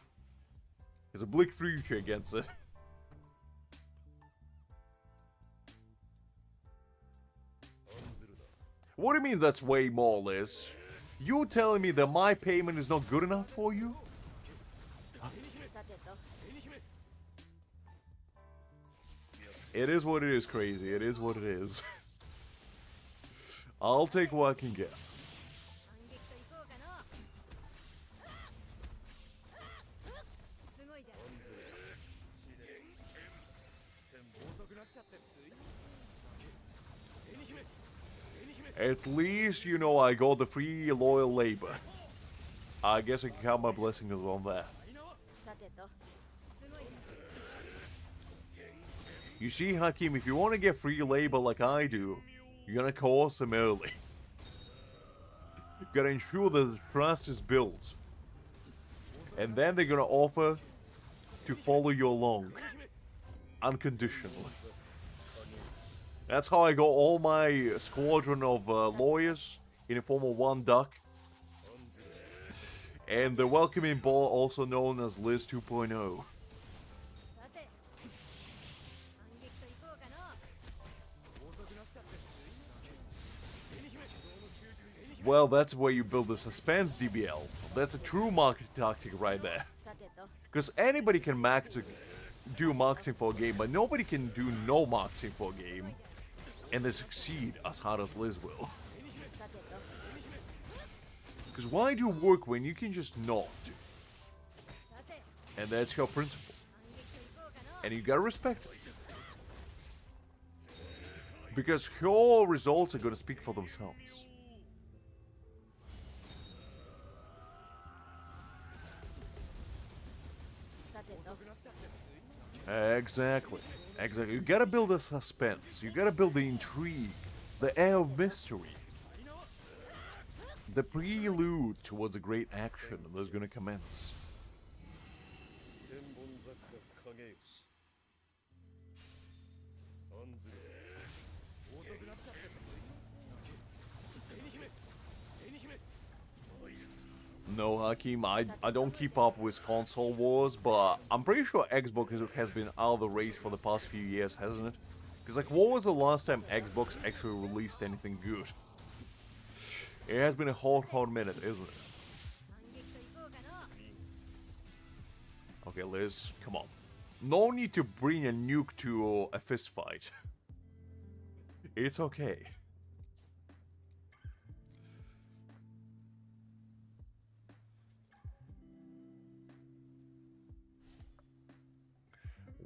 there's a bleak future against it. What do you mean that's way more, Liz? You telling me that my payment is not good enough for you? It is what it is, crazy. It is what it is. I'll take what I can get. At least, you know, I got the free loyal labor. I guess I can count my blessings on that. You see, Hakim, if you want to get free labor like I do, you're gonna coerce them early. You gotta ensure that the trust is built. And then they're gonna offer to follow you along. Unconditionally. That's how I got all my squadron of lawyers in the form of one duck. And the welcoming ball, also known as Liz 2.0. Well, that's where you build the suspense DBL. That's a true marketing tactic right there. Because anybody can do marketing for a game, but nobody can do no marketing for a game and they succeed as hard as Liz will. Because why do work when you can just not? And that's her principle. And you gotta respect it. Because her results are gonna speak for themselves. Exactly. Exactly. You gotta build the suspense. You gotta build the intrigue. The air of mystery. The prelude towards a great action that's gonna commence. No, Hakim, I don't keep up with console wars, but I'm pretty sure Xbox has been out of the race for the past few years, hasn't it? Because, like, what was the last time Xbox actually released anything good? It has been a hot minute, isn't it? Okay, Liz, come on. No need to bring a nuke to a fist fight. It's okay.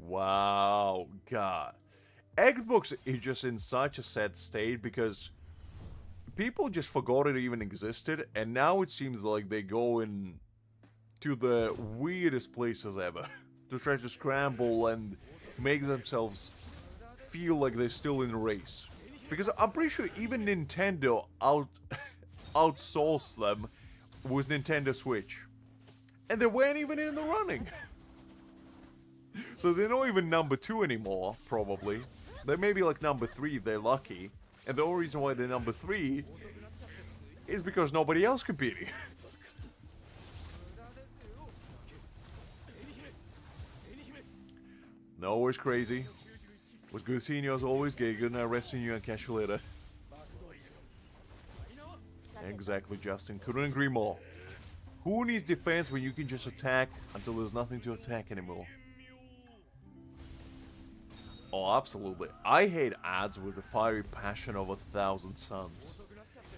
Wow, God. Xbox is just in such a sad state because people just forgot it even existed, and now it seems like they go in to the weirdest places ever to try to scramble and make themselves feel like they're still in the race. Because I'm pretty sure even Nintendo outsourced them with Nintendo Switch. And they weren't even in the running. So they're not even number 2 anymore, probably. They may be like number 3 if they're lucky. And the only reason why they're number 3 is because nobody else competing. No worries, crazy. Was good seeing you as always, Gay. Good night, resting you and catch you later. Exactly, Justin. Couldn't agree more. Who needs defense when you can just attack until there's nothing to attack anymore? Oh, absolutely. I hate ads with the fiery passion of 1,000 suns.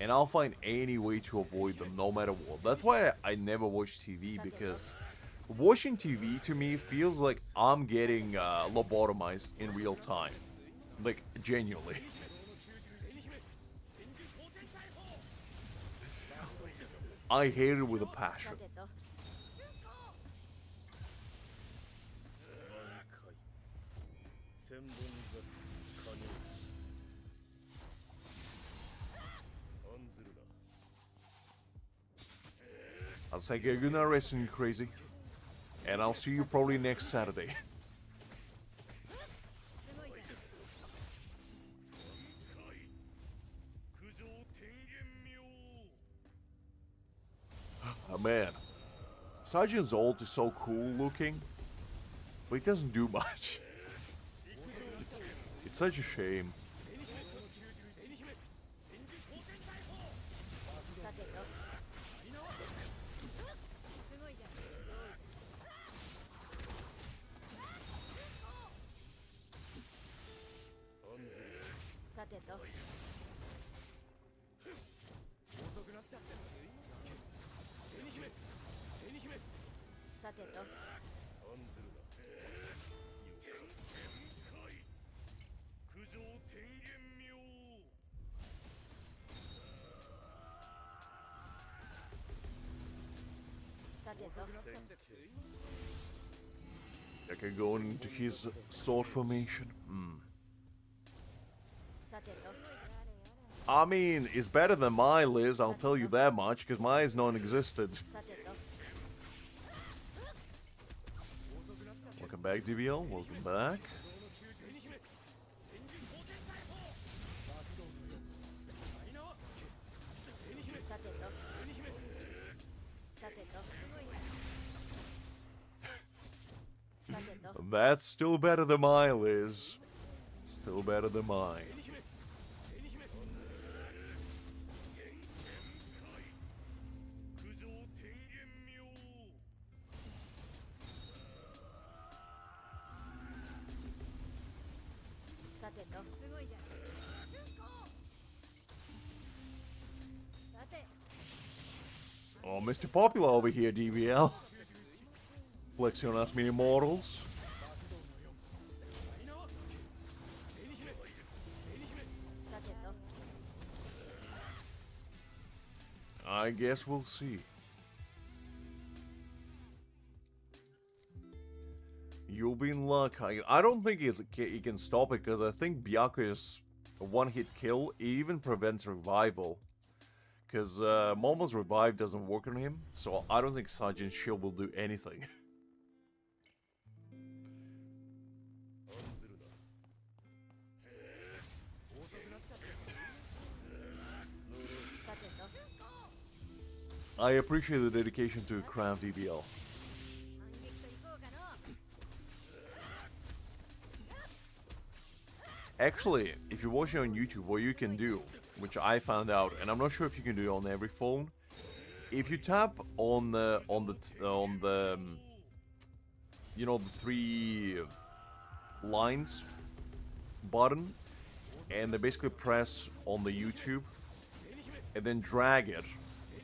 And I'll find any way to avoid them, no matter what. That's why I never watch TV, because watching TV to me feels like I'm getting lobotomized in real time. Like, genuinely. I hate it with a passion. I'll say good night, resting you, crazy. And I'll see you probably next Saturday. man. Sajin's ult is so cool looking, but it doesn't do much. It's such a shame. I can go into his sword formation. I mean, it's better than my Liz, I'll tell you that much, because mine is non-existent. Welcome back, DBL. Welcome back. That's still better than mine, Liz. Still better than mine. Oh, Mr. Popular over here, DBL. Flexing on us, me immortals. I guess we'll see. You'll be in luck. I don't think he can stop it, because I think Byakuya's one-hit kill even prevents revival. Because Momo's revive doesn't work on him, so I don't think Sajin's shield will do anything. I appreciate the dedication to craft DBL. Actually, if you're watching on YouTube, what you can do, which I found out, and I'm not sure if you can do it on every phone, if you tap on the you know, the 3 lines button, and they basically press on the YouTube, and then drag it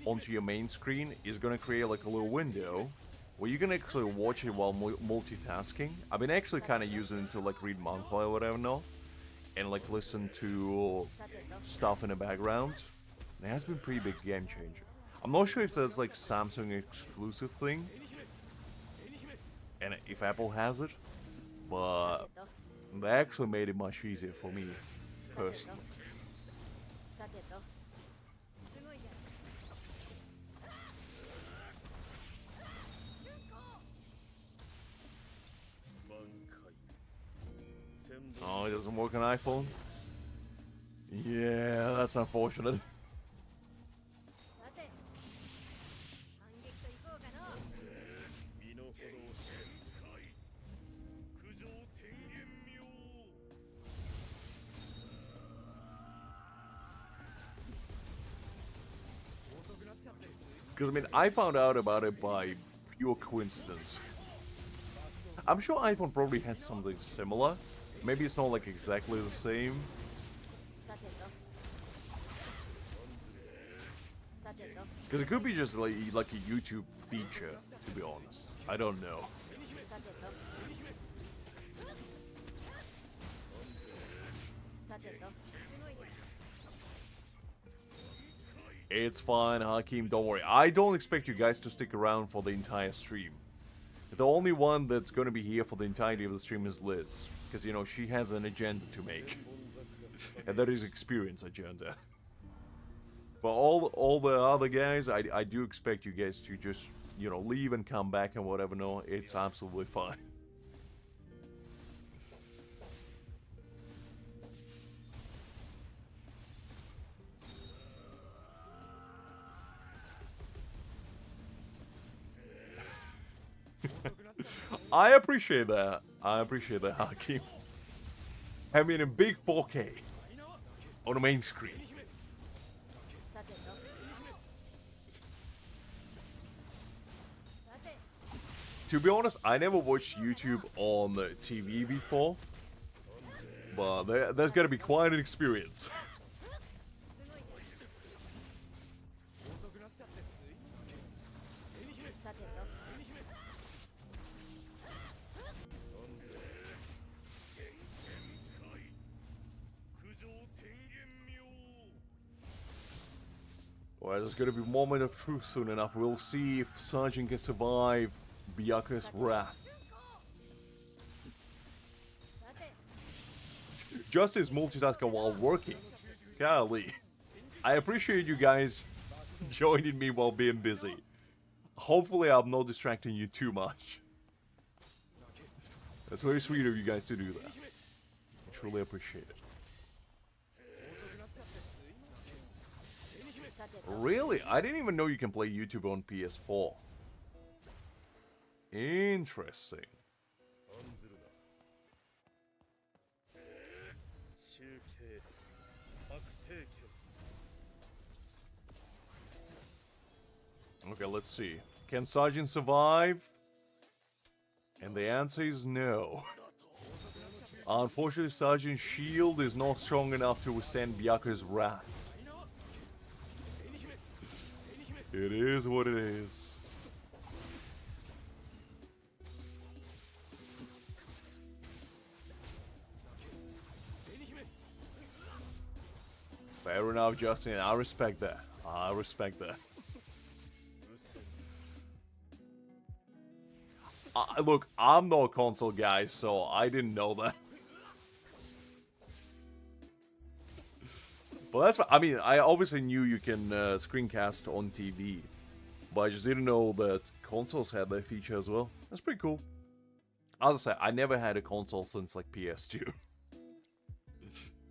onto your main screen, is gonna create like a little window where you can actually watch it while multitasking. I've been actually kind of using it to like read manga or whatever now, and like listen to stuff in the background. And it has been a pretty big game changer. I'm not sure if that's like Samsung exclusive thing, and if Apple has it, but they actually made it much easier for me personally. Oh, it doesn't work on iPhone? Yeah, that's unfortunate. Because, I mean, I found out about it by pure coincidence. I'm sure iPhone probably has something similar. Maybe it's not like exactly the same. Because it could be just like a YouTube feature, to be honest. I don't know. It's fine, Hakim, don't worry. I don't expect you guys to stick around for the entire stream. The only one that's going to be here for the entirety of the stream is Liz. Because, you know, she has an agenda to make. And that is experience agenda. But all the other guys, I do expect you guys to just, you know, leave and come back and whatever. No, it's absolutely fine. I appreciate that. I appreciate that, Hakim. I mean, in big 4K on the main screen. To be honest, I never watched YouTube on TV before, but there's gonna be quite an experience. Well, there's gonna be a moment of truth soon enough. We'll see if Sergeant can survive Byakuya's wrath. Just is multitasking while working. Golly. I appreciate you guys joining me while being busy. Hopefully I'm not distracting you too much. That's very sweet of you guys to do that. I truly appreciate it. Really? I didn't even know you can play YouTube on PS4. Interesting. Okay, let's see. Can Sergeant survive? And the answer is no. Unfortunately, Sergeant's shield is not strong enough to withstand Byakuya's wrath. It is what it is. Fair enough, Justin. I respect that. I respect that. Look, I'm no console guy, so I didn't know that. But that's fine. I mean, I obviously knew you can screencast on TV, but I just didn't know that consoles had that feature as well. That's pretty cool. As I said, I never had a console since like PS2.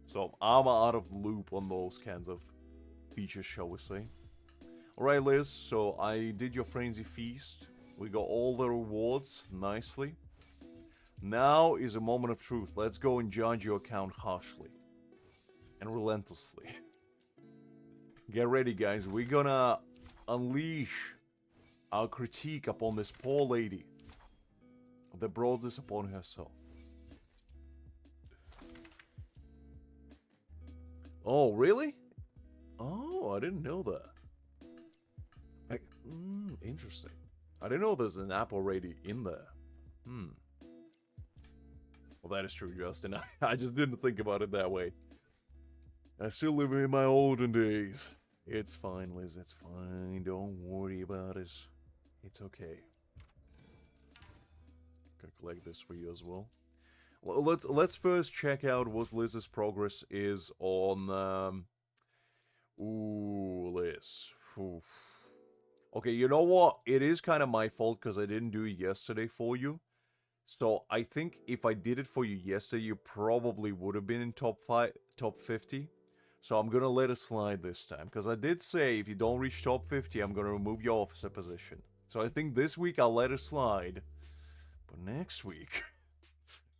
So I'm out of the loop on those kinds of features, shall we say. Alright, Liz, so I did your frenzy feast. We got all the rewards nicely. Now is a moment of truth. Let's go and judge your account harshly and relentlessly. Get ready, guys. We're gonna unleash our critique upon this poor lady that brought this upon herself. Oh, really? Oh, I didn't know that. Like, interesting. I didn't know there's an app already in there. Well, that is true, Justin. I just didn't think about it that way. I still live in my olden days. It's fine, Liz. It's fine. Don't worry about it. It's okay. Gonna collect this for you as well. Let's first check out what Liz's progress is on. Liz. Oof. Okay, you know what? It is kind of my fault because I didn't do it yesterday for you. So I think if I did it for you yesterday, you probably would have been in top 50. So I'm gonna let it slide this time because I did say if you don't reach top 50, I'm gonna remove your officer position. So I think this week I'll let it slide, but next week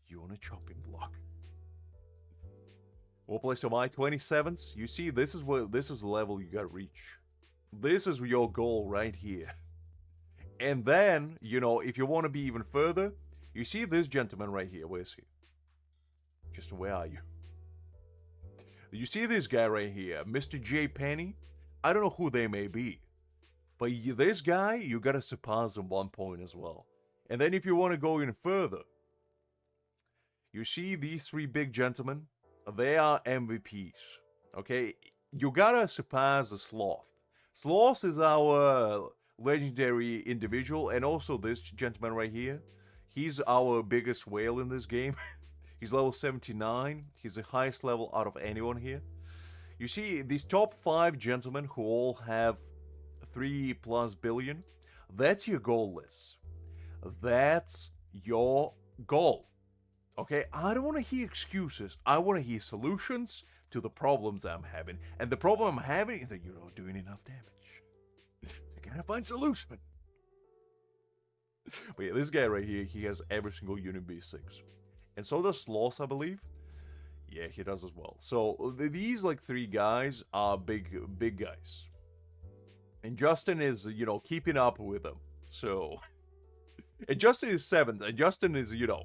you're on a chopping block. We'll play some I-27s. You see, this is the level you gotta reach. This is your goal right here. And then, you know, if you want to be even further, you see this gentleman right here. Where is he? Just where are you? You see this guy right here, Mr. J. Penny? I don't know who they may be. But this guy, you gotta surpass him 1 point as well. And then if you want to go even further, you see these three big gentlemen? They are MVPs. Okay? You gotta surpass the Sloth. Sloth is our legendary individual, and also this gentleman right here. He's our biggest whale in this game. He's level 79. He's the highest level out of anyone here. You see, these top 5 gentlemen who all have 3+ billion, that's your goal list. That's your goal. Okay, I don't want to hear excuses. I want to hear solutions to the problems I'm having. And the problem I'm having is that you're not doing enough damage. You gotta find a solution. But yeah, this guy right here, he has every single unit B6. And so does Sloss, I believe. Yeah, he does as well. So these like 3 guys are big guys. And Justin is, you know, keeping up with them. So, and Justin is 7th. And Justin is, you know,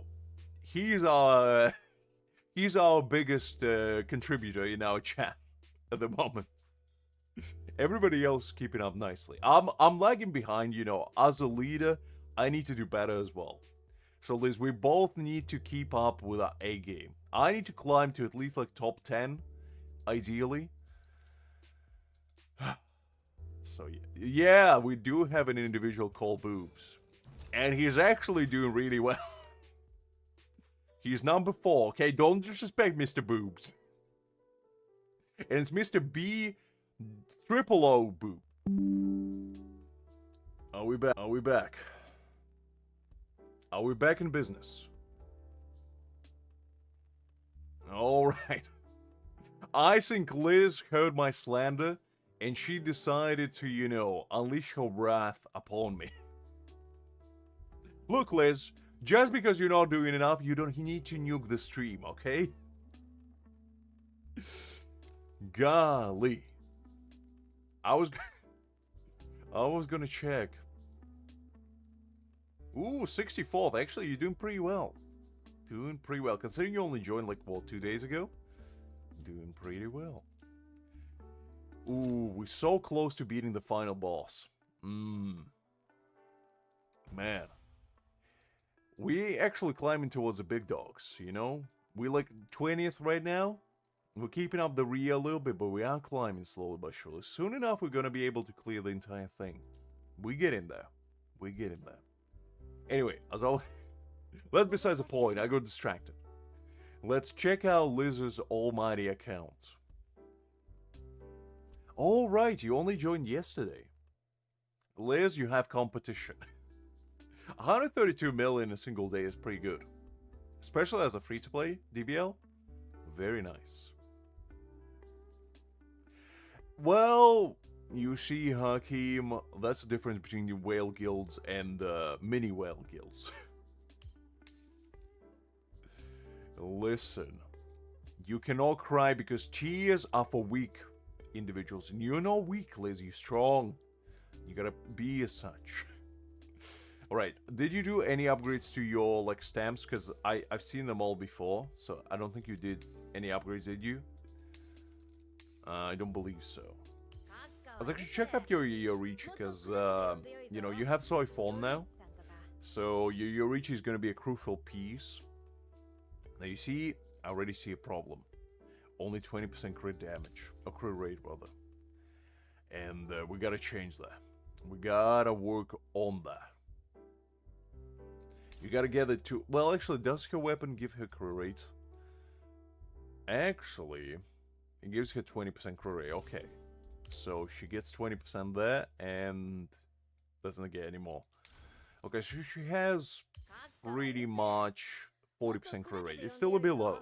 he's our biggest contributor in our chat at the moment. Everybody else keeping up nicely. I'm lagging behind, you know. As a leader, I need to do better as well. So Liz, we both need to keep up with our A game. I need to climb to at least like top 10, ideally. So yeah, we do have an individual called Boobs. And he's actually doing really well. He's number 4, okay? Don't disrespect Mr. Boobs. And it's Mr. B Triple O Boob. Are we back? Are we back? Are we back in business? Alright. I think Liz heard my slander, and she decided to, you know, unleash her wrath upon me. Look, Liz, just because you're not doing enough, you don't need to nuke the stream, okay? Golly. I was gonna check. Ooh, 64th. Actually, you're doing pretty well. Doing pretty well. Considering you only joined, like, what, 2 days ago? Doing pretty well. Ooh, we're so close to beating the final boss. Man. We actually climbing towards the big dogs, you know? We're like 20th right now. We're keeping up the rear a little bit, but we are climbing slowly but surely. Soon enough, we're gonna be able to clear the entire thing. We get in there. We get in there. Anyway, as always, that's besides the point. I got distracted. Let's check out Liz's almighty account. Alright, you only joined yesterday. Liz, you have competition. 132 million in a single day is pretty good. Especially as a free-to-play DBL. Very nice. Well, you see, Hakim, that's the difference between the whale guilds and the mini whale guilds. Listen, you cannot cry because tears are for weak individuals. And you're not weak, Liz, you're strong. You gotta be as such. Alright, did you do any upgrades to your, like, stamps? Because I've seen them all before, so I don't think you did any upgrades, did you? I don't believe so. Let's actually check up your reach, because, you know, you have Soi Fon now. So your reach is going to be a crucial piece. Now you see, I already see a problem. Only 20% crit damage, or crit rate rather. And we gotta change that. We gotta work on that. You gotta get it to... Well, actually, does her weapon give her crit rate? Actually, it gives her 20% crit rate. Okay. So she gets 20% there, and doesn't get any more. Okay, so she has pretty much 40% crit rate. It's still a bit low.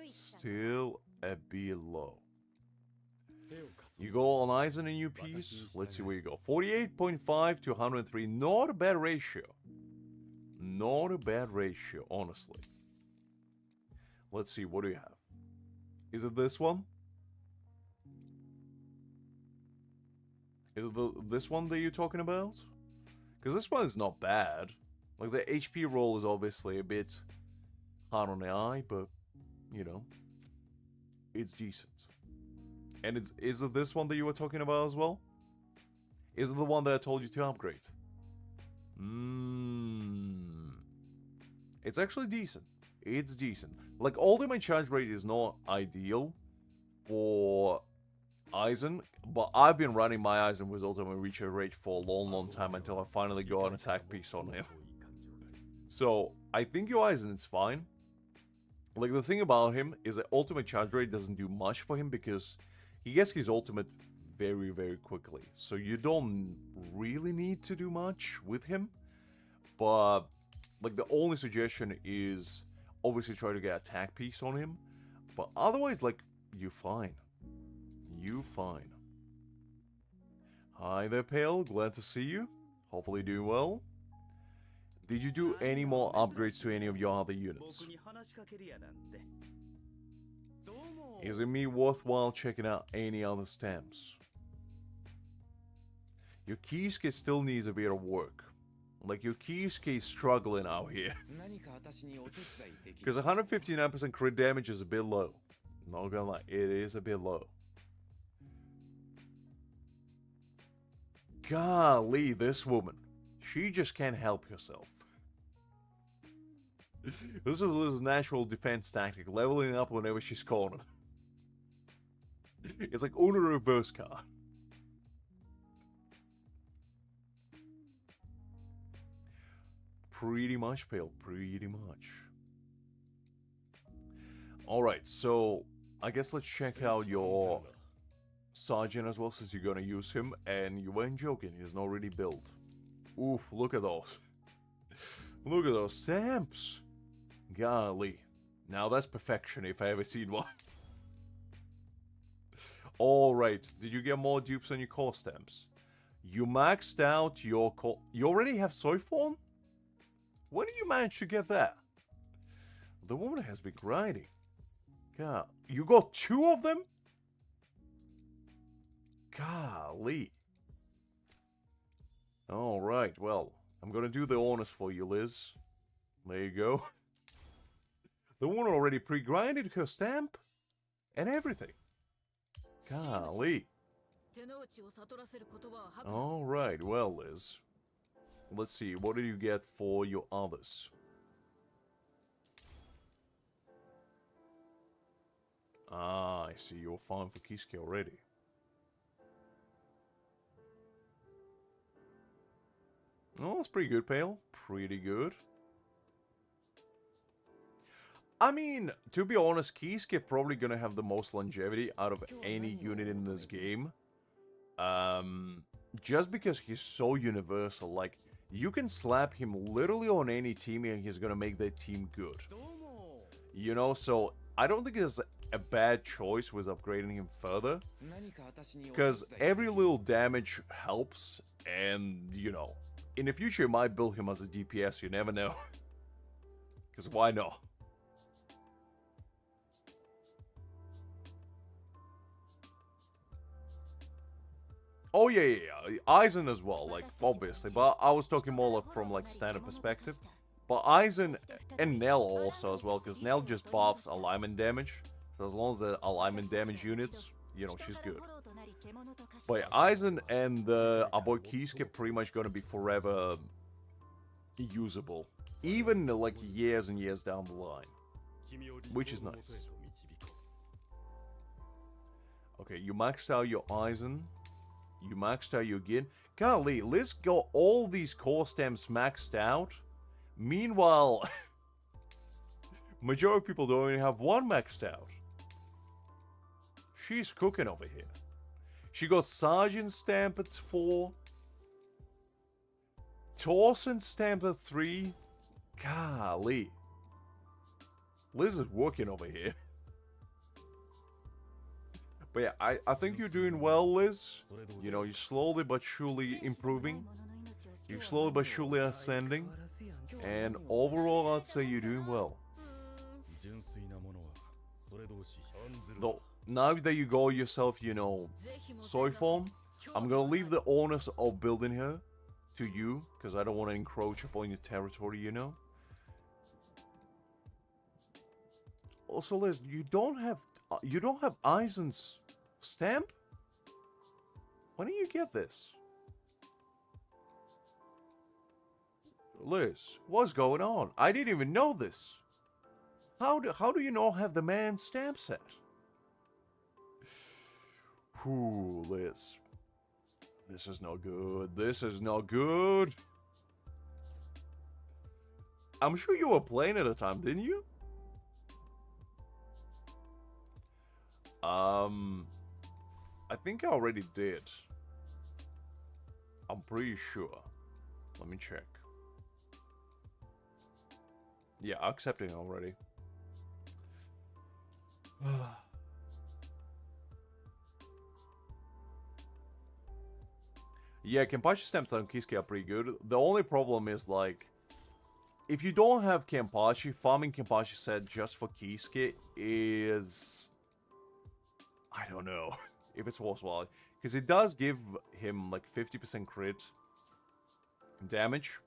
Still a bit low. You go on Aizen a new piece. Let's see where you go. 48.5 to 103. Not a bad ratio. Not a bad ratio, honestly. Let's see, what do you have? Is it this one? Is it this one that you're talking about? Because this one is not bad. Like, the HP roll is obviously a bit hard on the eye, but, you know, it's decent. And is it this one that you were talking about as well? Is it the one that I told you to upgrade? It's actually decent. It's decent. Like, ultimate charge rate is not ideal for Aizen, but I've been running my Aizen with ultimate recharge rate for a long time until I finally got an attack piece on him. So, I think your Aizen is fine. Like, the thing about him is that ultimate charge rate doesn't do much for him because he gets his ultimate very, very quickly. So you don't really need to do much with him. But, like, the only suggestion is obviously try to get attack piece on him. But otherwise, like, you're fine. You fine. Hi there, Pale. Glad to see you. Hopefully doing well. Did you do any more upgrades to any of your other units? Is it me worthwhile checking out any other stamps? Your Kisuke still needs a bit of work. Like, your Kisuke is struggling out here. Because 159% crit damage is a bit low. Not gonna lie, it is a bit low. Golly, this woman. She just can't help herself. This is a natural defense tactic, leveling up whenever she's cornered. It's like Uno reverse card. Pretty much, Pale. Pretty much. Alright, so I guess let's check out your Sergeant as well, since you're gonna use him. And you weren't joking, he's not really built. Oof, look at those. Look at those stamps. Golly. Now that's perfection if I ever seen one. Alright, did you get more dupes on your core stamps? You maxed out your core... You already have Soifon? When did you manage to get that? The woman has been grinding. God, you got 2 of them? Golly. Alright, well, I'm gonna do the honors for you, Liz. There you go. The woman already pre-grinded her stamp and everything. Golly. Alright, well, Liz. Let's see, what did you get for your others? Ah, I see, you're fine for Kisuke already. Oh, that's pretty good, Pale. Pretty good. I mean, to be honest, Kisuke probably gonna have the most longevity out of any unit in this game. Just because he's so universal, like, you can slap him literally on any team and he's gonna make that team good. You know, so I don't think it's a bad choice with upgrading him further. Because every little damage helps, and, you know, in the future you might build him as a DPS, you never know. Because why not? Oh yeah, Aizen as well, like, obviously, but I was talking more like, from, like, standard perspective. But Aizen and Nell also as well, because Nell just buffs alignment damage. So as long as the alignment damage units, you know, she's good. But yeah, Aizen and our boy Kisuke pretty much gonna be forever usable. Even, like, years and years down the line. Which is nice. Okay, you maxed out your Aizen. You maxed out your Gin. Golly, Liz got all these core stamps maxed out. Meanwhile, majority of people don't even have one maxed out. She's cooking over here. She got Sergeant stamp at 4. Torsen stamp at 3. Golly. Liz is working over here. But yeah, I think you're doing well, Liz. You know, you're slowly but surely improving. You're slowly but surely ascending. And overall, I'd say you're doing well. Though, now that you go yourself, you know, Soifon, I'm gonna leave the onus of building her to you, because I don't want to encroach upon your territory, you know. Also, Liz, you don't have Aizen's stamp? When did you get this? Liz, what's going on? I didn't even know this. How do you not have the man's stamp set? Whew, Liz. This is not good. This is not good. I'm sure you were playing at the time, didn't you? I think I already did. I'm pretty sure. Let me check. Yeah, accepting already. Yeah, Kenpachi stamps on Kisuke are pretty good. The only problem is, like, if you don't have Kenpachi, farming Kenpachi set just for Kisuke is... I don't know if it's worthwhile. Because it does give him like 50% crit damage,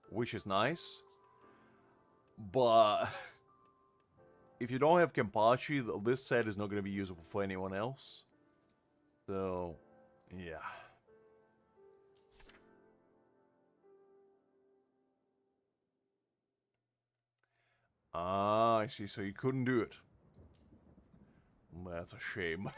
which is nice. But if you don't have Kenpachi, this set is not going to be usable for anyone else. So, yeah. Ah, I see. So you couldn't do it. That's a shame.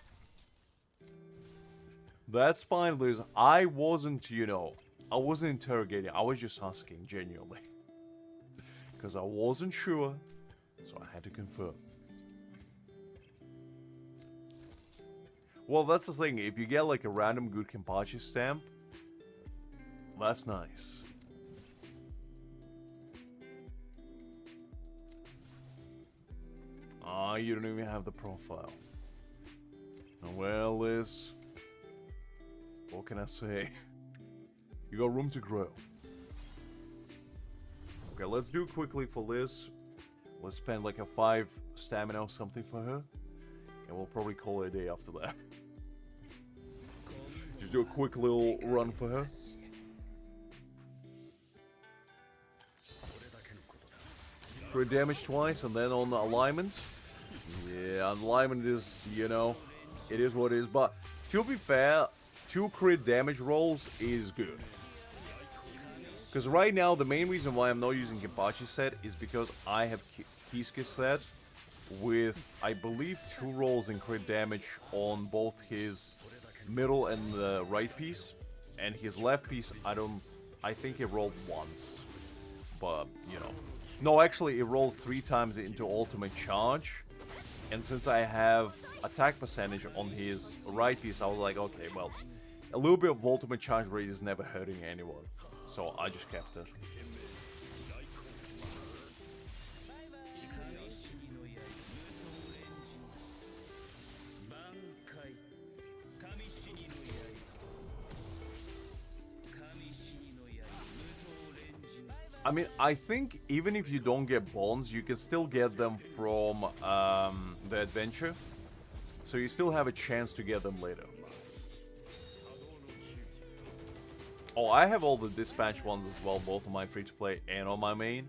That's fine, Liz. I wasn't, you know, I wasn't interrogating. I was just asking genuinely. Because I wasn't sure. So I had to confirm. Well, that's the thing. If you get like a random good Kenpachi stamp, that's nice. Ah, you don't even have the profile. Well, Liz, what can I say? You got room to grow. Okay, let's do quickly for Liz. Let's spend like a 5 stamina or something for her. And we'll probably call it a day after that. Just do a quick little run for her. Crit damage twice, and then on the alignment. Yeah, alignment is, you know, it is what it is. But to be fair, 2 crit damage rolls is good. Because right now, the main reason why I'm not using Kenpachi set is because I have Kisuke set with, I believe, 2 rolls in crit damage on both his middle and the right piece. And his left piece, I think it rolled once. But, you know. No, actually, it rolled 3 times into ultimate charge. And since I have attack percentage on his right piece, I was like, okay, well, a little bit of ultimate charge rate is never hurting anyone. So I just kept it. I mean, I think even if you don't get bonds, you can still get them from the adventure. So you still have a chance to get them later. Oh, I have all the dispatch ones as well, both on my free-to-play and on my main.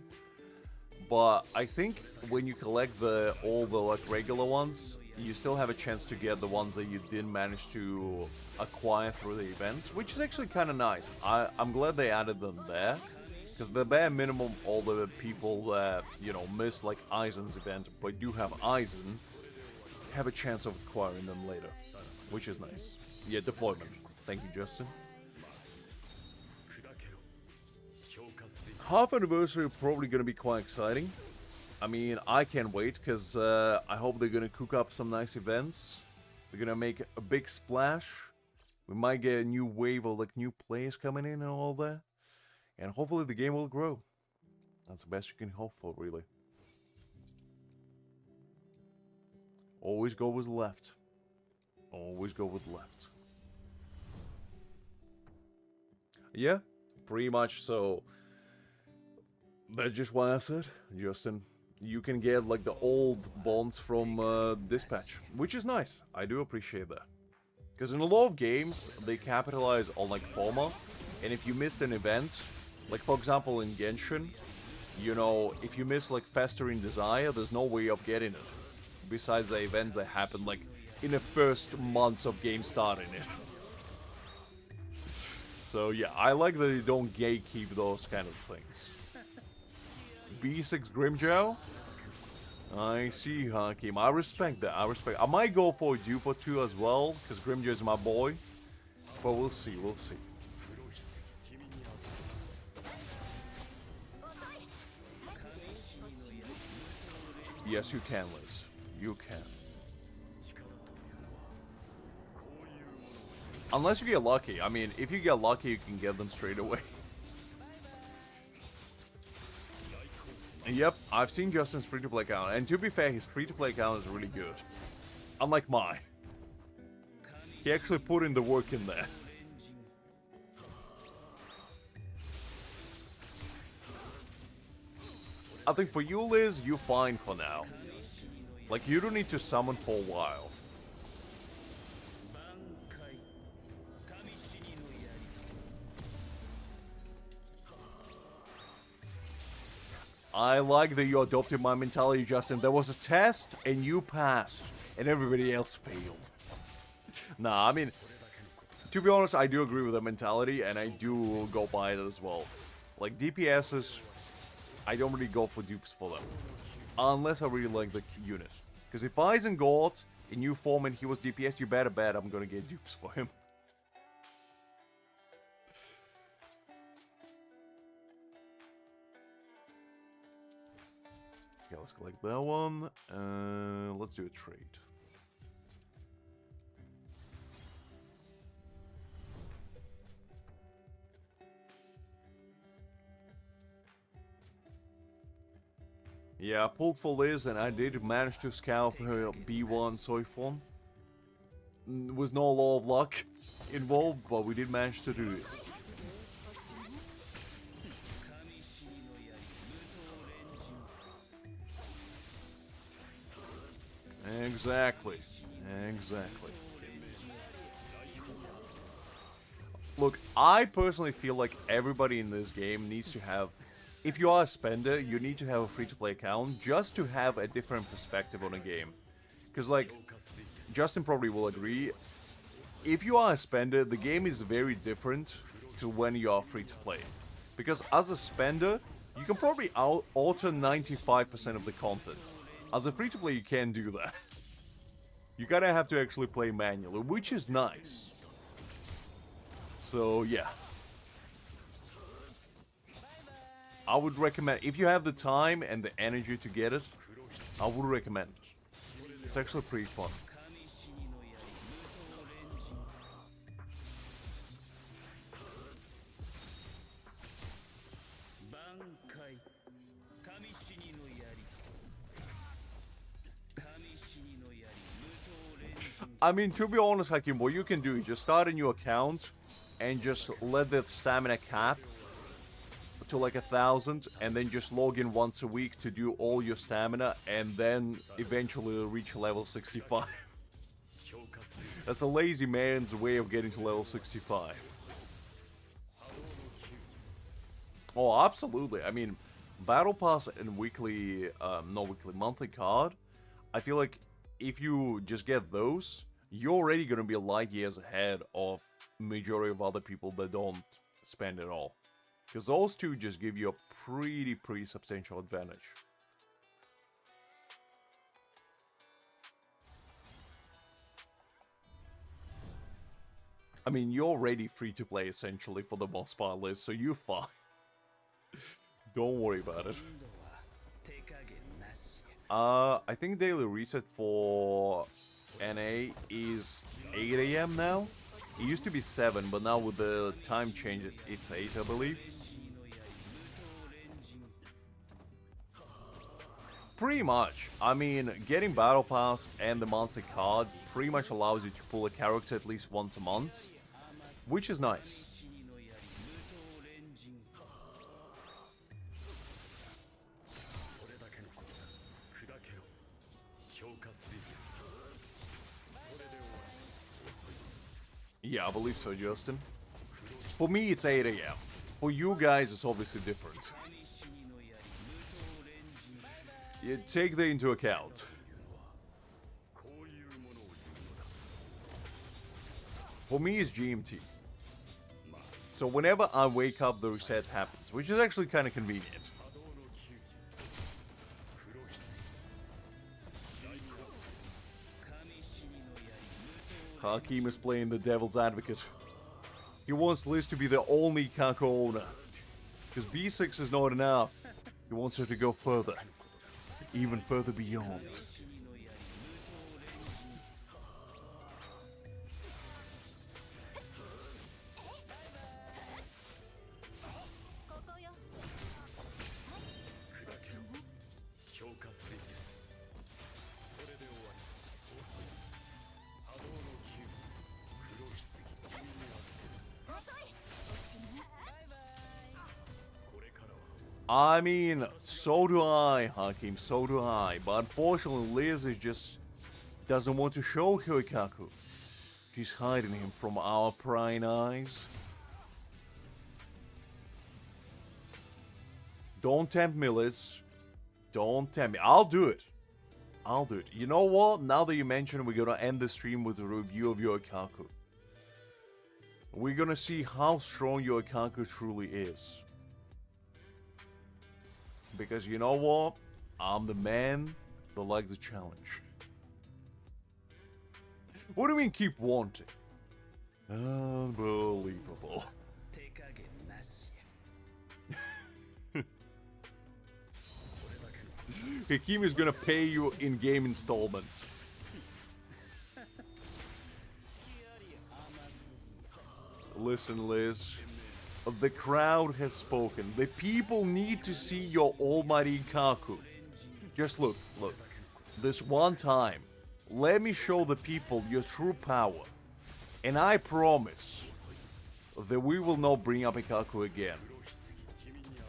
But I think when you collect all the like regular ones, you still have a chance to get the ones that you didn't manage to acquire through the events, which is actually kind of nice. I'm glad they added them there. Because the bare minimum, all the people that, you know, miss like Aizen's event, but do have Aizen, have a chance of acquiring them later. Which is nice. Yeah, deployment. Thank you, Justin. Half anniversary probably going to be quite exciting. I mean, I can't wait, because I hope they're going to cook up some nice events. They're going to make a big splash. We might get a new wave of like new players coming in and all that. And hopefully the game will grow. That's the best you can hope for, really. Always go with left. Always go with left. Yeah, pretty much so. That's just what I said, Justin. You can get like the old bonds from Dispatch, which is nice. I do appreciate that. Because in a lot of games, they capitalize on like FOMA. And if you missed an event... Like, for example, in Genshin, you know, if you miss, like, Festering Desire, there's no way of getting it. Besides the event that happened, like, in the first months of game starting it. So, yeah, I like that they don't gatekeep those kind of things. B6 Grimjow? I see, Hakim. I respect that. I might go for a dupe or 2 as well, because Grimjow is my boy. But we'll see, we'll see. Yes, you can, Liz. You can. Unless you get lucky. I mean, if you get lucky, you can get them straight away. Yep, I've seen Justin's free-to-play account. And to be fair, his free-to-play account is really good. Unlike mine. He actually put in the work in there. I think for you, Liz, you're fine for now. Like, you don't need to summon for a while. I like that you adopted my mentality, Justin. There was a test, and you passed, and everybody else failed. Nah, I mean, to be honest, I do agree with the mentality, and I do go by it as well. Like, DPSs, I don't really go for dupes for them. Unless I really like the unit. Because if Aizen got a new form and he was DPS, you better bet I'm gonna get dupes for him. Okay, let's collect that one. Let's do a trade. Yeah, I pulled for Liz and I did manage to scout for her B1 Soifon. There was no law of luck involved, but we did manage to do this. Exactly. Exactly. Look, I personally feel like everybody in this game needs to have... If you are a spender, you need to have a free-to-play account just to have a different perspective on a game. Because, like, Justin probably will agree, if you are a spender, the game is very different to when you are free-to-play. Because as a spender, you can probably alter 95% of the content. As a free-to-play, you can't do that. You gotta have to actually play manually, which is nice. So, yeah. I would recommend, if you have the time and the energy to get it, I would recommend it. It's actually pretty fun. I mean, to be honest, Hakim, what you can do is just start a new account and just let the stamina cap to like 1,000 and then just log in once a week to do all your stamina and then eventually reach level 65. That's a lazy man's way of getting to level 65. Oh, absolutely. I mean, Battle Pass and weekly, not weekly, monthly card, I feel like if you just get those, you're already going to be light years ahead of majority of other people that don't spend it all. Because those two just give you a pretty substantial advantage. I mean, you're already free to play essentially for the most part, Liz, so you're fine. Don't worry about it. I think daily reset for NA is 8 AM now. It used to be 7, but now with the time changes, it's 8, I believe. Pretty much. I mean, getting Battle Pass and the monthly card pretty much allows you to pull a character at least once a month, which is nice. Yeah, I believe so, Justin. For me, it's 8 AM. For you guys, it's obviously different. You take that into account. For me, it's GMT. So whenever I wake up, the reset happens, which is actually kind of convenient. Hakim is playing the devil's advocate. He wants Liz to be the only Kako owner. Because B6 is not enough. He wants her to go further. Even further beyond. I mean, so do I, Hakim, so do I. But unfortunately, Liz is just doesn't want to show Hyoikaku. She's hiding him from our prying eyes. Don't tempt me, Liz. Don't tempt me. I'll do it. I'll do it. You know what? Now that you mention it, we're gonna end the stream with a review of Hyoikaku. We're gonna see how strong Hyoikaku truly is. Because you know what? I'm the man that likes the challenge. What do you mean keep wanting? Unbelievable. Hakim is gonna pay you in-game installments. Listen, Liz. The crowd has spoken. The people need to see your almighty Kaku. Just look. This one time, let me show the people your true power. And I promise that we will not bring up Ikaku again.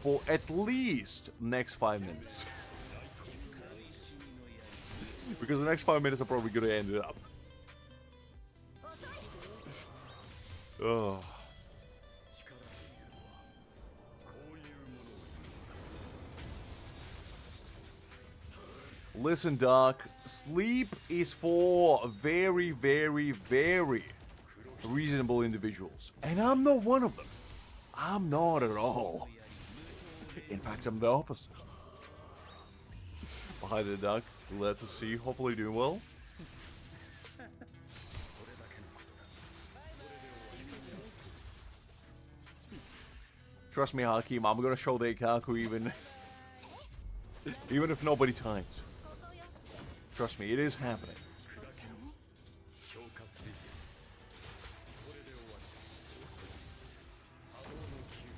For at least next 5 minutes. Because the next 5 minutes are probably gonna end it up. Oh. Listen, Doc, sleep is for very, very, very reasonable individuals. And I'm not one of them. I'm not at all. In fact, I'm the opposite. Hi there, Doc. Glad to see you. Hopefully doing well. Trust me, Hakim, I'm gonna show the Ikaku even if nobody times. Trust me, it is happening.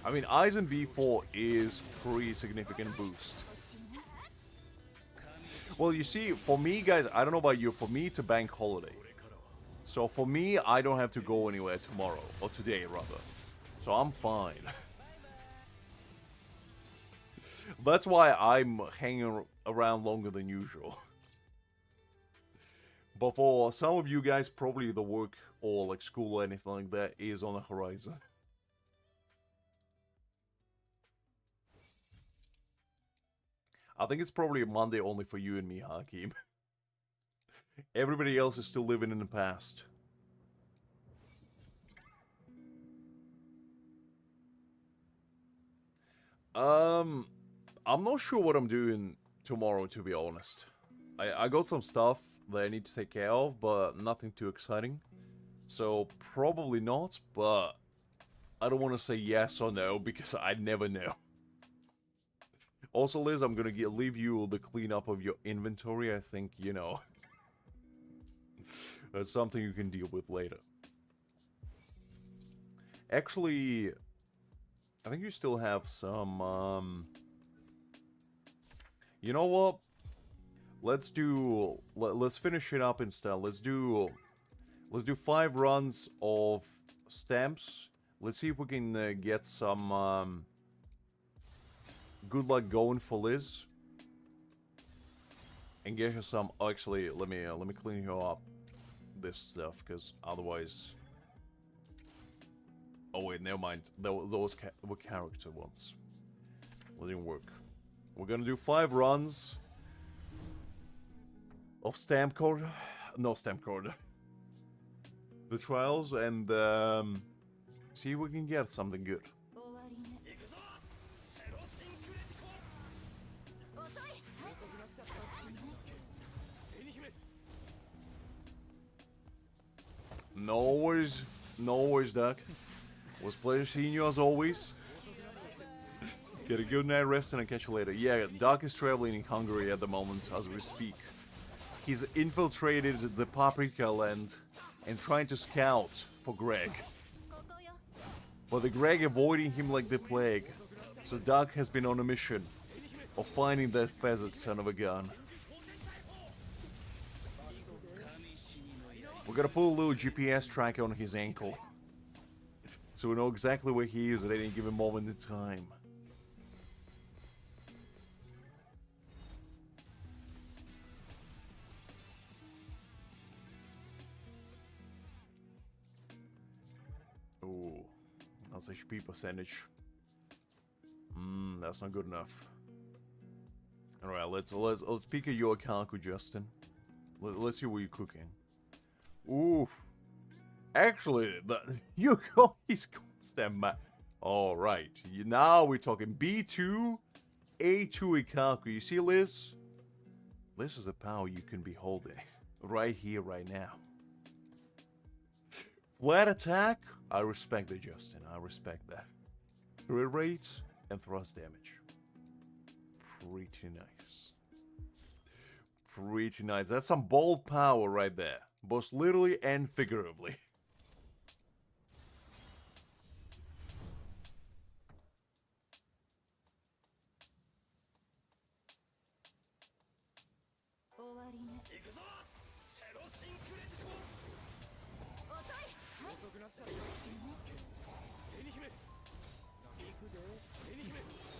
I mean, Aizen V4 is pretty significant boost. Well, you see, for me, guys, I don't know about you, for me, it's a bank holiday. So for me, I don't have to go anywhere tomorrow, or today, rather. So I'm fine. That's why I'm hanging around longer than usual. But for some of you guys, probably the work or like school or anything like that is on the horizon. I think it's probably a Monday only for you and me, Hakim. Everybody else is still living in the past. I'm not sure what I'm doing tomorrow, to be honest. I got some stuff that I need to take care of, but nothing too exciting. So, probably not, but I don't want to say yes or no, because I never know. Also, Liz, I'm gonna leave you the cleanup of your inventory. I think, you know, that's something you can deal with later. Actually, I think you still have some, you know what? Let's finish it up instead. Let's do 5 runs of stamps. Let's see if we can get some good luck going for Liz, and get her some. Oh, actually, let me clean her up this stuff, because otherwise. Oh wait, never mind. Those were character ones. It didn't work. We're gonna do 5 runs of stamp code. No stamp code. The trials, and see if we can get something good. No worries, Doc. Was a pleasure seeing you as always. Get a good night rest and I'll catch you later. Yeah, Doc is traveling in Hungary at the moment as we speak. He's infiltrated the Paprika land and trying to scout for Greg. But the Greg avoiding him like the plague. So Doc has been on a mission of finding that feathered son of a gun. We're gonna put a little GPS tracker on his ankle. So we know exactly where he is at any given moment in time. That's HP percentage. That's not good enough. All right, let's peek at your Kaku, Justin. Let's see what you're cooking. Ooh, actually, you got his stem map. All right, now we're talking B2, A2 Ikaku. You see, Liz? This is a power you can be holding right here, right now. Flat attack, I respect that, Justin. I respect that. Crit rates and thrust damage. Pretty nice. Pretty nice. That's some bold power right there. Both literally and figuratively.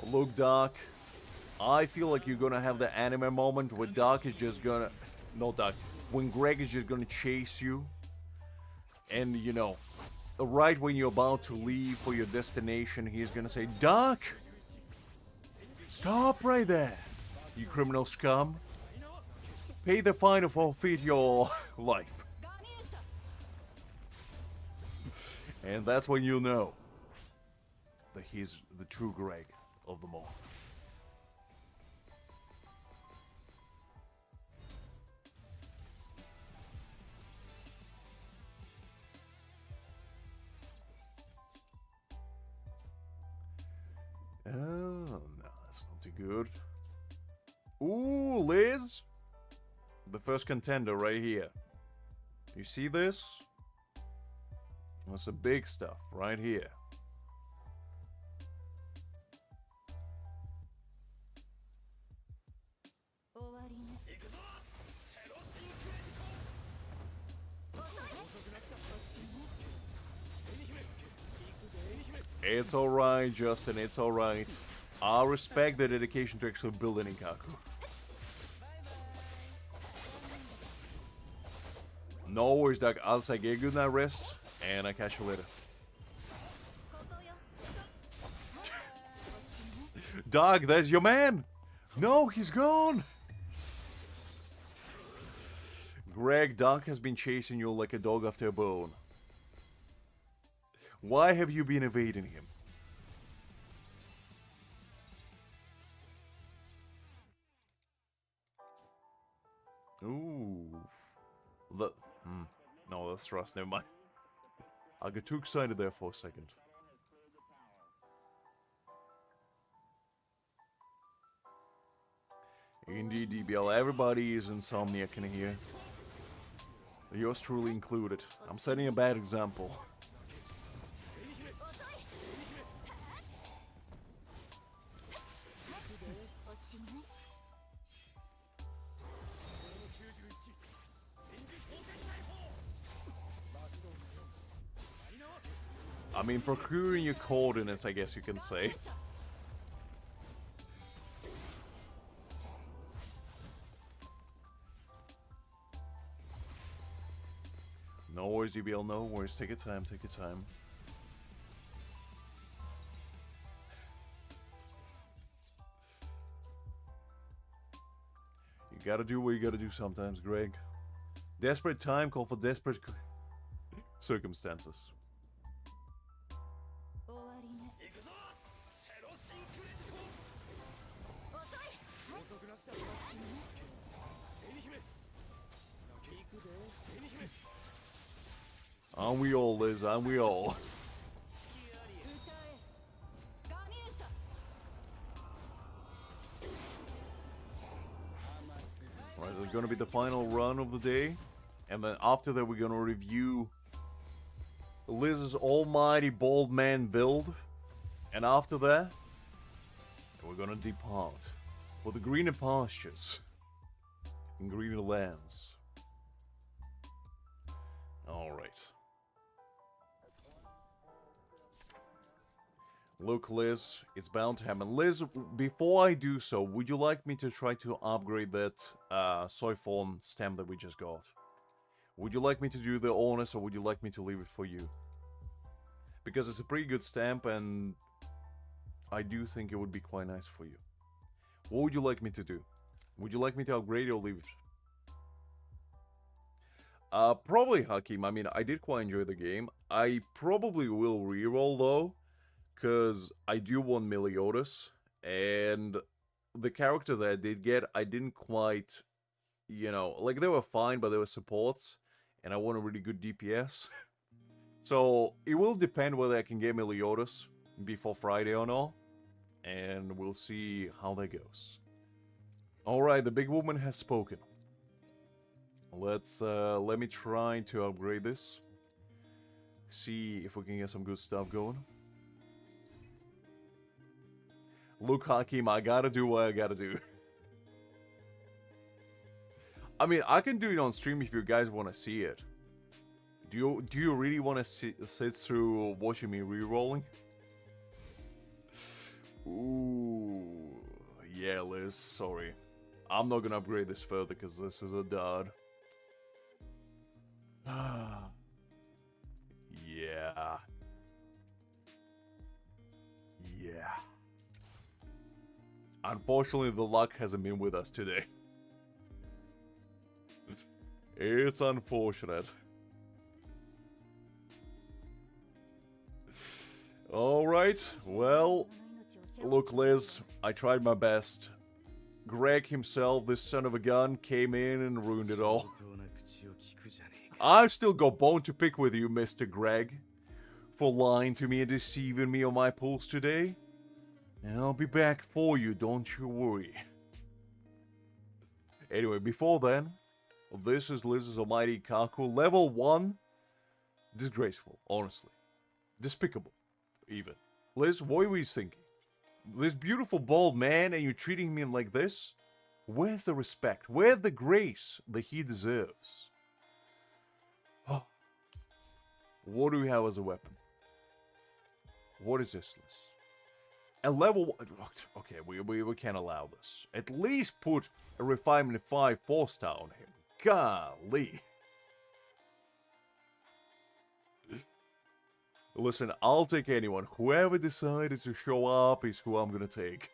Look, Doc. I feel like you're gonna have the anime moment where Doc is just gonna... No, Doc. When Greg is just gonna chase you. And, you know, right when you're about to leave for your destination, he's gonna say, Doc! Stop right there, you criminal scum. Pay the fine or forfeit your life. And that's when you'll know that he's the true Greg of them all. Oh, no, that's not too good. Ooh, Liz! The first contender right here. You see this? That's the big stuff right here. It's alright, Justin, it's alright. I respect the dedication to actually build an Ikaku. No worries, Doc. I'll say get a good night rest, and I'll catch you later. Doc, there's your man! No, he's gone! Greg, Doc has been chasing you like a dog after a bone. Why have you been evading him? Ooh. No, that's thrust, never mind. I got too excited there for a second. Indeed, DBL, everybody is insomniac in here. Yours truly included. I'm setting a bad example. I mean, procuring your coordinates, I guess you can say. No worries, DBL, no worries. Take your time, take your time. You gotta do what you gotta do sometimes, Greg. Desperate time call for desperate circumstances. Aren't we all, Liz? Aren't we all? Right, this is gonna be the final run of the day. And then after that, we're gonna review Liz's almighty bald man build. And after that, we're gonna depart for the greener pastures and greener lands. Alright. Look, Liz, it's bound to happen. Liz, before I do so, would you like me to try to upgrade that Soifon stem that we just got? Would you like me to do the honors, or would you like me to leave it for you? because it's a pretty good stamp, and I do think it would be quite nice for you. What would you like me to do? Would you like me to upgrade or leave it? Probably Hakim. I mean, I did quite enjoy the game. I probably will reroll though, because I do want Meliodas, and the character that I did get, I didn't quite, you know, like they were fine, but they were supports, and I want a really good DPS. So it will depend whether I can get Meliodas before Friday or not, and we'll see how that goes. Alright, the big woman has spoken. Let me try to upgrade this. See if we can get some good stuff going. Look, Hakim, I gotta do what I gotta do. I mean, I can do it on stream if you guys want to see it. Do you really want to sit through watching me re-rolling? Ooh, yeah, Liz, sorry. I'm not gonna upgrade this further because this is a dud. Yeah. Yeah. Unfortunately, the luck hasn't been with us today. It's unfortunate. Alright, well, look, Liz, I tried my best. Greg himself, this son of a gun, came in and ruined it all. I still got bone to pick with you, Mr. Greg, for lying to me and deceiving me on my pulls today. And I'll be back for you, don't you worry. Anyway, before then, this is Liz's Almighty Kaku, level 1. Disgraceful, honestly. Despicable, even. Liz, what were you thinking? This beautiful bald man and you're treating me like this? Where's the respect? Where's the grace that he deserves? Oh. What do we have as a weapon? What is this, Liz? A level 1... Okay, we can't allow this. At least put a refinement 5 4-star on him. Golly. Listen, I'll take anyone. Whoever decided to show up is who I'm gonna take.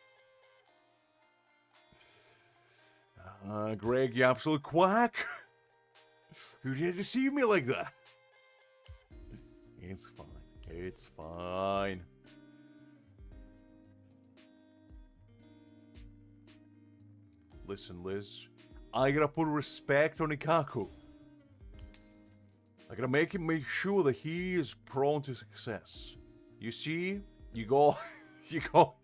Greg, you absolute quack. You did deceive me like that. It's fine. It's fine. Listen, Liz. I gotta put respect on Ikaku. I gotta make sure that he is prone to success. You see? You go... You go...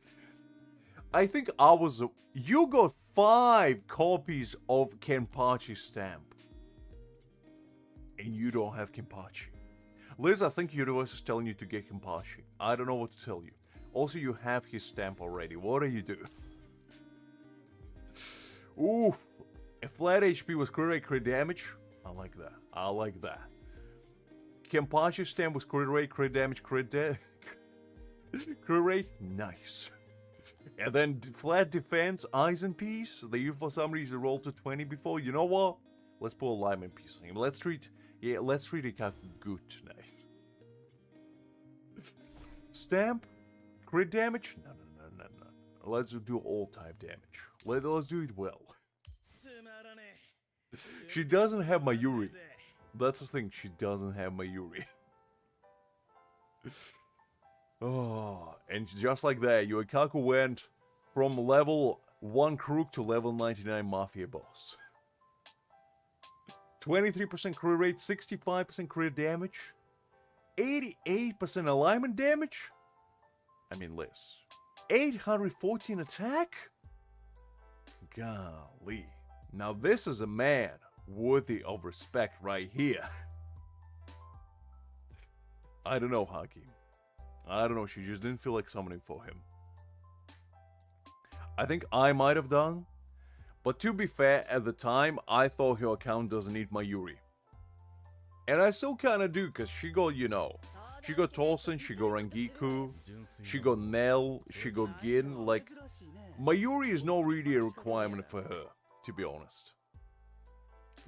I think I was... You got 5 copies of Kenpachi's stamp. And you don't have Kenpachi. Liz, I think Universe is telling you to get Kenpachi. I don't know what to tell you. Also, you have his stamp already. What do you do? Ooh. If flat HP was crit damage, I like that. I like that. Kenpachi's stamp was crit damage, crit rate, nice. And then flat defense, Aizen piece, that you for some reason rolled to 20 before. You know what? Let's put alignment piece on him. Let's treat Ikaku good tonight. Stamp, crit damage, no. Let's do all type damage. Let's do it well. She doesn't have Mayuri. That's the thing, she doesn't have Mayuri. Oh, and just like that, Ikaku went from level 1 crook to level 99 mafia boss. 23% crit rate, 65% crit damage, 88% alignment damage? I mean, Liz. 814 attack? Golly. Now this is a man worthy of respect right here. I don't know, Hakim. I don't know, she just didn't feel like summoning for him. I think I might have done, but to be fair, at the time, I thought her account doesn't need Mayuri. And I still kinda do, because she got, you know, she got Tolson, she got Rangiku, she got Nell, she got Gin, like, Mayuri is not really a requirement for her, to be honest.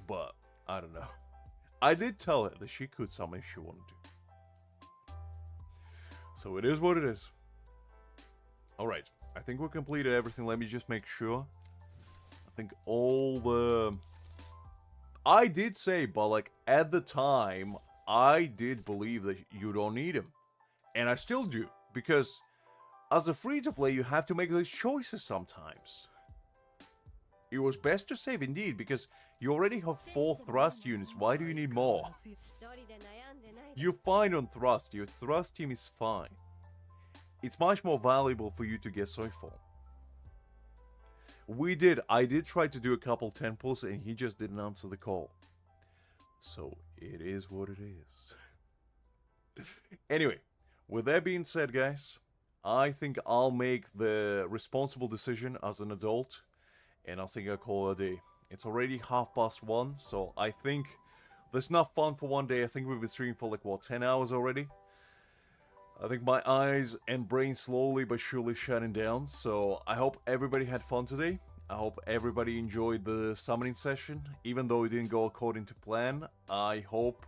But, I don't know. I did tell her that she could summon if she wanted to. So it is what it is. Alright, I think we completed everything. Let me just make sure. I think all the... I did say, but like, at the time, I did believe that you don't need him. And I still do, because as a free-to-play, you have to make those choices sometimes. It was best to save indeed, because you already have 4 thrust units. Why do you need more? You're fine on thrust. Your thrust team is fine. It's much more valuable for you to get Soifon. I did try to do a couple 10 pulls and he just didn't answer the call. So it is what it is. Anyway, with that being said, guys, I think I'll make the responsible decision as an adult, and I think I'll call it a day. It's already 1:30, so I think that's enough fun for one day. I think we've been streaming for like, what, 10 hours already? I think my eyes and brain slowly but surely shutting down, so I hope everybody had fun today. I hope everybody enjoyed the summoning session, even though it didn't go according to plan. I hope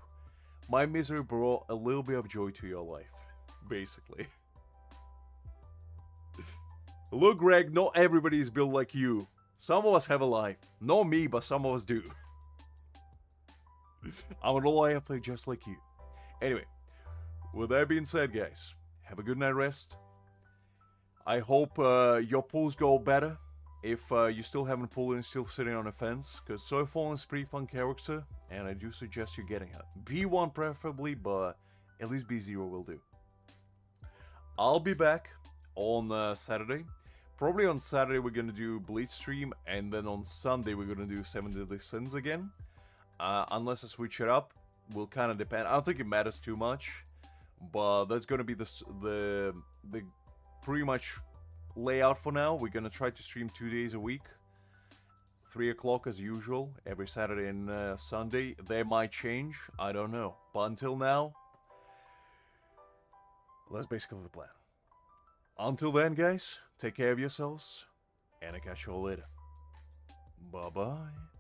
my misery brought a little bit of joy to your life, basically. Look, Greg, not everybody is built like you. Some of us have a life. Not me, but some of us do. I'm an all athlete just like you. Anyway, with that being said, guys, have a good night rest. I hope your pulls go better. If you still haven't pulled and still sitting on a fence, because Soifon is a pretty fun character, and I do suggest you getting her. B1 preferably, but at least B0 will do. I'll be back on Saturday. Probably on Saturday we're going to do Bleach stream, and then on Sunday we're going to do 7 Deadly Sins again. Unless I switch it up, will kind of depend. I don't think it matters too much, but that's going to be the pretty much layout for now. We're going to try to stream 2 days a week. 3 o'clock as usual, every Saturday and Sunday. They might change, I don't know. But until now, that's basically the plan. Until then, guys, take care of yourselves, and I'll catch you all later. Bye-bye.